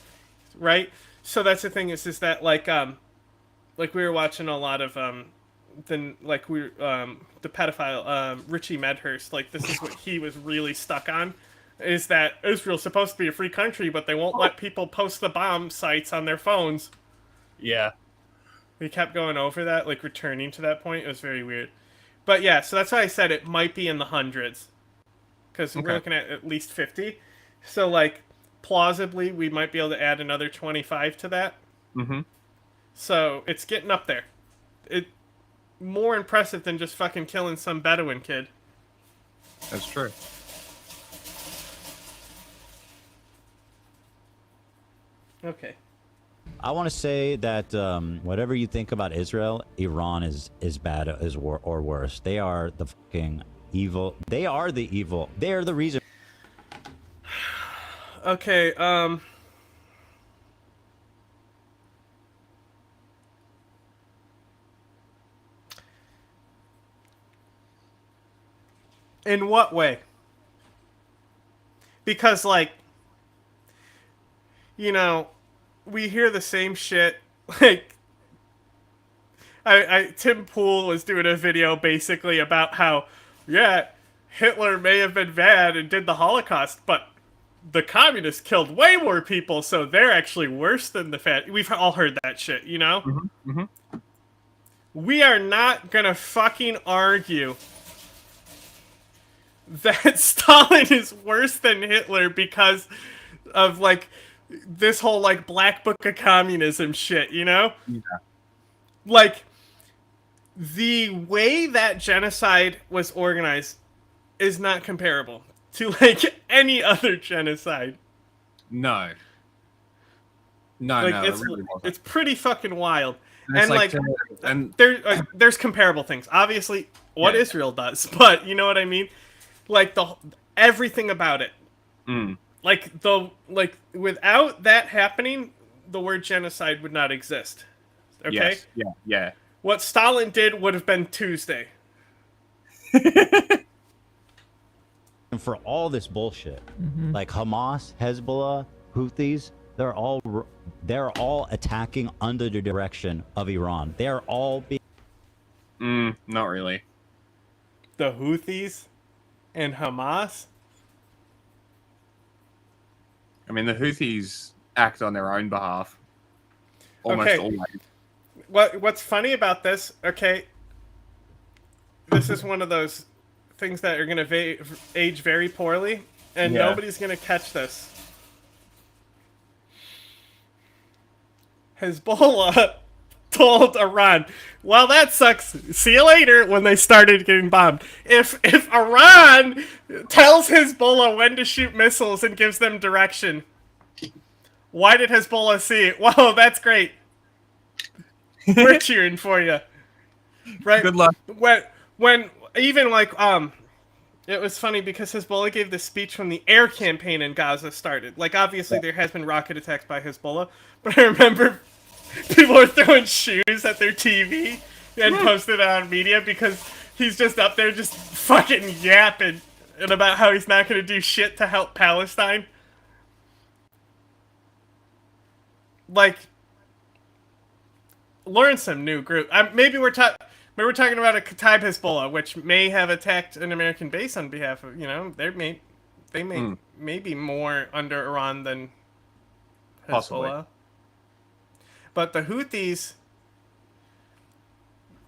right? So that's the thing is that like we were watching a lot of the pedophile Richie Medhurst. Like this is what he was really stuck on, is that Israel's supposed to be a free country, but they won't let people post the bomb sites on their phones. Yeah. We kept going over that, like returning to that point. It was very weird. But yeah, so that's why I said it might be in the hundreds. Because we're looking at least 50. So, like, plausibly, we might be able to add another 25 to that. Mm-hmm. So, it's getting up there. More impressive than just fucking killing some Bedouin kid. That's true. Okay. I want to say that whatever you think about Israel, Iran is bad or worse. They are the fucking evil. They are the evil. They are the reason. Okay, in what way? Because, like, you know, we hear the same shit. Like, Tim Pool was doing a video basically about how, yeah, Hitler may have been bad and did the Holocaust, but the communists killed way more people, so they're actually worse than the fat. We've all heard that shit, you know? Mm-hmm. Mm-hmm. We are not gonna fucking argue that Stalin is worse than Hitler because of, like, this whole, like, black book of communism shit, you know? Yeah. Like, the way that genocide was organized is not comparable to, like, any other genocide. No. No, Like, no, it's, it really wasn't. it's pretty fucking wild. And And, it's like, there's comparable things. Obviously, what Israel does, but you know what I mean? Like, everything about it. Mm. Like, without that happening, the word genocide would not exist. Okay? Yes. Yeah, yeah. What Stalin did would have been Tuesday. And for all this bullshit, like Hamas, Hezbollah, Houthis, they're all attacking under the direction of Iran. They are all being. Not really. The Houthis and Hamas? I mean, the Houthis act on their own behalf. Almost always. What's funny about this, okay, this is one of those things that are going to age very poorly, and nobody's going to catch this. Hezbollah told Iran, well, that sucks. See you later, when they started getting bombed. If Iran tells Hezbollah when to shoot missiles and gives them direction, why did Hezbollah see it? Wow, that's great. We're cheering for you. Right? Good luck. When even like it was funny because Hezbollah gave this speech when the air campaign in Gaza started. Like, obviously there has been rocket attacks by Hezbollah, but I remember people were throwing shoes at their TV and posted it on media because he's just up there just fucking yapping and about how he's not going to do shit to help Palestine. Like, learn some new group. Maybe we're talking about a Kataib Hezbollah, which may have attacked an American base on behalf of, you know, they may be more under Iran than Hezbollah. Possibly. But the Houthis,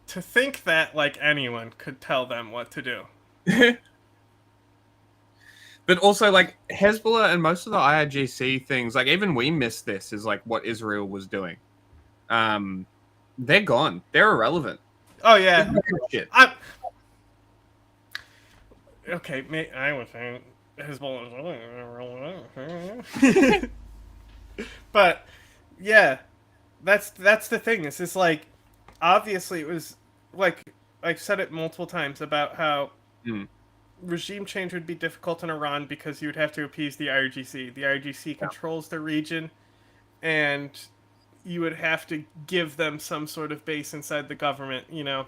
to think that like anyone could tell them what to do. But also, like, Hezbollah and most of the IRGC things, like, even we missed this, is, like, what Israel was doing. They're gone. They're irrelevant. Oh, yeah. Shit. Okay, I was saying Hezbollah is but, yeah, that's the thing. It's just, like, obviously it was, like, I've said it multiple times about how... regime change would be difficult in Iran because you would have to appease the IRGC. The IRGC controls the region, and you would have to give them some sort of base inside the government, you know?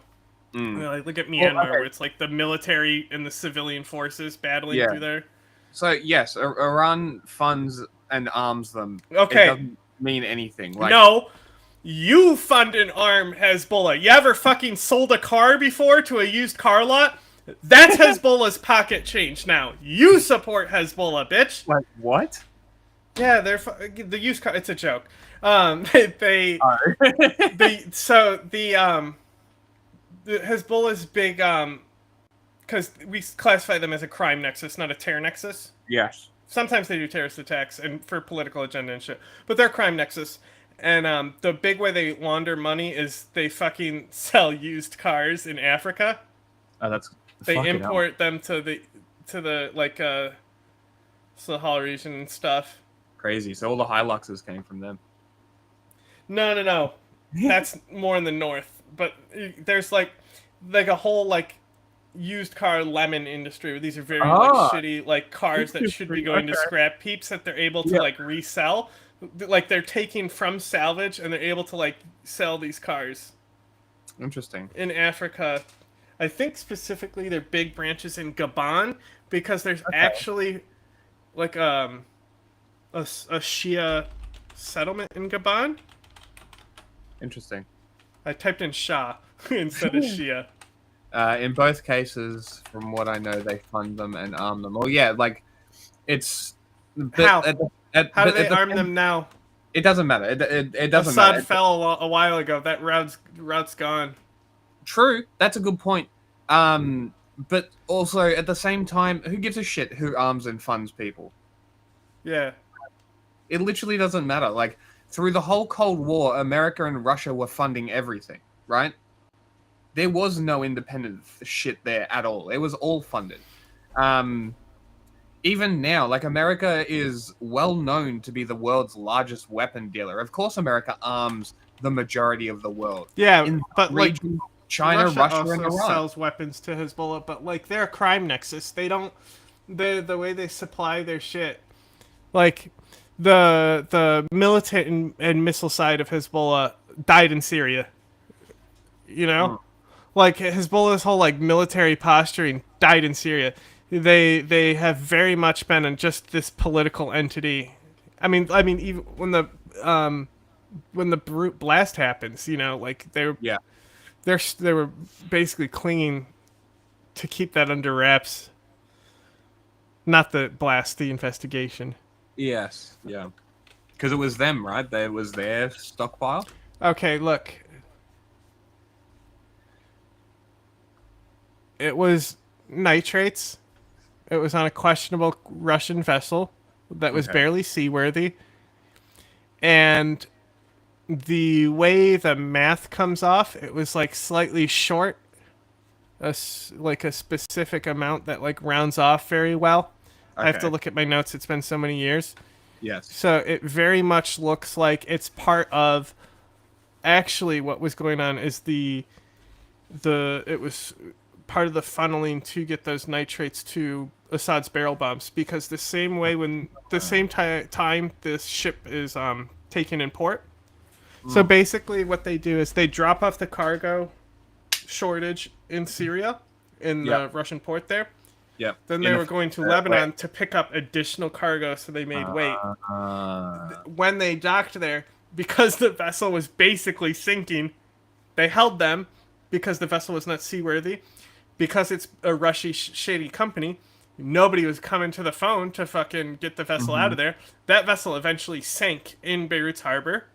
Like, look at Myanmar, where it's like the military and the civilian forces battling through there. So, yes, Iran funds and arms them. Okay. It doesn't mean anything. Like, No! You fund and arm Hezbollah. You ever fucking sold a car before to a used car lot? That's Hezbollah's pocket change now. You support Hezbollah, bitch. Like, what? Yeah, they're the used car. It's a joke. The Hezbollah's big because we classify them as a crime nexus, not a terror nexus. Yes. Sometimes they do terrorist attacks and for political agenda and shit, but they're a crime nexus. And the big way they launder money is they fucking sell used cars in Africa. Oh, that's. They import them to the like Sahel region and stuff. Crazy. So all the Hiluxes came from them. No. That's more in the north. But there's like a whole like used car lemon industry where these are very like shitty like cars that should be going to scrap heaps that they're able to like resell. Like they're taking from salvage and they're able to like sell these cars. Interesting. In Africa. I think specifically they're big branches in Gabon because there's actually like a Shia settlement in Gabon. Interesting. I typed in Shah instead of Shia. In both cases, from what I know, they fund them and arm them. Well, yeah, like it's how do they arm them now? It doesn't matter. It doesn't Assad matter. fell a while ago. That route's gone. True, that's a good point. But also at the same time, who gives a shit who arms and funds people? Yeah. It literally doesn't matter. Like, through the whole Cold War, America and Russia were funding everything, right? There was no independent shit there at all. It was all funded. Even now, like, America is well known to be the world's largest weapon dealer. Of course, America arms the majority of the world. Yeah, but region, like China, Russia also and Iran sells weapons to Hezbollah, but like they're a crime nexus. They don't the way they supply their shit. Like the militant and missile side of Hezbollah died in Syria. You know? Like Hezbollah's whole like military posturing died in Syria. They have very much been in just this political entity. I mean even when the brute blast happens, you know, like they were basically clinging to keep that under wraps. Not the blast, the investigation. Yes, yeah. Because it was them, right? It was their stockpile. Okay, look. It was nitrates. It was on a questionable Russian vessel that was barely seaworthy. And the way the math comes off, it was like slightly short. Like a specific amount that like rounds off very well. I have to look at my notes. It's been so many years. Yes. So it very much looks like it's part of. Actually, what was going on is it was part of the funneling to get those nitrates to Assad's barrel bombs, because the same way time this ship is taken in port. So basically, what they do is they drop off the cargo shortage in Syria, in the Russian port there. Yep. Then they were going to Lebanon to pick up additional cargo, so they made weight. When they docked there, because the vessel was basically sinking, they held them because the vessel was not seaworthy. Because it's a Russian shady company, nobody was coming to the phone to fucking get the vessel out of there. That vessel eventually sank in Beirut's harbor.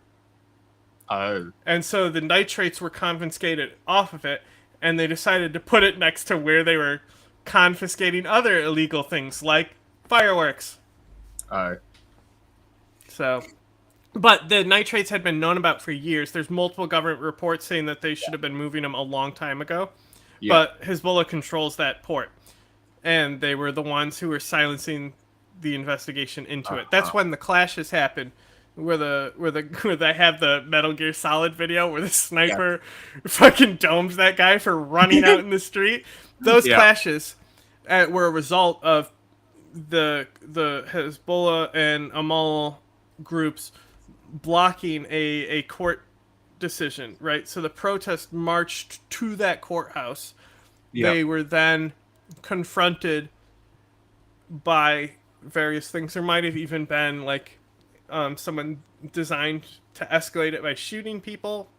Oh. And so the nitrates were confiscated off of it, and they decided to put it next to where they were confiscating other illegal things like fireworks. Oh. So, but the nitrates had been known about for years. There's multiple government reports saying that they should have been moving them a long time ago. Yeah. But Hezbollah controls that port, and they were the ones who were silencing the investigation into it. That's when the clashes happened, where they have the Metal Gear Solid video where the sniper fucking domes that guy for running out in the street. Those clashes were a result of the Hezbollah and Amal groups blocking a court decision, right? So the protest marched to that courthouse. Yeah. They were then confronted by various things. There might have even been like someone designed to escalate it by shooting people.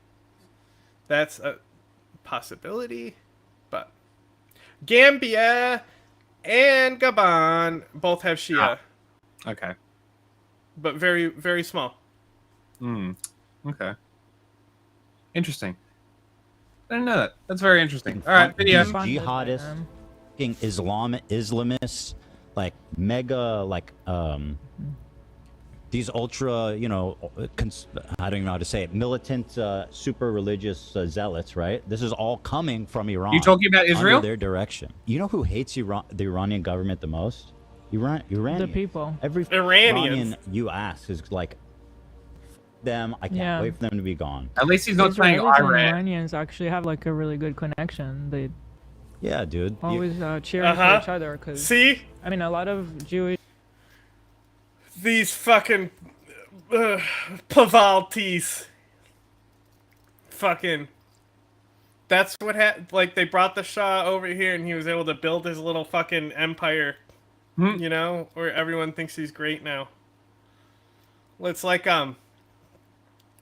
That's a possibility. But Gambia and Gabon both have Shia. Okay. But very, very small. Okay. Interesting. I didn't know that. That's very interesting. All right, video. Jihadists, fucking Islamists, like mega, like these ultra, you know, I don't even know how to say it, militant, super religious zealots, right? This is all coming from Iran. You talking about Israel? Under their direction. You know who hates the Iranian government the most? Iranian. The people. Every Iranians. Iranian you ask is like, them. I can't wait for them to be gone. At least he's not saying Israelis and Iran. Iranians actually have like a really good connection. They dude. always cheer for each other. Cause, See? I mean, a lot of Jewish. These fucking Pavaltis. Fucking. That's what happened. Like, they brought the Shah over here and he was able to build his little fucking empire. You know? Where everyone thinks he's great now. Well, it's like,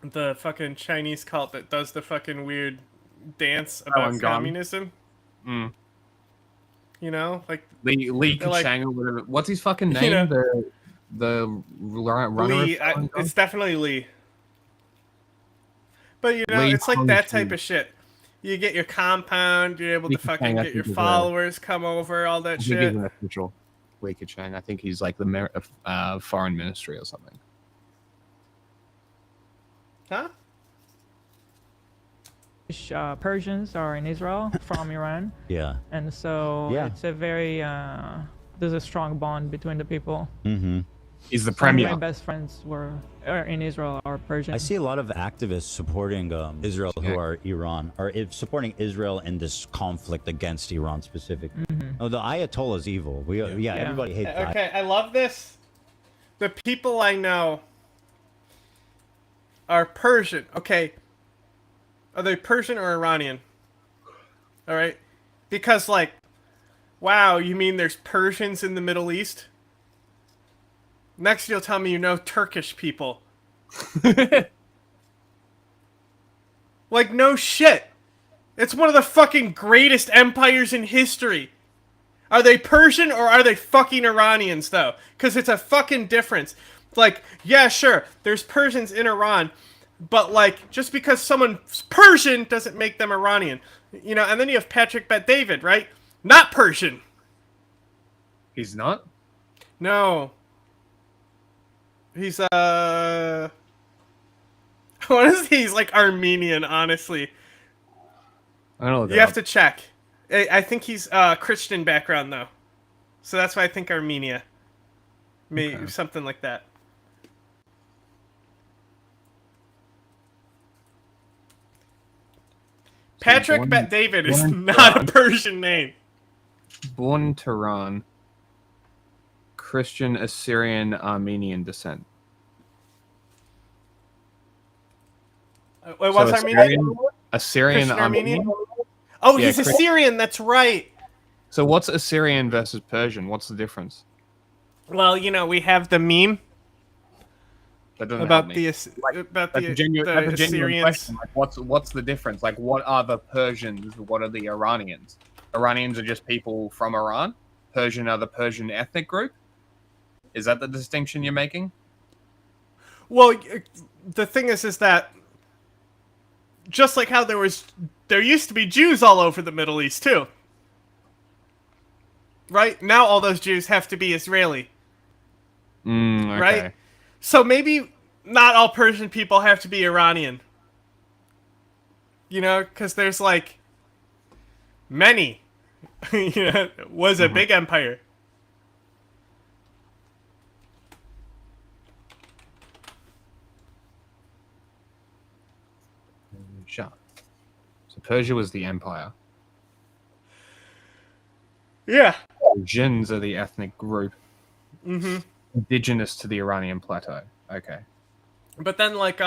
the fucking Chinese cult that does the fucking weird dance about communism. You know? Like, Li Keqiang or whatever. What's his fucking name? You know, the runner. Lee, it's definitely Lee. But you know, Lee it's like that Keqiang. type of shit. You get your compound, you're able Lee to fucking Keqiang, I get your think, is followers come over, all that I think shit. he's an official. Li Keqiang. I think he's like the foreign ministry or something. Huh? Persians are in Israel from Iran. Yeah. And so it's a very there's a strong bond between the people. Mm-hmm. He's the Some premier. of my best friends are in Israel are Persian. I see a lot of activists supporting Israel who are Iran, or supporting Israel in this conflict against Iran specifically. Oh, the Ayatollah is evil. Everybody hates that. Okay, I love this. The people I know are Persian. Okay. Are they Persian or Iranian? Alright. Because, like, wow, you mean there's Persians in the Middle East? Next you'll tell me you know Turkish people. Like, no shit. It's one of the fucking greatest empires in history. Are they Persian or are they fucking Iranians, though? Because it's a fucking difference. Like, yeah, sure, there's Persians in Iran, but, like, just because someone's Persian doesn't make them Iranian. You know, and then you have Patrick Bet-David, right? Not Persian. He's not? No. He's, what is he? He's, like, Armenian, honestly. I don't know. You have to check. I think he's Christian background, though. So that's why I think Armenia. Maybe something like that. Patrick Bet-David is not a Persian name. Born in Tehran. Christian, Assyrian, Armenian descent. Wait, what's Armenian? Assyrian, Christian Armenian? Oh, Yeah, he's Assyrian, that's right. So what's Assyrian versus Persian? What's the difference? Well, you know, we have the meme That doesn't about help the me. That's a genuine Assyrians. question. Like, what's the difference? Like, what are the Persians? What are the Iranians? Iranians are just people from Iran. Persian are the Persian ethnic group. Is that the distinction you're making? Well, the thing is that just like how there used to be Jews all over the Middle East too. Right? Now all those Jews have to be Israeli. Okay. Right? So maybe not all Persian people have to be Iranian. You know, because there's like many. You know, it was a big empire. Shah. So Persia was the empire. Yeah. Persians are the ethnic group. Mm-hmm. Indigenous to the Iranian plateau. Okay. But then, like,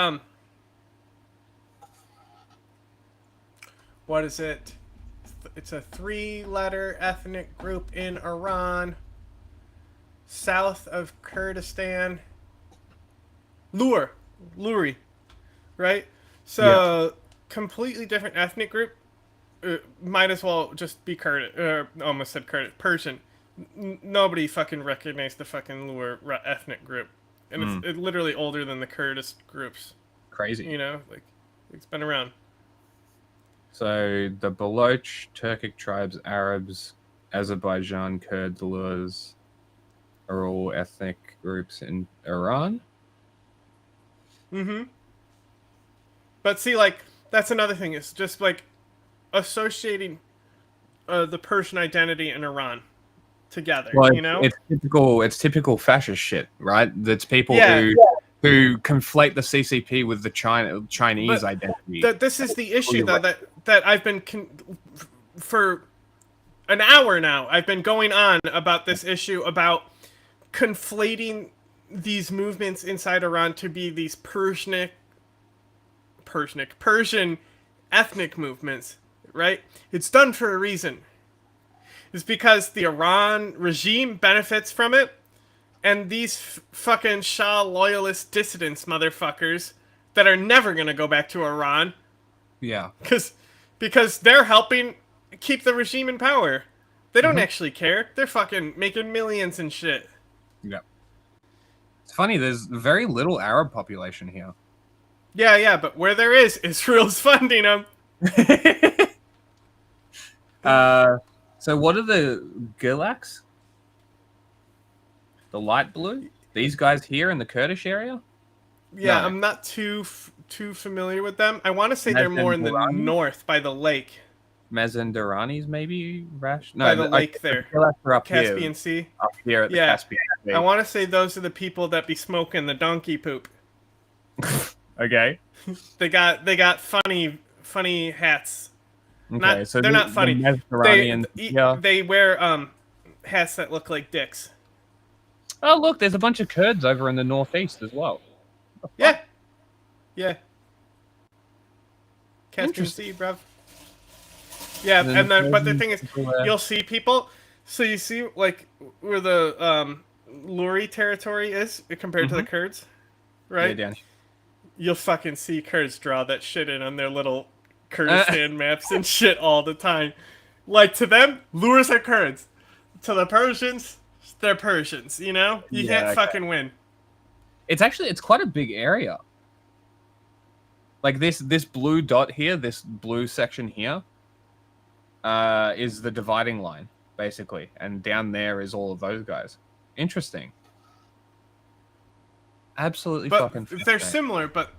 what is it? It's a 3-letter ethnic group in Iran, south of Kurdistan. Luri, right? So, completely different ethnic group. Might as well just be almost said Persian. Nobody fucking recognized the fucking Lur ethnic group. And it's literally older than the Kurdish groups. Crazy. You know, like, it's been around. So the Baloch, Turkic tribes, Arabs, Azerbaijan, Kurds, Lurs are all ethnic groups in Iran. Mm-hmm. But see, like, that's another thing. It's just, like, associating the Persian identity in Iran together, Well, you know? It's typical fascist shit, right? That's people who conflate the CCP with the Chinese identity. This is the issue, though, that I've been for an hour now. I've been going on about this issue about conflating these movements inside Iran to be these Persian ethnic movements, right? It's done for a reason. It's because the Iran regime benefits from it, and these fucking Shah loyalist dissidents motherfuckers that are never gonna go back to Iran. Yeah. Because they're helping keep the regime in power. They don't actually care. They're fucking making millions and shit. Yeah. It's funny, there's very little Arab population here. Yeah, but where there is, Israel's funding them. So what are the Gilaks? The light blue? These guys here in the Kurdish area? Yeah, No. I'm not too familiar with them. I want to say they're more in the north by the lake. Mazandaranis, maybe? Rash? No, By the lake there. The Gilaks are up Caspian here. Sea. Up here at the Caspian Sea. I want to say those are the people that be smoking the donkey poop. Okay. They got funny hats. Okay, so they're not the funny. Mazandaranians, They wear hats that look like dicks. Oh, look, there's a bunch of Kurds over in the northeast as well. Yeah. Caspian Sea, bruv. Yeah, and then but the thing is, you'll see people. So you see, like, where the Luri territory is compared to the Kurds, right? Yeah, down. You'll fucking see Kurds draw that shit in on their little Kurdistan maps and shit all the time. Like, to them, Lurs are Kurds. To the Persians, they're Persians, you know? You can't fucking win. It's quite a big area. Like this blue dot here, this blue section here, is the dividing line, basically. And down there is all of those guys. Interesting. Absolutely fucking They're fascinating. similar, but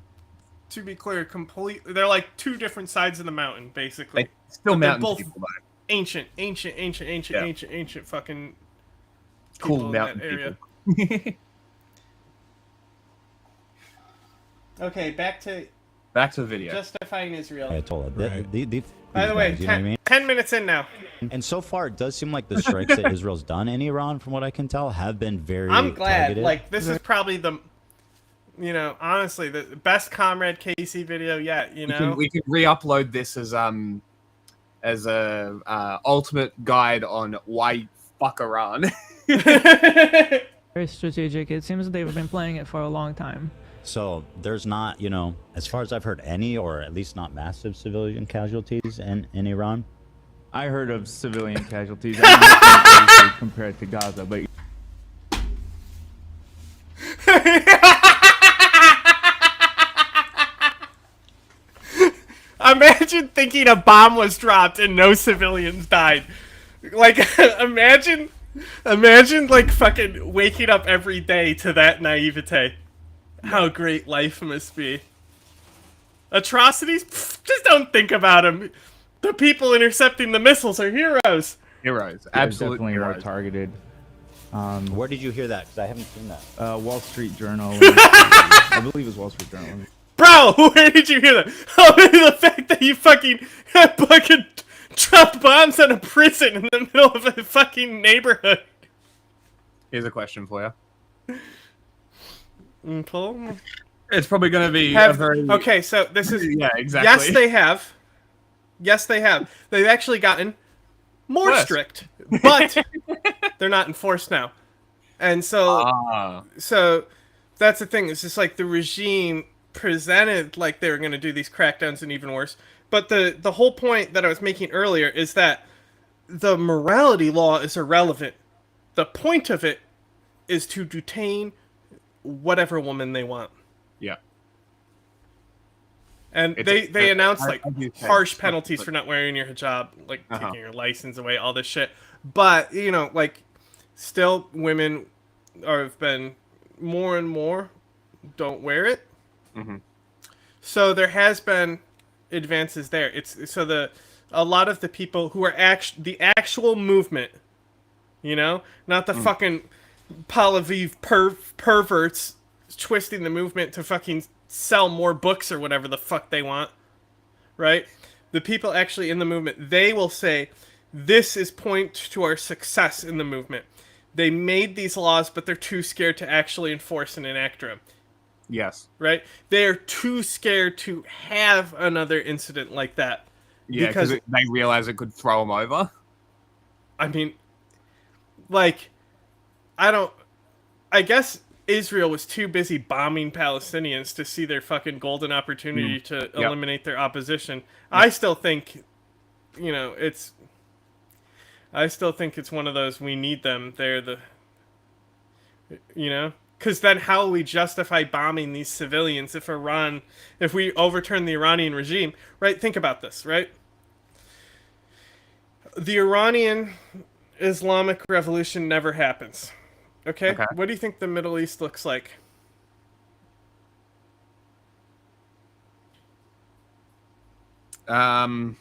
to be clear, completely, they're like two different sides of the mountain, basically. Still But they're mountain both people, though. ancient fucking Cool people in mountain that area. people. Okay, back to the video. justifying Israel. I told it. By the way, you know what I mean? 10 minutes in now. And so far, it does seem like the strikes that Israel's done in Iran, from what I can tell, have been very I'm glad. targeted. Like, this is probably the, honestly, the best Comrade Casey video yet. We can re-upload this as a ultimate guide on why you fuck Iran. Very strategic. It seems they've been playing it for a long time. So there's not, as far as I've heard, any, or at least not massive civilian casualties in Iran. I heard of civilian casualties obviously compared to Gaza, but Imagine thinking a bomb was dropped and no civilians died. Like, imagine like fucking waking up every day to that naivete. How great life must be. Atrocities? Pfft, just don't think about them. The people intercepting the missiles are heroes. Heroes, Absolutely absolutely more heroes. targeted. Where did you hear that? Because I haven't seen that. Wall Street Journal. I believe it was Wall Street Journal. Bro, where did you hear that? Oh, the fact that you fucking dropped bombs on a prison in the middle of a fucking neighborhood. Here's a question for you. Paul? It's probably going to be a very... Okay, so this is... Yeah, exactly. Yes, they have. Yes, they have. They've actually gotten more strict, but they're not enforced now. And so, so that's the thing. It's just like the regime presented like they were going to do these crackdowns and even worse. But the whole point that I was making earlier is that the morality law is irrelevant. The point of it is to detain whatever woman they want. Yeah. And they announced like harsh penalties for not wearing your hijab, like taking your license away, all this shit. But, you know, like, still women have been more and more don't wear it. Mm-hmm. So there has been advances there. It's so a lot of the people who are the actual movement, you know, not the fucking Palaviv perverts twisting the movement to fucking sell more books or whatever the fuck they want, right? The people actually in the movement, they will say, this is point to our success in the movement. They made these laws, but they're too scared to actually enforce and enact them. Yes. Right? They're too scared to have another incident like that. Yeah, because they realize it could throw them over. I mean, like, I guess Israel was too busy bombing Palestinians to see their fucking golden opportunity to eliminate their opposition. Yep. I still think, you know, I still think it's one of those, we need them. They're the, you know? Because then how will we justify bombing these civilians if we overturn the Iranian regime, right? Think about this, right? The Iranian Islamic Revolution never happens. Okay? What do you think the Middle East looks like? Honestly,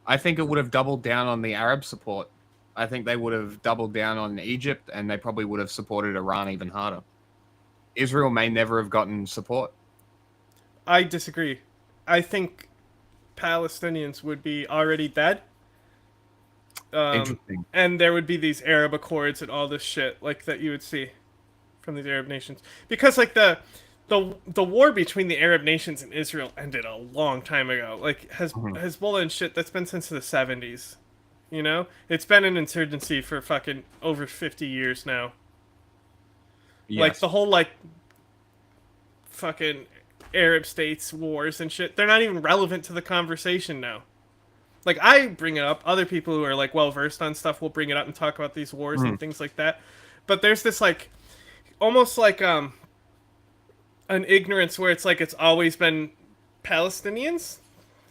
I think it would have doubled down on the Arab support. I think they would have doubled down on Egypt, and they probably would have supported Iran even harder. Israel may never have gotten support. I disagree. I think Palestinians would be already dead. Interesting. And there would be these Arab Accords and all this shit like that you would see from these Arab nations. Because like the war between the Arab nations and Israel ended a long time ago. Like Hezbollah and shit, that's been since the 70s. You know? It's been an insurgency for fucking over 50 years now. Yes. Like the whole like fucking Arab states wars and shit, they're not even relevant to the conversation now. Like, I bring it up. Other people who are, like, well-versed on stuff will bring it up and talk about these wars and things like that. But there's this, like, almost like an ignorance where it's like it's always been Palestinians.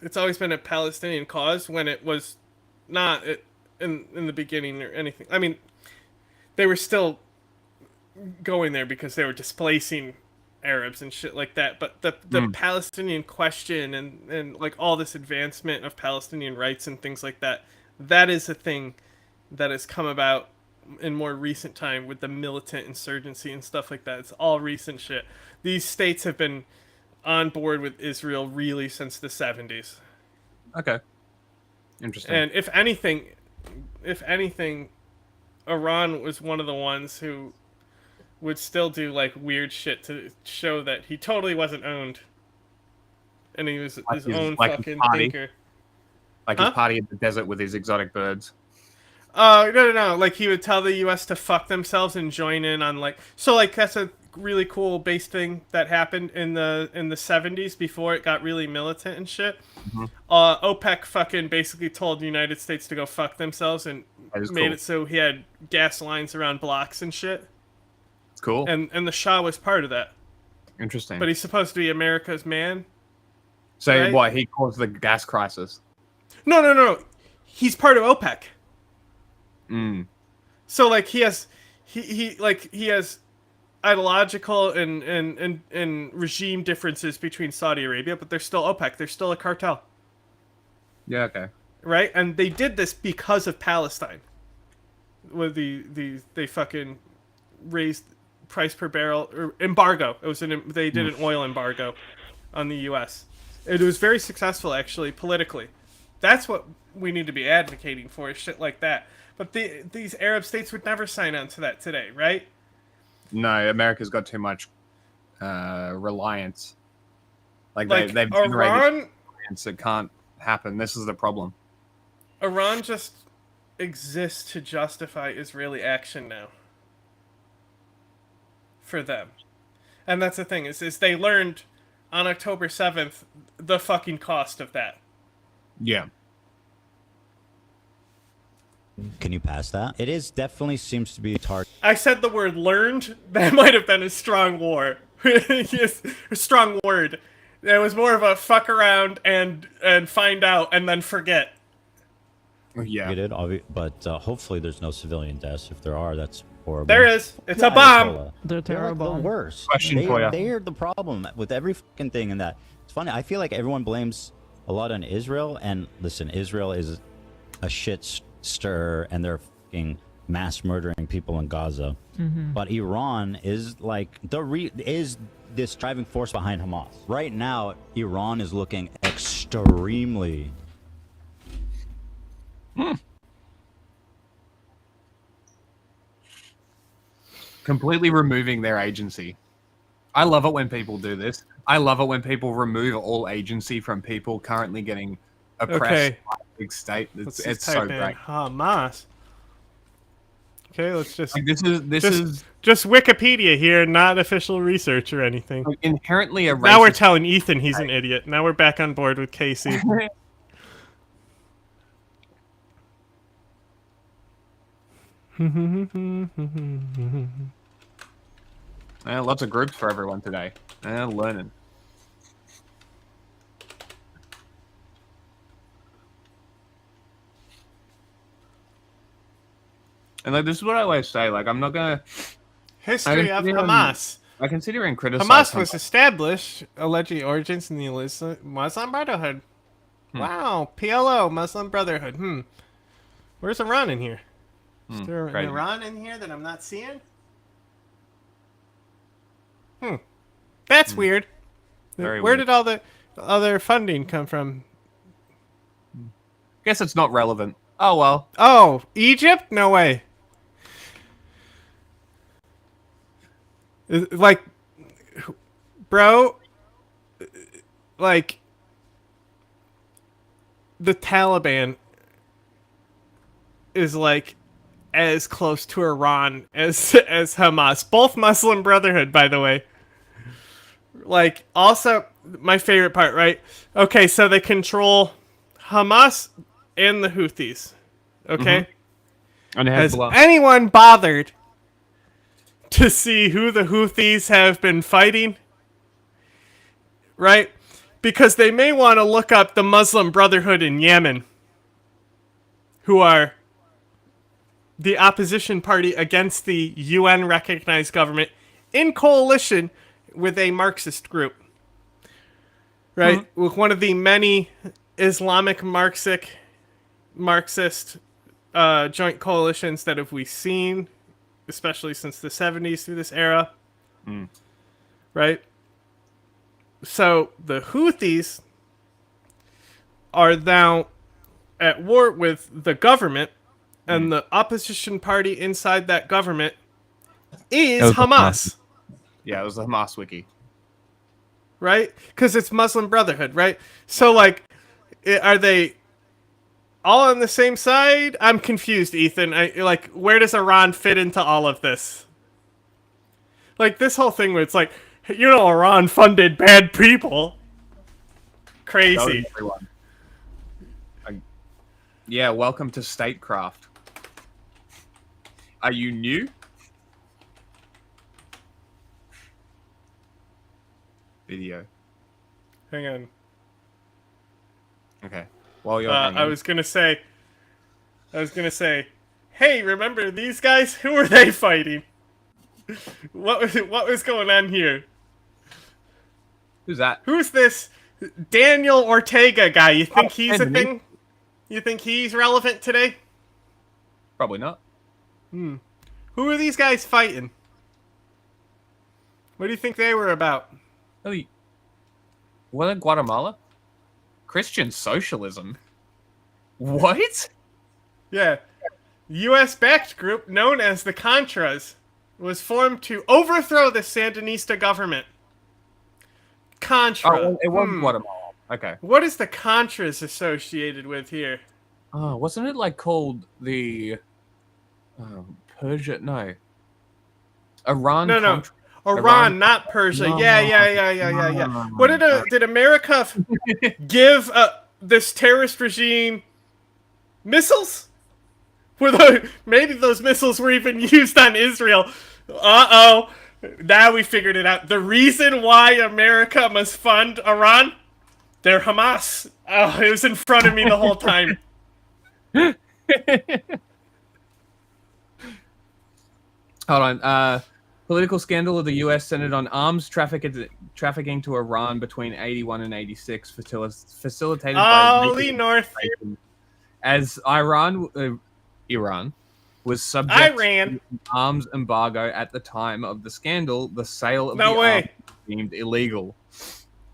It's always been a Palestinian cause when it was not in the beginning or anything. I mean, they were still going there because they were displacing Arabs and shit like that, but the Palestinian question and like all this advancement of Palestinian rights and things like that, that is a thing that has come about in more recent time with the militant insurgency and stuff like that. It's all recent shit. These states have been on board with Israel really since the 70s. Okay. Interesting. And if anything, Iran was one of the ones who would still do like weird shit to show that he totally wasn't owned, and he was his own fucking thinker. Like his party in the desert with his exotic birds. No. Like he would tell the U.S. to fuck themselves and join in on like that's a really cool base thing that happened in the 70s before it got really militant and shit. OPEC fucking basically told the United States to go fuck themselves and made it so he had gas lines around blocks and shit. Cool. And the Shah was part of that. Interesting. But he's supposed to be America's man. So Right? what? He caused the gas crisis. No. He's part of OPEC. Mm. So like he has ideological and regime differences between Saudi Arabia, but they're still OPEC. They're still a cartel. Yeah. Okay. Right? And they did this because of Palestine. With they fucking raised price per barrel or embargo. They did an oil embargo on the U.S. It was very successful actually politically. That's what we need to be advocating for, is shit like that. But these Arab states would never sign on to that today, right? No, America's got too much reliance. Like they've Iran, generated reliance. It can't happen. This is the problem. Iran just exists to justify Israeli action now. For them. And that's the thing, is they learned on October 7th the fucking cost of that. Yeah. Can you pass that? It is definitely seems to be a target. I said the word learned. That might have been a strong war. Yes, a strong word. It was more of a fuck around and find out and then forget. Yeah. But hopefully there's no civilian deaths. If there are, that's horrible. There is. It's a bomb. They're terrible. Like the worst. Question for you. They are the problem with every fucking thing in that. It's funny. I feel like everyone blames a lot on Israel. And listen, Israel is a shit stir, and they're fucking mass murdering people in Gaza. But Iran is like is this driving force behind Hamas. Right now, Iran is looking extremely. Completely removing their agency. I love it when people do this. I love it when people remove all agency from people currently getting oppressed by a big state. It's so great. Hamas. Okay, let's just. Like, this is just Wikipedia here, not official research or anything. like inherently a racist. Now we're telling Ethan he's an idiot. Now we're back on board with Casey. Lots of groups for everyone today. Learning. And like this is what I always say. Like I'm not gonna History of Hamas. I can sit here and criticize. Hamas was established, alleged origins in the Muslim Brotherhood. Wow, PLO, Muslim Brotherhood. Where's Iran in here? Is there an Iran in here that I'm not seeing? That's weird. Very Where weird. did all the other funding come from? Guess it's not relevant. Oh well. Oh, Egypt? No way. Like, bro, like, the Taliban is like as close to Iran as Hamas. Both Muslim Brotherhood, by the way. Like, also, my favorite part, right? Okay, so they control Hamas and the Houthis. Okay? And Has anyone bothered to see who the Houthis have been fighting? Right? Because they may want to look up the Muslim Brotherhood in Yemen, who are the opposition party against the UN-recognized government in coalition with a Marxist group. Right? With one of the many Islamic Marxist joint coalitions that have we seen, especially since the 70s through this era. Right? So the Houthis are now at war with the government, and the opposition party inside that government is Hamas. Yeah, it was the Hamas wiki. Right? Because it's Muslim Brotherhood, right? So, like, are they all on the same side? I'm confused, Ethan. Like, where does Iran fit into all of this? Like, this whole thing where it's like, you know, Iran funded bad people. Crazy. Everyone. Yeah, welcome to Statecraft. Are you new? Video. Hang on. Okay. While you're I was gonna say, hey, remember these guys? Who were they fighting? What was going on here? Who's that? Who's this Daniel Ortega guy? You think he's a thing? You think he's relevant today? Probably not. Who are these guys fighting? What do you think they were about? What in Guatemala? Christian socialism. What? Yeah. U.S.-backed group known as the Contras was formed to overthrow the Sandinista government. Contra. Oh, it was Guatemala. Okay. What is the Contras associated with here? Oh, wasn't it like called the Persia? No. Iran. No. Contra- Iran, not Persia. No. Yeah. What did America give this terrorist regime missiles? Maybe those missiles were even used on Israel. Uh-oh. Now we figured it out. The reason why America must fund Iran? They're Hamas. Oh, it was in front of me the whole time. Hold on. Political scandal of the U.S. centered on arms trafficking to Iran between 81 and 86, facilitated by Holy North. As Iran was subject to an arms embargo at the time of the scandal, the sale of arms was deemed illegal.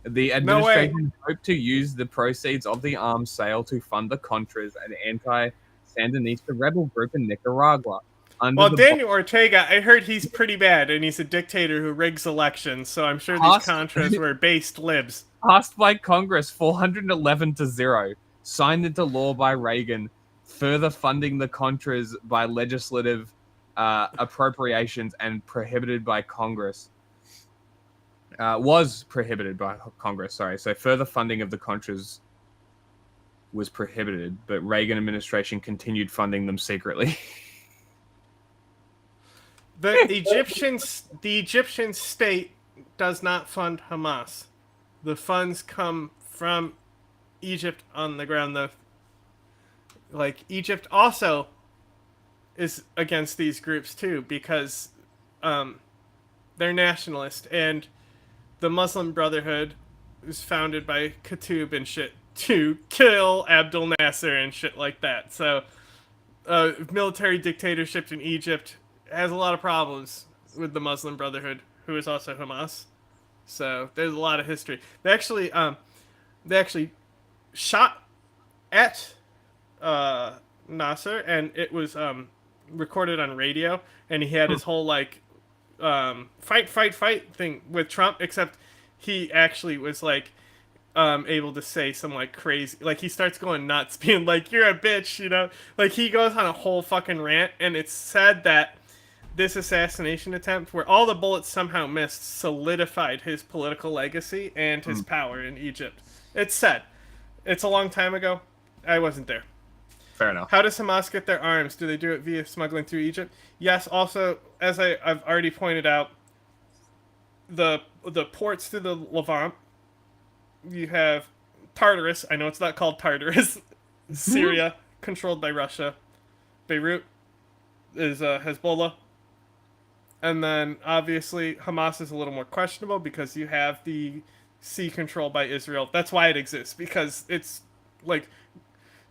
The administration hoped to use the proceeds of the arms sale to fund the Contras, an anti-Sandinista rebel group in Nicaragua. Daniel Ortega, I heard he's pretty bad, and he's a dictator who rigs elections, so I'm sure these Contras were based libs. Passed by Congress 411-0, signed into law by Reagan, further funding the Contras by legislative appropriations and prohibited by Congress. Was prohibited by Congress, sorry. So further funding of the Contras was prohibited, but Reagan administration continued funding them secretly. The Egyptian state does not fund Hamas. The funds come from Egypt on the ground, though. Like, Egypt also is against these groups, too, because they're nationalist, and the Muslim Brotherhood was founded by Qutb and shit to kill Abdel Nasser and shit like that. So, military dictatorship in Egypt has a lot of problems with the Muslim Brotherhood, who is also Hamas. So there's a lot of history. They actually shot at Nasser, and it was recorded on radio. And he had his whole fight thing with Trump, except he actually was able to say some crazy, he starts going nuts, being like, "You're a bitch," you know. He goes on a whole fucking rant, and it's said that this assassination attempt, where all the bullets somehow missed, solidified his political legacy and his power in Egypt. It's said. It's a long time ago. I wasn't there. Fair enough. How does Hamas get their arms? Do they do it via smuggling through Egypt? Yes. Also, as I've already pointed out, the ports to the Levant, you have Tartarus. I know it's not called Tartarus. Syria, controlled by Russia. Beirut is Hezbollah. And then, obviously, Hamas is a little more questionable because you have the sea controlled by Israel. That's why it exists, because it's,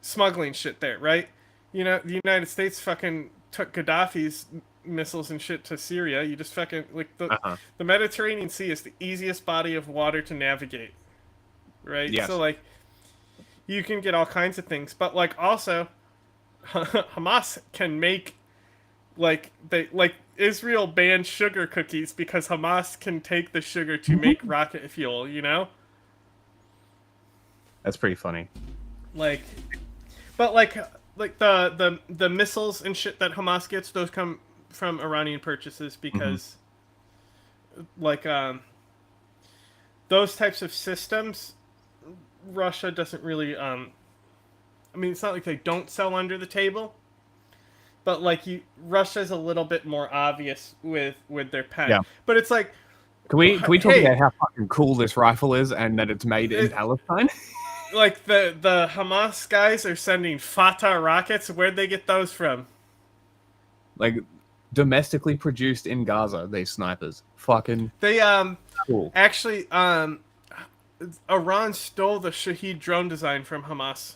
smuggling shit there, right? You know, the United States fucking took Gaddafi's missiles and shit to Syria. You just fucking, the Mediterranean Sea is the easiest body of water to navigate, right? Yes. So, you can get all kinds of things. But, also, Hamas can make, Israel banned sugar cookies because Hamas can take the sugar to make rocket fuel, you know? That's pretty funny. The missiles and shit that Hamas gets, those come from Iranian purchases because those types of systems, Russia doesn't really it's not like they don't sell under the table. But Russia's a little bit more obvious with their pen. Yeah. But it's Can we talk about how fucking cool this rifle is and that it's made in Palestine? like the Hamas guys are sending Fatah rockets. Where'd they get those from? Like domestically produced in Gaza. These snipers, fucking. They cool. actually Iran stole the Shahed drone design from Hamas.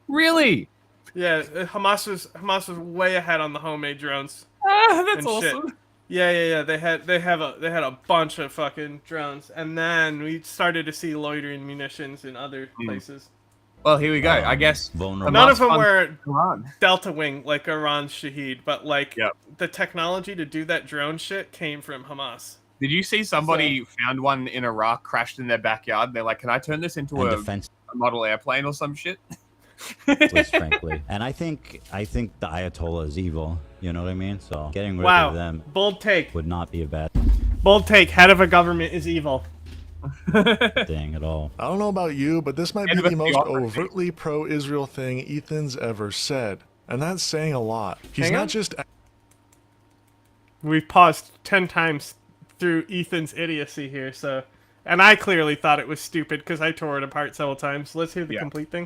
Really? Yeah, Hamas was way ahead on the homemade drones. Ah, that's and shit. awesome. Yeah. They had a bunch of fucking drones, and then we started to see loitering munitions in other places. Well, here we go. I guess None of them were Delta Wing like Iran's Shahed, but like the technology to do that drone shit came from Hamas. Did you see somebody found one in Iraq, crashed in their backyard? They're like, "Can I turn this into a model airplane or some shit?" Frankly, and I think the Ayatollah is evil. You know what I mean? So getting rid of them, bold take, would not be a bad bold take. Head of a government is evil. thing at all. I don't know about you, but this might be the most overtly pro-Israel thing Ethan's ever said, and that's saying a lot. He's not just. We've paused 10 times through Ethan's idiocy here, so. And I clearly thought it was stupid because I tore it apart several times. Let's hear the complete thing.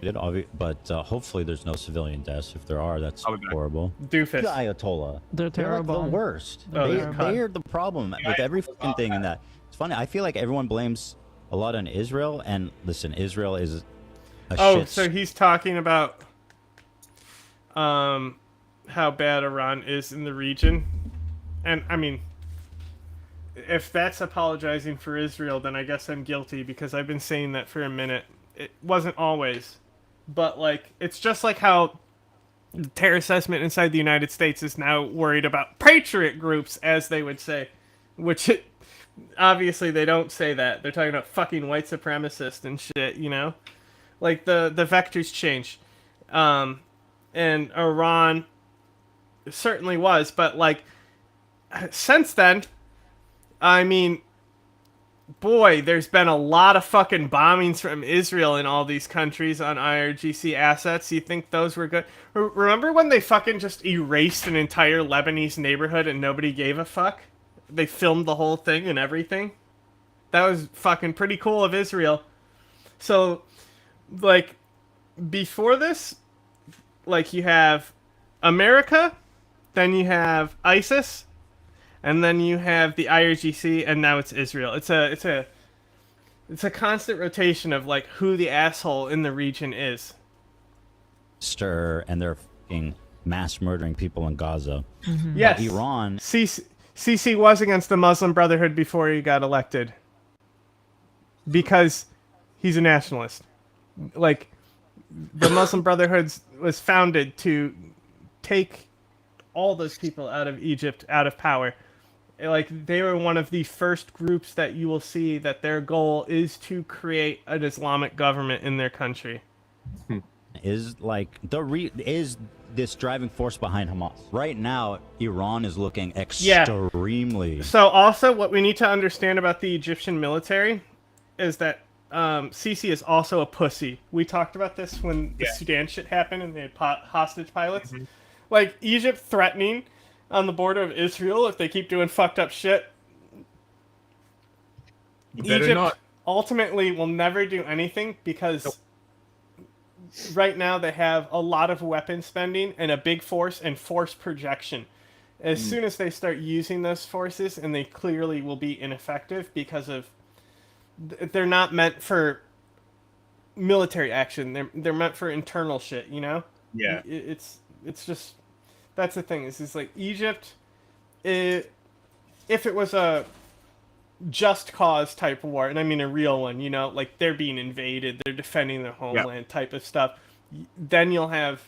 But hopefully there's no civilian deaths. If there are, that's horrible. Doofus. The Ayatollah. They're terrible. Like the worst. Oh, they are the problem with every fucking thing in that. It's funny. I feel like everyone blames a lot on Israel, and listen, Israel is a shit. So he's talking about how bad Iran is in the region. And, I mean, if that's apologizing for Israel, then I guess I'm guilty because I've been saying that for a minute. It wasn't always. But, like, it's just like how the terror assessment inside the United States is now worried about patriot groups, as they would say. Which, obviously, they don't say that. They're talking about fucking white supremacists and shit, you know? Like, the vectors change. And Iran certainly was, but, like, since then, I mean, boy, there's been a lot of fucking bombings from Israel in all these countries on IRGC assets. You think those were good? Remember when they fucking just erased an entire Lebanese neighborhood and nobody gave a fuck? They filmed the whole thing and everything? That was fucking pretty cool of Israel. So, like, before this, like, you have America, then you have ISIS, and then you have the IRGC, and now it's Israel. It's a constant rotation of like who the asshole in the region is. And they're fucking mass murdering people in Gaza. Mm-hmm. Yes, Iran. Sisi was against the Muslim Brotherhood before he got elected because he's a nationalist. Like, the Muslim Brotherhood was founded to take all those people out of Egypt out of power. Like, they were one of the first groups that you will see that their goal is to create an Islamic government in their country. Is like is this driving force behind Hamas right now? Iran is looking extremely. Yeah. So also, what we need to understand about the Egyptian military is that Sisi is also a pussy. We talked about this when the Sudan shit happened and they had hostage pilots. Mm-hmm. Like, Egypt threatening on the border of Israel if they keep doing fucked up shit. Egypt ultimately will never do anything because right now they have a lot of weapon spending and a big force and force projection. As soon as they start using those forces, and they clearly will be ineffective because of they're not meant for military action. They're meant for internal shit, you know? Yeah. It's just, that's the thing. Is like Egypt, if it was a just cause type of war, and I mean a real one, you know, like they're being invaded, they're defending their homeland type of stuff, then you'll have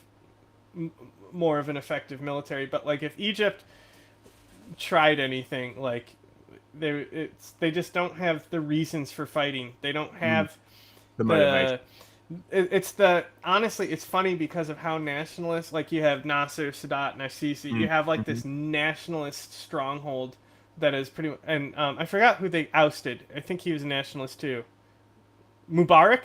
more of an effective military. But like if Egypt tried anything, like they just don't have the reasons for fighting. They don't have the motivation. Honestly, it's funny because of how nationalist, like you have Nasser, Sadat, and Sisi, you have like this nationalist stronghold that is pretty, and I forgot who they ousted. I think he was a nationalist too. Mubarak?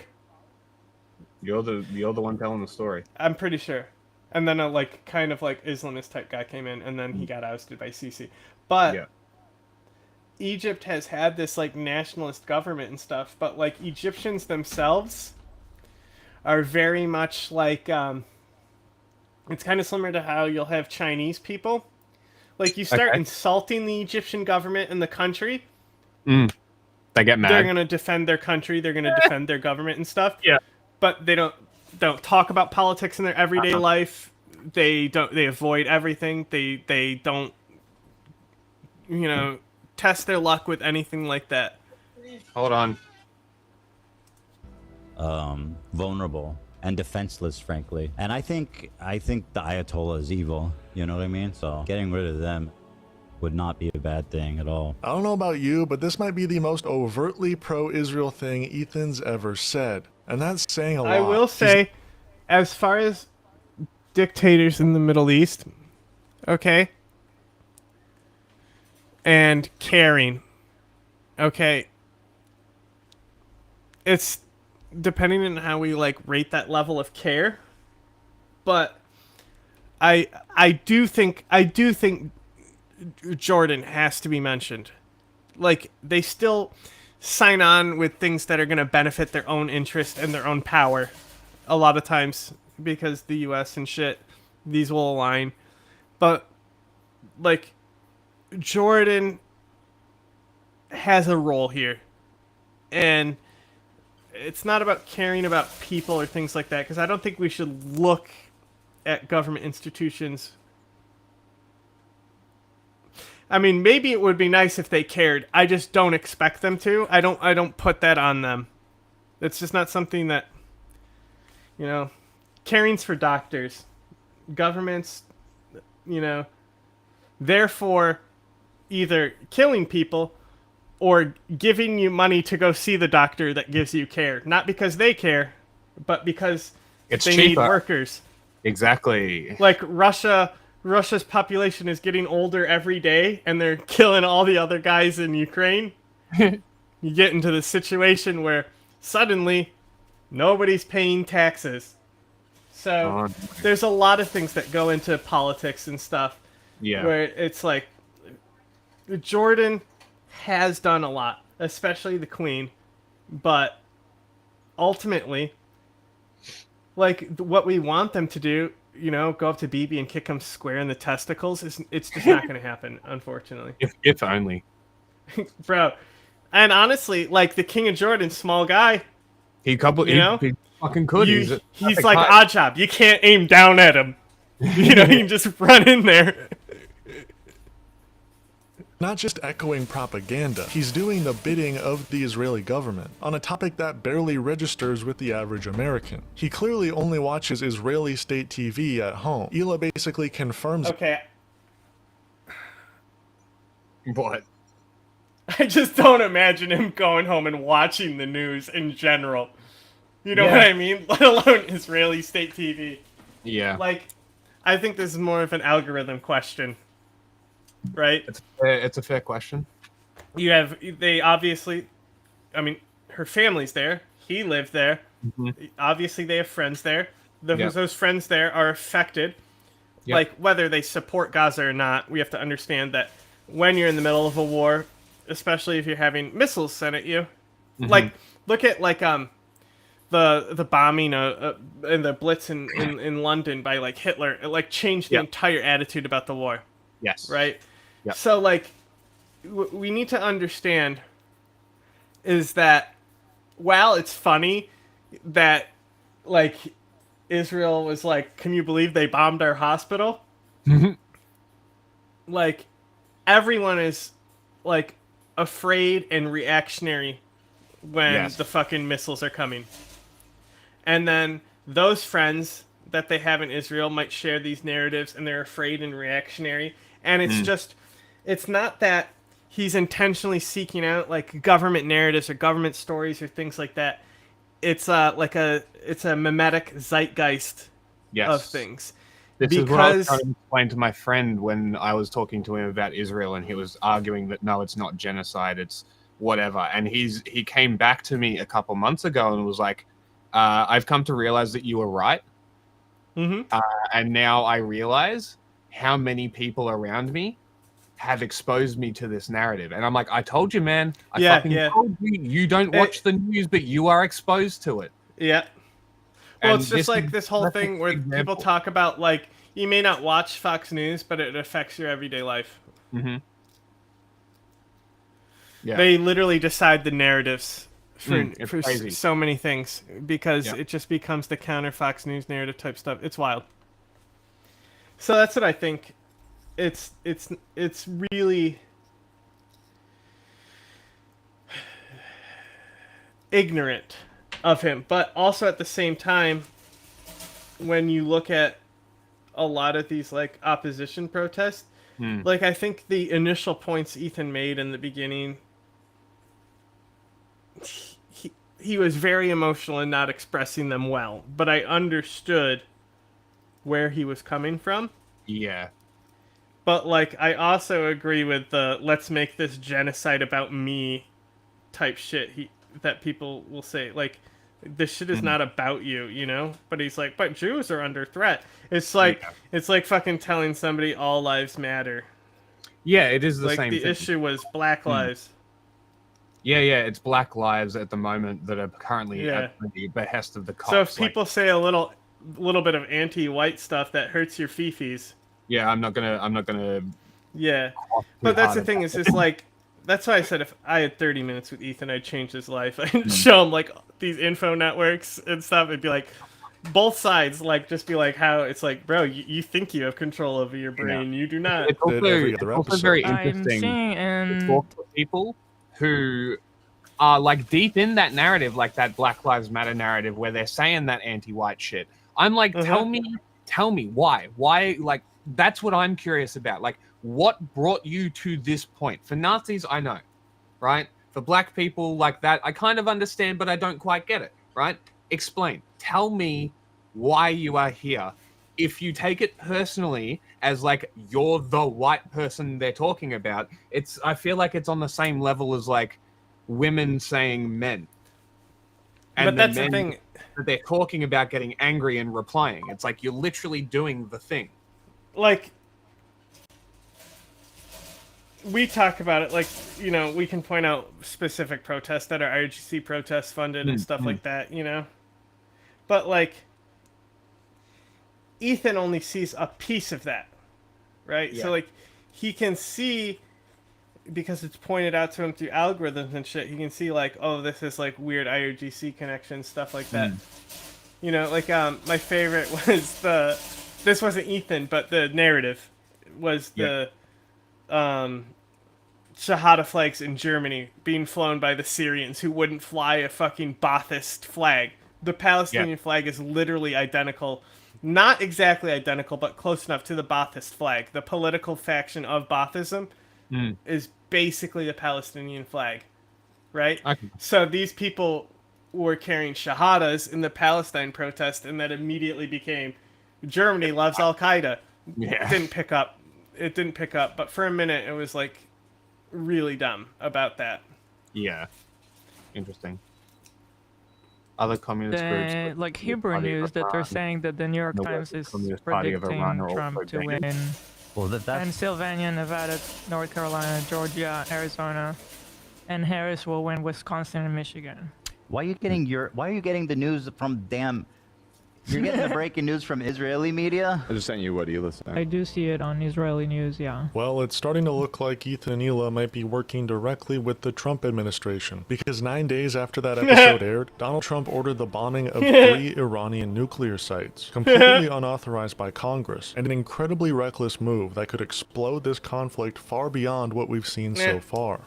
You're the one telling the story. I'm pretty sure. And then a like kind of like Islamist type guy came in, and then he got ousted by Sisi. But Egypt has had this like nationalist government and stuff, but like Egyptians themselves are very much like it's kind of similar to how you'll have Chinese people. Like, you start insulting the Egyptian government and the country, they get mad. They're going to defend their country, they're going to defend their government and stuff. Yeah. But they don't talk about politics in their everyday life. They avoid everything. They don't, test their luck with anything like that. Hold on. Vulnerable and defenseless, frankly. And I think the Ayatollah is evil. You know what I mean? So getting rid of them would not be a bad thing at all. I don't know about you, but this might be the most overtly pro-Israel thing Ethan's ever said. And that's saying a lot. I will say, as far as dictators in the Middle East, okay, and caring, okay, it's depending on how we rate that level of care, but I do think Jordan has to be mentioned. Like, they still sign on with things that are going to benefit their own interest and their own power a lot of times, because the US and shit, these will align. But Jordan has a role here, and it's not about caring about people or things like that, because I don't think we should look at government institutions. I mean, maybe it would be nice if they cared. I just don't expect them to. I don't put that on them. It's just not something that, caring's for doctors. Governments, therefore either killing people or giving you money to go see the doctor that gives you care. Not because they care, but because it's they cheaper. need workers. Exactly. Like Russia's population is getting older every day, and they're killing all the other guys in Ukraine. You get into the situation where suddenly nobody's paying taxes. So there's a lot of things that go into politics and stuff. Yeah. Where it's like, Jordan has done a lot, especially the Queen, but ultimately, what we want them to do, go up to BB and kick him square in the testicles, it's just not going to happen, unfortunately. If only. Bro. And honestly, the King of Jordan, small guy. He fucking could. He's like Oddjob. You can't aim down at him. You can just run in there. Not just echoing propaganda, he's doing the bidding of the Israeli government on a topic that barely registers with the average American. He clearly only watches Israeli state TV at home. Hila basically confirms. Okay. What? I just don't imagine him going home and watching the news in general. You know what I mean? Let alone Israeli state TV. Yeah. I think this is more of an algorithm question. Right? It's a fair question. They obviously, her family's there. He lived there. Mm-hmm. Obviously, they have friends there. Yep. Those friends there are affected. Yep. Whether they support Gaza or not, we have to understand that when you're in the middle of a war, especially if you're having missiles sent at you, look at the bombing and the Blitz in London by Hitler. It changed the entire attitude about the war. Yes. Right? Yep. So, we need to understand is that while it's funny that, Israel was can you believe they bombed our hospital? Mm-hmm. Everyone is, afraid and reactionary when the fucking missiles are coming. And then those friends that they have in Israel might share these narratives, and they're afraid and reactionary. And it's it's not that he's intentionally seeking out government narratives or government stories or things like that. It's it's a mimetic zeitgeist of things. This is what I was trying to explain to my friend when I was talking to him about Israel, and he was arguing that no, it's not genocide, it's whatever. And he came back to me a couple months ago and was like, I've come to realize that you were right. Mm-hmm. And now I realize how many people around me have exposed me to this narrative. And I'm like, I told you, man. I told you. You don't watch the news, but you are exposed to it. Yeah. Well, And it's just like is this whole perfect thing where people example. talk about, like, you may not watch Fox News, but it affects your everyday life. Mm-hmm. Yeah. They literally decide the narratives for It's crazy. so many things because Yeah. it just becomes the counter Fox News narrative type stuff. It's wild. So that's what I think. It's really ignorant of him, but also at the same time, when you look at a lot of these like opposition protests, like I think the initial points Ethan made in the beginning, he was very emotional and not expressing them well, but I understood where he was coming from. Yeah. But like I also agree with the let's make this genocide about me type shit that people will say, like, this shit is not about you, you know? But he's like, but Jews are under threat. It's like it's like fucking telling somebody all lives matter. Yeah, it is the like same the thing. issue was Black lives. Yeah, it's Black lives at the moment that are currently at the behest of the cops. So if people say a little bit of anti-white stuff that hurts your fifis. Yeah, I'm not gonna. Yeah, but that's the thing is like that's why I said if I had 30 minutes with Ethan, I'd change his life. I'd show him like these info networks and stuff. It'd be like both sides, like just be like how it's like, bro, you think you have control over your brain, you do not. It's also very interesting to talk to people who are like deep in that narrative, like that Black Lives Matter narrative, where they're saying that anti-white shit. I'm like, tell me why, like. That's what I'm curious about. Like, what brought you to this point? For Nazis, I know, right? For black people like that, I kind of understand, but I don't quite get it, right? Explain. Tell me why you are here. If you take it personally as like you're the white person they're talking about, I feel like it's on the same level as like women saying men. And but that's the thing. That they're talking about getting angry and replying. It's like you're literally doing the thing. Like, we talk about it, like, you know, we can point out specific protests that are IRGC protest funded and stuff like that, you know? But, like, Ethan only sees a piece of that, right? Yeah. So, like, he can see, because it's pointed out to him through algorithms and shit, he can see, like, oh, this is, like, weird IRGC connections, stuff like that. You know, like, my favorite was this wasn't Ethan, but the narrative was the Shahada flags in Germany being flown by the Syrians who wouldn't fly a fucking Ba'athist flag. The Palestinian flag is literally identical, not exactly identical, but close enough to the Ba'athist flag. The political faction of Ba'athism is basically the Palestinian flag, right? So these people were carrying Shahadas in the Palestine protest, and that immediately became Germany loves Al-Qaeda. Yeah. It didn't pick up, but for a minute it was like really dumb about that. Yeah. Interesting. Other communist groups like Hebrew News that they're saying that the New York Times is predicting Trump to win Pennsylvania, Nevada, North Carolina, Georgia, Arizona, and Harris will win Wisconsin and Michigan. Why are you getting the news from You're getting the breaking news from Israeli media? I just sent you what Ela sent. I do see it on Israeli news, yeah. Well, it's starting to look like Ethan and Ela might be working directly with the Trump administration, because 9 days after that episode aired, Donald Trump ordered the bombing of 3 Iranian nuclear sites, completely unauthorized by Congress, and an incredibly reckless move that could explode this conflict far beyond what we've seen so far.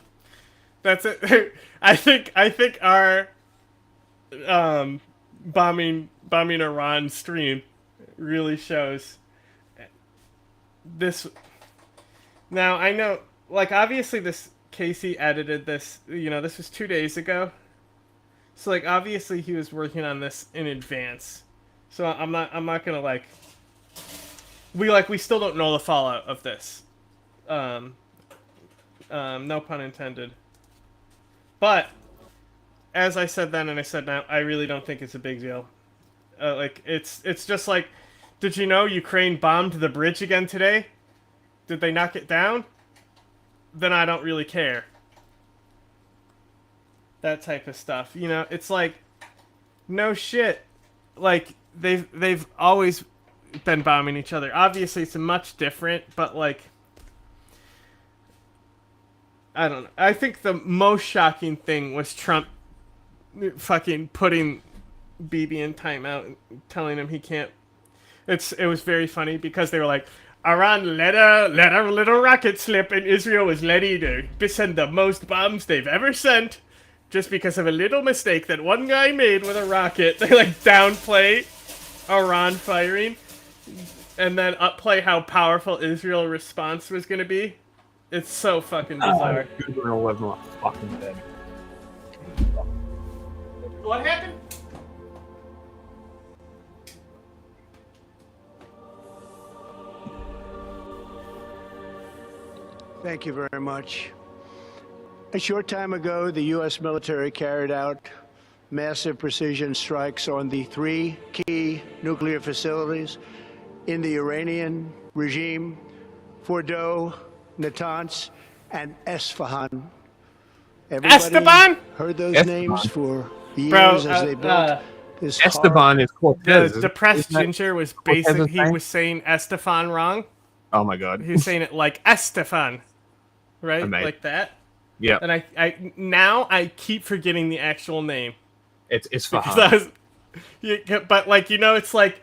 That's it. I think our bombing Iran stream really shows this. Now I know, like, obviously this Casey edited this, you know, this was 2 days ago, so like obviously he was working on this in advance. So I'm not gonna like we still don't know the fallout of this. No pun intended. But as I said then and I said now, I really don't think it's a big deal. Like, it's just like, did you know Ukraine bombed the bridge again today? Did they knock it down? Then I don't really care. That type of stuff. You know, it's like, no shit. Like, they've always been bombing each other. Obviously, it's much different, but like, I don't know. I think the most shocking thing was Trump fucking putting Bibi in timeout and telling him he can't. It was very funny because they were like, Iran let a little rocket slip and Israel was ready to send the most bombs they've ever sent just because of a little mistake that one guy made with a rocket. They like downplay Iran firing and then upplay how powerful Israel's response was going to be. It's so fucking bizarre. Israel was not fucking dead. What happened? Thank you very much. A short time ago, the U.S. military carried out massive precision strikes on the 3 key nuclear facilities in the Iranian regime, Fordow, Natanz, and Esfahan. Everybody Esteban? heard those Esteban. names for years as they built this Esteban is Cortez. The depressed ginger was basically, he was saying Estefan wrong. Oh my god. He was saying it like Estefan. Right? Amazing. Like that. Yeah. And I now I keep forgetting the actual name. It's fine. But like, you know, it's like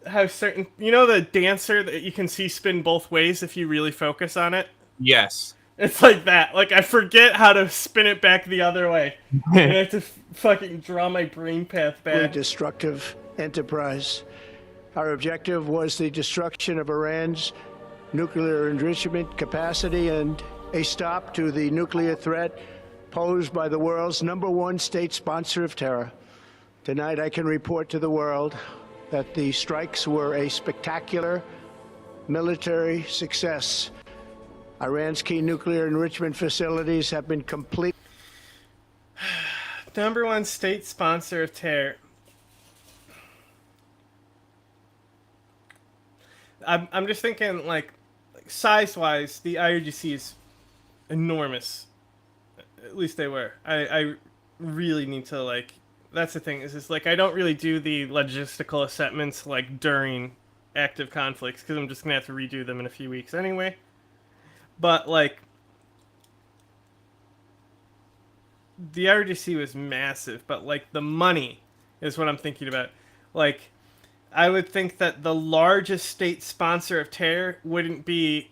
how certain, you know, the dancer that you can see spin both ways if you really focus on it? Yes. It's like that. Like, I forget how to spin it back the other way. I have to fucking draw my brain path back. Destructive enterprise. Our objective was the destruction of Iran's nuclear enrichment capacity and a stop to the nuclear threat posed by the world's #1 state sponsor of terror. Tonight, I can report to the world that the strikes were a spectacular military success. Iran's key nuclear enrichment facilities have been complete. #1 state sponsor of terror. I'm just thinking, like size-wise, the IRGC is enormous. At least they were. I really need to, like, that's the thing, is like, I don't really do the logistical assessments, like, during active conflicts, because I'm just going to have to redo them in a few weeks anyway. But, like, the IRGC was massive, but, like, the money is what I'm thinking about. Like, I would think that the largest state sponsor of terror wouldn't be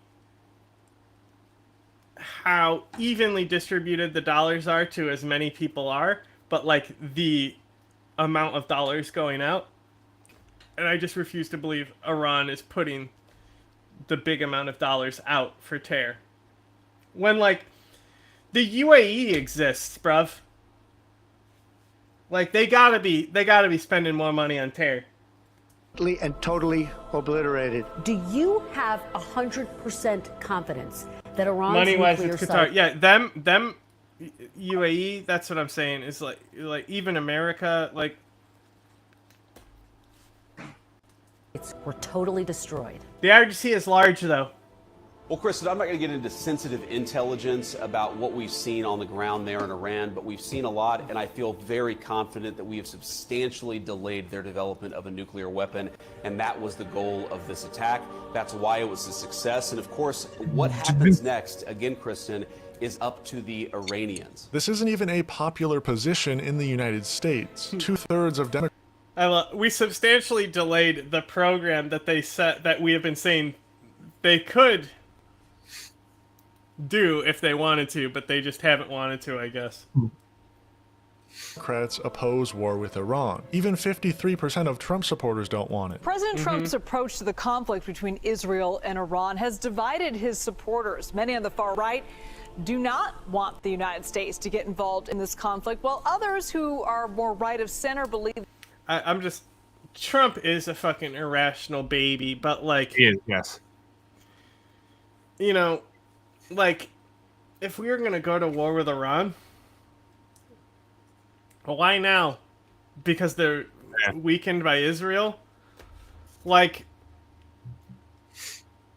how evenly distributed the dollars are to as many people are, but like the amount of dollars going out. And I just refuse to believe Iran is putting the big amount of dollars out for terror. When, like, the UAE exists, bruv. Like, they gotta be spending more money on terror. And totally obliterated. Do you have 100% confidence that Iran's money-wise, nuclear it's Qatar. site... Yeah, them UAE. That's what I'm saying. Is like even America, like, were totally destroyed. The IRGC is large, though. Well, Kristen, I'm not going to get into sensitive intelligence about what we've seen on the ground there in Iran, but we've seen a lot, and I feel very confident that we have substantially delayed their development of a nuclear weapon, and that was the goal of this attack. That's why it was a success. And of course, what happens next, again, Kristen, is up to the Iranians. This isn't even a popular position in the United States. 2/3 of Democrats. We substantially delayed the program that they set, that we have been saying they could do if they wanted to, but they just haven't wanted to, I guess. Democrats oppose war with Iran. Even 53% of Trump supporters don't want it. President Trump's approach to the conflict between Israel and Iran has divided his supporters. Many on the far right do not want the United States to get involved in this conflict, while others who are more right of center believe... I'm just... Trump is a fucking irrational baby, but, like... He is, yes. You know, like, if we were going to go to war with Iran, why now? Because they're weakened by Israel? Like,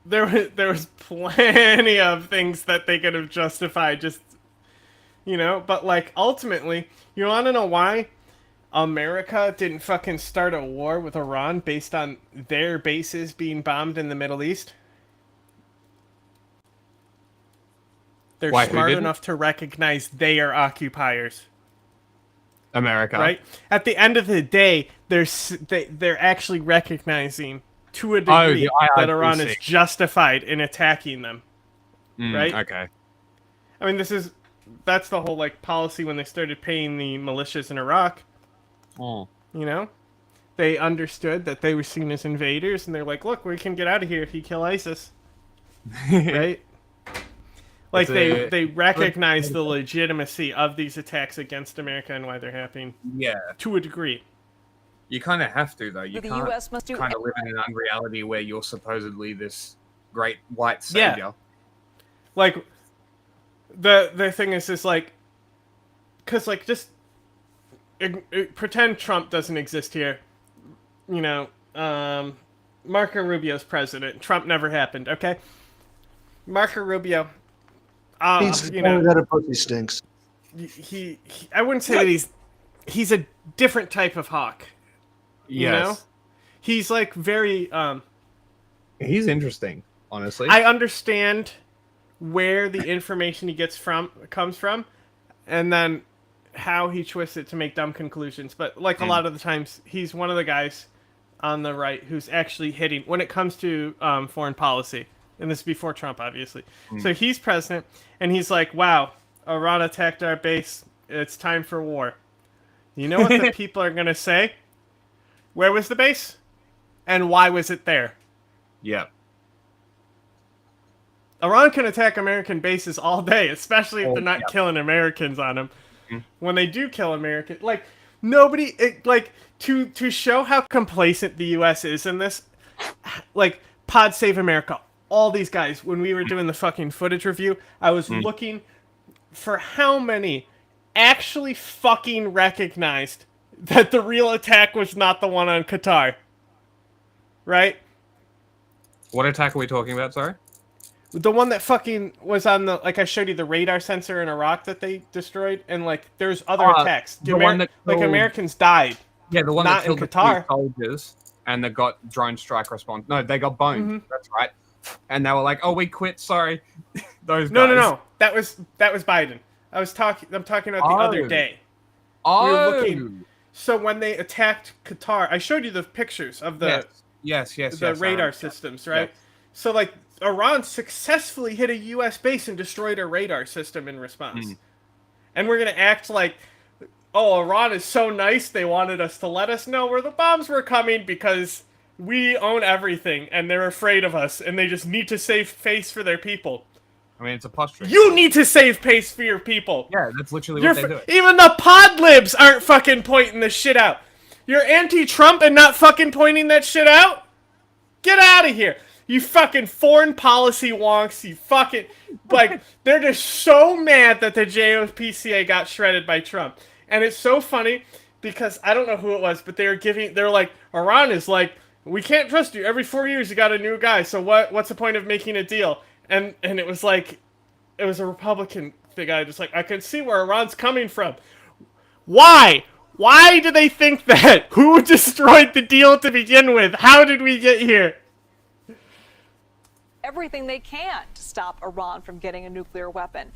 there was plenty of things that they could have justified, just, you know, but, like, ultimately, you want to know why? America didn't fucking start a war with Iran based on their bases being bombed in the Middle East? They're smart enough to recognize they are occupiers. America. Right? At the end of the day, they're actually recognizing to a degree that Iran is justified in attacking them. Right? Okay. I mean, that's the whole like policy when they started paying the militias in Iraq. Oh. You know? They understood that they were seen as invaders, and they're like, look, we can get out of here if you kill ISIS. Right? Like, they recognize the legitimacy of these attacks against America and why they're happening. Yeah. To a degree. You kind of have to, though. You The can't US must do kind of live in an unreality where you're supposedly this great white savior. Yeah. Like, the thing is like, because, like, just pretend Trump doesn't exist here. You know, Marco Rubio's president. Trump never happened, okay? Marco Rubio, you know, that a pussy stinks. He I wouldn't say that he's a different type of hawk. You know? He's like very he's interesting, honestly. I understand where the information he gets comes from, and then how he twists it to make dumb conclusions. But like a lot of the times, he's one of the guys on the right who's actually hitting when it comes to foreign policy. And this is before Trump, obviously. So he's president, and he's like, wow, Iran attacked our base. It's time for war. You know what the people are going to say? Where was the base? And why was it there? Yeah. Iran can attack American bases all day, especially if they're not killing Americans on them. When they do kill Americans, like, nobody, to show how complacent the U.S. is in this, like, Pod Save America, all these guys, when we were doing the fucking footage review, I was looking for how many actually fucking recognized that the real attack was not the one on Qatar. Right? What attack are we talking about, sorry? The one that fucking was on the, like I showed you the radar sensor in Iraq that they destroyed, and like there's other attacks. The one that killed, Americans died. Yeah, the one not that killed in Qatar. The soldiers and they got drone strike response. No, they got boned. That's right. And they were like, "Oh, we quit. Sorry." Those guys. No. That was Biden. I'm talking about the other day. Oh. We were looking. So when they attacked Qatar, I showed you the pictures of the the radar systems, right? Yes. So like Iran successfully hit a U.S. base and destroyed a radar system in response. And we're gonna act like, oh, Iran is so nice, they wanted us to let us know where the bombs were coming because we own everything and they're afraid of us and they just need to save face for their people. I mean, it's a posturing. You need to save face for your people. Yeah, that's literally what they do. Even the pod libs aren't fucking pointing this shit out. You're anti-Trump and not fucking pointing that shit out? Get out of here. You fucking foreign policy wonks. You fucking, like, they're just so mad that the JOPCA got shredded by Trump. And it's so funny because I don't know who it was, but they're like, Iran is like, we can't trust you. Every 4 years you got a new guy. So what's the point of making a deal? And it was like, it was a Republican guy just like, I can see where Iran's coming from. Why? Why do they think that? Who destroyed the deal to begin with? How did we get here? Everything they can to stop Iran from getting a nuclear weapon.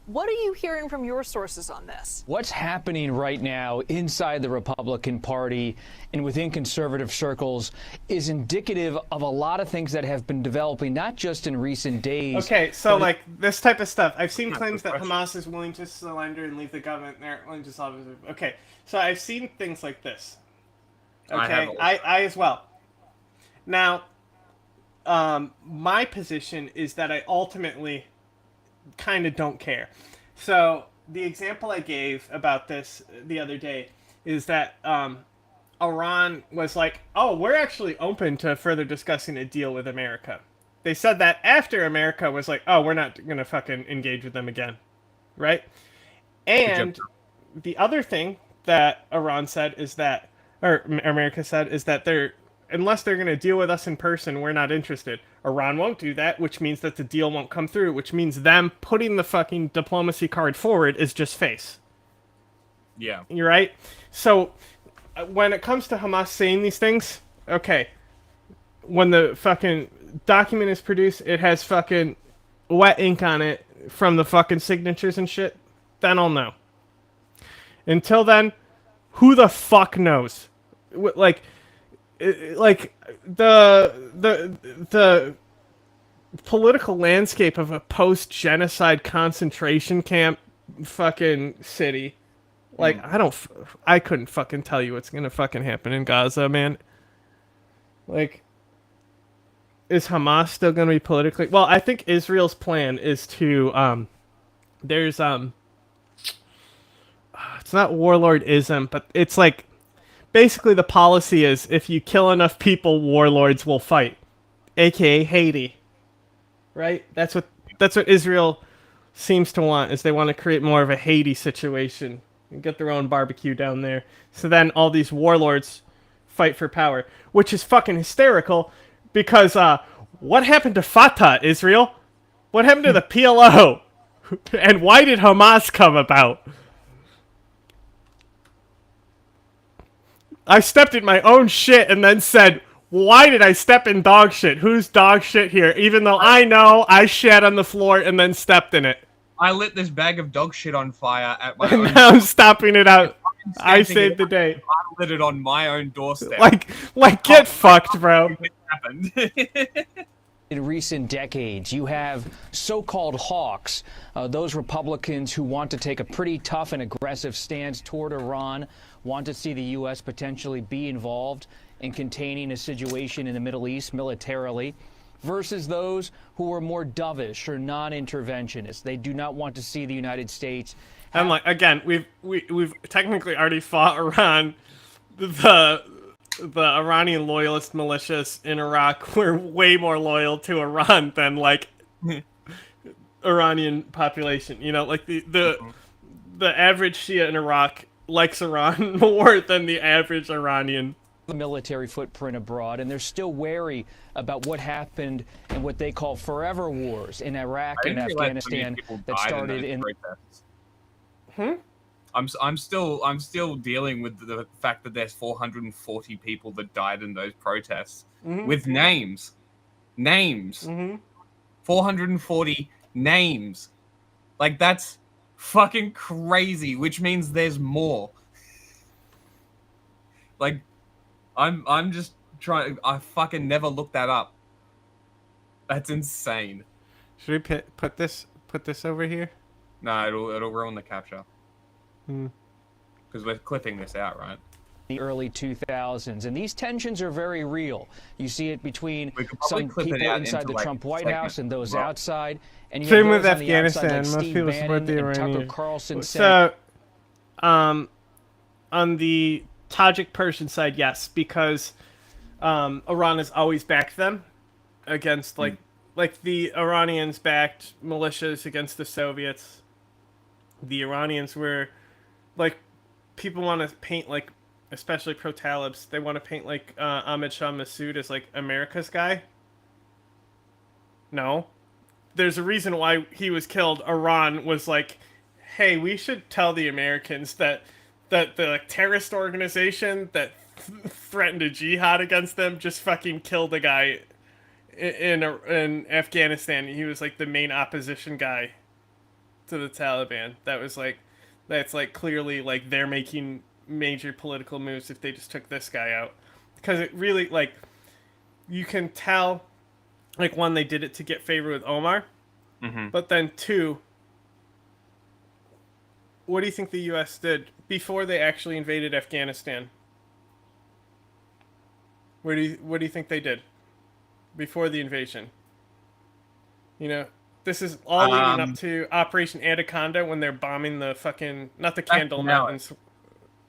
What are you hearing from your sources on this? What's happening right now inside the Republican Party and within conservative circles is indicative of a lot of things that have been developing, not just in recent days. Okay, so like this type of stuff. I've seen claims that Hamas is willing to surrender and leave the government there. Okay, so I've seen things like this. Okay, I as well. Now, my position is that I ultimately kind of don't care. So the example I gave about this the other day is that Iran was like, oh, we're actually open to further discussing a deal with America. They said that after America was like, oh, we're not going to fucking engage with them again. Right? And the other thing that Iran said is that, or America said, is that unless they're going to deal with us in person, we're not interested. Iran won't do that, which means that the deal won't come through, which means them putting the fucking diplomacy card forward is just face. Yeah. You're right? So when it comes to Hamas saying these things, okay, when the fucking document is produced, it has fucking wet ink on it from the fucking signatures and shit, then I'll know. Until then, who the fuck knows? Like the political landscape of a post-genocide concentration camp fucking city. Like, I couldn't fucking tell you what's gonna fucking happen in Gaza, man. Like, is Hamas still gonna be politically... Well, I think Israel's plan is to, there's, it's not warlordism, but it's like, basically the policy is, if you kill enough people, warlords will fight. AKA Haiti. Right? That's what Israel seems to want, is they want to create more of a Haiti situation and get their own barbecue down there. So then all these warlords fight for power, which is fucking hysterical because what happened to Fatah, Israel? What happened to the PLO? And why did Hamas come about? I stepped in my own shit and then said, why did I step in dog shit? Who's dog shit here? Even though I know I shat on the floor and then stepped in it. I lit this bag of dog shit on fire at my And own... now I'm stopping it out. I saved the day. I lit it on my own doorstep. Like get fucked, bro. It happened. In recent decades, you have so-called hawks, those Republicans who want to take a pretty tough and aggressive stance toward Iran, want to see the U.S. potentially be involved in containing a situation in the Middle East militarily, versus those who are more dovish or non-interventionists. They do not want to see the United States. I'm like, again, we've technically already fought Iran. The Iranian loyalist militias in Iraq were way more loyal to Iran than like Iranian population. You know, like the average Shia in Iraq likes Iran more than the average Iranian. The military footprint abroad, and they're still wary about what happened in what they call forever wars in Iraq and Afghanistan that started in. I'm still dealing with the fact that there's 440 people that died in those protests with names. 440 names. Like, that's fucking crazy, which means there's more. Like, I'm just trying. I fucking never looked that up. That's insane. Should we put this over here? No, it'll ruin the capture. Because we're clipping this out, right? The early 2000s, and these tensions are very real. You see it between some people inside the Trump White House and those outside. And you same have with those on the outside, Afghanistan. like Most Steve people Bannon support the and Tucker Iranians. Carlson So, on the Tajik Persian side, yes, because Iran has always backed them against like the Iranians backed militias against the Soviets. The Iranians were like, people want to paint like, especially pro-Talibs, they want to paint like Ahmed Shah Massoud as like America's guy. No. There's a reason why he was killed. Iran was like, hey, we should tell the Americans that the terrorist organization that threatened a jihad against them just fucking killed a guy in Afghanistan. He was like the main opposition guy to the Taliban. That's like clearly like they're making major political moves if they just took this guy out, because it really, like, you can tell, like, one, they did it to get favor with Omar, but then two, what do you think the U.S. did before they actually invaded Afghanistan? What do you think they did before the invasion? You know, this is all leading up to Operation Anaconda, when they're bombing the fucking, not the Candle Mountains.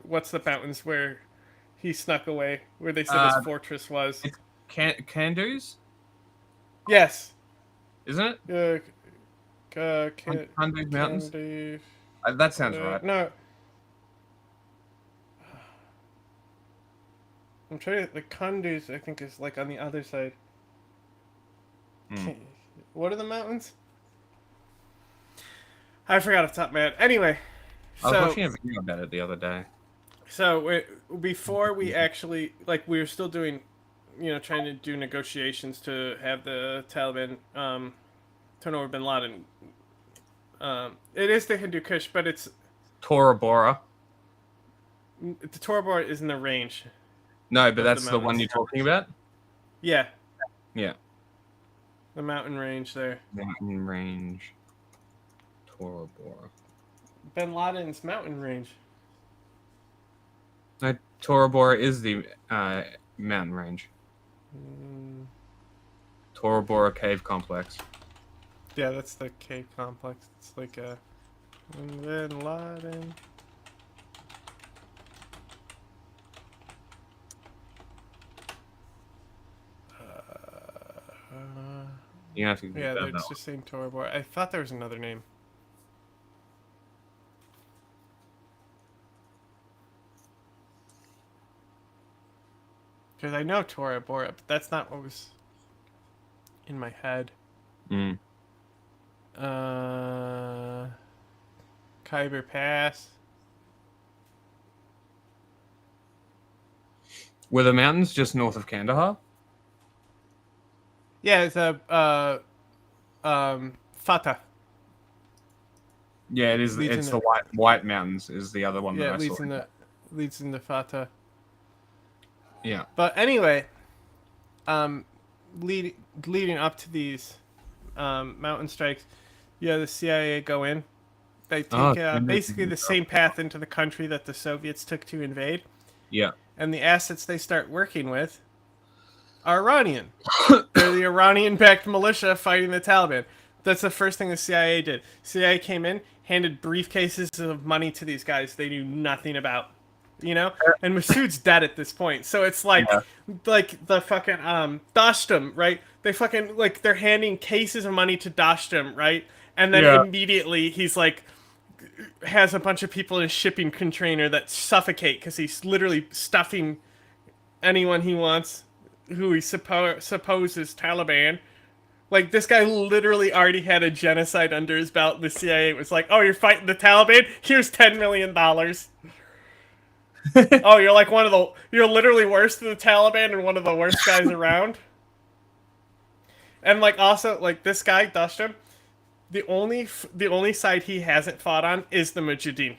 What's the mountains where he snuck away, where they said his fortress was? It's Kanduz? Yes. Isn't it? Kanduz Mountains? That sounds right. No. I'm trying to... The Kunduz, I think, is like on the other side. What are the mountains? I forgot off the top of my head. Anyway. I was watching a video about it the other day. So before we actually, like, we were still doing, trying to do negotiations to have the Taliban turn over Bin Laden. It is the Hindu Kush, but it's Tora Bora. The Tora Bora is in the range. No, but that's the one you're talking about? Yeah. Yeah. The mountain range there. Mountain range. Tora Bora. Bin Laden's mountain range. No, Tora Bora is the mountain range. Tora Bora Cave Complex. Yeah, that's the cave complex. It's like a Bin Laden. You have to yeah, it's just saying Tora Bora. I thought there was another name. Because I know Tora Bora, but that's not what was in my head. Khyber Pass. Were the mountains just north of Kandahar? Yeah, it's a Fatah. Yeah, it is. It's the White Mountains is the other one that I saw. Leads into Fatah. Yeah. But anyway, leading up to these mountain strikes, the CIA go in. They take basically the same path into the country that the Soviets took to invade. Yeah. And the assets they start working with are Iranian. They're the Iranian-backed militia fighting the Taliban. That's the first thing the CIA did. CIA came in, handed briefcases of money to these guys they knew nothing about. And Masood's dead at this point, so it's like the fucking Dashtun, right? They fucking they're handing cases of money to Dashtun, right? And then immediately he's like has a bunch of people in a shipping container that suffocate because he's literally stuffing anyone he wants who he supposes Taliban. Like, this guy literally already had a genocide under his belt. The CIA was like, oh, you're fighting the Taliban? Here's $10 million. Oh, you're like you're literally worse than the Taliban and one of the worst guys around. And also this guy, Dashtun, the only side he hasn't fought on is the Mujahideen.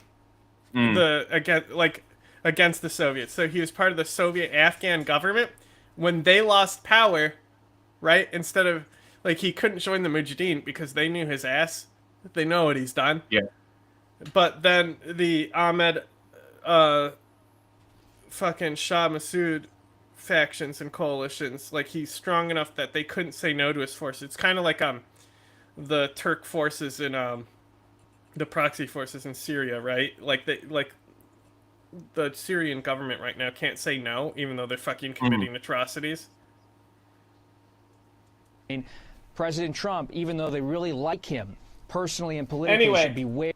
Against the Soviets. So he was part of the Soviet Afghan government. When they lost power, right, instead of he couldn't join the Mujahideen because they knew his ass. They know what he's done. Yeah. But then the Ahmed fucking Shah Massoud factions and coalitions, he's strong enough that they couldn't say no to his forces. It's kind of like the Turk forces in the proxy forces in Syria, right? The Syrian government right now can't say no, even though they're fucking committing atrocities. President Trump, even though they really like him personally and politically, should be wary.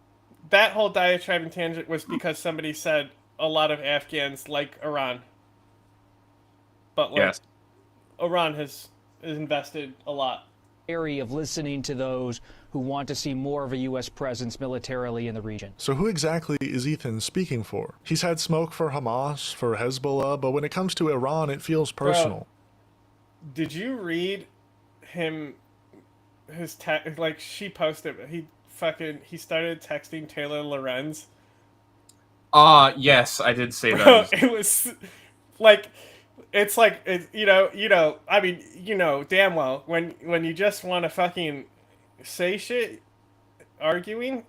That whole diatribe and tangent was because somebody said a lot of Afghans like Iran. But Iran has invested a lot. Of listening to those who want to see more of a U.S. presence militarily in the region. So who exactly is Ethan speaking for? He's had smoke for Hamas, for Hezbollah, but when it comes to Iran, it feels personal. Bro, did you read him? She posted, he started texting Taylor Lorenz. Yes, I did see those. It was damn well when you just want to fucking say shit, arguing,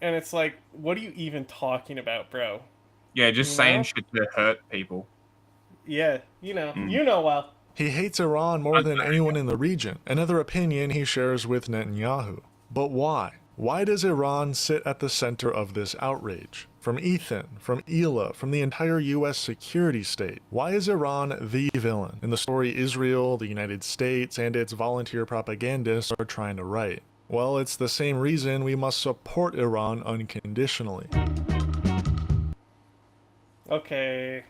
and it's like, what are you even talking about, bro? Yeah, just saying shit to hurt people. Yeah, you know well. He hates Iran more than anyone in the region, another opinion he shares with Netanyahu. But why? Why does Iran sit at the center of this outrage? From Ethan, from Hila, from the entire U.S. security state. Why is Iran the villain in the story Israel, the United States, and its volunteer propagandists are trying to write? Well, it's the same reason we must support Iran unconditionally. Okay,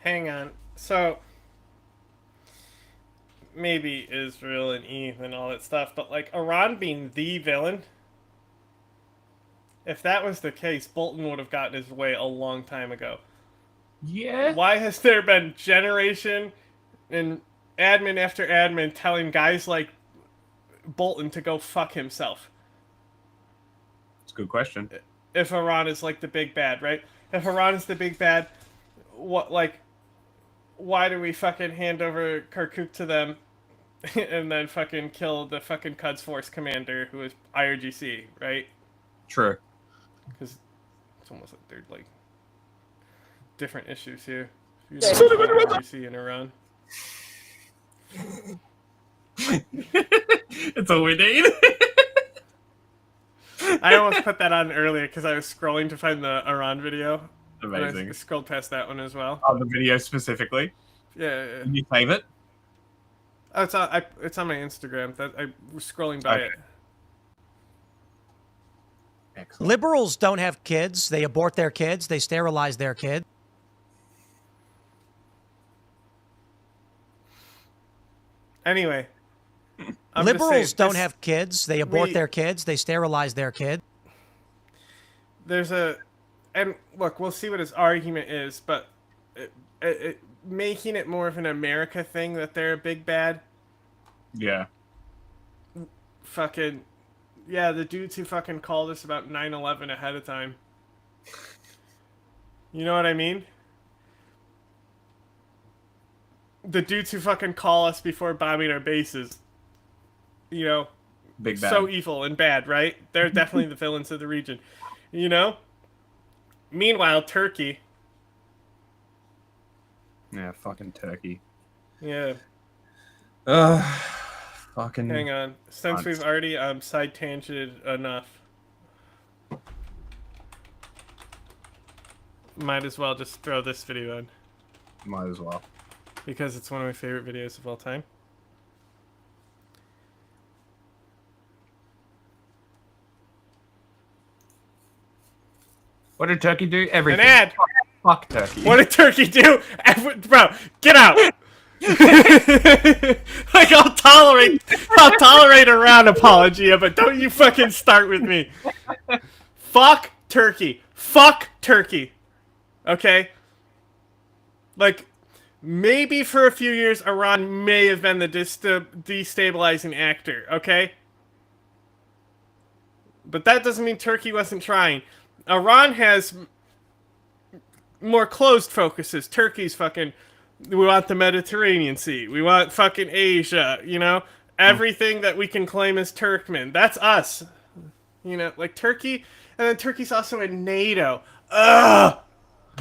hang on. So, maybe Israel and Eve and all that stuff, but Iran being the villain, if that was the case, Bolton would have gotten his way a long time ago. Yeah. Why has there been generation and admin after admin telling guys like Bolton to go fuck himself? It's a good question. If Iran is like the big bad, right? If Iran is the big bad, why do we fucking hand over Kirkuk to them and then fucking kill the fucking Quds Force commander who is IRGC, right? True. Because it's almost like they're like different issues here. IRGC in Iran. It's all we need. I almost put that on earlier because I was scrolling to find the Iran video. Amazing. And I scrolled past that one as well. Oh, the video specifically? Yeah. Can you save it? Oh, it's on my Instagram. I was scrolling by it. Excellent. Liberals don't have kids. They abort their kids. They sterilize their kids. Anyway. Liberals don't have kids. They abort their kids. They sterilize their kids. And look, we'll see what his argument is, but making it more of an America thing that they're a big bad. Yeah. Fucking, yeah, the dudes who fucking called us about 9/11 ahead of time. You know what I mean? The dudes who fucking call us before bombing our bases. You know, big bad. So evil and bad, right? They're definitely the villains of the region. You know? Meanwhile, Turkey. Yeah, fucking Turkey. Yeah. Fucking. Hang on. Since we've already side tangented enough, might as well just throw this video in. Might as well. Because it's one of my favorite videos of all time. What did Turkey do? Everything. An ad! Fuck Turkey. What did Turkey do? Bro, get out! Like, I'll tolerate a round apology, but don't you fucking start with me. Fuck Turkey. Fuck Turkey. Okay? Like, maybe for a few years, Iran may have been the destabilizing actor, okay? But that doesn't mean Turkey wasn't trying. Iran has more closed focuses. Turkey's fucking, we want the Mediterranean Sea. We want fucking Asia, you know? Everything that we can claim as Turkmen. That's us. You know, like Turkey. And then Turkey's also in NATO. Ugh!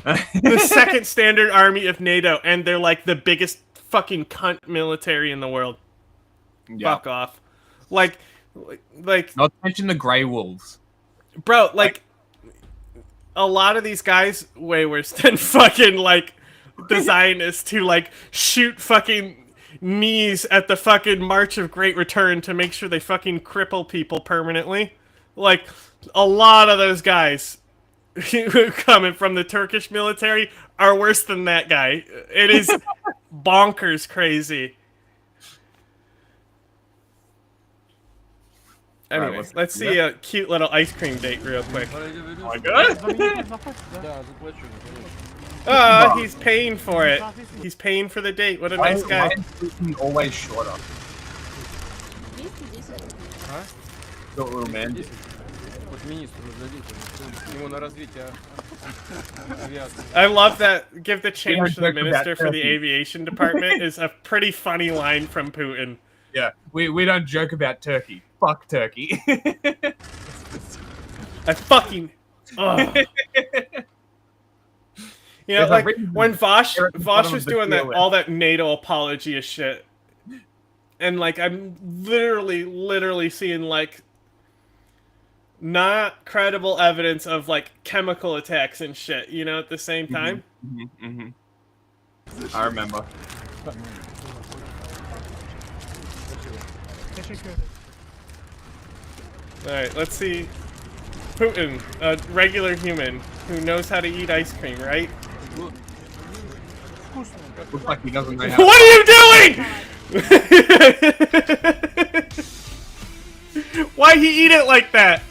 The second standard army of NATO. And they're like the biggest fucking cunt military in the world. Yeah. Fuck off. Like... Not to mention the Grey Wolves. Bro, like... A lot of these guys way worse than fucking, like, the Zionists who, like, shoot fucking knees at the fucking March of Great Return to make sure they fucking cripple people permanently. Like, a lot of those guys who coming from the Turkish military are worse than that guy. It is bonkers crazy. Anyway, let's see a cute little ice cream date real quick. Oh my god! Oh, he's paying for it. He's paying for the date. What a nice guy. Why is Putin always shorter? Huh? Short little man. I love that. Give the change to the minister for the aviation department is a pretty funny line from Putin. Yeah, we don't joke about Turkey. Fuck Turkey. I fucking... Oh. You know, like, when Vosh was doing that, all that NATO apology shit, and, like, I'm literally seeing, like, not credible evidence of, like, chemical attacks and shit, you know, at the same time. I remember. Alright, let's see. Putin, a regular human who knows how to eat ice cream, right? Looks like he doesn't know how. What are you doing? Why he eat it like that?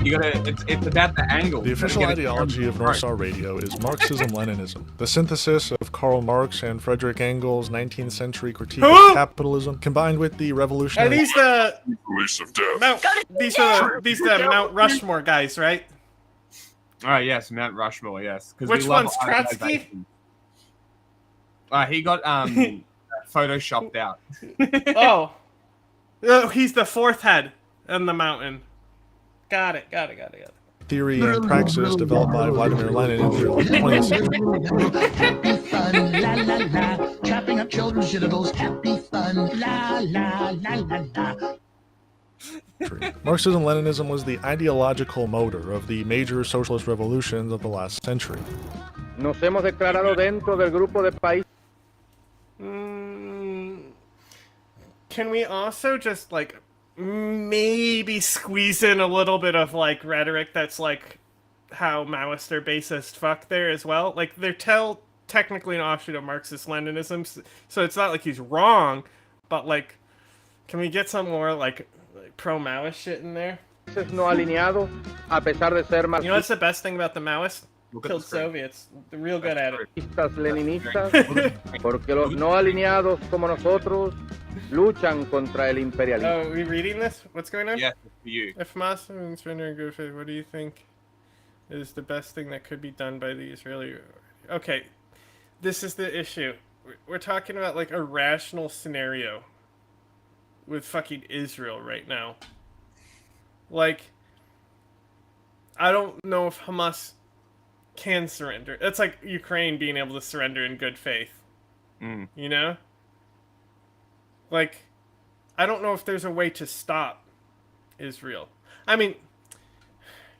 You gotta. It's about the angle. The official ideology of North Star Radio is Marxism-Leninism, the synthesis of Karl Marx and Frederick Engels' 19th century critique of capitalism, combined with the revolutionary. Are these the these are the Mount Rushmore guys, right? All right, yes, Mount Rushmore, yes. Which one's Trotsky? He got photoshopped out. Oh, he's the fourth head in the mountain. Got it. Theory and praxis developed by Vladimir Lenin in the early 20th century. Happy fun, la la la, chopping up children's genitals. Happy fun, la la la la la. Marxism-Leninism was the ideological motor of the major socialist revolutions of the last century. Nos hemos declarado dentro del grupo de países. Can we also just like maybe squeeze in a little bit of like rhetoric that's like how Maoists are basist fuck there as well? Like they're technically an offshoot of Marxist-Leninism, so it's not like he's wrong, but like, can we get some more like pro-Maoist shit in there? No alineado, a pesar de ser you know what's the best thing about the Maoists? Killed Soviets. They're real good at it. Leninistas, porque los no alineados como nosotros luchan contra el imperialismo. Oh, are we reading this? What's going on? Yeah, for you. If Hamas and surrender and good faith, what do you think is the best thing that could be done by the Israeli? Okay, this is the issue. We're talking about like a rational scenario with fucking Israel right now. Like, I don't know if Hamas can surrender. It's like Ukraine being able to surrender in good faith. You know? Like, I don't know if there's a way to stop Israel. I mean,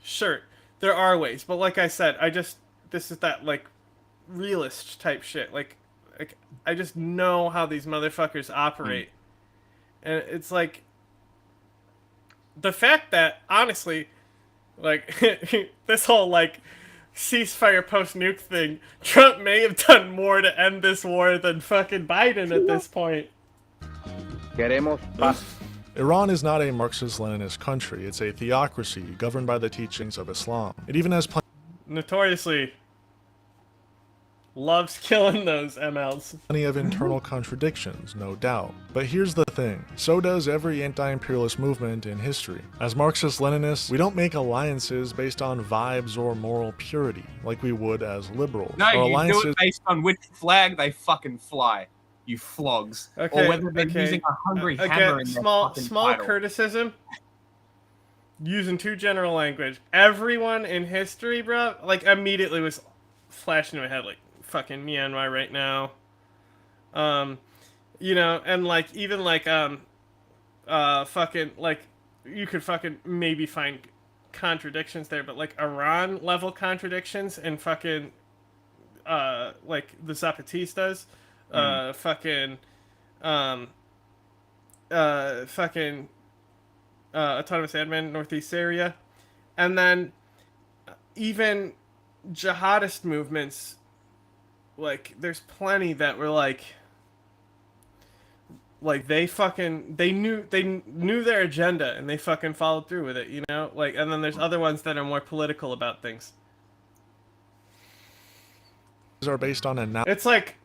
sure, there are ways, but like I said, this is that like realist type shit. Like I just know how these motherfuckers operate. And it's like the fact that honestly, like this whole like ceasefire post-nuke thing, Trump may have done more to end this war than fucking Biden at this point. Queremos paz. Iran is not a Marxist-Leninist country. It's a theocracy governed by the teachings of Islam. It even has notoriously loves killing those MLs. Plenty of internal contradictions, no doubt. But here's the thing. So does every anti-imperialist movement in history. As Marxist-Leninists, we don't make alliances based on vibes or moral purity, like we would as liberals. No, you do it based on which flag they fucking fly. You flogs. Okay, or whether they're using a hungry hammer in their small title. criticism. Using too general language. Everyone in history, bro, like immediately was flashing in my head like fucking Myanmar right now. You know, and like even like fucking like you could fucking maybe find contradictions there, but like Iran level contradictions and fucking like the Zapatistas. Fucking autonomous admin Northeast Syria, and then even jihadist movements, like there's plenty that were like they knew their agenda and they fucking followed through with it, you know, like, and then there's other ones that are more political about things. Are based on it's like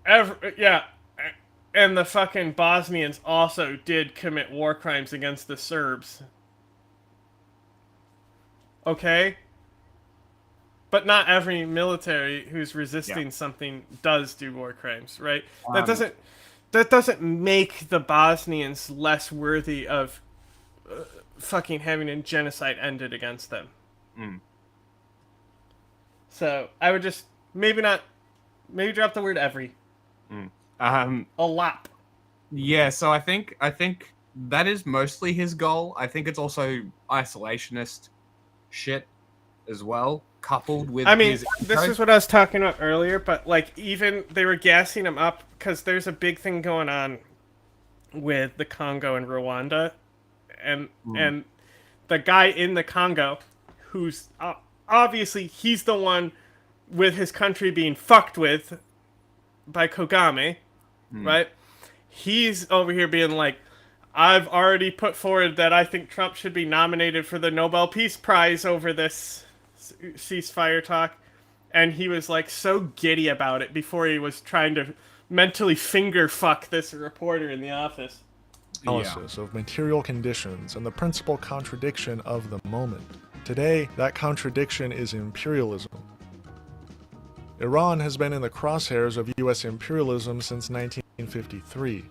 and the fucking Bosnians also did commit war crimes against the Serbs. Okay? But not every military who's resisting something does do war crimes, right? That doesn't make the Bosnians less worthy of fucking having a genocide ended against them. So I would just maybe drop the word every. A lot. Yeah, so I think that is mostly his goal. I think it's also isolationist shit as well, coupled with this is what I was talking about earlier, but like even they were gassing him up because there's a big thing going on with the Congo and Rwanda, and the guy in the Congo who's obviously he's the one with his country being fucked with by Kagame, right? He's over here being like, I've already put forward that I think Trump should be nominated for the Nobel Peace Prize over this ceasefire talk. And he was like so giddy about it before he was trying to mentally finger fuck this reporter in the office. Analysis of material conditions and the principal contradiction of the moment. Today, that contradiction is imperialism. Iran has been in the crosshairs of U.S. imperialism since 1953.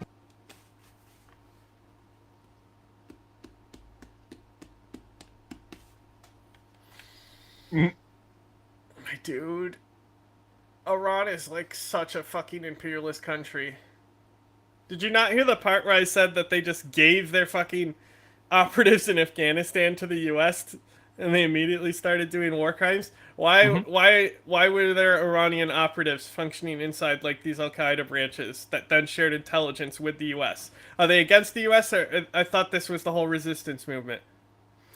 My dude, Iran is like such a fucking imperialist country. Did you not hear the part where I said that they just gave their fucking operatives in Afghanistan to the U.S. and they immediately started doing war crimes? Why were there Iranian operatives functioning inside like these Al-Qaeda branches that then shared intelligence with the U.S.? Are they against the U.S. or I thought this was the whole resistance movement?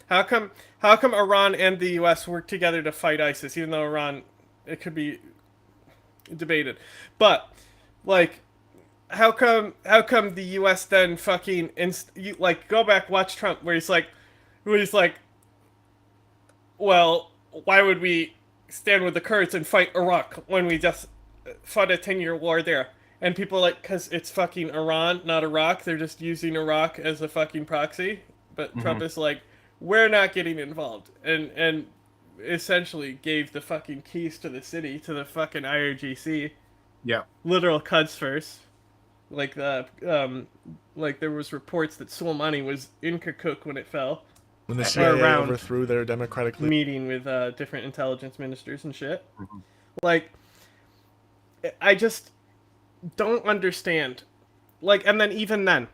How come Iran and the U.S. work together to fight ISIS, even though Iran, it could be debated, but like, how come the U.S. then fucking go back, watch Trump, where he's like, well, why would we stand with the Kurds and fight Iraq when we just fought a 10-year war there? And people are like, because it's fucking Iran, not Iraq. They're just using Iraq as a fucking proxy. But Trump is like, we're not getting involved, and essentially gave the fucking keys to the city to the fucking IRGC. Yeah. Literal cuts first. Like there was reports that Soleimani was in Kirkuk when it fell. When the CIA overthrew their democratic meeting with different intelligence ministers and shit. Like, I just don't understand. Like, and then even then,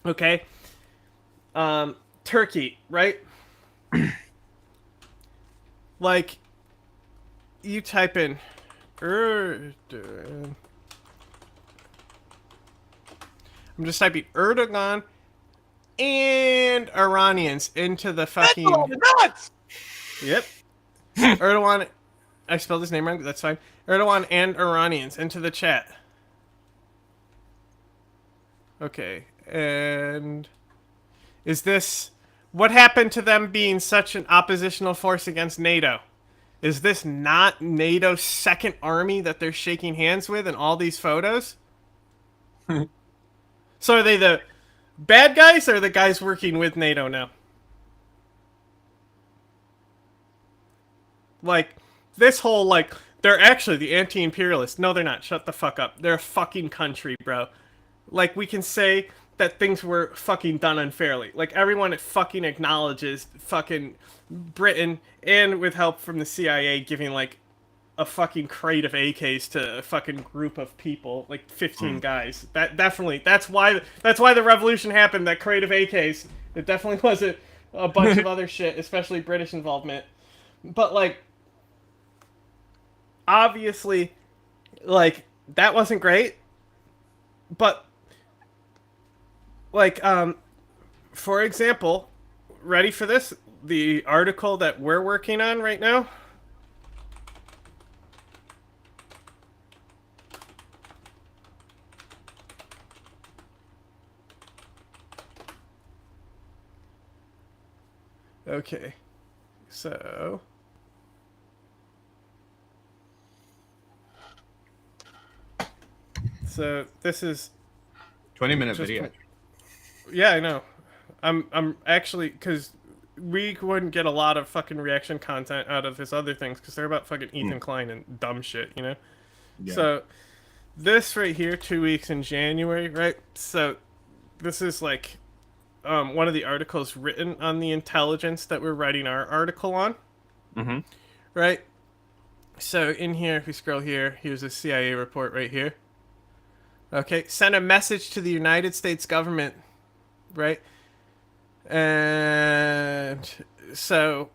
okay, Turkey, right? Like, you type in I'm just typing Erdogan and Iranians into the fucking... nuts! Yep. Erdogan... I spelled his name wrong, that's fine. Erdogan and Iranians into the chat. Okay, and... Is this... What happened to them being such an oppositional force against NATO? Is this not NATO's second army that they're shaking hands with in all these photos? So are they the bad guys or the guys working with NATO now? Like, this whole, like, they're actually the anti-imperialists. No, they're not. Shut the fuck up. They're a fucking country, bro. Like, we can say that things were fucking done unfairly. Like, everyone fucking acknowledges fucking Britain, and with help from the CIA, giving, like, a fucking crate of AKs to a fucking group of people, like 15 guys. That definitely, that's why the revolution happened, that crate of AKs. It definitely wasn't a bunch of other shit, especially British involvement. But, like, obviously, like, that wasn't great. But, like, for example, ready for this? The article that we're working on right now. Okay, so this is 20-minute video. Yeah, I know. I'm actually, because we wouldn't get a lot of fucking reaction content out of his other things because they're about fucking Ethan Klein and dumb shit, you know? Yeah. So this right here, 2 weeks in January, right? So this is like one of the articles written on the intelligence that we're writing our article on. Right? So in here, if we scroll here, here's a CIA report right here. Okay, send a message to the United States government, right? And so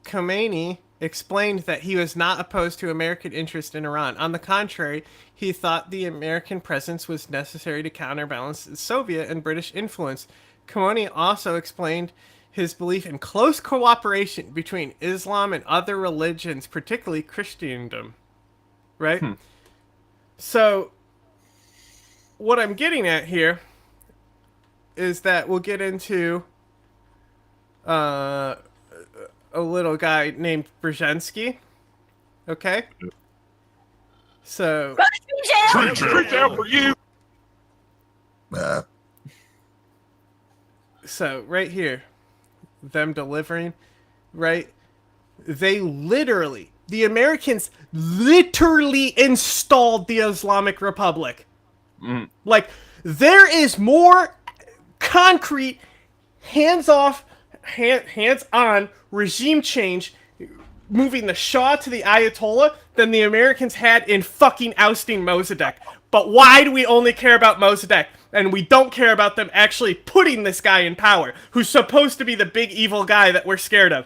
Khomeini explained that he was not opposed to American interest in Iran. On the contrary, he thought the American presence was necessary to counterbalance Soviet and British influence. Khomeini also explained his belief in close cooperation between Islam and other religions, particularly Christendom. Right? So, what I'm getting at here is that we'll get into a little guy named Brzezinski. Okay? So... Straight down for you! So, right here, them delivering, right? They literally, the Americans literally installed the Islamic Republic. Like, there is more concrete, hands-off, hands-on regime change moving the Shah to the Ayatollah than the Americans had in fucking ousting Mossadegh. But why do we only care about Mossadegh? And we don't care about them actually putting this guy in power, who's supposed to be the big evil guy that we're scared of.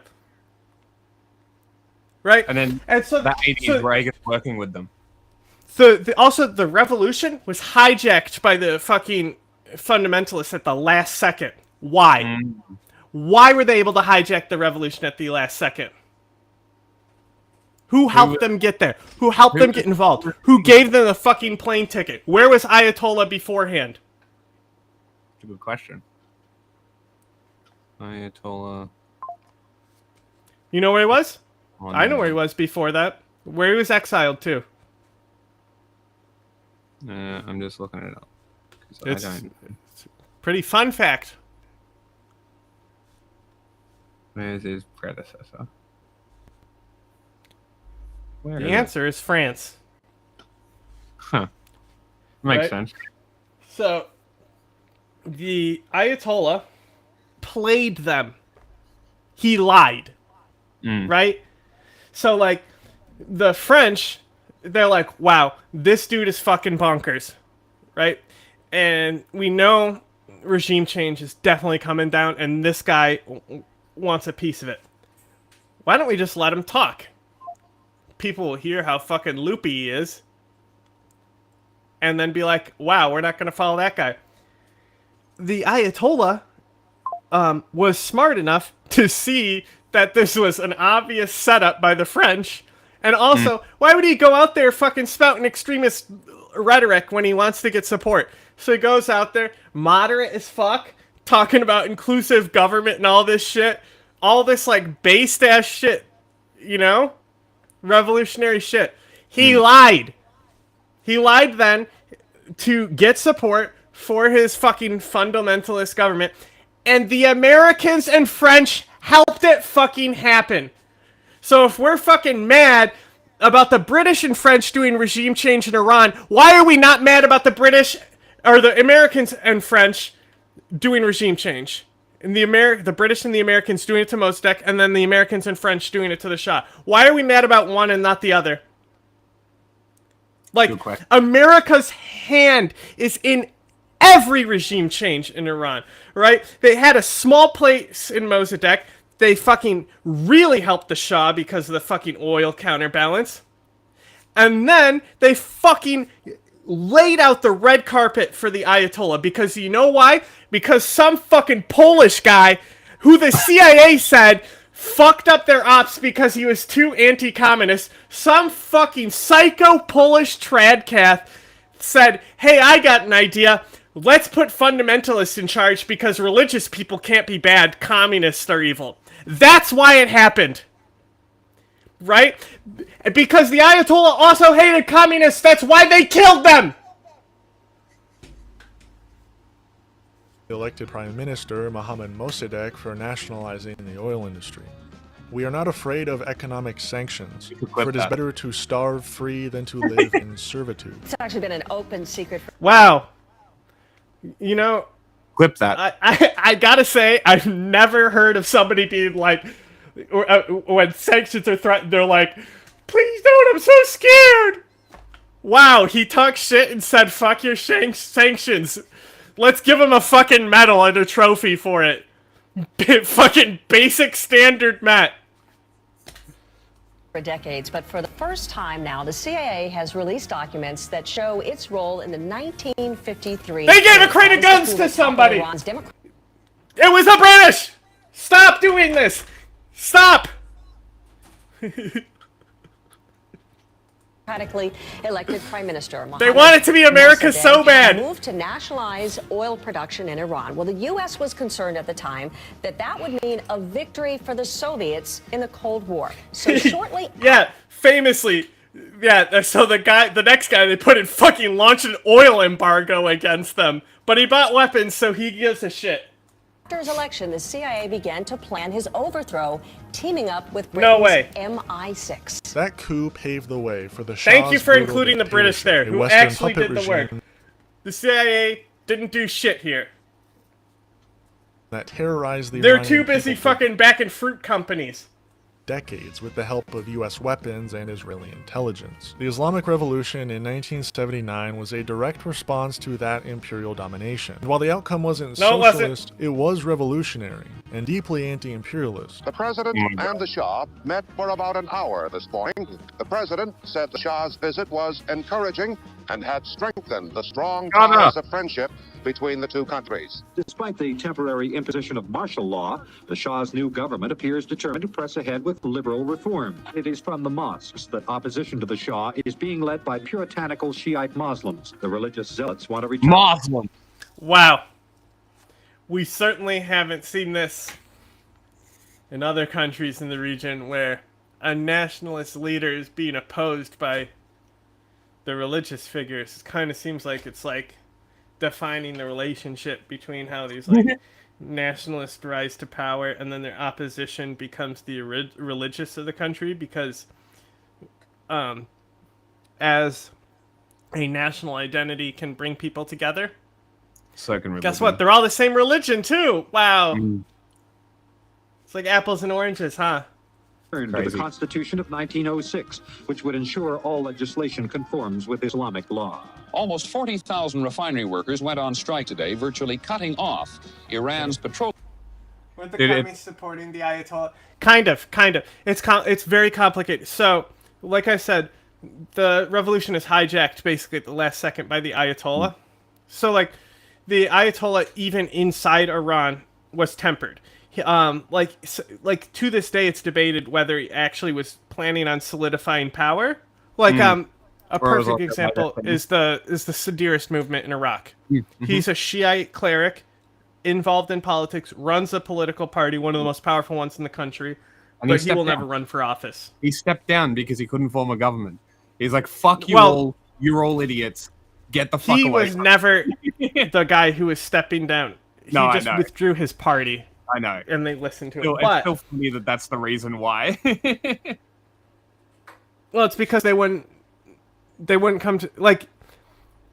Right? And so that 80s Reagan working with them. Also, the revolution was hijacked by the fucking fundamentalists at the last second. Why? Why were they able to hijack the revolution at the last second? Who helped them get there? Who helped them get involved? Who gave them the fucking plane ticket? Where was Ayatollah beforehand? Good question. Ayatollah. You know where he was? I know where he was before that. Where he was exiled to. I'm just looking it up. It's a pretty fun fact. Where is his predecessor? The answer is France. Huh. Makes sense. So, the Ayatollah played them. He lied. Right? So, like, the French, they're like, wow, this dude is fucking bonkers. Right? And we know regime change is definitely coming down, and this guy wants a piece of it. Why don't we just let him talk? People will hear how fucking loopy he is, and then be like, wow, we're not going to follow that guy. The Ayatollah was smart enough to see that this was an obvious setup by the French, and also, why would he go out there fucking spouting extremist rhetoric when he wants to get support? So he goes out there, moderate as fuck, talking about inclusive government and all this shit, all this, like, based-ass shit, you know? Revolutionary shit. He lied. He lied then to get support for his fucking fundamentalist government, and the Americans and French helped it fucking happen. So if we're fucking mad about the British and French doing regime change in Iran, why are we not mad about the British or the Americans and French doing regime change? And the British and the Americans doing it to Mossadegh, and then the Americans and French doing it to the Shah. Why are we mad about one and not the other? Like, America's hand is in every regime change in Iran, right? They had a small place in Mossadegh. They fucking really helped the Shah because of the fucking oil counterbalance. And then they fucking laid out the red carpet for the Ayatollah, because you know why? Because some fucking Polish guy who the CIA said fucked up their ops because he was too anti-communist, some fucking psycho Polish tradcath said, hey, I got an idea. Let's put fundamentalists in charge because religious people can't be bad. Communists are evil. That's why it happened. Right? Because the Ayatollah also hated communists. That's why they killed them. Elected Prime Minister Mohammad Mossadegh for nationalizing the oil industry. We are not afraid of economic sanctions, for it is better to starve free than to live in servitude. It's actually been an open secret. Wow. You know, clip that. I gotta say, I've never heard of somebody being like, when sanctions are threatened, they're like, please don't, I'm so scared. Wow, he talked shit and said, fuck your sanctions. Let's give him a fucking medal and a trophy for it. Fucking basic standard Matt. For decades, but for the first time now, the CIA has released documents that show its role in the 1953. They gave a crate of guns to somebody. It was the British. Stop doing this. Stop. democratically elected prime minister. They want it to be America so bad. Moved to nationalize oil production in Iran. Well, the U.S. was concerned at the time that that would mean a victory for the Soviets in the Cold War. So shortly, yeah, famously, yeah. So the next guy, they put in fucking launched an oil embargo against them, but he bought weapons, so he gives a shit. After his election, the CIA began to plan his overthrow, teaming up with Britain's MI6. That coup paved the way for the Shah's Thank you for brutal including the British there, dictatorship, a who Western actually puppet did the work. regime The CIA didn't do shit here. that terrorized the They're Iranian too busy people for fucking backing fruit companies. decades with the help of U.S. weapons and Israeli intelligence. The Islamic Revolution in 1979 was a direct response to that imperial domination. While the outcome wasn't socialist, it was revolutionary and deeply anti-imperialist. The president and the Shah met for about an hour this morning. The president said the Shah's visit was encouraging and had strengthened the strong ties of friendship between the two countries. Despite the temporary imposition of martial law, the Shah's new government appears determined to press ahead with liberal reform. It is from the mosques that opposition to the Shah is being led by puritanical Shiite Muslims. The religious zealots want to return... Muslim. Wow. We certainly haven't seen this in other countries in the region where a nationalist leader is being opposed by the religious figures. It kind of seems like it's like defining the relationship between how these like nationalists rise to power and then their opposition becomes the religious of the country, because as a national identity can bring people together, so can religion. Guess what? They're all the same religion too. Wow. It's like apples and oranges, huh? To the Constitution of 1906, which would ensure all legislation conforms with Islamic law. Almost 40,000 refinery workers went on strike today, virtually cutting off Iran's petroleum. Were the communists supporting the Ayatollah? Kind of. It's very complicated. So, like I said, the revolution is hijacked basically at the last second by the Ayatollah. So, like, the Ayatollah, even inside Iran, was tempered. Like to this day, it's debated whether he actually was planning on solidifying power. Like, a perfect example is the Sadirist movement in Iraq. He's a Shiite cleric, involved in politics, runs a political party, one of the most powerful ones in the country, but he will never run for office. He stepped down because he couldn't form a government. He's like, fuck you all, you're all idiots. Get the fuck away. He was never the guy who was stepping down. He just withdrew his party. I know. And they listened to him. But, it's still funny that that's the reason why. Well, it's because they wouldn't come to, like...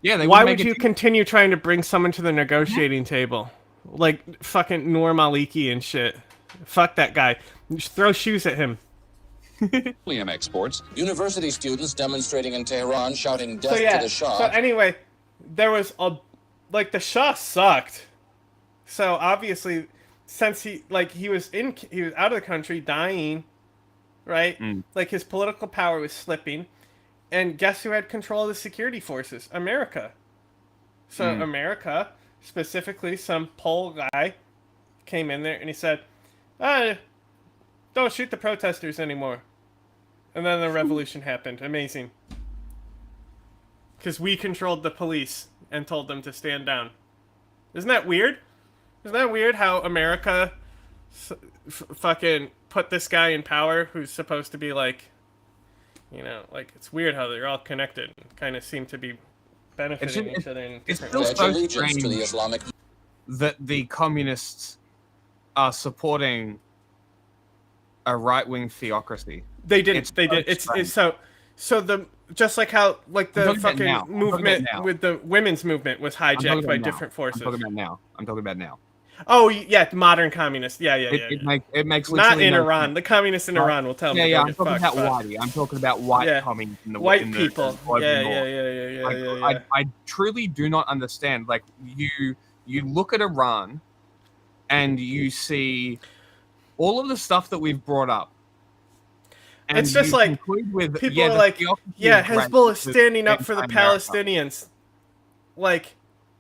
Yeah, why would you continue trying to bring someone to the negotiating table? Like, fucking Noor Maliki and shit. Fuck that guy. Just throw shoes at him. Petroleum exports. University students demonstrating in Tehran shouting death to the Shah. So anyway, there was like, the Shah sucked. So obviously, since he was out of the country, dying, right? Like, his political power was slipping. And guess who had control of the security forces? America. So America, specifically some Pole guy, came in there and he said, don't shoot the protesters anymore. And then the revolution happened. Amazing. Because we controlled the police and told them to stand down. Isn't that weird? Isn't that weird how America fucking put this guy in power who's supposed to be like, you know, like, it's weird how they're all connected and kind of seem to be benefiting each other in different ways. It's still so strange that the communists are supporting a right-wing theocracy. They didn't. It's so the just like how like the fucking movement with the women's movement was hijacked by different forces. I'm talking about now. Oh yeah, modern communists. Yeah. It makes not in Iran. The communists in Iran will tell me. Yeah. I'm talking about whitey. I'm talking about white coming in the white people. Yeah. I truly do not understand. Like, you look at Iran, and you see all of the stuff that we've brought up. And it's just like people are like, Hezbollah is standing up for the Palestinians. Like,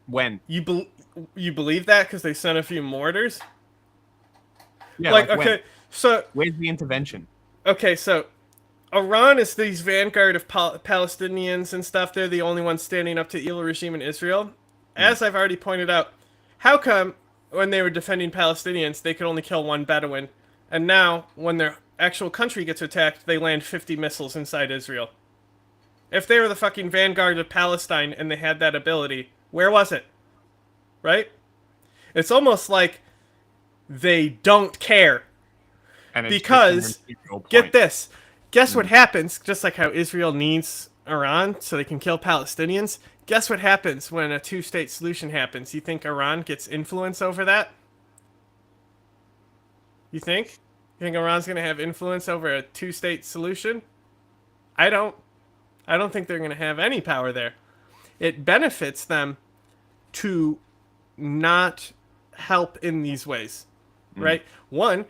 when you believe that because they sent a few mortars? Yeah. Like okay, so where's the intervention? Okay, so Iran is these vanguard of Palestinians and stuff. They're the only ones standing up to the evil regime in Israel. As I've already pointed out, how come when they were defending Palestinians, they could only kill one Bedouin, and now when their actual country gets attacked, they land 50 missiles inside Israel? If they were the fucking vanguard of Palestine and they had that ability, where was it? Right? It's almost like they don't care. And because, get this, guess what happens, just like how Israel needs Iran so they can kill Palestinians, guess what happens when a two-state solution happens? You think Iran gets influence over that? You think? You think Iran's going to have influence over a two-state solution? I don't think they're going to have any power there. It benefits them to not help in these ways, right? One,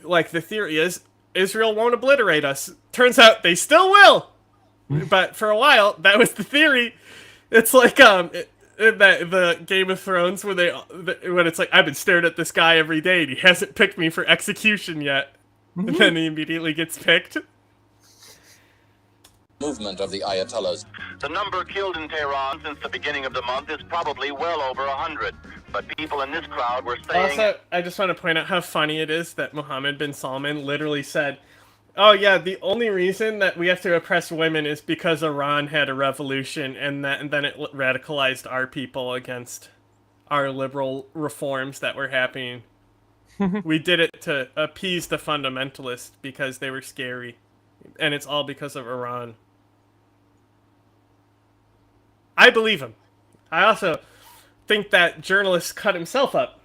like the theory is, Israel won't obliterate us. Turns out they still will. But for a while, that was the theory. It's like the Game of Thrones when it's like, I've been staring at this guy every day and he hasn't picked me for execution yet. And then he immediately gets picked. Movement of the Ayatollahs. The number killed in Tehran since the beginning of the month is probably well over 100. But people in this crowd were saying... Also, I just want to point out how funny it is that Mohammed bin Salman literally said, oh yeah, the only reason that we have to oppress women is because Iran had a revolution and then it radicalized our people against our liberal reforms that were happening. We did it to appease the fundamentalists because they were scary. And it's all because of Iran. I believe him. I also think that journalist cut himself up.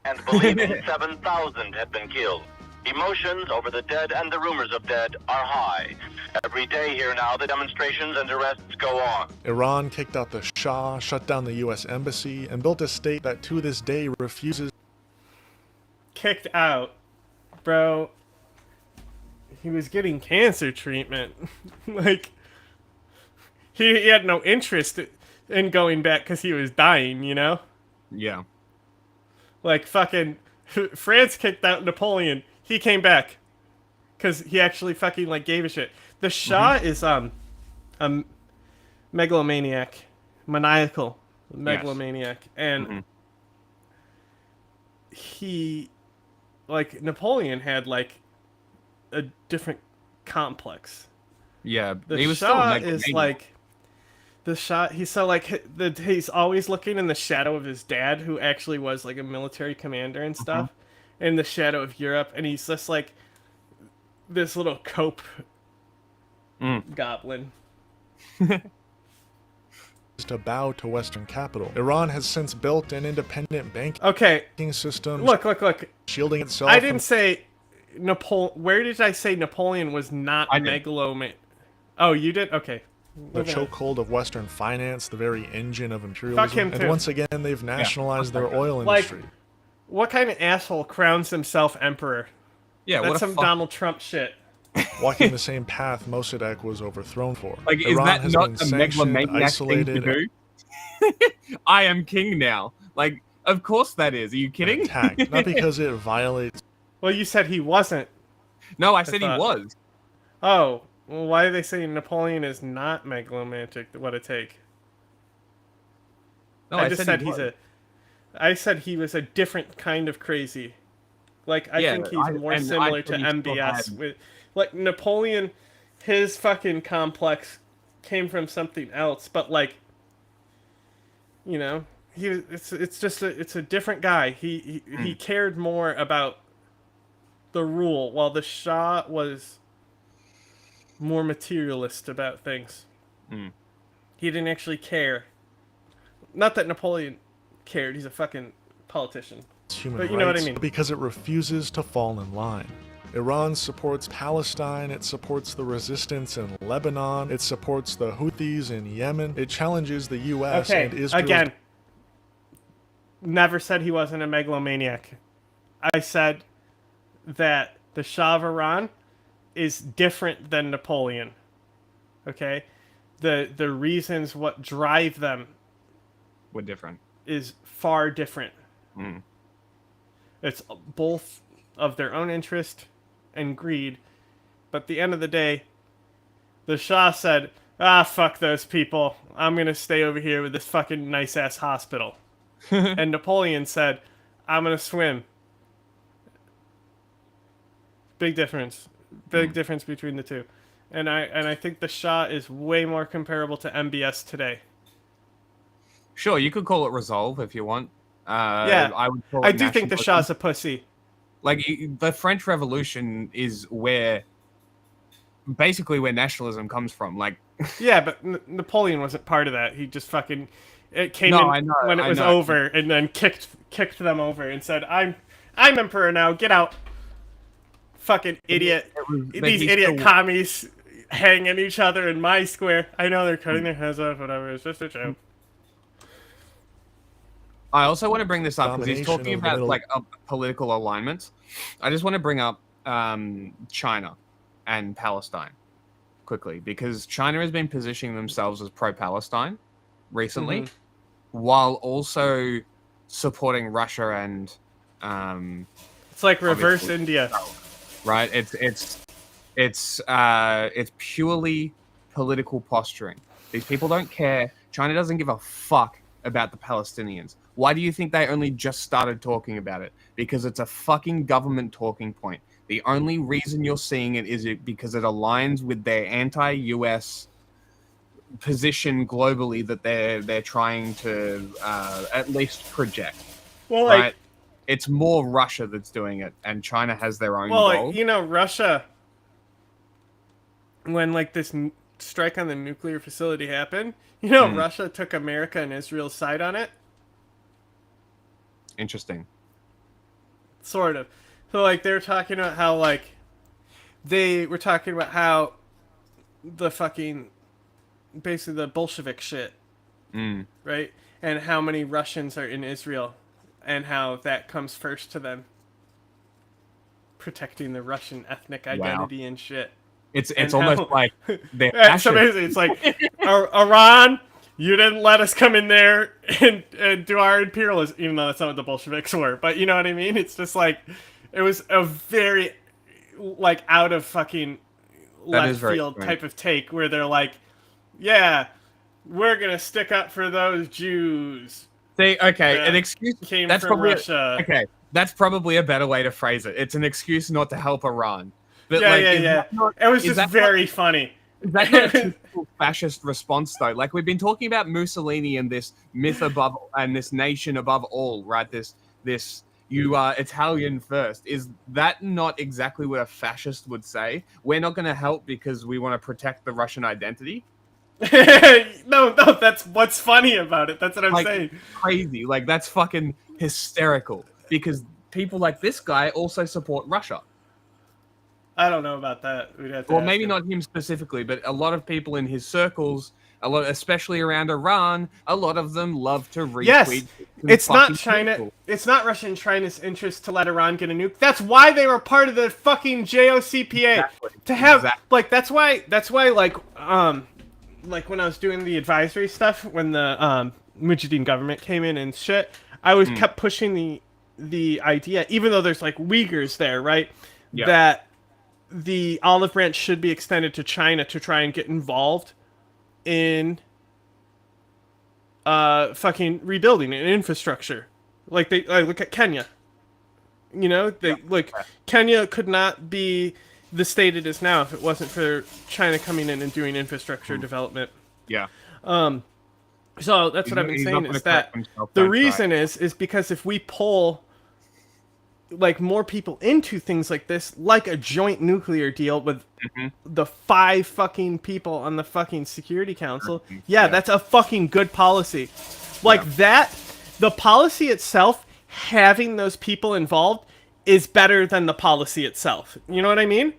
And believing 7,000 had been killed. Emotions over the dead and the rumors of dead are high. Every day here now, the demonstrations and arrests go on. Iran kicked out the Shah, shut down the U.S. embassy, and built a state that to this day refuses... Kicked out? Bro, he was getting cancer treatment. Like, he had no interest in going back because he was dying, you know? Yeah. Like, fucking... France kicked out Napoleon. He came back. Because he actually fucking, like, gave a shit. The Shah is, a megalomaniac. Maniacal megalomaniac. Yes. And he... Like, Napoleon had, like, a different complex. Yeah, the he was Shah still is, like... The Shah, he's so, like, he's always looking in the shadow of his dad, who actually was, like, a military commander and stuff, in the shadow of Europe, and he's just, like, this little cope goblin. To bow to Western capital. Iran has since built an independent banking system. Look. Shielding itself. I didn't say Where did I say Napoleon was not megalomaniac? Oh, you did? Okay. The chokehold of Western finance, the very engine of imperialism. And once again, they've nationalized their oil industry. Like, what kind of asshole crowns himself emperor? Yeah, that's some Donald Trump shit. Walking the same path Mossadegh was overthrown for. Like, Iran is that not a megalomaniac thing to do? I am king now. Like, of course that is. Are you kidding? Attacked. Not because it violates... Well, you said he wasn't. No, I said he was. Oh, well, why do they say Napoleon is not megalomaniac? What a take. No, I just said he's a... I said he was a different kind of crazy. Like, I think he's more similar to MBS. With, like, Napoleon, his fucking complex came from something else, but, like, you know, it's a different guy. He cared more about the rule, while the Shah was more materialist about things. He didn't actually care. Not that Napoleon cared. He's a fucking politician. But you know what I mean. Because it refuses to fall in line. Iran supports Palestine, it supports the resistance in Lebanon, it supports the Houthis in Yemen, it challenges the US and Israel. Again, never said he wasn't a megalomaniac. I said that the Shah of Iran is different than Napoleon. Okay? The reasons what drive them were different. Is far different. It's both of their own interest and greed, But at the end of the day, the Shah said, fuck those people. I'm going to stay over here with this fucking nice-ass hospital. And Napoleon said, I'm going to swim. Big difference. Big difference between the two. And I think the Shah is way more comparable to MBS today. Sure, you could call it Resolve if you want. Yeah, I do think the Shah's a pussy. Like, the French Revolution is basically where nationalism comes from. Like, yeah, but Napoleon wasn't part of that. He just fucking when it was over, and then kicked them over and said, "I'm emperor now. Get out, fucking idiot! These idiot commies hanging each other in my square. I know they're cutting their heads off. Whatever. It's just a joke." I also want to bring this up because he's talking about like a political alignment. I just want to bring up China and Palestine quickly, because China has been positioning themselves as pro-Palestine recently, while also supporting Russia and it's like reverse India, right? It's purely political posturing. These people don't care. China doesn't give a fuck about the Palestinians. Why do you think they only just started talking about it? Because it's a fucking government talking point. The only reason you're seeing it is because it aligns with their anti-US position globally that they're trying to at least project. Well, right? like, it's more Russia that's doing it, and China has their own well, goal. like, you know, Russia, when like this strike on the nuclear facility happened, you know, Russia took America and Israel's side on it. Interesting. Sort of. So, like, they were talking about how, like, they were talking about how the fucking, basically the Bolshevik shit, right? And how many Russians are in Israel, and how that comes first to them. Protecting the Russian ethnic identity and shit. It's almost like they're so basically, it's like, Iran, you didn't let us come in there and do our imperialism, even though that's not what the Bolsheviks were. But you know what I mean? It's just like, it was a very, like, out of fucking left field type of take, where they're like, yeah, we're going to stick up for those Jews. See, okay, an excuse came that's from probably Russia. Okay, that's probably a better way to phrase it. It's an excuse not to help Iran. But Yeah, like, yeah. It was just very funny. Is that not a typical fascist response, though? Like, we've been talking about Mussolini and this myth above, and this nation above all, right? This you are Italian first. Is that not exactly what a fascist would say? We're not going to help because we want to protect the Russian identity? No, that's what's funny about it. That's what I'm saying. Crazy. Like, that's fucking hysterical. Because people like this guy also support Russia. I don't know about that. We'd have to Well, ask maybe him. not him specifically, but a lot of people in his circles, especially around Iran, a lot of them love to retweet. Yes, it's not China. People. It's not Russia and China's interest to let Iran get a nuke. That's why they were part of the fucking JOCPA. Exactly. To have like that's why like when I was doing the advisory stuff when the Mujahideen government came in and shit, I was kept pushing the idea, even though there's like Uyghurs there, right? Yeah. That the olive branch should be extended to China to try and get involved in fucking rebuilding an infrastructure. Like they look at Kenya. You know, Kenya could not be the state it is now if it wasn't for China coming in and doing infrastructure development. Yeah. So that's what I've been saying is that the reason is because if we pull like more people into things like this, like a joint nuclear deal with the 5 fucking people on the fucking Security Council, that's a fucking good policy. Like that, the policy itself, having those people involved, is better than the policy itself. You know what I mean?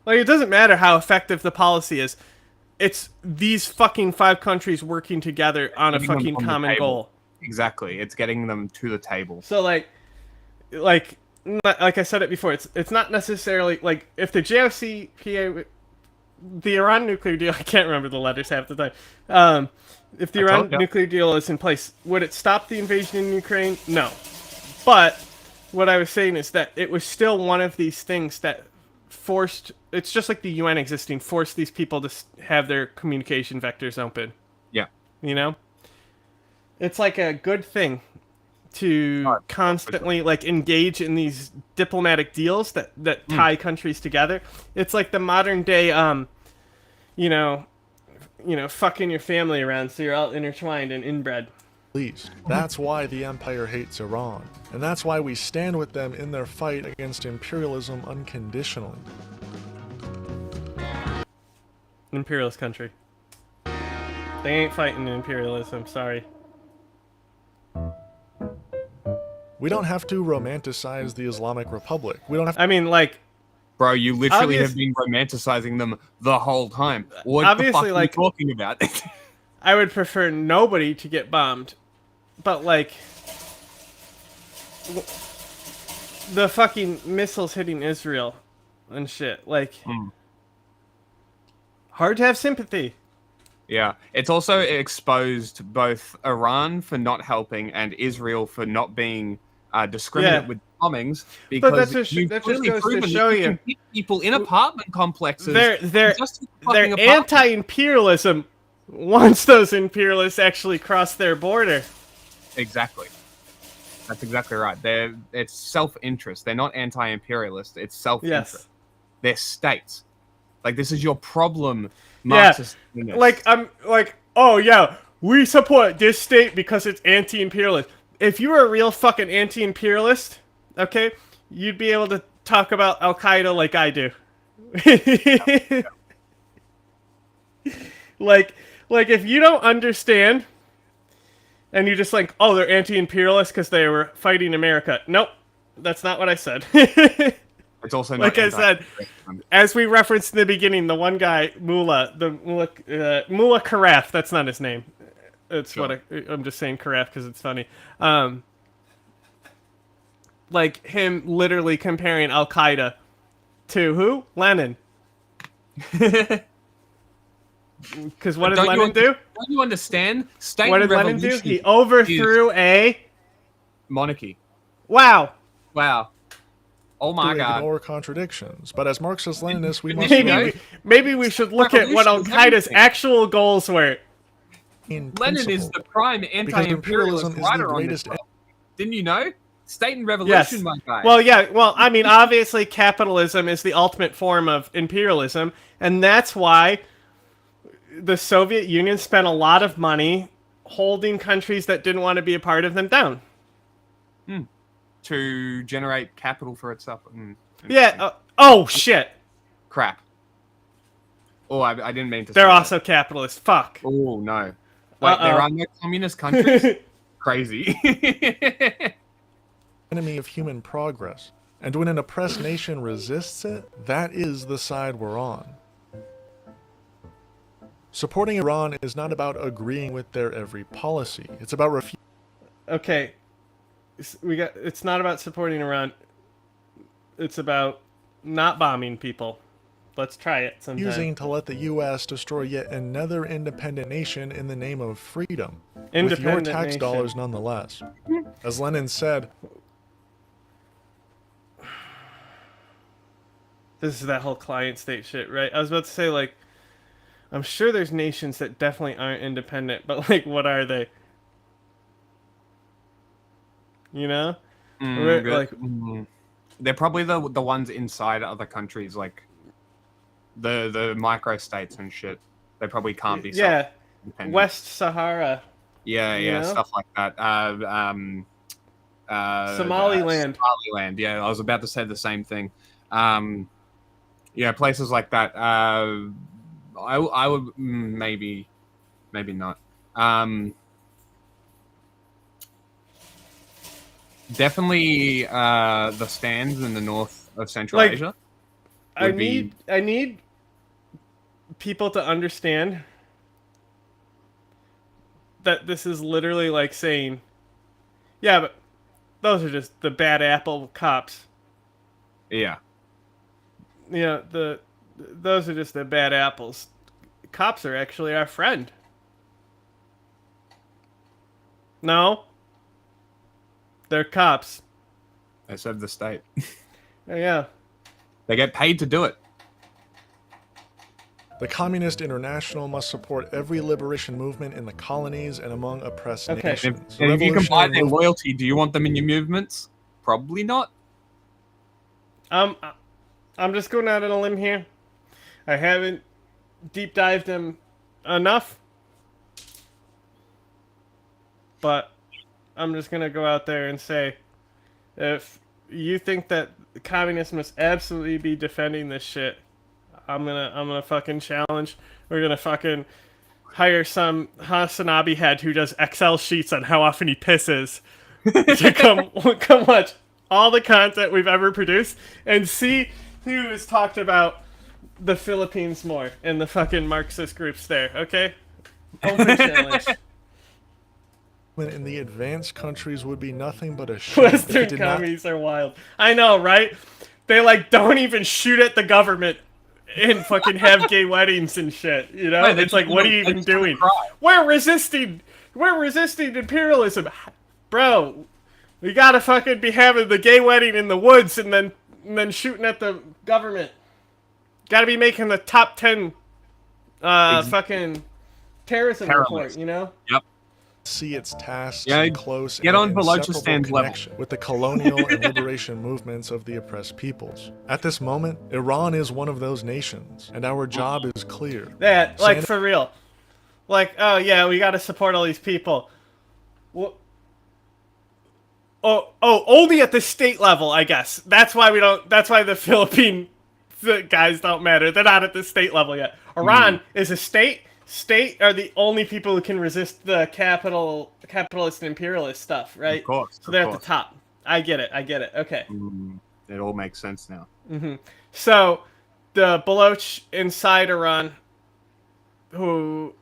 Like, it doesn't matter how effective the policy is. It's these fucking 5 countries working together on a fucking common goal. Exactly. It's getting them to the table. So like I said it before, it's not necessarily like if the JOCPA, the Iran nuclear deal, I can't remember the letters half the time. If the Iran nuclear deal is in place, would it stop the invasion in Ukraine? No. But what I was saying is that it was still one of these things that forced. It's just like the UN existing, forced these people to have their communication vectors open. Yeah. You know, it's like a good thing to constantly like engage in these diplomatic deals that tie countries together. It's like the modern day, you know, fucking your family around so you're all intertwined and inbred. That's why the empire hates Iran, and that's why we stand with them in their fight against imperialism unconditionally. Imperialist country. They ain't fighting imperialism, sorry. We don't have to romanticize the Islamic Republic. We don't have to... I mean, like... Bro, you literally have been romanticizing them the whole time. What the fuck are you talking about? I would prefer nobody to get bombed. But, like... the fucking missiles hitting Israel and shit. Like... Hard to have sympathy. Yeah, it's also exposed both Iran for not helping and Israel for not being discriminate with bombings, because but that just goes to show you can hit people in apartment complexes. Their anti-imperialism once those imperialists actually cross their border. Exactly. That's exactly right. It's self-interest. They're not anti-imperialist. It's self-interest. Yes. They're states. Like, this is your problem, Marxist. Yeah. Like, I'm like, oh yeah, we support this state because it's anti-imperialist. If you were a real fucking anti-imperialist, okay, you'd be able to talk about Al-Qaeda like I do. Like if you don't understand, and you're just like, oh, they're anti-imperialist because they were fighting America. Nope, that's not what I said. It's also not like I said, as we referenced in the beginning, the one guy, Mullah Karaf, that's not his name. It's sure. what I'm just saying Karaf because it's funny. Like him literally comparing Al-Qaeda to who? Lenin. Because what did Lenin do? Don't you understand? State what did Lenin do? He overthrew a monarchy. Wow. Wow. Oh my God. Ignore contradictions, but as Marxist-Leninists, we must maybe we should look at what Al-Qaeda's actual goals were. Lenin is the prime anti-imperialist writer on this. Didn't you know? State and Revolution, my guy. Well, yeah. Well, I mean, obviously, capitalism is the ultimate form of imperialism, and that's why the Soviet Union spent a lot of money holding countries that didn't want to be a part of them down. To generate capital for itself. Yeah. Oh, shit. Crap. Oh, I didn't mean to say They're also capitalist. Fuck. Oh, no. Wait, there are no communist countries? Crazy. Enemy of human progress. And when an oppressed nation resists it, that is the side we're on. Supporting Iran is not about agreeing with their every policy. It's about refusing. Okay. It's not about supporting Iran. It's about not bombing people. Let's try it sometime. Using to let the U.S. destroy yet another independent nation in the name of freedom. With your tax dollars nonetheless. As Lenin said, this is that whole client state shit, right? I was about to say, like, I'm sure there's nations that definitely aren't independent, but, like, what are they? You know? They're probably the ones inside other countries, like the micro-states and shit. They probably can't be independent. West Sahara. Yeah, stuff like that. Somaliland. Somaliland, yeah. I was about to say the same thing. Yeah, places like that. I would maybe not. Definitely the stands in the north of Central Asia. I need people to understand that this is literally like saying, yeah, but those are just the bad apple cops. Yeah. You know, those are just the bad apples. Cops are actually our friend. No? They're cops. They serve the state. Yeah. They get paid to do it. The Communist International must support every liberation movement in the colonies and among oppressed nations. And if you can buy their Revolutionary loyalty, do you want them in your movements? Probably not. I'm just going out on a limb here. I haven't deep dived them enough, but I'm just gonna go out there and say, if you think that communists must absolutely be defending this shit, I'm gonna fucking challenge. We're gonna fucking hire some Hasanabi head who does Excel sheets on how often he pisses to come watch all the content we've ever produced and see who has talked about the Philippines more in the fucking Marxist groups there, okay? Open challenge. in the advanced countries would be nothing but a shame if it Western did not commies are wild. I know, right? They like don't even shoot at the government and fucking have gay weddings and shit, you know? Right, It's like, what are you even doing? We're resisting imperialism. Bro, we gotta fucking be having the gay wedding in the woods and then shooting at the government. Gotta be making the top 10 fucking terrorism report, you know? Yep. see its tasks Yeah, in close get and on inseparable Balochistan's level. connection with the colonial and liberation movements of the oppressed peoples. At this moment, Iran is one of those nations, and our job is clear. That, like, for real. Like, oh yeah, we gotta support all these people. Well, only at the state level, I guess. That's why we don't. That's why the Philippine guys don't matter. They're not at the state level yet. Iran is a state. State are the only people who can resist the capitalist and imperialist stuff, right? Of course. So they're at the top. I get it. Okay. It all makes sense now. So the Baloch inside Iran, who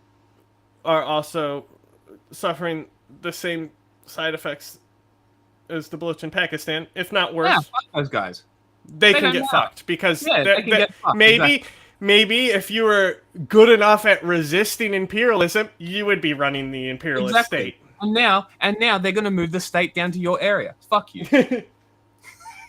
are also suffering the same side effects as the Baloch in Pakistan, if not worse. Yeah, fuck those guys. They can get fucked because they can get fucked, maybe if you were good enough at resisting imperialism, you would be running the imperialist state. And now they're gonna move the state down to your area. Fuck you.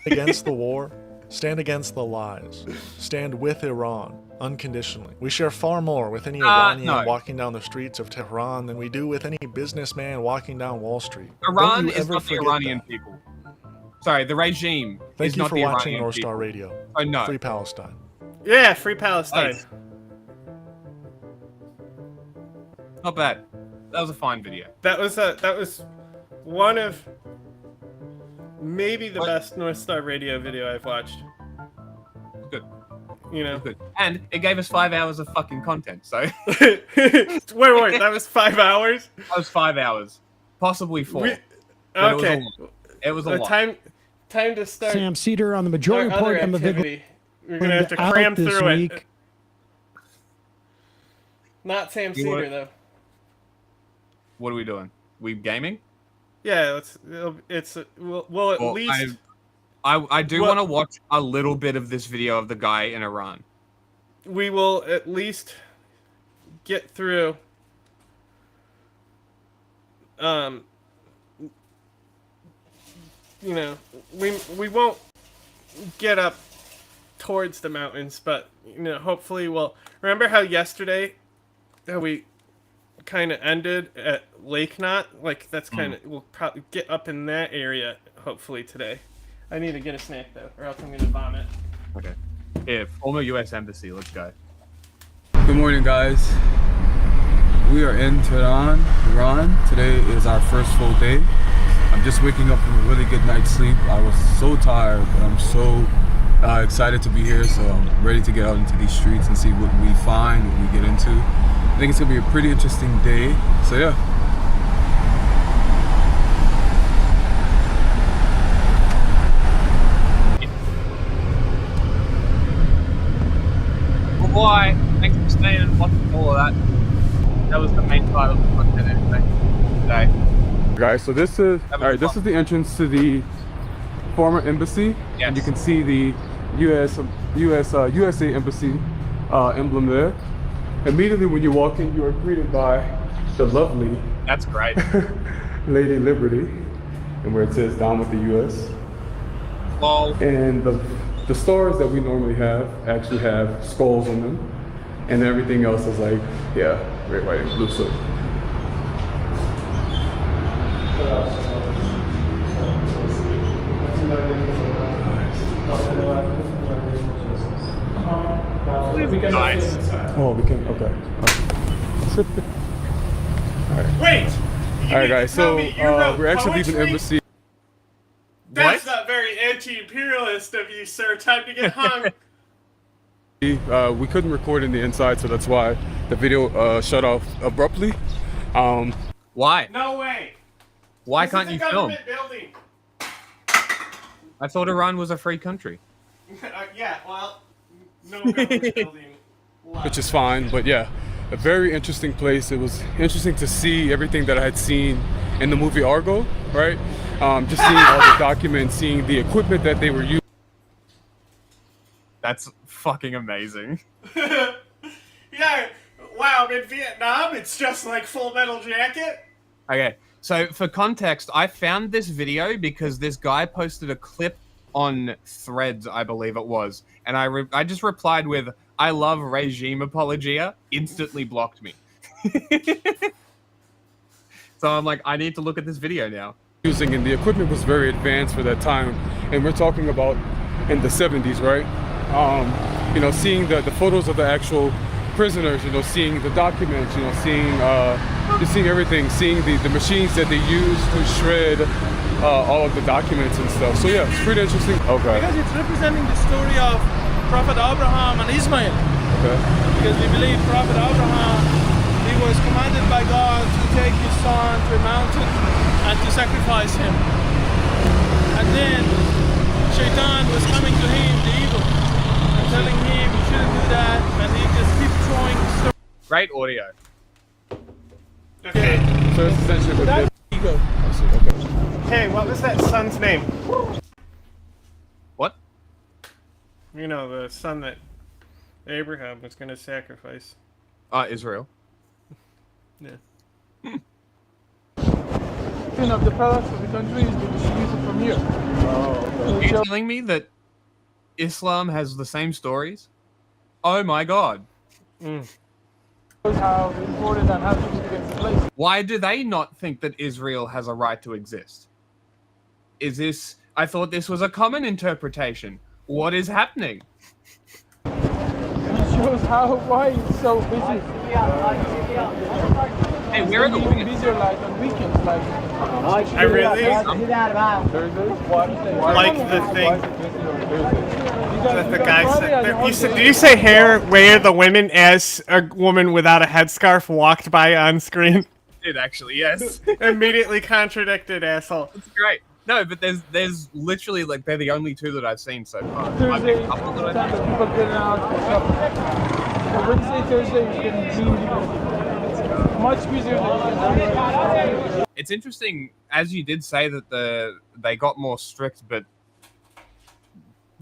Against the war, stand against the lies. Stand with Iran, unconditionally. We share far more with any Iranian walking down the streets of Tehran than we do with any businessman walking down Wall Street. Iran is not the Iranian people. Sorry, the regime Thank is you not for the watching Iranian North people. Star Radio. Oh, no. Free Palestine. Yeah, free Palestine. Nice. Not bad. That was a fine video. That was one of maybe the best North Star Radio video I've watched. Good. You know. Good. And it gave us 5 hours of fucking content, so wait, that was 5 hours? That was 5 hours. Possibly 4. Okay. It was a lot. Time to start. Sam Cedar on the majority report and the big. We're gonna have to cram through it. Not Sam Cedar though. What are we doing? We gaming? Yeah, we'll at least. I do want to watch a little bit of this video of the guy in Iran. We will at least get through. You know, we won't get up towards the mountains, but you know, hopefully we'll remember how yesterday how we kind of ended at Lake Knot. Like that's kind of we'll probably get up in that area hopefully today. I need to get a snack though, or else I'm gonna vomit. Okay. Yeah, former U.S. Embassy. Let's go. Good morning, guys. We are in Tehran, Iran. Today is our first full day. I'm just waking up from a really good night's sleep. I was so tired, but I'm so excited to be here. So I'm ready to get out into these streets and see what we find, what we get into. I think it's gonna be a pretty interesting day. So yeah. Bye. Thanks for staying and watching all of that. That was the main part of the content anyway today. Guys, so this is This is the entrance to the former embassy, and you can see the USA embassy emblem there. Immediately when you walk in, you are greeted by the lovely That's great. Lady Liberty, and where it says "Down with the U.S." Lol. And the the stars that we normally have actually have skulls on them, and everything else is like, yeah, red, white, and blue. So. Nice. Oh, we can. Okay. All right. Wait. All right, guys. So we're actually leaving embassy. That's not very anti-imperialist of you, sir. Time to get hung. We couldn't record in the inside, so that's why the video shut off abruptly. Why? No way. Why This can't is you a film? government building. I thought Iran was a free country. Yeah, well, no government building. Which is fine, but yeah, a very interesting place. It was interesting to see everything that I had seen in the movie Argo, right? Just seeing all the documents, seeing the equipment that they were using. That's fucking amazing. Yeah, wow, I'm in Vietnam. It's just like Full Metal Jacket. Okay, so for context, I found this video because this guy posted a clip on Threads, I believe it was, and I just replied with, "I love regime apologia," instantly blocked me. So I'm like, I need to look at this video now. Using, and the equipment was very advanced for that time, and we're talking about in the 70s, right? You know, seeing the photos of the actual prisoners, you know, seeing the documents, you know, just seeing everything, seeing the machines that they use to shred all of the documents and stuff. So yeah, it's pretty interesting. Okay. Because it's representing the story of Prophet Abraham and Ismail. Okay. Because we believe Prophet Abraham, he was commanded by God to take his son to a mountain and to sacrifice him. And then Shaitan was coming to him, the evil, and telling him you shouldn't do that, and he just keeps throwing stones. Great audio. Okay. So it's essentially what That's ego. I see, okay. Hey, what was that son's name? What? You know, the son that Abraham was going to sacrifice. Israel. Yeah. Of the products of the country is distributed from here. Are you telling me that Islam has the same stories? Oh my god. How important and how things get placed. Why do they not think that Israel has a right to exist? Is this... I thought this was a common interpretation. What is happening? It shows why it's so busy. Hey, where are the women? Busier like on weekends, like. I really like the thing that the guy said. Did you say hair where the women as a woman without a headscarf walked by on screen? Did actually, yes. Immediately contradicted, asshole. It's great. No, but there's literally like they're the only two that I've seen so far. Thursday, people getting out. Wednesday, Thursday, you can much busier than It's interesting, as you did say that they got more strict, but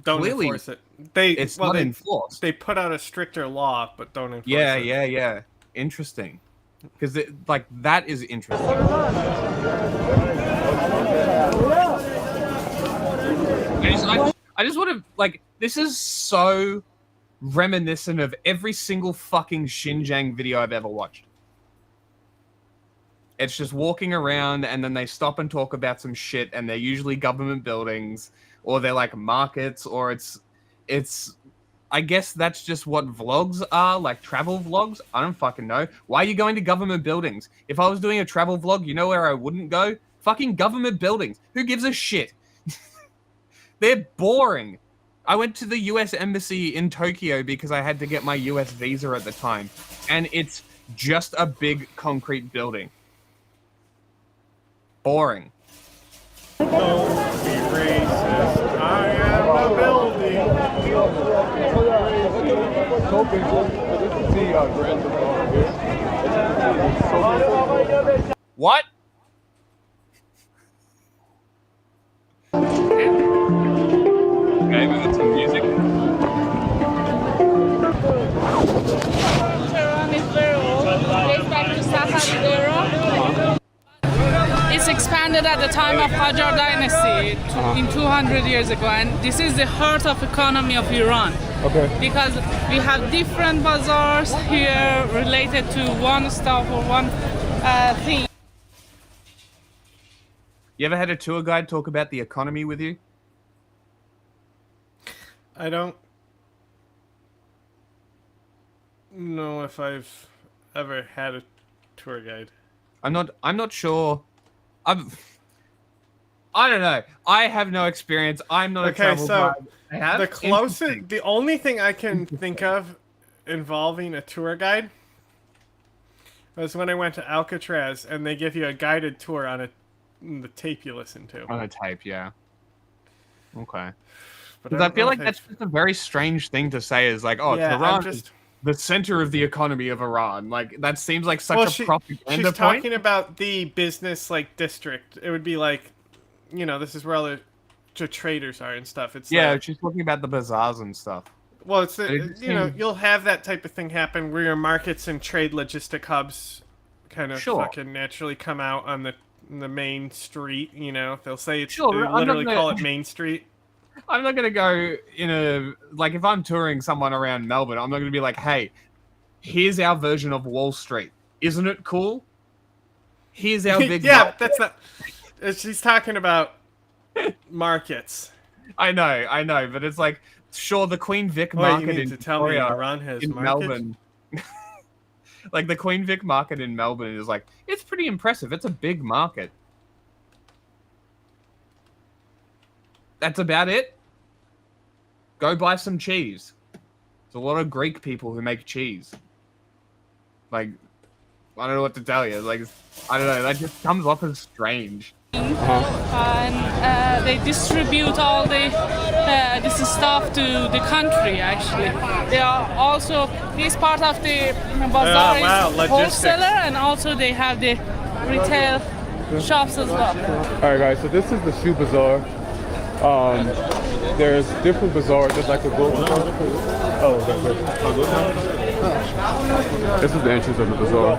don't clearly enforce it. It's not enforced. They put out a stricter law, but don't enforce it. Yeah. Interesting, because like that is interesting. I just want to like this is so reminiscent of every single fucking Xinjiang video I've ever watched. It's just walking around and then they stop and talk about some shit and they're usually government buildings or they're like markets or it's I guess that's just what vlogs are, like travel vlogs. I don't fucking know. Why are you going to government buildings? If I was doing a travel vlog, you know where I wouldn't go? Fucking government buildings. Who gives a shit? They're boring. I went to the US Embassy in Tokyo because I had to get my US visa at the time. And it's just a big concrete building. Boring. Don't be racist. I am a building. What? Okay, we got some music. It's expanding expanded at the time of Qajar dynasty in 200 years ago, and this is the heart of economy of Iran. Okay. Because we have different bazaars here related to one stuff or one thing. You ever had a tour guide talk about the economy with you? I don't know if I've ever had a tour guide. I'm not sure. I don't know. I have no experience. I'm not a travel guide. I have the closest, the only thing I can think of involving a tour guide was when I went to Alcatraz and they give you a guided tour on the tape you listen to. On a tape, yeah. Okay. But Because I feel like that's just a very strange thing to say. Is like, oh, Yeah, Tehran I'm is the center of the economy of Iran. Like that seems like such a propaganda She's point. talking about the business like district. It would be like, you know, this is where all the traders are and stuff. It's Yeah, like, she's talking about the bazaars and stuff. well, it's It just you know, seems- you'll have that type of thing happen where your markets and trade logistic hubs kind of Sure. fucking naturally come out on the main street. You know, they'll say it's Sure, they I'm not literally gonna- call it Main Street. I'm not gonna go in a like if I'm touring someone around Melbourne, I'm not gonna be like, hey, here's our version of Wall Street. Isn't it cool? Here's our big yeah, market. that's not. She's talking about markets. I know, but it's like sure the Queen Vic Wait, you market mean in to tell me Victoria, Iran has in markets? Melbourne. Like the Queen Vic market in Melbourne is like it's pretty impressive. It's a big market. That's about it. Go buy some cheese. There's a lot of Greek people who make cheese. Like, I don't know what to tell you. Like, I don't know. That just comes off as strange. And they distribute all this stuff to the country. Actually, they are also he's part of the bazaar wow, is logistics. wholesaler, and also they have the retail shops as well. All right, guys. So this is the shoe bazaar. There's different bazaars. There's like a gold bazaar. Oh, okay. This is the entrance of the bazaar.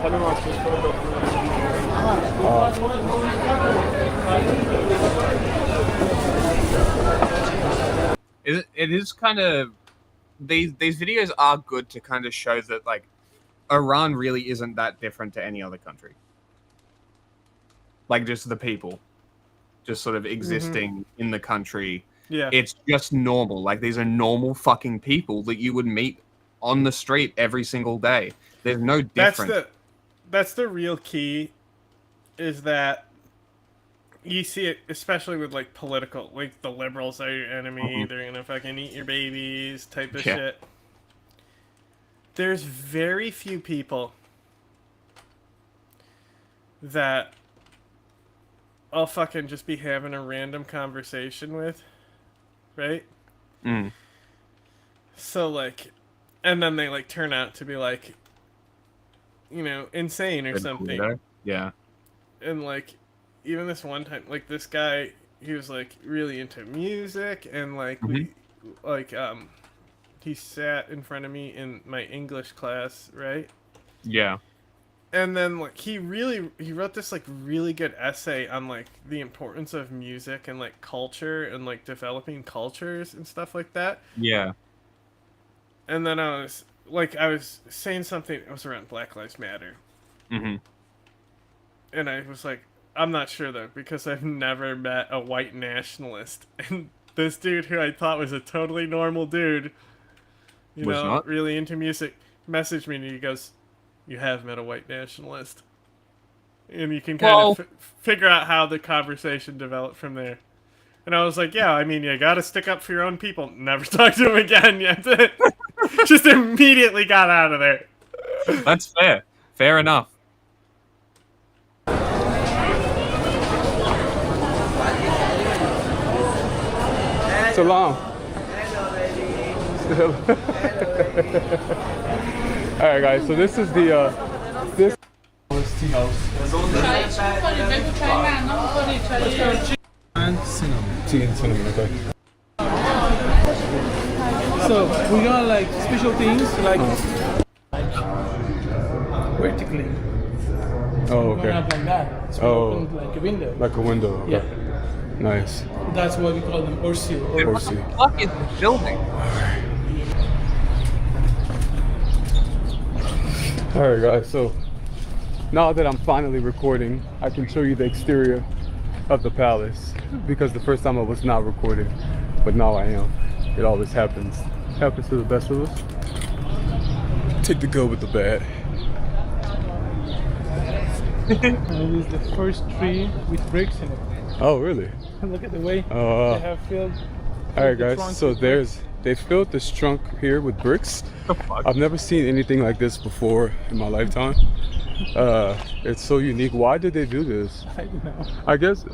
It is kind of these videos are good to kind of show that like Iran really isn't that different to any other country. Like just the people, just sort of existing in the country. Yeah. It's just normal. Like these are normal fucking people that you would meet on the street every single day. There's no difference. That's the real key, is that you see it, especially with like political, like the liberals are your enemy, they're gonna fucking eat your babies type of shit. There's very few people that I'll fucking just be having a random conversation with, right? So like, and then they like turn out to be like, you know, insane or something. Yeah. And like, even this one time, like this guy, he was like really into music, and like he sat in front of me in my English class, right? Yeah. And then like he wrote this like really good essay on like the importance of music and like culture and like developing cultures and stuff like that. Yeah. And then I was saying something, it was around Black Lives Matter. Mm-hmm. And I was like, I'm not sure though, because I've never met a white nationalist. And this dude who I thought was a totally normal dude, you Was know, not? really into music, messaged me and he goes, "You have met a white nationalist." And you can kind of figure out how the conversation developed from there. And I was like, yeah, I mean, you gotta stick up for your own people. Never talk to him again yet. Just immediately got out of there. That's fair. Fair enough. Salam. All right, guys. So this is the this tea house. And cinnamon. Tea and cinnamon. Okay. So we got like special things like vertically. Oh, okay. Going up like that. It's open like a window. Like a window. Okay. Yeah. Nice. That's why we call them Orsi. Orsi. What is this building? All right, guys. So now that I'm finally recording, I can show you the exterior of the palace, because the first time I was not recording, but now I am. It always happens. Happens to the best of us. Take the good with the bad. It is the first tree with bricks in it. Oh, really? Look at the way Oh, they have filled. all right, guys. So they filled this trunk here with bricks. I've never seen anything like this before in my lifetime. It's so unique. Why did they do this? I don't know. I guess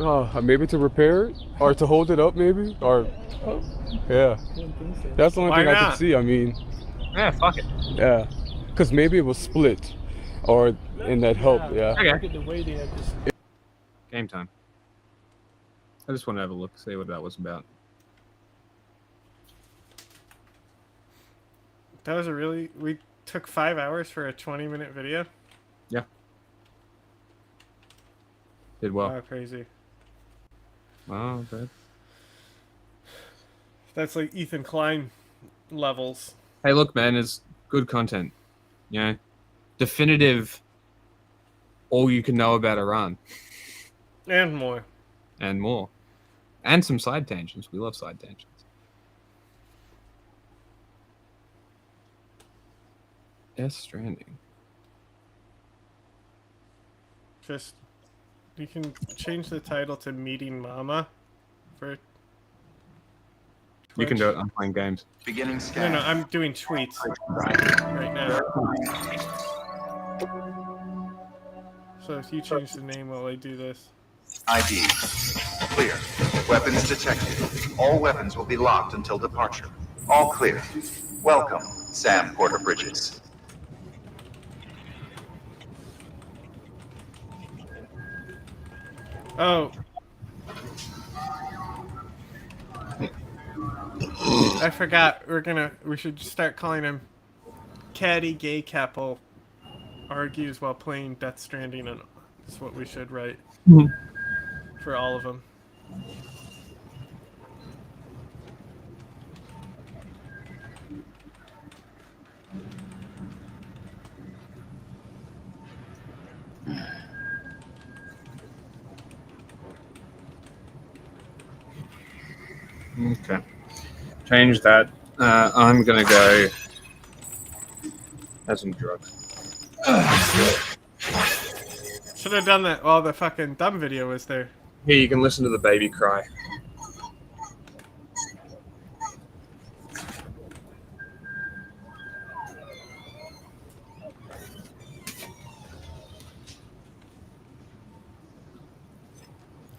maybe to repair it or to hold it up, maybe, or yeah. That's the only thing I could see. I mean, yeah, fuck it. Yeah, because maybe it was split, or and that helped. Yeah. Okay. Look at the way they have this. Game time. I just want to have a look, see what that was about. That was we took 5 hours for a 20-minute video. Yeah. Did well. Wow, crazy. Wow, good. That's like Ethan Klein levels. Hey, look, man, it's good content. You know, definitive. All you can know about Iran. And more. And more. And some side tangents. We love side tangents. Stranding. Just, you can change the title to Meeting Mama for You can do it. I'm playing games. Beginning scan. No, I'm doing tweets right now. So if you change the name while I do this. ID. Clear. Weapons detected. All weapons will be locked until departure. All clear. Welcome, Sam Porter Bridges. Oh. I forgot. We should start calling him Caddy Gay Couple Argues While Playing Death Stranding, and that's what we should write for all of them. Okay. Change that. I'm gonna go have some drugs. Should have done that while the fucking dumb video was there. Here, you can listen to the baby cry.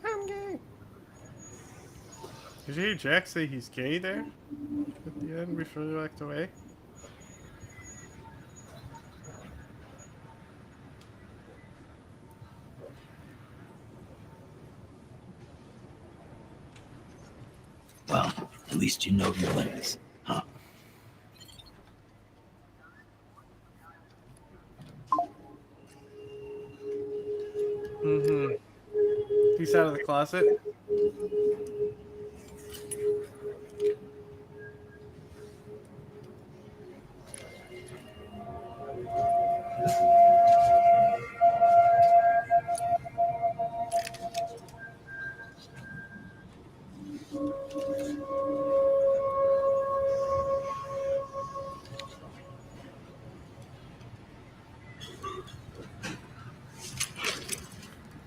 I'm gay. Did you hear Jack say he's gay there? At the end before he walked away? Well, at least you know your limits, huh? Mm-hmm. He's out of the closet.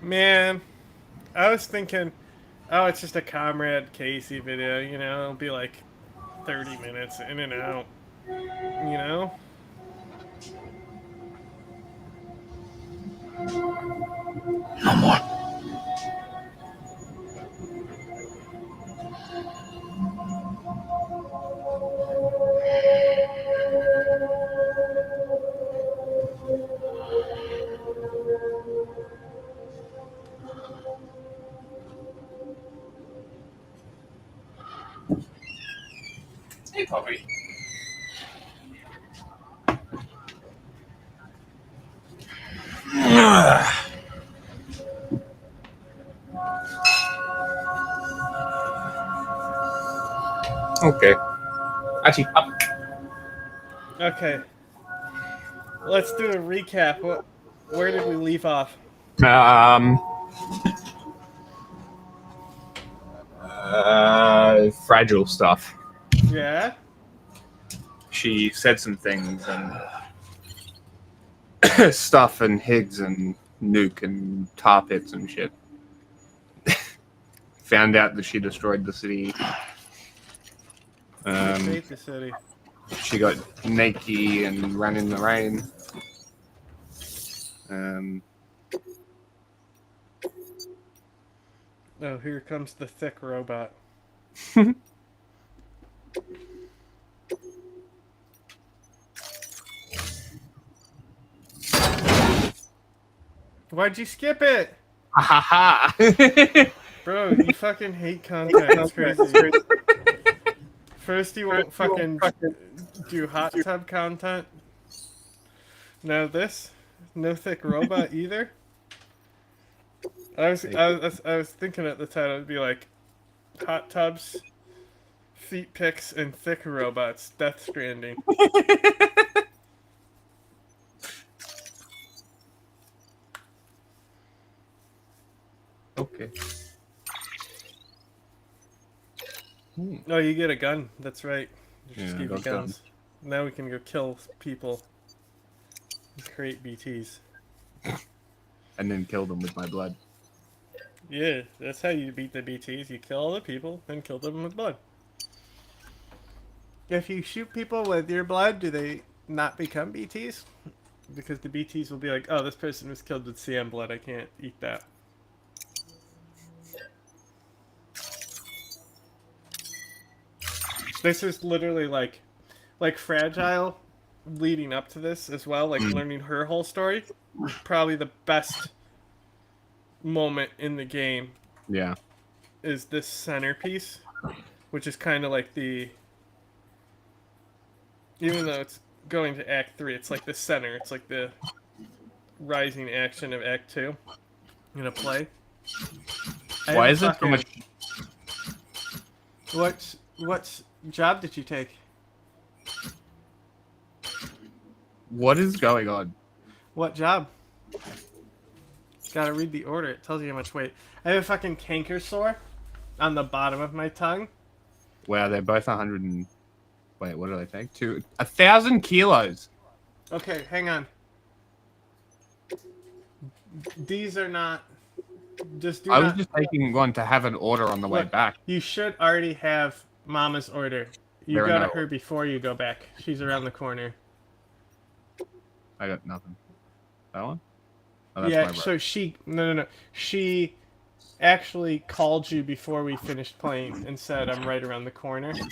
Man, I was thinking, oh, it's just a Comrade Casey video, you know, it'll be like 30 minutes in and out, you know? No more. Hey, puppy. Okay. Actually, up. Okay. Let's do a recap. Where did we leave off? Fragile stuff. Yeah? She said some things and stuff and Higgs and Nuke and tar pits and shit. Found out that she destroyed the city. Hate the city. She got naked and ran in the rain. Oh, here comes the thick robot. Why'd you skip it? Ha ha ha! Bro, you fucking hate content. It's crazy. First you won't fucking do hot tub content. Now this? No thick robot either? I was thinking at the time it would be like hot tubs, feet pics, and thick robots. Death Stranding. Okay. Oh, you get a gun. That's right. You just Yeah, give you those guns. Now we can go kill people. And create BTs. And then kill them with my blood. Yeah, that's how you beat the BTs. You kill all the people, then kill them with blood. If you shoot people with your blood, do they not become BTs? Because the BTs will be like, oh, this person was killed with CM blood, I can't eat that. This is literally like Fragile leading up to this as well, like learning her whole story. Probably the best moment in the game. Yeah. Is this centerpiece, which is kind of like the, even though it's going to Act 3, it's like the center. It's like the rising action of Act 2. I'm gonna play. Why is it so much? What job did you take? What is going on? What job? Gotta read the order. It tells you how much weight. I have a fucking canker sore on the bottom of my tongue. Wow, they're both 100 and... Wait, what do they take? 1,000 kilos. Okay, hang on. These are not... Just do I not... was just taking one to have an order on the way Look, back. You should already have Mama's order. You There are go to no- her before you go back. She's around the corner. I got nothing. That one? Oh, that's Yeah, my so she... No. She actually called you before we finished playing and said, I'm right around the corner. Like,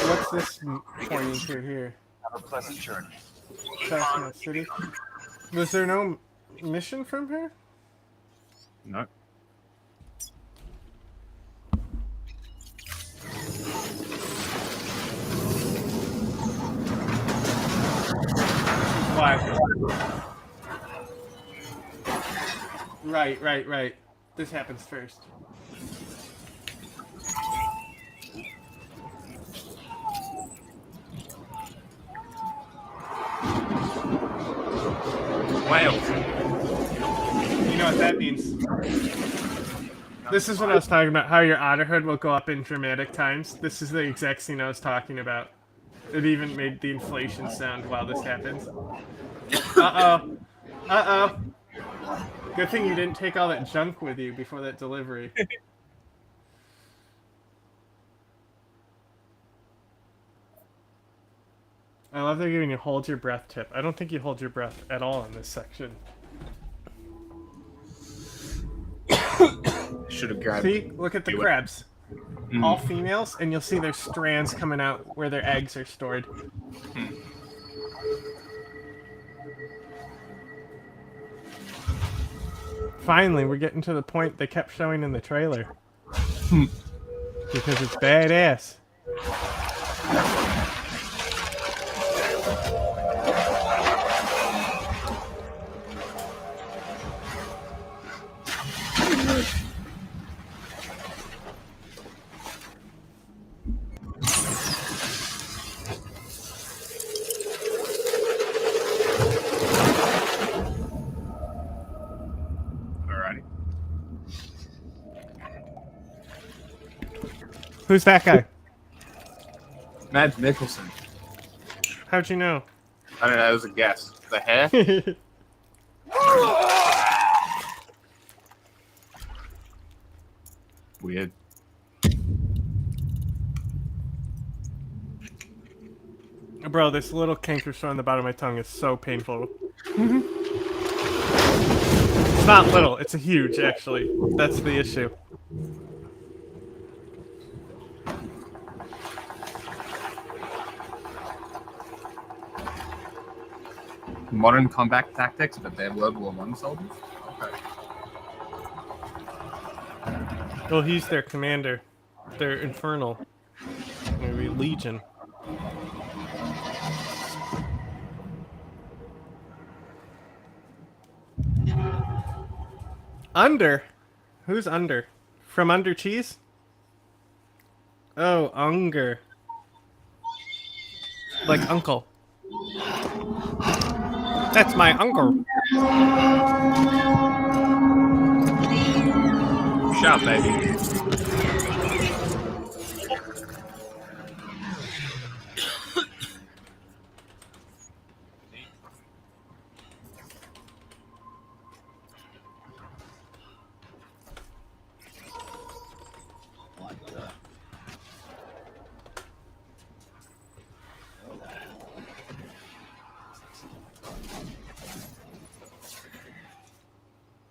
what's this pointing to here? Have a pleasant journey. Chestnut City. Was there no mission from her? No. Right. This happens first. Wales. You know what that means. This is what I was talking about, how your Otterhood will go up in dramatic times. This is the exact scene I was talking about. It even made the inflation sound while this happens. Uh-oh. Good thing you didn't take all that junk with you before that delivery. I love they're giving you hold your breath tip. I don't think you hold your breath at all in this section. Should have grabbed. See? Look at the crabs. All females, and you'll see their strands coming out where their eggs are stored. Finally, we're getting to the point they kept showing in the trailer. Because it's badass. Who's that guy? Mads Mikkelsen. How'd you know? I don't know. It was a guess. The hair. Weird. Bro, this little canker sore on the bottom of my tongue is so painful. It's not little, it's a huge, actually. That's the issue. Modern combat tactics, but they're World War I soldiers? Okay. Well, he's their commander. They're Infernal. Maybe Legion. Under? Who's Under? From Under Cheese? Oh, Unger. Like uncle. That's my uncle. Shut up, baby.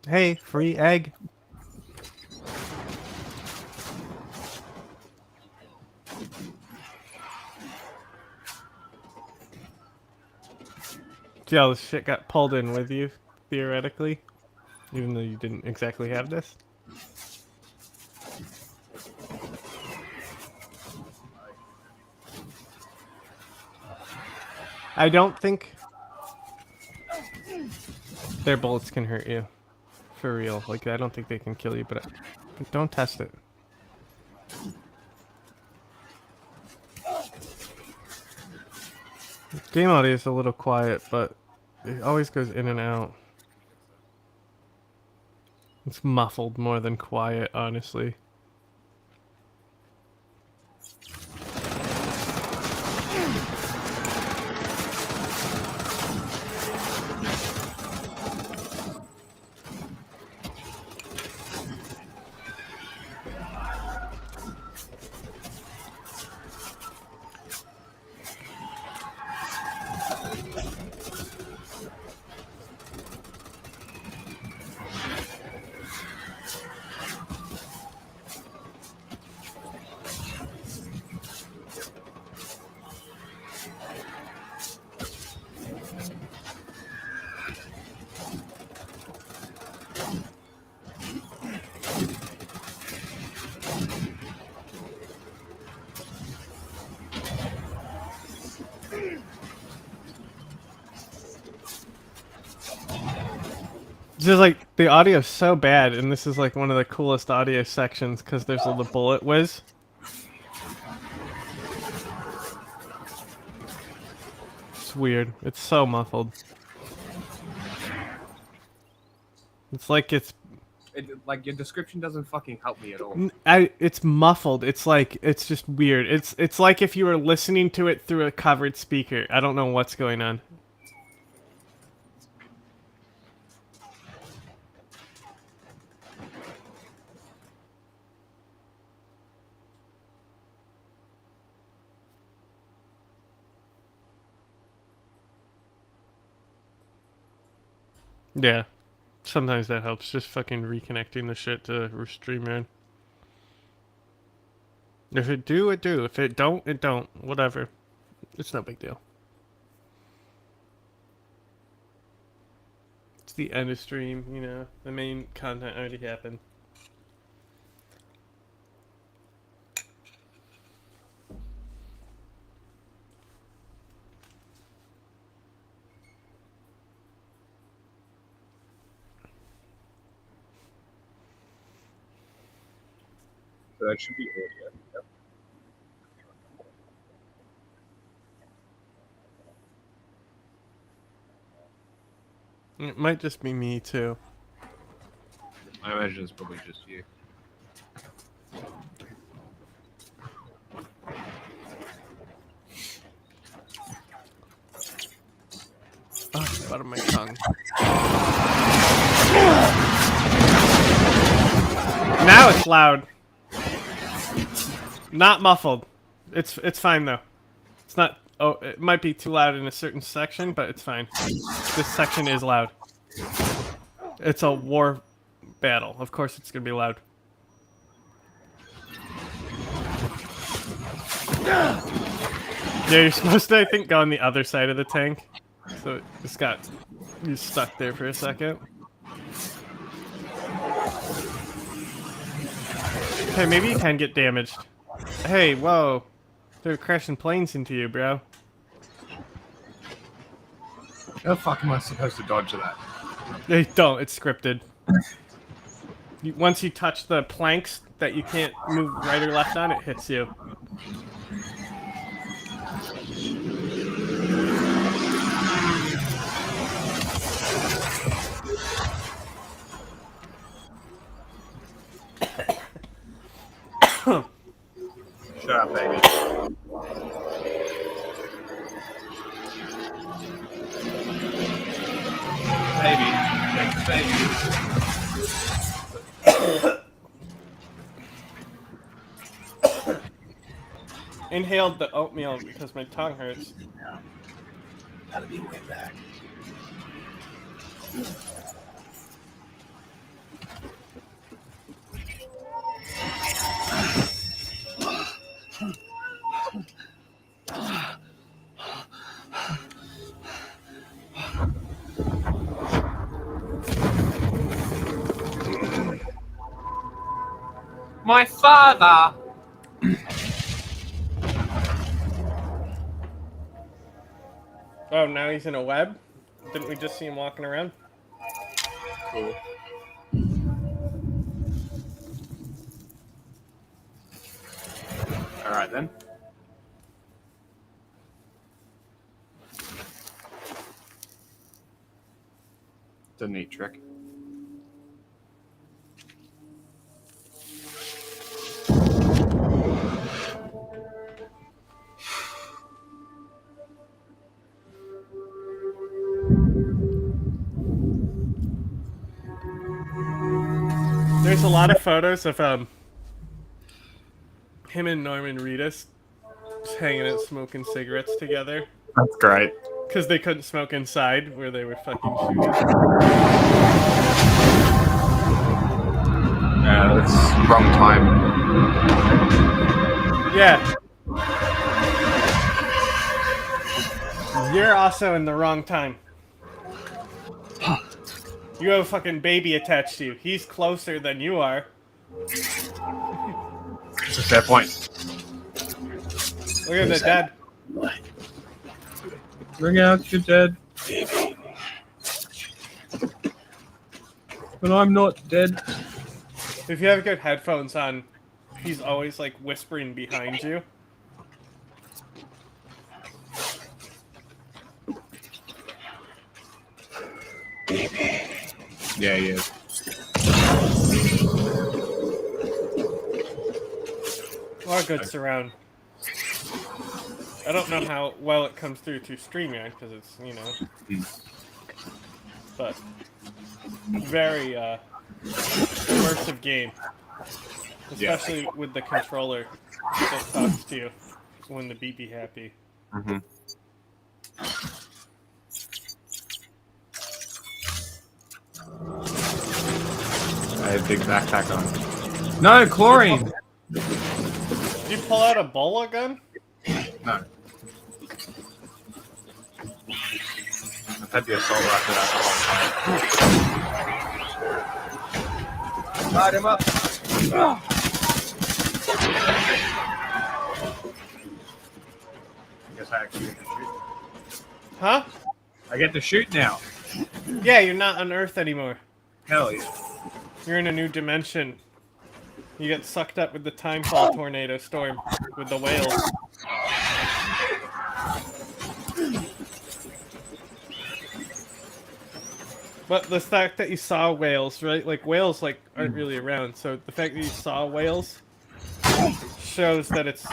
Hey, free egg. See how this shit got pulled in with you, theoretically? Even though you didn't exactly have this? I don't think their bullets can hurt you. For real. Like, I don't think they can kill you, but don't test it. Game audio is a little quiet, but it always goes in and out. It's muffled more than quiet, honestly. Just like the audio is so bad, and this is like one of the coolest audio sections because there's a little bullet whiz. It's weird. It's so muffled. It's like like your description doesn't fucking help me at all. It's muffled. It's like it's just weird. It's like if you were listening to it through a covered speaker. I don't know what's going on. Yeah, sometimes that helps. Just fucking reconnecting the shit to StreamYard. If it do, it do. If it don't, it don't. Whatever. It's no big deal. It's the end of stream, you know. The main content already happened. So that should be audio. Yep. It might just be me too. I imagine it's probably just you. Oh, butt of my tongue. Now it's loud. Not muffled. It's fine though. It's not. Oh, it might be too loud in a certain section, but it's fine. This section is loud. It's a war battle. Of course, it's gonna be loud. Yeah, you're supposed to, I think, go on the other side of the tank. So it just got you stuck there for a second. Hey, maybe you can get damaged. Hey, whoa. They're crashing planes into you, bro. How the fuck am I supposed to dodge that? They don't, it's scripted. Once you touch the planks that you can't move right or left on, it hits you. Shut up, baby. Baby. Take the baby. Inhaled the oatmeal because my tongue hurts. Gotta be way back. My father! Oh, now he's in a web? Didn't we just see him walking around? Cool. Alright then. It's a neat trick. There's a lot of photos of him and Norman Reedus just hanging out smoking cigarettes together. That's great. Because they couldn't smoke inside where they were fucking shooting. Yeah, that's wrong time. Yeah. You're also in the wrong time. You have a fucking baby attached to you. He's closer than you are. It's a fair point. Look at the dad. Bring out your dead. But I'm not dead. If you have good headphones on, he's always like whispering behind you. Yeah, he is. A lot of good surround. I don't know how well it comes through to StreamYard because it's, you know, but very immersive game, especially with the controller that talks to you when the beat be happy. Mm-hmm. I have a big backpack on. No, chlorine! Did you pull out a bola gun? No. I've had the assault rifle out for a long time. Light him up! I guess I actually get to shoot. Huh? I get to shoot now. Yeah, you're not on Earth anymore. Hell yeah. You're in a new dimension. You get sucked up with the timefall tornado storm with the whales. But the fact that you saw whales, right? Like whales like aren't really around, so the fact that you saw whales shows that it's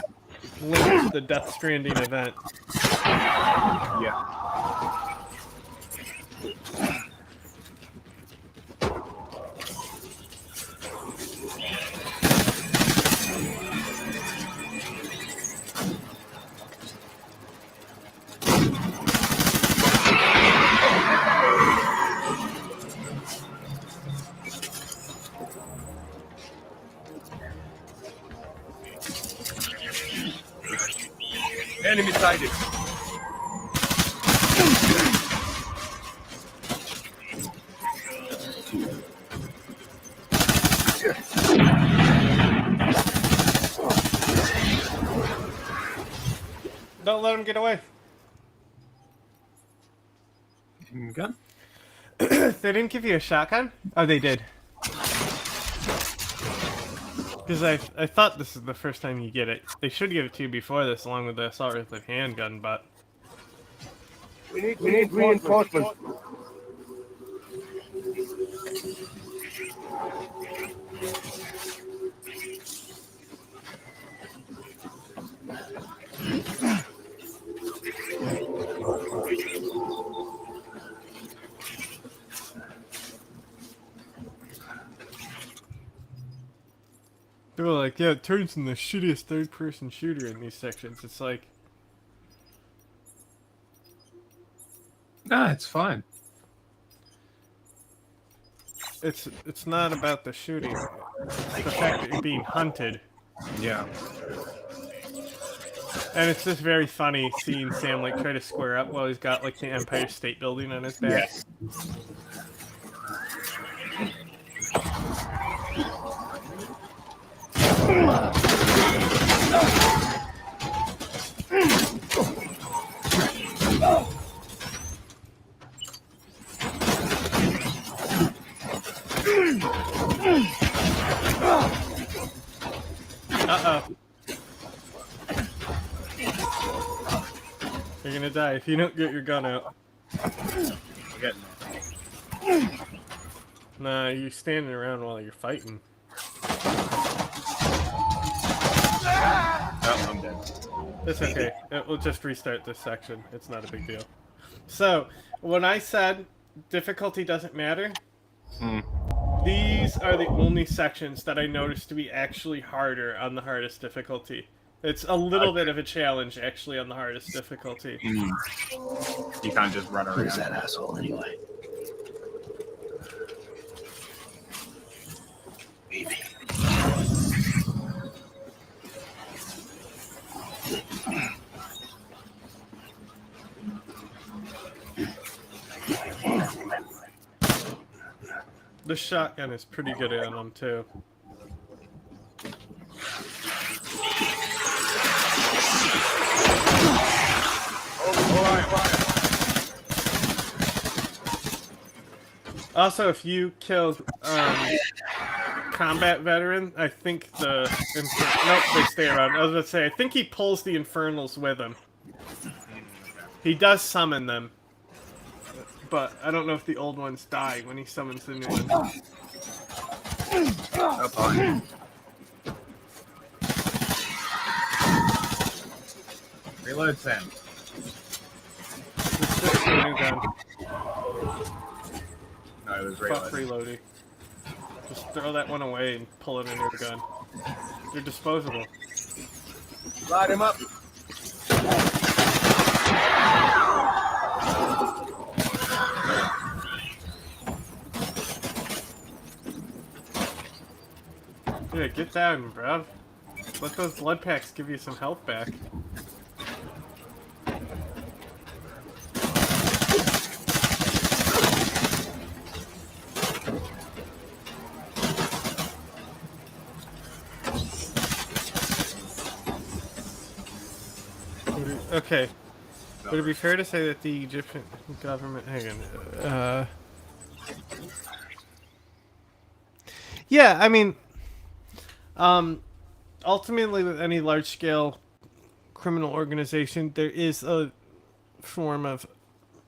linked to the Death Stranding event. Yeah. excited. Don't let him get away. Gun? They didn't give you a shotgun? Oh, they did. Because I thought this is the first time you get it. They should give it to you before this, along with the assault rifle handgun, but... We need reinforcements. They were like, yeah, it turns in the shittiest third-person shooter in these sections. It's like... Nah, it's fine. It's not about the shooting. It's the fact that you're being hunted. Yeah. And it's just very funny seeing Sam like try to square up while he's got like the Empire State Building on his back. Yes. Uh-oh. You're gonna die if you don't get your gun out. Okay. Nah, you're standing around while you're fighting. Oh, I'm dead. It's okay. We'll just restart this section. It's not a big deal. So, when I said difficulty doesn't matter, these are the only sections that I noticed to be actually harder on the hardest difficulty. It's a little bit of a challenge, actually, on the hardest difficulty. You can't just run around. Who's that asshole anyway? Baby. The shotgun is pretty good on them, too. Also, if you killed combat veteran, I think the nope, they stay around. I was gonna say, I think he pulls the infernals with him. He does summon them, but I don't know if the old ones die when he summons the new ones. Reload, Sam. Just switch to a new gun. No, it was Fuck reloading. reloading. Just throw that one away and pull it into the gun. They're disposable. Light him up. Yeah, get down, bruv. Let those blood packs give you some health back. Okay. Would it be fair to say that the Egyptian government... Hang on. Yeah, I mean... ultimately, with any large-scale criminal organization, there is a form of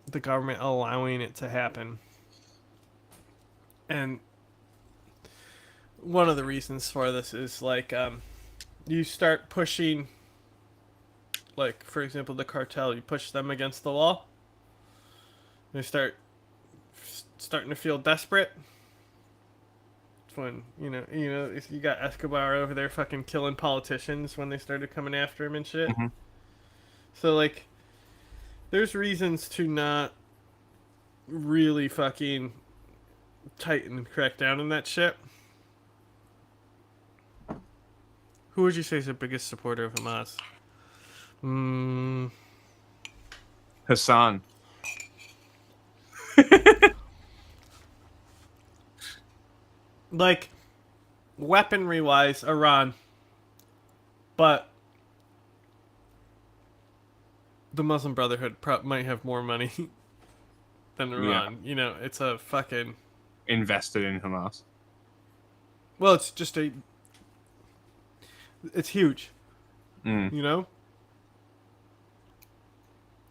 the government allowing it to happen. And one of the reasons for this is, like, you start pushing... Like, for example, the cartel, you push them against the wall. They starting to feel desperate. It's when, you know, if you got Escobar over there fucking killing politicians when they started coming after him and shit. Mm-hmm. So, like, there's reasons to not really fucking tighten and crack down on that shit. Who would you say is the biggest supporter of Hamas? Hassan. Like, weaponry-wise, Iran. But the Muslim Brotherhood might have more money than Iran. Yeah. You know, it's a fucking... Invested in Hamas. Well, it's just a... It's huge. Mm. You know?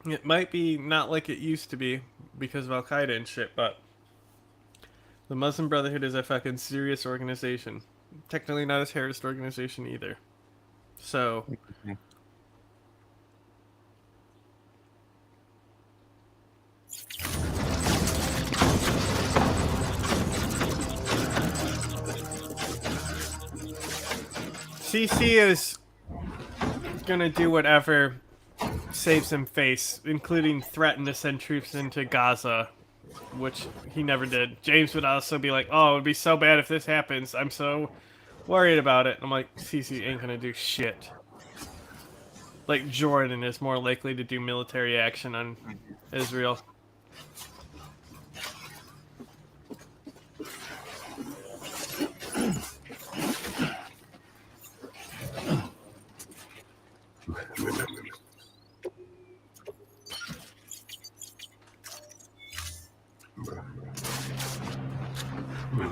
It might be not like it used to be because of Al-Qaeda and shit, but the Muslim Brotherhood is a fucking serious organization. Technically not a terrorist organization either. So... CC is gonna do whatever saves him face, including threaten to send troops into Gaza, which he never did. James would also be like, oh, it would be so bad if this happens. I'm so worried about it. I'm like, CC ain't gonna do shit. Like, Jordan is more likely to do military action on Israel.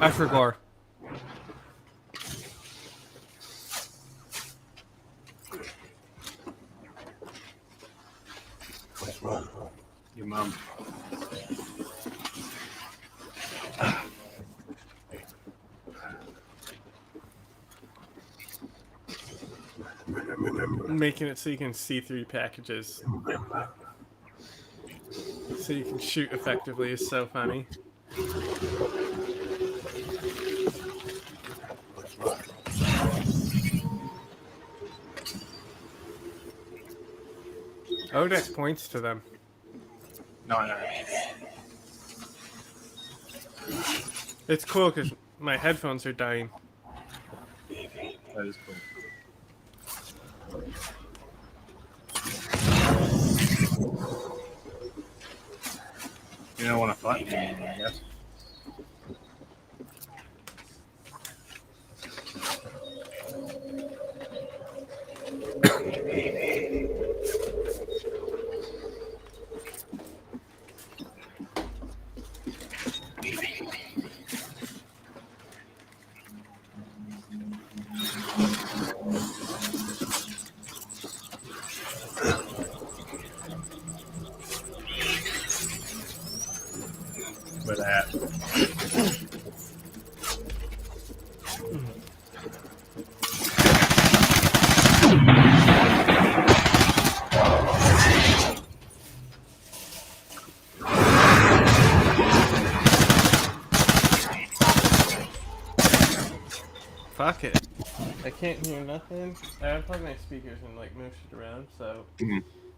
I forgot. Your mum. Making it so you can see through packages. So you can shoot effectively is so funny. Odex points to them. No. It's cool because my headphones are dying. That is cool. You don't want to fight me, I guess. Where that? Fuck it. I can't hear nothing. I unplugged my speakers and like moved shit around, so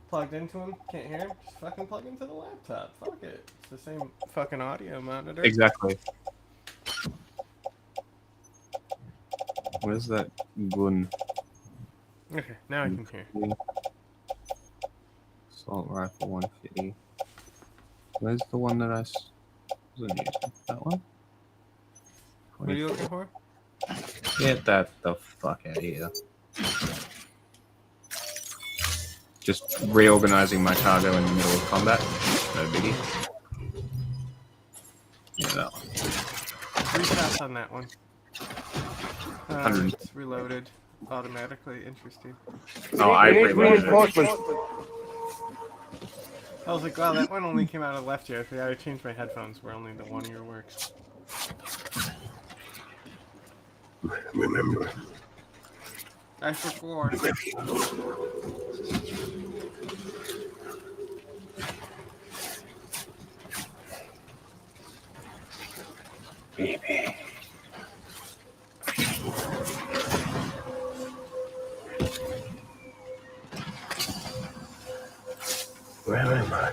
plugged into them, can't hear them, just fucking plug into the laptop. Fuck it. It's the same fucking audio monitor. Exactly. Where's that gun? Okay, now I can hear. Assault rifle 150. Where's the one that I wasn't using? That one? What are you looking for? Get that the fuck out of here. Just reorganizing my cargo in the middle of combat. No biggie. Yeah, that one. 3 shots on that one. 100. It's reloaded automatically. Interesting. Oh, I reloaded. I was like, wow, that one only came out of left ear. I changed my headphones where only the one ear works. Remember. I forgot. Baby. Where am I?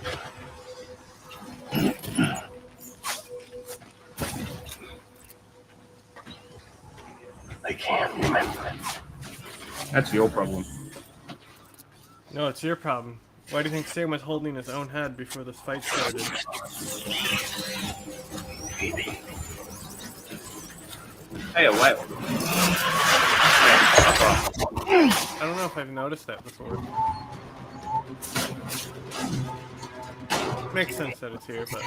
I can't remember. That's your problem. No, it's your problem. Why do you think Sam was holding his own head before this fight started? Hey, what? I don't know if I've noticed that before. Makes sense that it's here, but...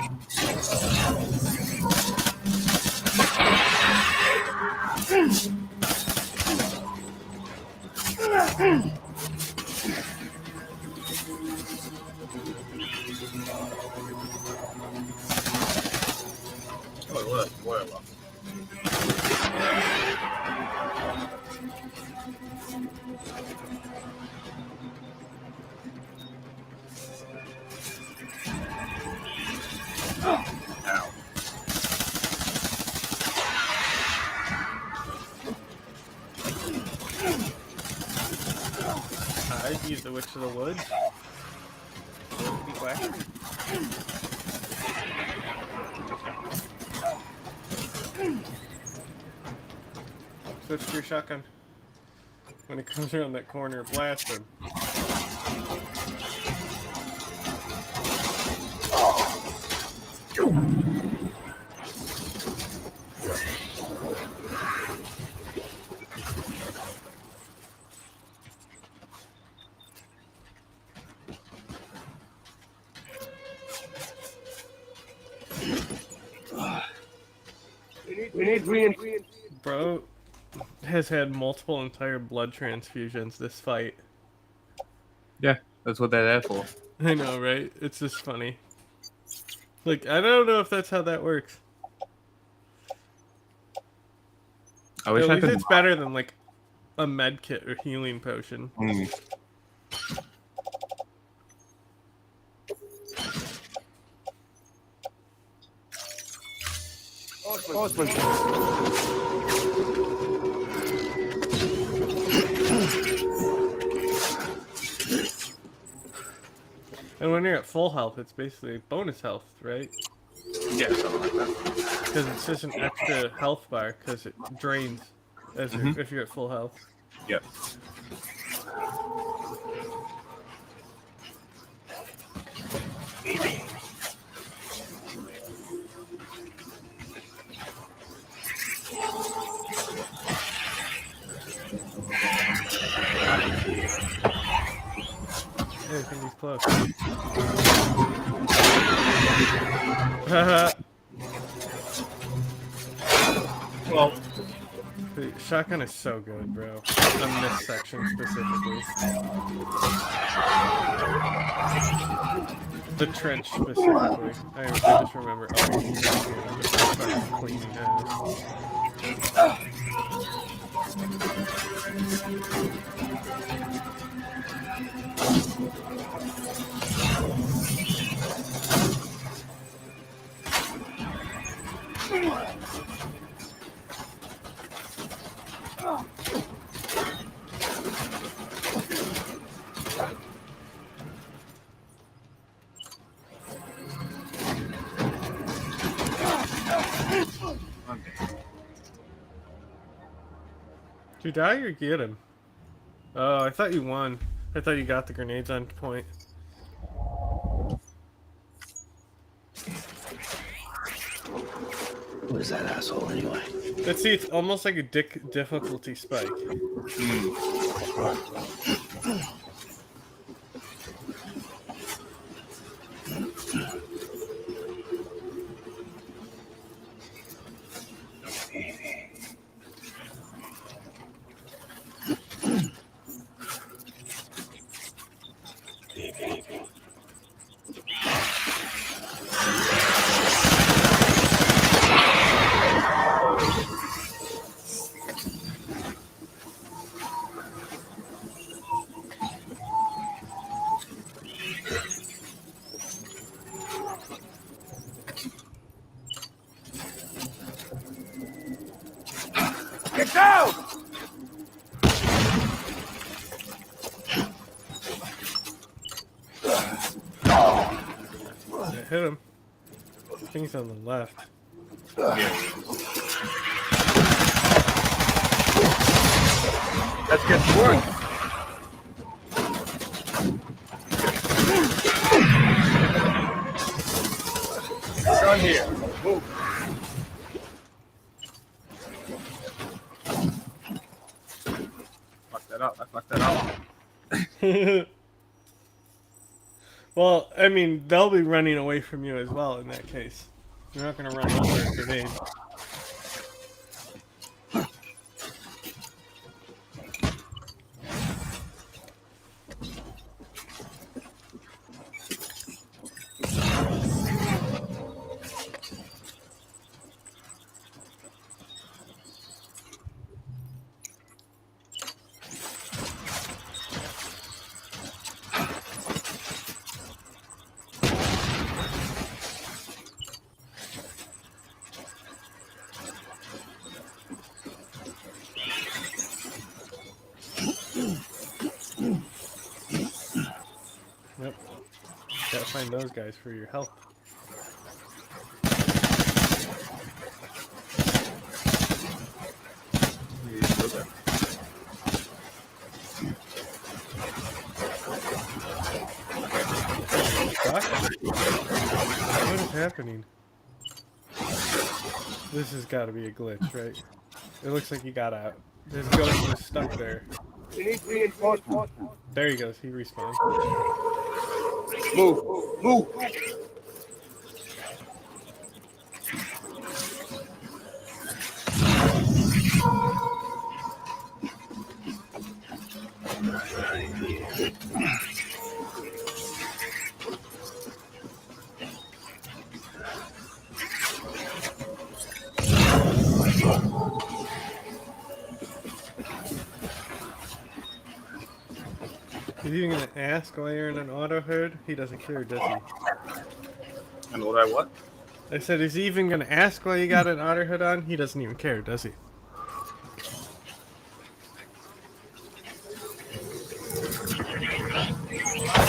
He's the Witch of the Woods. Be quiet. Switch to your shotgun. When it comes around that corner, blast him. We need reinforcements. Bro has had multiple entire blood transfusions this fight. Yeah, that's what they're there for. I know, right? It's just funny. Like, I don't know if that's how that works. I wish At I least could. it's better than, like, a med kit or healing potion. Mm. And when you're at full health, it's basically bonus health, right? Yeah, something like that. Because it's just an extra health bar, because it drains as if you're at full health. Yep. I think he's close. Well, the shotgun is so good, bro. On this section specifically. The trench specifically. I just remember. Oh, he's fucking cleaning house. Did you die or get him? Oh, I thought you won. I thought you got the grenades on point. What is that asshole anyway? Let's see, it's almost like a difficulty spike. Get down! I hit him. I think he's on the left. Let's get to work. Gun here. Move. Fuck that up. I fucked that up. Well, I mean, they'll be running away from you as well in that case. You're not going to run over a grenade. Yep. Gotta find those guys for your health. What is happening? This has got to be a glitch, right? It looks like he got out. This ghost was stuck there. We need reinforcements. There he goes. He respawned. Move. Move. Is he even gonna ask why you're in an auto hood? He doesn't care, does he? And what I what? I said, is he even gonna ask why you got an auto hood on? He doesn't even care, does he?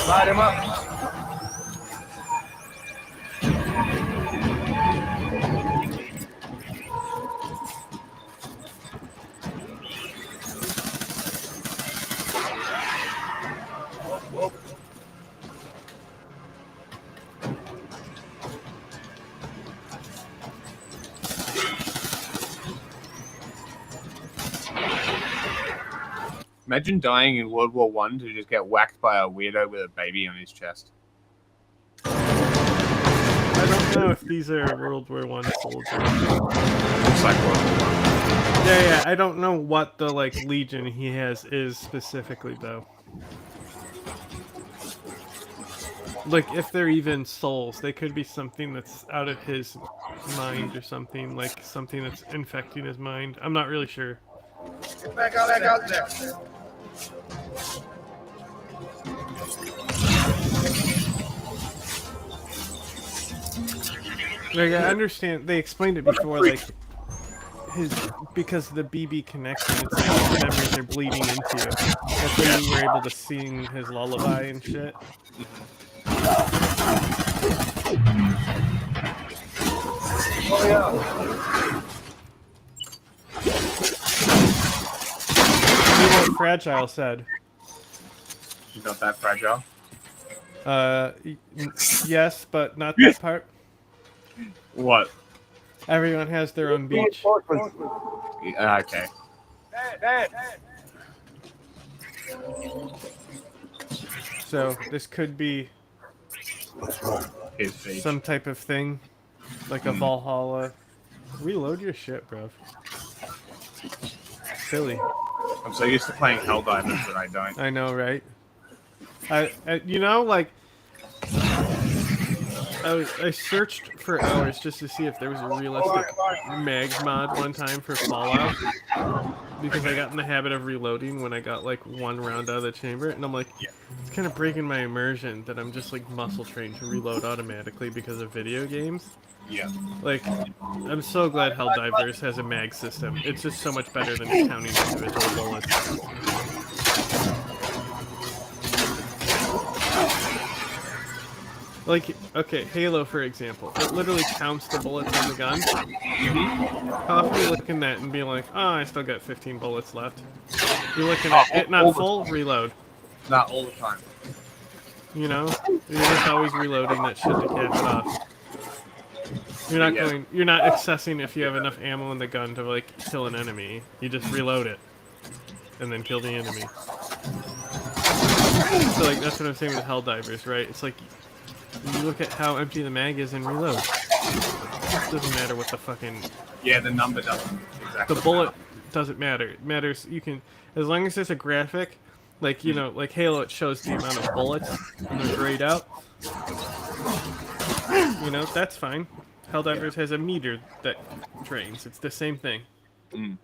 Light him up. Imagine dying in World War I to just get whacked by a weirdo with a baby on his chest. I don't know if these are World War I soldiers. Looks like World War I. Yeah, I don't know what the like legion he has is specifically though. Like if they're even souls, they could be something that's out of his mind or something, like something that's infecting his mind. I'm not really sure. Get back out there. Like I understand, they explained it before, like because the BB connection, it's like his memories are bleeding into you. That's when you were able to sing his lullaby and shit. Oh yeah. See what Fragile said. She's not that fragile. Yes, but not that part. What? Everyone has their own beach. Okay. So this could be His beach. some type of thing, like a Valhalla. Reload your shit, bro. Silly. I'm so used to playing Helldivers that I don't. I know, right? You know, like, I searched for hours just to see if there was a realistic mags mod one time for Fallout, because I got in the habit of reloading when I got like one round out of the chamber, and I'm like, it's kind of breaking my immersion that I'm just like muscle trained to reload automatically because of video games. Yeah. Like, I'm so glad Helldivers has a mag system. It's just so much better than counting individual bullets. Like, okay, Halo, for example. It literally counts the bullets on the gun. How often are you looking at that and being like, oh, I still got 15 bullets left? You're looking at it not full, reload. Not all the time. You know? You're just always reloading that shit to cap it off. You're not going. You're not assessing if you have enough ammo in the gun to like kill an enemy. You just reload it, and then kill the enemy. So like that's what I'm saying with Helldivers, right? It's like you look at how empty the mag is and reload. It doesn't matter what the fucking. Yeah, the number doesn't exactly. The bullet doesn't matter. It matters. You can, as long as there's a graphic, like you know, like Halo, it shows the amount of bullets when they're grayed out. You know, that's fine. Helldivers has a meter that drains. It's the same thing. Mm.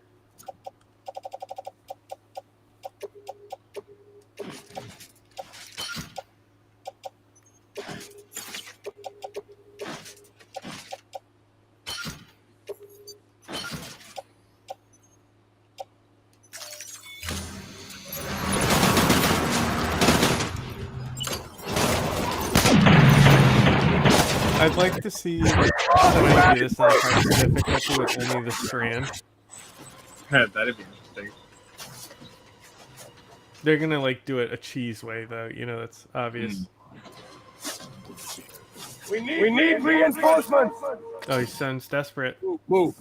I'd like to see somebody do this on hard difficulty with only the strand. That'd be interesting. They're gonna like do it a cheese way though, you know, that's obvious. We need reinforcements. Oh, he sounds desperate. Move.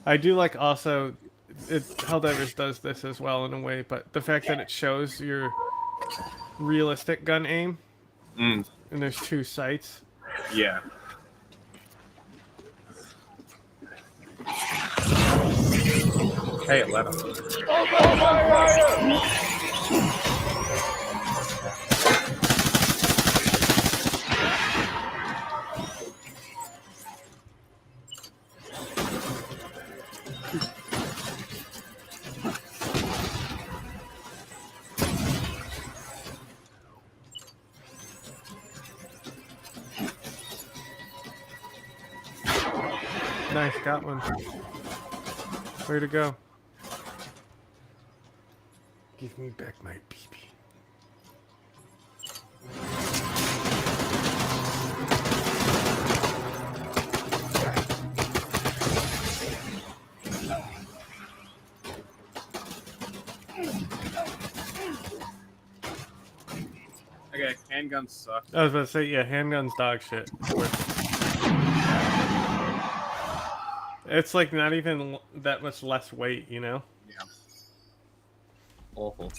I do like also, Helldivers does this as well in a way, but the fact that it shows your realistic gun aim, and there's 2 sights. Yeah. Hey, 11. Nice, got one. Where to go? Give me back my BB. Okay, handguns suck. I was about to say, yeah, handguns dog shit. It's like not even that much less weight, you know? Yeah. Awful.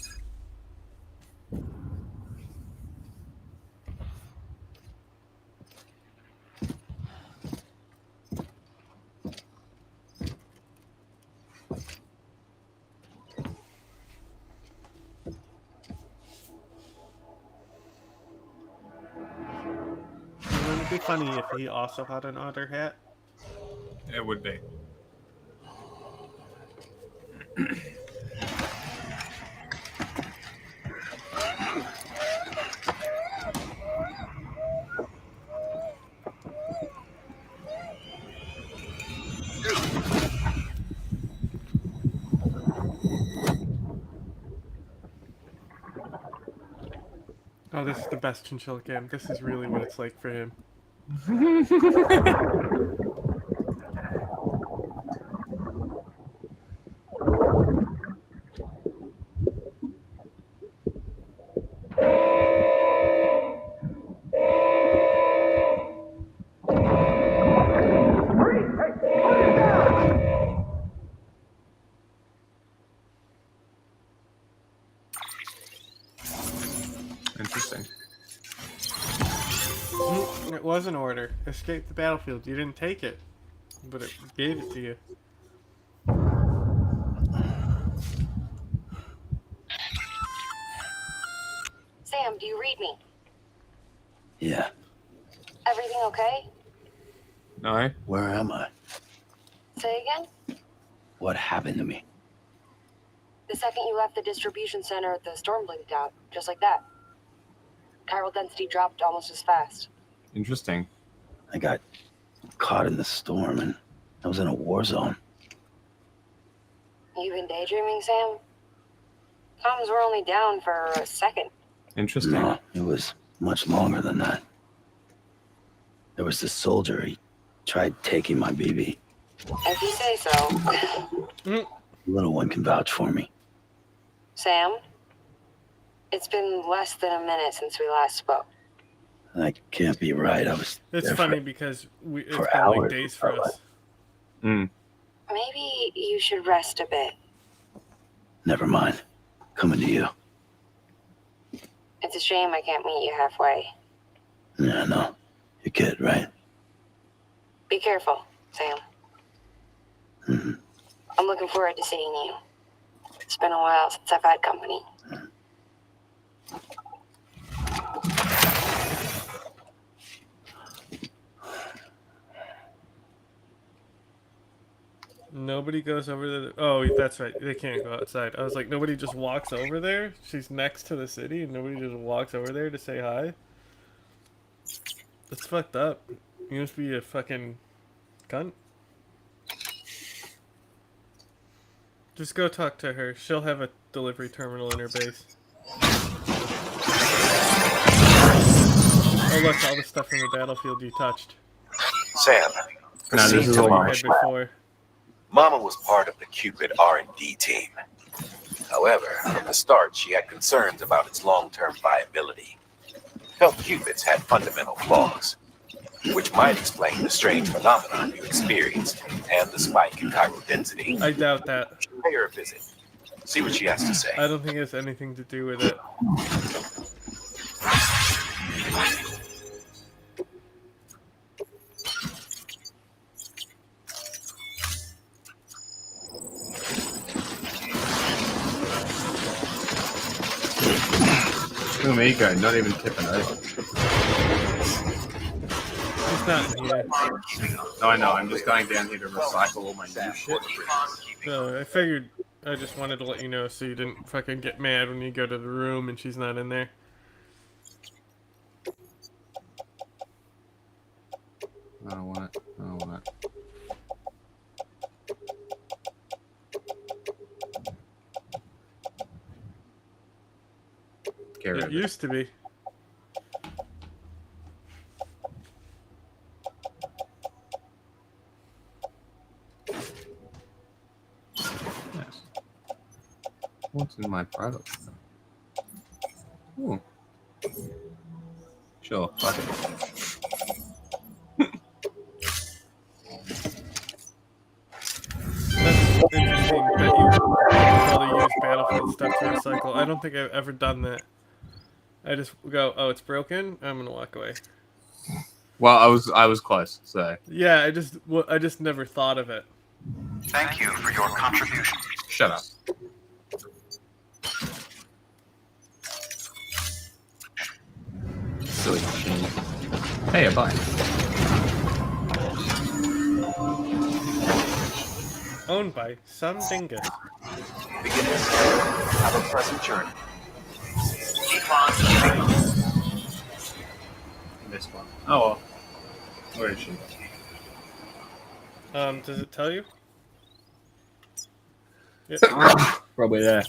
Wouldn't it be funny if he also had an otter hat? It would be. Oh, this is the best chinchilla game. This is really what it's like for him. Interesting. It was an order. Escape the battlefield. You didn't take it, but it gave it to you. Sam, do you read me? Yeah. Everything okay? No. Where am I? Say again? What happened to me? The second you left the distribution center, the storm blinked out, just like that. Chiral density dropped almost as fast. Interesting. I got caught in the storm and I was in a war zone. You been daydreaming, Sam? Comms were only down for a second. Interesting. No, it was much longer than that. There was this soldier, he tried taking my BB. If you say so. The little one can vouch for me. Sam? It's been less than a minute since we last spoke. That can't be right. I was. It's there funny for, because it's for been like hours days for before us. Maybe you should rest a bit. Never mind. Coming to you. It's a shame I can't meet you halfway. Yeah, I know. Your kid, right? Be careful, Sam. Mm-hmm. I'm looking forward to seeing you. It's been a while since I've had company. Nobody goes over there. Oh, that's right. They can't go outside. I was like, nobody just walks over there? She's next to the city and nobody just walks over there to say hi? That's fucked up. You must be a fucking cunt. Just go talk to her. She'll have a delivery terminal in her base. Oh look, all the stuff from the battlefield you touched. Sam, No, this is what you had before. Mama was part of the Cupid R&D team. However, from the start, she had concerns about its long-term viability. Felt Cupids had fundamental flaws, which might explain the strange phenomenon you experienced and the spike in chiral density. I doubt that. Pay her a visit. See what she has to say. I don't think it has anything to do with it. Who me go? Not even tipping over. It's not in here. No, I know. I'm just going down here to recycle all my new shit. No, I figured I just wanted to let you know so you didn't fucking get mad when you go to the room and she's not in there. I don't want it. I don't want it. It used to be. Yes. What's in my product? Ooh. Sure, fuck it. That's interesting that you probably use Battlefield stuff to recycle. I don't think I've ever done that. I just go, oh, it's broken. I'm gonna walk away. Well, I was close. So yeah, I just never thought of it. Thank you for your contribution. Shut up. Silly machine. Hey, a bike. Owned by some dingus. Beginners, have a pleasant journey. This one. Oh well. Where is she? Does it tell you? Yep. Probably there.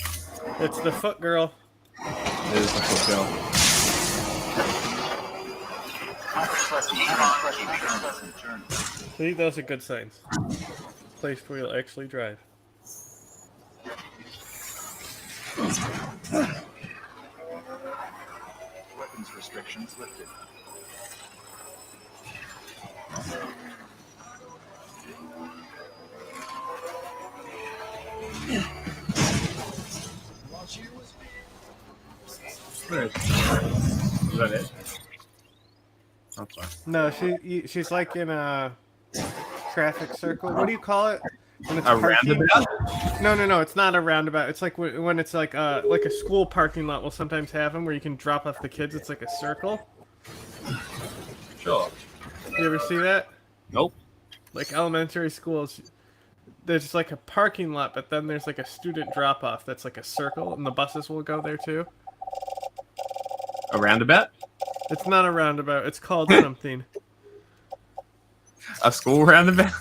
It's the foot girl. It is the foot girl. See, those are good signs. Place where you'll actually drive. Weapons restrictions lifted. Where is she? Is that it? Okay. No, she's like in a traffic circle. What do you call it? When it's A parking? roundabout? No, it's not a roundabout. It's like when it's like a school parking lot will sometimes have them where you can drop off the kids. It's like a circle. Sure. You ever see that? Nope. Like elementary schools, there's like a parking lot, but then there's like a student drop off that's like a circle, and the buses will go there too. A roundabout? It's not a roundabout. It's called something. A school roundabout?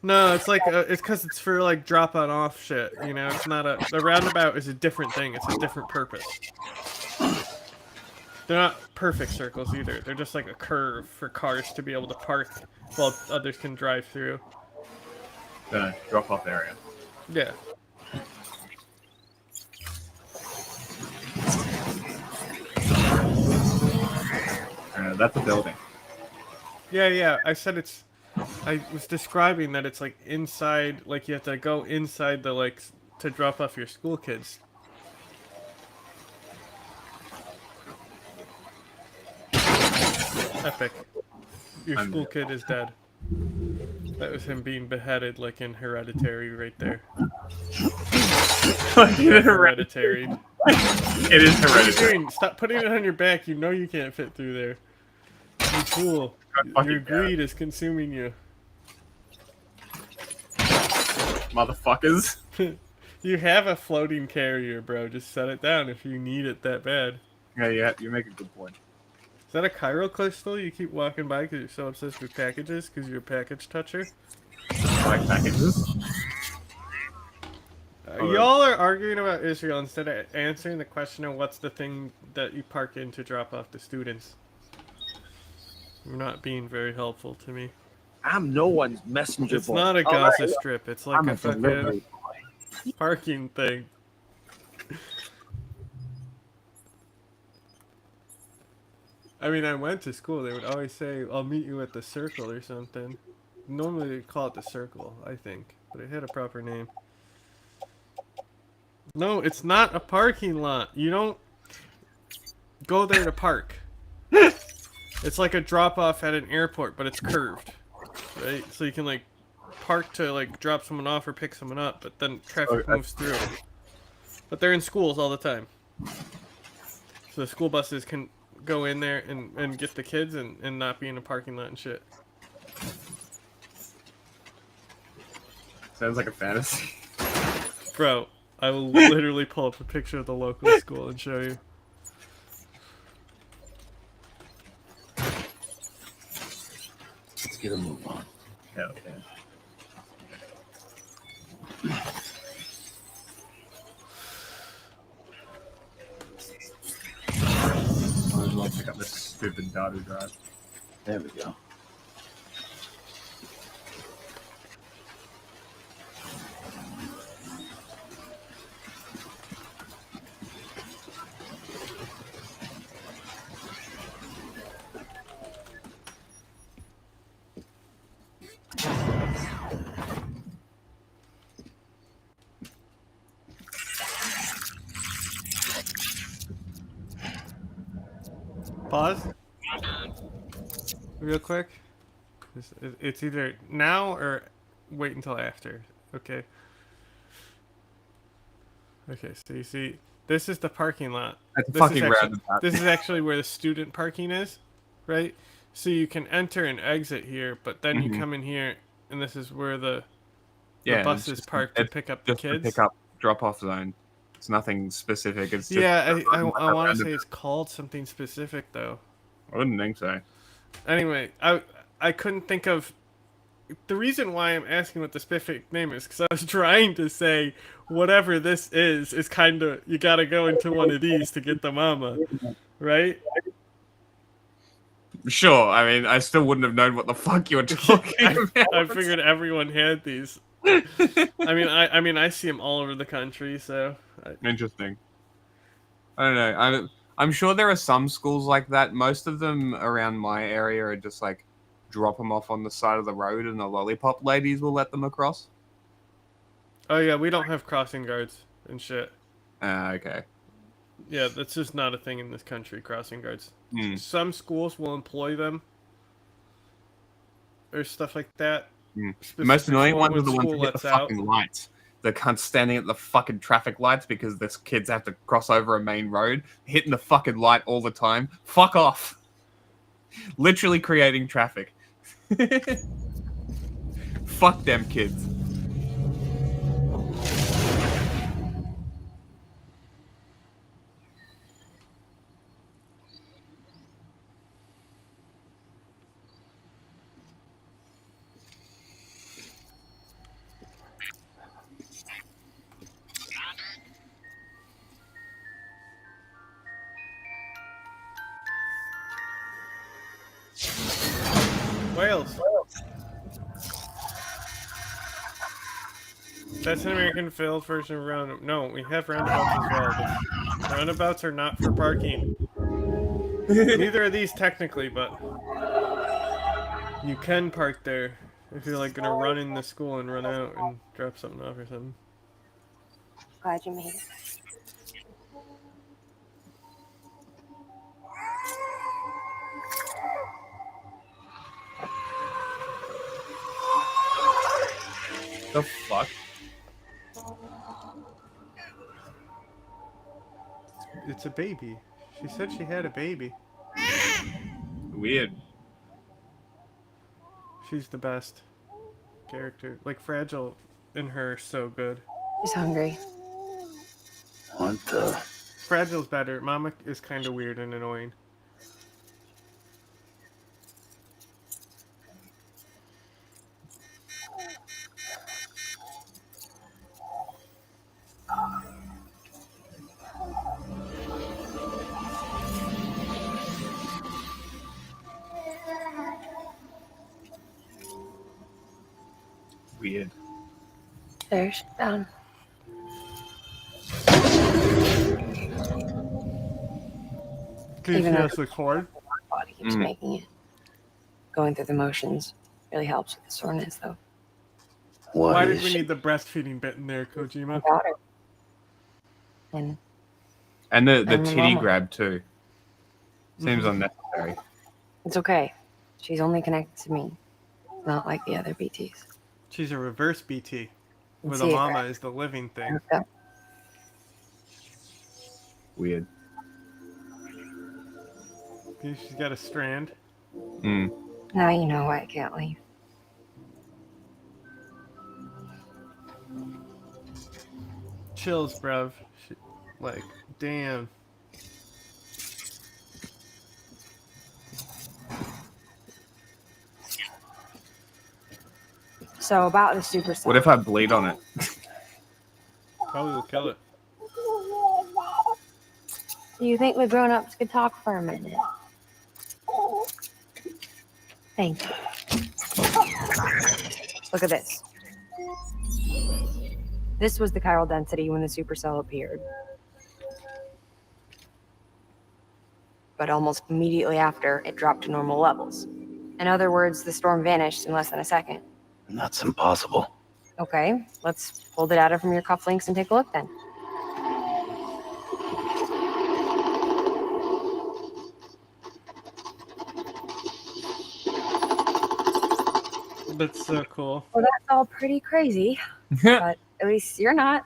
No, it's like it's because it's for like drop on off shit. You know, it's not the roundabout is a different thing. It's a different purpose. They're not perfect circles either. They're just like a curve for cars to be able to park while others can drive through. The drop off area. Yeah. No, that's a building. Yeah. I said it's. I was describing that it's like inside, like you have to go inside the like to drop off your school kids. Epic. Your school kid is dead. That was him being beheaded, like in Hereditary, right there. Hereditary. It is What are you Hereditary. doing? Stop putting it on your back. You know you can't fit through there. You fool. Your greed is consuming you. Motherfuckers. You have a floating carrier, bro. Just set it down if you need it that bad. Yeah, you make a good point. Is that a chiral crystal you keep walking by because you're so obsessed with packages because you're a package toucher? I like packages. Y'all are arguing about Israel instead of answering the question of what's the thing that you park in to drop off the students. You're not being very helpful to me. I'm no one's messenger It's boy. not a All Gaza right. Strip. It's like I'm a delivery fucking parking thing. I mean, I went to school. They would always say, I'll meet you at the circle or something. Normally they call it the circle, I think. But it had a proper name. No, it's not a parking lot. You don't go there to park. It's like a drop-off at an airport, but it's curved. Right? So you can, like, park to, like, drop someone off or pick someone up, but then traffic moves through. But they're in schools all the time. So the school buses can go in there and get the kids and not be in a parking lot and shit. Sounds like a fantasy. Bro, I will literally pull up a picture of the local school and show you. Let's get a move on. Yeah, okay. I'll pick up this stupid data drive. There we go. Pause. Real quick. It's either now or wait until after. Okay. Okay, so you see, this is the parking lot. That's This fucking is actually, roundabout. this is actually where the student parking is, right? So you can enter and exit here, but then you Mhm. come in here, and this is where the Yeah, bus it's is parked to it's pick up the just kids. the pick up drop off zone. It's nothing specific. It's just Yeah, I a want to roundabout. say it's called something specific though. I wouldn't think so. Anyway, I couldn't think of the reason why I'm asking what the specific name is because I was trying to say whatever this is kind of you gotta go into one of these to get the mama, right? Sure. I mean, I still wouldn't have known what the fuck you were talking about. I figured everyone had these. I mean, I see them all over the country, so. Interesting. I don't know. I'm sure there are some schools like that. Most of them around my area are just like drop them off on the side of the road, and the lollipop ladies will let them across. Oh yeah, we don't have crossing guards and shit. Okay. Yeah, that's just not a thing in this country. Crossing guards. Hmm. Some schools will employ them or stuff like that. The most annoying ones are when the ones school that hit the lets out. fucking lights. The cunts standing at the fucking traffic lights because the kids have to cross over a main road, hitting the fucking light all the time. Fuck off. Literally creating traffic. Fuck them kids. Wales. That's an American failed version of roundabout. No, we have roundabouts as well. But roundabouts are not for parking. Neither of these technically, but you can park there if you're like gonna run in the school and run out and drop something off or something. Glad you made it. The fuck? It's a baby. She said she had a baby. Weird. She's the best character. Like, Fragile and her are so good. She's hungry. What the? Fragile's better. Mama is kind of weird and annoying. Weird. There, she's down. Can you Even see though us record? body keeps making it. Going through the motions really helps with the soreness, though. Why did we need the breastfeeding bit in there, Kojima? Got it. And the And titty mama. grab too. Seems unnecessary. It's okay. She's only connected to me, not like the other BTs. She's a reverse BT, where See the it, mama right? is the living thing. Okay. Weird. See, she's got a strand. Mm. Now you know why I can't leave. Chills, bruv. Like, damn. So about the super What if I bleed on it? Probably will kill it. Do you think the grown-ups could talk for a minute? Thank you. Look at this. This was the chiral density when the supercell appeared. But almost immediately after, it dropped to normal levels. In other words, the storm vanished in less than a second. That's impossible. Okay, let's pull the data from your cufflinks and take a look then. That's so cool. Well, that's all pretty crazy, but at least you're not.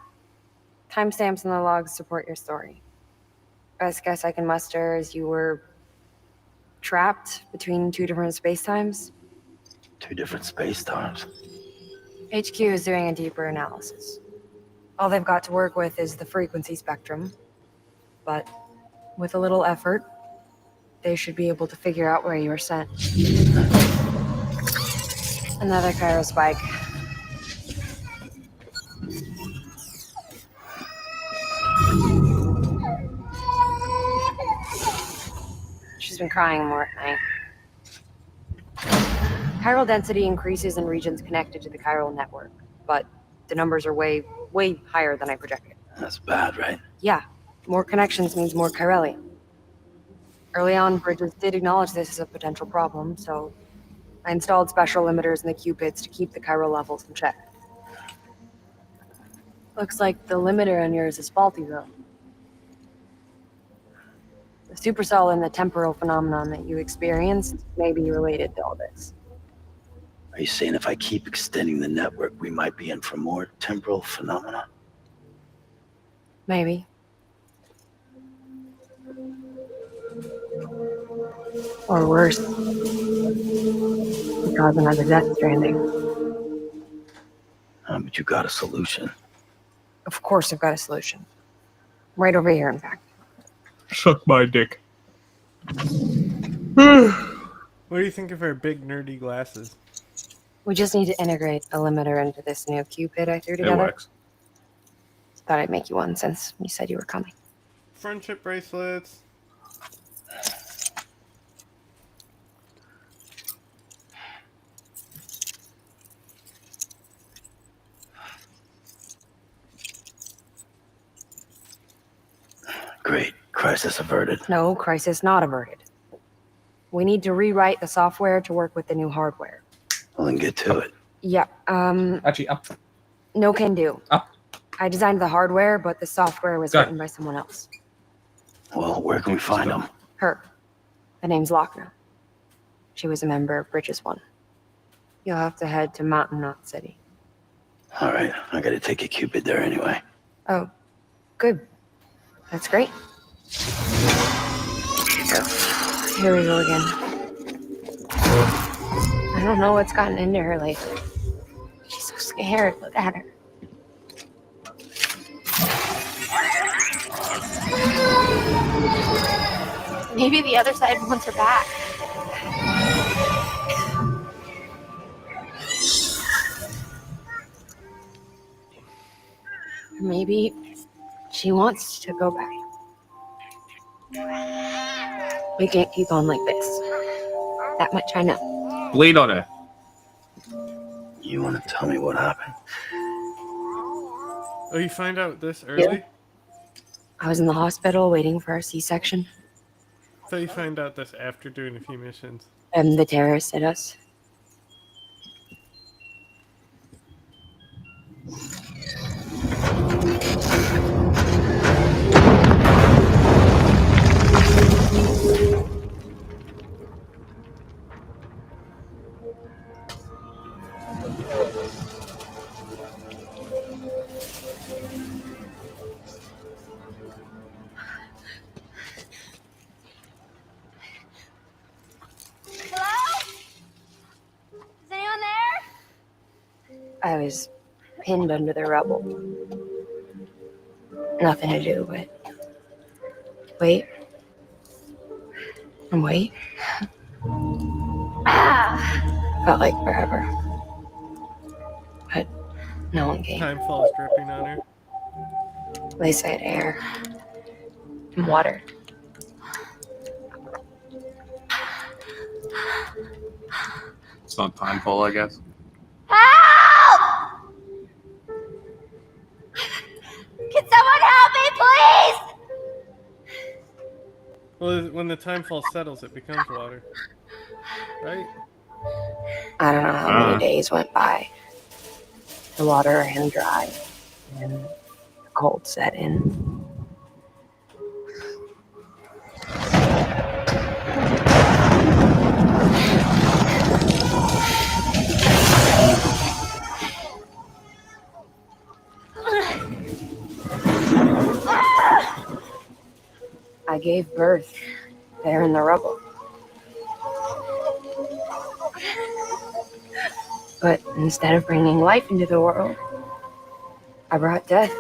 Timestamps in the logs support your story. Best guess I can muster is you were trapped between two different spacetimes. Two different space times. HQ is doing a deeper analysis. All they've got to work with is the frequency spectrum, but with a little effort, they should be able to figure out where you were sent. Another chiral spike. She's been crying more at night. Chiral density increases in regions connected to the chiral network, but the numbers are way higher than I projected. That's bad, right? Yeah, more connections means more chiralium. Early on, Bridges did acknowledge this as a potential problem, so I installed special limiters in the Q-pits to keep the chiral levels in check. Looks like the limiter on yours is faulty, though. The supercell and the temporal phenomenon that you experienced may be related to all this. Are you saying if I keep extending the network, we might be in for more temporal phenomena? Maybe. Or worse. Cause another death stranding. But you got a solution. Of course I've got a solution. Right over here, in fact. Suck my dick. What do you think of her big nerdy glasses? We just need to integrate a limiter into this new Q-pit I threw together. It works. Thought I'd make you one since you said you were coming. Friendship bracelets. Great. Crisis averted. No, crisis not averted. We need to rewrite the software to work with the new hardware. Well, then get to it. Yeah, Actually, up. no can do. Up. I designed the hardware, but the software was Go. written by someone else. Well, where can we find them? Her. The name's Lochner. She was a member of Bridges 1. You'll have to head to Mountain Knot City. All right, I gotta take a Cupid there anyway. Oh, good. That's great. Here we go again. I don't know what's gotten into her lately. She's so scared. Look at her. Maybe the other side wants her back. Maybe she wants to go back. We can't keep on like this. That much I know. Bleed on her. You want to tell me what happened? Oh, you find out this early? Yeah. I was in the hospital waiting for a C-section. I thought you find out this after doing a few missions. And the terrorists hit us. I was pinned under the rubble. Nothing to do but wait and wait. Felt like forever. But no one came. Time falls dripping on her. They said air and water. It's not Timefall, I guess. Can someone help me, please? Well, when the timefall settles, it becomes water. Right? I don't know how many days went by. The water ran dry and the cold set in. I gave birth there in the rubble. But instead of bringing life into the world, I brought death.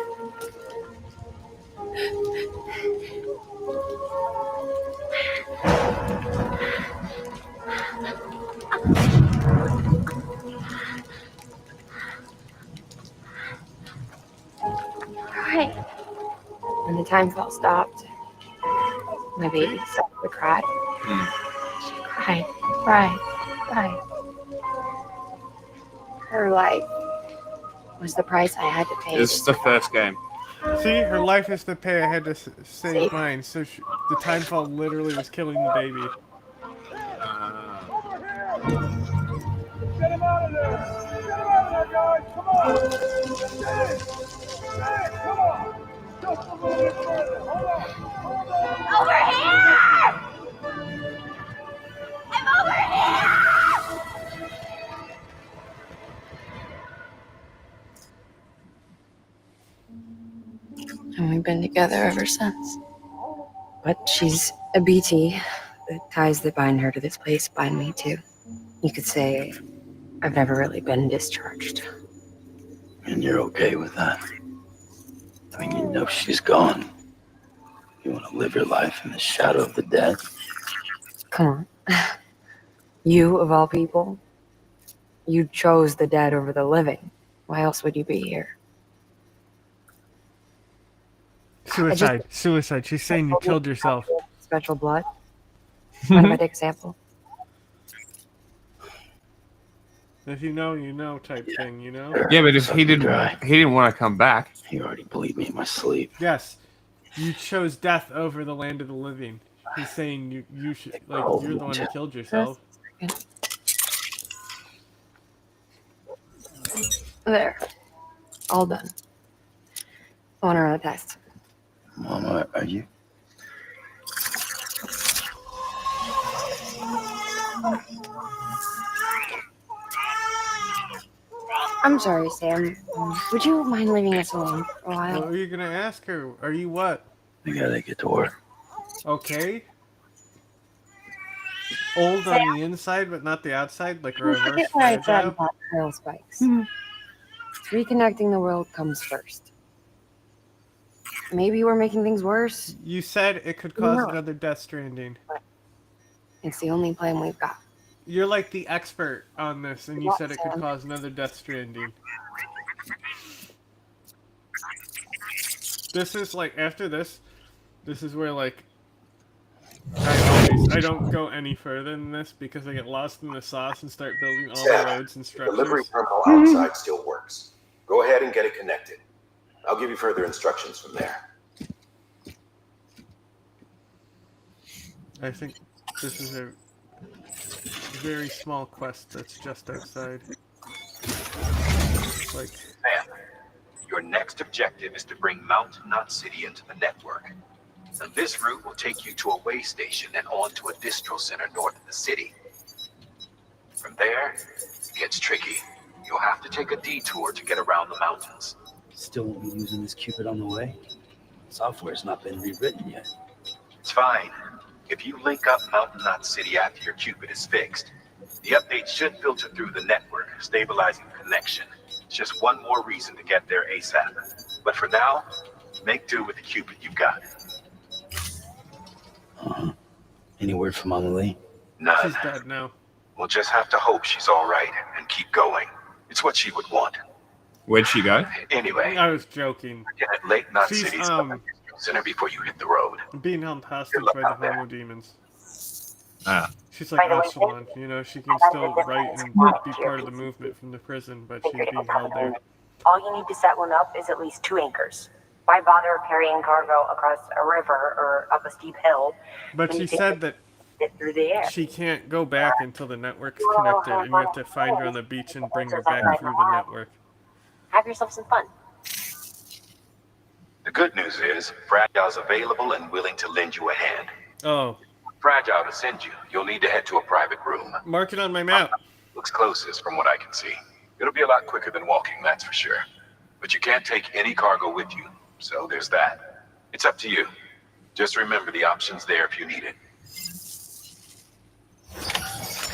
Right. When the timefall stopped, my baby started to cry. She cried. Her life was the price I had to pay. This is the first game. See, her life is the pay I had to save mine, so the timefall literally was killing the baby. Get him out of there! Get him out of there, guys! Come on! Get it! Come on! Just a little bit further. Hold on! Over here! I'm over here! And we've been together ever since. But she's a BT. The ties that bind her to this place bind me too. You could say I've never really been discharged. And you're okay with that? I mean, you know she's gone. You want to live your life in the shadow of the dead? Come on. You, of all people, you chose the dead over the living. Why else would you be here? Suicide. She's saying you killed yourself. Special blood? Mind if I take a sample? If you know type thing, you know? Yeah, but if he didn't want to come back. He already believed me in my sleep. Yes. You chose death over the land of the living. He's saying you should, like, you're the one who killed yourself. There. All done. I want to run a test. Mama, are you? I'm sorry, Sam. Would you mind leaving us alone for a while? What are you gonna ask her? Are you what? I gotta get to work. Okay. Old on the inside, but not the outside, like a reverse fragile. Trail spikes. Reconnecting the world comes first. Maybe we're making things worse. You said it could cause another Death Stranding. It's the only plan we've got. You're like the expert on this, and you said it could cause another Death Stranding. This is like, after this is where, like, I don't go any further than this because I get lost in the sauce and start building all the roads and structures. The delivery terminal outside still works. Go ahead and get it connected. I'll give you further instructions from there. I think this is a very small quest that's just outside. Like, Sam, your next objective is to bring Mount Knot City into the network. And this route will take you to a way station and on to a distro center north of the city. From there, it gets tricky. You'll have to take a detour to get around the mountains. Still won't be using this Cupid on the way? Software's not been rewritten yet. It's fine. If you link up Mount Knot City after your Cupid is fixed, the update should filter through the network, stabilizing the connection. It's just one more reason to get there ASAP. But for now, make do with the Cupid you've got. Any word from Mama Lee? None. She's dead now. We'll just have to hope she's all right and keep going. It's what she would want. Where'd she go? Anyway, I was joking. get at Lake Knot She's City's center before you hit the road. being held hostage by the homo demons. Ah. She's like Echelon, you know, she can still write and be part of the movement from the prison, but she's being held there. All you need to set one up is at least 2 anchors. Why bother carrying cargo across a river or up a steep hill? But she said that through the air. she can't go back until the network's connected, and you have to find her on the beach and bring her back through the network. Have yourself some fun. The good news is, Fragile's available and willing to lend you a hand. Oh. Fragile to send you, you'll need to head to a private room. Mark it on my map. Looks closest from what I can see. It'll be a lot quicker than walking, that's for sure. But you can't take any cargo with you, so there's that. It's up to you. Just remember the option's there if you need it.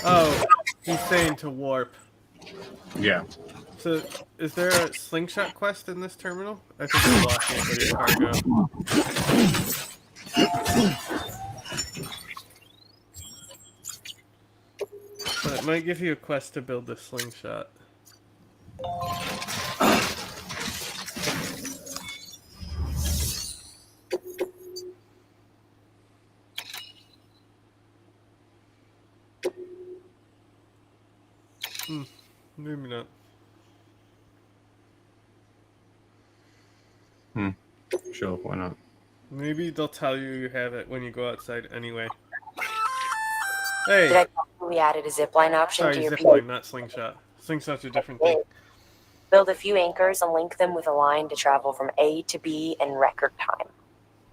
Oh, he's saying to warp. Yeah. So, is there a slingshot quest in this terminal? I think it's blocking it with your cargo. But it might give you a quest to build the slingshot. Maybe not. Sure, why not? Maybe they'll tell you you have it when you go outside anyway. Hey! Did I tell you we added a zipline option Sorry, to your zipline, not slingshot. Slingshot's a different thing. Build a few anchors and link them with a line to travel from A to B in record time.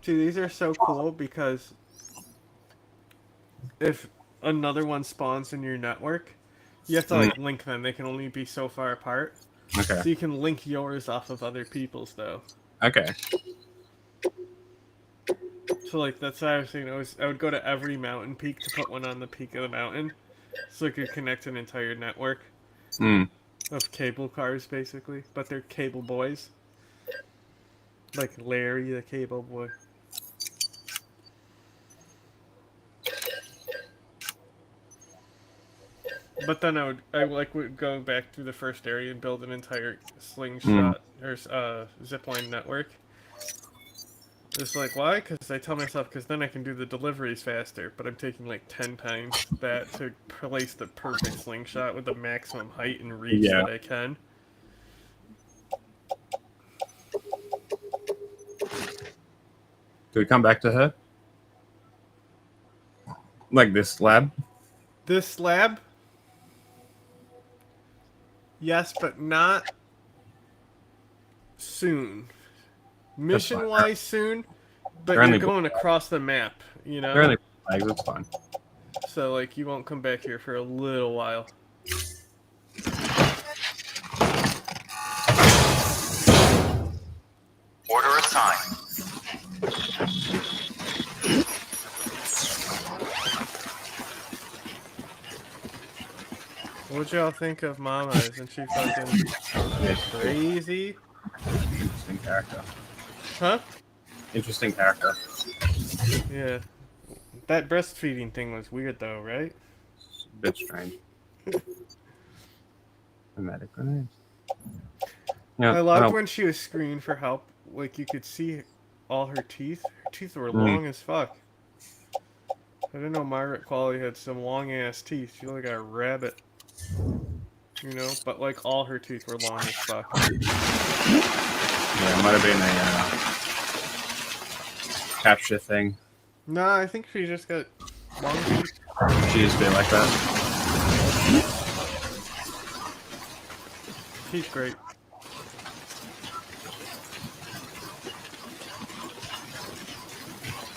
See, these are so cool because if another one spawns in your network, you have to like link them. They can only be so far apart. Okay. So you can link yours off of other people's though. Okay. So like that's what I was saying. I would go to every mountain peak to put one on the peak of the mountain, so it could connect an entire network of cable cars basically. But they're cable boys, like Larry the cable boy. But then I would go back through the first area and build an entire slingshot or zipline network. It's like, why? Because I tell myself, because then I can do the deliveries faster, but I'm taking like 10 times that to place the perfect slingshot with the maximum height and reach that I can. Do we come back to her? Like this lab? This lab? Yes, but not soon. Mission-wise soon, but They're you're only- going across the map, you know? They're only flags, it's fine. So, like, you won't come back here for a little while. Order assigned. What'd y'all think of Mama? Isn't she fucking crazy? Interesting character. Huh? Interesting character. Yeah. That breastfeeding thing was weird though, right? Bit strange. Dramatic grenades. Yeah, I loved don't- when she was screaming for help. Like, you could see all her teeth. Her teeth were Mm. long as fuck. I didn't know Margaret Qualley had some long ass teeth. She looked like a rabbit. You know? But, like, all her teeth were long as fuck. Yeah, it might have been a capture thing. Nah, I think she just got long teeth. She just be like that. She's great.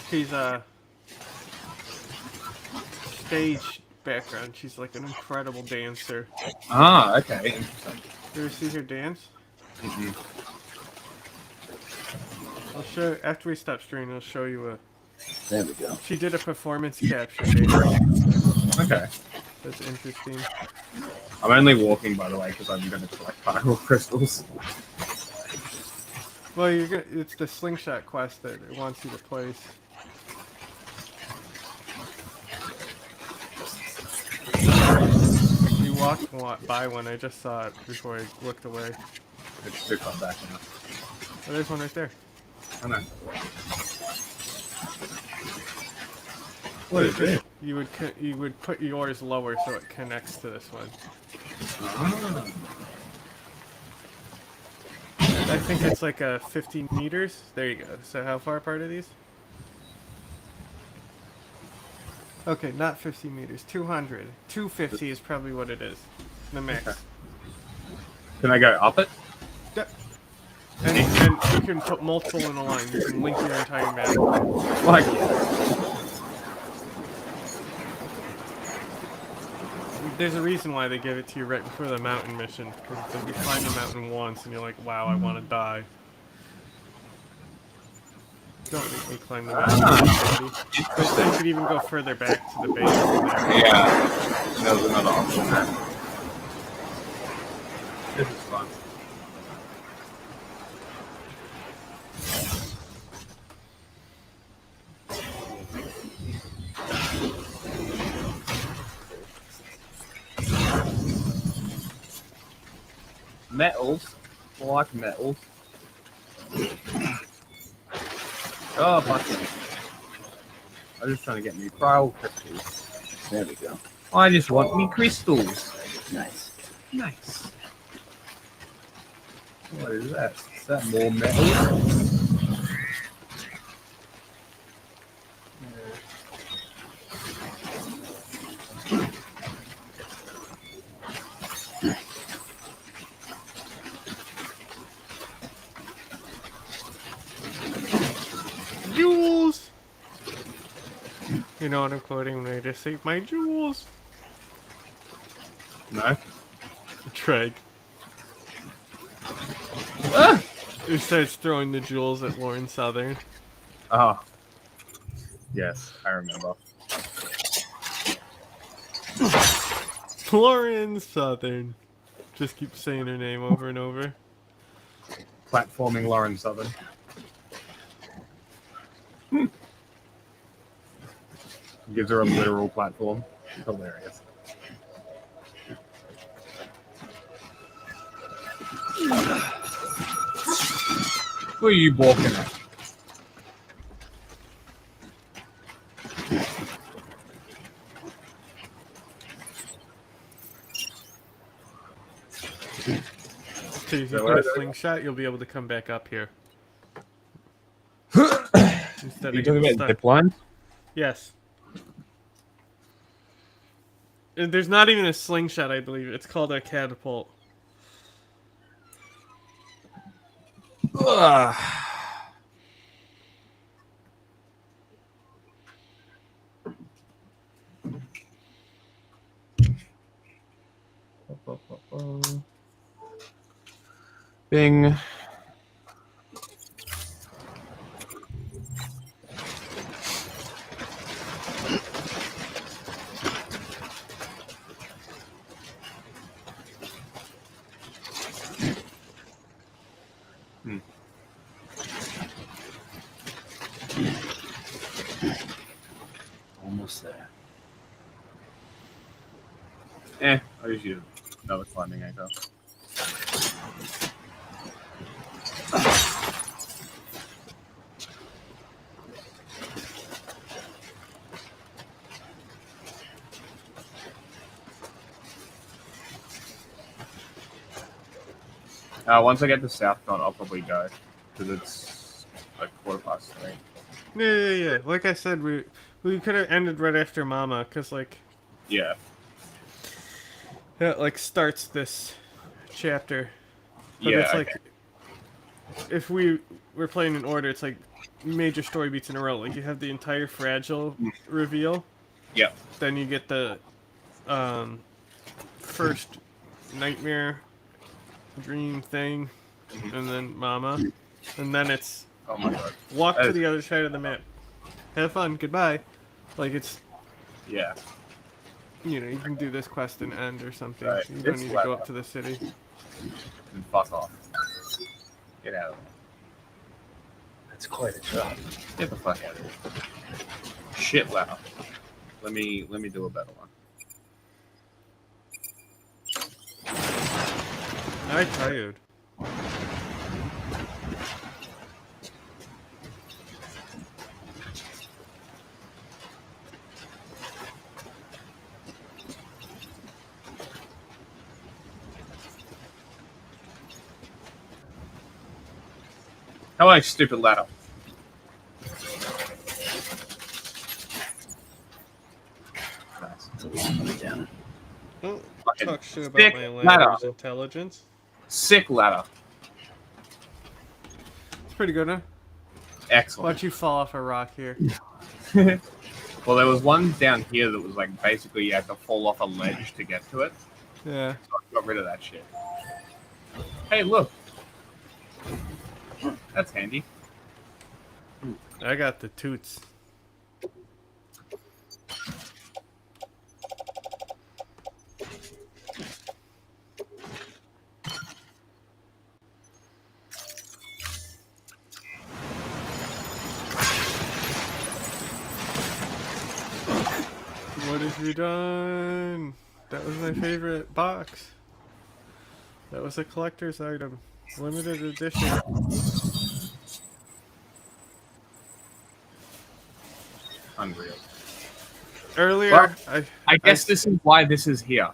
She's stage background. She's like an incredible dancer. Ah, okay. Interesting. You ever see her dance? Mm-hmm. I'll show after we stop streaming. I'll show you a. There we go. She did a performance capture. Video. Okay. That's interesting. I'm only walking, by the way, because I'm going to collect pyro crystals. Well, you're gonna, it's the slingshot quest that it wants you to place. You walked by one. I just saw it before I looked away. It's too far back now. Oh, there's one right there. I know. What is it? You would put yours lower so it connects to this one. Ah. I think it's like 50 meters. There you go. So how far apart are these? Okay, not 50 meters. 200. 250 is probably what it is. The max. Okay. Can I go up it? Yep. And you can put multiple in a line. You can link your entire map. Like... There's a reason why they give it to you right before the mountain mission. Because you climb the mountain once and you're like, wow, I want to die. Don't make me climb the mountain. But you could even go further back to the base. Yeah. That was another option there. This is fun. Metals. I like metals. Oh, fucking. I'm just trying to get me cryo crystals. There we go. I just want me crystals. Nice. Nice. What is that? Is that more metal? Jewels! You know what I'm quoting when I just say, my jewels? No. Treg. Ah! Who starts throwing the jewels at Lauren Southern. Oh. Yes, I remember. Lauren Southern. Just keep saying her name over and over. Platforming Lauren Southern. Gives her a literal platform. Hilarious. Who are you balking at? So if you put a slingshot, you'll be able to come back up here. Instead Are you of talking getting about stuck. zip lines? Yes. There's not even a slingshot, I believe. It's called a catapult. Ugh. Bing. Almost there. I usually do another climbing anchor. Once I get to South Knot, I'll probably go because it's like 3:15. Yeah. Like I said, we could have ended right after Mama, cause like. Yeah. That like starts this chapter. But Yeah, it's like okay. if we were playing in order, it's like major story beats in a row. Like you have the entire Fragile reveal. Yep. Then you get the first nightmare dream thing, and then Mama, and then it's Oh my god. walk to the other side of the map. Have fun. Goodbye. Like it's. Yeah. You know, you can do this quest and end or something. Right. You don't It's need to left. go up to the city. And fuck off. Get out of there. That's quite a drop. Get the fuck out of here. Shit loud. Let me do a better one. I'm tired. How about a stupid ladder? Down. Don't Fucking talk shit about sick my ladder. ladder's intelligence. Sick ladder. It's pretty good, huh? Excellent. Watch you fall off a rock here. Well, there was one down here that was like basically you had to fall off a ledge to get to it. Yeah. So I got rid of that shit. Hey, look. That's handy. I got the toots. What have you done? That was my favorite box. That was a collector's item. Limited edition. Unreal. Earlier, Well, I guess this is why this is here.